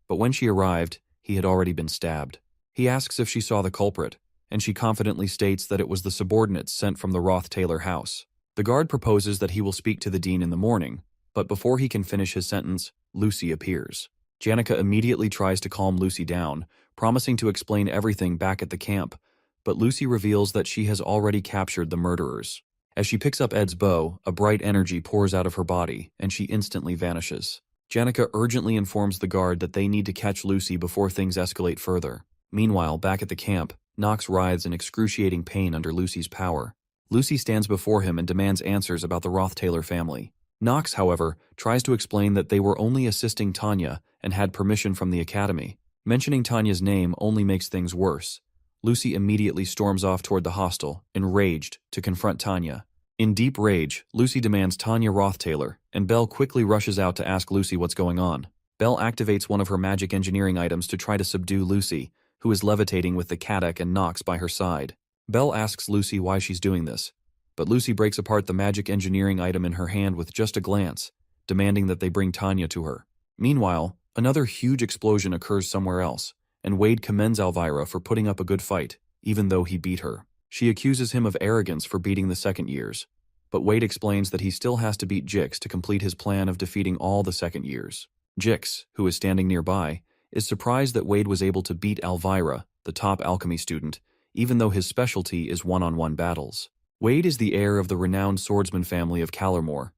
But when she arrived, he had already been stabbed. He asks if she saw the culprit, and she confidently states that it was the subordinates sent from the Roth-Taylor house. The guard proposes that he will speak to the dean in the morning, but before he can finish his sentence, Lucy appears. Janica immediately tries to calm Lucy down, promising to explain everything back at the camp, but Lucy reveals that she has already captured the murderers. As she picks up Ed's bow, a bright energy pours out of her body, and she instantly vanishes. Janica urgently informs the guard that they need to catch Lucy before things escalate further. Meanwhile, back at the camp, Knox writhes in excruciating pain under Lucy's power. Lucy stands before him and demands answers about the Roth-Taylor family. Knox, however, tries to explain that they were only assisting Tanya and had permission from the academy. Mentioning Tanya's name only makes things worse. Lucy immediately storms off toward the hostel, enraged, to confront Tanya. In deep rage, Lucy demands Tanya Roth-Taylor, and Belle quickly rushes out to ask Lucy what's going on. Belle activates one of her magic engineering items to try to subdue Lucy, who is levitating with the Caddock and Knox by her side. Belle asks Lucy why she's doing this, but Lucy breaks apart the magic engineering item in her hand with just a glance, demanding that they bring Tanya to her. Meanwhile, another huge explosion occurs somewhere else, and Wade commends Elvira for putting up a good fight, even though he beat her. She accuses him of arrogance for beating the second years, but Wade explains that he still has to beat Jix to complete his plan of defeating all the second years. Jix, who is standing nearby, is surprised that Wade was able to beat Elvira, the top alchemy student, even though his specialty is one-on-one battles. Wade is the heir of the renowned swordsman family of Callermore,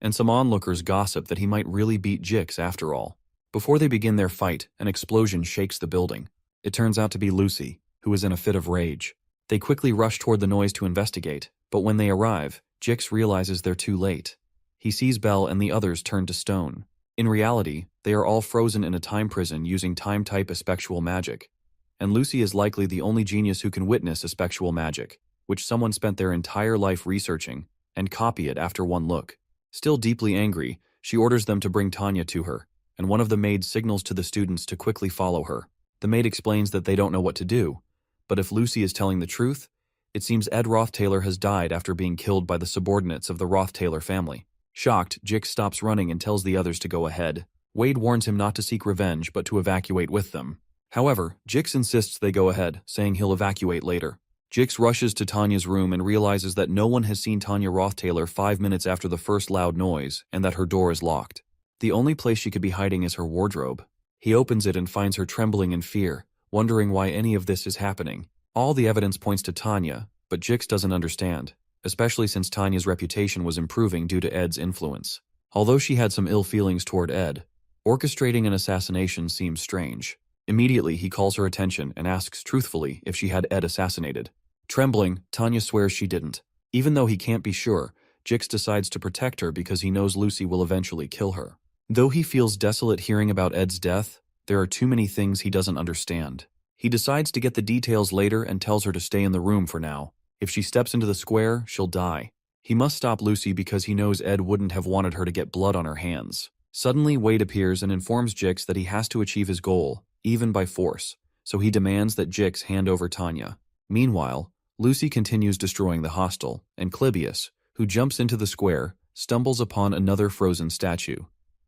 and some onlookers gossip that he might really beat Jix after all. Before they begin their fight, an explosion shakes the building. It turns out to be Lucy, who is in a fit of rage. They quickly rush toward the noise to investigate, but when they arrive, Jix realizes they're too late. He sees Belle and the others turn to stone. In reality, they are all frozen in a time prison using time-type aspectual magic, and Lucy is likely the only genius who can witness aspectual magic, which someone spent their entire life researching, and copy it after one look. Still deeply angry, she orders them to bring Tanya to her, and one of the maids signals to the students to quickly follow her. The maid explains that they don't know what to do, but if Lucy is telling the truth, it seems Ed Roth-Taylor has died after being killed by the subordinates of the Roth-Taylor family. Shocked, Jix stops running and tells the others to go ahead. Wade warns him not to seek revenge but to evacuate with them. However, Jix insists they go ahead, saying he'll evacuate later. Jix rushes to Tanya's room and realizes that no one has seen Tanya Roth-Taylor 5 minutes after the first loud noise and that her door is locked. The only place she could be hiding is her wardrobe. He opens it and finds her trembling in fear, wondering why any of this is happening. All the evidence points to Tanya, but Jix doesn't understand, especially since Tanya's reputation was improving due to Ed's influence. Although she had some ill feelings toward Ed, orchestrating an assassination seems strange. Immediately, he calls her attention and asks truthfully if she had Ed assassinated. Trembling, Tanya swears she didn't. Even though he can't be sure, Jix decides to protect her because he knows Lucy will eventually kill her. Though he feels desolate hearing about Ed's death, there are too many things he doesn't understand. He decides to get the details later and tells her to stay in the room for now. If she steps into the square, she'll die. He must stop Lucy because he knows Ed wouldn't have wanted her to get blood on her hands. Suddenly, Wade appears and informs Jix that he has to achieve his goal, even by force, so he demands that Jix hand over Tanya. Meanwhile, Lucy continues destroying the hostel, and Clybius, who jumps into the square, stumbles upon another frozen statue.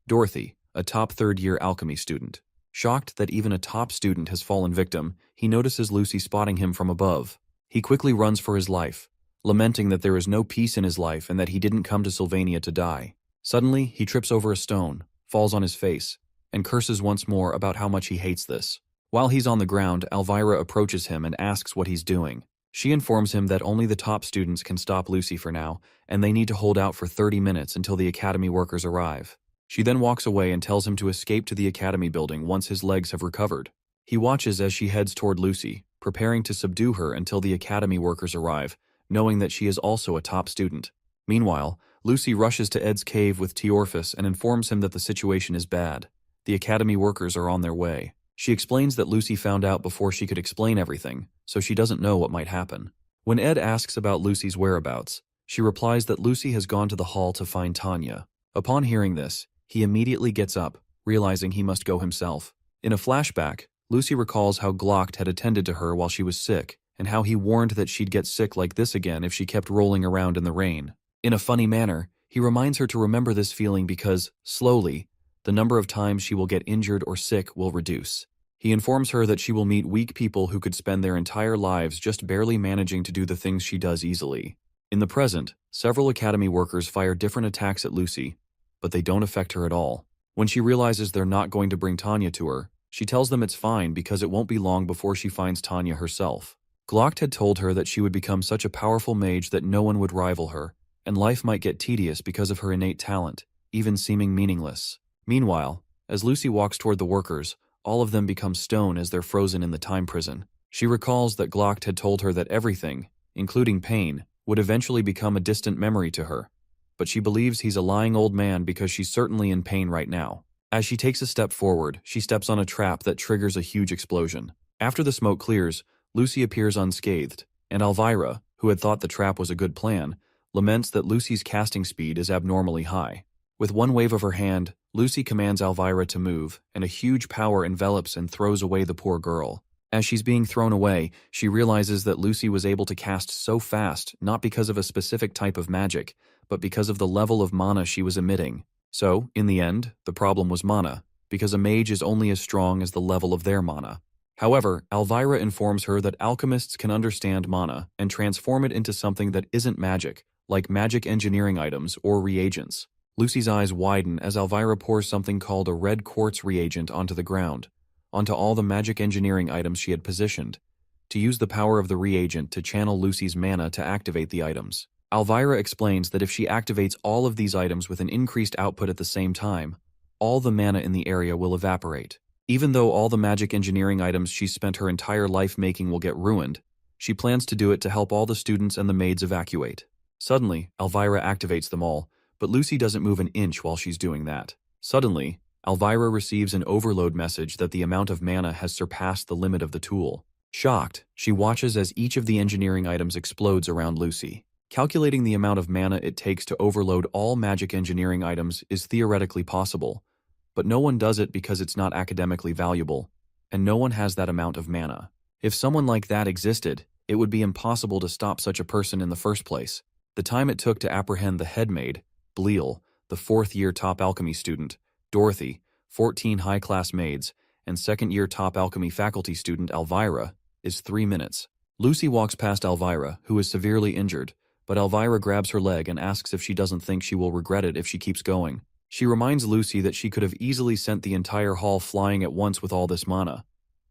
Dorothy, a top third-year alchemy student. Shocked that even a top student has fallen victim, he notices Lucy spotting him from above. He quickly runs for his life, lamenting that there is no peace in his life and that he didn't come to Sylvania to die. Suddenly, he trips over a stone, falls on his face, and curses once more about how much he hates this. While he's on the ground, Elvira approaches him and asks what he's doing. She informs him that only the top students can stop Lucy for now, and they need to hold out for 30 minutes until the academy workers arrive. She then walks away and tells him to escape to the academy building once his legs have recovered. He watches as she heads toward Lucy, preparing to subdue her until the academy workers arrive, knowing that she is also a top student. Meanwhile, Lucy rushes to Ed's cave with Teorphus and informs him that the situation is bad. The academy workers are on their way. She explains that Lucy found out before she could explain everything, so she doesn't know what might happen. When Ed asks about Lucy's whereabouts, she replies that Lucy has gone to the hall to find Tanya. Upon hearing this, he immediately gets up, realizing he must go himself. In a flashback, Lucy recalls how Glock had attended to her while she was sick and how he warned that she'd get sick like this again if she kept rolling around in the rain. In a funny manner, he reminds her to remember this feeling because, slowly, the number of times she will get injured or sick will reduce. He informs her that she will meet weak people who could spend their entire lives just barely managing to do the things she does easily. In the present, several academy workers fire different attacks at Lucy, but they don't affect her at all. When she realizes they're not going to bring Tanya to her, she tells them it's fine because it won't be long before she finds Tanya herself. Glock had told her that she would become such a powerful mage that no one would rival her, and life might get tedious because of her innate talent, even seeming meaningless. Meanwhile, as Lucy walks toward the workers, all of them become stone as they're frozen in the time prison. She recalls that Glock had told her that everything, including pain, would eventually become a distant memory to her, but she believes he's a lying old man because she's certainly in pain right now. As she takes a step forward, she steps on a trap that triggers a huge explosion. After the smoke clears, Lucy appears unscathed, and Elvira, who had thought the trap was a good plan, laments that Lucy's casting speed is abnormally high. With one wave of her hand, Lucy commands Elvira to move, and a huge power envelops and throws away the poor girl. As she's being thrown away, she realizes that Lucy was able to cast so fast not because of a specific type of magic, but because of the level of mana she was emitting. So, in the end, the problem was mana, because a mage is only as strong as the level of their mana. However, Elvira informs her that alchemists can understand mana and transform it into something that isn't magic, like magic engineering items or reagents. Lucy's eyes widen as Elvira pours something called a red quartz reagent onto the ground, onto all the magic engineering items she had positioned, to use the power of the reagent to channel Lucy's mana to activate the items. Elvira explains that if she activates all of these items with an increased output at the same time, all the mana in the area will evaporate. Even though all the magic engineering items she's spent her entire life making will get ruined, she plans to do it to help all the students and the maids evacuate. Suddenly, Elvira activates them all, but Lucy doesn't move an inch while she's doing that. Suddenly, Elvira receives an overload message that the amount of mana has surpassed the limit of the tool. Shocked, she watches as each of the engineering items explodes around Lucy. Calculating the amount of mana it takes to overload all magic engineering items is theoretically possible, but no one does it because it's not academically valuable, and no one has that amount of mana. If someone like that existed, it would be impossible to stop such a person in the first place. The time it took to apprehend the head maid, Bleal, the fourth-year top alchemy student, Dorothy, 14 high-class maids, and second-year top alchemy faculty student Elvira, is 3 minutes. Lucy walks past Elvira, who is severely injured, but Elvira grabs her leg and asks if she doesn't think she will regret it if she keeps going. She reminds Lucy that she could have easily sent the entire hall flying at once with all this mana,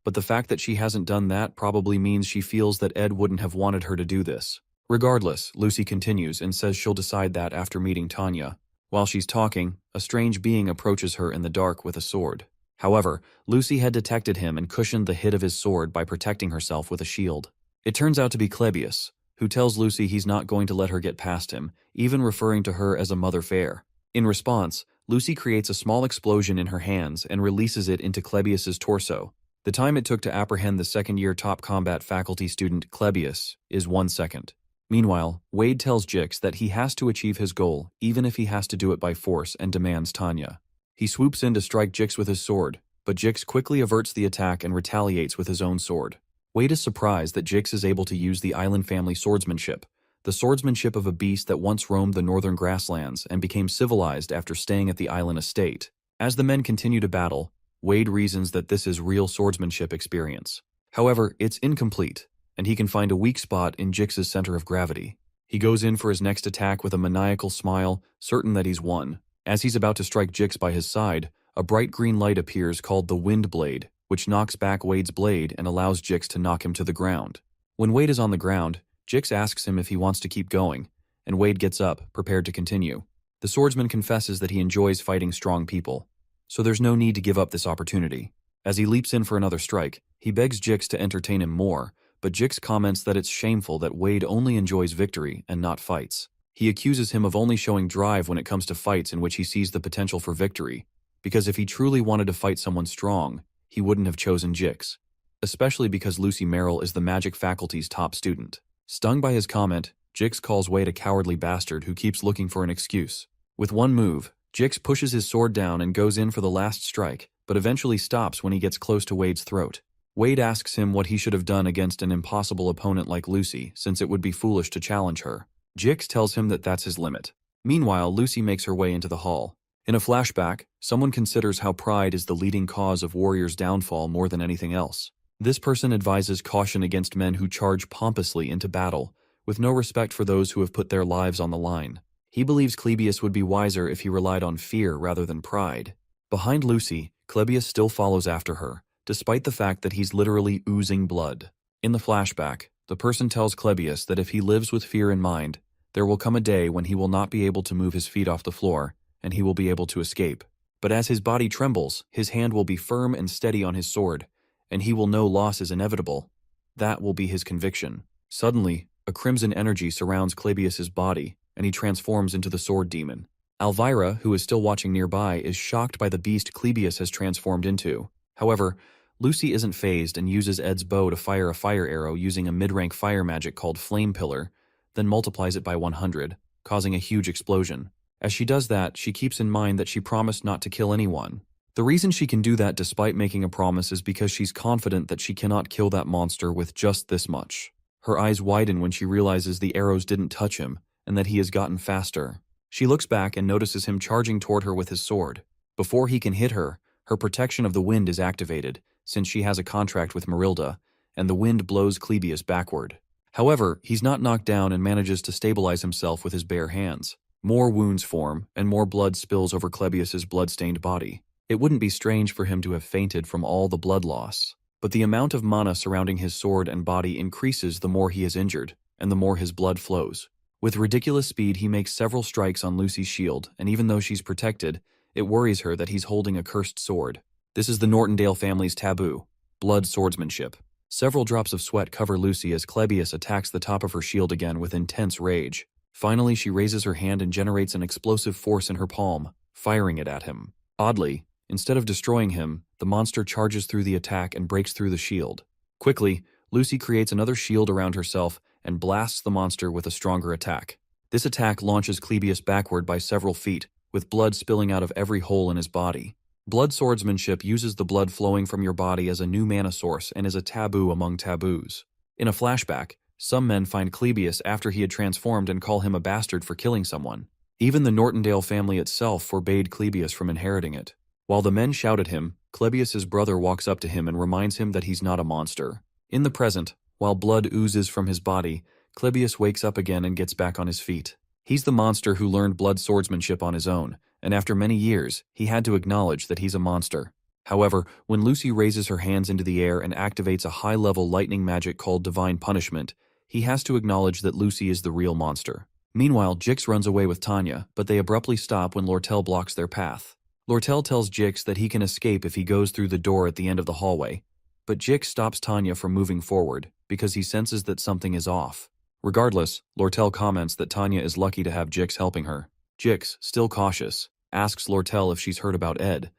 but the fact that she hasn't done that probably means she feels that Ed wouldn't have wanted her to do this. Regardless, Lucy continues and says she'll decide that after meeting Tanya. While she's talking, a strange being approaches her in the dark with a sword. However, Lucy had detected him and cushioned the hit of his sword by protecting herself with a shield. It turns out to be Clebius, who tells Lucy he's not going to let her get past him, even referring to her as a mother fair. In response, Lucy creates a small explosion in her hands and releases it into Clebius's torso. The time it took to apprehend the second-year top combat faculty student Clebius is 1 second. Meanwhile, Wade tells Jix that he has to achieve his goal, even if he has to do it by force, and demands Tanya. He swoops in to strike Jix with his sword, but Jix quickly averts the attack and retaliates with his own sword. Wade is surprised that Jix is able to use the island family swordsmanship, the swordsmanship of a beast that once roamed the northern grasslands and became civilized after staying at the island estate. As the men continue to battle, Wade reasons that this is real swordsmanship experience. However, it's incomplete, and he can find a weak spot in Jix's center of gravity. He goes in for his next attack with a maniacal smile, certain that he's won. As he's about to strike Jix by his side, a bright green light appears called the Wind Blade, which knocks back Wade's blade and allows Jix to knock him to the ground. When Wade is on the ground, Jix asks him if he wants to keep going, and Wade gets up, prepared to continue. The swordsman confesses that he enjoys fighting strong people, so there's no need to give up this opportunity. As he leaps in for another strike, he begs Jix to entertain him more, but Jix comments that it's shameful that Wade only enjoys victory and not fights. He accuses him of only showing drive when it comes to fights in which he sees the potential for victory, because if he truly wanted to fight someone strong, he wouldn't have chosen Jix, especially because Lucy Merrill is the magic faculty's top student. Stung by his comment, Jix calls Wade a cowardly bastard who keeps looking for an excuse. With one move, Jix pushes his sword down and goes in for the last strike, but eventually stops when he gets close to Wade's throat. Wade asks him what he should have done against an impossible opponent like Lucy, since it would be foolish to challenge her. Jix tells him that that's his limit. Meanwhile, Lucy makes her way into the hall. In a flashback, someone considers how pride is the leading cause of warriors' downfall more than anything else. This person advises caution against men who charge pompously into battle, with no respect for those who have put their lives on the line. He believes Clebius would be wiser if he relied on fear rather than pride. Behind Lucy, Clebius still follows after her, despite the fact that he's literally oozing blood. In the flashback, the person tells Clebius that if he lives with fear in mind, there will come a day when he will not be able to move his feet off the floor, and he will be able to escape. But as his body trembles, his hand will be firm and steady on his sword, and he will know loss is inevitable. That will be his conviction. Suddenly, a crimson energy surrounds Clebius's body, and he transforms into the sword demon. Elvira, who is still watching nearby, is shocked by the beast Clebius has transformed into. However, Lucy isn't fazed and uses Ed's bow to fire a fire arrow using a mid-rank fire magic called Flame Pillar, then multiplies it by 100, causing a huge explosion. As she does that, she keeps in mind that she promised not to kill anyone. The reason she can do that despite making a promise is because she's confident that she cannot kill that monster with just this much. Her eyes widen when she realizes the arrows didn't touch him, and that he has gotten faster. She looks back and notices him charging toward her with his sword. Before he can hit her, her protection of the wind is activated, since she has a contract with Marilda, and the wind blows Clebius backward. However, he's not knocked down and manages to stabilize himself with his bare hands. More wounds form, and more blood spills over Clebius's blood-stained body. It wouldn't be strange for him to have fainted from all the blood loss. But the amount of mana surrounding his sword and body increases the more he is injured, and the more his blood flows. With ridiculous speed, he makes several strikes on Lucy's shield, and even though she's protected, it worries her that he's holding a cursed sword. This is the Nortondale family's taboo: blood swordsmanship. Several drops of sweat cover Lucy as Clebius attacks the top of her shield again with intense rage. Finally, she raises her hand and generates an explosive force in her palm, firing it at him. Oddly, instead of destroying him, the monster charges through the attack and breaks through the shield. Quickly, Lucy creates another shield around herself and blasts the monster with a stronger attack. This attack launches Clebius backward by several feet, with blood spilling out of every hole in his body. Blood swordsmanship uses the blood flowing from your body as a new mana source and is a taboo among taboos. In a flashback, some men find Clebius after he had transformed and call him a bastard for killing someone. Even the Nortondale family itself forbade Clebius from inheriting it. While the men shout at him, Clebius's brother walks up to him and reminds him that he's not a monster. In the present, while blood oozes from his body, Clebius wakes up again and gets back on his feet. He's the monster who learned blood swordsmanship on his own, and after many years, he had to acknowledge that he's a monster. However, when Lucy raises her hands into the air and activates a high-level lightning magic called Divine Punishment, he has to acknowledge that Lucy is the real monster. Meanwhile, Jix runs away with Tanya, but they abruptly stop when Lortel blocks their path. Lortel tells Jix that he can escape if he goes through the door at the end of the hallway, but Jix stops Tanya from moving forward because he senses that something is off. Regardless, Lortel comments that Tanya is lucky to have Jix helping her. Jix, still cautious, asks Lortel if she's heard about Ed,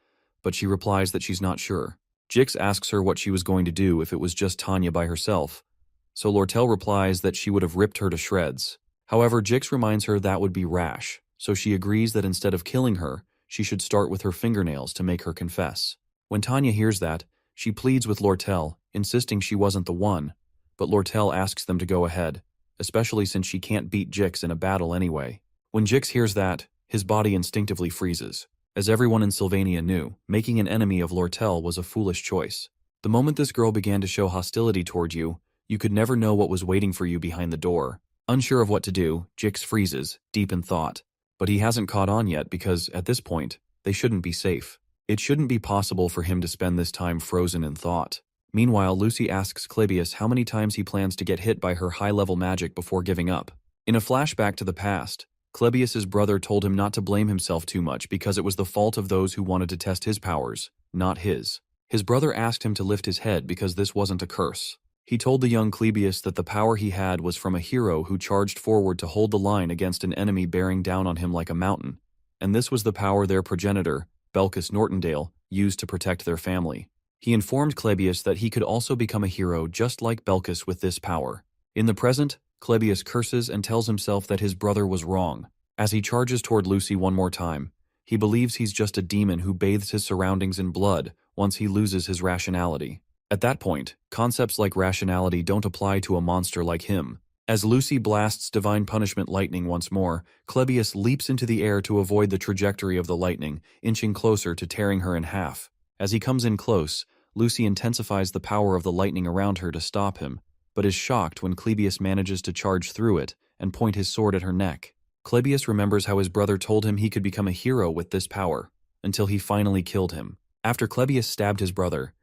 but she replies that she's not sure. Jix asks her what she was going to do if it was just Tanya by herself, so Lortel replies that she would have ripped her to shreds. However, Jix reminds her that would be rash, so she agrees that instead of killing her, she should start with her fingernails to make her confess. When Tanya hears that, she pleads with Lortel, insisting she wasn't the one, but Lortel asks them to go ahead, especially since she can't beat Jix in a battle anyway. When Jix hears that, his body instinctively freezes. As everyone in Sylvania knew, making an enemy of Lortel was a foolish choice. The moment this girl began to show hostility toward you, you could never know what was waiting for you behind the door. Unsure of what to do, Jix freezes, deep in thought. But he hasn't caught on yet because, at this point, they shouldn't be safe. It shouldn't be possible for him to spend this time frozen in thought. Meanwhile, Lucy asks Clebius how many times he plans to get hit by her high-level magic before giving up. In a flashback to the past, Clebius's brother told him not to blame himself too much because it was the fault of those who wanted to test his powers, not his. His brother asked him to lift his head because this wasn't a curse. He told the young Clebius that the power he had was from a hero who charged forward to hold the line against an enemy bearing down on him like a mountain, and this was the power their progenitor, Belcus Nortondale, used to protect their family. He informed Clebius that he could also become a hero just like Belcus with this power. In the present, Clebius curses and tells himself that his brother was wrong. As he charges toward Lucy one more time, he believes he's just a demon who bathes his surroundings in blood once he loses his rationality. At that point, concepts like rationality don't apply to a monster like him. As Lucy blasts divine punishment lightning once more, Clebius leaps into the air to avoid the trajectory of the lightning, inching closer to tearing her in half. As he comes in close, Lucy intensifies the power of the lightning around her to stop him, but is shocked when Clebius manages to charge through it and point his sword at her neck. Clebius remembers how his brother told him he could become a hero with this power, until he finally killed him. After Clebius stabbed his brother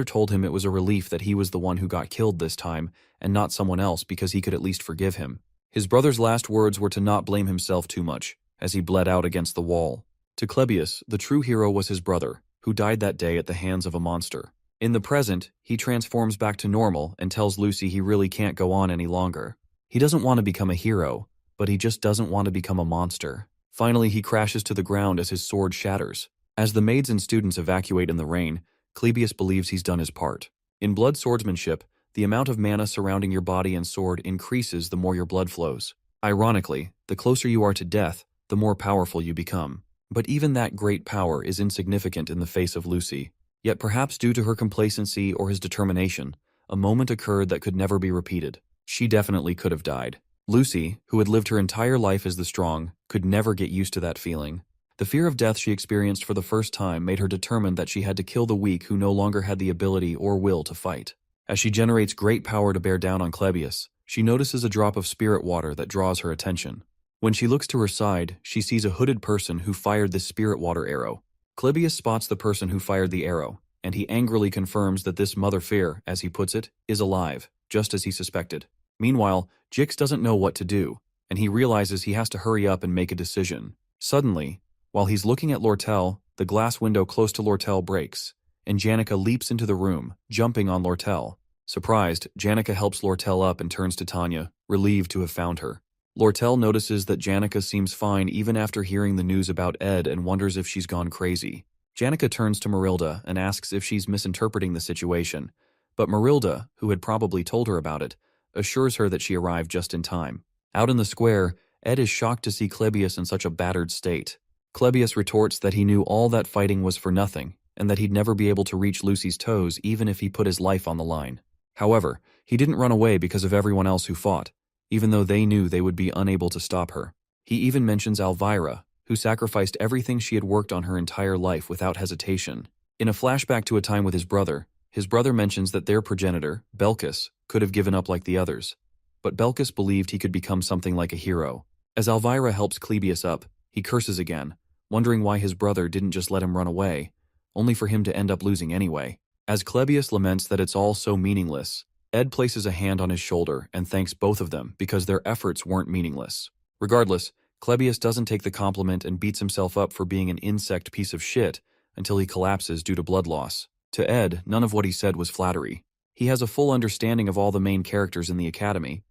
told him it was a relief that he was the one who got killed this time and not someone else because he could at least forgive him. His brother's last words were to not blame himself too much, as he bled out against the wall. To Clebius, the true hero was his brother, who died that day at the hands of a monster. In the present, he transforms back to normal and tells Lucy he really can't go on any longer. He doesn't want to become a hero, but he just doesn't want to become a monster. Finally, he crashes to the ground as his sword shatters. As the maids and students evacuate in the rain, Clebius believes he's done his part. In blood swordsmanship, the amount of mana surrounding your body and sword increases the more your blood flows. Ironically, the closer you are to death, the more powerful you become. But even that great power is insignificant in the face of Lucy. Yet perhaps due to her complacency or his determination, a moment occurred that could never be repeated. She definitely could have died. Lucy, who had lived her entire life as the strong, could never get used to that feeling. The fear of death she experienced for the first time made her determined that she had to kill the weak who no longer had the ability or will to fight. As she generates great power to bear down on Clebius, she notices a drop of spirit water that draws her attention. When she looks to her side, she sees a hooded person who fired the spirit water arrow. Clebius spots the person who fired the arrow, and he angrily confirms that this Mother Fear, as he puts it, is alive, just as he suspected. Meanwhile, Jix doesn't know what to do, and he realizes he has to hurry up and make a decision. Suddenly, while he's looking at Lortel, the glass window close to Lortel breaks, and Janica leaps into the room, jumping on Lortel. Surprised, Janica helps Lortel up and turns to Tanya, relieved to have found her. Lortel notices that Janica seems fine even after hearing the news about Ed and wonders if she's gone crazy. Janica turns to Marilda and asks if she's misinterpreting the situation, but Marilda, who had probably told her about it, assures her that she arrived just in time. Out in the square, Ed is shocked to see Clebius in such a battered state. Clebius retorts that he knew all that fighting was for nothing, and that he'd never be able to reach Lucy's toes even if he put his life on the line. However, he didn't run away because of everyone else who fought, even though they knew they would be unable to stop her. He even mentions Elvira, who sacrificed everything she had worked on her entire life without hesitation. In a flashback to a time with his brother mentions that their progenitor, Belkis, could have given up like the others. But Belkis believed he could become something like a hero. As Elvira helps Clebius up, he curses again, wondering why his brother didn't just let him run away, only for him to end up losing anyway. As Clebius laments that it's all so meaningless, Ed places a hand on his shoulder and thanks both of them because their efforts weren't meaningless. Regardless, Clebius doesn't take the compliment and beats himself up for being an insect piece of shit until he collapses due to blood loss. To Ed, none of what he said was flattery. He has a full understanding of all the main characters in the Academy,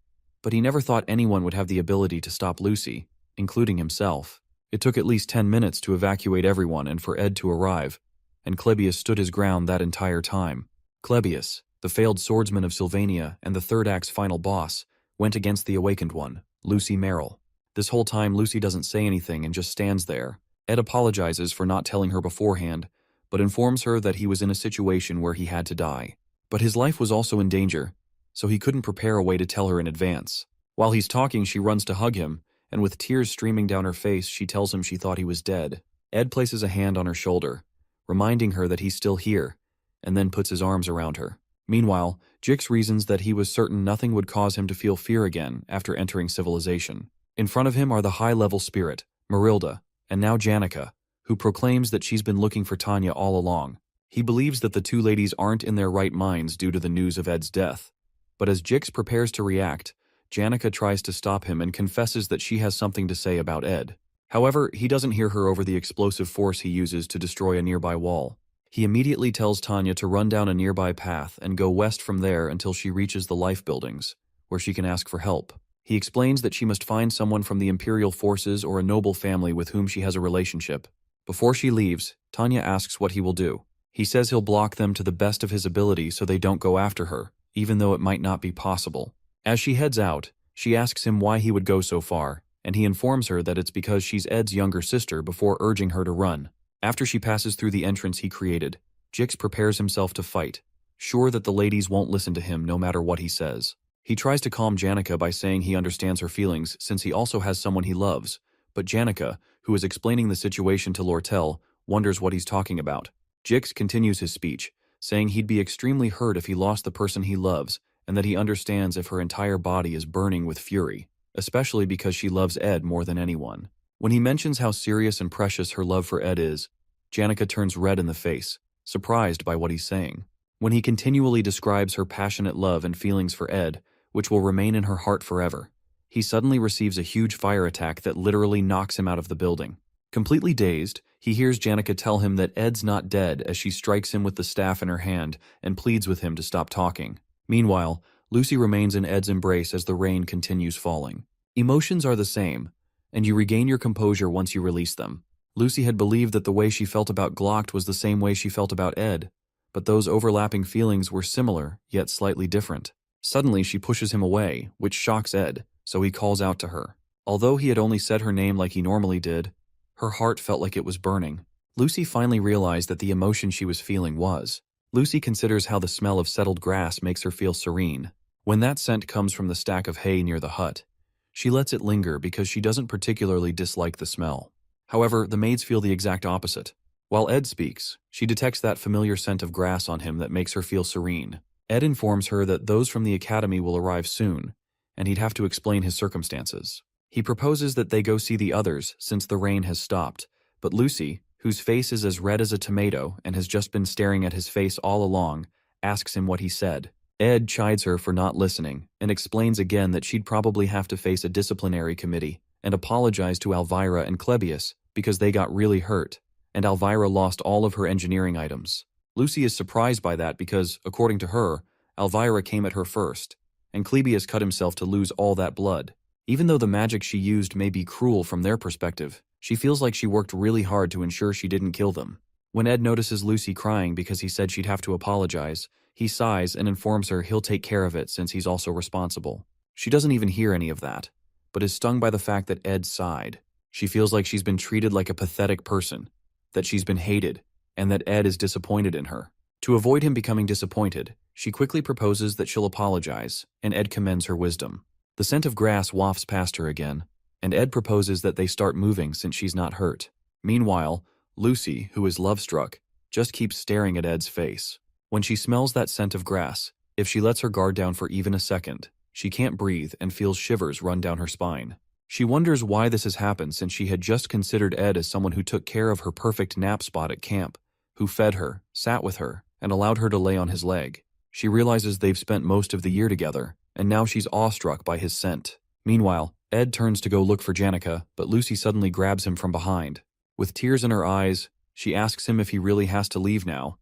but he never thought anyone would have the ability to stop Lucy, including himself. It took at least 10 minutes to evacuate everyone and for Ed to arrive, and Clebius stood his ground that entire time. Clebius, the failed swordsman of Sylvania and the third act's final boss, went against the awakened one, Lucy Merrill. This whole time Lucy doesn't say anything and just stands there. Ed apologizes for not telling her beforehand, but informs her that he was in a situation where he had to die. But his life was also in danger, so he couldn't prepare a way to tell her in advance. While he's talking, she runs to hug him, and with tears streaming down her face, she tells him she thought he was dead. Ed places a hand on her shoulder, reminding her that he's still here, and then puts his arms around her. Meanwhile, Jix reasons that he was certain nothing would cause him to feel fear again after entering civilization. In front of him are the high-level spirit, Marilda, and now Janica, who proclaims that she's been looking for Tanya all along. He believes that the two ladies aren't in their right minds due to the news of Ed's death. But as Jix prepares to react, Janica tries to stop him and confesses that she has something to say about Ed. However, he doesn't hear her over the explosive force he uses to destroy a nearby wall. He immediately tells Tanya to run down a nearby path and go west from there until she reaches the life buildings, where she can ask for help. He explains that she must find someone from the Imperial forces or a noble family with whom she has a relationship. Before she leaves, Tanya asks what he will do. He says he'll block them to the best of his ability so they don't go after her, even though it might not be possible. As she heads out, she asks him why he would go so far, and he informs her that it's because she's Ed's younger sister before urging her to run. After she passes through the entrance he created, Jix prepares himself to fight, sure that the ladies won't listen to him no matter what he says. He tries to calm Janica by saying he understands her feelings since he also has someone he loves, but Janica, who is explaining the situation to Lortel, wonders what he's talking about. Jix continues his speech, saying he'd be extremely hurt if he lost the person he loves, and that he understands if her entire body is burning with fury, especially because she loves Ed more than anyone. When he mentions how serious and precious her love for Ed is, Janica turns red in the face, surprised by what he's saying. When he continually describes her passionate love and feelings for Ed, which will remain in her heart forever, he suddenly receives a huge fire attack that literally knocks him out of the building. Completely dazed, he hears Janica tell him that Ed's not dead as she strikes him with the staff in her hand and pleads with him to stop talking. Meanwhile, Lucy remains in Ed's embrace as the rain continues falling. Emotions are the same, and you regain your composure once you release them. Lucy had believed that the way she felt about Glock was the same way she felt about Ed, but those overlapping feelings were similar, yet slightly different. Suddenly, she pushes him away, which shocks Ed, so he calls out to her. Although he had only said her name like he normally did, her heart felt like it was burning. Lucy finally realized that the emotion she was feeling was. Lucy considers how the smell of settled grass makes her feel serene. When that scent comes from the stack of hay near the hut, she lets it linger because she doesn't particularly dislike the smell. However, the maids feel the exact opposite. While Ed speaks, she detects that familiar scent of grass on him that makes her feel serene. Ed informs her that those from the academy will arrive soon, and he'd have to explain his circumstances. He proposes that they go see the others since the rain has stopped, but Lucy, whose face is as red as a tomato and has just been staring at his face all along, asks him what he said. Ed chides her for not listening and explains again that she'd probably have to face a disciplinary committee and apologize to Elvira and Clebius because they got really hurt, and Elvira lost all of her engineering items. Lucy is surprised by that because, according to her, Elvira came at her first, and Clebius cut himself to lose all that blood. Even though the magic she used may be cruel from their perspective, she feels like she worked really hard to ensure she didn't kill them. When Ed notices Lucy crying because he said she'd have to apologize, he sighs and informs her he'll take care of it since he's also responsible. She doesn't even hear any of that, but is stung by the fact that Ed sighed. She feels like she's been treated like a pathetic person, that she's been hated, and that Ed is disappointed in her. To avoid him becoming disappointed, she quickly proposes that she'll apologize, and Ed commends her wisdom. The scent of grass wafts past her again, and Ed proposes that they start moving since she's not hurt. Meanwhile, Lucy, who is love-struck, just keeps staring at Ed's face. When she smells that scent of grass, if she lets her guard down for even a second, she can't breathe and feels shivers run down her spine. She wonders why this has happened since she had just considered Ed as someone who took care of her perfect nap spot at camp, who fed her, sat with her, and allowed her to lay on his leg. She realizes they've spent most of the year together, and now she's awestruck by his scent. Meanwhile, Ed turns to go look for Janica, but Lucy suddenly grabs him from behind. With tears in her eyes, she asks him if he really has to leave now,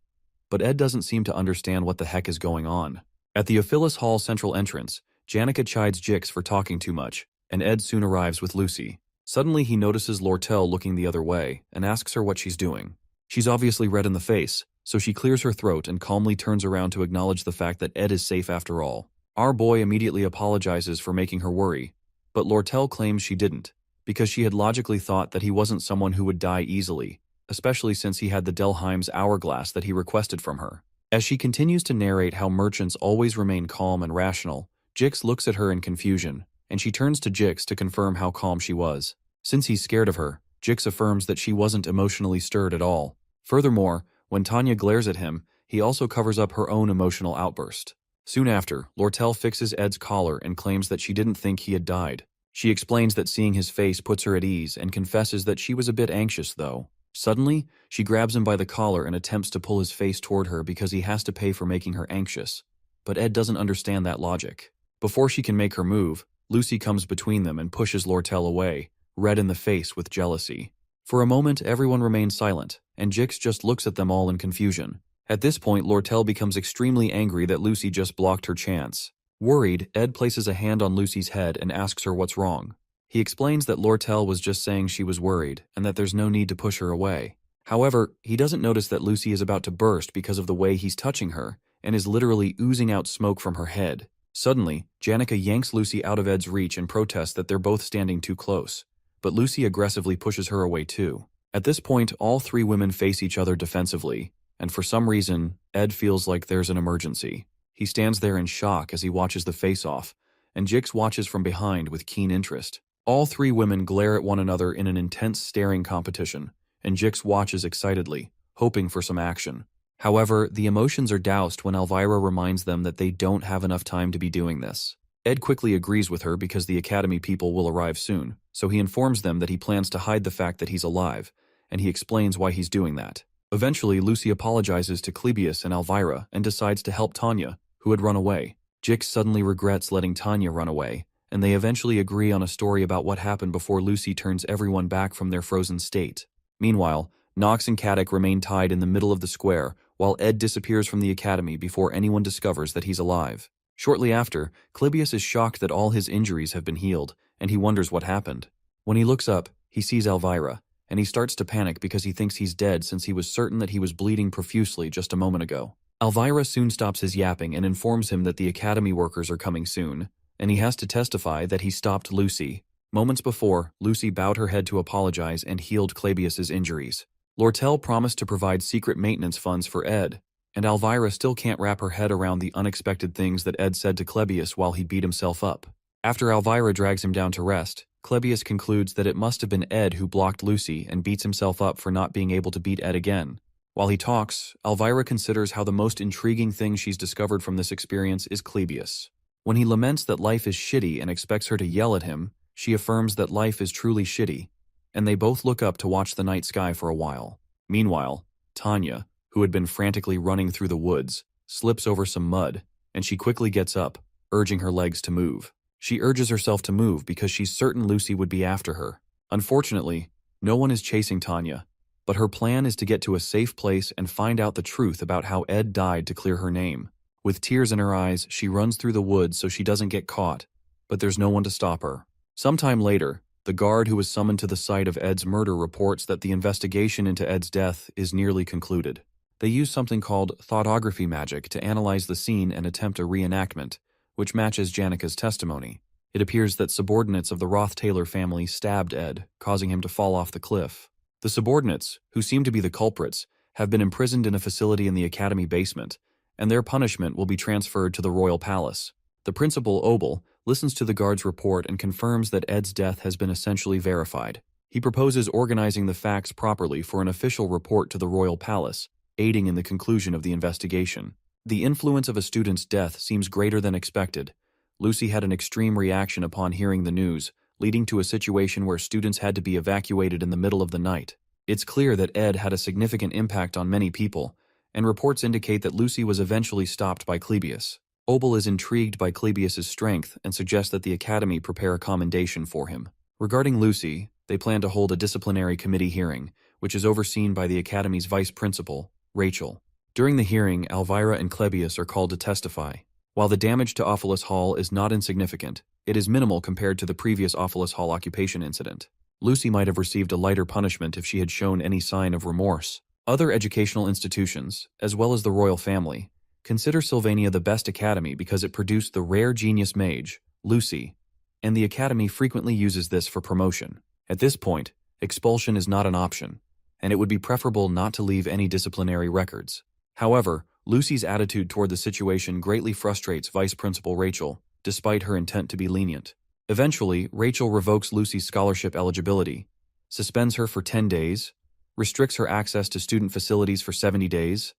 but Ed doesn't seem to understand what the heck is going on. At the Ophilus Hall central entrance, Janica chides Jix for talking too much, and Ed soon arrives with Lucy. Suddenly he notices Lortel looking the other way and asks her what she's doing. She's obviously red in the face, so she clears her throat and calmly turns around to acknowledge the fact that Ed is safe after all. Our boy immediately apologizes for making her worry, but Lortel claims she didn't, because she had logically thought that he wasn't someone who would die easily, especially since he had the Delheim's hourglass that he requested from her. As she continues to narrate how merchants always remain calm and rational, Jix looks at her in confusion, and she turns to Jix to confirm how calm she was. Since he's scared of her, Jix affirms that she wasn't emotionally stirred at all. Furthermore, when Tanya glares at him, he also covers up her own emotional outburst. Soon after, Lortel fixes Ed's collar and claims that she didn't think he had died. She explains that seeing his face puts her at ease and confesses that she was a bit anxious, though. Suddenly, she grabs him by the collar and attempts to pull his face toward her because he has to pay for making her anxious. But Ed doesn't understand that logic. Before she can make her move, Lucy comes between them and pushes Lortel away, red in the face with jealousy. For a moment, everyone remains silent, and Jix just looks at them all in confusion. At this point, Lortel becomes extremely angry that Lucy just blocked her chance. Worried, Ed places a hand on Lucy's head and asks her what's wrong. He explains that Lortel was just saying she was worried and that there's no need to push her away. However, he doesn't notice that Lucy is about to burst because of the way he's touching her and is literally oozing out smoke from her head. Suddenly, Janica yanks Lucy out of Ed's reach and protests that they're both standing too close, but Lucy aggressively pushes her away too. At this point, all three women face each other defensively, and for some reason, Ed feels like there's an emergency. He stands there in shock as he watches the face-off, and Jix watches from behind with keen interest. All three women glare at one another in an intense staring competition, and Jix watches excitedly, hoping for some action. However, the emotions are doused when Elvira reminds them that they don't have enough time to be doing this. Ed quickly agrees with her because the Academy people will arrive soon, so he informs them that he plans to hide the fact that he's alive, and he explains why he's doing that. Eventually, Lucy apologizes to Clebius and Elvira and decides to help Tanya, who had run away. Jix suddenly regrets letting Tanya run away, and they eventually agree on a story about what happened before Lucy turns everyone back from their frozen state. Meanwhile, Nox and Caddick remain tied in the middle of the square, while Ed disappears from the Academy before anyone discovers that he's alive. Shortly after, Clebius is shocked that all his injuries have been healed, and he wonders what happened. When he looks up, he sees Elvira, and he starts to panic because he thinks he's dead since he was certain that he was bleeding profusely just a moment ago. Elvira soon stops his yapping and informs him that the Academy workers are coming soon, and he has to testify that he stopped Lucy. Moments before, Lucy bowed her head to apologize and healed Clebius's injuries. Lortel promised to provide secret maintenance funds for Ed, and Elvira still can't wrap her head around the unexpected things that Ed said to Clebius while he beat himself up. After Elvira drags him down to rest, Clebius concludes that it must have been Ed who blocked Lucy and beats himself up for not being able to beat Ed again. While he talks, Elvira considers how the most intriguing thing she's discovered from this experience is Clebius. When he laments that life is shitty and expects her to yell at him, she affirms that life is truly shitty, and they both look up to watch the night sky for a while. Meanwhile, Tanya, who had been frantically running through the woods, slips over some mud, and she quickly gets up, urging her legs to move. She urges herself to move because she's certain Lucy would be after her. Unfortunately, no one is chasing Tanya, but her plan is to get to a safe place and find out the truth about how Ed died to clear her name. With tears in her eyes, she runs through the woods so she doesn't get caught, but there's no one to stop her. Sometime later, the guard who was summoned to the site of Ed's murder reports that the investigation into Ed's death is nearly concluded. They use something called thoughtography magic to analyze the scene and attempt a reenactment, which matches Janika's testimony. It appears that subordinates of the Roth-Taylor family stabbed Ed, causing him to fall off the cliff. The subordinates, who seem to be the culprits, have been imprisoned in a facility in the Academy basement, and their punishment will be transferred to the Royal Palace. The principal, Obel, listens to the guard's report and confirms that Ed's death has been essentially verified. He proposes organizing the facts properly for an official report to the Royal Palace, aiding in the conclusion of the investigation. The influence of a student's death seems greater than expected. Lucy had an extreme reaction upon hearing the news, leading to a situation where students had to be evacuated in the middle of the night. It's clear that Ed had a significant impact on many people, and reports indicate that Lucy was eventually stopped by Clebius. Obel is intrigued by Clebius's strength and suggests that the Academy prepare a commendation for him. Regarding Lucy, they plan to hold a disciplinary committee hearing, which is overseen by the Academy's vice principal, Rachel. During the hearing, Elvira and Clebius are called to testify. While the damage to Ophilus Hall is not insignificant, it is minimal compared to the previous Ophilus Hall occupation incident. Lucy might have received a lighter punishment if she had shown any sign of remorse. Other educational institutions, as well as the royal family, consider Sylvania the best academy because it produced the rare genius mage, Lucy, and the Academy frequently uses this for promotion. At this point, expulsion is not an option, and it would be preferable not to leave any disciplinary records. However, Lucy's attitude toward the situation greatly frustrates Vice Principal Rachel, despite her intent to be lenient. Eventually, Rachel revokes Lucy's scholarship eligibility, suspends her for 10 days, restricts her access to student facilities for 70 days,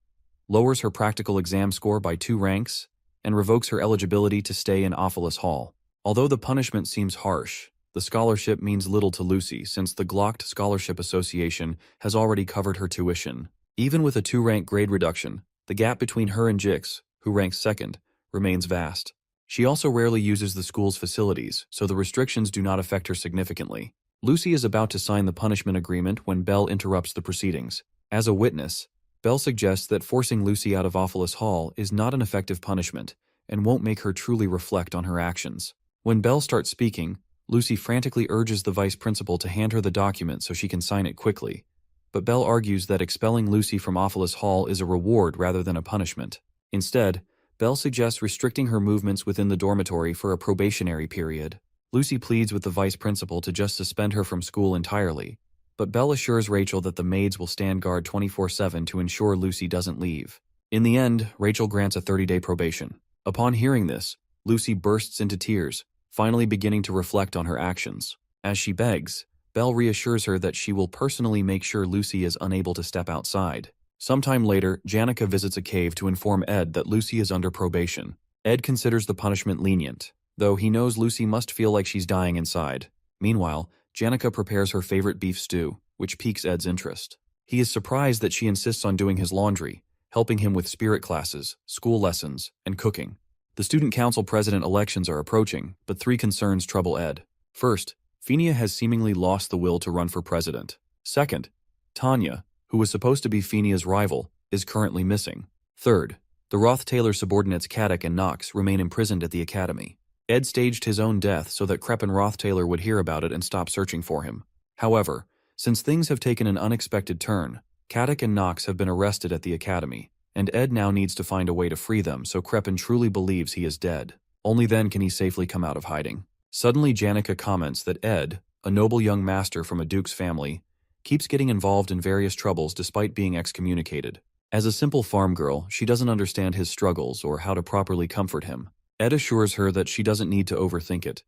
lowers her practical exam score by 2 ranks, and revokes her eligibility to stay in Ophilus Hall. Although the punishment seems harsh, the scholarship means little to Lucy since the Glocked Scholarship Association has already covered her tuition. Even with a 2-rank grade reduction, the gap between her and Jix, who ranks second, remains vast. She also rarely uses the school's facilities, so the restrictions do not affect her significantly. Lucy is about to sign the punishment agreement when Belle interrupts the proceedings. As a witness, Belle suggests that forcing Lucy out of Ophilus Hall is not an effective punishment and won't make her truly reflect on her actions. When Belle starts speaking, Lucy frantically urges the vice principal to hand her the document so she can sign it quickly. But Belle argues that expelling Lucy from Ophilus Hall is a reward rather than a punishment. Instead, Belle suggests restricting her movements within the dormitory for a probationary period. Lucy pleads with the vice principal to just suspend her from school entirely, but Belle assures Rachel that the maids will stand guard 24/7 to ensure Lucy doesn't leave. In the end, Rachel grants a 30-day probation. Upon hearing this, Lucy bursts into tears, finally beginning to reflect on her actions. As she begs, Belle reassures her that she will personally make sure Lucy is unable to step outside. Sometime later, Janica visits a cave to inform Ed that Lucy is under probation. Ed considers the punishment lenient, though he knows Lucy must feel like she's dying inside. Meanwhile, Janica prepares her favorite beef stew, which piques Ed's interest. He is surprised that she insists on doing his laundry, helping him with spirit classes, school lessons, and cooking. The student council president elections are approaching, but three concerns trouble Ed. First, Fenia has seemingly lost the will to run for president. Second, Tanya, who was supposed to be Fenia's rival, is currently missing. Third, the Roth-Taylor subordinates Caddick and Knox remain imprisoned at the academy. Ed staged his own death so that Krepp and Roth-Taylor would hear about it and stop searching for him. However, since things have taken an unexpected turn, Caddick and Knox have been arrested at the academy, and Ed now needs to find a way to free them so Krepp truly believes he is dead. Only then can he safely come out of hiding. Suddenly Janica comments that Ed, a noble young master from a duke's family, keeps getting involved in various troubles despite being excommunicated. As a simple farm girl, she doesn't understand his struggles or how to properly comfort him. Ed assures her that she doesn't need to overthink it,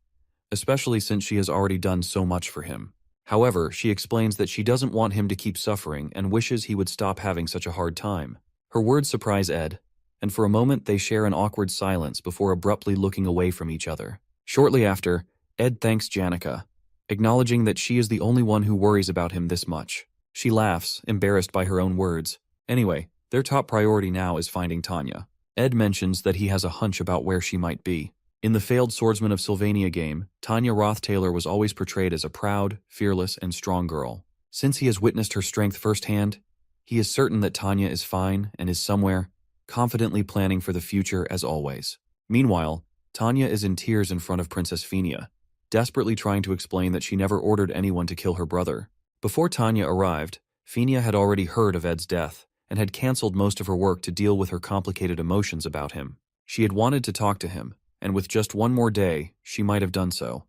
especially since she has already done so much for him. However, she explains that she doesn't want him to keep suffering and wishes he would stop having such a hard time. Her words surprise Ed, and for a moment they share an awkward silence before abruptly looking away from each other. Shortly after, Ed thanks Janica, acknowledging that she is the only one who worries about him this much. She laughs, embarrassed by her own words. Anyway, their top priority now is finding Tanya. Ed mentions that he has a hunch about where she might be. In the failed Swordsman of Sylvania game, Tanya Roth-Taylor was always portrayed as a proud, fearless, and strong girl. Since he has witnessed her strength firsthand, he is certain that Tanya is fine and is somewhere, confidently planning for the future as always. Meanwhile, Tanya is in tears in front of Princess Fenia, desperately trying to explain that she never ordered anyone to kill her brother. Before Tanya arrived, Fenia had already heard of Ed's death and had cancelled most of her work to deal with her complicated emotions about him. She had wanted to talk to him, and with just one more day, she might have done so.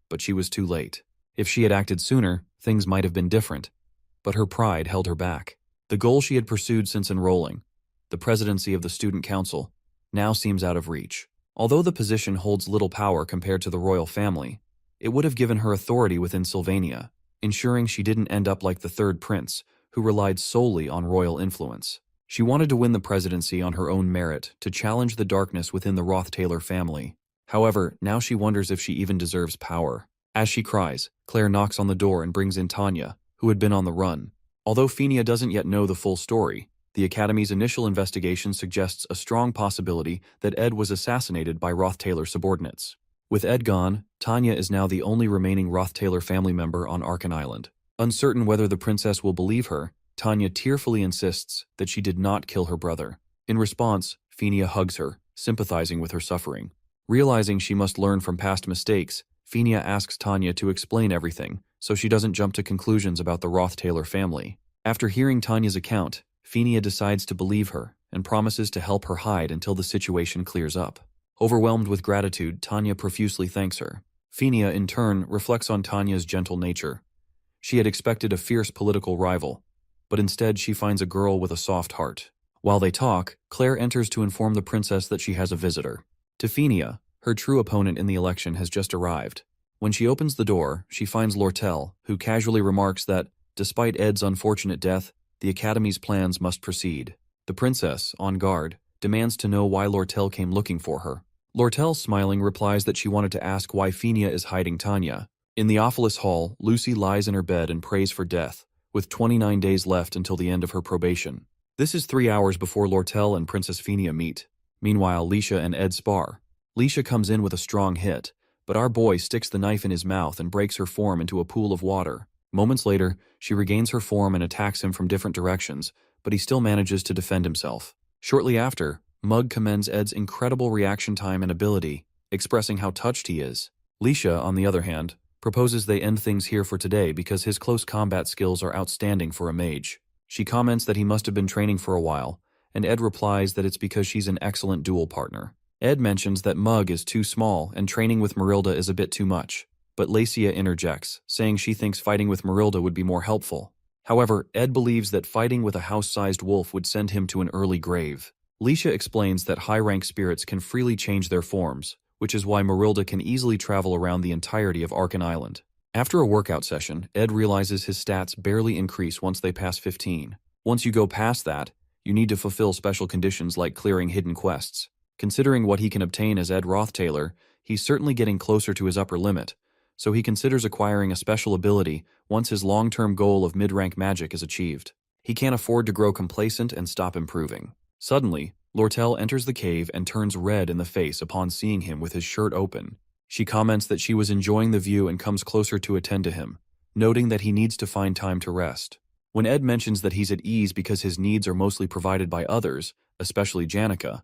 But she was too late. If she had acted sooner, things might have been different. But her pride held her back. The goal she had pursued since enrolling, the presidency of the student council, now seems out of reach. Although the position holds little power compared to the royal family, it would have given her authority within Sylvania, ensuring she didn't end up like the third prince, who relied solely on royal influence. She wanted to win the presidency on her own merit, to challenge the darkness within the Roth-Taylor family. However, now she wonders if she even deserves power. As she cries, Claire knocks on the door and brings in Tanya, who had been on the run. Although Fenia doesn't yet know the full story, the Academy's initial investigation suggests a strong possibility that Ed was assassinated by Roth-Taylor subordinates. With Ed gone, Tanya is now the only remaining Roth-Taylor family member on Arkan Island. Uncertain whether the princess will believe her, Tanya tearfully insists that she did not kill her brother. In response, Fenia hugs her, sympathizing with her suffering. Realizing she must learn from past mistakes, Fenia asks Tanya to explain everything, so she doesn't jump to conclusions about the Roth-Taylor family. After hearing Tanya's account, Fenia decides to believe her and promises to help her hide until the situation clears up. Overwhelmed with gratitude, Tanya profusely thanks her. Fenia, in turn, reflects on Tanya's gentle nature. She had expected a fierce political rival, but instead she finds a girl with a soft heart. While they talk, Claire enters to inform the princess that she has a visitor. To Fenia, her true opponent in the election has just arrived. When she opens the door, she finds Lortel, who casually remarks that, despite Ed's unfortunate death, the Academy's plans must proceed. The princess, on guard, demands to know why Lortel came looking for her. Lortel, smiling, replies that she wanted to ask why Fenia is hiding Tanya. In the Ophelis Hall, Lucy lies in her bed and prays for death, with 29 days left until the end of her probation. This is 3 hours before Lortel and Princess Fenia meet. Meanwhile, Leisha and Ed spar. Leisha comes in with a strong hit, but our boy sticks the knife in his mouth and breaks her form into a pool of water. Moments later, she regains her form and attacks him from different directions, but he still manages to defend himself. Shortly after, Mug commends Ed's incredible reaction time and ability, expressing how touched he is. Leisha, on the other hand, proposes they end things here for today because his close combat skills are outstanding for a mage. She comments that he must have been training for a while, and Ed replies that it's because she's an excellent duel partner. Ed mentions that Mug is too small and training with Marilda is a bit too much. but Lacia interjects, saying she thinks fighting with Marilda would be more helpful. However, Ed believes that fighting with a house-sized wolf would send him to an early grave. Lecia explains that high-rank spirits can freely change their forms, which is why Marilda can easily travel around the entirety of Arkan Island. After a workout session, Ed realizes his stats barely increase once they pass 15. Once you go past that, you need to fulfill special conditions like clearing hidden quests. Considering what he can obtain as Ed Rothtailor, he's certainly getting closer to his upper limit, so he considers acquiring a special ability once his long-term goal of mid-rank magic is achieved. He can't afford to grow complacent and stop improving. Suddenly, Lortel enters the cave and turns red in the face upon seeing him with his shirt open. She comments that she was enjoying the view and comes closer to attend to him, noting that he needs to find time to rest. When Ed mentions that he's at ease because his needs are mostly provided by others, especially Janica,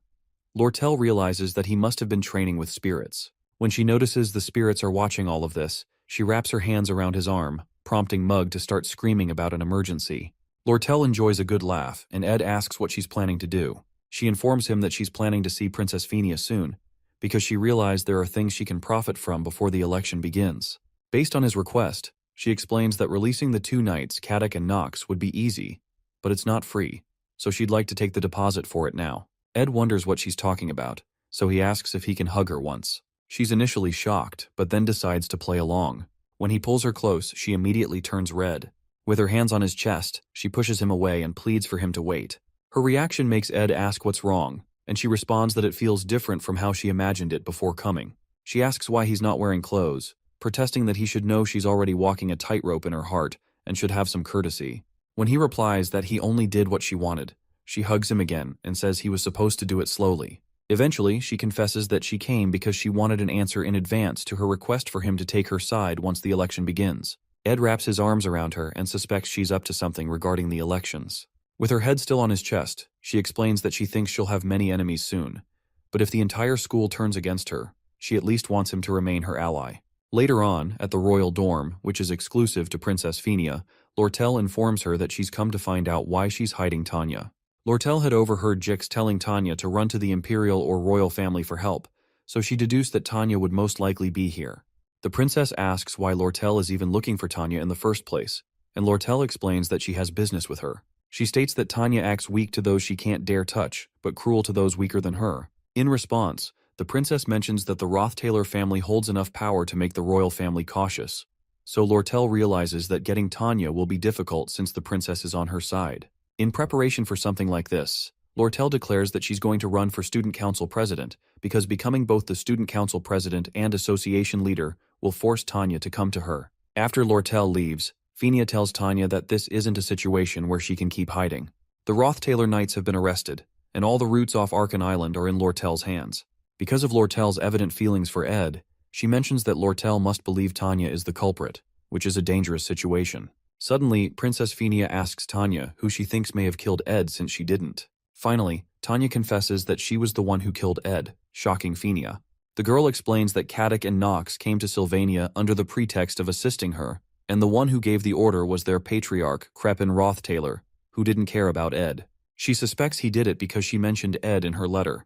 Lortel realizes that he must have been training with spirits. When she notices the spirits are watching all of this, she wraps her hands around his arm, prompting Mug to start screaming about an emergency. Lortel enjoys a good laugh, and Ed asks what she's planning to do. She informs him that she's planning to see Princess Phinia soon, because she realized there are things she can profit from before the election begins. Based on his request, she explains that releasing the two knights, Caddock and Knox, would be easy, but it's not free, so she'd like to take the deposit for it now. Ed wonders what she's talking about, so he asks if he can hug her once. She's initially shocked, but then decides to play along. When he pulls her close, she immediately turns red. With her hands on his chest, she pushes him away and pleads for him to wait. Her reaction makes Ed ask what's wrong, and she responds that it feels different from how she imagined it before coming. She asks why he's not wearing clothes, protesting that he should know she's already walking a tightrope in her heart and should have some courtesy. When he replies that he only did what she wanted, she hugs him again and says he was supposed to do it slowly. Eventually, she confesses that she came because she wanted an answer in advance to her request for him to take her side once the election begins. Ed wraps his arms around her and suspects she's up to something regarding the elections. With her head still on his chest, she explains that she thinks she'll have many enemies soon, but if the entire school turns against her, she at least wants him to remain her ally. Later on, at the royal dorm, which is exclusive to Princess Phinia, Lortel informs her that she's come to find out why she's hiding Tanya. Lortel had overheard Jix telling Tanya to run to the imperial or royal family for help, so she deduced that Tanya would most likely be here. The princess asks why Lortel is even looking for Tanya in the first place, and Lortel explains that she has business with her. She states that Tanya acts weak to those she can't dare touch, but cruel to those weaker than her. In response, the princess mentions that the Rothtailor family holds enough power to make the royal family cautious, so Lortel realizes that getting Tanya will be difficult since the princess is on her side. In preparation for something like this, Lortel declares that she's going to run for student council president because becoming both the student council president and association leader will force Tanya to come to her. After Lortel leaves, Phinia tells Tanya that this isn't a situation where she can keep hiding. The Rothtailor Knights have been arrested, and all the routes off Arkan Island are in Lortel's hands. Because of Lortel's evident feelings for Ed, she mentions that Lortel must believe Tanya is the culprit, which is a dangerous situation. Suddenly, Princess Phinia asks Tanya who she thinks may have killed Ed since she didn't. Finally, Tanya confesses that she was the one who killed Ed, shocking Phinia. The girl explains that Caddock and Knox came to Sylvania under the pretext of assisting her, and the one who gave the order was their patriarch, Crepin Rothtailor, who didn't care about Ed. She suspects he did it because she mentioned Ed in her letter,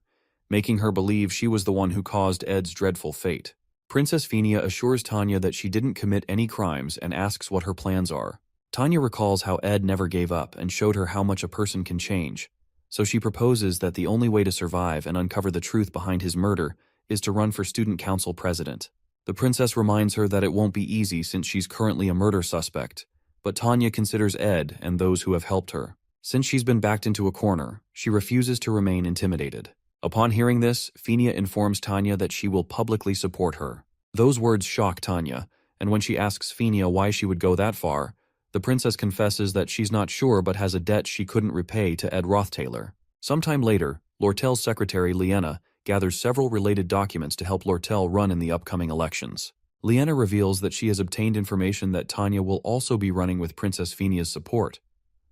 making her believe she was the one who caused Ed's dreadful fate. Princess Phinia assures Tanya that she didn't commit any crimes and asks what her plans are. Tanya recalls how Ed never gave up and showed her how much a person can change, so she proposes that the only way to survive and uncover the truth behind his murder is to run for student council president. The princess reminds her that it won't be easy since she's currently a murder suspect, but Tanya considers Ed and those who have helped her. Since she's been backed into a corner, she refuses to remain intimidated. Upon hearing this, Phinia informs Tanya that she will publicly support her. Those words shock Tanya, and when she asks Phinia why she would go that far, the princess confesses that she's not sure but has a debt she couldn't repay to Ed Rothtailor. Sometime later, Lortel's secretary, Liena, gathers several related documents to help Lortel run in the upcoming elections. Liena reveals that she has obtained information that Tanya will also be running with Princess Phinia's support,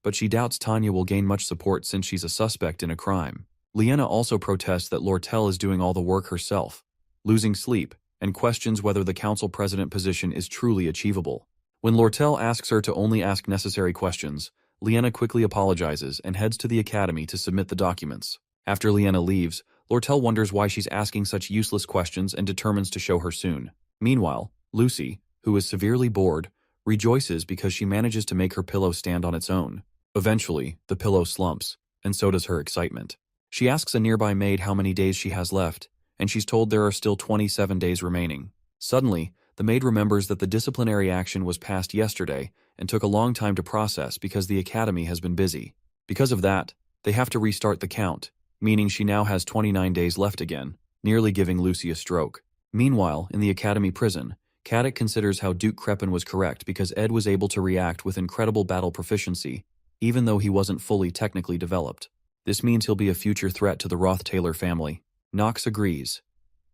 but she doubts Tanya will gain much support since she's a suspect in a crime. Liena also protests that Lortel is doing all the work herself, losing sleep, and questions whether the council president position is truly achievable. When Lortel asks her to only ask necessary questions, Liena quickly apologizes and heads to the academy to submit the documents. After Liena leaves, Lortel wonders why she's asking such useless questions and determines to show her soon. Meanwhile, Lucy, who is severely bored, rejoices because she manages to make her pillow stand on its own. Eventually, the pillow slumps, and so does her excitement. She asks a nearby maid how many days she has left, and she's told there are still 27 days remaining. Suddenly, the maid remembers that the disciplinary action was passed yesterday and took a long time to process because the academy has been busy. Because of that, they have to restart the count, meaning she now has 29 days left again, nearly giving Lucy a stroke. Meanwhile, in the academy prison, Caddick considers how Duke Crepin was correct because Ed was able to react with incredible battle proficiency, even though he wasn't fully technically developed. This means he'll be a future threat to the Roth-Taylor family. Knox agrees,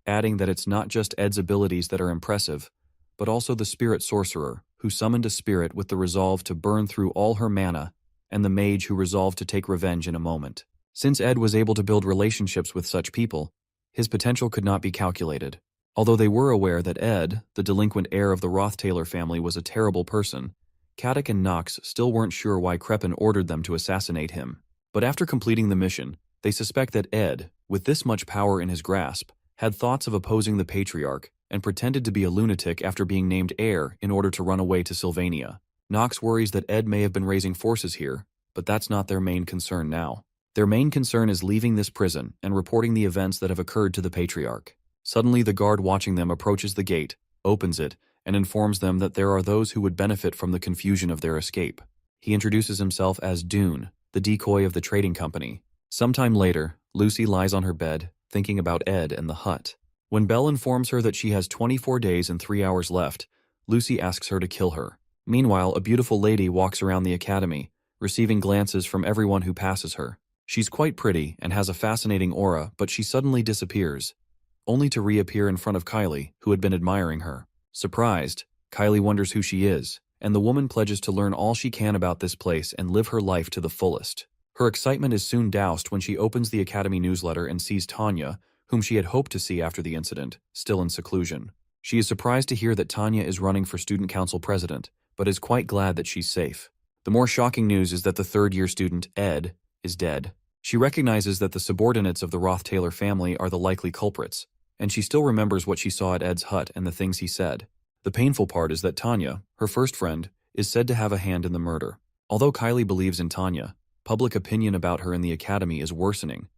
adding that it's not just Ed's abilities that are impressive, but also the spirit sorcerer, who summoned a spirit with the resolve to burn through all her mana, and the mage who resolved to take revenge in a moment. Since Ed was able to build relationships with such people, his potential could not be calculated. Although they were aware that Ed, the delinquent heir of the Roth-Taylor family, was a terrible person, Caddick and Knox still weren't sure why Crepin ordered them to assassinate him. But after completing the mission, they suspect that Ed, with this much power in his grasp, had thoughts of opposing the Patriarch and pretended to be a lunatic after being named heir in order to run away to Sylvania. Knox worries that Ed may have been raising forces here, but that's not their main concern now. Their main concern is leaving this prison and reporting the events that have occurred to the Patriarch. Suddenly, the guard watching them approaches the gate, opens it, and informs them that there are those who would benefit from the confusion of their escape. He introduces himself as Dune, the decoy of the trading company. Sometime later, Lucy lies on her bed, thinking about Ed and the hut. When Belle informs her that she has 24 days and 3 hours left, Lucy asks her to kill her. Meanwhile, a beautiful lady walks around the academy, receiving glances from everyone who passes her. She's quite pretty and has a fascinating aura, but she suddenly disappears, only to reappear in front of Kylie, who had been admiring her. Surprised, Kylie wonders who she is, and the woman pledges to learn all she can about this place and live her life to the fullest. Her excitement is soon doused when she opens the academy newsletter and sees Tanya, whom she had hoped to see after the incident, still in seclusion. She is surprised to hear that Tanya is running for student council president, but is quite glad that she's safe. The more shocking news is that the third-year student, Ed, is dead. She recognizes that the subordinates of the Roth-Taylor family are the likely culprits, and she still remembers what she saw at Ed's hut and the things he said. The painful part is that Tanya, her first friend, is said to have a hand in the murder. Although Kylie believes in Tanya, public opinion about her in the academy is worsening,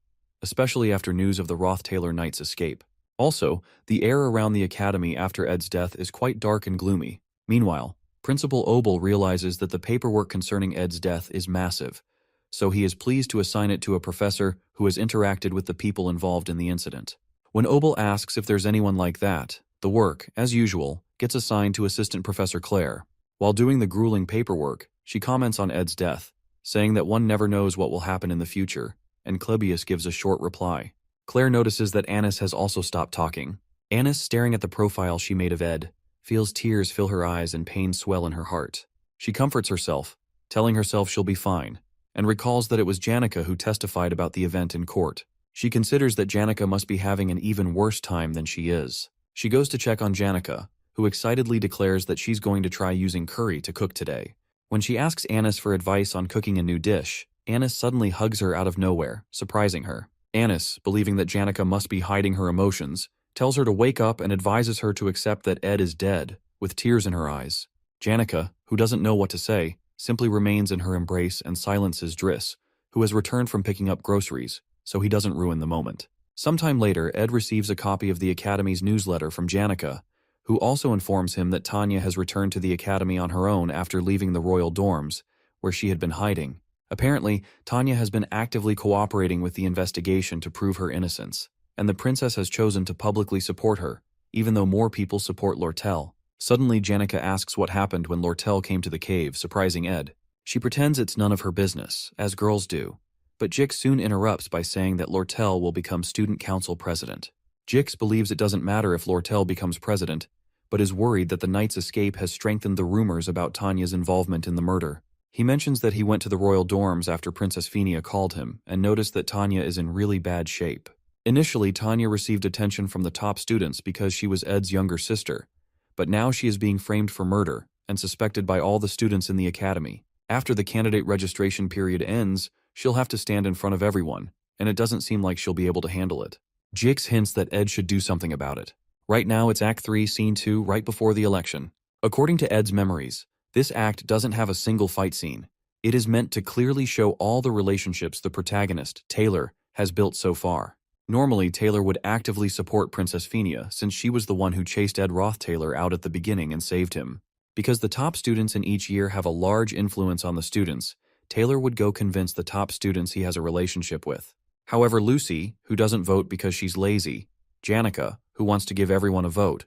especially after news of the Roth-Taylor Knight's escape. Also, the air around the academy after Ed's death is quite dark and gloomy. Meanwhile, Principal Obel realizes that the paperwork concerning Ed's death is massive, so he is pleased to assign it to a professor who has interacted with the people involved in the incident. When Obel asks if there's anyone like that, the work, as usual, gets assigned to Assistant Professor Claire. While doing the grueling paperwork, she comments on Ed's death, saying that one never knows what will happen in the future, and Clebius gives a short reply. Claire notices that Annis has also stopped talking. Annis, staring at the profile she made of Ed, feels tears fill her eyes and pain swell in her heart. She comforts herself, telling herself she'll be fine, and recalls that it was Janica who testified about the event in court. She considers that Janica must be having an even worse time than she is. She goes to check on Janica, who excitedly declares that she's going to try using curry to cook today. When she asks Annis for advice on cooking a new dish, Annis suddenly hugs her out of nowhere, surprising her. Annis, believing that Janica must be hiding her emotions, tells her to wake up and advises her to accept that Ed is dead, with tears in her eyes. Janica, who doesn't know what to say, simply remains in her embrace and silences Driss, who has returned from picking up groceries, so he doesn't ruin the moment. Sometime later, Ed receives a copy of the Academy's newsletter from Janica, who also informs him that Tanya has returned to the Academy on her own after leaving the royal dorms, where she had been hiding. Apparently, Tanya has been actively cooperating with the investigation to prove her innocence, and the princess has chosen to publicly support her, even though more people support Lortel. Suddenly, Janica asks what happened when Lortel came to the cave, surprising Ed. She pretends it's none of her business, as girls do, but Jix soon interrupts by saying that Lortel will become student council president. Jix believes it doesn't matter if Lortel becomes president, but is worried that the knight's escape has strengthened the rumors about Tanya's involvement in the murder. He mentions that he went to the royal dorms after Princess Phenia called him and noticed that Tanya is in really bad shape. Initially, Tanya received attention from the top students because she was Ed's younger sister, but now she is being framed for murder and suspected by all the students in the academy. After the candidate registration period ends, she'll have to stand in front of everyone, and it doesn't seem like she'll be able to handle it. Jix hints that Ed should do something about it, Right now it's Act 3, Scene 2, right before the election. According to Ed's memories, this act doesn't have a single fight scene. It is meant to clearly show all the relationships the protagonist, Taylor, has built so far. Normally, Taylor would actively support Princess Phineas since she was the one who chased Ed Roth Taylor out at the beginning and saved him. Because the top students in each year have a large influence on the students, Taylor would go convince the top students he has a relationship with. However, Lucy, who doesn't vote because she's lazy, Janica, who wants to give everyone a vote,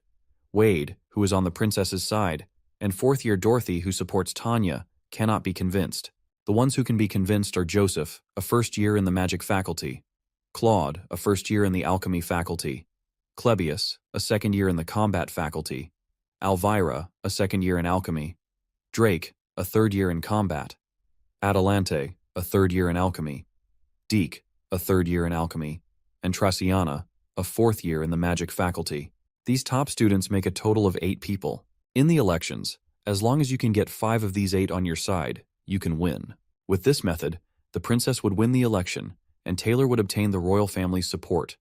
Wade, who is on the princess's side, and fourth-year Dorothy, who supports Tanya, cannot be convinced. The ones who can be convinced are Joseph, a first year in the magic faculty, Claude, a first year in the alchemy faculty, Clebius, a second year in the combat faculty, Elvira, a second year in alchemy, Drake, a third year in combat, Adelante, a third year in alchemy, Deke, a third year in alchemy, and Traciana, a fourth year in the magic faculty. These top students make a total of 8 people. In the elections, as long as you can get 5 of these 8 on your side, you can win. With this method, the princess would win the election, and Taylor would obtain the royal family's support,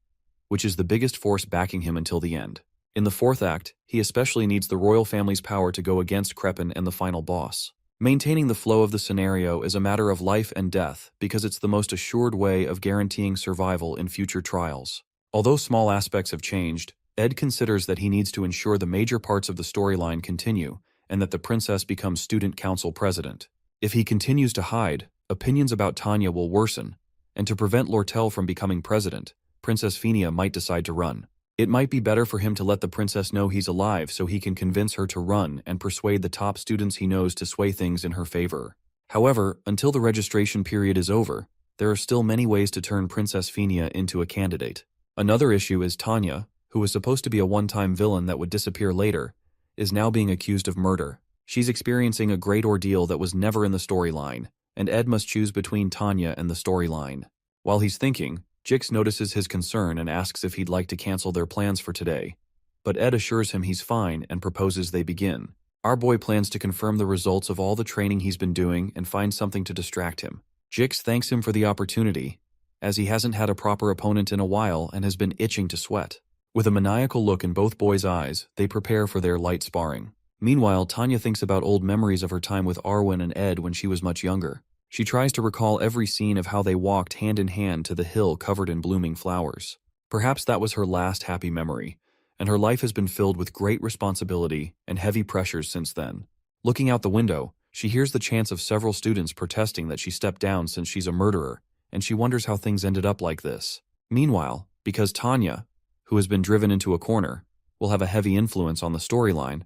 which is the biggest force backing him until the end. In the 4th act, he especially needs the royal family's power to go against Crepin and the final boss. Maintaining the flow of the scenario is a matter of life and death because it's the most assured way of guaranteeing survival in future trials. Although small aspects have changed, Ed considers that he needs to ensure the major parts of the storyline continue and that the princess becomes student council president. If he continues to hide, opinions about Tanya will worsen, and to prevent Lortel from becoming president, Princess Phineas might decide to run. It might be better for him to let the princess know he's alive so he can convince her to run and persuade the top students he knows to sway things in her favor. However, until the registration period is over, there are still many ways to turn Princess Phineas into a candidate. Another issue is Tanya, who was supposed to be a one-time villain that would disappear later, is now being accused of murder. She's experiencing a great ordeal that was never in the storyline, and Ed must choose between Tanya and the storyline. While he's thinking, Jix notices his concern and asks if he'd like to cancel their plans for today. But Ed assures him he's fine and proposes they begin. Our boy plans to confirm the results of all the training he's been doing and find something to distract him. Jix thanks him for the opportunity, as he hasn't had a proper opponent in a while and has been itching to sweat. With a maniacal look in both boys' eyes, they prepare for their light sparring. Meanwhile, Tanya thinks about old memories of her time with Arwen and Ed when she was much younger. She tries to recall every scene of how they walked hand in hand to the hill covered in blooming flowers. Perhaps that was her last happy memory, and her life has been filled with great responsibility and heavy pressures since then. Looking out the window, she hears the chants of several students protesting that she stepped down since she's a murderer, and she wonders how things ended up like this. Meanwhile, because Tanya, who has been driven into a corner, will have a heavy influence on the storyline,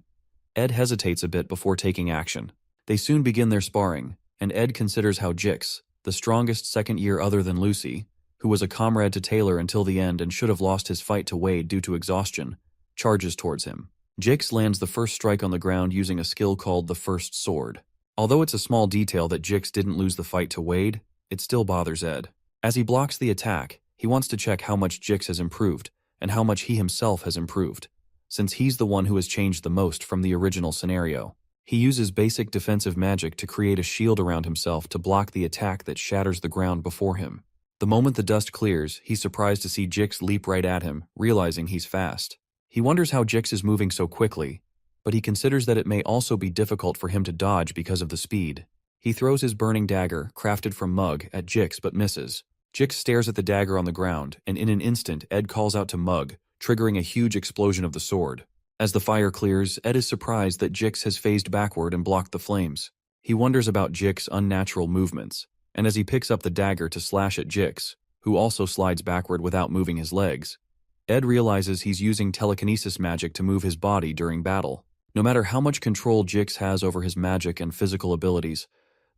Ed hesitates a bit before taking action. They soon begin their sparring, and Ed considers how Jix, the strongest second year other than Lucy, who was a comrade to Taylor until the end and should have lost his fight to Wade due to exhaustion, charges towards him. Jix lands the first strike on the ground using a skill called the First Sword. Although it's a small detail that Jix didn't lose the fight to Wade, it still bothers Ed. As he blocks the attack, he wants to check how much Jix has improved and how much he himself has improved, since he's the one who has changed the most from the original scenario. He uses basic defensive magic to create a shield around himself to block the attack that shatters the ground before him. The moment the dust clears, he's surprised to see Jix leap right at him, realizing he's fast. He wonders how Jix is moving so quickly, but he considers that it may also be difficult for him to dodge because of the speed. He throws his burning dagger, crafted from Mug, at Jix but misses. Jix stares at the dagger on the ground, and in an instant Ed calls out to Mug, triggering a huge explosion of the sword. As the fire clears, Ed is surprised that Jix has phased backward and blocked the flames. He wonders about Jix's unnatural movements, and as he picks up the dagger to slash at Jix, who also slides backward without moving his legs, Ed realizes he's using telekinesis magic to move his body during battle. No matter how much control Jix has over his magic and physical abilities,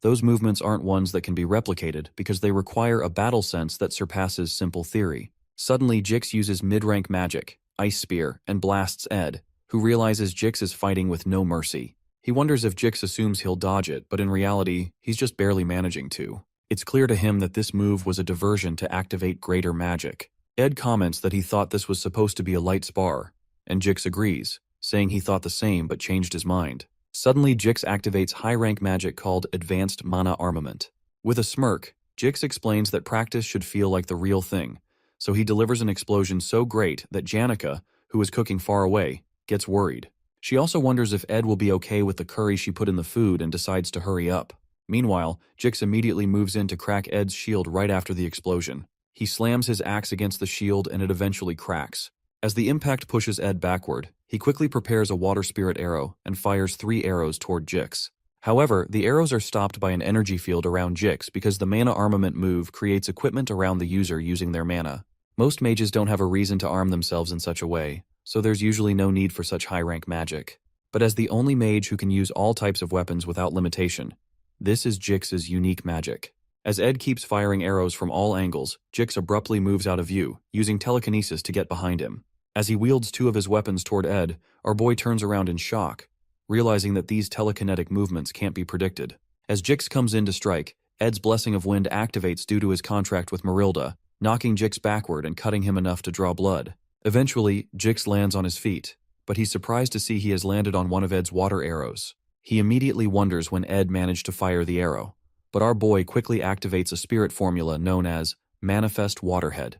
those movements aren't ones that can be replicated because they require a battle sense that surpasses simple theory. Suddenly, Jix uses mid-rank magic, Ice Spear, and blasts Ed, who realizes Jix is fighting with no mercy. He wonders if Jix assumes he'll dodge it, but in reality, he's just barely managing to. It's clear to him that this move was a diversion to activate greater magic. Ed comments that he thought this was supposed to be a light spar, and Jix agrees, saying he thought the same but changed his mind. Suddenly, Jix activates high-rank magic called Advanced Mana Armament. With a smirk, Jix explains that practice should feel like the real thing, so he delivers an explosion so great that Janica, who is cooking far away, gets worried. She also wonders if Ed will be okay with the curry she put in the food and decides to hurry up. Meanwhile, Jix immediately moves in to crack Ed's shield right after the explosion. He slams his axe against the shield and it eventually cracks. As the impact pushes Ed backward, he quickly prepares a water spirit arrow and fires 3 arrows toward Jix. However, the arrows are stopped by an energy field around Jix because the mana armament move creates equipment around the user using their mana. Most mages don't have a reason to arm themselves in such a way, so there's usually no need for such high-rank magic. But as the only mage who can use all types of weapons without limitation, this is Jix's unique magic. As Ed keeps firing arrows from all angles, Jix abruptly moves out of view, using telekinesis to get behind him. As he wields 2 of his weapons toward Ed, our boy turns around in shock, realizing that these telekinetic movements can't be predicted. As Jix comes in to strike, Ed's Blessing of Wind activates due to his contract with Marilda, knocking Jix backward and cutting him enough to draw blood. Eventually, Jix lands on his feet, but he's surprised to see he has landed on one of Ed's water arrows. He immediately wonders when Ed managed to fire the arrow, but our boy quickly activates a spirit formula known as Manifest Waterhead.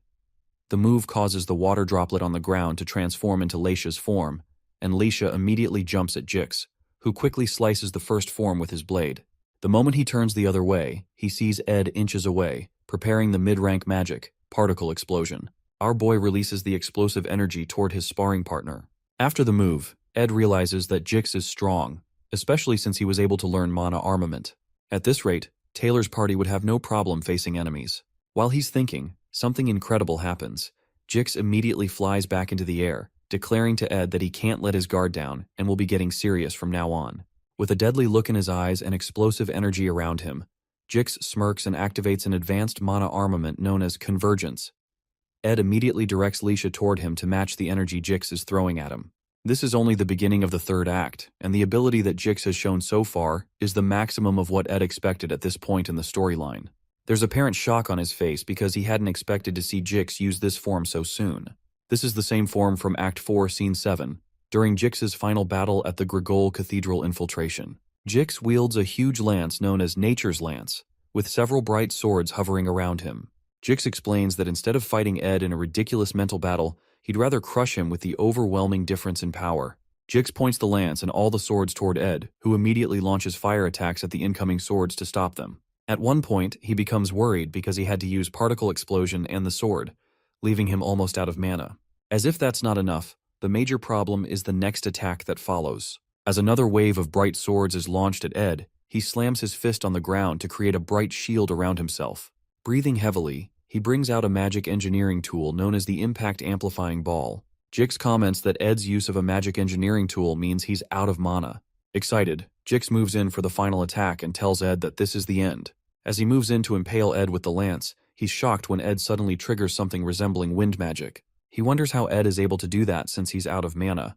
The move causes the water droplet on the ground to transform into Leisha's form, and Leisha immediately jumps at Jix, who quickly slices the first form with his blade. The moment he turns the other way, he sees Ed inches away, preparing the mid-rank magic, Particle Explosion. Our boy releases the explosive energy toward his sparring partner. After the move, Ed realizes that Jix is strong, especially since he was able to learn mana armament. At this rate, Taylor's party would have no problem facing enemies. While he's thinking, something incredible happens. Jix immediately flies back into the air, declaring to Ed that he can't let his guard down and will be getting serious from now on. With a deadly look in his eyes and explosive energy around him, Jix smirks and activates an advanced mana armament known as Convergence. Ed immediately directs Leisha toward him to match the energy Jix is throwing at him. This is only the beginning of the 3rd act, and the ability that Jix has shown so far is the maximum of what Ed expected at this point in the storyline. There's apparent shock on his face because he hadn't expected to see Jix use this form so soon. This is the same form from Act 4, Scene 7, during Jix's final battle at the Grigol Cathedral infiltration. Jix wields a huge lance known as Nature's Lance, with several bright swords hovering around him. Jix explains that instead of fighting Ed in a ridiculous mental battle, he'd rather crush him with the overwhelming difference in power. Jix points the lance and all the swords toward Ed, who immediately launches fire attacks at the incoming swords to stop them. At one point, he becomes worried because he had to use Particle Explosion and the sword, leaving him almost out of mana. As if that's not enough, the major problem is the next attack that follows. As another wave of bright swords is launched at Ed, he slams his fist on the ground to create a bright shield around himself. Breathing heavily, he brings out a magic engineering tool known as the Impact Amplifying Ball. Jix comments that Ed's use of a magic engineering tool means he's out of mana. Excited, Jix moves in for the final attack and tells Ed that this is the end. As he moves in to impale Ed with the lance, he's shocked when Ed suddenly triggers something resembling wind magic. He wonders how Ed is able to do that since he's out of mana,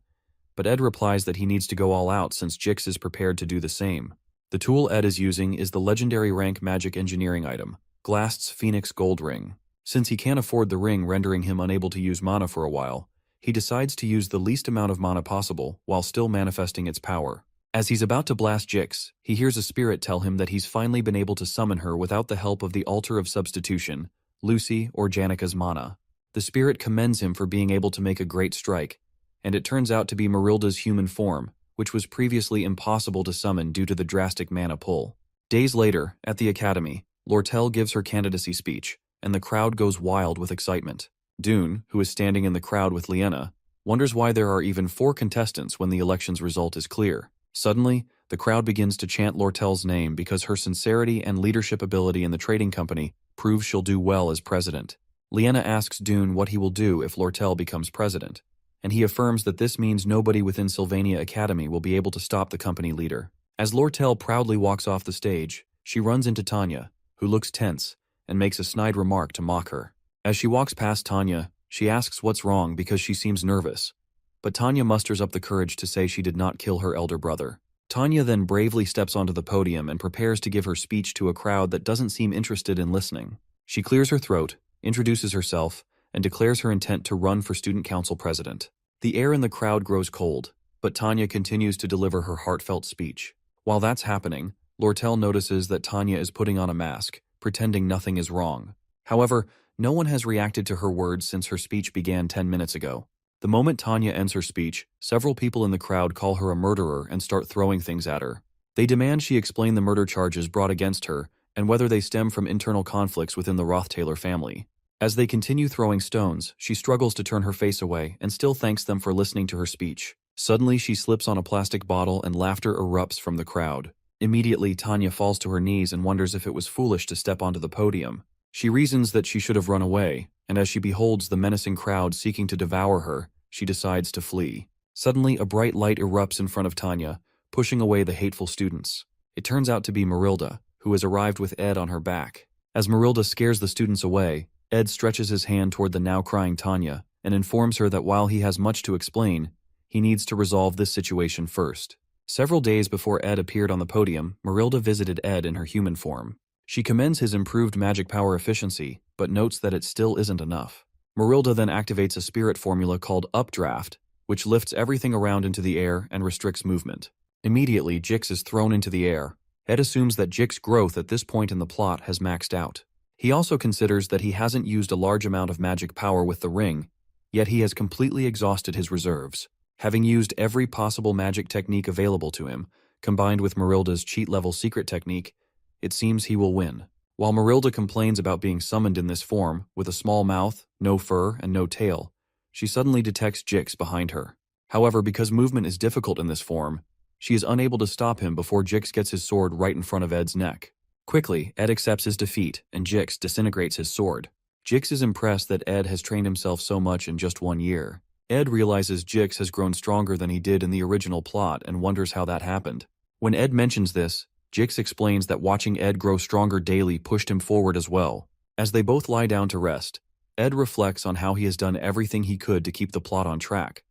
but Ed replies that he needs to go all out since Jix is prepared to do the same. The tool Ed is using is the legendary rank magic engineering item, Glast's Phoenix Gold Ring. Since he can't afford the ring rendering him unable to use mana for a while, he decides to use the least amount of mana possible while still manifesting its power. As he's about to blast Jix, he hears a spirit tell him that he's finally been able to summon her without the help of the Altar of Substitution, Lucy, or Janika's mana. The spirit commends him for being able to make a great strike, and it turns out to be Marilda's human form, which was previously impossible to summon due to the drastic mana pull. Days later, at the Academy, Lortel gives her candidacy speech, and the crowd goes wild with excitement. Dune, who is standing in the crowd with Liena, wonders why there are even 4 contestants when the election's result is clear. Suddenly, the crowd begins to chant Lortel's name because her sincerity and leadership ability in the trading company proves she'll do well as president. Liena asks Dune what he will do if Lortel becomes president, and he affirms that this means nobody within Sylvania Academy will be able to stop the company leader. As Lortel proudly walks off the stage, she runs into Tanya, who looks tense, and makes a snide remark to mock her. As she walks past Tanya, she asks what's wrong because she seems nervous, but Tanya musters up the courage to say she did not kill her elder brother. Tanya then bravely steps onto the podium and prepares to give her speech to a crowd that doesn't seem interested in listening. She clears her throat, introduces herself, and declares her intent to run for student council president. The air in the crowd grows cold, but Tanya continues to deliver her heartfelt speech. While that's happening, Lortel notices that Tanya is putting on a mask, pretending nothing is wrong. However, no one has reacted to her words since her speech began 10 minutes ago. The moment Tanya ends her speech, several people in the crowd call her a murderer and start throwing things at her. They demand she explain the murder charges brought against her and whether they stem from internal conflicts within the Rothtaylor family. As they continue throwing stones, she struggles to turn her face away and still thanks them for listening to her speech. Suddenly, she slips on a plastic bottle and laughter erupts from the crowd. Immediately, Tanya falls to her knees and wonders if it was foolish to step onto the podium. She reasons that she should have run away, and as she beholds the menacing crowd seeking to devour her, she decides to flee. Suddenly, a bright light erupts in front of Tanya, pushing away the hateful students. It turns out to be Marilda, who has arrived with Ed on her back. As Marilda scares the students away, Ed stretches his hand toward the now crying Tanya and informs her that while he has much to explain, he needs to resolve this situation first. Several days before Ed appeared on the podium, Marilda visited Ed in her human form. She commends his improved magic power efficiency, but notes that it still isn't enough. Marilda then activates a spirit formula called Updraft, which lifts everything around into the air and restricts movement. Immediately, Jix is thrown into the air. Ed assumes that Jix's growth at this point in the plot has maxed out. He also considers that he hasn't used a large amount of magic power with the ring, yet he has completely exhausted his reserves. Having used every possible magic technique available to him, combined with Marilda's cheat-level secret technique, it seems he will win. While Marilda complains about being summoned in this form, with a small mouth, no fur, and no tail, she suddenly detects Jix behind her. However, because movement is difficult in this form, she is unable to stop him before Jix gets his sword right in front of Ed's neck. Quickly, Ed accepts his defeat, and Jix disintegrates his sword. Jix is impressed that Ed has trained himself so much in just 1 year. Ed realizes Jix has grown stronger than he did in the original plot and wonders how that happened. When Ed mentions this, Jix explains that watching Ed grow stronger daily pushed him forward as well. As they both lie down to rest, Ed reflects on how he has done everything he could to keep the plot on track,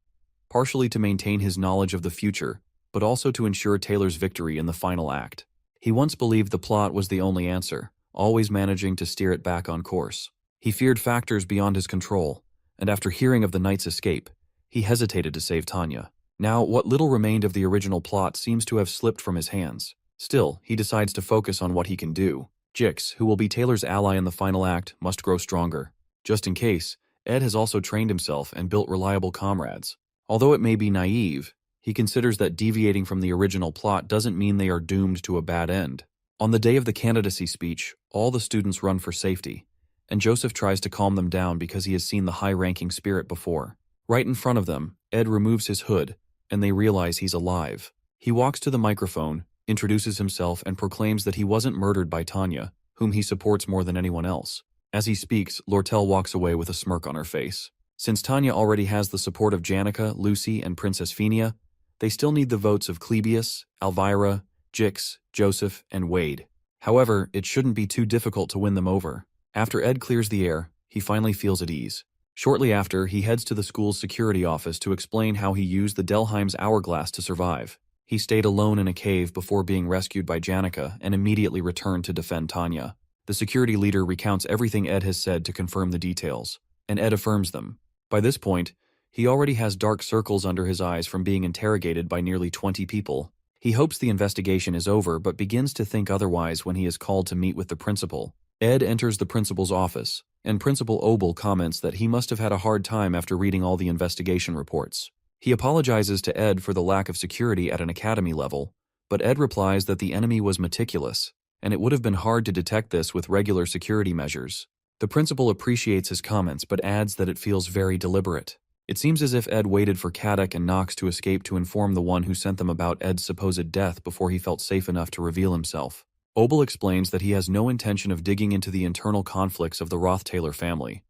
partially to maintain his knowledge of the future, but also to ensure Taylor's victory in the final act. He once believed the plot was the only answer, always managing to steer it back on course. He feared factors beyond his control, and after hearing of the knight's escape, he hesitated to save Tanya. Now, what little remained of the original plot seems to have slipped from his hands. Still, he decides to focus on what he can do. Jix, who will be Taylor's ally in the final act, must grow stronger. Just in case, Ed has also trained himself and built reliable comrades. Although it may be naive, he considers that deviating from the original plot doesn't mean they are doomed to a bad end. On the day of the candidacy speech, all the students run for safety, and Joseph tries to calm them down because he has seen the high-ranking spirit before. Right in front of them, Ed removes his hood, and they realize he's alive. He walks to the microphone, introduces himself, and proclaims that he wasn't murdered by Tanya, whom he supports more than anyone else. As he speaks, Lortel walks away with a smirk on her face. Since Tanya already has the support of Janica, Lucy, and Princess Phenia, they still need the votes of Clebius, Elvira, Jix, Joseph, and Wade. However, it shouldn't be too difficult to win them over. After Ed clears the air, he finally feels at ease. Shortly after, he heads to the school's security office to explain how he used the Delheim's hourglass to survive. He stayed alone in a cave before being rescued by Janica and immediately returned to defend Tanya. The security leader recounts everything Ed has said to confirm the details, and Ed affirms them. By this point, he already has dark circles under his eyes from being interrogated by nearly 20 people. He hopes the investigation is over but begins to think otherwise when he is called to meet with the principal. Ed enters the principal's office, and Principal Obel comments that he must have had a hard time after reading all the investigation reports. He apologizes to Ed for the lack of security at an academy level, but Ed replies that the enemy was meticulous, and it would have been hard to detect this with regular security measures. The principal appreciates his comments but adds that it feels very deliberate. It seems as if Ed waited for Kadek and Knox to escape to inform the one who sent them about Ed's supposed death before he felt safe enough to reveal himself. Obel explains that he has no intention of digging into the internal conflicts of the Rothtaylor family,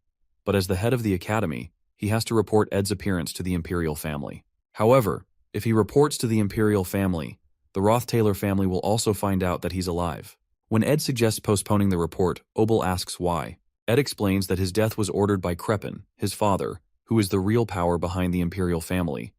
but as the head of the academy, he has to report Ed's appearance to the Imperial family. However, if he reports to the Imperial family, the Rothtaylor family will also find out that he's alive. When Ed suggests postponing the report, Obel asks why. Ed explains that his death was ordered by Krepin, his father, who is the real power behind the Imperial family,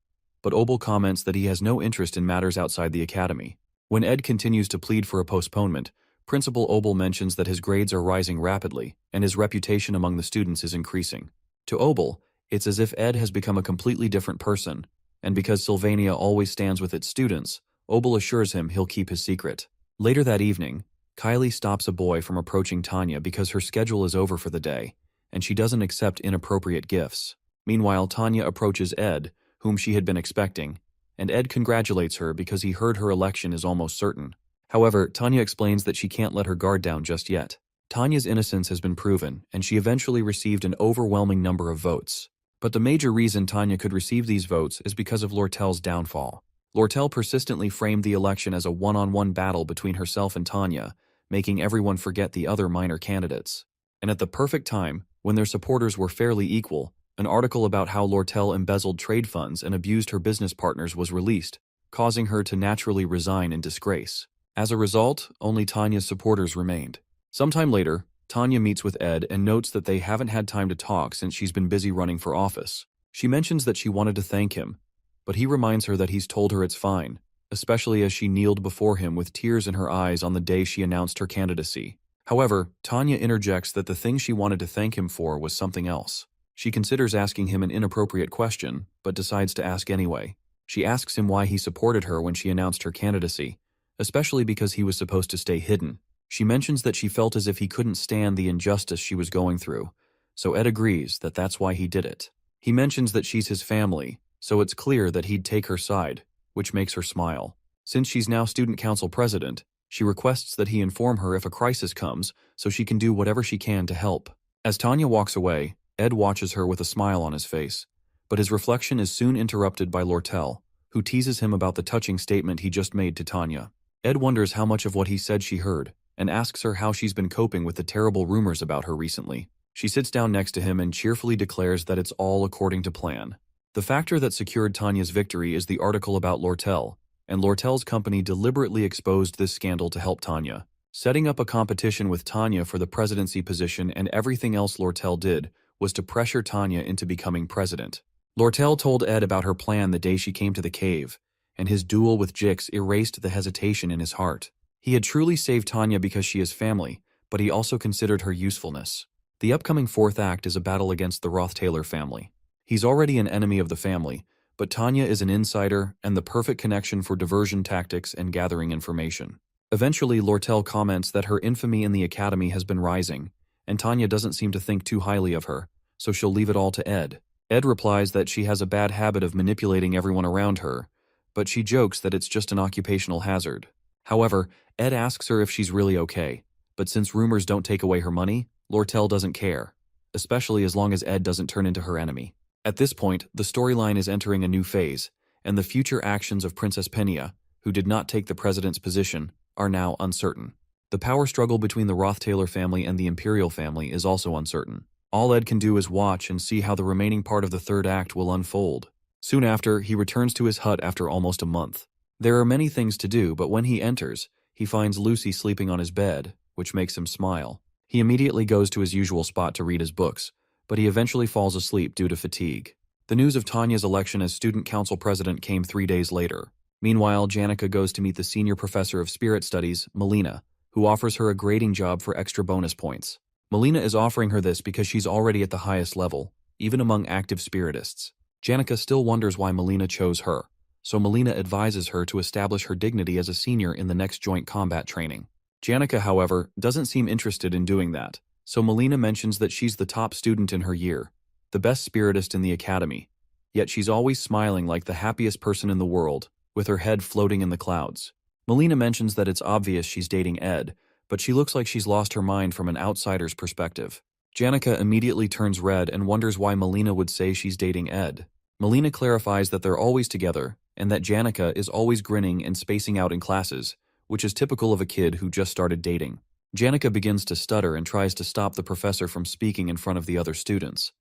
but Obel comments that he has no interest in matters outside the academy. When Ed continues to plead for a postponement, Principal Obel mentions that his grades are rising rapidly, and his reputation among the students is increasing. To Obel, it's as if Ed has become a completely different person, and because Sylvania always stands with its students, Obel assures him he'll keep his secret. Later that evening, Kylie stops a boy from approaching Tanya because her schedule is over for the day, and she doesn't accept inappropriate gifts. Meanwhile, Tanya approaches Ed, whom she had been expecting, and Ed congratulates her because he heard her election is almost certain. However, Tanya explains that she can't let her guard down just yet. Tanya's innocence has been proven, and she eventually received an overwhelming number of votes. But the major reason Tanya could receive these votes is because of Lortel's downfall. Lortel persistently framed the election as a one-on-one battle between herself and Tanya, making everyone forget the other minor candidates. And at the perfect time, when their supporters were fairly equal, an article about how Lortel embezzled trade funds and abused her business partners was released, causing her to naturally resign in disgrace. As a result, only Tanya's supporters remained. Sometime later, Tanya meets with Ed and notes that they haven't had time to talk since she's been busy running for office. She mentions that she wanted to thank him, but he reminds her that he's told her it's fine, especially as she kneeled before him with tears in her eyes on the day she announced her candidacy. However, Tanya interjects that the thing she wanted to thank him for was something else. She considers asking him an inappropriate question, but decides to ask anyway. She asks him why he supported her when she announced her candidacy, especially because he was supposed to stay hidden. She mentions that she felt as if he couldn't stand the injustice she was going through, so Ed agrees that that's why he did it. He mentions that she's his family, so it's clear that he'd take her side, which makes her smile. Since she's now student council president, she requests that he inform her if a crisis comes so she can do whatever she can to help. As Tanya walks away, Ed watches her with a smile on his face, but his reflection is soon interrupted by Lortel, who teases him about the touching statement he just made to Tanya. Ed wonders how much of what he said she heard, and asks her how she's been coping with the terrible rumors about her recently. She sits down next to him and cheerfully declares that it's all according to plan. The factor that secured Tanya's victory is the article about Lortel, and Lortel's company deliberately exposed this scandal to help Tanya, setting up a competition with Tanya for the presidency position, and everything else Lortel did was to pressure Tanya into becoming president. Lortel told Ed about her plan the day she came to the cave, and his duel with Jix erased the hesitation in his heart. He had truly saved Tanya because she is family, but he also considered her usefulness. The upcoming fourth act is a battle against the Roth-Taylor family. He's already an enemy of the family, but Tanya is an insider and the perfect connection for diversion tactics and gathering information. Eventually, Lortel comments that her infamy in the academy has been rising, and Tanya doesn't seem to think too highly of her, so she'll leave it all to Ed. Ed replies that she has a bad habit of manipulating everyone around her, but she jokes that it's just an occupational hazard. However, Ed asks her if she's really okay, but since rumors don't take away her money, Lortel doesn't care, especially as long as Ed doesn't turn into her enemy. At this point, the storyline is entering a new phase, and the future actions of Princess Penia, who did not take the president's position, are now uncertain. The power struggle between the Roth-Taylor family and the Imperial family is also uncertain. All Ed can do is watch and see how the remaining part of the third act will unfold. Soon after, he returns to his hut after almost a month. There are many things to do, but when he enters, he finds Lucy sleeping on his bed, which makes him smile. He immediately goes to his usual spot to read his books, but he eventually falls asleep due to fatigue. The news of Tanya's election as student council president came 3 days later. Meanwhile, Janica goes to meet the senior professor of spirit studies, Melina, who offers her a grading job for extra bonus points. Melina is offering her this because she's already at the highest level, even among active spiritists. Janica still wonders why Melina chose her, so Melina advises her to establish her dignity as a senior in the next joint combat training. Janica, however, doesn't seem interested in doing that, so Melina mentions that she's the top student in her year, the best spiritist in the academy, yet she's always smiling like the happiest person in the world, with her head floating in the clouds. Melina mentions that it's obvious she's dating Ed, but she looks like she's lost her mind from an outsider's perspective. Janica immediately turns red and wonders why Melina would say she's dating Ed. Melina clarifies that they're always together, and that Janica is always grinning and spacing out in classes, which is typical of a kid who just started dating. Janica begins to stutter and tries to stop the professor from speaking in front of the other students.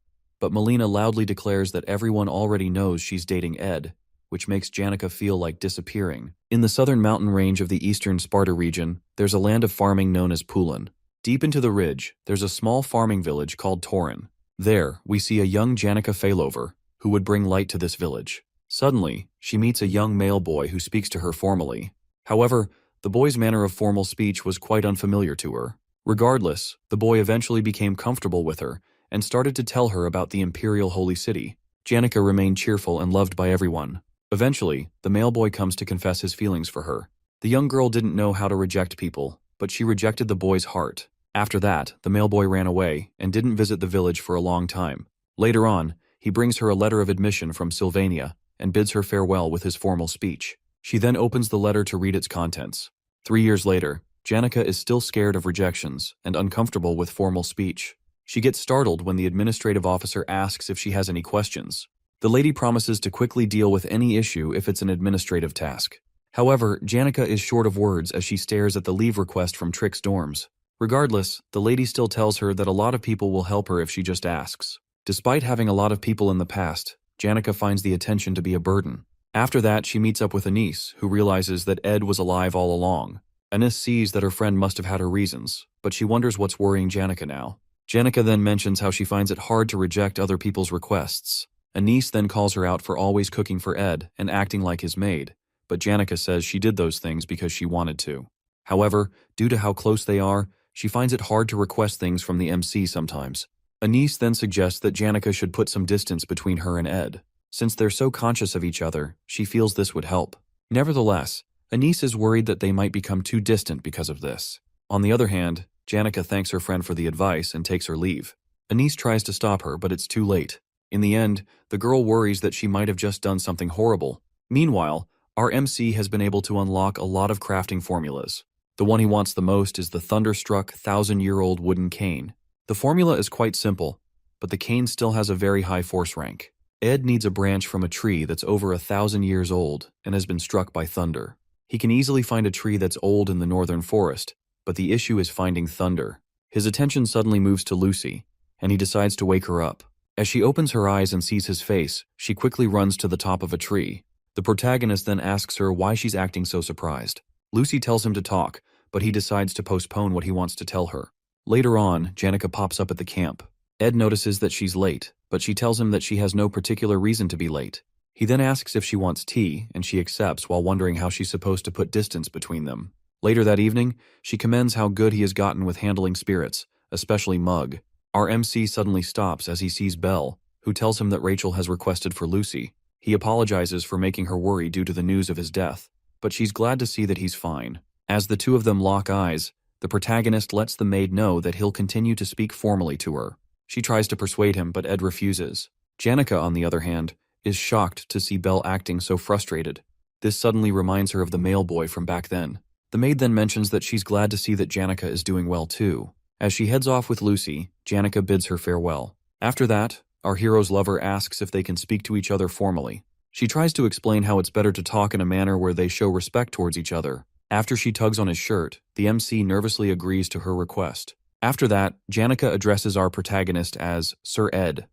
But Melina loudly declares that everyone already knows she's dating Ed, which makes Janica feel like disappearing. In the southern mountain range of the eastern Sparta region, there's a land of farming known as Pulin. Deep into the ridge, there's a small farming village called Torin. There, we see a young Janica Failover, who would bring light to this village. Suddenly, she meets a young male boy who speaks to her formally. However, the boy's manner of formal speech was quite unfamiliar to her. Regardless, the boy eventually became comfortable with her and started to tell her about the Imperial Holy City. Janica remained cheerful and loved by everyone. Eventually, the male boy comes to confess his feelings for her. The young girl didn't know how to reject people, but she rejected the boy's heart. After that, the male boy ran away and didn't visit the village for a long time. Later on, he brings her a letter of admission from Sylvania and bids her farewell with his formal speech. She then opens the letter to read its contents. 3 years later, Janica is still scared of rejections and uncomfortable with formal speech. She gets startled when the administrative officer asks if she has any questions. The lady promises to quickly deal with any issue if it's an administrative task. However, Janica is short of words as she stares at the leave request from Trick's dorms. Regardless, the lady still tells her that a lot of people will help her if she just asks. Despite having a lot of people in the past, Janica finds the attention to be a burden. After that, she meets up with Anise, who realizes that Ed was alive all along. Anise sees that her friend must have had her reasons, but she wonders what's worrying Janica now. Janica then mentions how she finds it hard to reject other people's requests. Anise then calls her out for always cooking for Ed and acting like his maid, but Janica says she did those things because she wanted to. However, due to how close they are, she finds it hard to request things from the MC sometimes. Anise then suggests that Janica should put some distance between her and Ed. Since they're so conscious of each other, she feels this would help. Nevertheless, Anise is worried that they might become too distant because of this. On the other hand, Janica thanks her friend for the advice and takes her leave. Anise tries to stop her, but it's too late. In the end, the girl worries that she might have just done something horrible. Meanwhile, our MC has been able to unlock a lot of crafting formulas. The one he wants the most is the thunderstruck, 1,000-year-old wooden cane. The formula is quite simple, but the cane still has a very high force rank. Ed needs a branch from a tree that's over 1,000 years old and has been struck by thunder. He can easily find a tree that's old in the northern forest, but the issue is finding thunder. His attention suddenly moves to Lucy, and he decides to wake her up. As she opens her eyes and sees his face, she quickly runs to the top of a tree. The protagonist then asks her why she's acting so surprised. Lucy tells him to talk, but he decides to postpone what he wants to tell her. Later on, Janica pops up at the camp. Ed notices that she's late, but she tells him that she has no particular reason to be late. He then asks if she wants tea, and she accepts while wondering how she's supposed to put distance between them. Later that evening, she commends how good he has gotten with handling spirits, especially Mug. Our MC suddenly stops as he sees Belle, who tells him that Rachel has requested for Lucy. He apologizes for making her worry due to the news of his death, but she's glad to see that he's fine. As the two of them lock eyes, the protagonist lets the maid know that he'll continue to speak formally to her. She tries to persuade him, but Ed refuses. Janica, on the other hand, is shocked to see Belle acting so frustrated. This suddenly reminds her of the male boy from back then. The maid then mentions that she's glad to see that Janica is doing well too. As she heads off with Lucy, Janica bids her farewell. After that, our hero's lover asks if they can speak to each other formally. She tries to explain how it's better to talk in a manner where they show respect towards each other. After she tugs on his shirt, the MC nervously agrees to her request. After that, Janica addresses our protagonist as Sir Ed.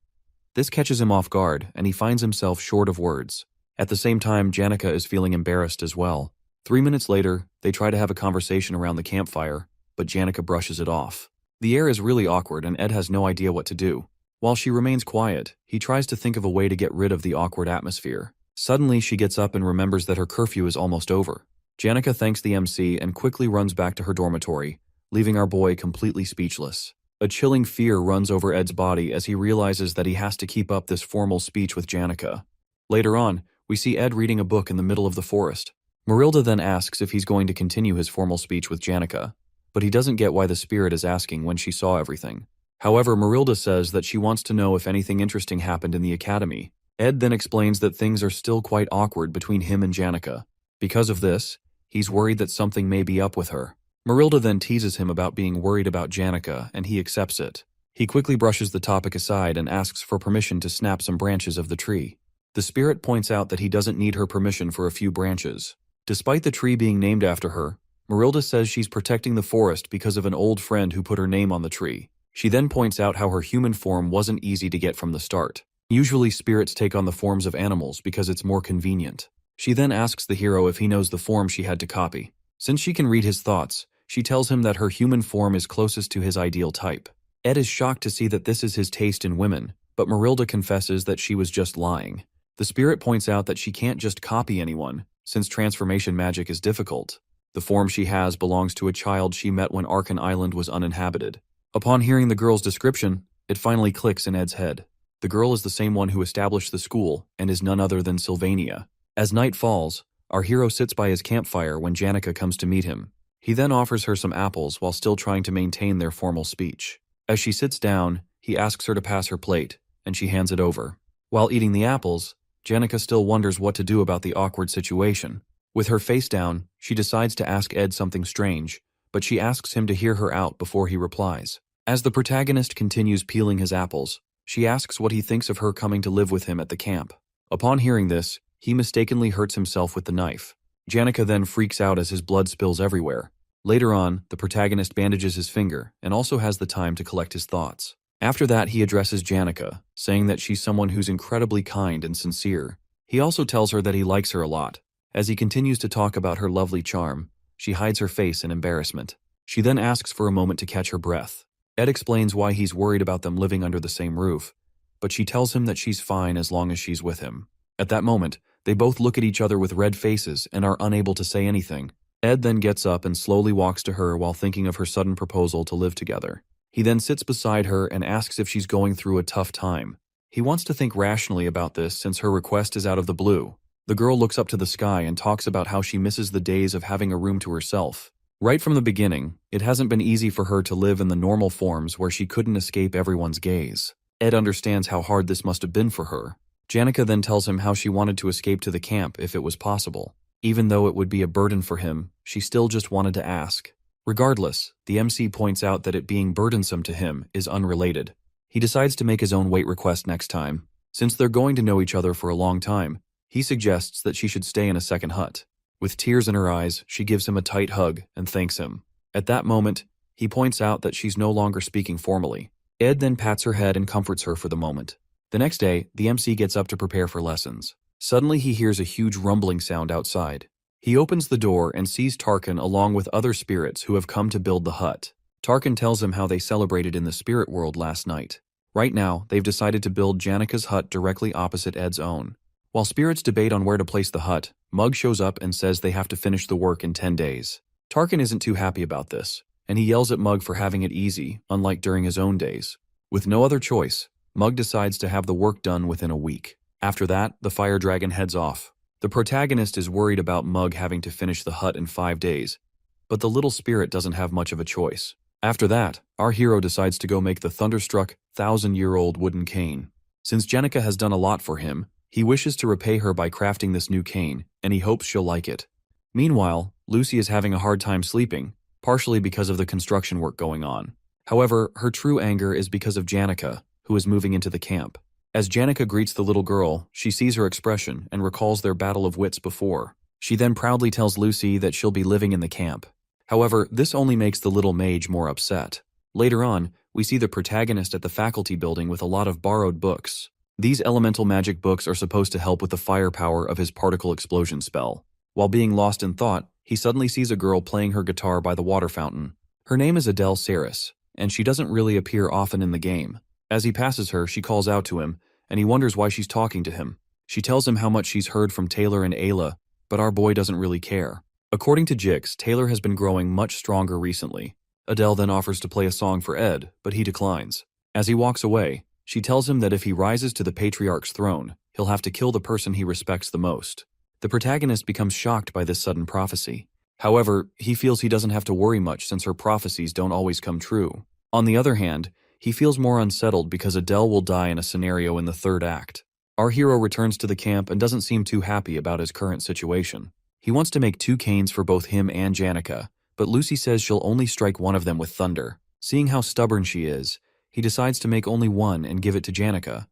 This catches him off guard, and he finds himself short of words. At the same time, Janica is feeling embarrassed as well. 3 minutes later, they try to have a conversation around the campfire, but Janica brushes it off. The air is really awkward, and Ed has no idea what to do. While she remains quiet, he tries to think of a way to get rid of the awkward atmosphere. Suddenly, she gets up and remembers that her curfew is almost over. Janica thanks the MC and quickly runs back to her dormitory, leaving our boy completely speechless. A chilling fear runs over Ed's body as he realizes that he has to keep up this formal speech with Janica. Later on, we see Ed reading a book in the middle of the forest. Marilda then asks if he's going to continue his formal speech with Janica, but he doesn't get why the spirit is asking when she saw everything. However, Marilda says that she wants to know if anything interesting happened in the academy. Ed then explains that things are still quite awkward between him and Janica. Because of this, he's worried that something may be up with her. Marilda then teases him about being worried about Janica, and he accepts it. He quickly brushes the topic aside and asks for permission to snap some branches of the tree. The spirit points out that he doesn't need her permission for a few branches. Despite the tree being named after her, Marilda says she's protecting the forest because of an old friend who put her name on the tree. She then points out how her human form wasn't easy to get from the start. Usually spirits take on the forms of animals because it's more convenient. She then asks the hero if he knows the form she had to copy. Since she can read his thoughts, she tells him that her human form is closest to his ideal type. Ed is shocked to see that this is his taste in women, but Marilda confesses that she was just lying. The spirit points out that she can't just copy anyone, since transformation magic is difficult. The form she has belongs to a child she met when Arkan Island was uninhabited. Upon hearing the girl's description, it finally clicks in Ed's head. The girl is the same one who established the school and is none other than Sylvania. As night falls, our hero sits by his campfire when Janica comes to meet him. He then offers her some apples while still trying to maintain their formal speech. As she sits down, he asks her to pass her plate, and she hands it over. While eating the apples, Jenica still wonders what to do about the awkward situation. With her face down, she decides to ask Ed something strange, but she asks him to hear her out before he replies. As the protagonist continues peeling his apples, she asks what he thinks of her coming to live with him at the camp. Upon hearing this, he mistakenly hurts himself with the knife. Jenica then freaks out as his blood spills everywhere. Later on, the protagonist bandages his finger and also has the time to collect his thoughts. After that, he addresses Jenica, saying that she's someone who's incredibly kind and sincere. He also tells her that he likes her a lot. As he continues to talk about her lovely charm, she hides her face in embarrassment. She then asks for a moment to catch her breath. Ed explains why he's worried about them living under the same roof, but she tells him that she's fine as long as she's with him. At that moment, they both look at each other with red faces and are unable to say anything. Ed then gets up and slowly walks to her while thinking of her sudden proposal to live together. He then sits beside her and asks if she's going through a tough time. He wants to think rationally about this since her request is out of the blue. The girl looks up to the sky and talks about how she misses the days of having a room to herself. Right from the beginning, it hasn't been easy for her to live in the normal forms where she couldn't escape everyone's gaze. Ed understands how hard this must have been for her. Jenica then tells him how she wanted to escape to the camp if it was possible. Even though it would be a burden for him, she still just wanted to ask. Regardless, the MC points out that it being burdensome to him is unrelated. He decides to make his own weight request next time. Since they're going to know each other for a long time, he suggests that she should stay in a second hut. With tears in her eyes, she gives him a tight hug and thanks him. At that moment, he points out that she's no longer speaking formally. Ed then pats her head and comforts her for the moment. The next day, the MC gets up to prepare for lessons. Suddenly he hears a huge rumbling sound outside. He opens the door and sees Tarkin along with other spirits who have come to build the hut. Tarkin tells him how they celebrated in the spirit world last night. Right now, they've decided to build Janica's hut directly opposite Ed's own. While spirits debate on where to place the hut, Mug shows up and says they have to finish the work in 10 days. Tarkin isn't too happy about this, and he yells at Mug for having it easy, unlike during his own days. With no other choice, Mug decides to have the work done within a week. After that, the fire dragon heads off. The protagonist is worried about Mug having to finish the hut in 5 days, but the little spirit doesn't have much of a choice. After that, our hero decides to go make the thunderstruck, 1,000-year-old wooden cane. Since Jenica has done a lot for him, he wishes to repay her by crafting this new cane, and he hopes she'll like it. Meanwhile, Lucy is having a hard time sleeping, partially because of the construction work going on. However, her true anger is because of Jenica, who is moving into the camp. As Jenica greets the little girl, she sees her expression and recalls their battle of wits before. She then proudly tells Lucy that she'll be living in the camp. However, this only makes the little mage more upset. Later on, we see the protagonist at the faculty building with a lot of borrowed books. These elemental magic books are supposed to help with the firepower of his particle explosion spell. While being lost in thought, he suddenly sees a girl playing her guitar by the water fountain. Her name is Adele Saris, and she doesn't really appear often in the game. As he passes her, she calls out to him, and he wonders why she's talking to him. She tells him how much she's heard from Taylor and Ayla, but our boy doesn't really care. According to Jix, Taylor has been growing much stronger recently. Adele then offers to play a song for Ed, but he declines. As he walks away, she tells him that if he rises to the patriarch's throne, he'll have to kill the person he respects the most. The protagonist becomes shocked by this sudden prophecy. However, he feels he doesn't have to worry much since her prophecies don't always come true. On the other hand, he feels more unsettled because Adele will die in a scenario in the third act. Our hero returns to the camp and doesn't seem too happy about his current situation. He wants to make 2 canes for both him and Jenica, but Lucy says she'll only strike one of them with thunder. Seeing how stubborn she is, he decides to make only one and give it to Jenica,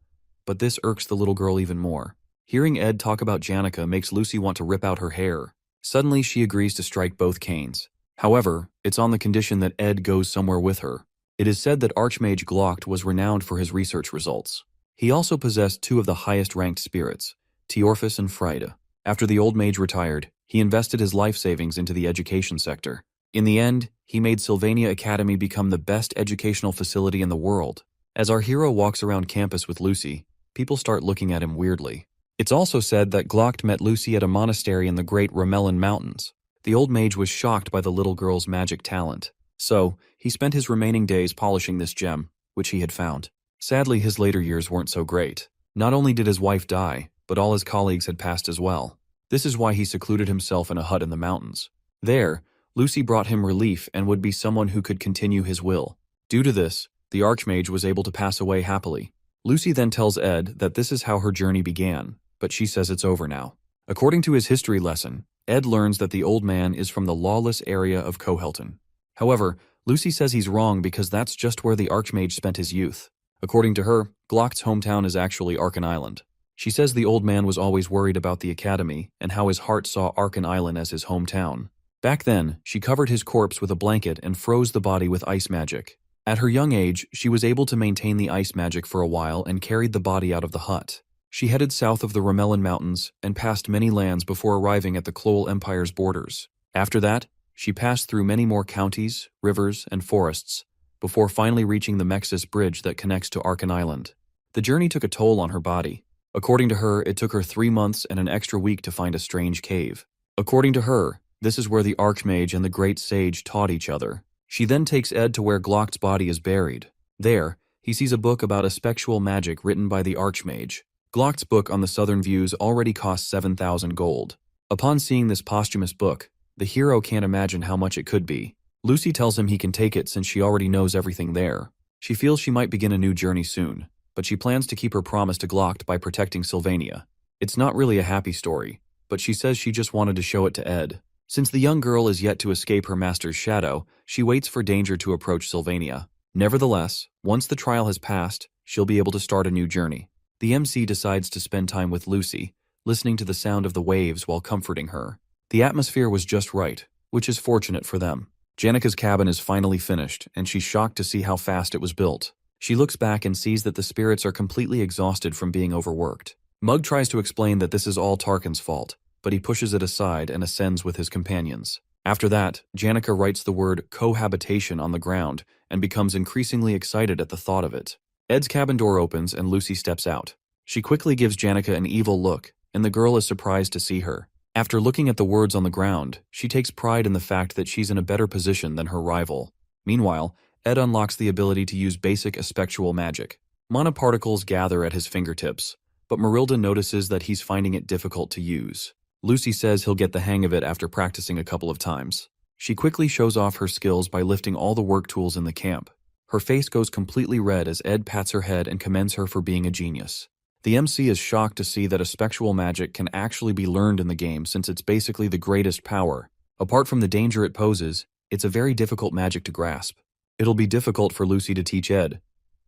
but this irks the little girl even more. Hearing Ed talk about Jenica makes Lucy want to rip out her hair. Suddenly, she agrees to strike both canes. However, it's on the condition that Ed goes somewhere with her. It is said that Archmage Glocht was renowned for his research results. He also possessed 2 of the highest-ranked spirits, Teorphus and Frida. After the old mage retired, he invested his life savings into the education sector. In the end, he made Sylvania Academy become the best educational facility in the world. As our hero walks around campus with Lucy, people start looking at him weirdly. It's also said that Glocht met Lucy at a monastery in the Great Ramelin Mountains. The old mage was shocked by the little girl's magic talent. So, he spent his remaining days polishing this gem, which he had found. Sadly, his later years weren't so great. Not only did his wife die, but all his colleagues had passed as well. This is why he secluded himself in a hut in the mountains. There, Lucy brought him relief and would be someone who could continue his will. Due to this, the Archmage was able to pass away happily. Lucy then tells Ed that this is how her journey began, but she says it's over now. According to his history lesson, Ed learns that the old man is from the lawless area of Cohelton. However, Lucy says he's wrong because that's just where the Archmage spent his youth. According to her, Glock's hometown is actually Arkan Island. She says the old man was always worried about the academy and how his heart saw Arkan Island as his hometown. Back then, she covered his corpse with a blanket and froze the body with ice magic. At her young age, she was able to maintain the ice magic for a while and carried the body out of the hut. She headed south of the Ramelin Mountains and passed many lands before arriving at the Clole Empire's borders. After that, she passed through many more counties, rivers, and forests, before finally reaching the Mexis Bridge that connects to Arkan Island. The journey took a toll on her body. According to her, it took her 3 months and an extra week to find a strange cave. According to her, this is where the Archmage and the Great Sage taught each other. She then takes Ed to where Glock's body is buried. There, he sees a book about spectral magic written by the Archmage. Glock's book on the southern views already cost 7,000 gold. Upon seeing this posthumous book, the hero can't imagine how much it could be. Lucy tells him he can take it since she already knows everything there. She feels she might begin a new journey soon, but she plans to keep her promise to Glock by protecting Sylvania. It's not really a happy story, but she says she just wanted to show it to Ed. Since the young girl is yet to escape her master's shadow, she waits for danger to approach Sylvania. Nevertheless, once the trial has passed, she'll be able to start a new journey. The MC decides to spend time with Lucy, listening to the sound of the waves while comforting her. The atmosphere was just right, which is fortunate for them. Janika's cabin is finally finished, and she's shocked to see how fast it was built. She looks back and sees that the spirits are completely exhausted from being overworked. Mug tries to explain that this is all Tarkin's fault, but he pushes it aside and ascends with his companions. After that, Janika writes the word cohabitation on the ground and becomes increasingly excited at the thought of it. Ed's cabin door opens and Lucy steps out. She quickly gives Janika an evil look, and the girl is surprised to see her. After looking at the words on the ground, she takes pride in the fact that she's in a better position than her rival. Meanwhile, Ed unlocks the ability to use basic spectral magic. Mana particles gather at his fingertips, but Marilda notices that he's finding it difficult to use. Lucy says he'll get the hang of it after practicing a couple of times. She quickly shows off her skills by lifting all the work tools in the camp. Her face goes completely red as Ed pats her head and commends her for being a genius. The MC is shocked to see that a spectral magic can actually be learned in the game since it's basically the greatest power. Apart from the danger it poses, it's a very difficult magic to grasp. It'll be difficult for Lucy to teach Ed,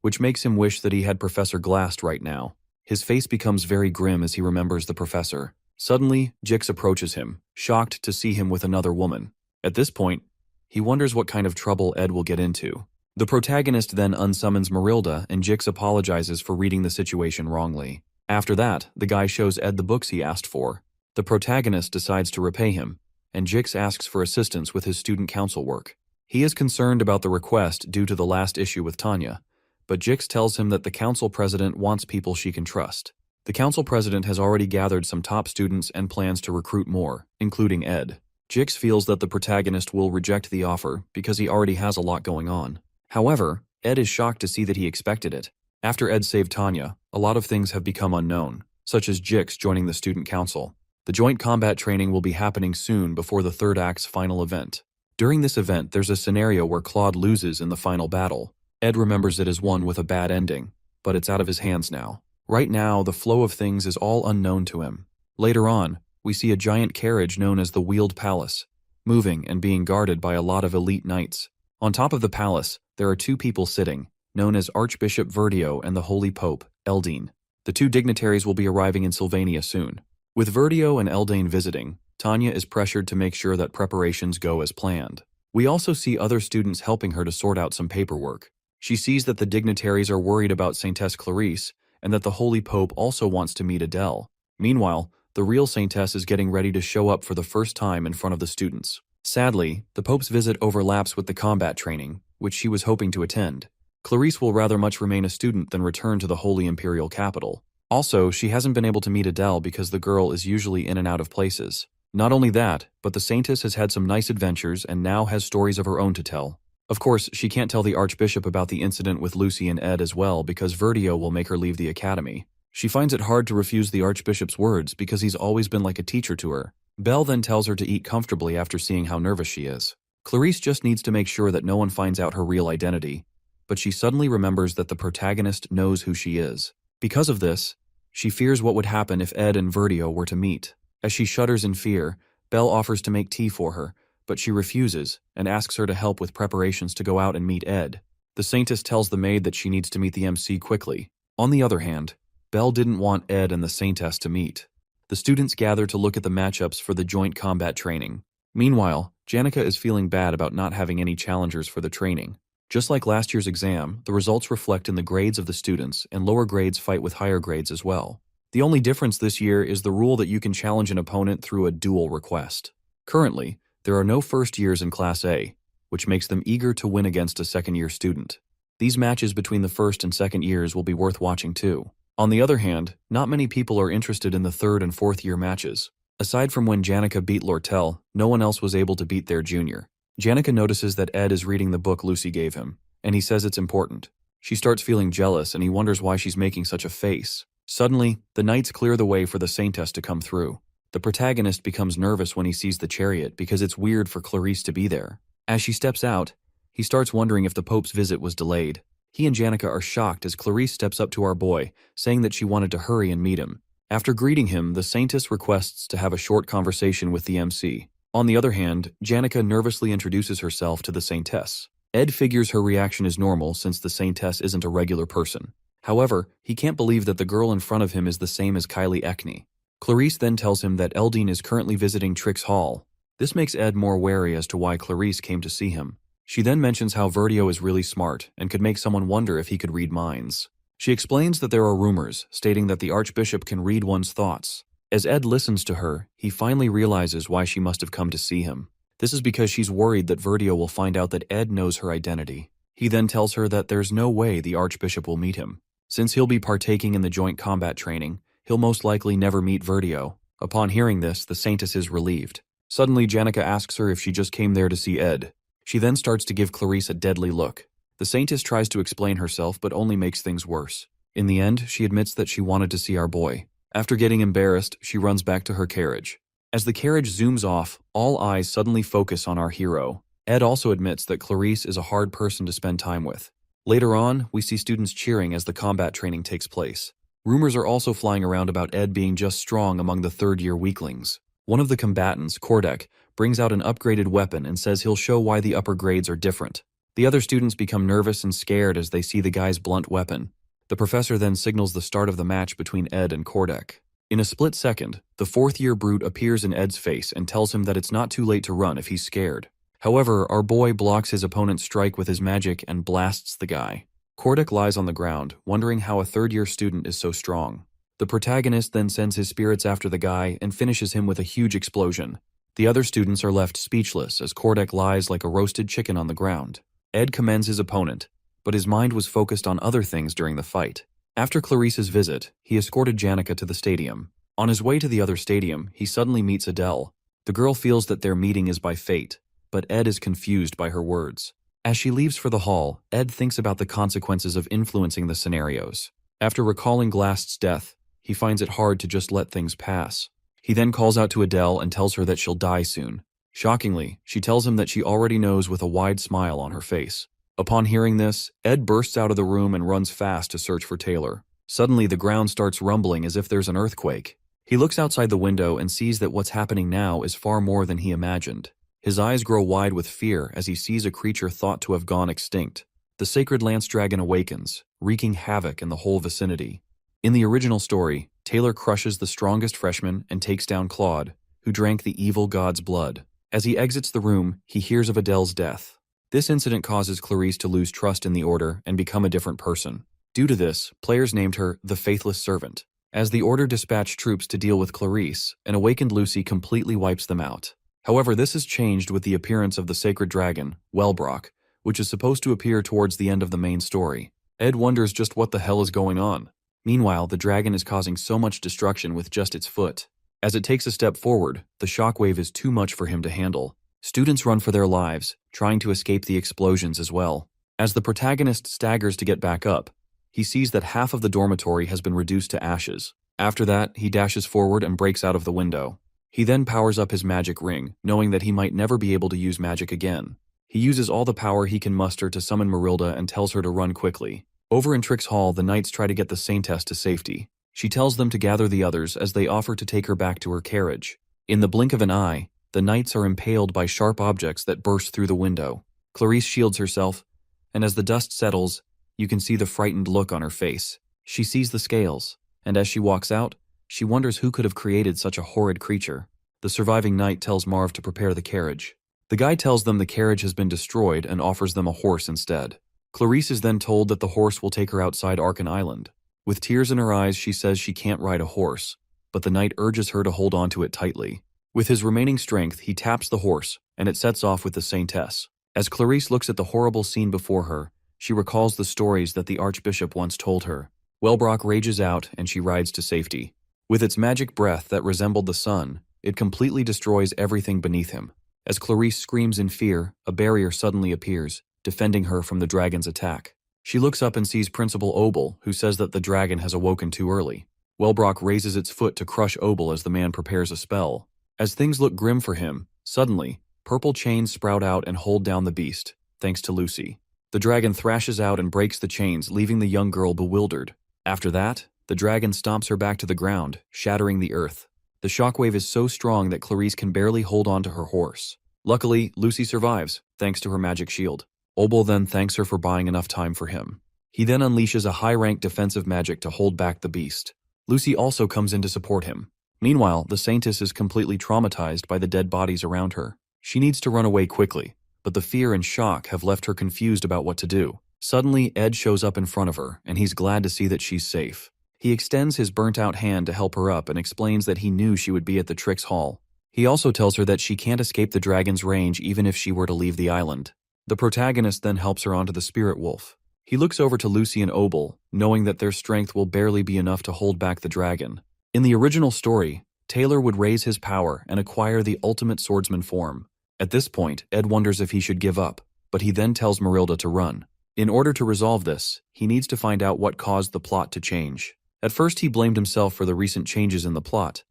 which makes him wish that he had Professor Glast right now. His face becomes very grim as he remembers the professor. Suddenly, Jix approaches him, shocked to see him with another woman. At this point, he wonders what kind of trouble Ed will get into. The protagonist then unsummons Marilda and Jix apologizes for reading the situation wrongly. After that, the guy shows Ed the books he asked for. The protagonist decides to repay him, and Jix asks for assistance with his student council work. He is concerned about the request due to the last issue with Tanya, but Jix tells him that the council president wants people she can trust. The council president has already gathered some top students and plans to recruit more, including Ed. Jix feels that the protagonist will reject the offer because he already has a lot going on. However, Ed is shocked to see that he expected it. After Ed saved Tanya, a lot of things have become unknown, such as Jix joining the student council. The joint combat training will be happening soon before the third act's final event. During this event, there's a scenario where Claude loses in the final battle. Ed remembers it as one with a bad ending, but it's out of his hands now. Right now, the flow of things is all unknown to him. Later on, we see a giant carriage known as the Wheeled Palace, moving and being guarded by a lot of elite knights. On top of the palace, there are 2 people sitting, known as Archbishop Verdio and the Holy Pope, Eldine. The 2 dignitaries will be arriving in Sylvania soon. With Verdio and Eldane visiting, Tanya is pressured to make sure that preparations go as planned. We also see other students helping her to sort out some paperwork. She sees that the dignitaries are worried about Saintess Clarice, and that the Holy Pope also wants to meet Adele. Meanwhile, the real Saintess is getting ready to show up for the first time in front of the students. Sadly, the Pope's visit overlaps with the combat training, which she was hoping to attend. Clarice will rather much remain a student than return to the Holy Imperial capital. Also, she hasn't been able to meet Adele because the girl is usually in and out of places. Not only that, but the Saintess has had some nice adventures and now has stories of her own to tell. Of course, she can't tell the Archbishop about the incident with Lucy and Ed as well because Verdio will make her leave the academy. She finds it hard to refuse the Archbishop's words because he's always been like a teacher to her. Belle then tells her to eat comfortably after seeing how nervous she is. Clarice just needs to make sure that no one finds out her real identity, but she suddenly remembers that the protagonist knows who she is. Because of this, she fears what would happen if Ed and Verdio were to meet. As she shudders in fear, Belle offers to make tea for her, but she refuses and asks her to help with preparations to go out and meet Ed. The Saintess tells the maid that she needs to meet the MC quickly. On the other hand, Belle didn't want Ed and the Saintess to meet. The students gather to look at the matchups for the joint combat training. Meanwhile, Janica is feeling bad about not having any challengers for the training. Just like last year's exam, the results reflect in the grades of the students, and lower grades fight with higher grades as well. The only difference this year is the rule that you can challenge an opponent through a duel request. Currently, there are no first years in Class A, which makes them eager to win against a second-year student. These matches between the first and second years will be worth watching too. On the other hand, not many people are interested in the third and fourth-year matches. Aside from when Janica beat Lortel, no one else was able to beat their junior. Janica notices that Ed is reading the book Lucy gave him, and he says it's important. She starts feeling jealous, and he wonders why she's making such a face. Suddenly, the knights clear the way for the Saintess to come through. The protagonist becomes nervous when he sees the chariot because it's weird for Clarice to be there. As she steps out, he starts wondering if the Pope's visit was delayed. He and Janica are shocked as Clarice steps up to our boy, saying that she wanted to hurry and meet him. After greeting him, the Saintess requests to have a short conversation with the MC. On the other hand, Janica nervously introduces herself to the Saintess. Ed figures her reaction is normal since the Saintess isn't a regular person. However, he can't believe that the girl in front of him is the same as Kylie Ekney. Clarice then tells him that Eldine is currently visiting Trix Hall. This makes Ed more wary as to why Clarice came to see him. She then mentions how Verdio is really smart and could make someone wonder if he could read minds. She explains that there are rumors stating that the Archbishop can read one's thoughts. As Ed listens to her, he finally realizes why she must have come to see him. This is because she's worried that Verdio will find out that Ed knows her identity. He then tells her that there's no way the Archbishop will meet him. Since he'll be partaking in the joint combat training, he'll most likely never meet Verdio. Upon hearing this, the Saintess is relieved. Suddenly, Janica asks her if she just came there to see Ed. She then starts to give Clarice a deadly look. The Saintess tries to explain herself but only makes things worse. In the end, she admits that she wanted to see our boy. After getting embarrassed, she runs back to her carriage. As the carriage zooms off, all eyes suddenly focus on our hero. Ed also admits that Clarice is a hard person to spend time with. Later on, we see students cheering as the combat training takes place. Rumors are also flying around about Ed being just strong among the third-year weaklings. One of the combatants, Kordek, brings out an upgraded weapon and says he'll show why the upper grades are different. The other students become nervous and scared as they see the guy's blunt weapon. The professor then signals the start of the match between Ed and Kordek. In a split second, the fourth-year brute appears in Ed's face and tells him that it's not too late to run if he's scared. However, our boy blocks his opponent's strike with his magic and blasts the guy. Kordek lies on the ground, wondering how a third-year student is so strong. The protagonist then sends his spirits after the guy and finishes him with a huge explosion. The other students are left speechless as Kordek lies like a roasted chicken on the ground. Ed commends his opponent, but his mind was focused on other things during the fight. After Clarice's visit, he escorted Janica to the stadium. On his way to the other stadium, he suddenly meets Adele. The girl feels that their meeting is by fate, but Ed is confused by her words. As she leaves for the hall, Ed thinks about the consequences of influencing the scenarios. After recalling Glast's death, he finds it hard to just let things pass. He then calls out to Adele and tells her that she'll die soon. Shockingly, she tells him that she already knows with a wide smile on her face. Upon hearing this, Ed bursts out of the room and runs fast to search for Taylor. Suddenly, the ground starts rumbling as if there's an earthquake. He looks outside the window and sees that what's happening now is far more than he imagined. His eyes grow wide with fear as he sees a creature thought to have gone extinct. The sacred lance dragon awakens, wreaking havoc in the whole vicinity. In the original story, Taylor crushes the strongest freshman and takes down Claude, who drank the evil god's blood. As he exits the room, he hears of Adele's death. This incident causes Clarice to lose trust in the Order and become a different person. Due to this, players named her the Faithless Servant. As the Order dispatched troops to deal with Clarice, an awakened Lucy completely wipes them out. However, this is changed with the appearance of the sacred dragon, Wellbrock, which is supposed to appear towards the end of the main story. Ed wonders just what the hell is going on. Meanwhile, the dragon is causing so much destruction with just its foot. As it takes a step forward, the shockwave is too much for him to handle. Students run for their lives, trying to escape the explosions as well. As the protagonist staggers to get back up, he sees that half of the dormitory has been reduced to ashes. After that, he dashes forward and breaks out of the window. He then powers up his magic ring, knowing that he might never be able to use magic again. He uses all the power he can muster to summon Marilda and tells her to run quickly. Over in Trick's hall, the knights try to get the Saintess to safety. She tells them to gather the others as they offer to take her back to her carriage. In the blink of an eye, the knights are impaled by sharp objects that burst through the window. Clarice shields herself, and as the dust settles, you can see the frightened look on her face. She sees the scales, and as she walks out, she wonders who could have created such a horrid creature. The surviving knight tells Marv to prepare the carriage. The guy tells them the carriage has been destroyed and offers them a horse instead. Clarice is then told that the horse will take her outside Arkan Island. With tears in her eyes, she says she can't ride a horse, but the knight urges her to hold on to it tightly. With his remaining strength, he taps the horse, and it sets off with the Saintess. As Clarice looks at the horrible scene before her, she recalls the stories that the Archbishop once told her. Wellbrock rages out, and she rides to safety. With its magic breath that resembled the sun, it completely destroys everything beneath him. As Clarice screams in fear, a barrier suddenly appears, defending her from the dragon's attack. She looks up and sees Principal Obel, who says that the dragon has awoken too early. Wellbrock raises its foot to crush Obel as the man prepares a spell. As things look grim for him, suddenly, purple chains sprout out and hold down the beast, thanks to Lucy. The dragon thrashes out and breaks the chains, leaving the young girl bewildered. After that, the dragon stomps her back to the ground, shattering the earth. The shockwave is so strong that Clarice can barely hold on to her horse. Luckily, Lucy survives, thanks to her magic shield. Obel then thanks her for buying enough time for him. He then unleashes a high-ranked defensive magic to hold back the beast. Lucy also comes in to support him. Meanwhile, the Saintess is completely traumatized by the dead bodies around her. She needs to run away quickly, but the fear and shock have left her confused about what to do. Suddenly, Ed shows up in front of her, and he's glad to see that she's safe. He extends his burnt-out hand to help her up and explains that he knew she would be at the Tricks Hall. He also tells her that she can't escape the dragon's range even if she were to leave the island. The protagonist then helps her onto the spirit wolf. He looks over to Lucy and Obel, knowing that their strength will barely be enough to hold back the dragon. In the original story, Taylor would raise his power and acquire the ultimate swordsman form. At this point, Ed wonders if he should give up, but he then tells Marilda to run. In order to resolve this, he needs to find out what caused the plot to change. At first, he blamed himself for the recent changes in the plot,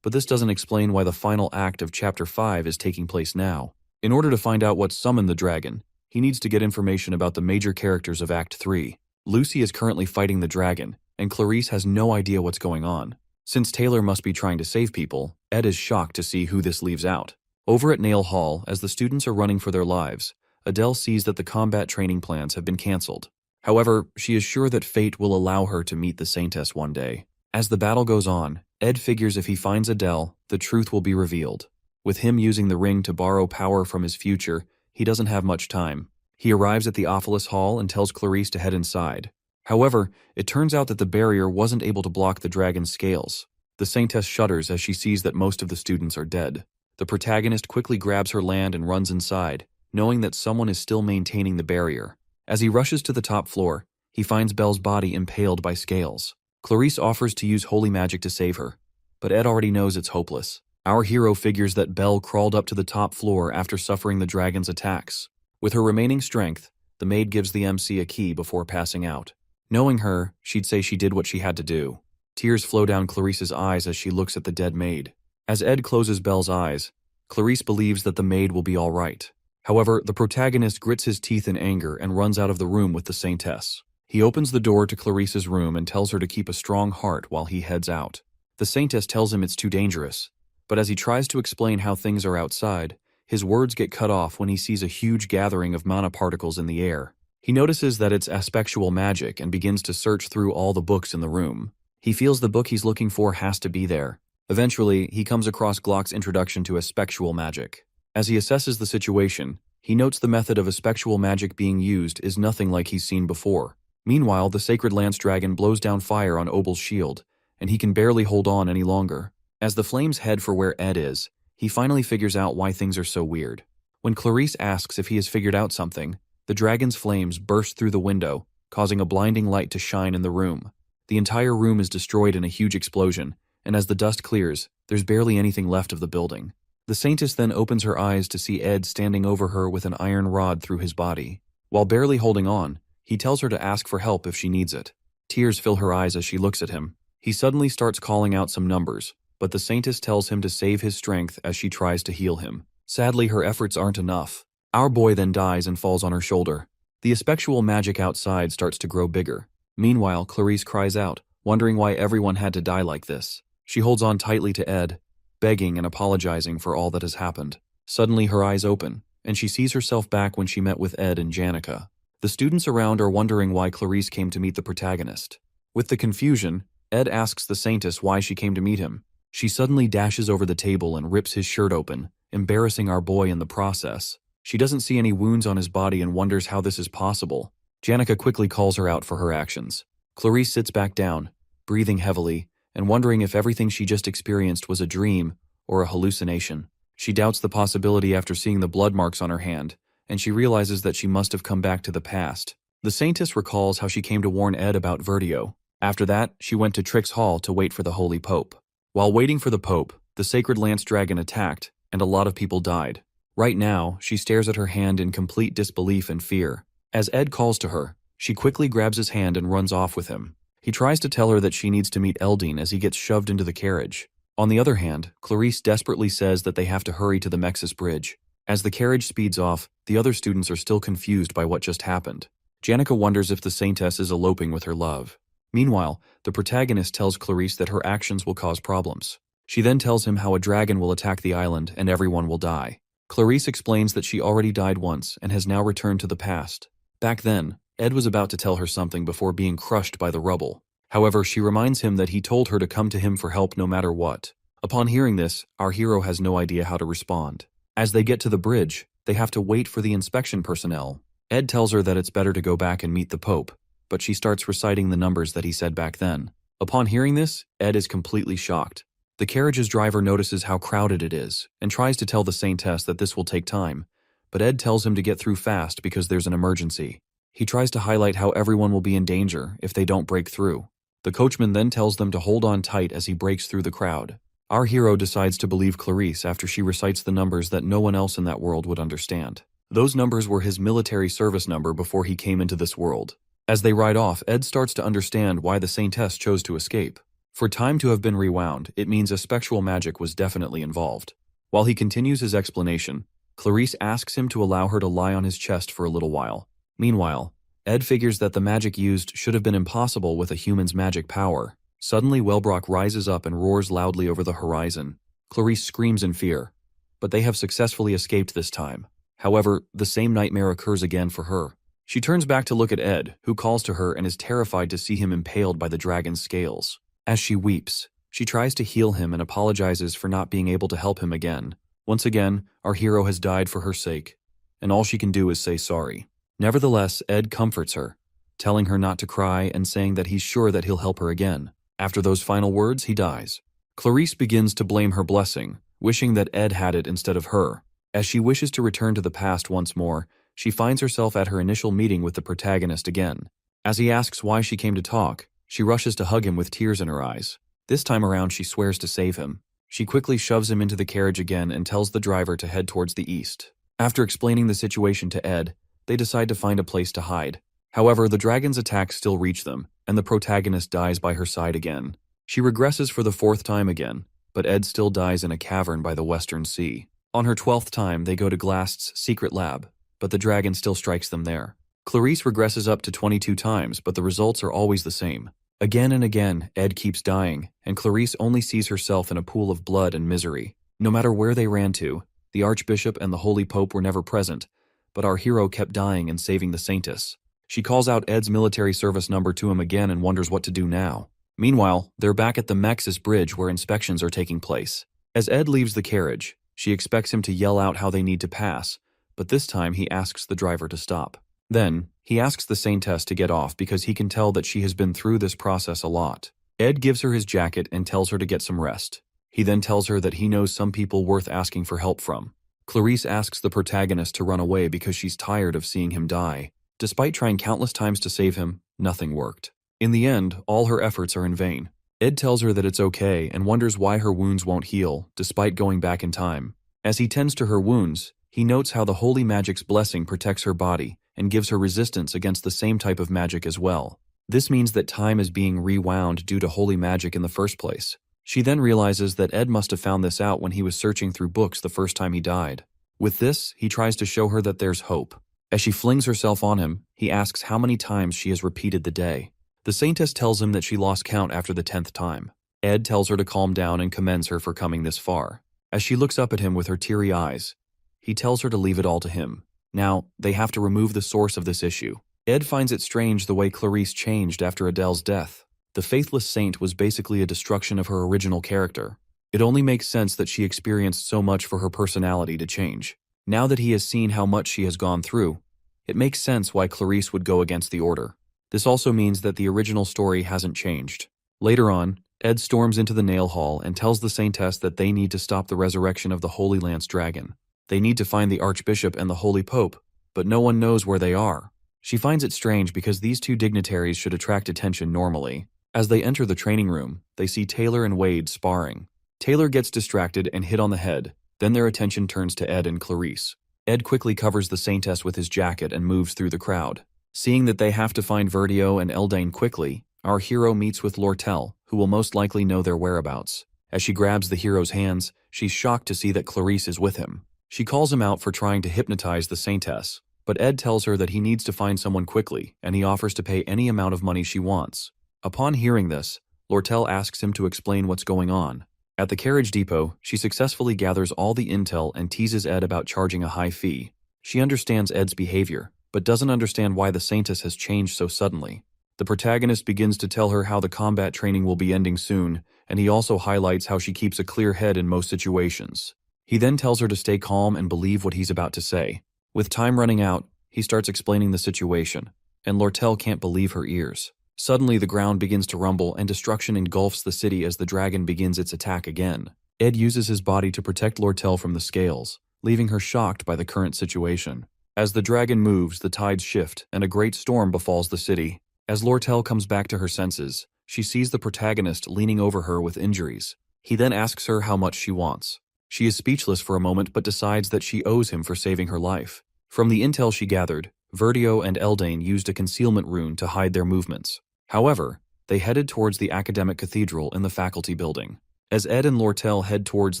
but this doesn't explain why the final act of Chapter 5 is taking place now. In order to find out what summoned the dragon, he needs to get information about the major characters of Act 3. Lucy is currently fighting the dragon, and Clarice has no idea what's going on. Since Taylor must be trying to save people, Ed is shocked to see who this leaves out. Over at Nail Hall, as the students are running for their lives, Adele sees that the combat training plans have been cancelled. However, she is sure that fate will allow her to meet the Saintess one day. As the battle goes on, Ed figures if he finds Adele, the truth will be revealed. With him using the ring to borrow power from his future, he doesn't have much time. He arrives at the Ophelis Hall and tells Clarice to head inside. However, it turns out that the barrier wasn't able to block the dragon's scales. The Saintess shudders as she sees that most of the students are dead. The protagonist quickly grabs her land and runs inside, knowing that someone is still maintaining the barrier. As he rushes to the top floor, he finds Belle's body impaled by scales. Clarice offers to use holy magic to save her, but Ed already knows it's hopeless. Our hero figures that Belle crawled up to the top floor after suffering the dragon's attacks. With her remaining strength, the maid gives the MC a key before passing out. Knowing her, she'd say she did what she had to do. Tears flow down Clarice's eyes as she looks at the dead maid. As Ed closes Belle's eyes, Clarice believes that the maid will be all right. However, the protagonist grits his teeth in anger and runs out of the room with the Saintess. He opens the door to Clarice's room and tells her to keep a strong heart while he heads out. The Saintess tells him it's too dangerous, but as he tries to explain how things are outside, his words get cut off when he sees a huge gathering of mana particles in the air. He notices that it's aspectual magic and begins to search through all the books in the room. He feels the book he's looking for has to be there. Eventually, he comes across Glock's introduction to aspectual magic. As he assesses the situation, he notes the method of aspectual magic being used is nothing like he's seen before. Meanwhile, the Sacred Lance Dragon blows down fire on Obel's shield, and he can barely hold on any longer. As the flames head for where Ed is, he finally figures out why things are so weird. When Clarice asks if he has figured out something, the dragon's flames burst through the window, causing a blinding light to shine in the room. The entire room is destroyed in a huge explosion, and as the dust clears, there's barely anything left of the building. The Saintess then opens her eyes to see Ed standing over her with an iron rod through his body. While barely holding on, he tells her to ask for help if she needs it. Tears fill her eyes as she looks at him. He suddenly starts calling out some numbers, but the Saintess tells him to save his strength as she tries to heal him. Sadly, her efforts aren't enough. Our boy then dies and falls on her shoulder. The spectral magic outside starts to grow bigger. Meanwhile, Clarice cries out, wondering why everyone had to die like this. She holds on tightly to Ed, begging and apologizing for all that has happened. Suddenly her eyes open, and she sees herself back when she met with Ed and Janica. The students around are wondering why Clarice came to meet the protagonist. With the confusion, Ed asks the Saintess why she came to meet him. She suddenly dashes over the table and rips his shirt open, embarrassing our boy in the process. She doesn't see any wounds on his body and wonders how this is possible. Janica quickly calls her out for her actions. Clarice sits back down, breathing heavily, and wondering if everything she just experienced was a dream or a hallucination. She doubts the possibility after seeing the blood marks on her hand, and she realizes that she must have come back to the past. The Saintess recalls how she came to warn Ed about Vertio. After that, she went to Trix Hall to wait for the Holy Pope. While waiting for the Pope, the Sacred Lance Dragon attacked, and a lot of people died. Right now, she stares at her hand in complete disbelief and fear. As Ed calls to her, she quickly grabs his hand and runs off with him. He tries to tell her that she needs to meet Eldine as he gets shoved into the carriage. On the other hand, Clarice desperately says that they have to hurry to the Mexis Bridge. As the carriage speeds off, the other students are still confused by what just happened. Janica wonders if the Saintess is eloping with her love. Meanwhile, the protagonist tells Clarice that her actions will cause problems. She then tells him how a dragon will attack the island and everyone will die. Clarice explains that she already died once and has now returned to the past. Back then, Ed was about to tell her something before being crushed by the rubble. However, she reminds him that he told her to come to him for help no matter what. Upon hearing this, our hero has no idea how to respond. As they get to the bridge, they have to wait for the inspection personnel. Ed tells her that it's better to go back and meet the Pope, but she starts reciting the numbers that he said back then. Upon hearing this, Ed is completely shocked. The carriage's driver notices how crowded it is and tries to tell the Saintess that this will take time, but Ed tells him to get through fast because there's an emergency. He tries to highlight how everyone will be in danger if they don't break through. The coachman then tells them to hold on tight as he breaks through the crowd. Our hero decides to believe Clarice after she recites the numbers that no one else in that world would understand. Those numbers were his military service number before he came into this world. As they ride off, Ed starts to understand why the Saintess chose to escape. For time to have been rewound, it means a spectral magic was definitely involved. While he continues his explanation, Clarice asks him to allow her to lie on his chest for a little while. Meanwhile, Ed figures that the magic used should have been impossible with a human's magic power. Suddenly, Wellbrock rises up and roars loudly over the horizon. Clarice screams in fear, but they have successfully escaped this time. However, the same nightmare occurs again for her. She turns back to look at Ed, who calls to her and is terrified to see him impaled by the dragon's scales. As she weeps, she tries to heal him and apologizes for not being able to help him again. Once again, our hero has died for her sake, and all she can do is say sorry. Nevertheless, Ed comforts her, telling her not to cry and saying that he's sure that he'll help her again. After those final words, he dies. Clarice begins to blame her blessing, wishing that Ed had it instead of her. As she wishes to return to the past once more, she finds herself at her initial meeting with the protagonist again. As he asks why she came to talk, she rushes to hug him with tears in her eyes. This time around, she swears to save him. She quickly shoves him into the carriage again and tells the driver to head towards the east. After explaining the situation to Ed, they decide to find a place to hide. However, the dragon's attacks still reach them, and the protagonist dies by her side again. She regresses for the 4th time again, but Ed still dies in a cavern by the Western Sea. On her 12th time, they go to Glast's secret lab, but the dragon still strikes them there. Clarice regresses up to 22 times, but the results are always the same. Again and again, Ed keeps dying, and Clarice only sees herself in a pool of blood and misery. No matter where they ran to, the Archbishop and the Holy Pope were never present, but our hero kept dying and saving the Saintess. She calls out Ed's military service number to him again and wonders what to do now. Meanwhile, they're back at the Mexis Bridge where inspections are taking place. As Ed leaves the carriage, she expects him to yell out how they need to pass, but this time he asks the driver to stop. Then, he asks the Saintess to get off because he can tell that she has been through this process a lot. Ed gives her his jacket and tells her to get some rest. He then tells her that he knows some people worth asking for help from. Clarice asks the protagonist to run away because she's tired of seeing him die. Despite trying countless times to save him, nothing worked. In the end, all her efforts are in vain. Ed tells her that it's okay and wonders why her wounds won't heal, despite going back in time. As he tends to her wounds, he notes how the holy magic's blessing protects her body and gives her resistance against the same type of magic as well. This means that time is being rewound due to holy magic in the first place. She then realizes that Ed must have found this out when he was searching through books the first time he died. With this, he tries to show her that there's hope. As she flings herself on him, he asks how many times she has repeated the day. The Saintess tells him that she lost count after the 10th time. Ed tells her to calm down and commends her for coming this far. As she looks up at him with her teary eyes, he tells her to leave it all to him. Now, they have to remove the source of this issue. Ed finds it strange the way Clarice changed after Adele's death. The faithless saint was basically a destruction of her original character. It only makes sense that she experienced so much for her personality to change. Now that he has seen how much she has gone through, it makes sense why Clarice would go against the order. This also means that the original story hasn't changed. Later on, Ed storms into the Nail Hall and tells the Saintess that they need to stop the resurrection of the Holy Lance Dragon. They need to find the Archbishop and the Holy Pope, but no one knows where they are. She finds it strange because these two dignitaries should attract attention normally. As they enter the training room, they see Taylor and Wade sparring. Taylor gets distracted and hit on the head, then their attention turns to Ed and Clarice. Ed quickly covers the Saintess with his jacket and moves through the crowd. Seeing that they have to find Verdio and Eldane quickly, our hero meets with Lortel, who will most likely know their whereabouts. As she grabs the hero's hands, she's shocked to see that Clarice is with him. She calls him out for trying to hypnotize the Saintess, but Ed tells her that he needs to find someone quickly, and he offers to pay any amount of money she wants. Upon hearing this, Lortel asks him to explain what's going on. At the carriage depot, she successfully gathers all the intel and teases Ed about charging a high fee. She understands Ed's behavior, but doesn't understand why the Saintess has changed so suddenly. The protagonist begins to tell her how the combat training will be ending soon, and he also highlights how she keeps a clear head in most situations. He then tells her to stay calm and believe what he's about to say. With time running out, he starts explaining the situation, and Lortel can't believe her ears. Suddenly, the ground begins to rumble and destruction engulfs the city as the dragon begins its attack again. Ed uses his body to protect Lortel from the scales, leaving her shocked by the current situation. As the dragon moves, the tides shift, and a great storm befalls the city. As Lortel comes back to her senses, she sees the protagonist leaning over her with injuries. He then asks her how much she wants. She is speechless for a moment but decides that she owes him for saving her life. From the intel she gathered, Verdio and Eldane used a concealment rune to hide their movements. However, they headed towards the academic cathedral in the faculty building. As Ed and Lortel head towards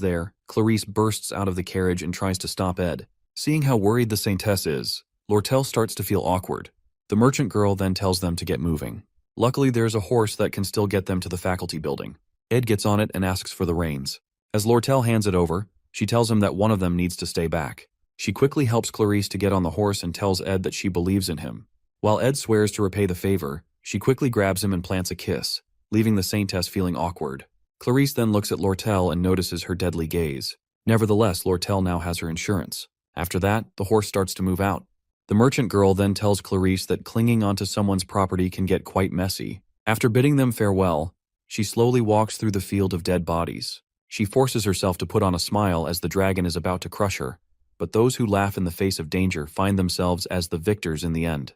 there, Clarice bursts out of the carriage and tries to stop Ed. Seeing how worried the Saintess is, Lortel starts to feel awkward. The merchant girl then tells them to get moving. Luckily, there's a horse that can still get them to the faculty building. Ed gets on it and asks for the reins. As Lortel hands it over, she tells him that one of them needs to stay back. She quickly helps Clarice to get on the horse and tells Ed that she believes in him. While Ed swears to repay the favor, she quickly grabs him and plants a kiss, leaving the Saintess feeling awkward. Clarice then looks at Lortel and notices her deadly gaze. Nevertheless, Lortel now has her insurance. After that, the horse starts to move out. The merchant girl then tells Clarice that clinging onto someone's property can get quite messy. After bidding them farewell, she slowly walks through the field of dead bodies. She forces herself to put on a smile as the dragon is about to crush her, but those who laugh in the face of danger find themselves as the victors in the end.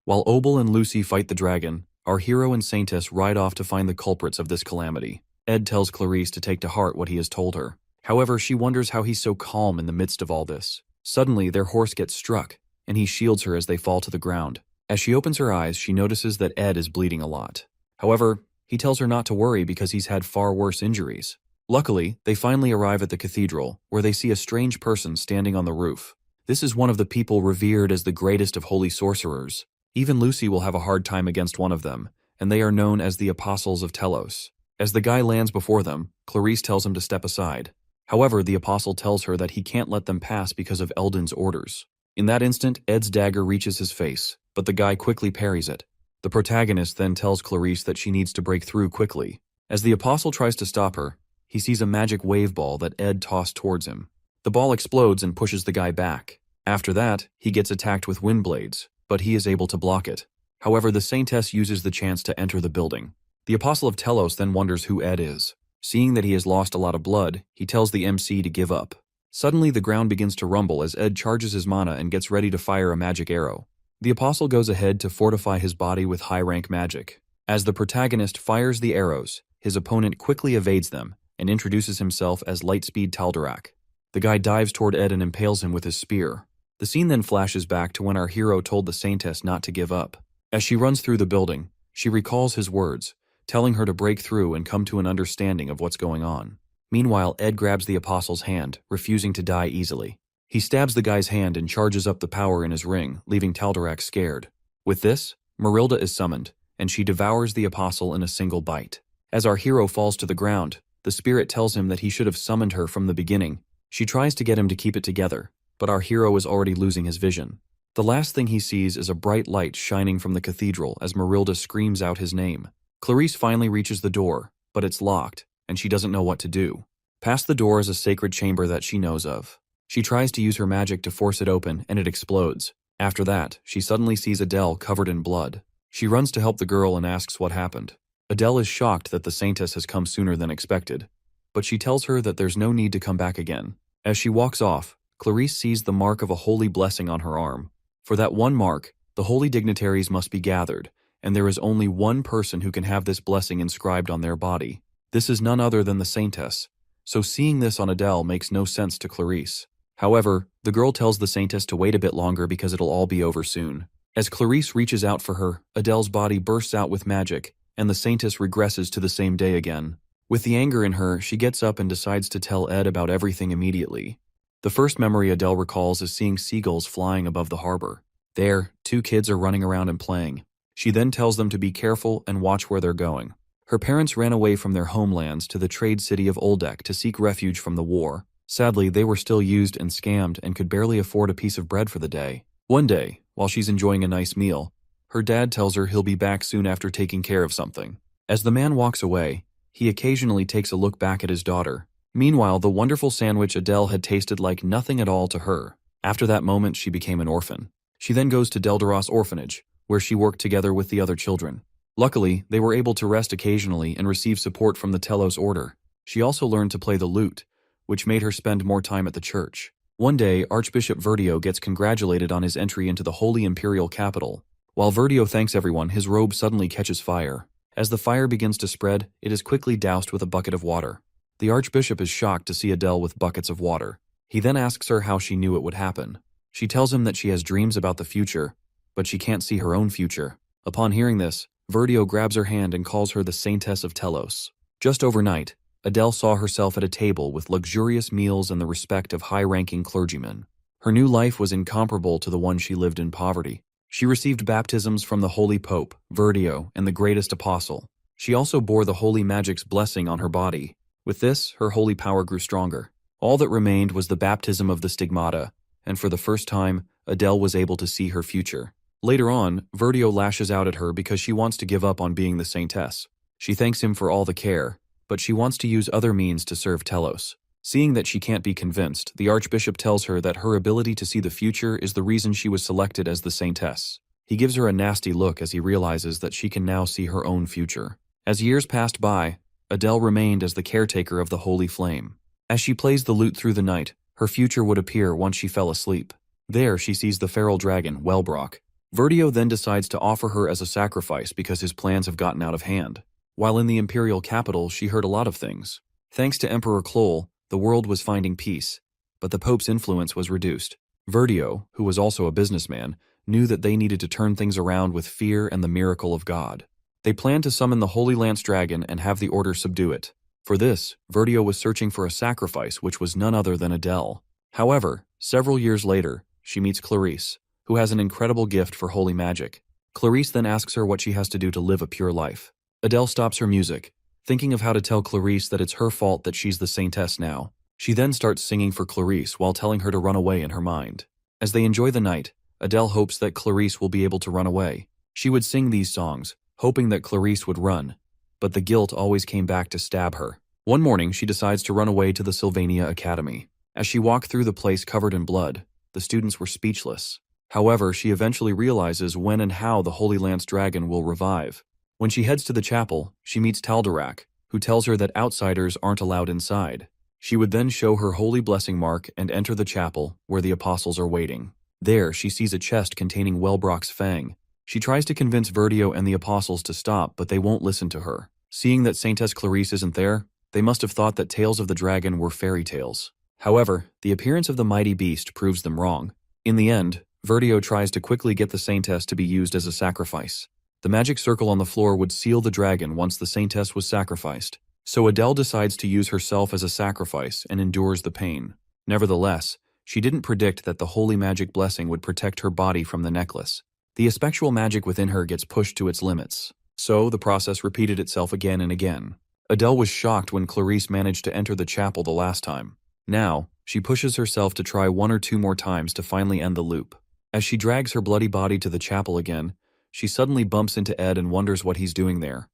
While Obel and Lucy fight the dragon, our hero and Saintess ride off to find the culprits of this calamity. Ed tells Clarice to take to heart what he has told her. However, she wonders how he's so calm in the midst of all this. Suddenly, their horse gets struck, and he shields her as they fall to the ground. As she opens her eyes, she notices that Ed is bleeding a lot. However, he tells her not to worry because he's had far worse injuries. Luckily, they finally arrive at the cathedral, where they see a strange person standing on the roof. This is one of the people revered as the greatest of holy sorcerers. Even Lucy will have a hard time against one of them, and they are known as the Apostles of Telos. As the guy lands before them, Clarice tells him to step aside. However, the apostle tells her that he can't let them pass because of Eldon's orders. In that instant, Ed's dagger reaches his face, but the guy quickly parries it. The protagonist then tells Clarice that she needs to break through quickly. As the apostle tries to stop her, he sees a magic wave ball that Ed tossed towards him. The ball explodes and pushes the guy back. After that, he gets attacked with wind blades, but he is able to block it. However, the Saintess uses the chance to enter the building. The Apostle of Telos then wonders who Ed is. Seeing that he has lost a lot of blood, he tells the MC to give up. Suddenly, the ground begins to rumble as Ed charges his mana and gets ready to fire a magic arrow. The Apostle goes ahead to fortify his body with high-rank magic. As the protagonist fires the arrows, his opponent quickly evades them and introduces himself as Lightspeed Taldarak. The guy dives toward Ed and impales him with his spear. The scene then flashes back to when our hero told the Saintess not to give up. As she runs through the building, she recalls his words, telling her to break through and come to an understanding of what's going on. Meanwhile, Ed grabs the Apostle's hand, refusing to die easily. He stabs the guy's hand and charges up the power in his ring, leaving Taldarak scared. With this, Marilda is summoned, and she devours the apostle in a single bite. As our hero falls to the ground, the spirit tells him that he should have summoned her from the beginning. She tries to get him to keep it together, but our hero is already losing his vision. The last thing he sees is a bright light shining from the cathedral as Marilda screams out his name. Clarice finally reaches the door, but it's locked, and she doesn't know what to do. Past the door is a sacred chamber that she knows of. She tries to use her magic to force it open, and it explodes. After that, she suddenly sees Adele covered in blood. She runs to help the girl and asks what happened. Adele is shocked that the Saintess has come sooner than expected, but she tells her that there's no need to come back again. As she walks off, Clarice sees the mark of a holy blessing on her arm. For that one mark, the holy dignitaries must be gathered, and there is only one person who can have this blessing inscribed on their body. This is none other than the Saintess, so seeing this on Adele makes no sense to Clarice. However, the girl tells the Saintess to wait a bit longer because it'll all be over soon. As Clarice reaches out for her, Adele's body bursts out with magic, and the Saintess regresses to the same day again. With the anger in her, she gets up and decides to tell Ed about everything immediately. The first memory Adele recalls is seeing seagulls flying above the harbor. There, two kids are running around and playing. She then tells them to be careful and watch where they're going. Her parents ran away from their homelands to the trade city of Oldek to seek refuge from the war. Sadly, they were still used and scammed and could barely afford a piece of bread for the day. One day, while she's enjoying a nice meal, her dad tells her he'll be back soon after taking care of something. As the man walks away, he occasionally takes a look back at his daughter. Meanwhile, the wonderful sandwich Adele had tasted like nothing at all to her. After that moment, she became an orphan. She then goes to Deldaros orphanage, where she worked together with the other children. Luckily, they were able to rest occasionally and receive support from the Telos order. She also learned to play the lute, which made her spend more time at the church. One day, Archbishop Verdio gets congratulated on his entry into the Holy Imperial Capital. While Verdio thanks everyone, his robe suddenly catches fire. As the fire begins to spread, it is quickly doused with a bucket of water. The Archbishop is shocked to see Adele with buckets of water. He then asks her how she knew it would happen. She tells him that she has dreams about the future, but she can't see her own future. Upon hearing this, Verdio grabs her hand and calls her the Saintess of Telos. Just overnight, Adele saw herself at a table with luxurious meals and the respect of high-ranking clergymen. Her new life was incomparable to the one she lived in poverty. She received baptisms from the Holy Pope, Verdio, and the greatest apostle. She also bore the Holy Magic's blessing on her body. With this, her holy power grew stronger. All that remained was the baptism of the stigmata, and for the first time, Adele was able to see her future. Later on, Verdio lashes out at her because she wants to give up on being the Saintess. She thanks him for all the care, but she wants to use other means to serve Telos. Seeing that she can't be convinced, the Archbishop tells her that her ability to see the future is the reason she was selected as the Saintess. He gives her a nasty look as he realizes that she can now see her own future. As years passed by, Adele remained as the caretaker of the Holy Flame. As she plays the lute through the night, her future would appear once she fell asleep. There she sees the feral dragon, Wellbrock. Verdio then decides to offer her as a sacrifice because his plans have gotten out of hand. While in the imperial capital, she heard a lot of things. Thanks to Emperor Kloll, the world was finding peace, but the Pope's influence was reduced. Verdio, who was also a businessman, knew that they needed to turn things around with fear and the miracle of God. They planned to summon the Holy Lance Dragon and have the Order subdue it. For this, Verdio was searching for a sacrifice which was none other than Adele. However, several years later, she meets Clarice, who has an incredible gift for holy magic. Clarice then asks her what she has to do to live a pure life. Adele stops her music, thinking of how to tell Clarice that it's her fault that she's the Saintess now. She then starts singing for Clarice while telling her to run away in her mind. As they enjoy the night, Adele hopes that Clarice will be able to run away. She would sing these songs, hoping that Clarice would run, but the guilt always came back to stab her. One morning, she decides to run away to the Sylvania Academy. As she walked through the place covered in blood, the students were speechless. However, she eventually realizes when and how the Holy Lance Dragon will revive. When she heads to the chapel, she meets Taldarak, who tells her that outsiders aren't allowed inside. She would then show her holy blessing mark and enter the chapel, where the apostles are waiting. There, she sees a chest containing Wellbrock's fang. She tries to convince Verdio and the apostles to stop, but they won't listen to her. Seeing that Saintess Clarice isn't there, they must have thought that tales of the dragon were fairy tales. However, the appearance of the mighty beast proves them wrong. In the end, Verdio tries to quickly get the Saintess to be used as a sacrifice. The magic circle on the floor would seal the dragon once the Saintess was sacrificed, so Adele decides to use herself as a sacrifice and endures the pain. Nevertheless, She didn't predict that the holy magic blessing would protect her body from the necklace. The aspectual magic within her gets pushed to its limits. So the process repeated itself again and again. Adele was shocked when Clarice managed to enter the chapel the last time. Now, she pushes herself to try 1 or 2 more times to finally end the loop. As she drags her bloody body to the chapel again, she suddenly bumps into Ed and wonders what he's doing there.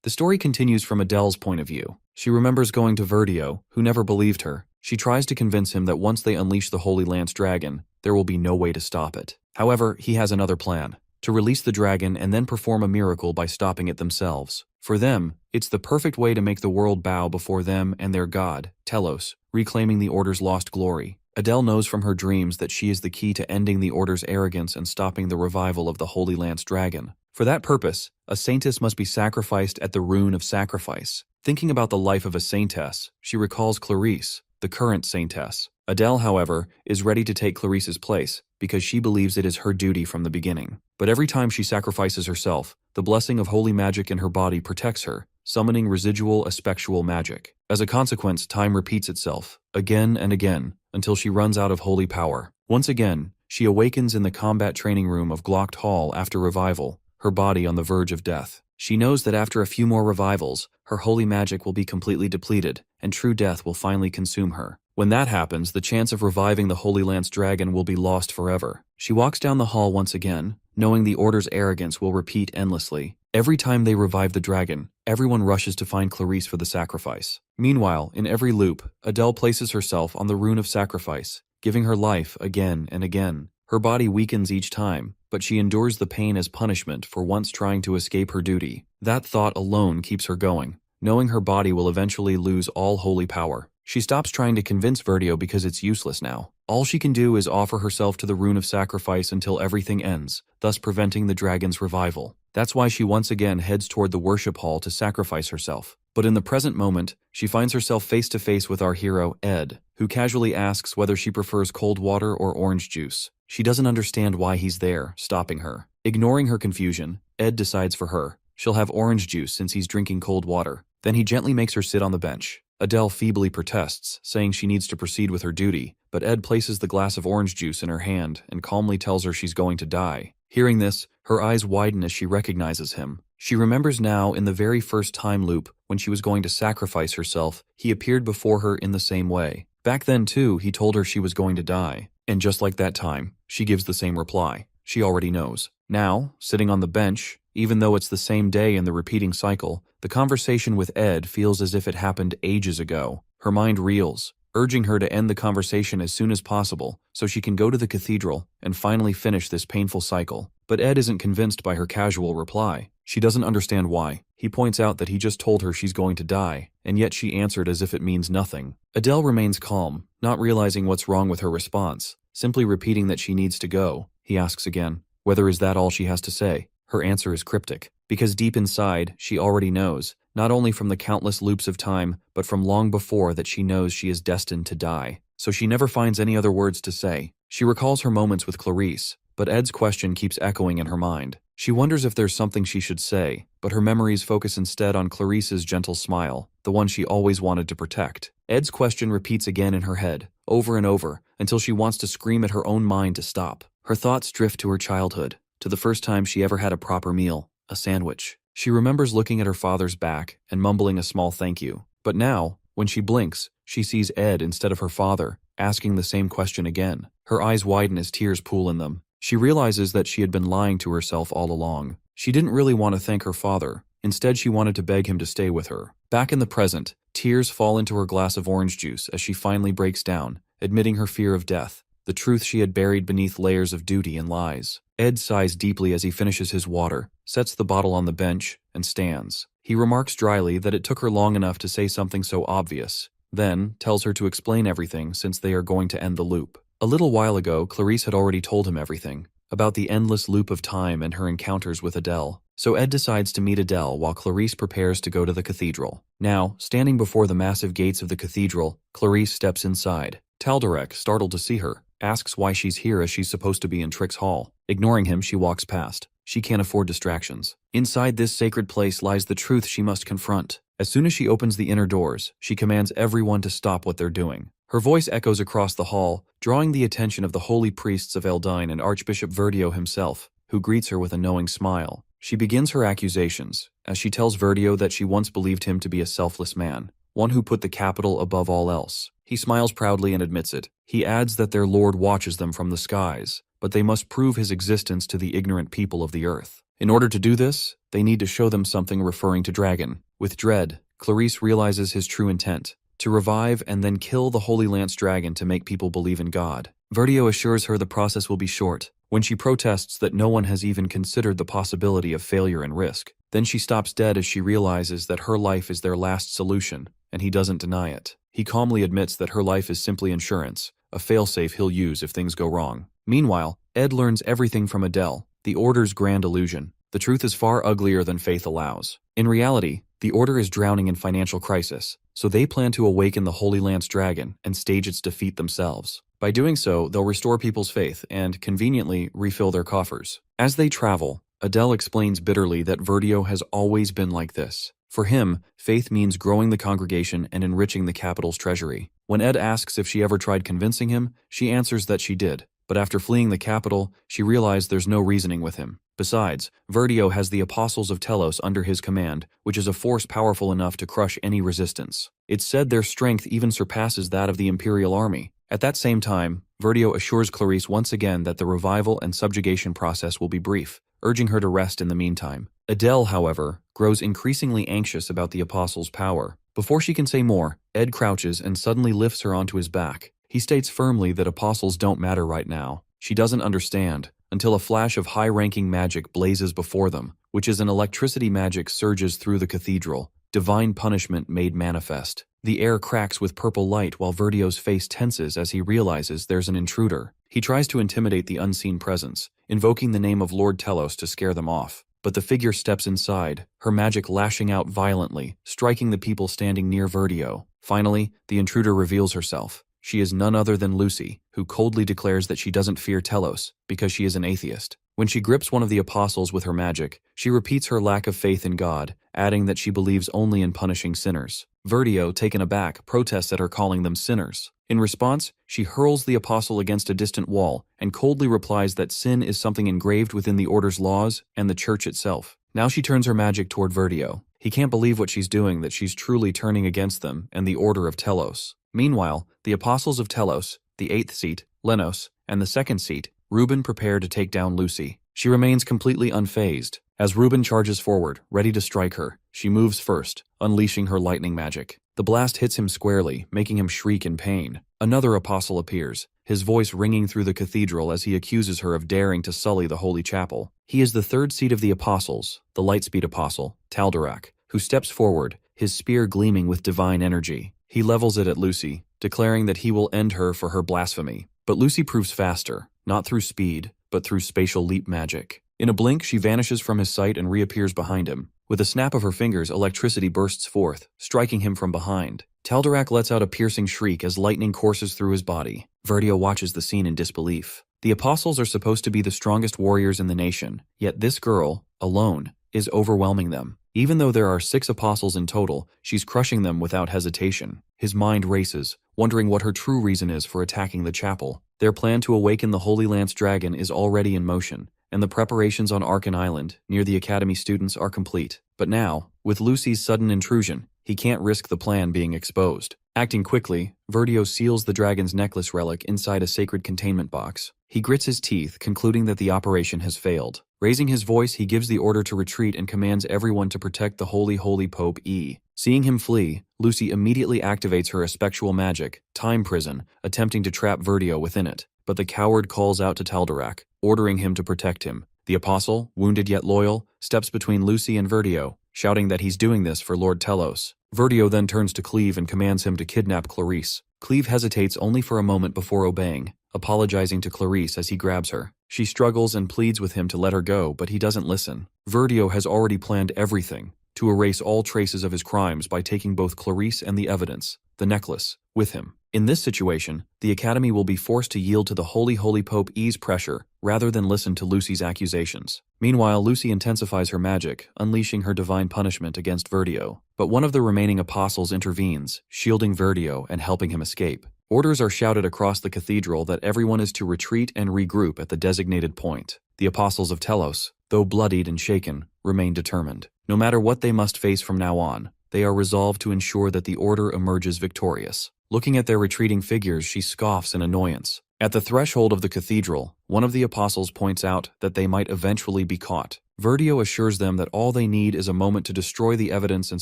The story continues from Adele's point of view. She remembers going to Verdio, who never believed her. She tries to convince him that once they unleash the Holy Lance Dragon, there will be no way to stop it. However, he has another plan: to release the dragon and then perform a miracle by stopping it themselves. For them, it's the perfect way to make the world bow before them and their god, Telos, reclaiming the Order's lost glory. Adele knows from her dreams that she is the key to ending the Order's arrogance and stopping the revival of the Holy Lance Dragon. For that purpose, a saintess must be sacrificed at the rune of sacrifice. Thinking about the life of a saintess, she recalls Clarice, the current saintess. Adele, however, is ready to take Clarice's place because she believes it is her duty from the beginning. But every time she sacrifices herself, the blessing of holy magic in her body protects her, summoning residual aspectual magic. As a consequence, time repeats itself, again and again, until she runs out of holy power. Once again, she awakens in the combat training room of Glocked Hall after revival, her body on the verge of death. She knows that after a few more revivals, her holy magic will be completely depleted, and true death will finally consume her. When that happens, the chance of reviving the Holy Lance Dragon will be lost forever. She walks down the hall once again, knowing the Order's arrogance will repeat endlessly. Every time they revive the dragon, everyone rushes to find Clarice for the sacrifice. Meanwhile, in every loop, Adele places herself on the rune of sacrifice, giving her life again and again. Her body weakens each time, but she endures the pain as punishment for once trying to escape her duty. That thought alone keeps her going, knowing her body will eventually lose all holy power. She stops trying to convince Verdio because it's useless now. All she can do is offer herself to the rune of sacrifice until everything ends, thus preventing the dragon's revival. That's why she once again heads toward the worship hall to sacrifice herself. But in the present moment, she finds herself face to face with our hero, Ed, who casually asks whether she prefers cold water or orange juice. She doesn't understand why he's there, stopping her. Ignoring her confusion, Ed decides for her. She'll have orange juice since he's drinking cold water. Then he gently makes her sit on the bench. Adele feebly protests, saying she needs to proceed with her duty, but Ed places the glass of orange juice in her hand and calmly tells her she's going to die. Hearing this, her eyes widen as she recognizes him. She remembers now in the very first time loop, when she was going to sacrifice herself, he appeared before her in the same way. Back then too, he told her she was going to die. And just like that time, she gives the same reply. She already knows. Now, sitting on the bench, even though it's the same day in the repeating cycle, the conversation with Ed feels as if it happened ages ago. Her mind reels, urging her to end the conversation as soon as possible so she can go to the cathedral and finally finish this painful cycle. But Ed isn't convinced by her casual reply. She doesn't understand why. He points out that he just told her she's going to die, and yet she answered as if it means nothing. Adele remains calm, not realizing what's wrong with her response, simply repeating that she needs to go. He asks again, whether is that all she has to say? Her answer is cryptic, because deep inside, she already knows, not only from the countless loops of time, but from long before that she knows she is destined to die. So she never finds any other words to say. She recalls her moments with Clarice, but Ed's question keeps echoing in her mind. She wonders if there's something she should say, but her memories focus instead on Clarice's gentle smile, the one she always wanted to protect. Ed's question repeats again in her head, over and over, until she wants to scream at her own mind to stop. Her thoughts drift to her childhood, to the first time she ever had a proper meal, a sandwich. She remembers looking at her father's back and mumbling a small thank you. But now, when she blinks, she sees Ed instead of her father, asking the same question again. Her eyes widen as tears pool in them. She realizes that she had been lying to herself all along. She didn't really want to thank her father. Instead, she wanted to beg him to stay with her. Back in the present, tears fall into her glass of orange juice as she finally breaks down, admitting her fear of death, the truth she had buried beneath layers of duty and lies. Ed sighs deeply as he finishes his water, sets the bottle on the bench, and stands. He remarks dryly that it took her long enough to say something so obvious, then tells her to explain everything since they are going to end the loop. A little while ago, Clarice had already told him everything, about the endless loop of time and her encounters with Adele. So Ed decides to meet Adele while Clarice prepares to go to the cathedral. Now, standing before the massive gates of the cathedral, Clarice steps inside. Taldarek, startled to see her, asks why she's here as she's supposed to be in Trick's hall. Ignoring him, she walks past. She can't afford distractions. Inside this sacred place lies the truth she must confront. As soon as she opens the inner doors, she commands everyone to stop what they're doing. Her voice echoes across the hall, drawing the attention of the holy priests of Eldine and Archbishop Verdio himself, who greets her with a knowing smile. She begins her accusations, as she tells Verdio that she once believed him to be a selfless man, one who put the capital above all else. He smiles proudly and admits it. He adds that their lord watches them from the skies, but they must prove his existence to the ignorant people of the earth. In order to do this, they need to show them something referring to dragon. With dread, Clarice realizes his true intent, to revive and then kill the Holy Lance dragon to make people believe in God. Verdio assures her the process will be short, when she protests that no one has even considered the possibility of failure and risk. Then she stops dead as she realizes that her life is their last solution, and he doesn't deny it. He calmly admits that her life is simply insurance, a failsafe he'll use if things go wrong. Meanwhile, Ed learns everything from Adele, the Order's grand illusion. The truth is far uglier than faith allows. In reality, the Order is drowning in financial crisis, so they plan to awaken the Holy Lance dragon and stage its defeat themselves. By doing so, they'll restore people's faith and, conveniently, refill their coffers. As they travel, Adele explains bitterly that Verdio has always been like this. For him, faith means growing the congregation and enriching the capital's treasury. When Ed asks if she ever tried convincing him, she answers that she did. But after fleeing the capital, she realized there's no reasoning with him. Besides, Verdio has the Apostles of Telos under his command, which is a force powerful enough to crush any resistance. It's said their strength even surpasses that of the Imperial Army. At that same time, Verdio assures Clarice once again that the revival and subjugation process will be brief, urging her to rest in the meantime. Adele, however, grows increasingly anxious about the Apostles' power. Before she can say more, Ed crouches and suddenly lifts her onto his back. He states firmly that apostles don't matter right now. She doesn't understand, until a flash of high-ranking magic blazes before them, which is an electricity magic surges through the cathedral, divine punishment made manifest. The air cracks with purple light while Verdio's face tenses as he realizes there's an intruder. He tries to intimidate the unseen presence, invoking the name of Lord Telos to scare them off. But the figure steps inside, her magic lashing out violently, striking the people standing near Verdio. Finally, the intruder reveals herself. She is none other than Lucy, who coldly declares that she doesn't fear Telos, because she is an atheist. When she grips one of the apostles with her magic, she repeats her lack of faith in God, adding that she believes only in punishing sinners. Verdio, taken aback, protests at her calling them sinners. In response, she hurls the apostle against a distant wall, and coldly replies that sin is something engraved within the Order's laws and the Church itself. Now she turns her magic toward Verdio. He can't believe what she's doing, that she's truly turning against them and the Order of Telos. Meanwhile, the Apostles of Telos, the 8th seat, Lenos, and the 2nd seat, Reuben, prepare to take down Lucy. She remains completely unfazed. As Reuben charges forward, ready to strike her, she moves first, unleashing her lightning magic. The blast hits him squarely, making him shriek in pain. Another apostle appears, his voice ringing through the cathedral as he accuses her of daring to sully the holy chapel. He is the 3rd seat of the apostles, the Lightspeed apostle, Taldarak, who steps forward, his spear gleaming with divine energy. He levels it at Lucy, declaring that he will end her for her blasphemy. But Lucy proves faster, not through speed, but through spatial leap magic. In a blink, she vanishes from his sight and reappears behind him. With a snap of her fingers, electricity bursts forth, striking him from behind. Taldarak lets out a piercing shriek as lightning courses through his body. Verdio watches the scene in disbelief. The apostles are supposed to be the strongest warriors in the nation, yet this girl, alone, is overwhelming them. Even though there are 6 apostles in total, she's crushing them without hesitation. His mind races, wondering what her true reason is for attacking the chapel. Their plan to awaken the Holy Lance dragon is already in motion, and the preparations on Arkan Island, near the Academy students, are complete. But now, with Lucy's sudden intrusion, he can't risk the plan being exposed. Acting quickly, Verdio seals the dragon's necklace relic inside a sacred containment box. He grits his teeth, concluding that the operation has failed. Raising his voice, he gives the order to retreat and commands everyone to protect the holy Pope E. Seeing him flee, Lucy immediately activates her espectual magic, Time Prison, attempting to trap Verdio within it. But the coward calls out to Taldarak, ordering him to protect him. The apostle, wounded yet loyal, steps between Lucy and Verdio, shouting that he's doing this for Lord Telos. Verdio then turns to Cleve and commands him to kidnap Clarice. Cleve hesitates only for a moment before obeying, apologizing to Clarice as he grabs her. She struggles and pleads with him to let her go, but he doesn't listen. Verdio has already planned everything, to erase all traces of his crimes by taking both Clarice and the evidence, the necklace, with him. In this situation, the Academy will be forced to yield to the holy Pope E's pressure, rather than listen to Lucy's accusations. Meanwhile, Lucy intensifies her magic, unleashing her divine punishment against Verdio. But one of the remaining apostles intervenes, shielding Verdio and helping him escape. Orders are shouted across the cathedral that everyone is to retreat and regroup at the designated point. The apostles of Telos, though bloodied and shaken, remain determined. No matter what they must face from now on, they are resolved to ensure that the order emerges victorious. Looking at their retreating figures, she scoffs in annoyance. At the threshold of the cathedral, one of the apostles points out that they might eventually be caught. Verdio assures them that all they need is a moment to destroy the evidence and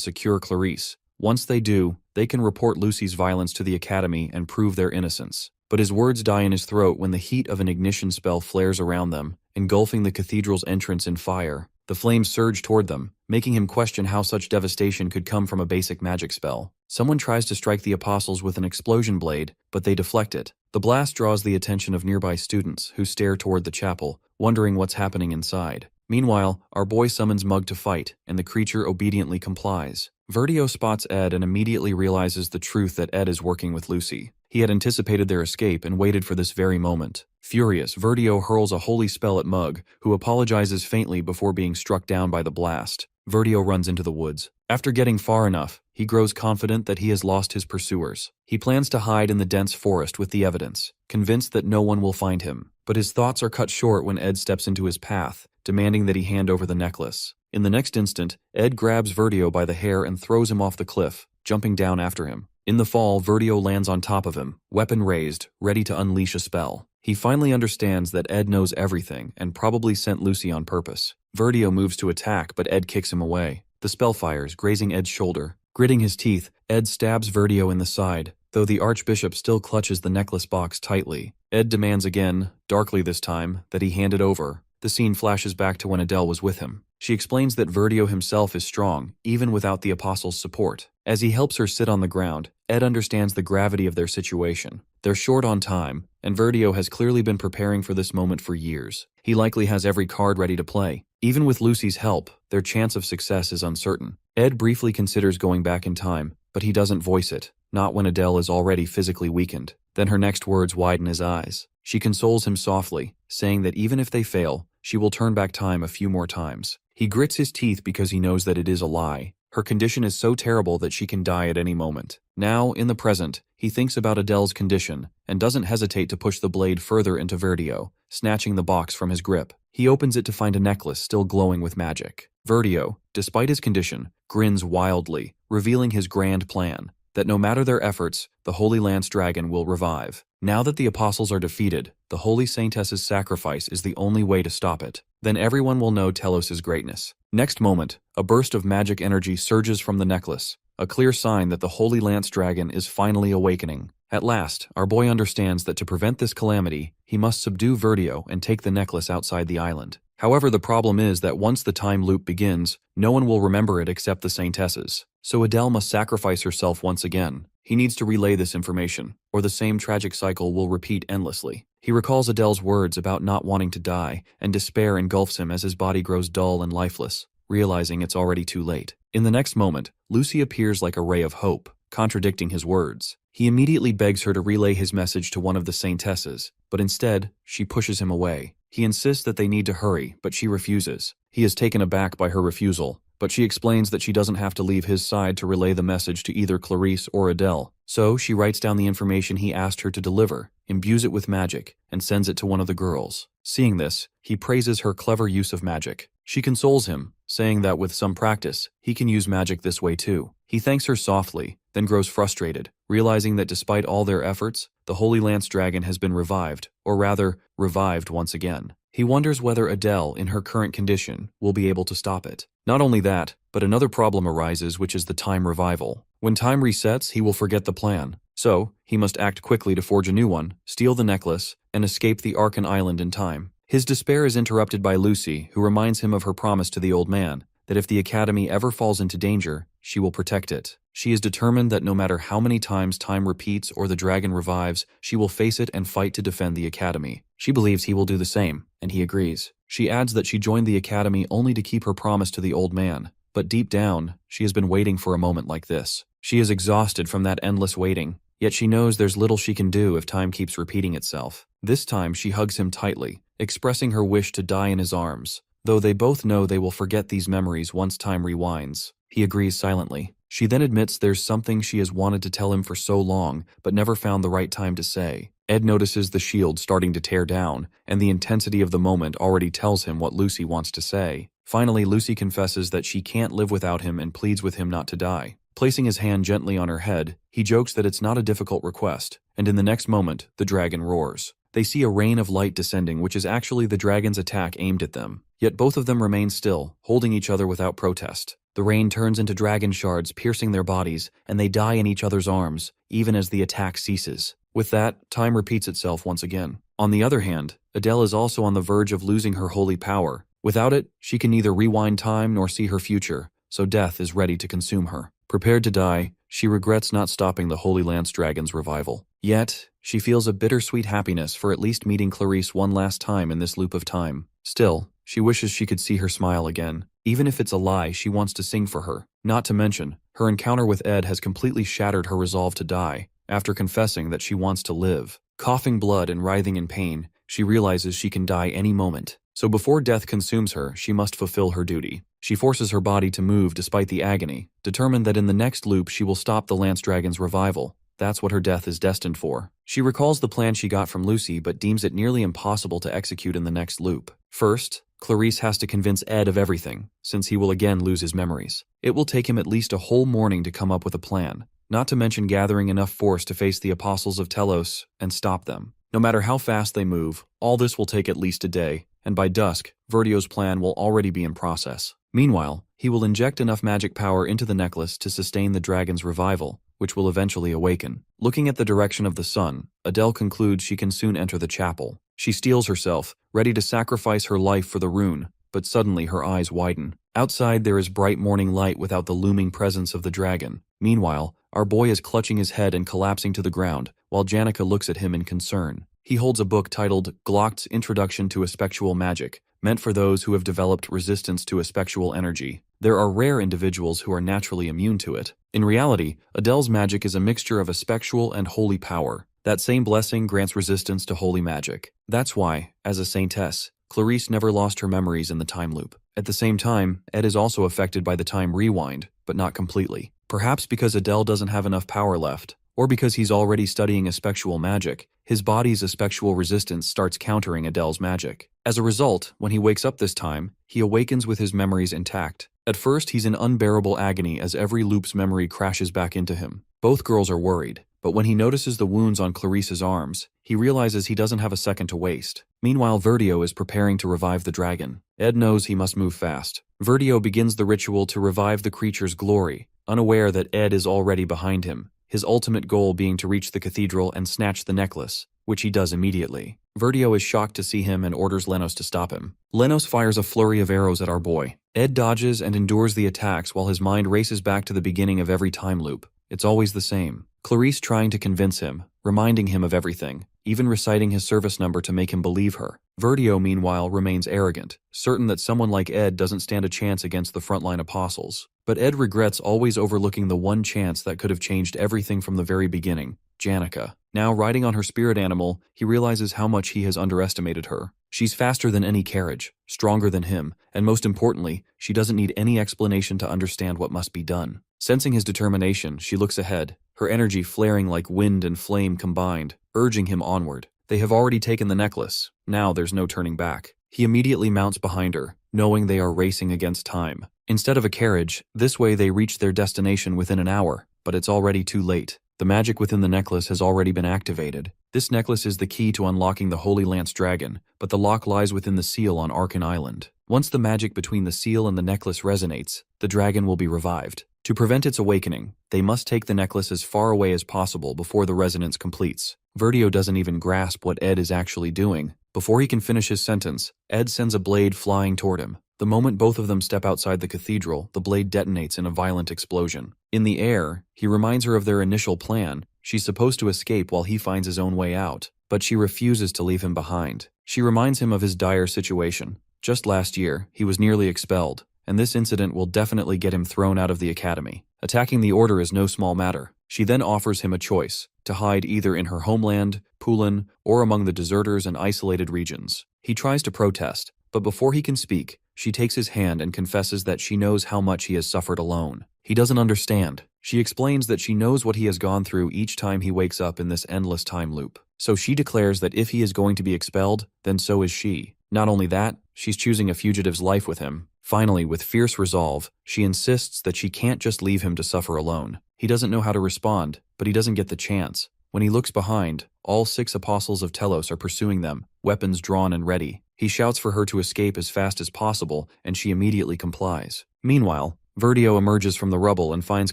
secure Clarice. Once they do, they can report Lucy's violence to the Academy and prove their innocence. But his words die in his throat when the heat of an ignition spell flares around them, engulfing the cathedral's entrance in fire. The flames surge toward them, making him question how such devastation could come from a basic magic spell. Someone tries to strike the apostles with an explosion blade, but they deflect it. The blast draws the attention of nearby students, who stare toward the chapel, wondering what's happening inside. Meanwhile, our boy summons Mug to fight, and the creature obediently complies. Verdio spots Ed and immediately realizes the truth that Ed is working with Lucy. He had anticipated their escape and waited for this very moment. Furious, Verdio hurls a holy spell at Mug, who apologizes faintly before being struck down by the blast. Verdio runs into the woods. After getting far enough, he grows confident that he has lost his pursuers. He plans to hide in the dense forest with the evidence, convinced that no one will find him. But his thoughts are cut short when Ed steps into his path, demanding that he hand over the necklace. In the next instant, Ed grabs Verdio by the hair and throws him off the cliff, jumping down after him. In the fall, Verdio lands on top of him, weapon raised, ready to unleash a spell. He finally understands that Ed knows everything and probably sent Lucy on purpose. Verdio moves to attack, but Ed kicks him away. The spell fires, grazing Ed's shoulder. Gritting his teeth, Ed stabs Verdio in the side, though the Archbishop still clutches the necklace box tightly. Ed demands again, darkly this time, that he hand it over. The scene flashes back to when Adele was with him. She explains that Verdio himself is strong, even without the Apostle's support. As he helps her sit on the ground, Ed understands the gravity of their situation. They're short on time, and Verdio has clearly been preparing for this moment for years. He likely has every card ready to play. Even with Lucy's help, their chance of success is uncertain. Ed briefly considers going back in time, but he doesn't voice it, not when Adele is already physically weakened. Then her next words widen his eyes. She consoles him softly, saying that even if they fail, she will turn back time a few more times. He grits his teeth because he knows that it is a lie. Her condition is so terrible that she can die at any moment. Now, in the present, he thinks about Adele's condition and doesn't hesitate to push the blade further into Verdio, snatching the box from his grip. He opens it to find a necklace still glowing with magic. Verdio, despite his condition, grins wildly, revealing his grand plan, that no matter their efforts, the Holy Lance Dragon will revive. Now that the apostles are defeated, the Holy Saintess's sacrifice is the only way to stop it. Then everyone will know Telos' greatness. Next moment, a burst of magic energy surges from the necklace, a clear sign that the Holy Lance Dragon is finally awakening. At last, our boy understands that to prevent this calamity, he must subdue Verdio and take the necklace outside the island. However, the problem is that once the time loop begins, no one will remember it except the Saintesses. So Adele must sacrifice herself once again. He needs to relay this information, or the same tragic cycle will repeat endlessly. He recalls Adele's words about not wanting to die, and despair engulfs him as his body grows dull and lifeless, realizing it's already too late. In the next moment, Lucy appears like a ray of hope, contradicting his words. He immediately begs her to relay his message to one of the Saintesses, but instead, she pushes him away. He insists that they need to hurry, but she refuses. He is taken aback by her refusal, but she explains that she doesn't have to leave his side to relay the message to either Clarice or Adele. So she writes down the information he asked her to deliver, imbues it with magic, and sends it to one of the girls. Seeing this, he praises her clever use of magic. She consoles him, saying that with some practice, he can use magic this way too. He thanks her softly, then grows frustrated, realizing that despite all their efforts, the Holy Lance Dragon has been revived, or rather, revived once again. He wonders whether Adele, in her current condition, will be able to stop it. Not only that, but another problem arises, which is the time revival. When time resets, he will forget the plan. So, he must act quickly to forge a new one, steal the necklace, and escape the Arkan Island in time. His despair is interrupted by Lucy, who reminds him of her promise to the old man, that if the Academy ever falls into danger, she will protect it. She is determined that no matter how many times time repeats or the dragon revives, she will face it and fight to defend the Academy. She believes he will do the same, and he agrees. She adds that she joined the Academy only to keep her promise to the old man, but deep down, she has been waiting for a moment like this. She is exhausted from that endless waiting, yet she knows there's little she can do if time keeps repeating itself. This time she hugs him tightly, expressing her wish to die in his arms, though they both know they will forget these memories once time rewinds. He agrees silently. She then admits there's something she has wanted to tell him for so long, but never found the right time to say. Ed notices the shield starting to tear down, and the intensity of the moment already tells him what Lucy wants to say. Finally, Lucy confesses that she can't live without him and pleads with him not to die. Placing his hand gently on her head, he jokes that it's not a difficult request, and in the next moment, the dragon roars. They see a rain of light descending, which is actually the dragon's attack aimed at them. Yet both of them remain still, holding each other without protest. The rain turns into dragon shards, piercing their bodies, and they die in each other's arms, even as the attack ceases. With that, time repeats itself once again. On the other hand, Adele is also on the verge of losing her holy power. Without it, she can neither rewind time nor see her future, so death is ready to consume her. Prepared to die, she regrets not stopping the Holy Lance Dragon's revival. Yet, she feels a bittersweet happiness for at least meeting Clarice one last time in this loop of time. Still, she wishes she could see her smile again. Even if it's a lie, she wants to sing for her. Not to mention, her encounter with Ed has completely shattered her resolve to die, after confessing that she wants to live. Coughing blood and writhing in pain, she realizes she can die any moment. So before death consumes her, she must fulfill her duty. She forces her body to move despite the agony, determined that in the next loop she will stop the Lance Dragon's revival. That's what her death is destined for. She recalls the plan she got from Lucy but deems it nearly impossible to execute in the next loop. First, Clarice has to convince Ed of everything, since he will again lose his memories. It will take him at least a whole morning to come up with a plan, not to mention gathering enough force to face the apostles of Telos and stop them. No matter how fast they move, all this will take at least a day, and by dusk, Verdio's plan will already be in process. Meanwhile, he will inject enough magic power into the necklace to sustain the dragon's revival, which will eventually awaken. Looking at the direction of the sun, Adele concludes she can soon enter the chapel. She steels herself, ready to sacrifice her life for the rune, but suddenly her eyes widen. Outside there is bright morning light without the looming presence of the dragon. Meanwhile, our boy is clutching his head and collapsing to the ground, while Janica looks at him in concern. He holds a book titled Glock's Introduction to Espectual Magic, meant for those who have developed resistance to espectual energy. There are rare individuals who are naturally immune to it. In reality, Adele's magic is a mixture of espectual and holy power. That same blessing grants resistance to holy magic. That's why, as a saintess, Clarice never lost her memories in the time loop. At the same time, Ed is also affected by the time rewind, but not completely. Perhaps because Adele doesn't have enough power left, or because he's already studying espectual magic, his body's espectual resistance starts countering Adele's magic. As a result, when he wakes up this time, he awakens with his memories intact. At first, he's in unbearable agony as every loop's memory crashes back into him. Both girls are worried, but when he notices the wounds on Clarice's arms, he realizes he doesn't have a second to waste. Meanwhile, Verdio is preparing to revive the dragon. Ed knows he must move fast. Verdio begins the ritual to revive the creature's glory, unaware that Ed is already behind him, his ultimate goal being to reach the cathedral and snatch the necklace, which he does immediately. Verdio is shocked to see him and orders Lenos to stop him. Lenos fires a flurry of arrows at our boy. Ed dodges and endures the attacks while his mind races back to the beginning of every time loop. It's always the same. Clarice trying to convince him, reminding him of everything, even reciting his service number to make him believe her. Verdio, meanwhile, remains arrogant, certain that someone like Ed doesn't stand a chance against the frontline apostles. But Ed regrets always overlooking the one chance that could have changed everything from the very beginning, Janica. Now, riding on her spirit animal, he realizes how much he has underestimated her. She's faster than any carriage, stronger than him, and most importantly, she doesn't need any explanation to understand what must be done. Sensing his determination, she looks ahead, her energy flaring like wind and flame combined, urging him onward. They have already taken the necklace. Now there's no turning back. He immediately mounts behind her, knowing they are racing against time. Instead of a carriage, this way they reach their destination within an hour, but it's already too late. The magic within the necklace has already been activated. This necklace is the key to unlocking the Holy Lance Dragon, but the lock lies within the seal on Arkan Island. Once the magic between the seal and the necklace resonates, the dragon will be revived. To prevent its awakening, they must take the necklace as far away as possible before the resonance completes. Verdio doesn't even grasp what Ed is actually doing. Before he can finish his sentence, Ed sends a blade flying toward him. The moment both of them step outside the cathedral, the blade detonates in a violent explosion. In the air, he reminds her of their initial plan. She's supposed to escape while he finds his own way out, but she refuses to leave him behind. She reminds him of his dire situation. Just last year, he was nearly expelled, and this incident will definitely get him thrown out of the academy. Attacking the order is no small matter. She then offers him a choice, to hide either in her homeland, Pulin, or among the deserters and isolated regions. He tries to protest, but before he can speak, she takes his hand and confesses that she knows how much he has suffered alone. He doesn't understand. She explains that she knows what he has gone through each time he wakes up in this endless time loop. So she declares that if he is going to be expelled, then so is she. Not only that, she's choosing a fugitive's life with him. Finally, with fierce resolve, she insists that she can't just leave him to suffer alone. He doesn't know how to respond, but he doesn't get the chance. When he looks behind, all 6 apostles of Telos are pursuing them, weapons drawn and ready. He shouts for her to escape as fast as possible, and she immediately complies. Meanwhile, Verdio emerges from the rubble and finds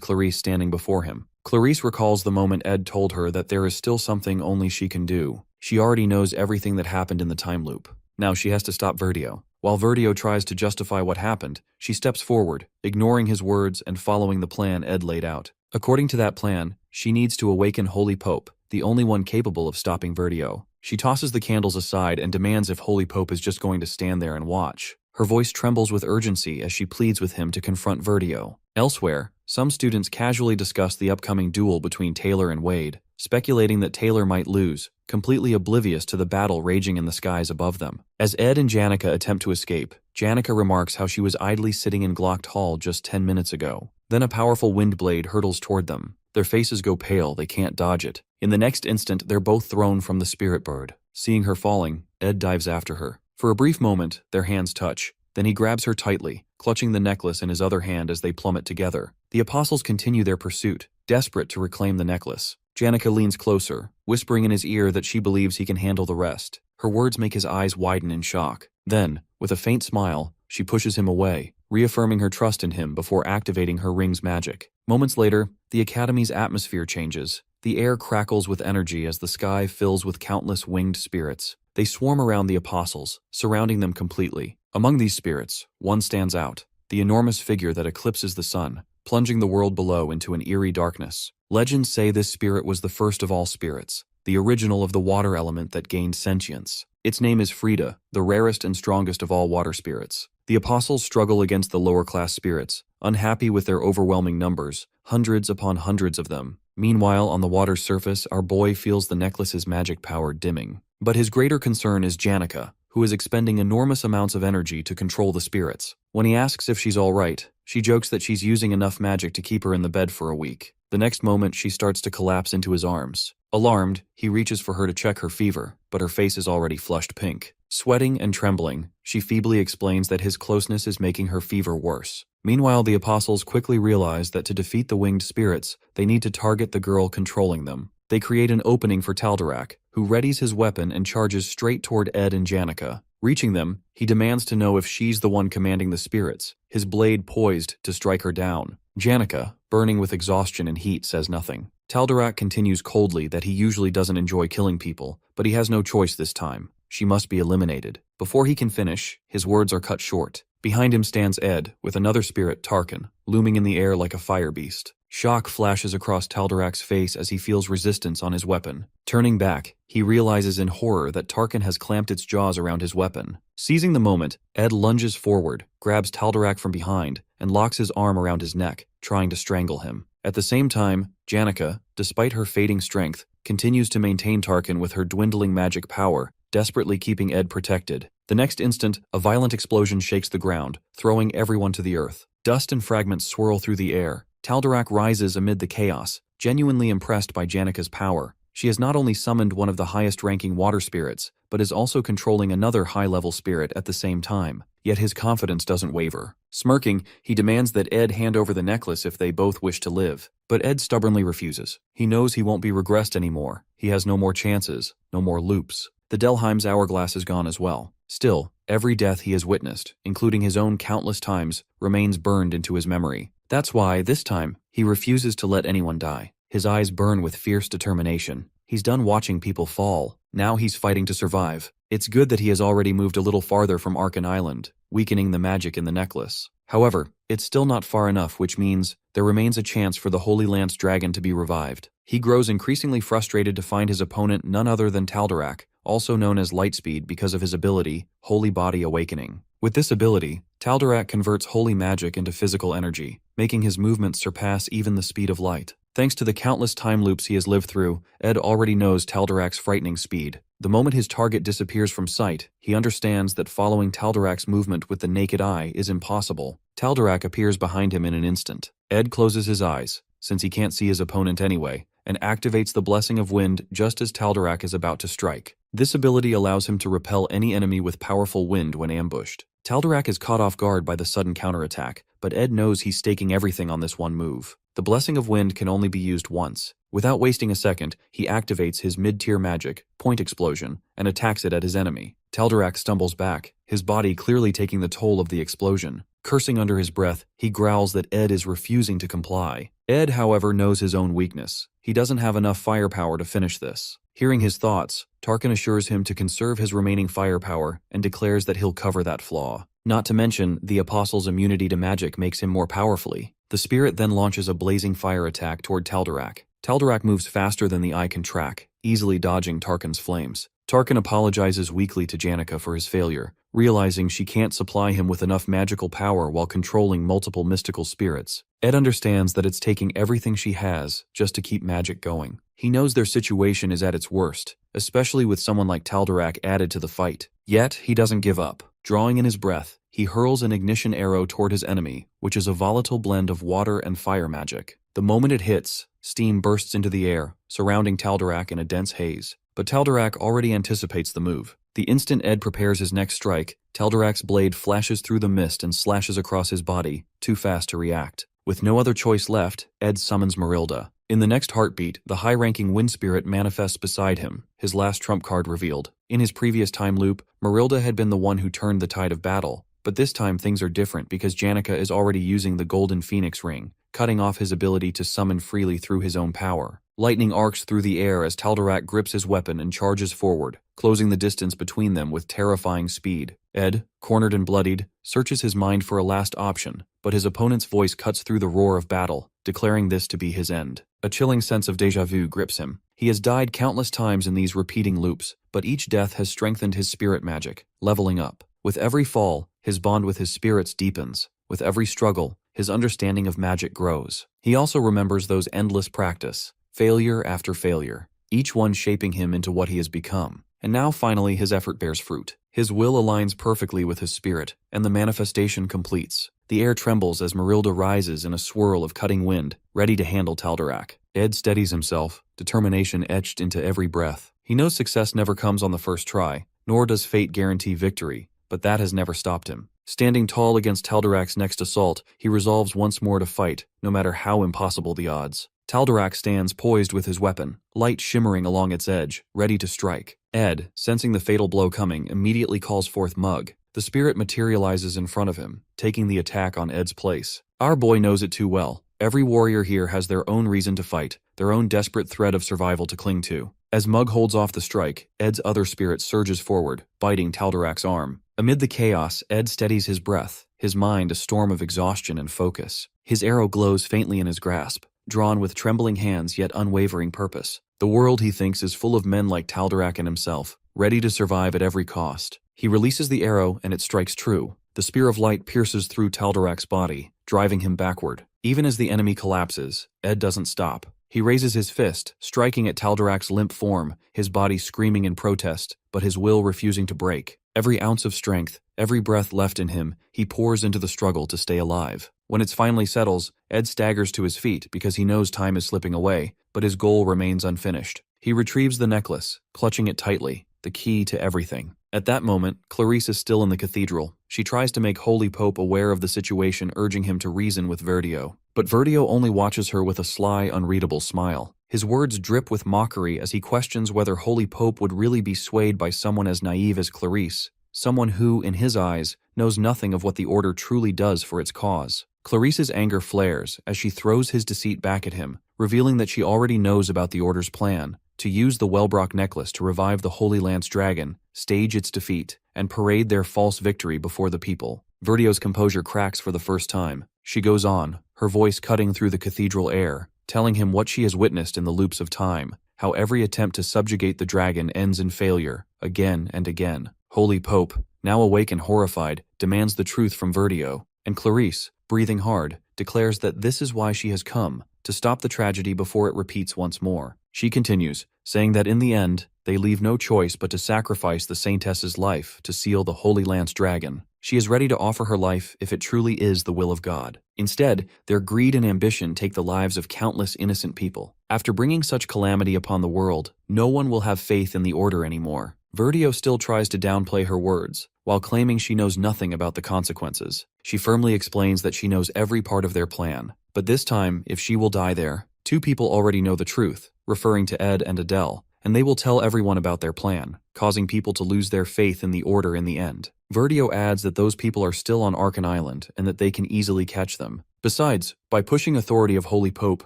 Clarice standing before him. Clarice recalls the moment Ed told her that there is still something only she can do. She already knows everything that happened in the time loop. Now she has to stop Verdio. While Verdio tries to justify what happened, she steps forward, ignoring his words and following the plan Ed laid out. According to that plan, she needs to awaken Holy Pope, the only one capable of stopping Verdio. She tosses the candles aside and demands if Holy Pope is just going to stand there and watch. Her voice trembles with urgency as she pleads with him to confront Verdio. Elsewhere, some students casually discuss the upcoming duel between Taylor and Wade, speculating that Taylor might lose, completely oblivious to the battle raging in the skies above them. As Ed and Janica attempt to escape, Janica remarks how she was idly sitting in Glocked Hall just 10 minutes ago. Then a powerful wind blade hurtles toward them. Their faces go pale, they can't dodge it. In the next instant, they're both thrown from the spirit bird. Seeing her falling, Ed dives after her. For a brief moment, their hands touch. Then he grabs her tightly, clutching the necklace in his other hand as they plummet together. The apostles continue their pursuit, desperate to reclaim the necklace. Janica leans closer, whispering in his ear that she believes he can handle the rest. Her words make his eyes widen in shock. Then, with a faint smile, she pushes him away, reaffirming her trust in him before activating her ring's magic. Moments later, the Academy's atmosphere changes. The air crackles with energy as the sky fills with countless winged spirits. They swarm around the apostles, surrounding them completely. Among these spirits, one stands out, the enormous figure that eclipses the sun, plunging the world below into an eerie darkness. Legends say this spirit was the first of all spirits, the original of the water element that gained sentience. Its name is Frida, the rarest and strongest of all water spirits. The apostles struggle against the lower-class spirits, unhappy with their overwhelming numbers, hundreds upon hundreds of them. Meanwhile, on the water's surface, our boy feels the necklace's magic power dimming. But his greater concern is Janica, who is expending enormous amounts of energy to control the spirits. When he asks if she's all right, she jokes that she's using enough magic to keep her in the bed for a week. The next moment, she starts to collapse into his arms. Alarmed, he reaches for her to check her fever, but her face is already flushed pink. Sweating and trembling, she feebly explains that his closeness is making her fever worse. Meanwhile, the apostles quickly realize that to defeat the winged spirits, they need to target the girl controlling them. They create an opening for Taldarak, who readies his weapon and charges straight toward Ed and Janica. Reaching them, he demands to know if she's the one commanding the spirits, his blade poised to strike her down. Janica, burning with exhaustion and heat, says nothing. Taldarak continues coldly that he usually doesn't enjoy killing people, but he has no choice this time. She must be eliminated. Before he can finish, his words are cut short. Behind him stands Ed, with another spirit, Tarkin, looming in the air like a fire beast. Shock flashes across Taldarak's face as he feels resistance on his weapon. Turning back, he realizes in horror that Tarkin has clamped its jaws around his weapon. Seizing the moment, Ed lunges forward, grabs Taldarak from behind, and locks his arm around his neck, trying to strangle him. At the same time, Janica, despite her fading strength, continues to maintain Tarkin with her dwindling magic power, desperately keeping Ed protected. The next instant, a violent explosion shakes the ground, throwing everyone to the earth. Dust and fragments swirl through the air. Taldarak rises amid the chaos, genuinely impressed by Janica's power. She has not only summoned one of the highest-ranking water spirits, but is also controlling another high-level spirit at the same time. Yet his confidence doesn't waver. Smirking, he demands that Ed hand over the necklace if they both wish to live. But Ed stubbornly refuses. He knows he won't be regressed anymore. He has no more chances, no more loops. The Delheim's hourglass is gone as well. Still, every death he has witnessed, including his own countless times, remains burned into his memory. That's why, this time, he refuses to let anyone die. His eyes burn with fierce determination. He's done watching people fall. Now he's fighting to survive. It's good that he has already moved a little farther from Arkan Island, weakening the magic in the necklace. However, it's still not far enough, which means there remains a chance for the Holy Lance Dragon to be revived. He grows increasingly frustrated to find his opponent none other than Taldarak, also known as Lightspeed because of his ability, Holy Body Awakening. With this ability, Taldarak converts holy magic into physical energy, making his movements surpass even the speed of light. Thanks to the countless time loops he has lived through, Ed already knows Taldarak's frightening speed. The moment his target disappears from sight, he understands that following Taldarak's movement with the naked eye is impossible. Taldarak appears behind him in an instant. Ed closes his eyes, since he can't see his opponent anyway, and activates the Blessing of Wind just as Taldarak is about to strike. This ability allows him to repel any enemy with powerful wind when ambushed. Taldarak is caught off guard by the sudden counterattack, but Ed knows he's staking everything on this one move. The Blessing of Wind can only be used once. Without wasting a second, he activates his mid-tier magic, Point Explosion, and attacks it at his enemy. Taldarak stumbles back, his body clearly taking the toll of the explosion. Cursing under his breath, he growls that Ed is refusing to comply. Ed, however, knows his own weakness. He doesn't have enough firepower to finish this. Hearing his thoughts, Tarkin assures him to conserve his remaining firepower and declares that he'll cover that flaw. Not to mention, the Apostle's immunity to magic makes him more powerfully. The spirit then launches a blazing fire attack toward Taldarak. Taldarak moves faster than the eye can track, easily dodging Tarkin's flames. Tarkin apologizes weakly to Janica for his failure, realizing she can't supply him with enough magical power while controlling multiple mystical spirits. Ed understands that it's taking everything she has just to keep magic going. He knows their situation is at its worst, especially with someone like Taldarak added to the fight. Yet, he doesn't give up. Drawing in his breath, he hurls an ignition arrow toward his enemy, which is a volatile blend of water and fire magic. The moment it hits, steam bursts into the air, surrounding Taldarak in a dense haze. But Taldarak already anticipates the move. The instant Ed prepares his next strike, Taldarak's blade flashes through the mist and slashes across his body, too fast to react. With no other choice left, Ed summons Marilda. In the next heartbeat, the high-ranking wind spirit manifests beside him, his last trump card revealed. In his previous time loop, Marilda had been the one who turned the tide of battle, but this time things are different because Janica is already using the Golden Phoenix Ring, cutting off his ability to summon freely through his own power. Lightning arcs through the air as Taldarak grips his weapon and charges forward, closing the distance between them with terrifying speed. Ed, cornered and bloodied, searches his mind for a last option, but his opponent's voice cuts through the roar of battle, declaring this to be his end. A chilling sense of déjà vu grips him. He has died countless times in these repeating loops, but each death has strengthened his spirit magic, leveling up. With every fall, his bond with his spirits deepens. With every struggle, his understanding of magic grows. He also remembers those endless practice, failure after failure, each one shaping him into what he has become. And now finally his effort bears fruit. His will aligns perfectly with his spirit, and the manifestation completes. The air trembles as Marilda rises in a swirl of cutting wind, ready to handle Taldarak. Ed steadies himself, determination etched into every breath. He knows success never comes on the first try, nor does fate guarantee victory, but that has never stopped him. Standing tall against Taldarak's next assault, he resolves once more to fight, no matter how impossible the odds. Taldarak stands poised with his weapon, light shimmering along its edge, ready to strike. Ed, sensing the fatal blow coming, immediately calls forth Mug. The spirit materializes in front of him, taking the attack on Ed's place. Our boy knows it too well. Every warrior here has their own reason to fight, their own desperate thread of survival to cling to. As Mug holds off the strike, Ed's other spirit surges forward, biting Taldarak's arm. Amid the chaos, Ed steadies his breath, his mind a storm of exhaustion and focus. His arrow glows faintly in his grasp, drawn with trembling hands yet unwavering purpose. The world, he thinks, is full of men like Taldarak and himself, ready to survive at every cost. He releases the arrow and it strikes true. The spear of light pierces through Taldarak's body, driving him backward. Even as the enemy collapses, Ed doesn't stop. He raises his fist, striking at Taldarak's limp form, his body screaming in protest, but his will refusing to break. Every ounce of strength, every breath left in him, he pours into the struggle to stay alive. When it finally settles, Ed staggers to his feet because he knows time is slipping away, but his goal remains unfinished. He retrieves the necklace, clutching it tightly, the key to everything. At that moment, Clarice is still in the cathedral. She tries to make Holy Pope aware of the situation, urging him to reason with Verdio. But Verdio only watches her with a sly, unreadable smile. His words drip with mockery as he questions whether Holy Pope would really be swayed by someone as naive as Clarice, someone who, in his eyes, knows nothing of what the Order truly does for its cause. Clarice's anger flares as she throws his deceit back at him, revealing that she already knows about the Order's plan, to use the Wellbrock necklace to revive the Holy Lance Dragon, stage its defeat, and parade their false victory before the people. Verdio's composure cracks for the first time. She goes on, her voice cutting through the cathedral air, telling him what she has witnessed in the loops of time, how every attempt to subjugate the dragon ends in failure, again and again. Holy Pope, now awake and horrified, demands the truth from Verdio, and Clarice, breathing hard, declares that this is why she has come, to stop the tragedy before it repeats once more. She continues, saying that in the end, they leave no choice but to sacrifice the Saintess's life to seal the Holy Lance Dragon. She is ready to offer her life if it truly is the will of God. Instead, their greed and ambition take the lives of countless innocent people. After bringing such calamity upon the world, no one will have faith in the Order anymore. Verdio still tries to downplay her words, while claiming she knows nothing about the consequences. She firmly explains that she knows every part of their plan. But this time, if she will die there, two people already know the truth, referring to Ed and Adele, and they will tell everyone about their plan, causing people to lose their faith in the Order in the end. Verdio adds that those people are still on Arkan Island and that they can easily catch them. Besides, by pushing authority of Holy Pope,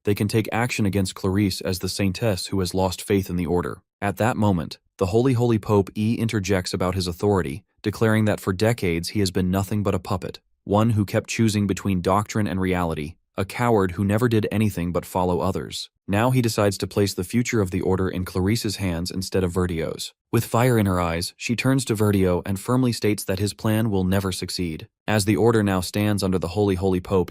they can take action against Clarice as the Saintess who has lost faith in the Order. At that moment, the Holy Pope interjects about his authority, declaring that for decades he has been nothing but a puppet, one who kept choosing between doctrine and reality, a coward who never did anything but follow others. Now he decides to place the future of the Order in Clarice's hands instead of Verdio's. With fire in her eyes, she turns to Verdio and firmly states that his plan will never succeed. As the Order now stands under the Holy Pope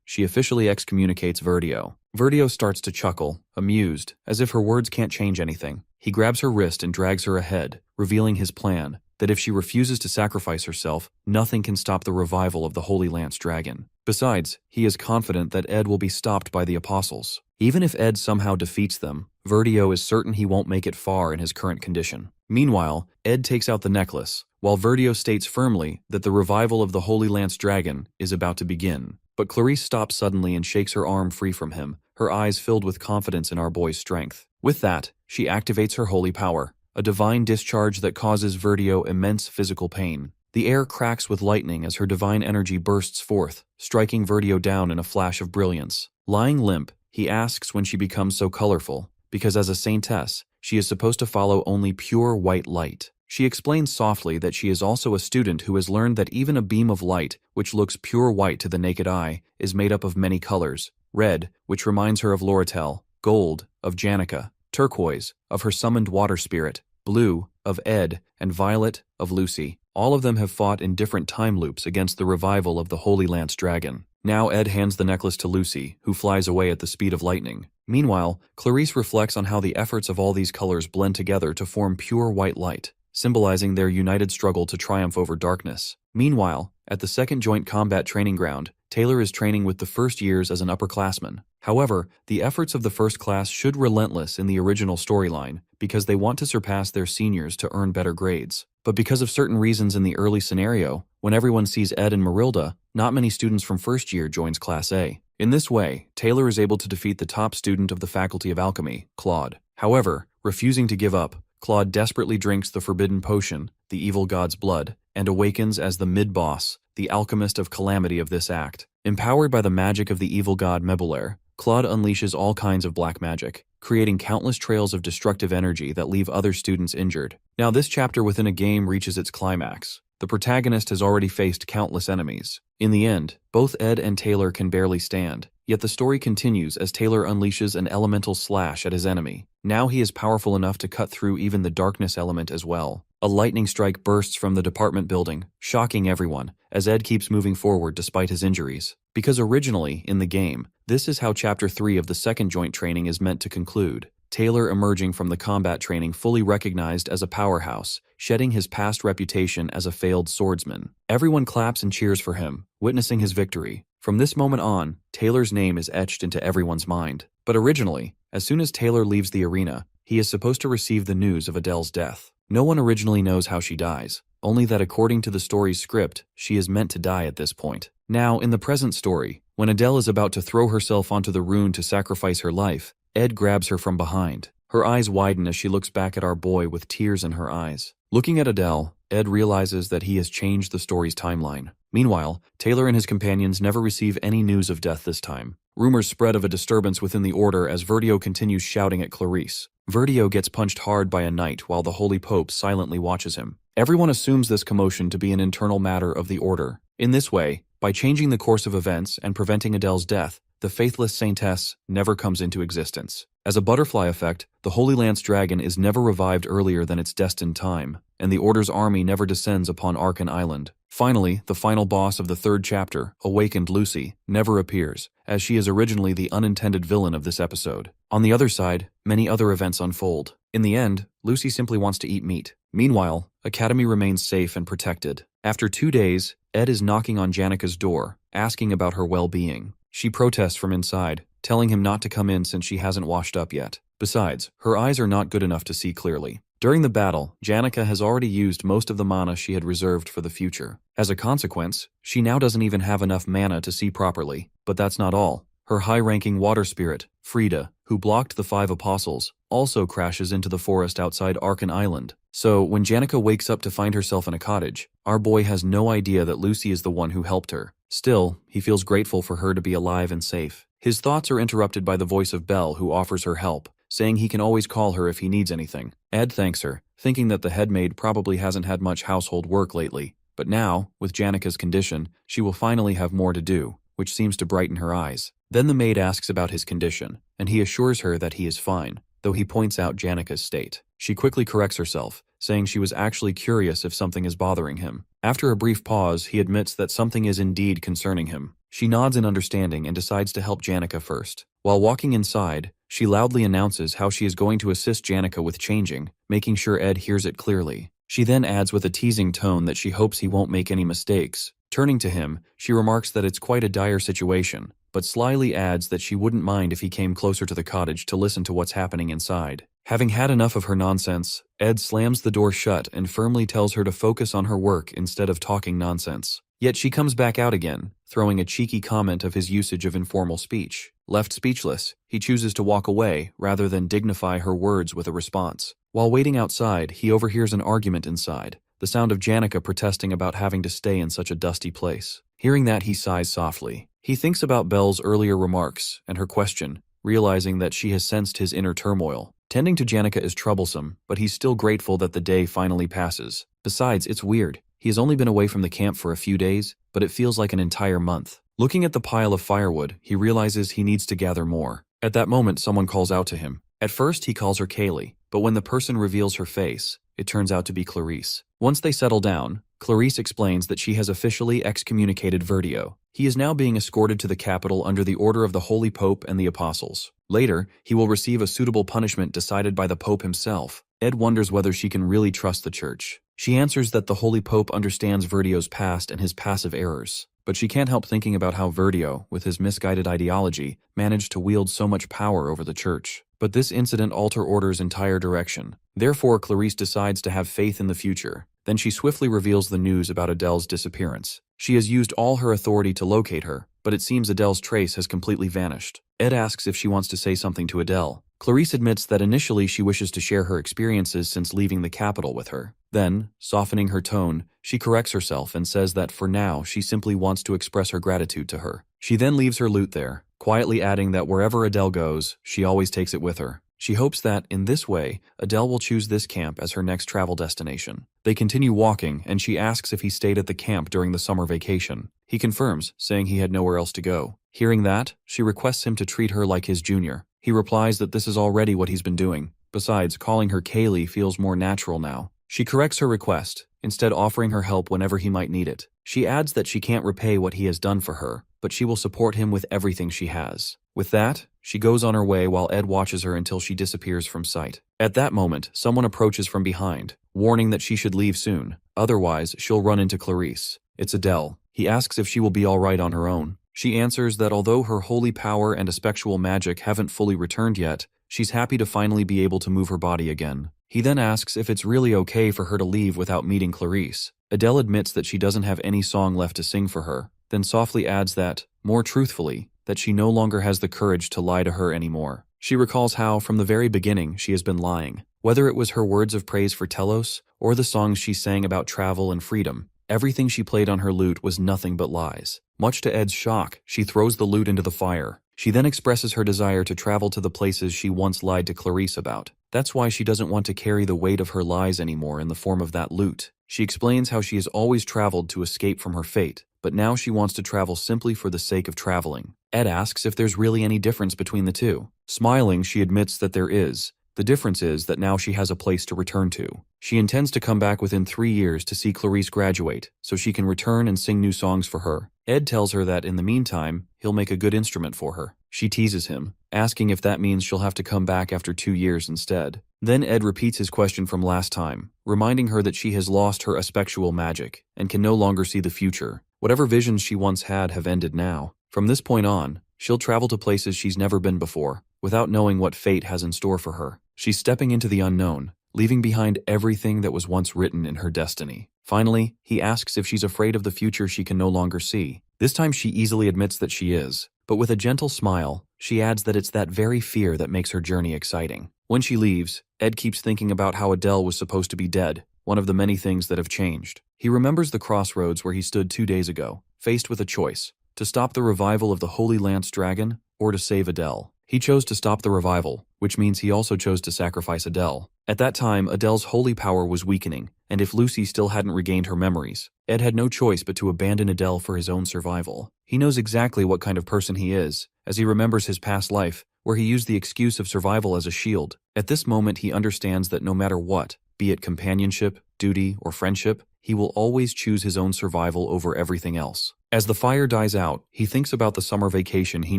she officially excommunicates Verdio. Verdio starts to chuckle, amused, as if her words can't change anything. He grabs her wrist and drags her ahead, revealing his plan, that if she refuses to sacrifice herself, nothing can stop the revival of the Holy Lance Dragon. Besides, he is confident that Ed will be stopped by the apostles. Even if Ed somehow defeats them, Verdio is certain he won't make it far in his current condition. Meanwhile, Ed takes out the necklace, while Verdio states firmly that the revival of the Holy Lance Dragon is about to begin. But Clarice stops suddenly and shakes her arm free from him, her eyes filled with confidence in our boy's strength. With that, she activates her holy power, a divine discharge that causes Verdio immense physical pain. The air cracks with lightning as her divine energy bursts forth, striking Verdio down in a flash of brilliance. Lying limp, he asks when she becomes so colorful, because as a saintess, she is supposed to follow only pure white light. She explains softly that she is also a student who has learned that even a beam of light, which looks pure white to the naked eye, is made up of many colors. Red, which reminds her of Loratel, gold, of Janica, turquoise, of her summoned water spirit, blue, of Ed, and violet, of Lucy. All of them have fought in different time loops against the revival of the Holy Lance Dragon. Now Ed hands the necklace to Lucy, who flies away at the speed of lightning. Meanwhile, Clarice reflects on how the efforts of all these colors blend together to form pure white light, symbolizing their united struggle to triumph over darkness. Meanwhile, at the second joint combat training ground, Taylor is training with the first years as an upperclassman. However, the efforts of the first class should relentless in the original storyline because they want to surpass their seniors to earn better grades. But because of certain reasons in the early scenario, when everyone sees Ed and Marilda, not many students from first year joins Class A. In this way, Taylor is able to defeat the top student of the Faculty of Alchemy, Claude. However, refusing to give up, Claude desperately drinks the forbidden potion, the evil god's blood, and awakens as the mid-boss, the alchemist of calamity of this act. Empowered by the magic of the evil god Mebulaire, Claude unleashes all kinds of black magic, creating countless trails of destructive energy that leave other students injured. Now this chapter within a game reaches its climax. The protagonist has already faced countless enemies. In the end, both Ed and Taylor can barely stand, yet the story continues as Taylor unleashes an elemental slash at his enemy. Now he is powerful enough to cut through even the darkness element as well. A lightning strike bursts from the department building, shocking everyone, as Ed keeps moving forward despite his injuries. Because originally, in the game, this is how Chapter 3 of the second joint training is meant to conclude. Taylor emerging from the combat training fully recognized as a powerhouse, shedding his past reputation as a failed swordsman. Everyone claps and cheers for him, witnessing his victory. From this moment on, Taylor's name is etched into everyone's mind. But originally, as soon as Taylor leaves the arena, he is supposed to receive the news of Adele's death. No one originally knows how she dies, only that according to the story's script, she is meant to die at this point. Now, in the present story, when Adele is about to throw herself onto the rune to sacrifice her life, Ed grabs her from behind. Her eyes widen as she looks back at our boy with tears in her eyes. Looking at Adele, Ed realizes that he has changed the story's timeline. Meanwhile, Taylor and his companions never receive any news of death this time. Rumors spread of a disturbance within the Order as Verdio continues shouting at Clarice. Verdio gets punched hard by a knight while the Holy Pope silently watches him. Everyone assumes this commotion to be an internal matter of the Order. In this way, by changing the course of events and preventing Adele's death, the faithless saintess never comes into existence. As a butterfly effect, the Holy Lance Dragon is never revived earlier than its destined time, and the Order's army never descends upon Arkan Island. Finally, the final boss of the third chapter, Awakened Lucy, never appears, as she is originally the unintended villain of this episode. On the other side, many other events unfold. In the end, Lucy simply wants to eat meat. Meanwhile, Academy remains safe and protected. After 2 days, Ed is knocking on Janika's door, asking about her well-being. She protests from inside, telling him not to come in since she hasn't washed up yet. Besides, her eyes are not good enough to see clearly. During the battle, Janika has already used most of the mana she had reserved for the future. As a consequence, she now doesn't even have enough mana to see properly. But that's not all. Her high-ranking water spirit, Frida, who blocked the 5 apostles, also crashes into the forest outside Arkan Island. So, when Janika wakes up to find herself in a cottage, our boy has no idea that Lucy is the one who helped her. Still, he feels grateful for her to be alive and safe. His thoughts are interrupted by the voice of Belle, who offers her help, saying he can always call her if he needs anything. Ed thanks her, thinking that the headmaid probably hasn't had much household work lately. But now, with Janika's condition, she will finally have more to do, which seems to brighten her eyes. Then the maid asks about his condition, and he assures her that he is fine, though he points out Janika's state. She quickly corrects herself, saying she was actually curious if something is bothering him. After a brief pause, he admits that something is indeed concerning him. She nods in understanding and decides to help Janika first. While walking inside, she loudly announces how she is going to assist Janika with changing, making sure Ed hears it clearly. She then adds with a teasing tone that she hopes he won't make any mistakes. Turning to him, she remarks that it's quite a dire situation, but slyly adds that she wouldn't mind if he came closer to the cottage to listen to what's happening inside. Having had enough of her nonsense, Ed slams the door shut and firmly tells her to focus on her work instead of talking nonsense. Yet she comes back out again, throwing a cheeky comment of his usage of informal speech. Left speechless, he chooses to walk away rather than dignify her words with a response. While waiting outside, he overhears an argument inside, the sound of Janika protesting about having to stay in such a dusty place. Hearing that, he sighs softly. He thinks about Belle's earlier remarks and her question, realizing that she has sensed his inner turmoil. Tending to Janika is troublesome, but he's still grateful that the day finally passes. Besides, it's weird. He has only been away from the camp for a few days, but it feels like an entire month. Looking at the pile of firewood, he realizes he needs to gather more. At that moment, someone calls out to him. At first, he calls her Kaylee, but when the person reveals her face, it turns out to be Clarice. Once they settle down, Clarice explains that she has officially excommunicated Verdio. He is now being escorted to the capital under the order of the Holy Pope and the Apostles. Later, he will receive a suitable punishment decided by the Pope himself. Ed wonders whether she can really trust the Church. She answers that the Holy Pope understands Verdio's past and his passive errors, but she can't help thinking about how Verdio, with his misguided ideology, managed to wield so much power over the Church. But this incident alters Order's entire direction. Therefore, Clarice decides to have faith in the future. Then she swiftly reveals the news about Adele's disappearance. She has used all her authority to locate her, but it seems Adele's trace has completely vanished. Ed asks if she wants to say something to Adele. Clarice admits that initially she wishes to share her experiences since leaving the capital with her. Then, softening her tone, she corrects herself and says that for now she simply wants to express her gratitude to her. She then leaves her loot there, quietly adding that wherever Adele goes, she always takes it with her. She hopes that, in this way, Adele will choose this camp as her next travel destination. They continue walking, and she asks if he stayed at the camp during the summer vacation. He confirms, saying he had nowhere else to go. Hearing that, she requests him to treat her like his junior. He replies that this is already what he's been doing. Besides, calling her Kaylee feels more natural now. She corrects her request, instead offering her help whenever he might need it. She adds that she can't repay what he has done for her, but she will support him with everything she has. With that, she goes on her way while Ed watches her until she disappears from sight. At that moment, someone approaches from behind, warning that she should leave soon. Otherwise, she'll run into Clarice. It's Adele. He asks if she will be alright on her own. She answers that although her holy power and espectual magic haven't fully returned yet, she's happy to finally be able to move her body again. He then asks if it's really okay for her to leave without meeting Clarice. Adele admits that she doesn't have any song left to sing for her, then softly adds that, more truthfully, that she no longer has the courage to lie to her anymore. She recalls how, from the very beginning, she has been lying. Whether it was her words of praise for Telos, or the songs she sang about travel and freedom, everything she played on her lute was nothing but lies. Much to Ed's shock, she throws the lute into the fire. She then expresses her desire to travel to the places she once lied to Clarice about. That's why she doesn't want to carry the weight of her lies anymore in the form of that lute. She explains how she has always traveled to escape from her fate, but now she wants to travel simply for the sake of traveling. Ed asks if there's really any difference between the two. Smiling, she admits that there is. The difference is that now she has a place to return to. She intends to come back within 3 years to see Clarice graduate, so she can return and sing new songs for her. Ed tells her that in the meantime, he'll make a good instrument for her. She teases him, asking if that means she'll have to come back after 2 years instead. Then Ed repeats his question from last time, reminding her that she has lost her aspectual magic and can no longer see the future. Whatever visions she once had have ended now. From this point on, she'll travel to places she's never been before, without knowing what fate has in store for her. She's stepping into the unknown, leaving behind everything that was once written in her destiny. Finally, he asks if she's afraid of the future she can no longer see. This time she easily admits that she is, but with a gentle smile, she adds that it's that very fear that makes her journey exciting. When she leaves, Ed keeps thinking about how Adele was supposed to be dead, one of the many things that have changed. He remembers the crossroads where he stood 2 days ago, faced with a choice: to stop the revival of the Holy Lance Dragon, or to save Adele. He chose to stop the revival, which means he also chose to sacrifice Adele. At that time, Adele's holy power was weakening, and if Lucy still hadn't regained her memories, Ed had no choice but to abandon Adele for his own survival. He knows exactly what kind of person he is, as he remembers his past life, where he used the excuse of survival as a shield. At this moment, he understands that no matter what, be it companionship, duty, or friendship, he will always choose his own survival over everything else. As the fire dies out, he thinks about the summer vacation he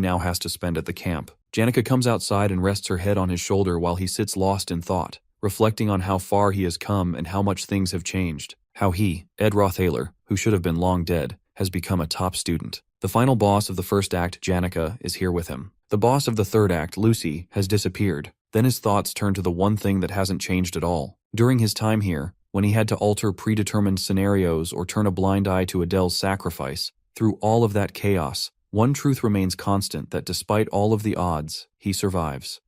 now has to spend at the camp. Janica comes outside and rests her head on his shoulder while he sits lost in thought, reflecting on how far he has come and how much things have changed. How he, Ed Rothaler, who should have been long dead, has become a top student. The final boss of the first act, Janica, is here with him. The boss of the third act, Lucy, has disappeared. Then his thoughts turn to the one thing that hasn't changed at all. During his time here, when he had to alter predetermined scenarios or turn a blind eye to Adele's sacrifice, through all of that chaos, one truth remains constant: that despite all of the odds, he survives.